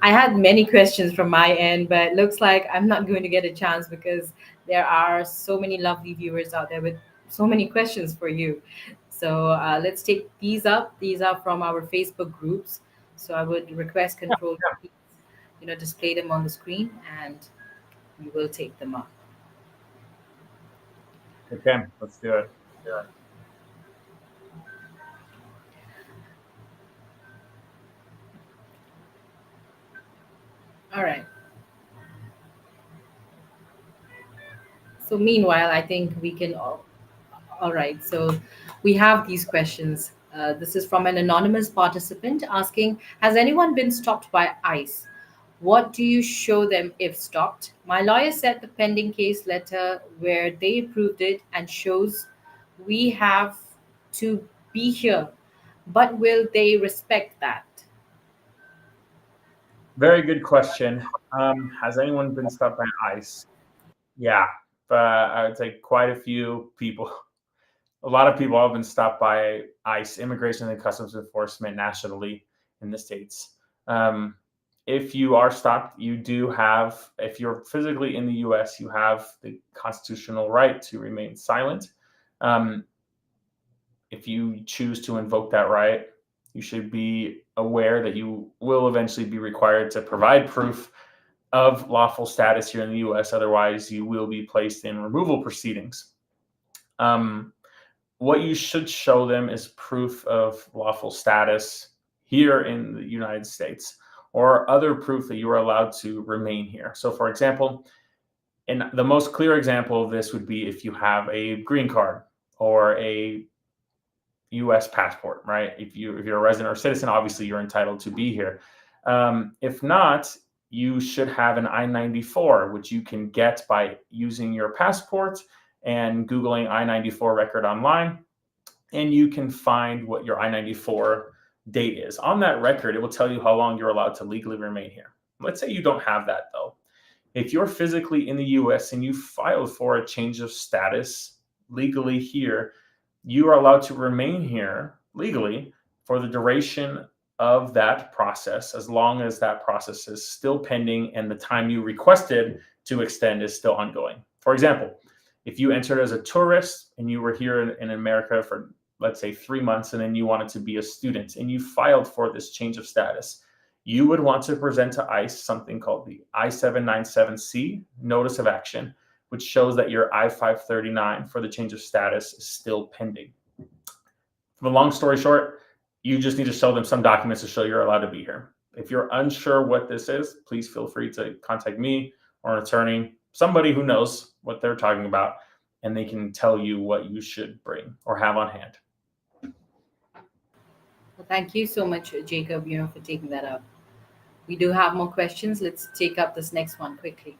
Speaker 4: I had many questions from my end, but looks like I'm not going to get a chance because there are so many lovely viewers out there with so many questions for you. So let's take these up. These are from our Facebook groups. So I would request control, display them on the screen, and we will take them up.
Speaker 11: Okay, let's do it.
Speaker 4: All right. So meanwhile, I think we can all right. So we have these questions. This is from an anonymous participant asking, has anyone been stopped by ICE? What do you show them if stopped? My lawyer said the pending case letter where they approved it and shows we have to be here, but will they respect that?
Speaker 11: Very good question. Has anyone been stopped by ICE? Yeah, I would say quite a few people. A lot of people have been stopped by ICE, Immigration and Customs Enforcement, nationally in the States. If you are stopped, you do have, if you're physically in the US, you have the constitutional right to remain silent. If you choose to invoke that right, you should be aware that you will eventually be required to provide proof of lawful status here in the US. Otherwise, you will be placed in removal proceedings. What you should show them is proof of lawful status here in the United States, or other proof that you are allowed to remain here. So for example, and the most clear example of this would be if you have a green card or a U.S. passport, right? If you're a resident or citizen, obviously you're entitled to be here. If not, you should have an I-94, which you can get by using your passport and Googling I-94 record online, and you can find what your I-94 date is. On that record, it will tell you how long you're allowed to legally remain here. Let's say you don't have that though. If you're physically in the US and you filed for a change of status legally here, you are allowed to remain here legally for the duration of that process, as long as that process is still pending and the time you requested to extend is still ongoing. For example, if you entered as a tourist and you were here in America for, let's say, 3 months, and then you wanted to be a student and you filed for this change of status, you would want to present to ICE something called the I-797C Notice of Action, which shows that your I-539 for the change of status is still pending. From a long story short, you just need to show them some documents to show you're allowed to be here. If you're unsure what this is, please feel free to contact me or an attorney, somebody who knows what they're talking about, and they can tell you what you should bring or have on hand.
Speaker 4: Well, thank you so much, Jacob, for taking that up. We do have more questions. Let's take up this next one quickly.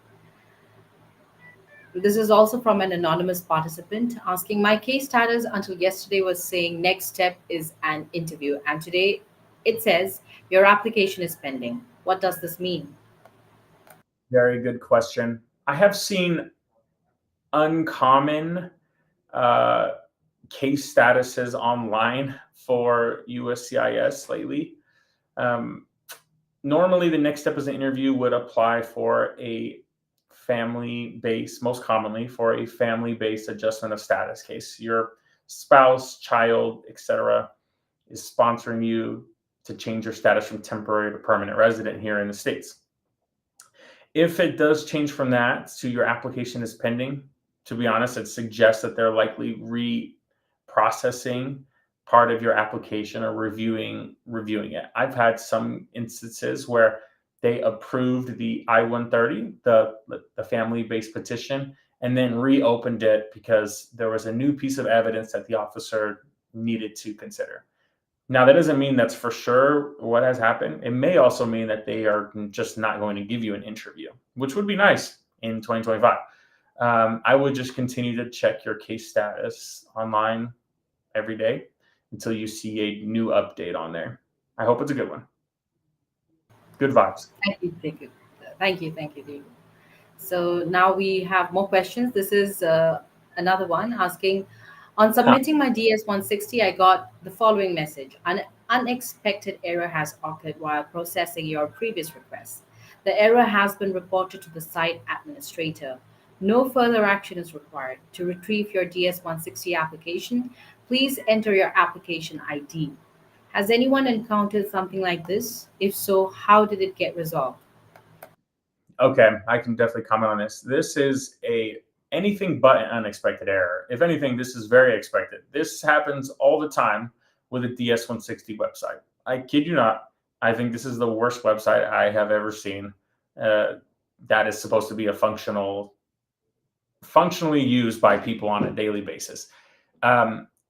Speaker 4: This is also from an anonymous participant asking, my case status until yesterday was saying next step is an interview, and today it says your application is pending. What does this mean?
Speaker 11: Very good question. I have seen uncommon case statuses online for USCIS lately. Normally, the next step as an interview would apply for a family-based, most commonly for a family-based adjustment of status case. Your spouse, child, etc., is sponsoring you to change your status from temporary to permanent resident here in the States. If it does change from that to your application is pending, to be honest, it suggests that they're likely reprocessing part of your application or reviewing it. I've had some instances where they approved the I-130, the family-based petition, and then reopened it because there was a new piece of evidence that the officer needed to consider. Now, that doesn't mean that's for sure what has happened. It may also mean that they are just not going to give you an interview, which would be nice in 2025. I would just continue to check your case status online every day until you see a new update on there. I hope it's a good one. Good vibes.
Speaker 4: Thank you, David. So now we have more questions. This is another one asking, on submitting my DS-160, I got the following message. An unexpected error has occurred while processing your previous request. The error has been reported to the site administrator. No further action is required. To retrieve your DS-160 application, please enter your application ID. Has anyone encountered something like this? If so, how did it get resolved?
Speaker 11: Okay, I can definitely comment on this. This is anything but an unexpected error. If anything, this is very expected. This happens all the time with a DS-160 website. I kid you not. I think this is the worst website I have ever seen that is supposed to be a functionally used by people on a daily basis.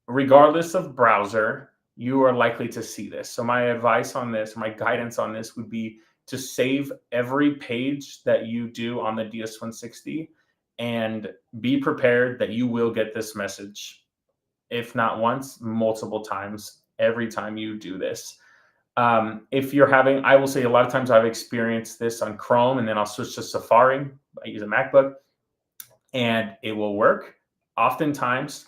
Speaker 11: Regardless of browser, you are likely to see this. So my advice on this, my guidance on this would be to save every page that you do on the DS-160 and be prepared that you will get this message, if not once, multiple times, every time you do this. If you're having, I will say a lot of times I've experienced this on Chrome, and then I'll switch to Safari. I use a MacBook and it will work. Oftentimes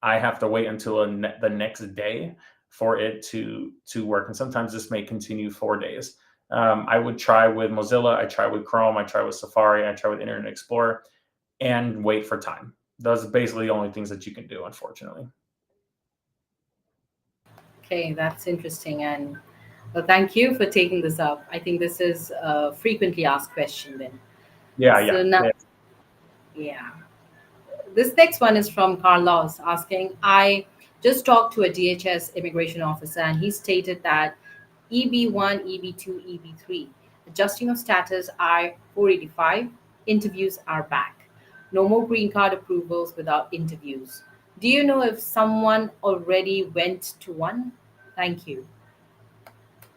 Speaker 11: I have to wait until the next day for it to work. And sometimes this may continue 4 days. I would try with Mozilla, I try with Chrome, I try with Safari, I try with Internet Explorer, and wait for time. Those are basically the only things that you can do, unfortunately.
Speaker 4: Okay, that's interesting. And well, thank you for taking this up. I think this is a frequently asked question then. Yeah. This next one is from Carlos asking, I just talked to a DHS immigration officer and he stated that EB1, EB2, EB3, adjusting of status I-485, interviews are back. No more green card approvals without interviews. Do you know if someone already went to one? Thank you.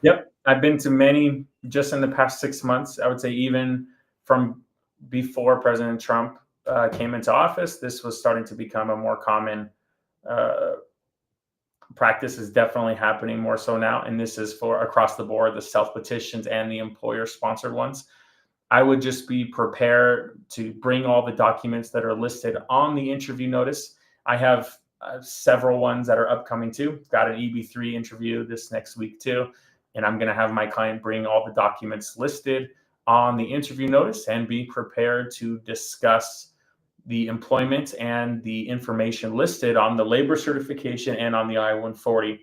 Speaker 11: Yep, I've been to many just in the past 6 months. I would say even from before President Trump came into office, this was starting to become a more common practice. Is definitely happening more so now, and this is for across the board, the self petitions and the employer sponsored ones. I would just be prepared to bring all the documents that are listed on the interview notice. I have several ones that are upcoming too. Got an EB3 interview this next week too, and I'm going to have my client bring all the documents listed on the interview notice and be prepared to discuss the employment and the information listed on the labor certification and on the I-140.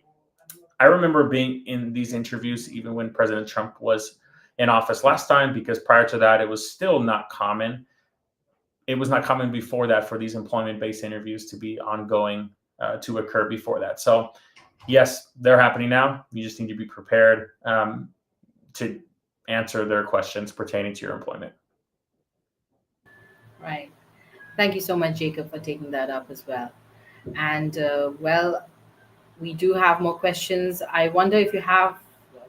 Speaker 11: I remember being in these interviews even when President Trump was in office last time, because prior to that, it was still not common. It was not common before that for these employment-based interviews to be ongoing, to occur before that. So yes, they're happening now. You just need to be prepared to answer their questions pertaining to your employment.
Speaker 4: Right. Thank you so much, Jacob, for taking that up as well. And well, we do have more questions. I wonder if you have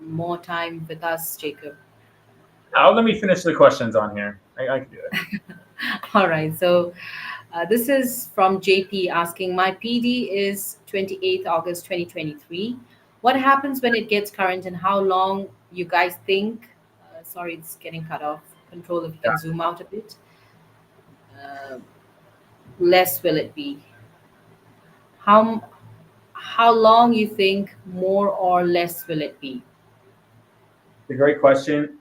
Speaker 4: more time with us, Jacob.
Speaker 11: Let me finish the questions on here. I can do it.
Speaker 4: All right. So this is from JP asking, my PD is 28th August 2023. What happens when it gets current, and how long you guys think? Sorry, it's getting cut off. Control, if you can zoom out a bit. Less will it be? How long you think more or less will it be?
Speaker 11: It's a great question.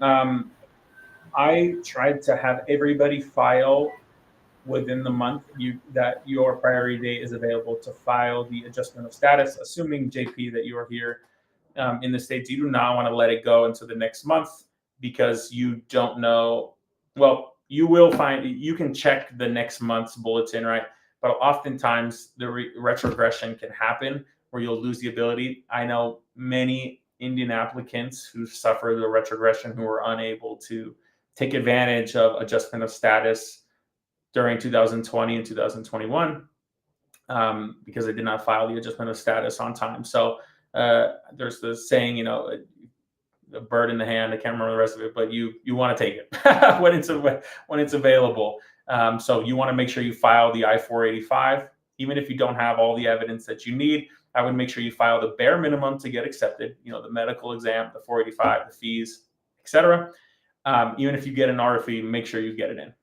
Speaker 11: I tried to have everybody file within the month that your priority date is available to file the adjustment of status, assuming, JP, that you are here in the States. You do not want to let it go into the next month because you don't know. Well, you will find, you can check the next month's bulletin, right? But oftentimes the retrogression can happen where you'll lose the ability. I know many Indian applicants who suffer the retrogression who are unable to take advantage of adjustment of status during 2020 and 2021 because they did not file the adjustment of status on time. So there's the saying, you know, a bird in the hand. I can't remember the rest of it, but you want to take it when it's available. So you want to make sure you file the I-485, even if you don't have all the evidence that you need. I would make sure you file the bare minimum to get accepted. You know, the medical exam, the 485, the fees, etc. Even if you get an RFE, make sure you get it in.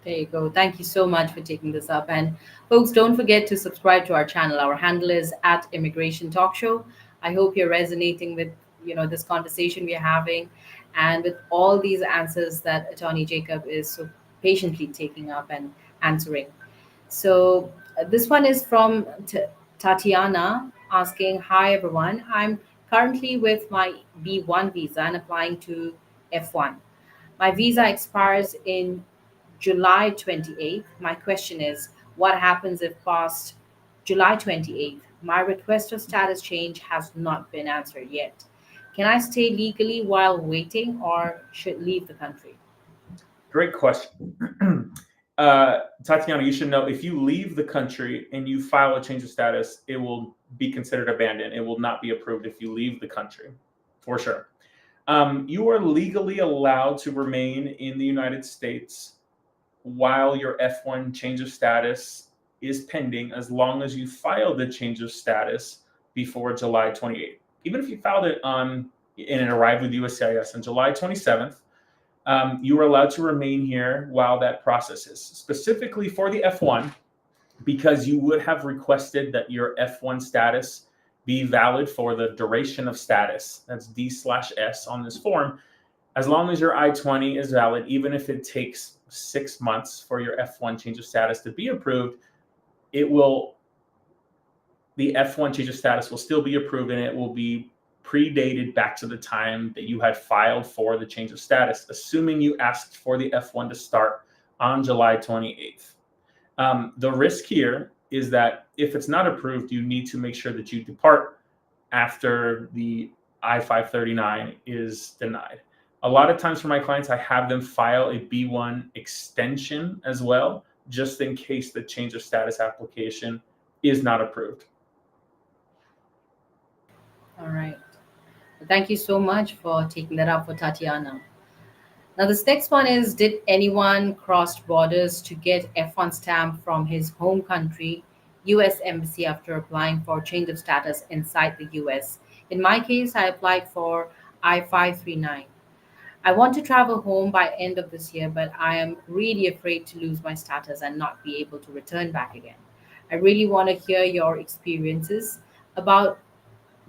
Speaker 4: There you go. Thank you so much for taking this up. And folks, don't forget to subscribe to our channel. Our handle is @Immigration Talk Show. I hope you're resonating with, you know, this conversation we're having and with all these answers that Attorney Jacob is so patiently taking up and answering. So this one is from Tatiana asking, hi everyone. I'm currently with my B1 visa and applying to F1. My visa expires in July 28th. My question is, what happens if past July 28th, my request of status change has not been answered yet? Can I stay legally while waiting or should leave the country?
Speaker 11: Great question. Tatiana, you should know if you leave the country and you file a change of status, it will be considered abandoned. It will not be approved if you leave the country, for sure. You are legally allowed to remain in the United States while your F1 change of status is pending, as long as you file the change of status before July 28th. Even if you filed it and it arrived with USCIS on July 27th, you are allowed to remain here while that process is, specifically for the F1, because you would have requested that your F1 status be valid for the duration of status. That's D/S on this form. As long as your I-20 is valid, even if it takes 6 months for your F1 change of status to be approved, the F1 change of status will still be approved, and it will be predated back to the time that you had filed for the change of status, assuming you asked for the F1 to start on July 28th. The risk here is that if it's not approved, you need to make sure that you depart after the I-539 is denied. A lot of times for my clients, I have them file a B1 extension as well. just in case the change of status application is not approved.
Speaker 4: All right. Thank you so much for taking that up for Tatiana. Now, this next one is, did anyone cross borders to get F1 stamp from his home country, US Embassy, after applying for change of status inside the US? In my case, I applied for I-539. I want to travel home by end of this year, but I am really afraid to lose my status and not be able to return back again. I really want to hear your experiences about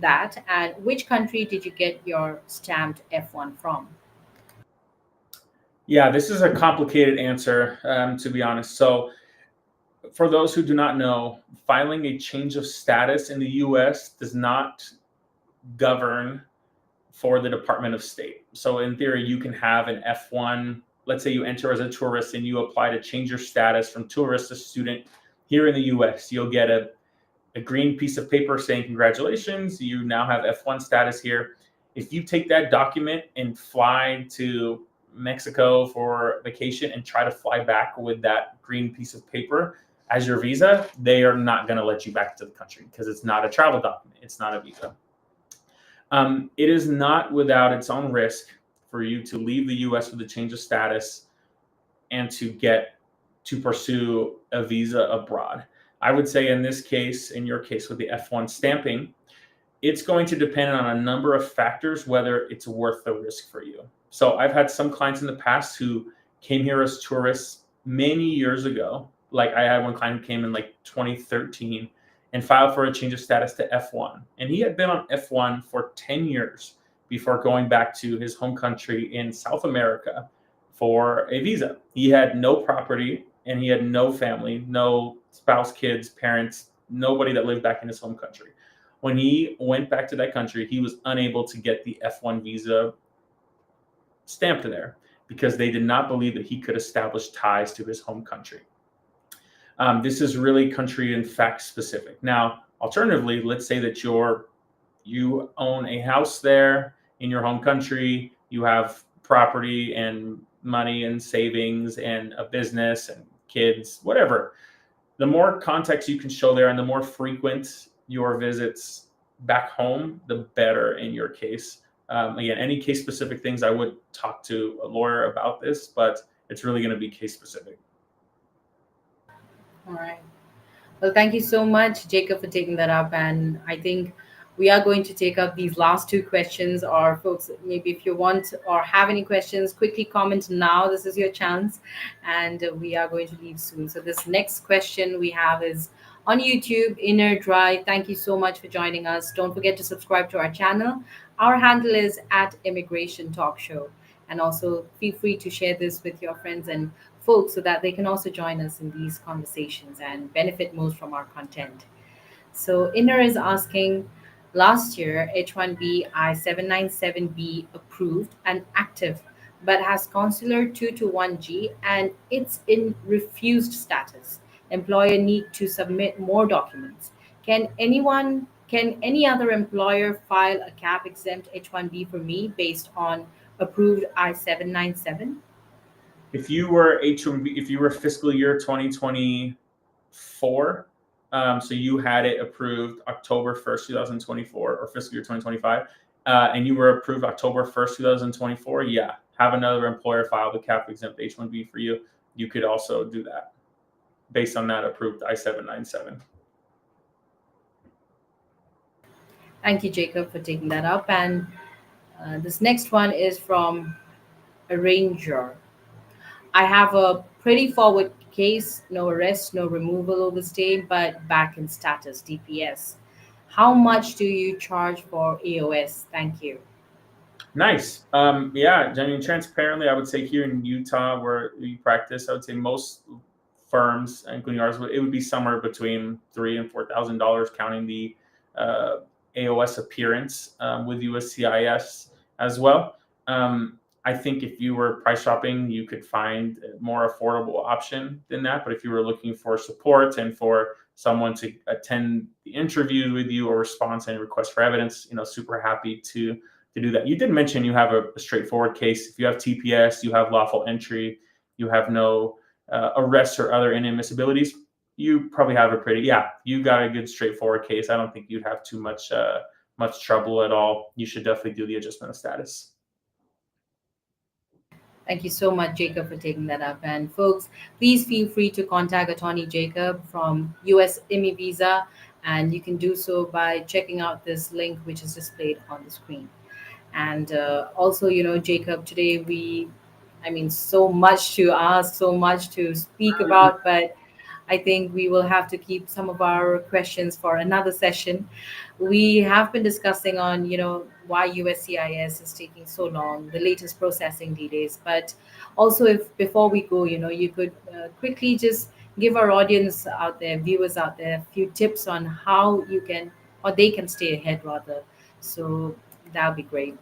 Speaker 4: that, and which country did you get your stamped F1 from?
Speaker 11: Yeah, this is a complicated answer, to be honest. So for those who do not know, filing a change of status in the US does not govern for the Department of State. So in theory, you can have an F1. Let's say you enter as a tourist and you apply to change your status from tourist to student here in the US. You'll get a green piece of paper saying, congratulations, you now have F1 status here. If you take that document and fly to Mexico for vacation and try to fly back with that green piece of paper as your visa, they are not going to let you back to the country because it's not a travel document. It's not a visa. It is not without its own risk for you to leave the US with a change of status and to pursue a visa abroad. I would say in this case, in your case with the F1 stamping, it's going to depend on a number of factors whether it's worth the risk for you. So I've had some clients in the past who came here as tourists many years ago. Like I had one client who came in like 2013 and filed for a change of status to F1. And he had been on F1 for 10 years before going back to his home country in South America for a visa. He had no property and he had no family, no spouse, kids, parents, nobody that lived back in his home country. When he went back to that country, he was unable to get the F1 visa stamped there because they did not believe that he could establish ties to his home country. This is really country and fact specific. Now, alternatively, let's say that you own a house there in your home country, you have property and money and savings and a business and kids, whatever. The more context you can show there and the more frequent your visits back home, the better in your case. Again, any case specific things, I would talk to a lawyer about this, but it's really going to be case specific.
Speaker 4: All right. Well, thank you so much, Jacob, for taking that up. And I think we are going to take up these last two questions. Or folks, maybe if you want or have any questions, quickly comment now. This is your chance. And we are going to leave soon. So this next question we have is on YouTube, Inner Dry. Thank you so much for joining us. Don't forget to subscribe to our channel. Our handle is @Immigration Talk Show. And also feel free to share this with your friends and folks so that they can also join us in these conversations and benefit most from our content. So Inner is asking, last year H1B I-797B approved and active, but has consular 221G and it's in refused status. Employer need to submit more documents. Can any other employer file a cap exempt H1B for me based on approved I-797?
Speaker 11: If you were H1B, if you were fiscal year 2024, so you had it approved October 1st, 2024, or fiscal year 2025, and you were approved October 1st, 2024, yeah, have another employer file the cap exempt H1B for you. You could also do that based on that approved I-797.
Speaker 4: Thank you, Jacob, for taking that up. And this next one is from a ranger. I have a pretty forward case, no arrest, no removal overstay, but back in status, DPS. How much do you charge for AOS? Thank you.
Speaker 11: Nice. Yeah, I mean, transparently, I would say here in Utah where we practice, I would say most firms, including ours, it would be somewhere between $3,000 and $4,000, counting the AOS appearance with USCIS as well. I think if you were price shopping, you could find a more affordable option than that. But if you were looking for support and for someone to attend the interview with you or respond to any request for evidence, super happy to do that. You did mention you have a straightforward case. If you have TPS, you have lawful entry, you have no arrests or other inadmissibilities, you probably have you got a good straightforward case. I don't think you'd have too much trouble at all. You should definitely do the adjustment of status.
Speaker 4: Thank you so much, Jacob, for taking that up. And folks, please feel free to contact Attorney Jacob from US IMI Visa, and you can do so by checking out this link which is displayed on the screen. And also, Jacob, today so much to ask, so much to speak about, but I think we will have to keep some of our questions for another session. We have been discussing on, why USCIS is taking so long, the latest processing delays. But also, if before we go, you could quickly just give our audience out there, viewers out there, a few tips on how you can, or they can stay ahead rather. So that would be great.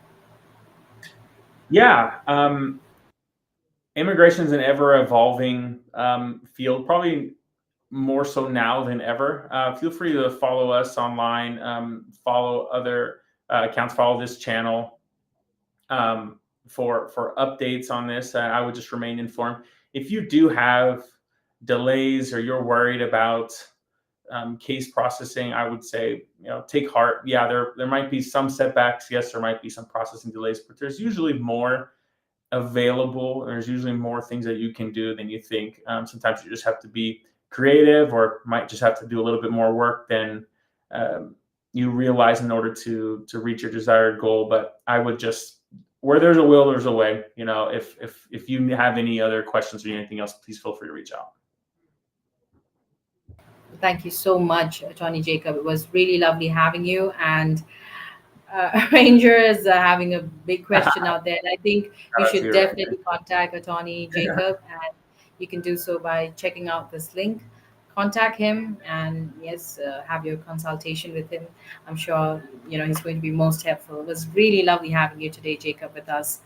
Speaker 11: Yeah. Immigration is an ever evolving field, probably more so now than ever. Feel free to follow us online, follow other accounts, follow this channel for updates on this. I would just remain informed. If you do have delays or you're worried about case processing, I would say, take heart. Yeah, there might be some setbacks. Yes, there might be some processing delays, but there's usually more available. There's usually more things that you can do than you think. Sometimes you just have to be creative, or might just have to do a little bit more work than you realize in order to reach your desired goal. But I would just, where there's a will, there's a way. If you have any other questions or anything else, please feel free to reach out.
Speaker 4: Thank you so much, Attorney Jacob. It was really lovely having you. And Ranger is having a big question out there. And I think you should definitely contact Attorney Jacob, and you can do so by checking out this link. Contact him and yes, have your consultation with him. I'm sure he's going to be most helpful. It was really lovely having you today, Jacob, with us.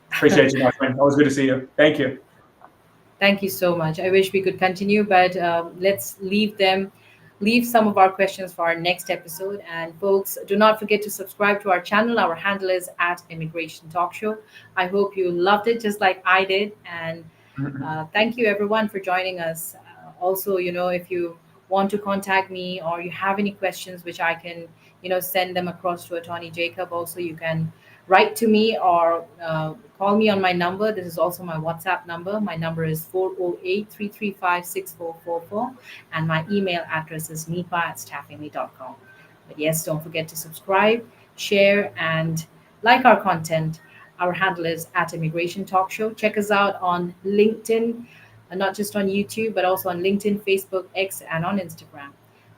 Speaker 11: Appreciate you, my friend. Always good to see you. Thank you.
Speaker 4: Thank you so much. I wish we could continue, but let's leave some of our questions for our next episode. And folks, do not forget to subscribe to our channel. Our handle is at Immigration Talk Show. I hope you loved it just like I did. And thank you everyone for joining us. Also, if you want to contact me or you have any questions which I can, send them across to Attorney Jacob, also you can write to me or call me on my number. This is also my WhatsApp number. My number is 408-335-6444, and my email address is nipa@staffingme.com. But yes, don't forget to subscribe, share, and like our content. Our handle is at Immigration Talk Show. Check us out on LinkedIn, not just on YouTube, but also on LinkedIn, Facebook, X, and on Instagram.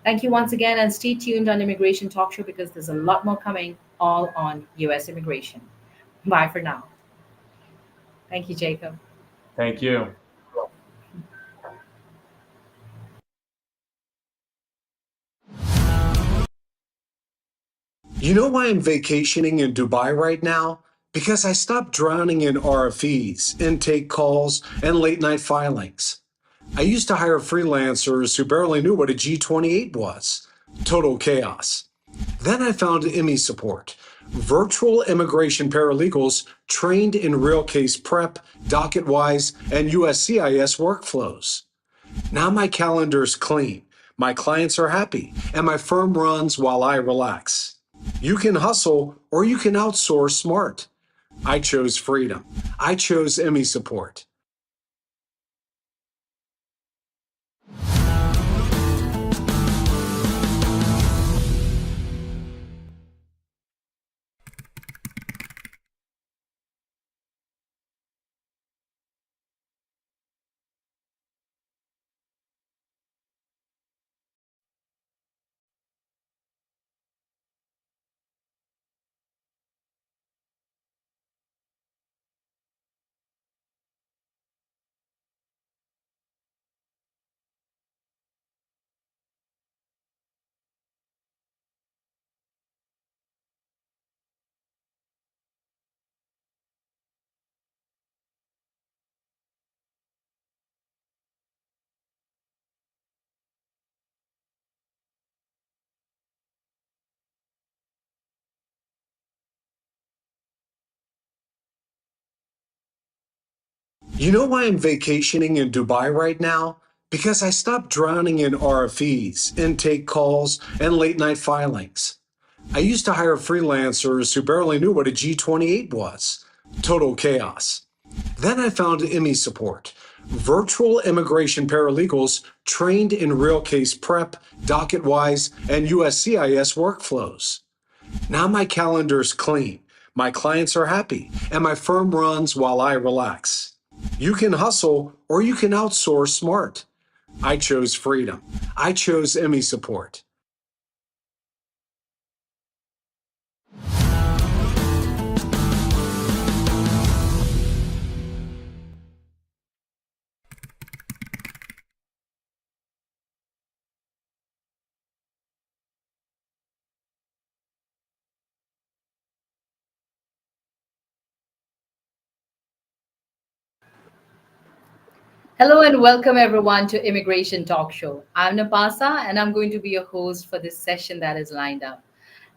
Speaker 4: Thank you once again, and stay tuned on Immigration Talk Show because there's a lot more coming, all on U.S. immigration. Bye for now. Thank you, Jacob.
Speaker 11: Thank you.
Speaker 1: You know why I'm vacationing in Dubai right now? Because I stopped drowning in RFEs, intake calls, and late night filings. I used to hire freelancers who barely knew what a G28 was. Total chaos. Then I found IMI support, virtual immigration paralegals trained in real case prep, docket-wise, and USCIS workflows. Now my calendar's clean, my clients are happy, and my firm runs while I relax. You can hustle or you can outsource smart. I chose freedom. I chose IMI support. You know why I'm vacationing in Dubai right now? Because I stopped drowning in RFEs, intake calls, and late night filings. I used to hire freelancers who barely knew what a G28 was. Total chaos. Then I found IMI support, virtual immigration paralegals trained in real case prep, docket-wise, and USCIS workflows. Now my calendar's clean, my clients are happy, and my firm runs while I relax. You can hustle or you can outsource smart. I chose freedom. I chose IMI support.
Speaker 4: Hello and welcome everyone to Immigration Talk Show. I'm Napasa and I'm going to be your host for this session that is lined up.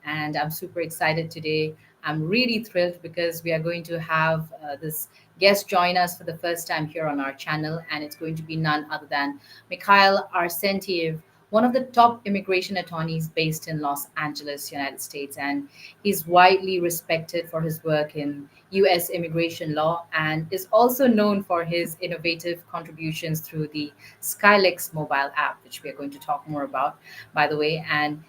Speaker 4: And I'm super excited today. I'm really thrilled because we are going to have this guest join us for the first time here on our channel, and it's going to be none other than Mikhail Arsentiev, one of the top immigration attorneys based in Los Angeles, United States. And he's widely respected for his work in US immigration law and is also known for his innovative contributions through the Skylex mobile app, which we are going to talk more about, by the way. And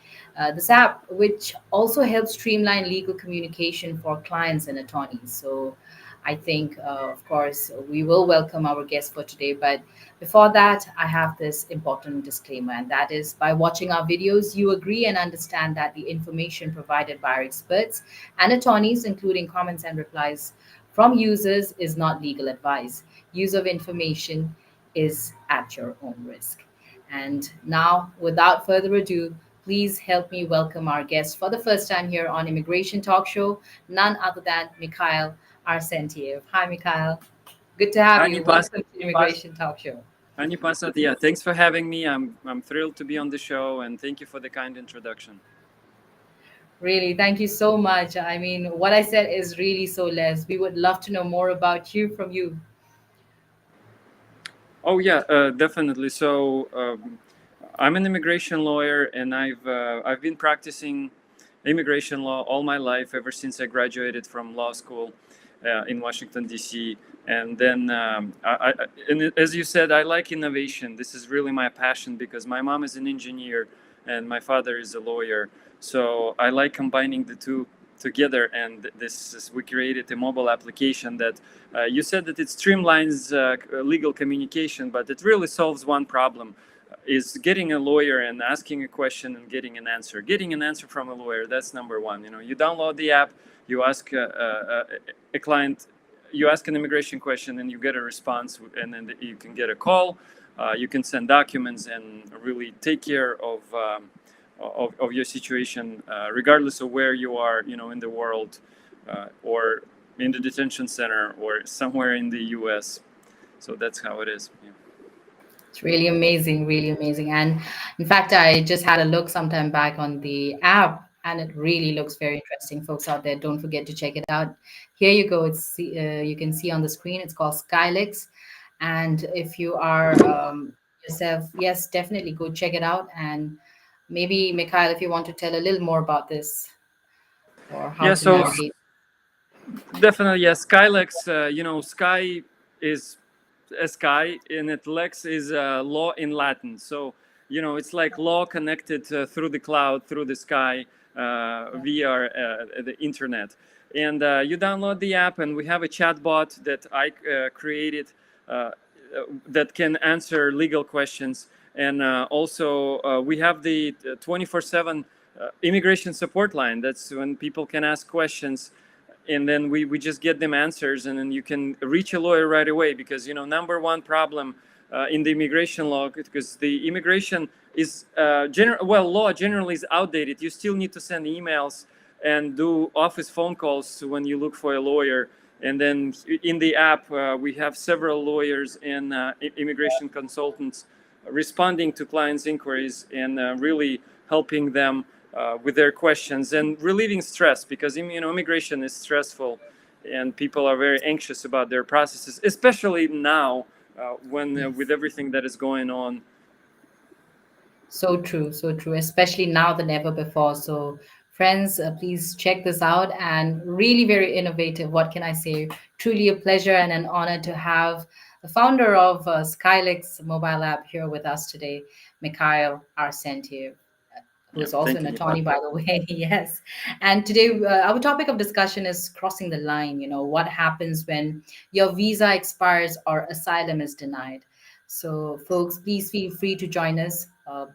Speaker 4: this app, which also helps streamline legal communication for clients and attorneys. So I think, of course, we will welcome our guest for today. But before that, I have this important disclaimer, and that is by watching our videos, you agree and understand that the information provided by our experts and attorneys, including comments and replies from users, is not legal advice. Use of information is at your own risk. And now, without further ado, please help me welcome our guest for the first time here on Immigration Talk Show, none other than Mikhail Arsentiev. Hi, Mikhail. Good to have you. Welcome to Immigration Talk Show.
Speaker 12: Ani Pasat, yeah, thanks for having me. I'm thrilled to be on the show, and thank you for the kind introduction.
Speaker 4: Really, thank you so much. I mean, what I said is really so less. We would love to know more about you from you.
Speaker 12: Oh yeah, definitely. So I'm an immigration lawyer, and I've been practicing immigration law all my life ever since I graduated from law school in Washington D.C. And then, and as you said, I like innovation. This is really my passion because my mom is an engineer and my father is a lawyer. So I like combining the two together. And we created a mobile application that you said that it streamlines legal communication, but it really solves one problem. Is getting a lawyer and asking a question and getting an answer. Getting an answer from a lawyer, that's number one. You download the app, you ask a client, you ask an immigration question and you get a response, and then you can get a call, you can send documents and really take care of your situation, regardless of where you are, in the world, or in the detention center or somewhere in the US. So that's how it is. Yeah.
Speaker 4: It's really amazing, really amazing. And in fact, I just had a look sometime back on the app, and it really looks very interesting. Folks out there, don't forget to check it out. Here you go. It's you can see on the screen. It's called Skylex, and if you are yourself, yes, definitely go check it out. And maybe Mikhail, if you want to tell a little more about this or how to navigate.
Speaker 12: Definitely, yes. Skylex, Sky is a sky, and it Lex is law in Latin. So, it's like law connected through the cloud, through the sky, via the internet. And you download the app, and we have a chat bot that I created that can answer legal questions. And also, we have the 24/7 immigration support line. That's when people can ask questions, and then we just get them answers, and then you can reach a lawyer right away. Because number one problem in the immigration law, because the immigration is law generally is outdated. You still need to send emails and do office phone calls when you look for a lawyer. And then in the app, we have several lawyers and immigration consultants responding to clients' inquiries and really helping them with their questions and relieving stress, because immigration is stressful. and people are very anxious about their processes, especially now when with everything that is going on.
Speaker 4: So true, so true, especially now than ever before. So, friends, please check this out, and really very innovative. What can I say? Truly a pleasure and an honor to have the founder of Skylix mobile app here with us today, Mikhail Arsentev, who
Speaker 12: Yeah,
Speaker 4: is also
Speaker 12: thank
Speaker 4: an
Speaker 12: you,
Speaker 4: attorney,
Speaker 12: Nipa.
Speaker 4: by the way. Yes. And today, our topic of discussion is crossing the line. What happens when your visa expires or asylum is denied. So, folks, please feel free to join us.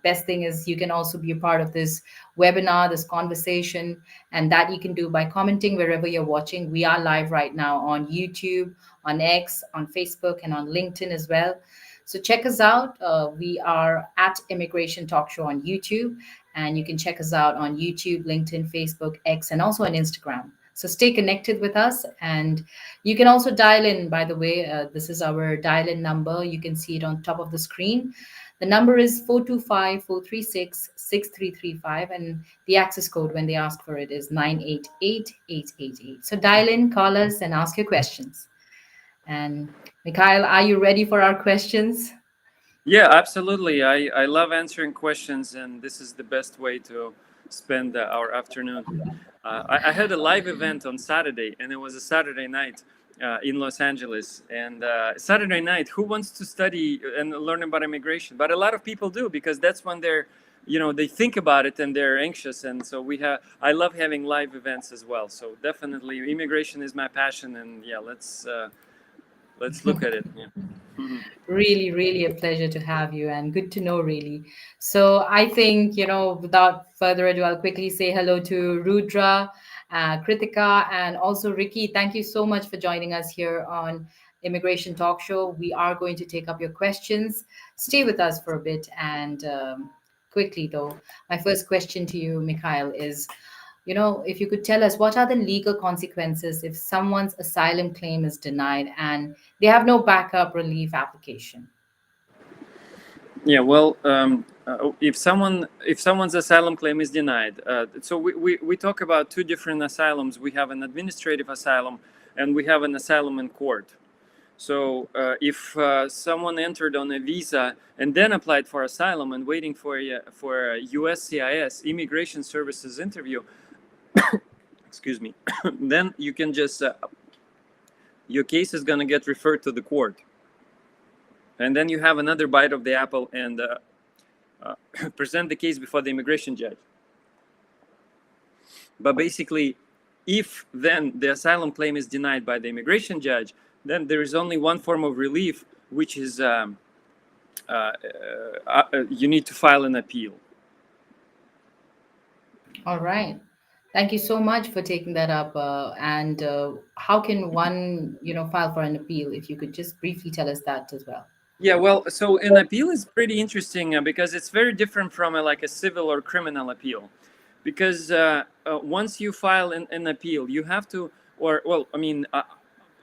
Speaker 4: Best thing is you can also be a part of this webinar, this conversation, and that you can do by commenting wherever you're watching. We are live right now on YouTube, on X, on Facebook, and on LinkedIn as well. So check us out. We are at Immigration Talk Show on YouTube, and you can check us out on YouTube, LinkedIn, Facebook, X, and also on Instagram. So stay connected with us. And you can also dial in, by the way. This is our dial in number. You can see it on top of the screen. The number is 425-436-6335. And the access code when they ask for it is 988888. So dial in, call us, and ask your questions. And Mikhail, are you ready for our questions?
Speaker 12: Yeah, absolutely. I love answering questions, and this is the best way to spend our afternoon. I had a live event on Saturday, and it was a Saturday night in Los Angeles. And Saturday night, who wants to study and learn about immigration? But a lot of people do, because that's when they're, they think about it and they're anxious. And so I love having live events as well. So definitely, immigration is my passion, and yeah, let's look at it. Yeah. Mhm.
Speaker 4: Really, really a pleasure to have you, and good to know, really. So I think, without further ado, I'll quickly say hello to Rudra, Kritika, and also Ricky. Thank you so much for joining us here on Immigration Talk Show. We are going to take up your questions. Stay with us for a bit. And quickly, though, my first question to you, Mikhail, is if you could tell us what are the legal consequences if someone's asylum claim is denied and they have no backup relief application?
Speaker 12: Yeah, well, if someone's asylum claim is denied, so we talk about two different asylums. We have an administrative asylum, and we have an asylum in court. So if someone entered on a visa and then applied for asylum and waiting for a USCIS Immigration Services interview, excuse me, then you can just your case is going to get referred to the court, and then you have another bite of the apple and present the case before the immigration judge. But basically, if then the asylum claim is denied by the immigration judge, then there is only one form of relief, which is you need to file an appeal.
Speaker 4: All right. Thank you so much for taking that up. And how can one, file for an appeal? If you could just briefly tell us that as well.
Speaker 12: Yeah, well, so an appeal is pretty interesting because it's very different from like a civil or criminal appeal. Because once you file an appeal, you have to,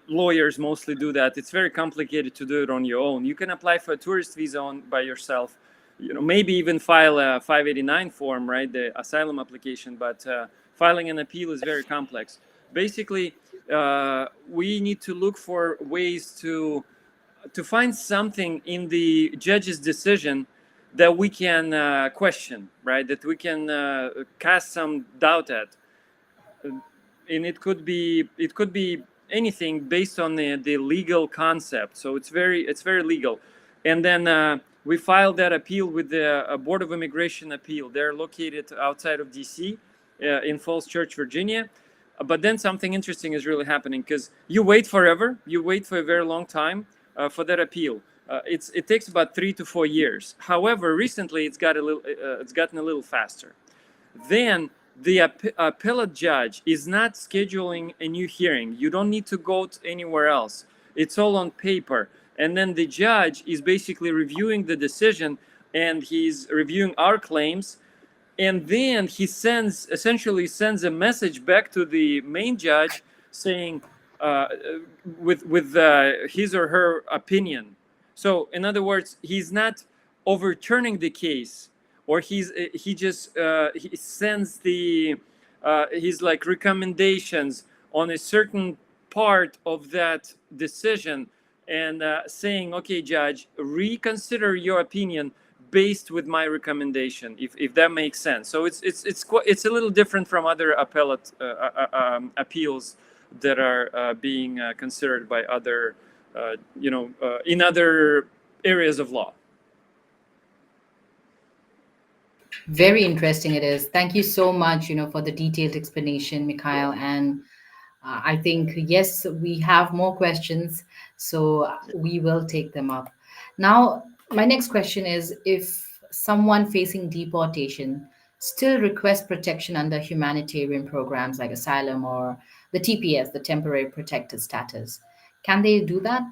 Speaker 12: lawyers mostly do that. It's very complicated to do it on your own. You can apply for a tourist visa by yourself, maybe even file a 589 form, right, the asylum application, but filing an appeal is very complex. Basically, we need to look for ways to find something in the judge's decision that we can question, right, that we can cast some doubt at. And it could be anything based on the legal concept. So it's very legal. And then we filed that appeal with the Board of Immigration Appeal. They're located outside of DC in Falls Church, Virginia. But then something interesting is really happening, because you wait forever. You wait for a very long time for that appeal. It takes about 3 to 4 years. However, recently it's gotten a little faster. Then the appellate judge is not scheduling a new hearing. You don't need to go anywhere else. It's all on paper. And then the judge is basically reviewing the decision, and he's reviewing our claims. And then he essentially sends a message back to the main judge saying, with his or her opinion. So in other words, he's not overturning the case, or he sends his like recommendations on a certain part of that decision and saying, okay, judge, reconsider your opinion based with my recommendation, if that makes sense. So it's a little different from other appellate appeals that are being considered by other in other areas of law.
Speaker 4: Very interesting it is. Thank you so much, for the detailed explanation, Mikhail. And I think, yes, we have more questions, so we will take them up. Now, my next question is, if someone facing deportation still requests protection under humanitarian programs like asylum or the TPS, the temporary protected status, can they do that?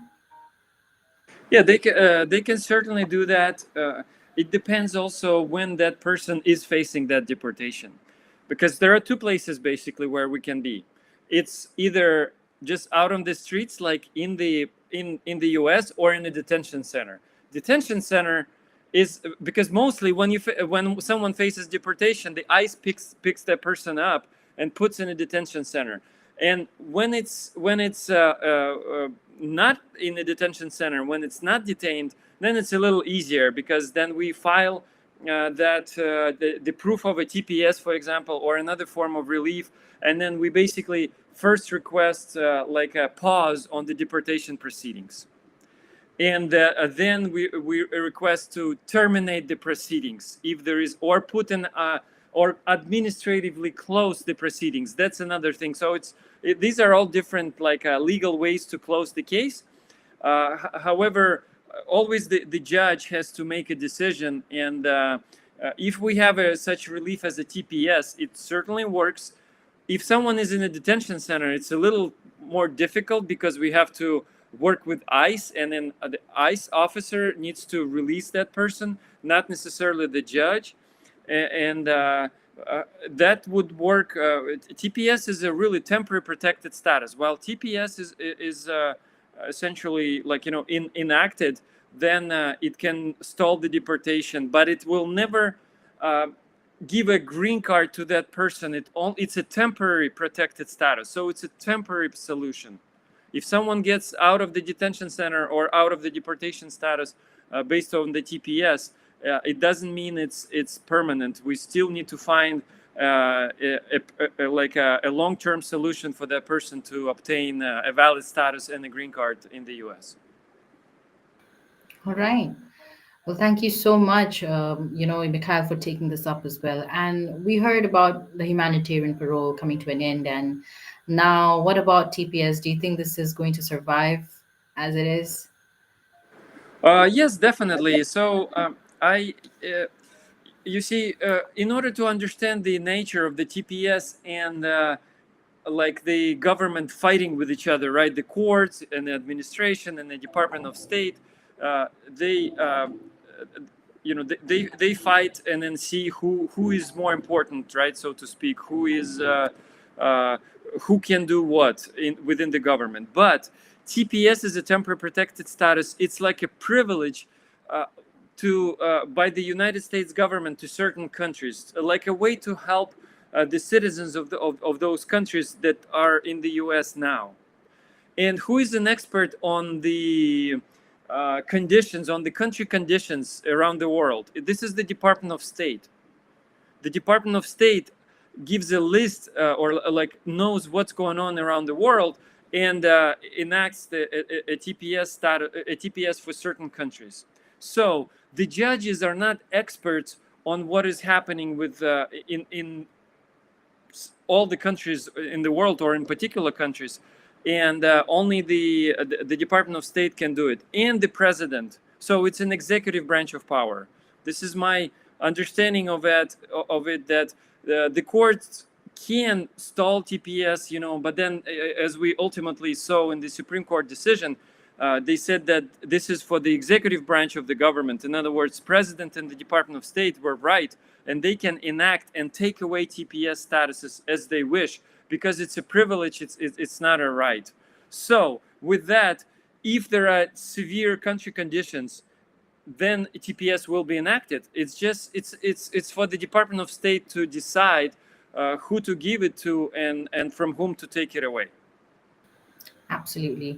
Speaker 12: Yeah, they can certainly do that. It depends also when that person is facing that deportation, because there are two places basically where we can be. It's either just out on the streets, like in the U.S., or in a detention center. Detention center is because mostly when someone faces deportation, the ICE picks that person up and puts in a detention center. And when it's not in a detention center, when it's not detained, then it's a little easier, because then we file the proof of a TPS, for example, or another form of relief, and then we basically first request like a pause on the deportation proceedings, and then we request to terminate the proceedings if there is, or put in or administratively close the proceedings. That's another thing. So these are all different legal ways to close the case. However, always the judge has to make a decision, and if we have such relief as a TPS, it certainly works. If someone is in a detention center, it's a little more difficult, because we have to work with ICE, and then the ICE officer needs to release that person, not necessarily the judge. And that would work. TPS is a really temporary protected status. While TPS is essentially enacted, then it can stall the deportation, but it will never give a green card to that person. It's a temporary protected status, so it's a temporary solution. If someone gets out of the detention center or out of the deportation status based on the TPS, it doesn't mean it's permanent. We still need to find a long-term solution for that person to obtain a valid status and a green card in the U.S.
Speaker 4: All right. Well, thank you so much, Mikhail, for taking this up as well. And we heard about the humanitarian parole coming to an end. And now, what about TPS? Do you think this is going to survive as it is?
Speaker 12: Yes, definitely. So you see, in order to understand the nature of the TPS and the government fighting with each other, right? The courts and the administration and the Department of State, they fight and then see who is more important, right? So to speak, who can do what within the government. But TPS is a temporary protected status. It's like a privilege by the United States government to certain countries, like a way to help the citizens of those countries that are in the U.S. now. And who is an expert on the conditions, on the country conditions around the world? This is the Department of State. The Department of State gives a list knows what's going on around the world, and enacts a TPS for certain countries. So the judges are not experts on what is happening with in all the countries in the world, or in particular countries, and only the Department of State can do it, and the president. So it's an executive branch of power. This is my understanding of it, that the courts can stall TPS, but then as we ultimately saw in the Supreme Court decision, they said that this is for the executive branch of the government. In other words, President and the Department of State were right, and they can enact and take away TPS statuses as they wish, because it's a privilege, it's not a right. So with that, if there are severe country conditions, then TPS will be enacted. It's for the Department of State to decide who to give it to and from whom to take it away.
Speaker 4: Absolutely.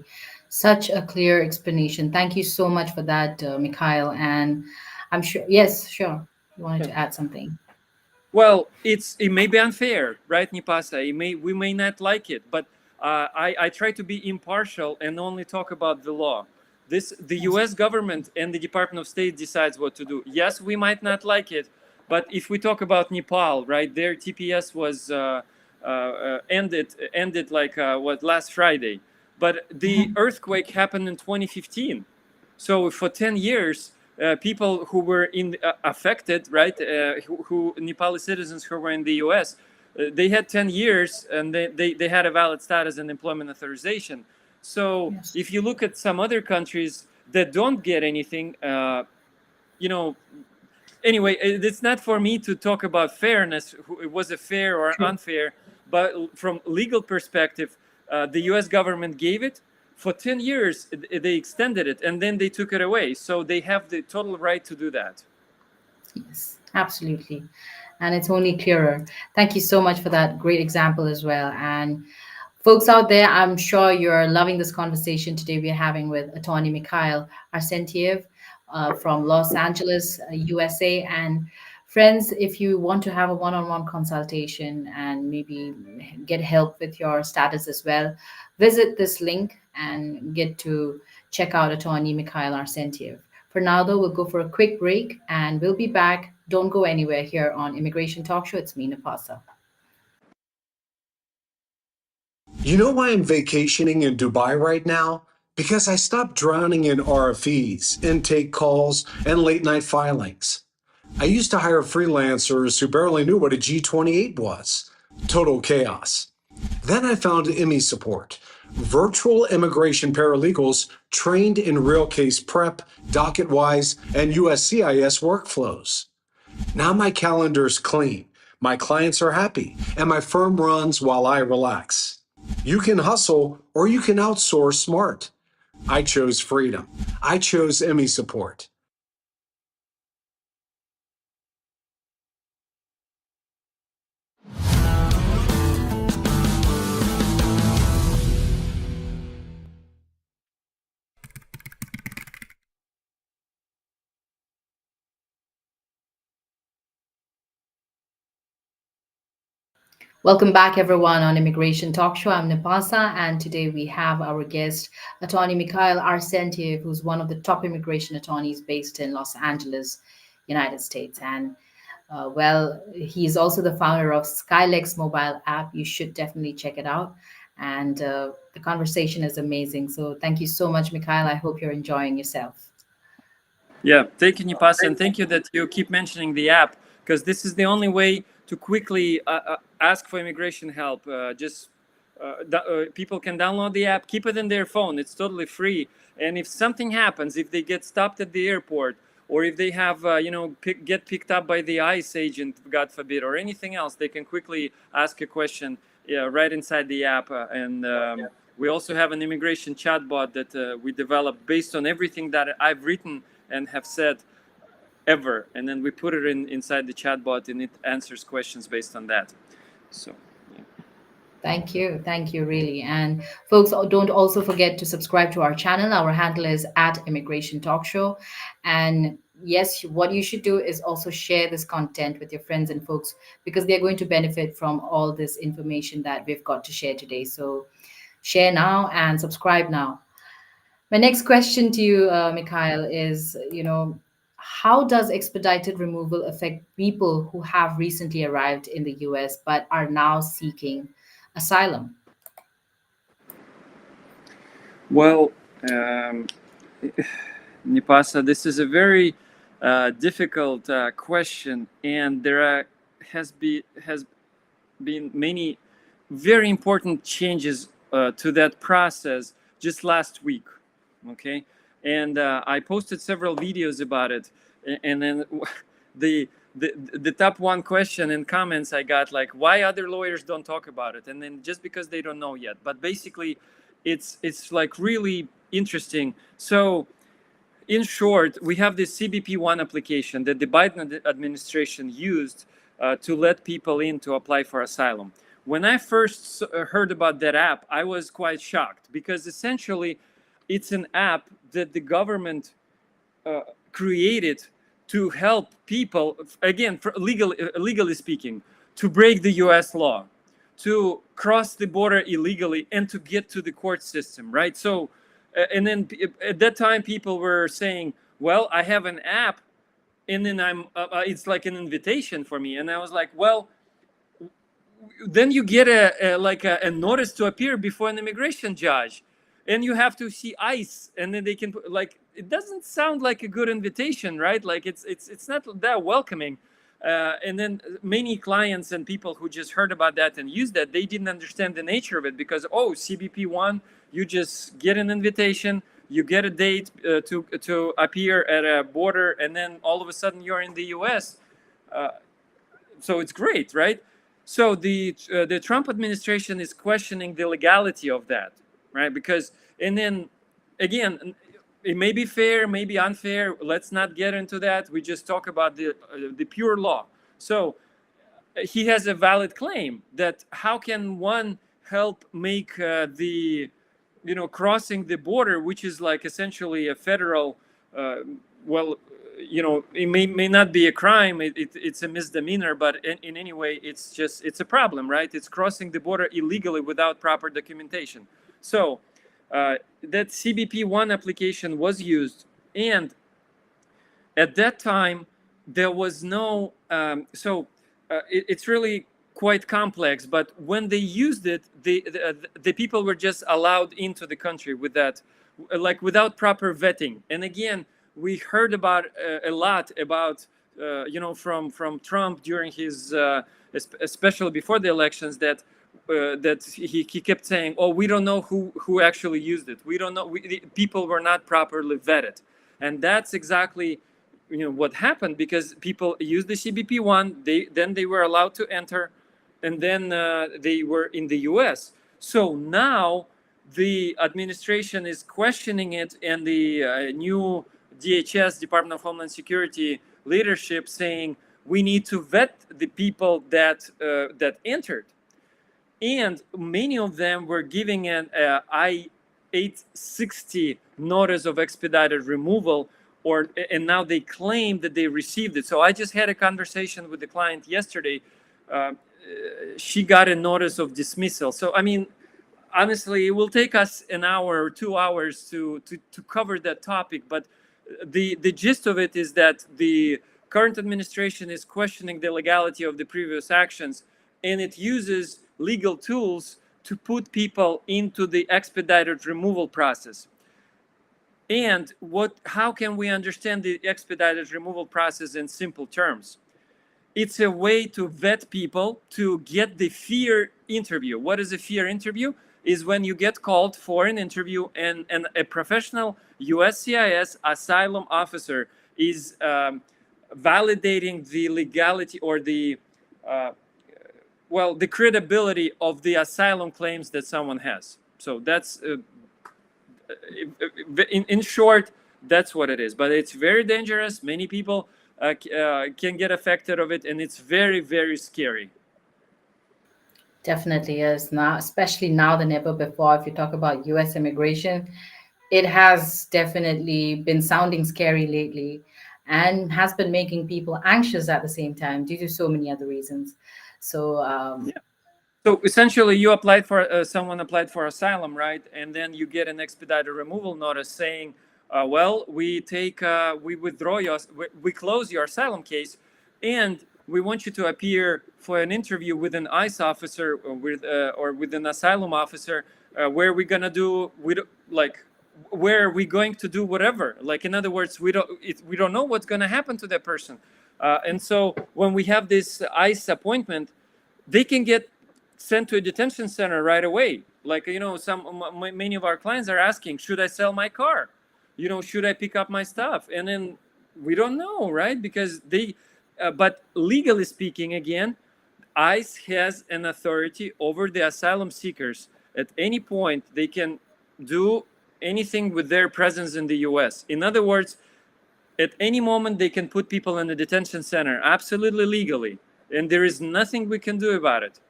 Speaker 4: Such a clear explanation. Thank you so much for that, Mikhail. And I'm sure, yes, sure. You wanted
Speaker 12: Yeah.
Speaker 4: to add something.
Speaker 12: Well, it may be unfair, right, Nipasa? We may not like it, but I try to be impartial and only talk about the law. The
Speaker 4: Yes.
Speaker 12: U.S. government and the Department of State decides what to do. Yes, we might not like it, but if we talk about Nepal, right, their TPS was ended like last Friday, but the
Speaker 4: Mhm.
Speaker 12: earthquake happened in 2015. So for 10 years, people who were affected, right, who Nepali citizens who were in the U.S., they had 10 years and they had a valid status and employment authorization. So
Speaker 4: Yes.
Speaker 12: if you look at some other countries that don't get anything, you know, anyway, it's not for me to talk about fairness, was it fair or
Speaker 4: True.
Speaker 12: unfair, but from legal perspective, the U.S. government gave it for 10 years. They extended it and then they took it away. So they have the total right to do that.
Speaker 4: Yes, absolutely. And it's only clearer. Thank you so much for that great example as well. And folks out there, I'm sure you're loving this conversation today we're having with attorney Mikhail Arsentiev from Los Angeles, USA. And friends, if you want to have a one-on-one consultation and maybe get help with your status as well, visit this link and get to check out attorney Mikhail Arsentiev. For now, though, we'll go for a quick break and we'll be back. Don't go anywhere here on Immigration Talk Show. It's me, Napasa.
Speaker 1: You know why I'm vacationing in Dubai right now? Because I stopped drowning in RFEs, intake calls, and late night filings. I used to hire freelancers who barely knew what a G28 was. Total chaos. Then I found ME Support, virtual immigration paralegals trained in real case prep, docket-wise, and USCIS workflows. Now my calendar's clean, my clients are happy, and my firm runs while I relax. You can hustle or you can outsource smart. I chose freedom. I chose ME Support.
Speaker 4: Welcome back, everyone, on Immigration Talk Show. I'm Napasa, and today we have our guest, attorney Mikhail Arsentiev, who's one of the top immigration attorneys based in Los Angeles, United States. And well, he's also the founder of Skylex mobile app. You should definitely check it out. And the conversation is amazing. So thank you so much, Mikhail. I hope you're enjoying yourself.
Speaker 12: Yeah, thank you, Nipasa, and thank you that you keep mentioning the app, because this is the only way to quickly ask for immigration help. People can download the app, keep it in their phone. It's totally free. And if something happens, if they get stopped at the airport, or if they have, get picked up by the ICE agent, God forbid, or anything else, they can quickly ask a question right inside the app. We also have an immigration chatbot that we developed based on everything that I've written and have said ever, and then we put it inside the chatbot and it answers questions based on that. So yeah.
Speaker 4: Thank you, really. And folks, don't also forget to subscribe to our channel. Our handle is at Immigration Talk Show. And yes, what you should do is also share this content with your friends and folks because they're going to benefit from all this information that we've got to share today. So share now and subscribe now. My next question to you, Mikhail, is, how does expedited removal affect people who have recently arrived in the US but are now seeking asylum?
Speaker 12: Well, Nipasa, this is a very difficult question, and has been many very important changes to that process just last week. Okay, and I posted several videos about it, and then the the top one question in comments I got, like, why other lawyers don't talk about it, and then just because they don't know yet. But basically, it's like really interesting. So in short, we have this CBP1 application that the Biden administration used to let people in to apply for asylum. When I first heard about that app, I was quite shocked, because essentially it's an app that the government created to help people, again, legally speaking, to break the US law, to cross the border illegally, and to get to the court system, right? So, and then at that time, people were saying, well, I have an app, and then it's like an invitation for me. And I was like, well, then you get a notice to appear before an immigration judge, and you have to see ICE, and then they can like, it doesn't sound like a good invitation, right? Like it's not that welcoming. And then many clients and people who just heard about that and used that, they didn't understand the nature of it, because CBP1, you just get an invitation, you get a date to appear at a border, and then all of a sudden you're in the US. So it's great, right? So the Trump administration is questioning the legality of that, right? Because, and then again, it may be fair, may be unfair. Let's not get into that. We just talk about the pure law. So he has a valid claim that how can one help make the, crossing the border, which is like essentially a federal, it may not be a crime, it's a misdemeanor, but in any way, it's a problem, right? It's crossing the border illegally without proper documentation. So that CBP1 application was used, and at that time, there was no, it's really quite complex, but when they used it, the people were just allowed into the country with that, like without proper vetting. And again, we heard about a lot about, from Trump during his, especially before the elections, that he kept saying, "Oh, we don't know who actually used it. We don't know. People were not properly vetted," and that's exactly, what happened, because people used the CBP1. Then they were allowed to enter, and then they were in the U.S. So now the administration is questioning it, and the new DHS, Department of Homeland Security leadership, saying we need to vet the people that entered, and many of them were giving an I-860 notice of expedited removal, and now they claim that they received it. So I just had a conversation with the client yesterday. She got a notice of dismissal. So I mean, honestly, it will take us an hour or 2 hours to cover that topic, but the gist of it is that the current administration is questioning the legality of the previous actions, and it uses legal tools to put people into the expedited removal process. And how can we understand the expedited removal process in simple terms? It's a way to vet people to get the fear interview. What is a fear interview? Is when you get called for an interview, and a professional USCIS asylum officer is validating the legality or the credibility of the asylum claims that someone has. So that's, in short, that's what it is. But it's very dangerous. Many people can get affected of it, and it's very, very scary.
Speaker 4: Definitely is now, especially now than ever before. If you talk about US immigration, it has definitely been sounding scary lately, and has been making people anxious at the same time due to so many other reasons. So,
Speaker 12: Yeah. So essentially, you applied for someone applied for asylum, right? And then you get an expedited removal notice saying, we withdraw we close your asylum case, and we want you to appear for an interview with an ICE officer or with an asylum officer, where we're gonna do where we're going to do whatever. Like, in other words, we don't know what's gonna happen to that person, and so when we have this ICE appointment, they can get sent to a detention center right away. Like, many of our clients are asking, should I sell my car? Should I pick up my stuff? And then we don't know, right? Because but legally speaking, again, ICE has an authority over the asylum seekers. At any point, they can do anything with their presence in the US. In other words, at any moment, they can put people in the detention center, absolutely legally. And there is nothing we can do about it.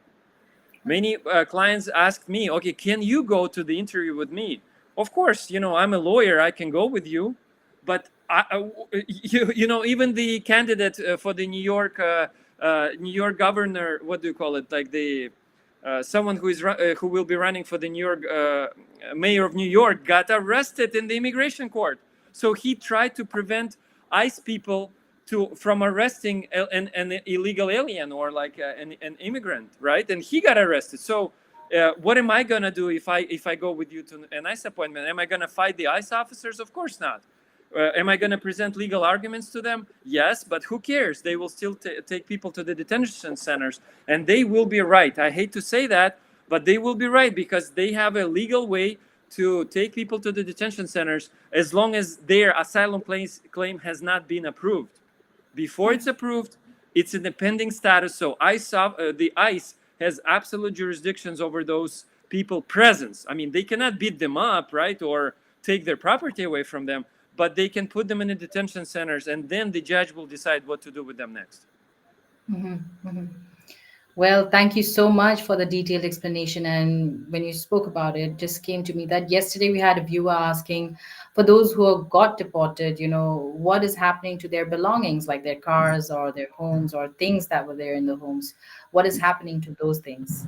Speaker 12: Many clients asked me, okay, can you go to the interview with me? Of course, I'm a lawyer, I can go with you. But even the candidate for the New York governor, what do you call it? Like the someone who will be running for the New York mayor of New York got arrested in the immigration court. So he tried to prevent ICE people from arresting an illegal alien or like an immigrant, right? And he got arrested. So what am I gonna do if I go with you to an ICE appointment? Am I gonna fight the ICE officers? Of course not. Am I going to present legal arguments to them? Yes, but who cares? They will still take people to the detention centers, and they will be right. I hate to say that, but they will be right because they have a legal way to take people to the detention centers as long as their asylum claim has not been approved. Before it's approved, it's in the pending status. So the ICE has absolute jurisdictions over those people presence. I mean, they cannot beat them up, right? Or take their property away from them, but they can put them in the detention centers, and then the judge will decide what to do with them next.
Speaker 4: Well, thank you so much for the detailed explanation. And when you spoke about it, just came to me that yesterday we had a viewer asking for those who have got deported, what is happening to their belongings, like their cars or their homes or things that were there in the homes. What is happening to those things?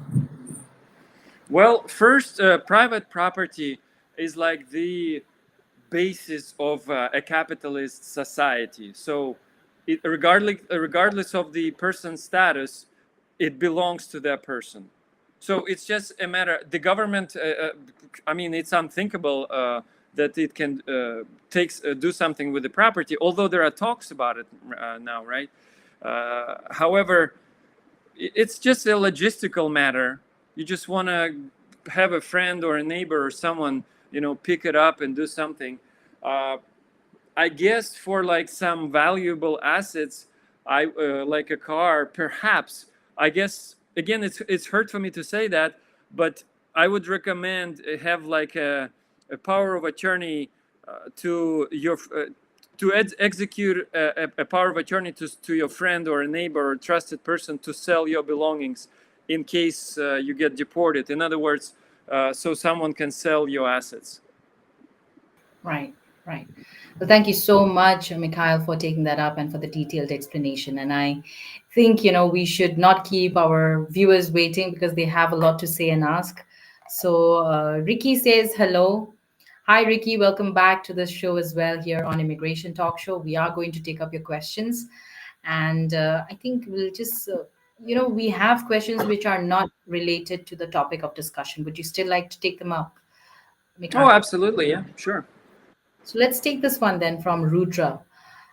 Speaker 12: Well, first, private property is like the basis of a capitalist society. So, regardless of the person's status, it belongs to that person. So it's just a matter. The government, I mean, it's unthinkable that it can do something with the property. Although there are talks about it now, right? However, it's just a logistical matter. You just want to have a friend or a neighbor or someone, pick it up and do something. I guess for like some valuable assets, like a car, perhaps. I guess again, it's hurt for me to say that, but I would recommend have like a power of attorney to your execute a power of attorney to your friend or a neighbor or trusted person to sell your belongings in case you get deported. In other words, so someone can sell your assets.
Speaker 4: Right. Well, thank you so much, Mikhail, for taking that up and for the detailed explanation. And I think, we should not keep our viewers waiting because they have a lot to say and ask. So Ricky says hello. Hi, Ricky. Welcome back to the show as well here on Immigration Talk Show. We are going to take up your questions. And I think we'll just, we have questions which are not related to the topic of discussion. Would you still like to take them up, Mikhail?
Speaker 12: Oh, absolutely. Yeah, sure.
Speaker 4: So let's take this one then from Rudra.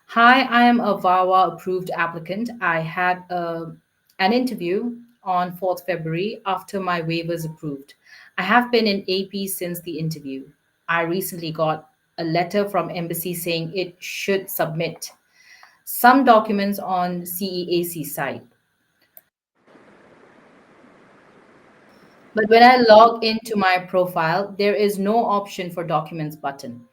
Speaker 4: Hi, I am a VAWA approved applicant. I had an interview on 4th February after my waivers approved. I have been in AP since the interview. I recently got a letter from embassy saying it should submit some documents on CEAC site. But when I log into my profile, there is no option for documents button.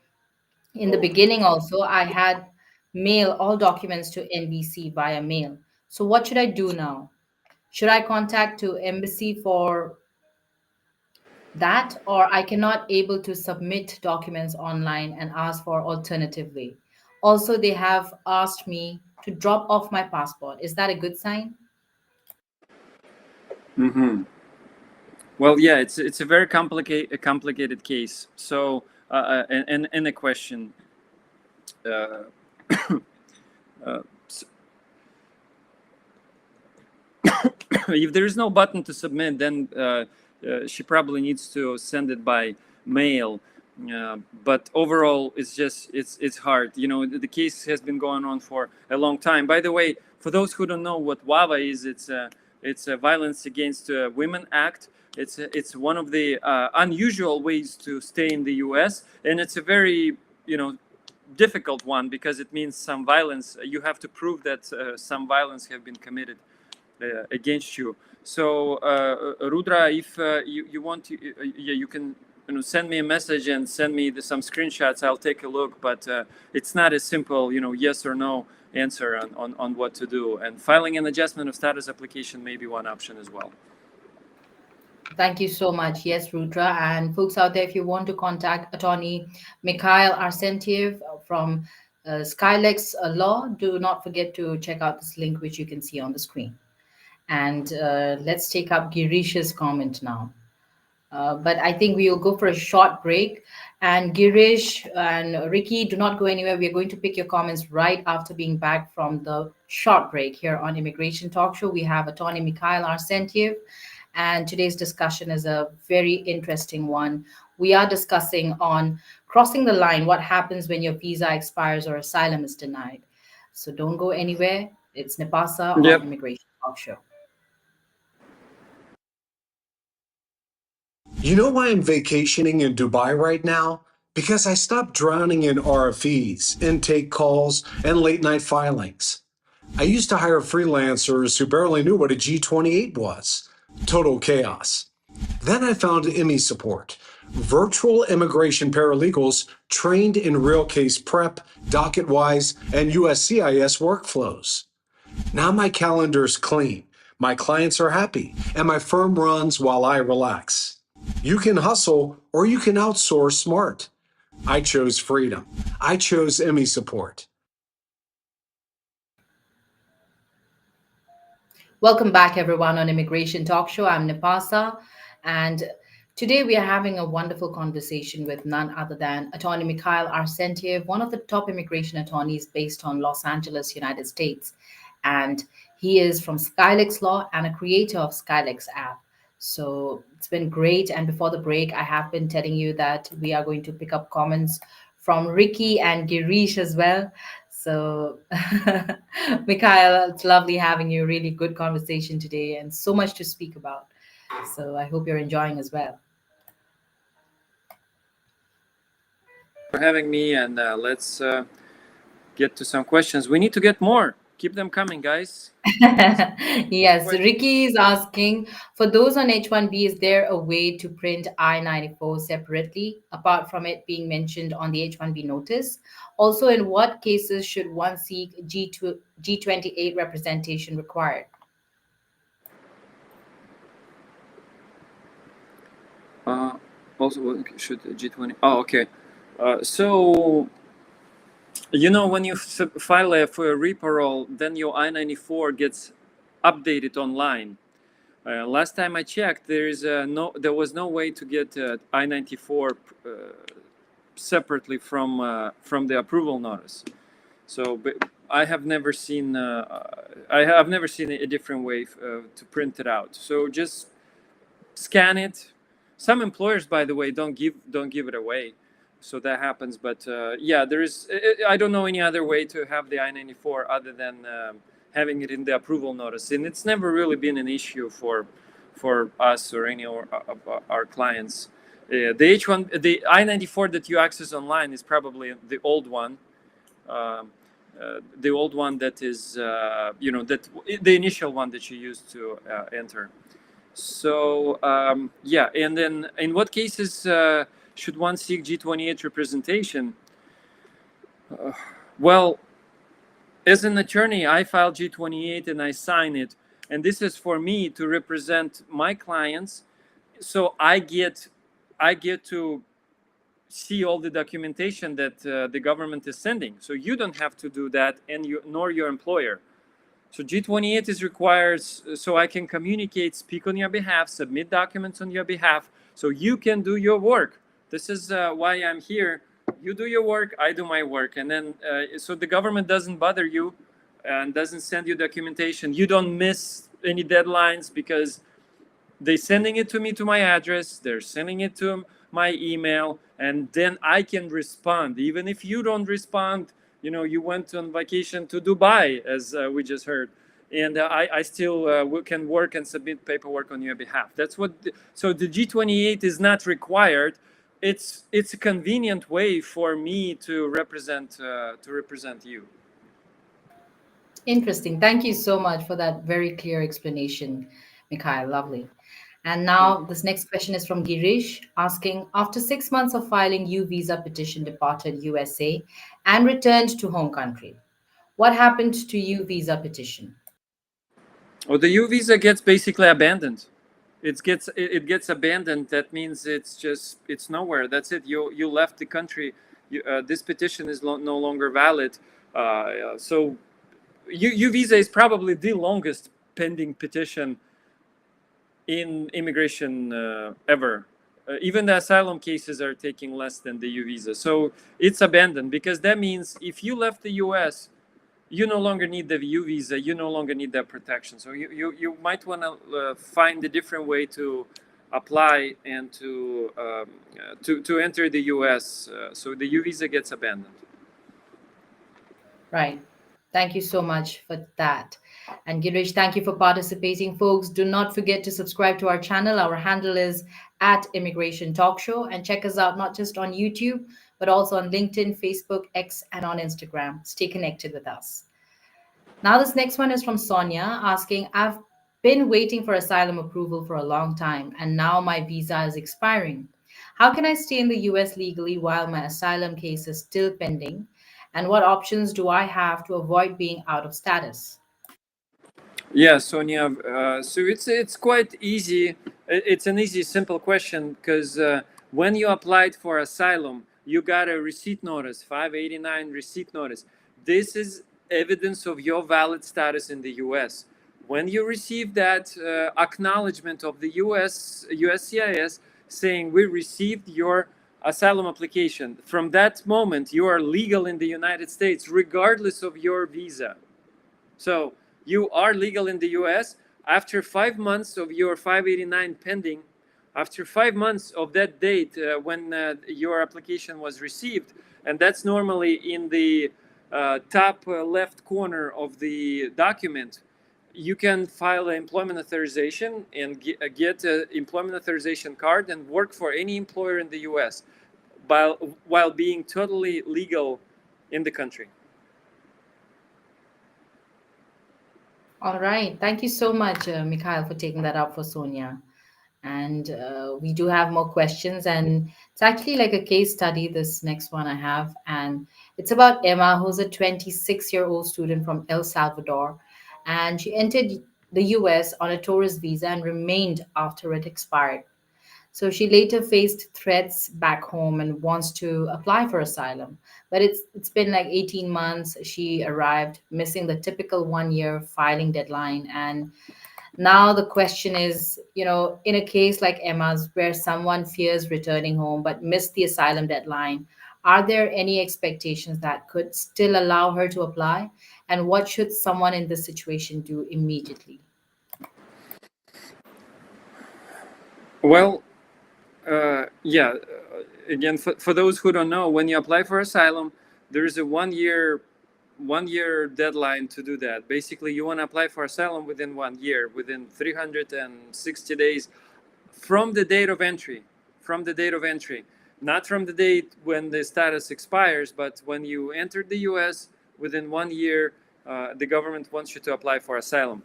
Speaker 4: In the beginning also, I had mail all documents to NBC via mail. So what should I do now? Should I contact to embassy for that, or I cannot able to submit documents online and ask for alternative way? Also, they have asked me to drop off my passport. Is that a good sign?
Speaker 12: Mm-hmm. Well, yeah, it's a very complicated case. So, and a question. If there is no button to submit, then she probably needs to send it by mail. But overall, it's hard. The case has been going on for a long time. By the way, for those who don't know what WAVA is, it's a Violence Against Women Act. It's one of the unusual ways to stay in the U.S. and it's a very difficult one because it means some violence. You have to prove that some violence have been committed against you. So Rudra, if you want to, you can send me a message and send me some screenshots. I'll take a look, but it's not a simple yes or no answer on what to do. And filing an adjustment of status application may be one option as well.
Speaker 4: Thank you so much. Yes, Rudra. And folks out there, if you want to contact attorney Mikhail Arsentiev from Skylex Law, do not forget to check out this link, which you can see on the screen. And let's take up Girish's comment now. But I think we will go for a short break. And Girish and Ricky, do not go anywhere. We are going to pick your comments right after being back from the short break here on Immigration Talk Show. We have attorney Mikhail Arsentiev, and today's discussion is a very interesting one. We are discussing on crossing the line, what happens when your visa expires or asylum is denied. So don't go anywhere. It's Nepasa on
Speaker 12: Yep.
Speaker 4: Immigration Talk Show.
Speaker 1: You know why I'm vacationing in Dubai right now? Because I stopped drowning in RFEs, intake calls, and late night filings. I used to hire freelancers who barely knew what a G28 was. Total chaos. Then I found IMI support, virtual immigration paralegals trained in real case prep, docket-wise, and USCIS workflows. Now my calendar's clean, my clients are happy, and my firm runs while I relax. You can hustle or you can outsource smart. I chose freedom. I chose IMI support.
Speaker 4: Welcome back, everyone, on Immigration Talk Show. I'm Nepasa, and today we are having a wonderful conversation with none other than attorney Mikhail Arsentiev, one of the top immigration attorneys based on Los Angeles, United States. And he is from Skylex Law and a creator of Skylex app. So it's been great. And before the break, I have been telling you that we are going to pick up comments from Ricky and Girish as well. So, Mikhail, it's lovely having you. Really good conversation today and so much to speak about. So, I hope you're enjoying as well.
Speaker 12: For having me, and let's get to some questions. We need to get more. Keep them coming, guys.
Speaker 4: Yes, Ricky is asking, for those on H1B, is there a way to print I-94 separately, apart from it being mentioned on the H1B notice? Also, in what cases should one seek G28 representation required?
Speaker 12: Also, what should G20? Oh, okay. So, you know, when you file for a reparole, then your I-94 gets updated online. Last time I checked, there was no way to get I-94 separately from the approval notice. So I have never seen a different way to print it out. So just scan it. Some employers, by the way, don't give it away, so that happens. But yeah, there is. I don't know any other way to have the I-94 other than having it in the approval notice, and it's never really been an issue for us or any of our clients. The I-94 that you access online is probably the old one. The old one that is, that the initial one that you used to enter. So yeah, and then in what cases should one seek G28 representation? Well, as an attorney, I file G28 and I sign it, and this is for me to represent my clients. So I get to see all the documentation that the government is sending. So you don't have to do that, and nor your employer. So G28 is required so I can communicate, speak on your behalf, submit documents on your behalf, so you can do your work. This is why I'm here. You do your work, I do my work. And then, so the government doesn't bother you and doesn't send you documentation. You don't miss any deadlines because they're sending it to me to my address, they're sending it to my email, and then I can respond. Even if you don't respond, you went on vacation to Dubai, as we just heard, and I still can work and submit paperwork on your behalf. That's what. So the G28 is not required. It's a convenient way for me to represent you.
Speaker 4: Interesting. Thank you so much for that very clear explanation, Mikhail. Lovely. And now this next question is from Girish asking, after 6 months of filing U visa petition, departed USA and returned to home country, what happened to U visa petition?
Speaker 12: Or the U visa gets basically abandoned. it gets abandoned. That means it's nowhere. That's it. You left the country. This petition is no longer valid. So U visa is probably the longest pending petition in immigration ever. Even the asylum cases are taking less than the U visa. So it's abandoned, because that means if you left the US, you no longer need the U visa, you no longer need that protection. So you might want to find a different way to apply and to enter the US. So the U visa gets abandoned.
Speaker 4: Right. Thank you so much for that. And Girish, thank you for participating. Folks, do not forget to subscribe to our channel. Our handle is at Immigration Talk Show. And check us out not just on YouTube, but also on LinkedIn, Facebook, X, and on Instagram. Stay connected with us. Now, this next one is from Sonia asking, I've been waiting for asylum approval for a long time, and now my visa is expiring. How can I stay in the US legally while my asylum case is still pending? And what options do I have to avoid being out of status?
Speaker 12: Yeah, Sonia. So it's quite easy. It's an easy, simple question, because when you applied for asylum, you got a receipt notice, 589 receipt notice. This is evidence of your valid status in the U.S. When you receive that acknowledgement of the USCIS saying we received your asylum application, from that moment you are legal in the United States regardless of your visa. So you are legal in the US after 5 months of your 589 pending, after 5 months of that date when your application was received, and that's normally in the top left corner of the document. You can file an employment authorization and get an employment authorization card and work for any employer in the US while being totally legal in the country.
Speaker 4: All right. Thank you so much, Mikhail, for taking that up for Sonia. And we do have more questions. And it's actually like a case study, this next one I have. And it's about Emma, who's a 26-year-old student from El Salvador. And she entered the US on a tourist visa and remained after it expired. So she later faced threats back home and wants to apply for asylum. But it's been like 18 months. She arrived missing the typical 1 year filing deadline. And now the question is, in a case like Emma's, where someone fears returning home but missed the asylum deadline, are there any expectations that could still allow her to apply? And what should someone in this situation do immediately?
Speaker 12: Well, yeah, again, for those who don't know, when you apply for asylum, there is a 1 year deadline to do that. Basically, you want to apply for asylum within 1 year, within 360 days from the date of entry, not from the date when the status expires, but when you entered the US within 1 year, the government wants you to apply for asylum.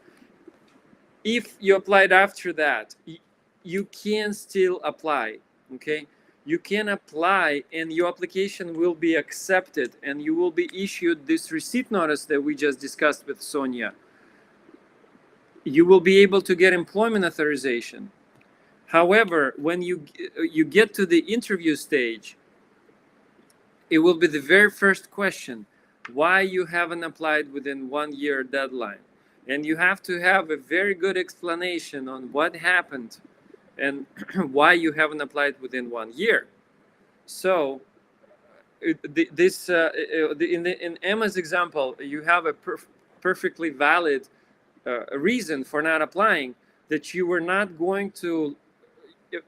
Speaker 12: If you applied after that, you can still apply, okay? You can apply and your application will be accepted and you will be issued this receipt notice that we just discussed with Sonia. You will be able to get employment authorization. However, when you get to the interview stage, it will be the very first question, why you haven't applied within 1 year deadline. And you have to have a very good explanation on what happened and why you haven't applied within 1 year. So in Emma's example, you have a perfectly valid reason for not applying, that you were not going to,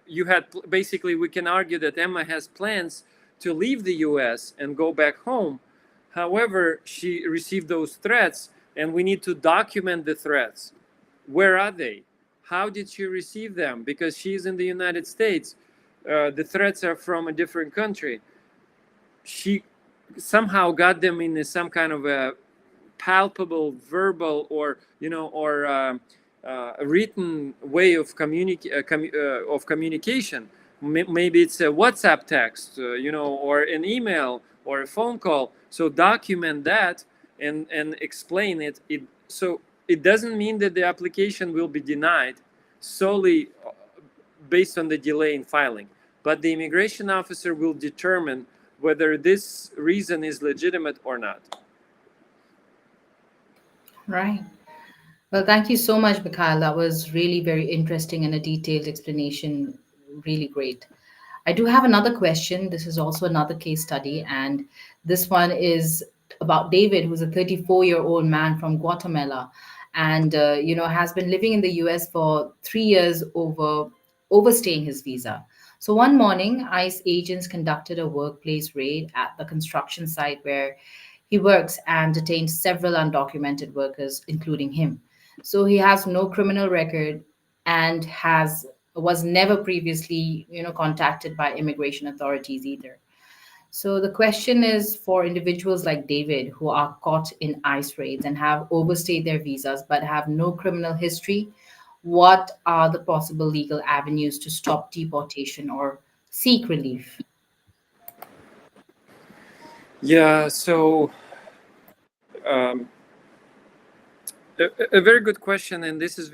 Speaker 12: you had, basically we can argue that Emma has plans to leave the US and go back home. However, she received those threats and we need to document the threats. Where are they? How did she receive them? Because she's in the United States. The threats are from a different country. She somehow got them in some kind of a palpable, verbal, or written way of communication. Maybe it's a WhatsApp text, or an email or a phone call. So document that and explain it. So it doesn't mean that the application will be denied solely based on the delay in filing. But the immigration officer will determine whether this reason is legitimate or not.
Speaker 4: Right. Well, thank you so much, Mikhail. That was really very interesting and a detailed explanation. Really great. I do have another question. This is also another case study, and this one is about David, who's a 34-year-old man from Guatemala, and has been living in the U.S. for 3 years overstaying his visa. So one morning, ICE agents conducted a workplace raid at the construction site where he works and detained several undocumented workers, including him. So he has no criminal record and has was never previously contacted by immigration authorities either. So the question is for individuals like David who are caught in ICE raids and have overstayed their visas but have no criminal history, what are the possible legal avenues to stop deportation or seek relief?
Speaker 12: Yeah, so um, a very good question, and this is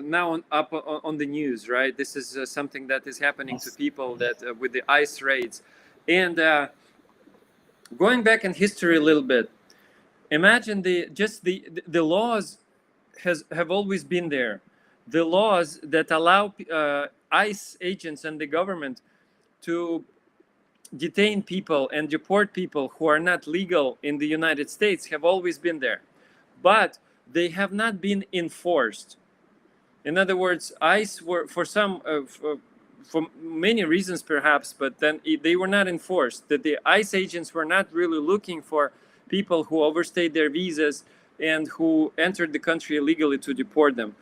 Speaker 12: now on the news, right? This is something that is happening to people that with the ICE raids, and going back in history a little bit. Imagine the laws have always been there, the laws that allow ICE agents and the government to detain people and deport people who are not legal in the United States have always been there, but they have not been enforced. In other words, ICE were for many reasons perhaps, but then they were not enforced. That the ICE agents were not really looking for people who overstayed their visas and who entered the country illegally to deport them.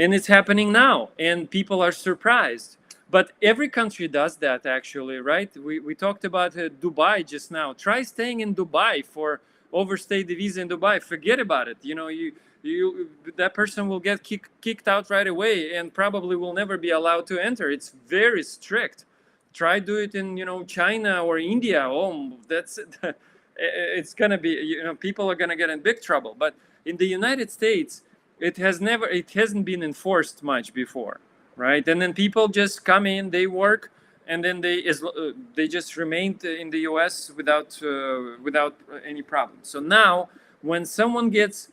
Speaker 12: And it's happening now, and people are surprised. But every country does that, actually, right? We talked about Dubai just now. Try staying in Dubai for overstay the visa in Dubai. Forget about it. You that person will get kicked out right away and probably will never be allowed to enter. It's very strict. Try do it in China or India. Oh, that's it's gonna be people are gonna get in big trouble. But in the United States, it hasn't been enforced much before, right? And then people just come in, they work, and then they just remained in the U.S. without any problem. So now, when someone gets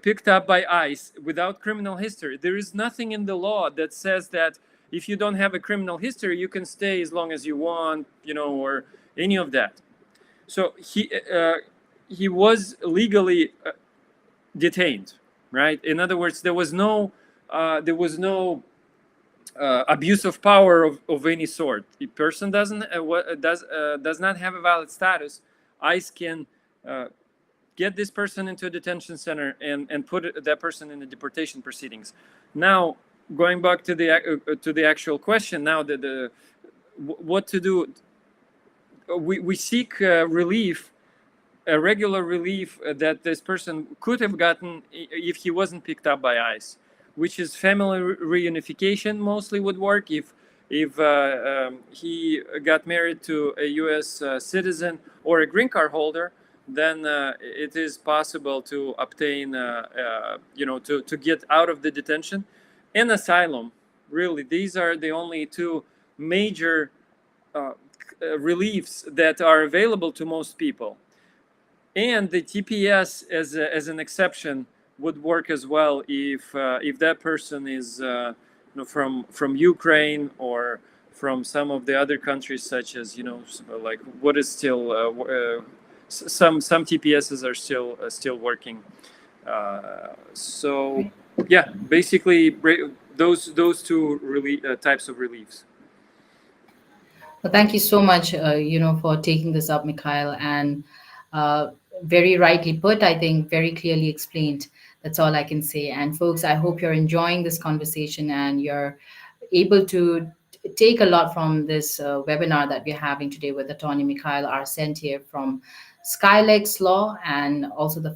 Speaker 12: picked up by ICE without criminal history, there is nothing in the law that says that if you don't have a criminal history, you can stay as long as you want, or any of that. So he was legally detained, right? In other words, there was no abuse of power of any sort. The person does not have a valid status. ICE can get this person into a detention center and put that person in the deportation proceedings. Now, going back to the actual question, now what to do? We seek relief, a regular relief that this person could have gotten if he wasn't picked up by ICE, which is family reunification mostly would work if he got married to a U.S. Citizen or a green card holder. Then it is possible to obtain, to get out of the detention, and asylum. Really, these are the only two major reliefs that are available to most people. And the TPS as an exception would work as well if that person is from Ukraine or from some of the other countries, such as like what is still. Some TPSs are still working. So yeah, basically those two types of reliefs.
Speaker 4: Well, thank you so much, for taking this up, Mikhail, and very rightly put. I think very clearly explained. That's all I can say. And folks, I hope you're enjoying this conversation and you're able to take a lot from this webinar that we're having today with Attorney Mikhail Arsentiev from Skylex Law, and also the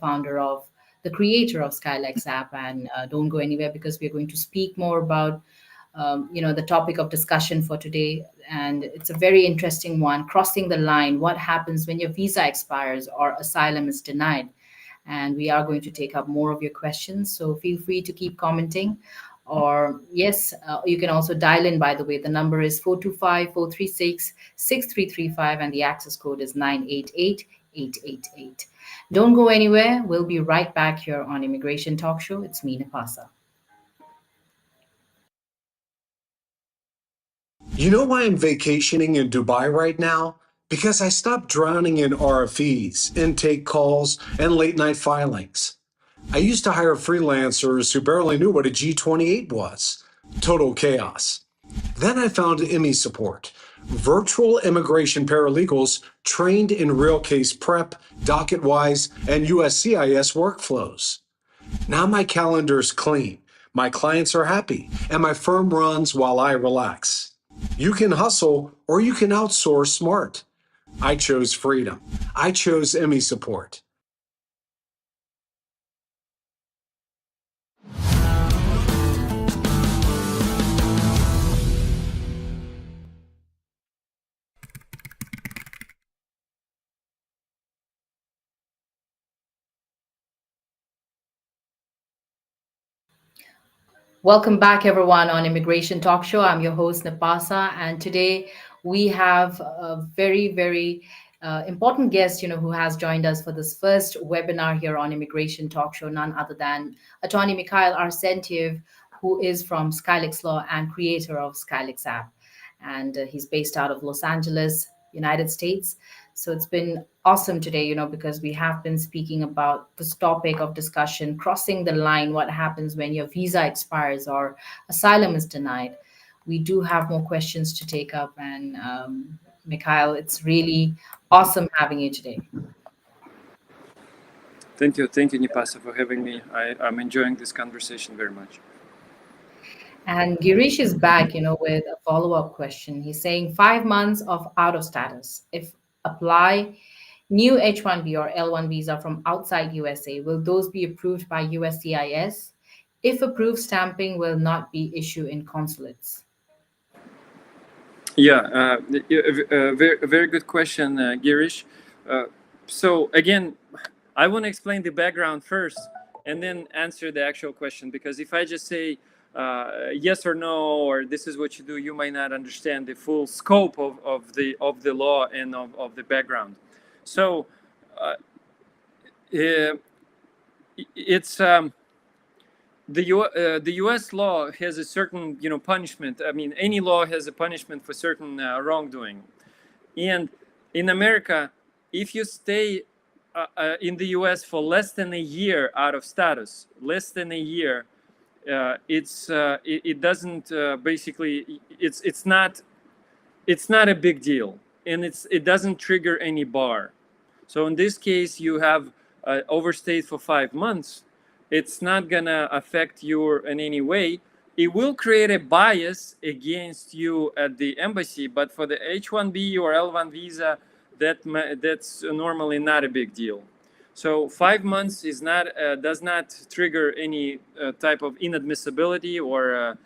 Speaker 4: creator of Skylex app. And don't go anywhere, because we're going to speak more about the topic of discussion for today. And it's a very interesting one: crossing the line. What happens when your visa expires or asylum is denied? And we are going to take up more of your questions, so feel free to keep commenting Or yes, you can also dial in, by the way. The number is 425-436-6335, and the access code is 988-888. Don't go anywhere. We'll be right back here on Immigration Talk Show. It's me, Napasa.
Speaker 1: You know why I'm vacationing in Dubai right now? Because I stopped drowning in RFEs, intake calls, and late night filings. I used to hire freelancers who barely knew what a G28 was. Total chaos. Then I found IMI Support, virtual immigration paralegals trained in real case prep, docket-wise, and USCIS workflows. Now my calendar's clean, my clients are happy, and my firm runs while I relax. You can hustle or you can outsource smart. I chose freedom. I chose IMI Support.
Speaker 4: Welcome back, everyone, on Immigration Talk Show. I'm your host, Napasa, and today we have a very, very important guest, who has joined us for this first webinar here on Immigration Talk Show, none other than Attorney Mikhail Arsentiev, who is from Skylix Law and creator of Skylix app. And he's based out of Los Angeles, United States. So it's been awesome today, because we have been speaking about this topic of discussion, crossing the line, what happens when your visa expires or asylum is denied. We do have more questions to take up. And Mikhail, it's really awesome having you today.
Speaker 12: Thank you, Nipasa, for having me. I'm enjoying this conversation very much.
Speaker 4: And Girish is back, with a follow-up question. He's saying 5 months of out of status. If apply new H-1B or L-1 visa from outside USA, will those be approved by USCIS? If approved, stamping will not be issued in consulates.
Speaker 12: Yeah, very good question, Girish. So again, I want to explain the background first and then answer the actual question, because if I just say yes or no, or this is what you do, you might not understand the full scope of the law and of the background. So it's the U.S. law has a certain punishment. I mean, any law has a punishment for certain wrongdoing, and in America, if you stay in the U.S. for less than a year out of status, less than a year, it doesn't basically it's not a big deal, and it doesn't trigger any bar. So in this case, you have overstayed for 5 months. It's not gonna affect you in any way. It will create a bias against you at the embassy, but for the H-1B or L-1 visa, that's normally not a big deal. So 5 months is not does not trigger any type of inadmissibility or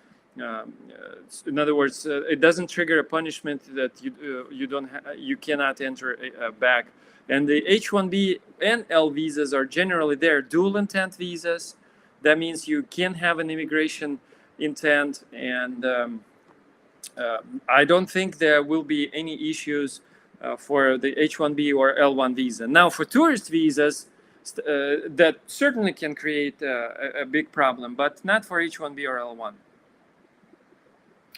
Speaker 12: in other words, it doesn't trigger a punishment that you cannot enter back. And the H-1B and L visas are generally there, dual intent visas. That means you can have an immigration intent, and I don't think there will be any issues for the H-1B or L-1 visa. Now, for tourist visas, that certainly can create a big problem, but not for H-1B or L-1.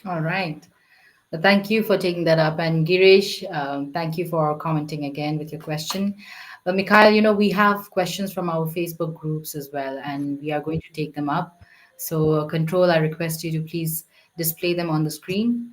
Speaker 4: All right. Well, thank you for taking that up. And Girish, thank you for commenting again with your question. But Mikhail, we have questions from our Facebook groups as well, and we are going to take them up. So, Control, I request you to please display them on the screen.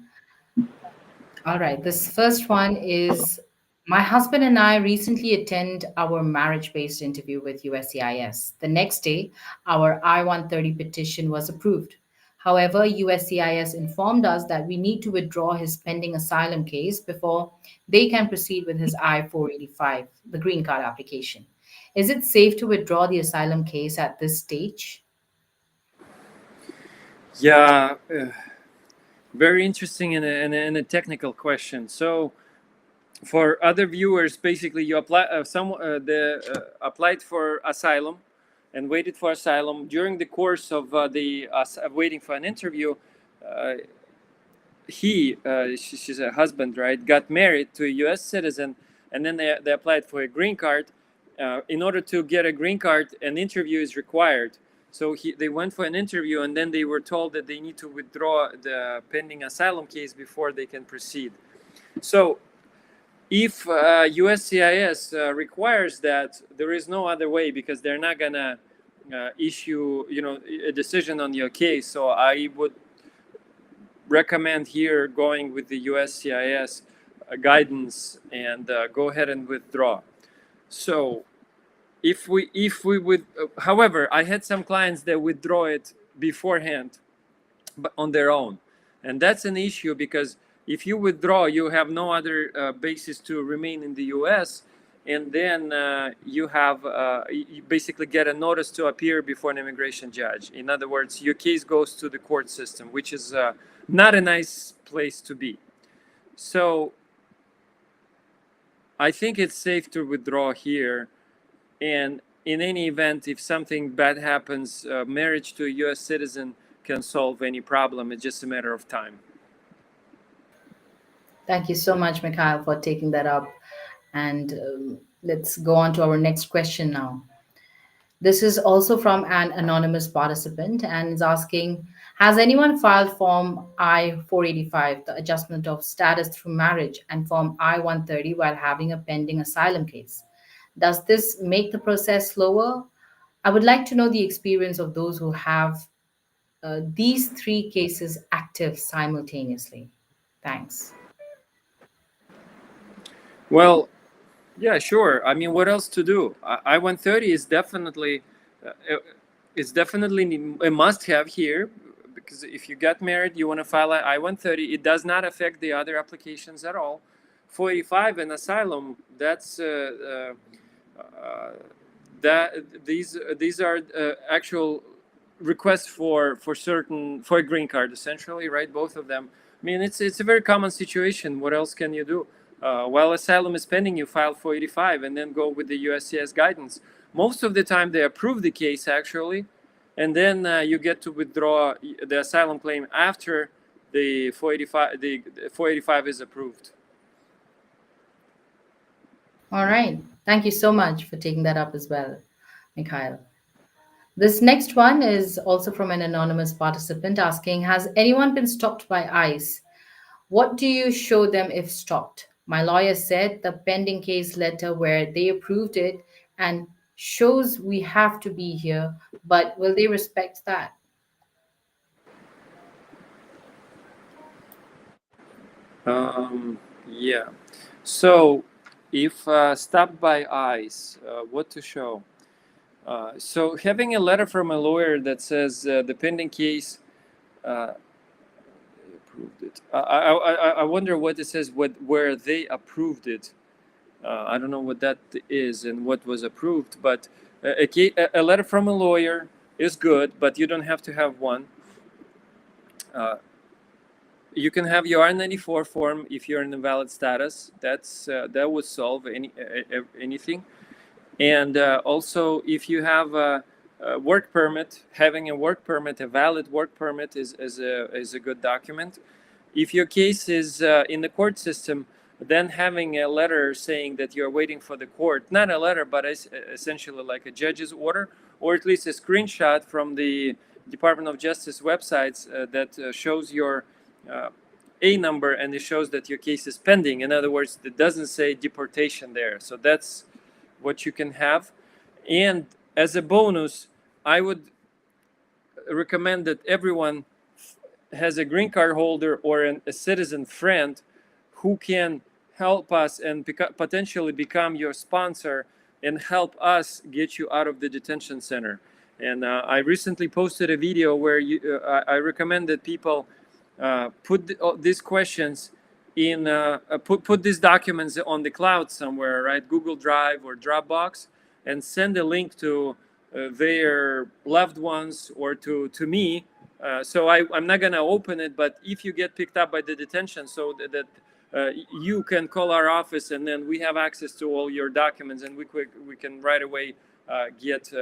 Speaker 4: All right. This first one is, my husband and I recently attend our marriage-based interview with USCIS. The next day, our I-130 petition was approved. However, USCIS informed us that we need to withdraw his pending asylum case before they can proceed with his I-485, the green card application. Is it safe to withdraw the asylum case at this stage?
Speaker 12: Yeah, very interesting and a technical question. So, for other viewers, basically, you applied for asylum, and waited for asylum. During the course of waiting for an interview, she's a husband, right, got married to a U.S. citizen, and then they applied for a green card. In order to get a green card, an interview is required. So they went for an interview, and then they were told that they need to withdraw the pending asylum case before they can proceed. So if USCIS requires that, there is no other way, because they're not gonna issue, a decision on your case. So I would recommend here going with the USCIS guidance and go ahead and withdraw. So if we would, however, I had some clients that withdraw it beforehand, but on their own, and that's an issue, because if you withdraw, you have no other basis to remain in the U.S., and then you basically get a notice to appear before an immigration judge. In other words, your case goes to the court system, which is not a nice place to be. So I think it's safe to withdraw here. And in any event, if something bad happens, marriage to a U.S. citizen can solve any problem. It's just a matter of time.
Speaker 4: Thank you so much, Mikhail, for taking that up. And let's go on to our next question now. This is also from an anonymous participant and is asking, has anyone filed Form I-485, the adjustment of status through marriage, and Form I-130 while having a pending asylum case? Does this make the process slower? I would like to know the experience of those who have these three cases active simultaneously. Thanks.
Speaker 12: Well, yeah, sure. I mean, what else to do? I-130 is definitely a must-have here, because if you get married, you want to file I-130. It does not affect the other applications at all. 485 and asylum, that's these are actual requests for a green card, essentially, right? Both of them. I mean, it's a very common situation. What else can you do? While asylum is pending, you file 485 and then go with the USCIS guidance. Most of the time, they approve the case, actually, and then you get to withdraw the asylum claim after the 485 is approved.
Speaker 4: All right. Thank you so much for taking that up as well, Mikhail. This next one is also from an anonymous participant asking, has anyone been stopped by ICE? What do you show them if stopped? My lawyer said the pending case letter where they approved it and shows we have to be here, but will they respect that?
Speaker 12: Yeah. So if stopped by ICE, what to show? So having a letter from a lawyer that says the pending case approved it. I wonder what it says, where they approved it. I don't know what that is and what was approved, but a letter from a lawyer is good, but you don't have to have one. You can have your I-94 form if you're in invalid status. That would solve anything. And also, if you have a work permit, having a work permit, a valid work permit is a good document. If your case is in the court system, then having a letter saying that you're waiting for the court, not a letter, but essentially like a judge's order, or at least a screenshot from the Department of Justice websites that shows your A number, and it shows that your case is pending. In other words, it doesn't say deportation there. So that's what you can have. And as a bonus, I would recommend that everyone has a green card holder or a citizen friend who can help us and potentially become your sponsor and help us get you out of the detention center. And I recently posted a video where I recommend that people put these questions in, put these documents on the cloud somewhere, right? Google Drive or Dropbox, and send a link to their loved ones or to me. So I'm not gonna open it, but if you get picked up by the detention, so that you can call our office, and then we have access to all your documents, and we can right away get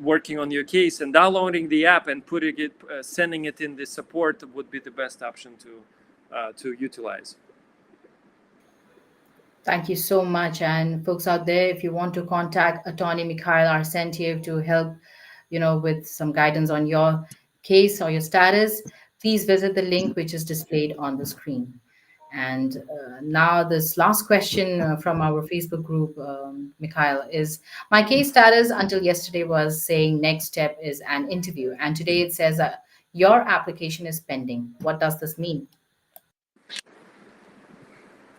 Speaker 12: working on your case, and downloading the app and putting it, sending it in the support would be the best option to utilize.
Speaker 4: Thank you so much. And folks out there, if you want to contact Attorney Mikhail Arsentiev to help, with some guidance on your case or your status, please visit the link which is displayed on the screen. And now this last question from our Facebook group, Mikhail, is my case status until yesterday was saying next step is an interview. And today it says your application is pending. What does this mean?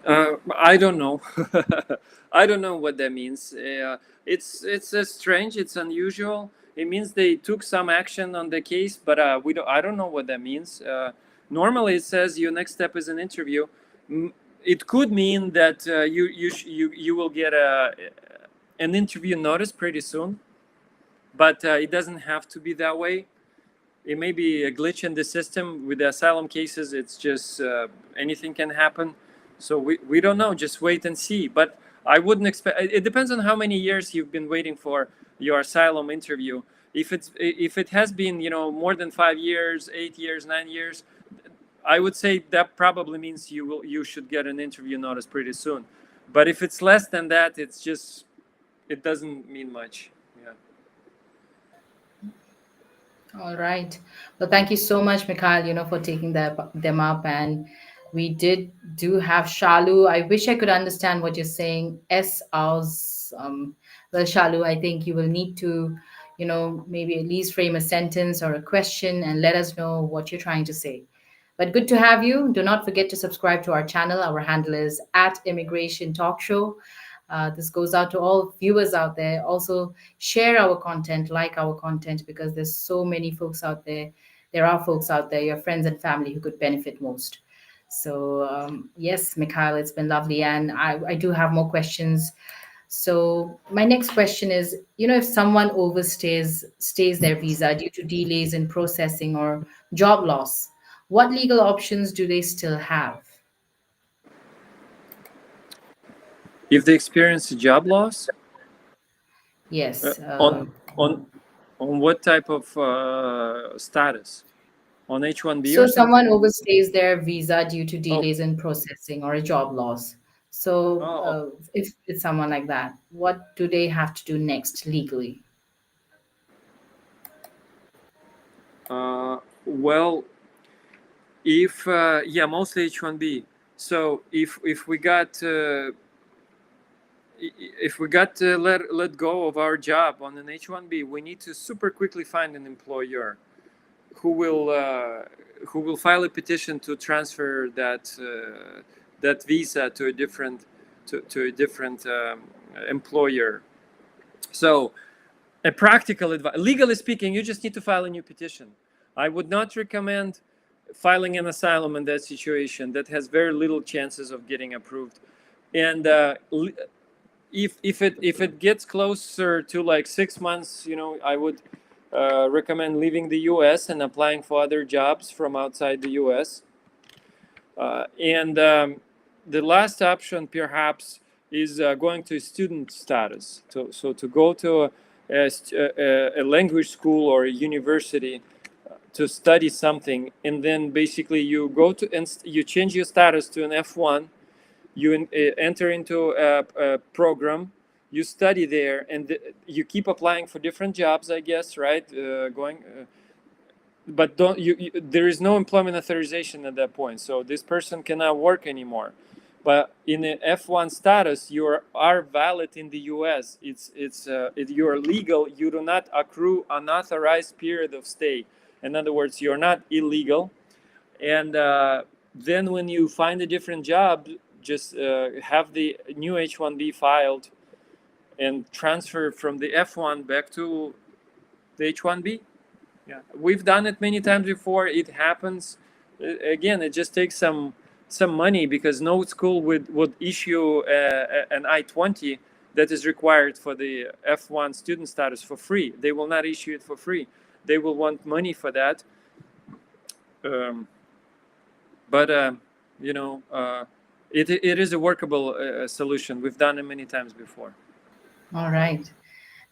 Speaker 12: I don't know. I don't know what that means. It's strange. It's unusual. It means they took some action on the case, but I don't know what that means. Normally, it says your next step is an interview. It could mean that you will get an interview notice pretty soon, but it doesn't have to be that way. It may be a glitch in the system. With the asylum cases, it's just anything can happen. So we don't know. Just wait and see. But I wouldn't expect. It depends on how many years you've been waiting for your asylum interview. If it has been more than 5 years, 8 years, 9 years, I would say that probably means you should get an interview notice pretty soon. But if it's less than that, it doesn't mean much. Yeah.
Speaker 4: All right. Well, thank you so much, Mikhail, for taking them up. And we do have Shalu. I wish I could understand what you're saying. Well, Shalu, I think you will need to, maybe at least frame a sentence or a question and let us know what you're trying to say. But good to have you. Do not forget to subscribe to our channel. Our handle is @Immigration Talk Show. This goes out to all viewers out there. Also, share our content, like our content, because there's so many folks out there. There are folks out there, your friends and family, who could benefit most. So, yes, Mikhail, it's been lovely. And I do have more questions. So my next question is, if someone stays their visa due to delays in processing or job loss, what legal options do they still have?
Speaker 12: If they experience a job loss?
Speaker 4: Yes.
Speaker 12: On what type of status? On H-1B
Speaker 4: So
Speaker 12: or something?
Speaker 4: someone overstays their visa due to delays in processing or a job loss. So if it's someone like that, what do they have to do next legally?
Speaker 12: Well, if mostly H-1B. So if we got let go of our job on an H-1B, we need to super quickly find an employer who will file a petition to transfer that visa to a different employer. So, a practical advice, legally speaking, you just need to file a new petition. I would not recommend filing an asylum in that situation. That has very little chances of getting approved. And if it gets closer to like 6 months, I would recommend leaving the U.S. and applying for other jobs from outside the U.S. And the last option, perhaps, is going to student status. So to go to a language school or a university to study something, and then basically you go to and you change your status to an F1. You enter into a program. You study there, and you keep applying for different jobs, I guess, right? But there is no employment authorization at that point, so this person cannot work anymore. But in an F1 status, you are valid in the U.S. You are legal. You do not accrue unauthorized period of stay. In other words, you're not illegal. And then when you find a different job, just have the new H-1B filed and transfer from the F1 back to the H-1B. Yeah, we've done it many times before. It happens. Again, it just takes some money, because no school would issue an I-20 that is required for the F1 student status for free. They will not issue it for free. They will want money for that. It is a workable solution. We've done it many times before.
Speaker 4: All right.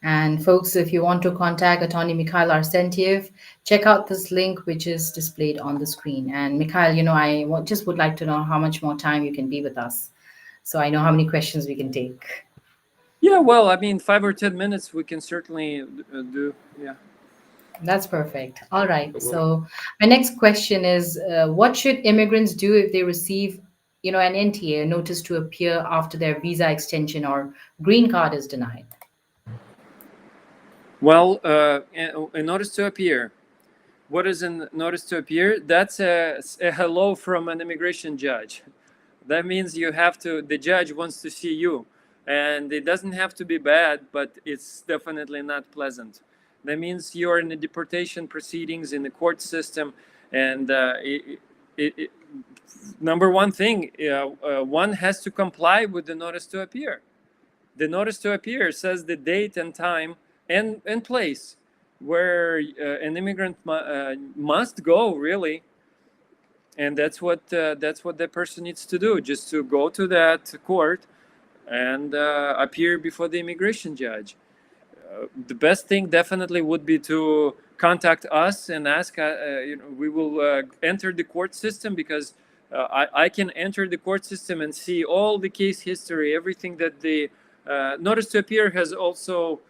Speaker 4: And folks, if you want to contact Attorney Mikhail Arsentiev, check out this link which is displayed on the screen. And Mikhail, just would like to know how much more time you can be with us, so I know how many questions we can take.
Speaker 12: Yeah, well, I mean, 5 or 10 minutes we can certainly do. Yeah.
Speaker 4: That's perfect. All right. So my next question is, what should immigrants do if they receive, an NTA, a notice to appear after their visa extension or green card is denied?
Speaker 12: Well, a notice to appear. What is a notice to appear? That's a hello from an immigration judge. That means the judge wants to see you. And it doesn't have to be bad, but it's definitely not pleasant. That means you're in the deportation proceedings in the court system. And number one thing, one has to comply with the notice to appear. The notice to appear says the date and time and place where an immigrant must go, really. And that's what the person needs to do, just to go to that court and appear before the immigration judge. The best thing definitely would be to contact us and ask. We will enter the court system, because I can enter the court system and see all the case history, everything that the notice to appear has also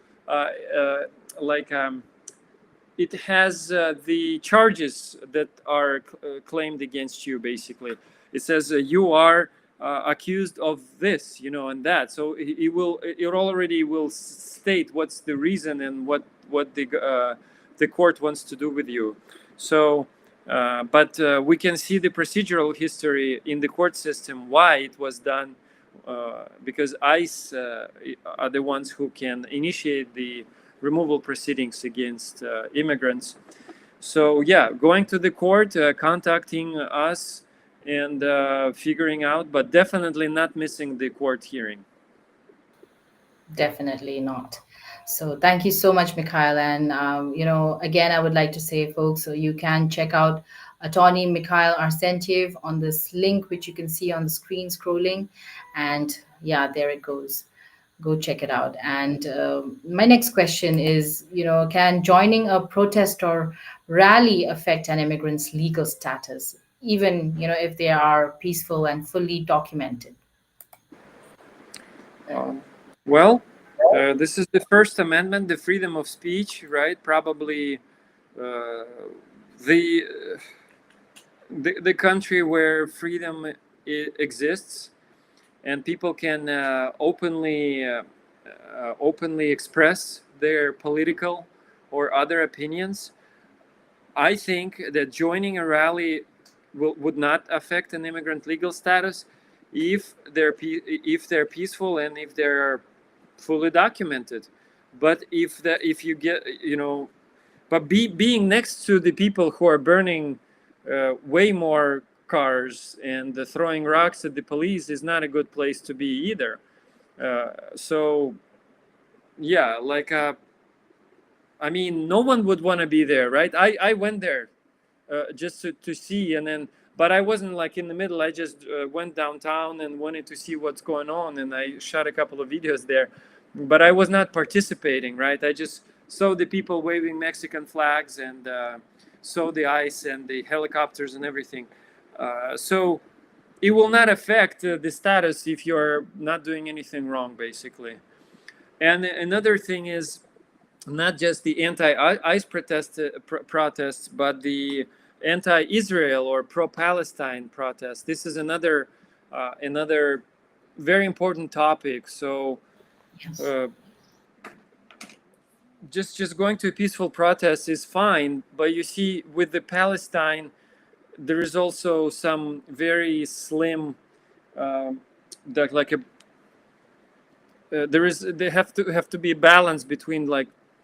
Speaker 12: it has the charges that are claimed against you. Basically, it says you are accused of this, and that. So it already will state what's the reason and what the court wants to do with you. So, but we can see the procedural history in the court system, why it was done, because ICE are the ones who can initiate the removal proceedings against immigrants. So yeah, going to the court, contacting us, and figuring out, but definitely not missing the court hearing.
Speaker 4: Definitely not. So thank you so much, Mikhail. And, again, I would like to say, folks, so you can check out Attorney Mikhail Arsentiev on this link, which you can see on the screen scrolling. And yeah, there it goes. Go check it out. And my next question is, can joining a protest or rally affect an immigrant's legal status, even, if they are peaceful and fully documented?
Speaker 12: Well, this is the First Amendment, the freedom of speech, right? Probably the country where freedom exists, and people can openly express their political or other opinions. I think that joining a rally would not affect an immigrant legal status if they're peaceful and if they're fully documented. But being next to the people who are burning way more cars and throwing rocks at the police is not a good place to be either. So yeah, I mean, no one would want to be there, right? I went there just to see, but I wasn't in the middle. I just went downtown and wanted to see what's going on, and I shot a couple of videos there, but I was not participating, right? I just saw the people waving Mexican flags and saw the ICE and the helicopters and everything. So it will not affect the status if you're not doing anything wrong, basically. And another thing is not just the anti-ICE protests, but the anti-Israel or pro-Palestine protests. This is another very important topic. So just going to a peaceful protest is fine, but you see, with the Palestine, there is also some very slim, there have to be a balance between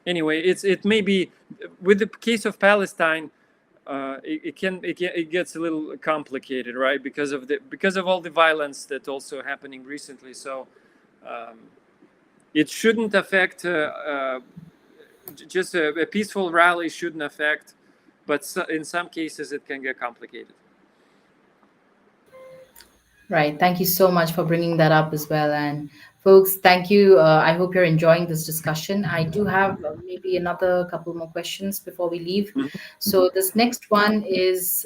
Speaker 12: anyway. It may be with the case of Palestine, it gets a little complicated, right? Because of all the violence that also happening recently. So it shouldn't affect. Just a peaceful rally shouldn't affect, but in some cases it can get complicated.
Speaker 4: Right. Thank you so much for bringing that up as well. And folks, thank you. I hope you're enjoying this discussion. I do have maybe another couple more questions before we leave.
Speaker 12: Mhm.
Speaker 4: So, this next one is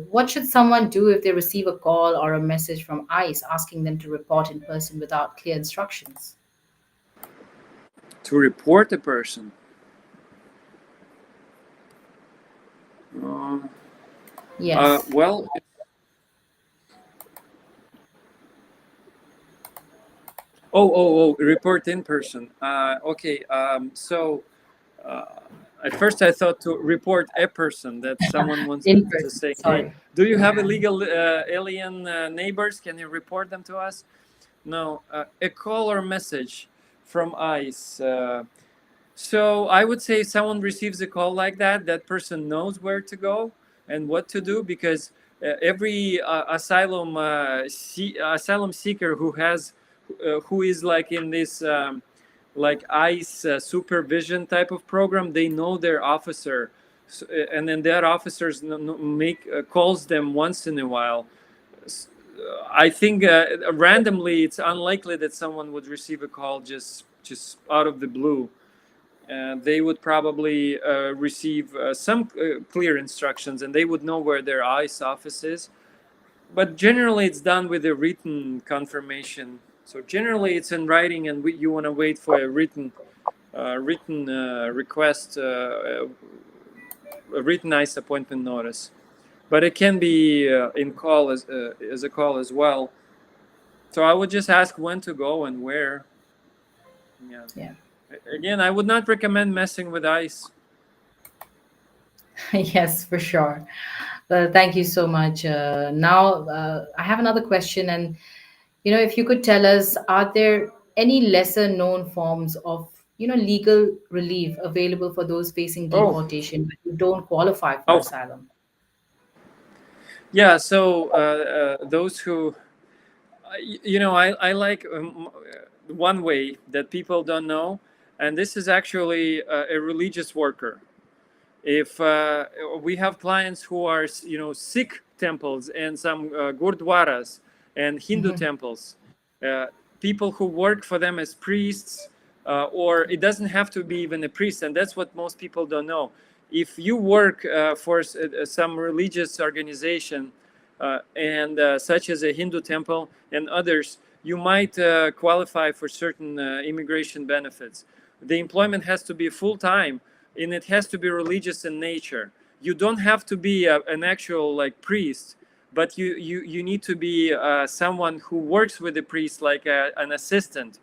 Speaker 4: what should someone do if they receive a call or a message from ICE asking them to report in person without clear instructions?
Speaker 12: To report a person. Uh,
Speaker 4: Yes.
Speaker 12: well, report in person. Okay. Uh, at first, I thought to report a person that someone wants
Speaker 4: In
Speaker 12: to
Speaker 4: person.
Speaker 12: say, "Hey,
Speaker 4: Sorry.
Speaker 12: do you have illegal alien neighbors? Can you report them to us?" No, a call or message from ICE. So I would say if someone receives a call like that, that person knows where to go and what to do, because every asylum seeker who is like in this like ICE supervision type of program, they know their officer, and then that officers make calls them once in a while. I think randomly, it's unlikely that someone would receive a call just out of the blue. They would probably receive some clear instructions, and they would know where their ICE office is. But generally, it's done with a written confirmation. So generally, it's in writing, and you want to wait for a written request, a written ICE appointment notice. But it can be in call as a call as well. So I would just ask when to go and where. Yeah.
Speaker 4: Yeah.
Speaker 12: Again, I would not recommend messing with ICE.
Speaker 4: Yes, for sure. Well, thank you so much. Now, I have another question, and if you could tell us, are there any lesser known forms of legal relief available for those facing
Speaker 12: Oh,
Speaker 4: deportation but who don't qualify for
Speaker 12: oh,
Speaker 4: asylum?
Speaker 12: yeah. So those who, I like one way that people don't know, and this is actually a religious worker. If we have clients who are, Sikh temples and some gurdwaras and Hindu
Speaker 4: Mhm.
Speaker 12: temples, uh, people who work for them as priests, or it doesn't have to be even a priest, and that's what most people don't know. If you work for some religious organization, and such as a Hindu temple and others, you might qualify for certain immigration benefits. The employment has to be full time, and it has to be religious in nature. You don't have to be an actual like priest, but you need to be someone who works with the priest, like an assistant,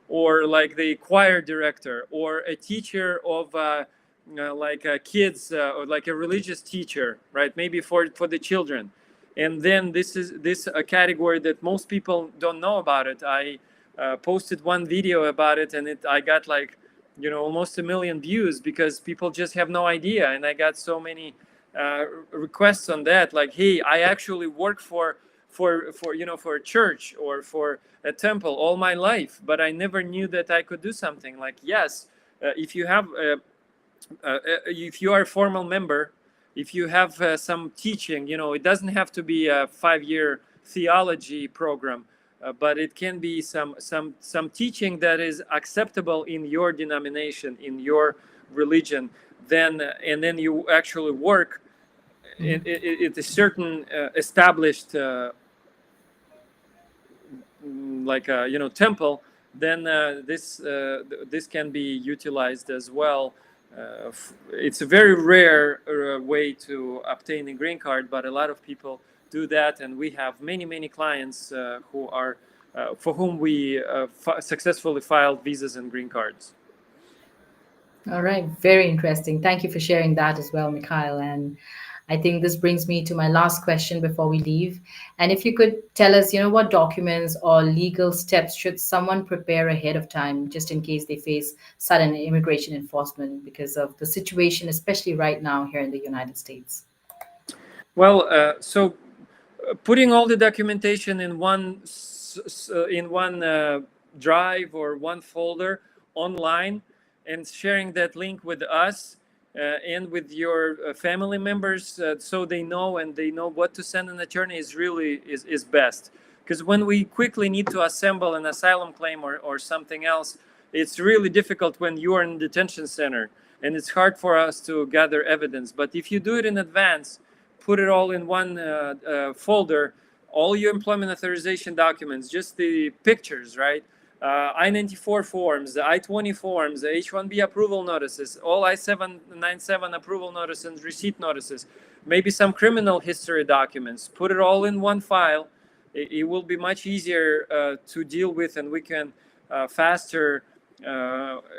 Speaker 12: or like the choir director, or a teacher of like kids, or like a religious teacher, right? Maybe for the children. And then this a category that most people don't know about it. I posted one video about it, and I got like, almost 1 million views, because people just have no idea. And I got so many requests on that, like, hey, I actually work for a church or for a temple all my life, but I never knew that I could do something. Like, yes, if you have if you are a formal member, if you have some teaching, it doesn't have to be a 5-year theology program, but it can be some teaching that is acceptable in your denomination, in your religion. Then and then you actually work in a certain established like a temple. Then this can be utilized as well. It's a very rare way to obtain a green card, but a lot of people do that, and we have many clients who are for whom we successfully filed visas and green cards.
Speaker 4: All right, very interesting. Thank you for sharing that as well, Mikhail. And I think this brings me to my last question before we leave. And if you could tell us, what documents or legal steps should someone prepare ahead of time, just in case they face sudden immigration enforcement because of the situation, especially right now here in the United States?
Speaker 12: Well, so putting all the documentation in one drive or one folder online, and sharing that link with us, and with your family members, so they know what to send an attorney is best. Because when we quickly need to assemble an asylum claim or something else, it's really difficult when you are in a detention center and it's hard for us to gather evidence. But if you do it in advance, put it all in one folder, all your employment authorization documents, just the pictures, right? I-94 forms, the I-20 forms, the H-1B approval notices, all I-797 approval notices and receipt notices, maybe some criminal history documents. Put it all in one file. It will be much easier to deal with, and we can faster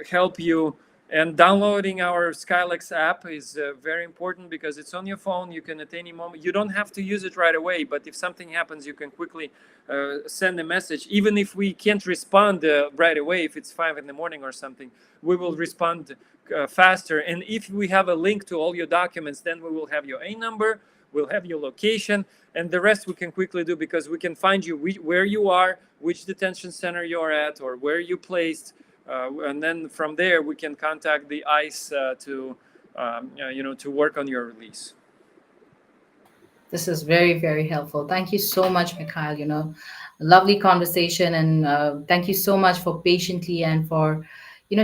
Speaker 12: help you. And downloading our Skylex app is very important because it's on your phone. You can at any moment, you don't have to use it right away, but if something happens, you can quickly send a message. Even if we can't respond right away, if it's 5 in the morning or something, we will respond faster. And if we have a link to all your documents, then we will have your A number, we'll have your location, and the rest we can quickly do because we can find you where you are, which detention center you're at, or where you placed. And then from there, we can contact the ICE to work on your release.
Speaker 4: This is very, very helpful. Thank you so much, Mikhail. Lovely conversation, and thank you so much for patiently and for,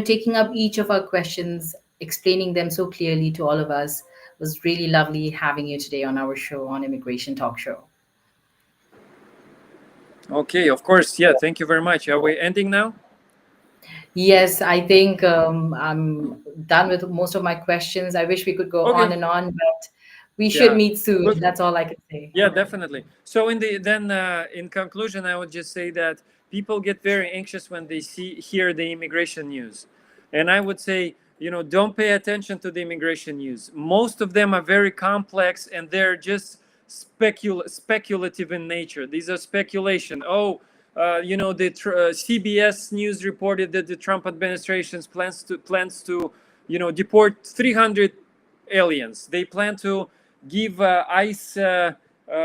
Speaker 4: taking up each of our questions, explaining them so clearly to all of us. It was really lovely having you today on our show, on Immigration Talk Show.
Speaker 12: Okay, of course. Yeah, thank you very much. Are we ending now?
Speaker 4: Yes, I think I'm done with most of my questions. I wish we could go on and on, but we should meet soon.
Speaker 12: Good.
Speaker 4: That's all I can say.
Speaker 12: Yeah, definitely. So in conclusion, I would just say that people get very anxious when they hear the immigration news, and I would say, don't pay attention to the immigration news. Most of them are very complex and they're just speculative in nature. These are speculation. The CBS News reported that the Trump administration plans to deport 300 aliens. They plan to give ICE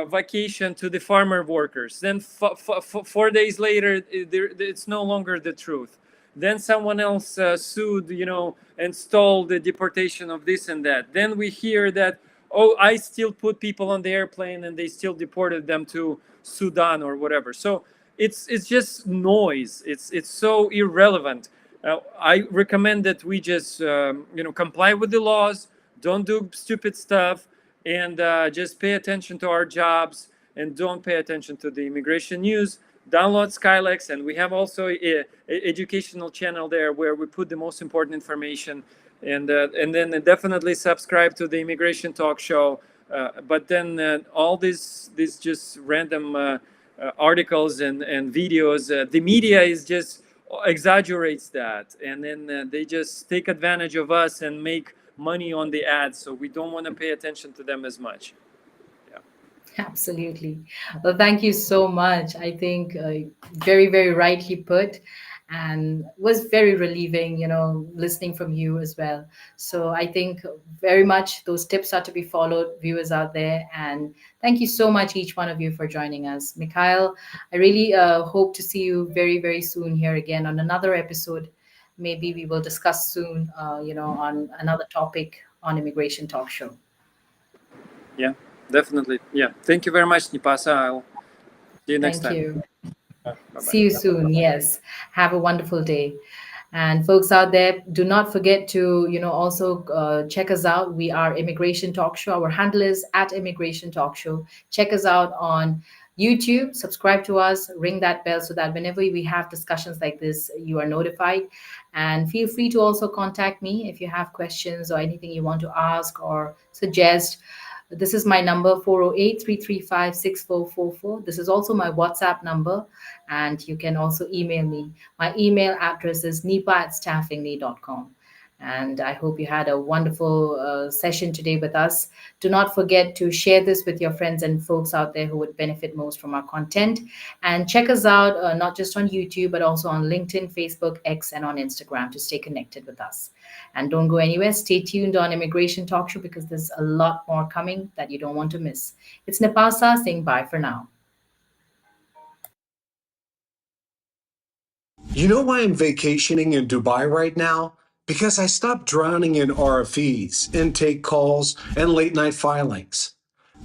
Speaker 12: vacation to the farmer workers. Then 4 days later, it's no longer the truth. Then someone else sued, and stole the deportation of this and that. Then we hear that, I still put people on the airplane and they still deported them to Sudan or whatever. So it's just noise. It's so irrelevant. I recommend that we just comply with the laws, don't do stupid stuff, and just pay attention to our jobs and don't pay attention to the immigration news. Download Skylex, and we have also a educational channel there where we put the most important information. And then definitely subscribe to the Immigration Talk Show. But then all these just random articles and videos, the media is just exaggerates that, and then they just take advantage of us and make money on the ads. So we don't want to pay attention to them as much.
Speaker 4: Absolutely. Well, thank you so much. I think very, very rightly put, and was very relieving, listening from you as well. So I think very much those tips are to be followed, viewers out there. And thank you so much, each one of you, for joining us. Mikhail, I really hope to see you very, very soon here again on another episode. Maybe we will discuss soon, on another topic on Immigration Talk Show.
Speaker 12: Yeah. Definitely. Yeah. Thank you very much, Nipasa. I'll see you next time.
Speaker 4: Thank you. See you soon. Yes. Have a wonderful day. And folks out there, do not forget to, also check us out. We are Immigration Talk Show. Our handle is @Immigration Talk Show. Check us out on YouTube. Subscribe to us. Ring that bell so that whenever we have discussions like this, you are notified. And feel free to also contact me if you have questions or anything you want to ask or suggest. This is my number, 408-335-6444. This is also my WhatsApp number, and you can also email me. My email address is nipa@staffingly.com. And I hope you had a wonderful session today with us. Do not forget to share this with your friends and folks out there who would benefit most from our content. And check us out, not just on YouTube, but also on LinkedIn, Facebook, X, and on Instagram to stay connected with us. And don't go anywhere. Stay tuned on Immigration Talk Show because there's a lot more coming that you don't want to miss. It's Nipasa saying bye for now.
Speaker 1: You know why I'm vacationing in Dubai right now? because I stopped drowning in RFEs, intake calls, and late night filings.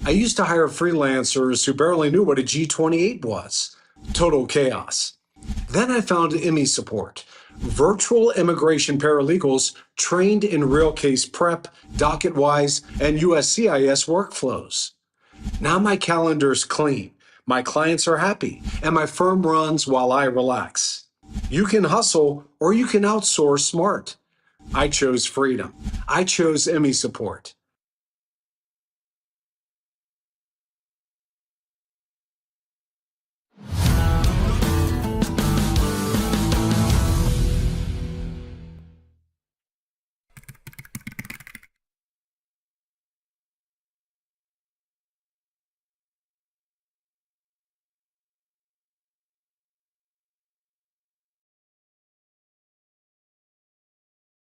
Speaker 1: I used to hire freelancers who barely knew what a G28 was. Total chaos. Then I found IMI support, virtual immigration paralegals trained in real case prep, DocketWise, and USCIS workflows. Now my calendar's clean, my clients are happy, and my firm runs while I relax. You can hustle or you can outsource smart. I chose freedom. I chose IMI support.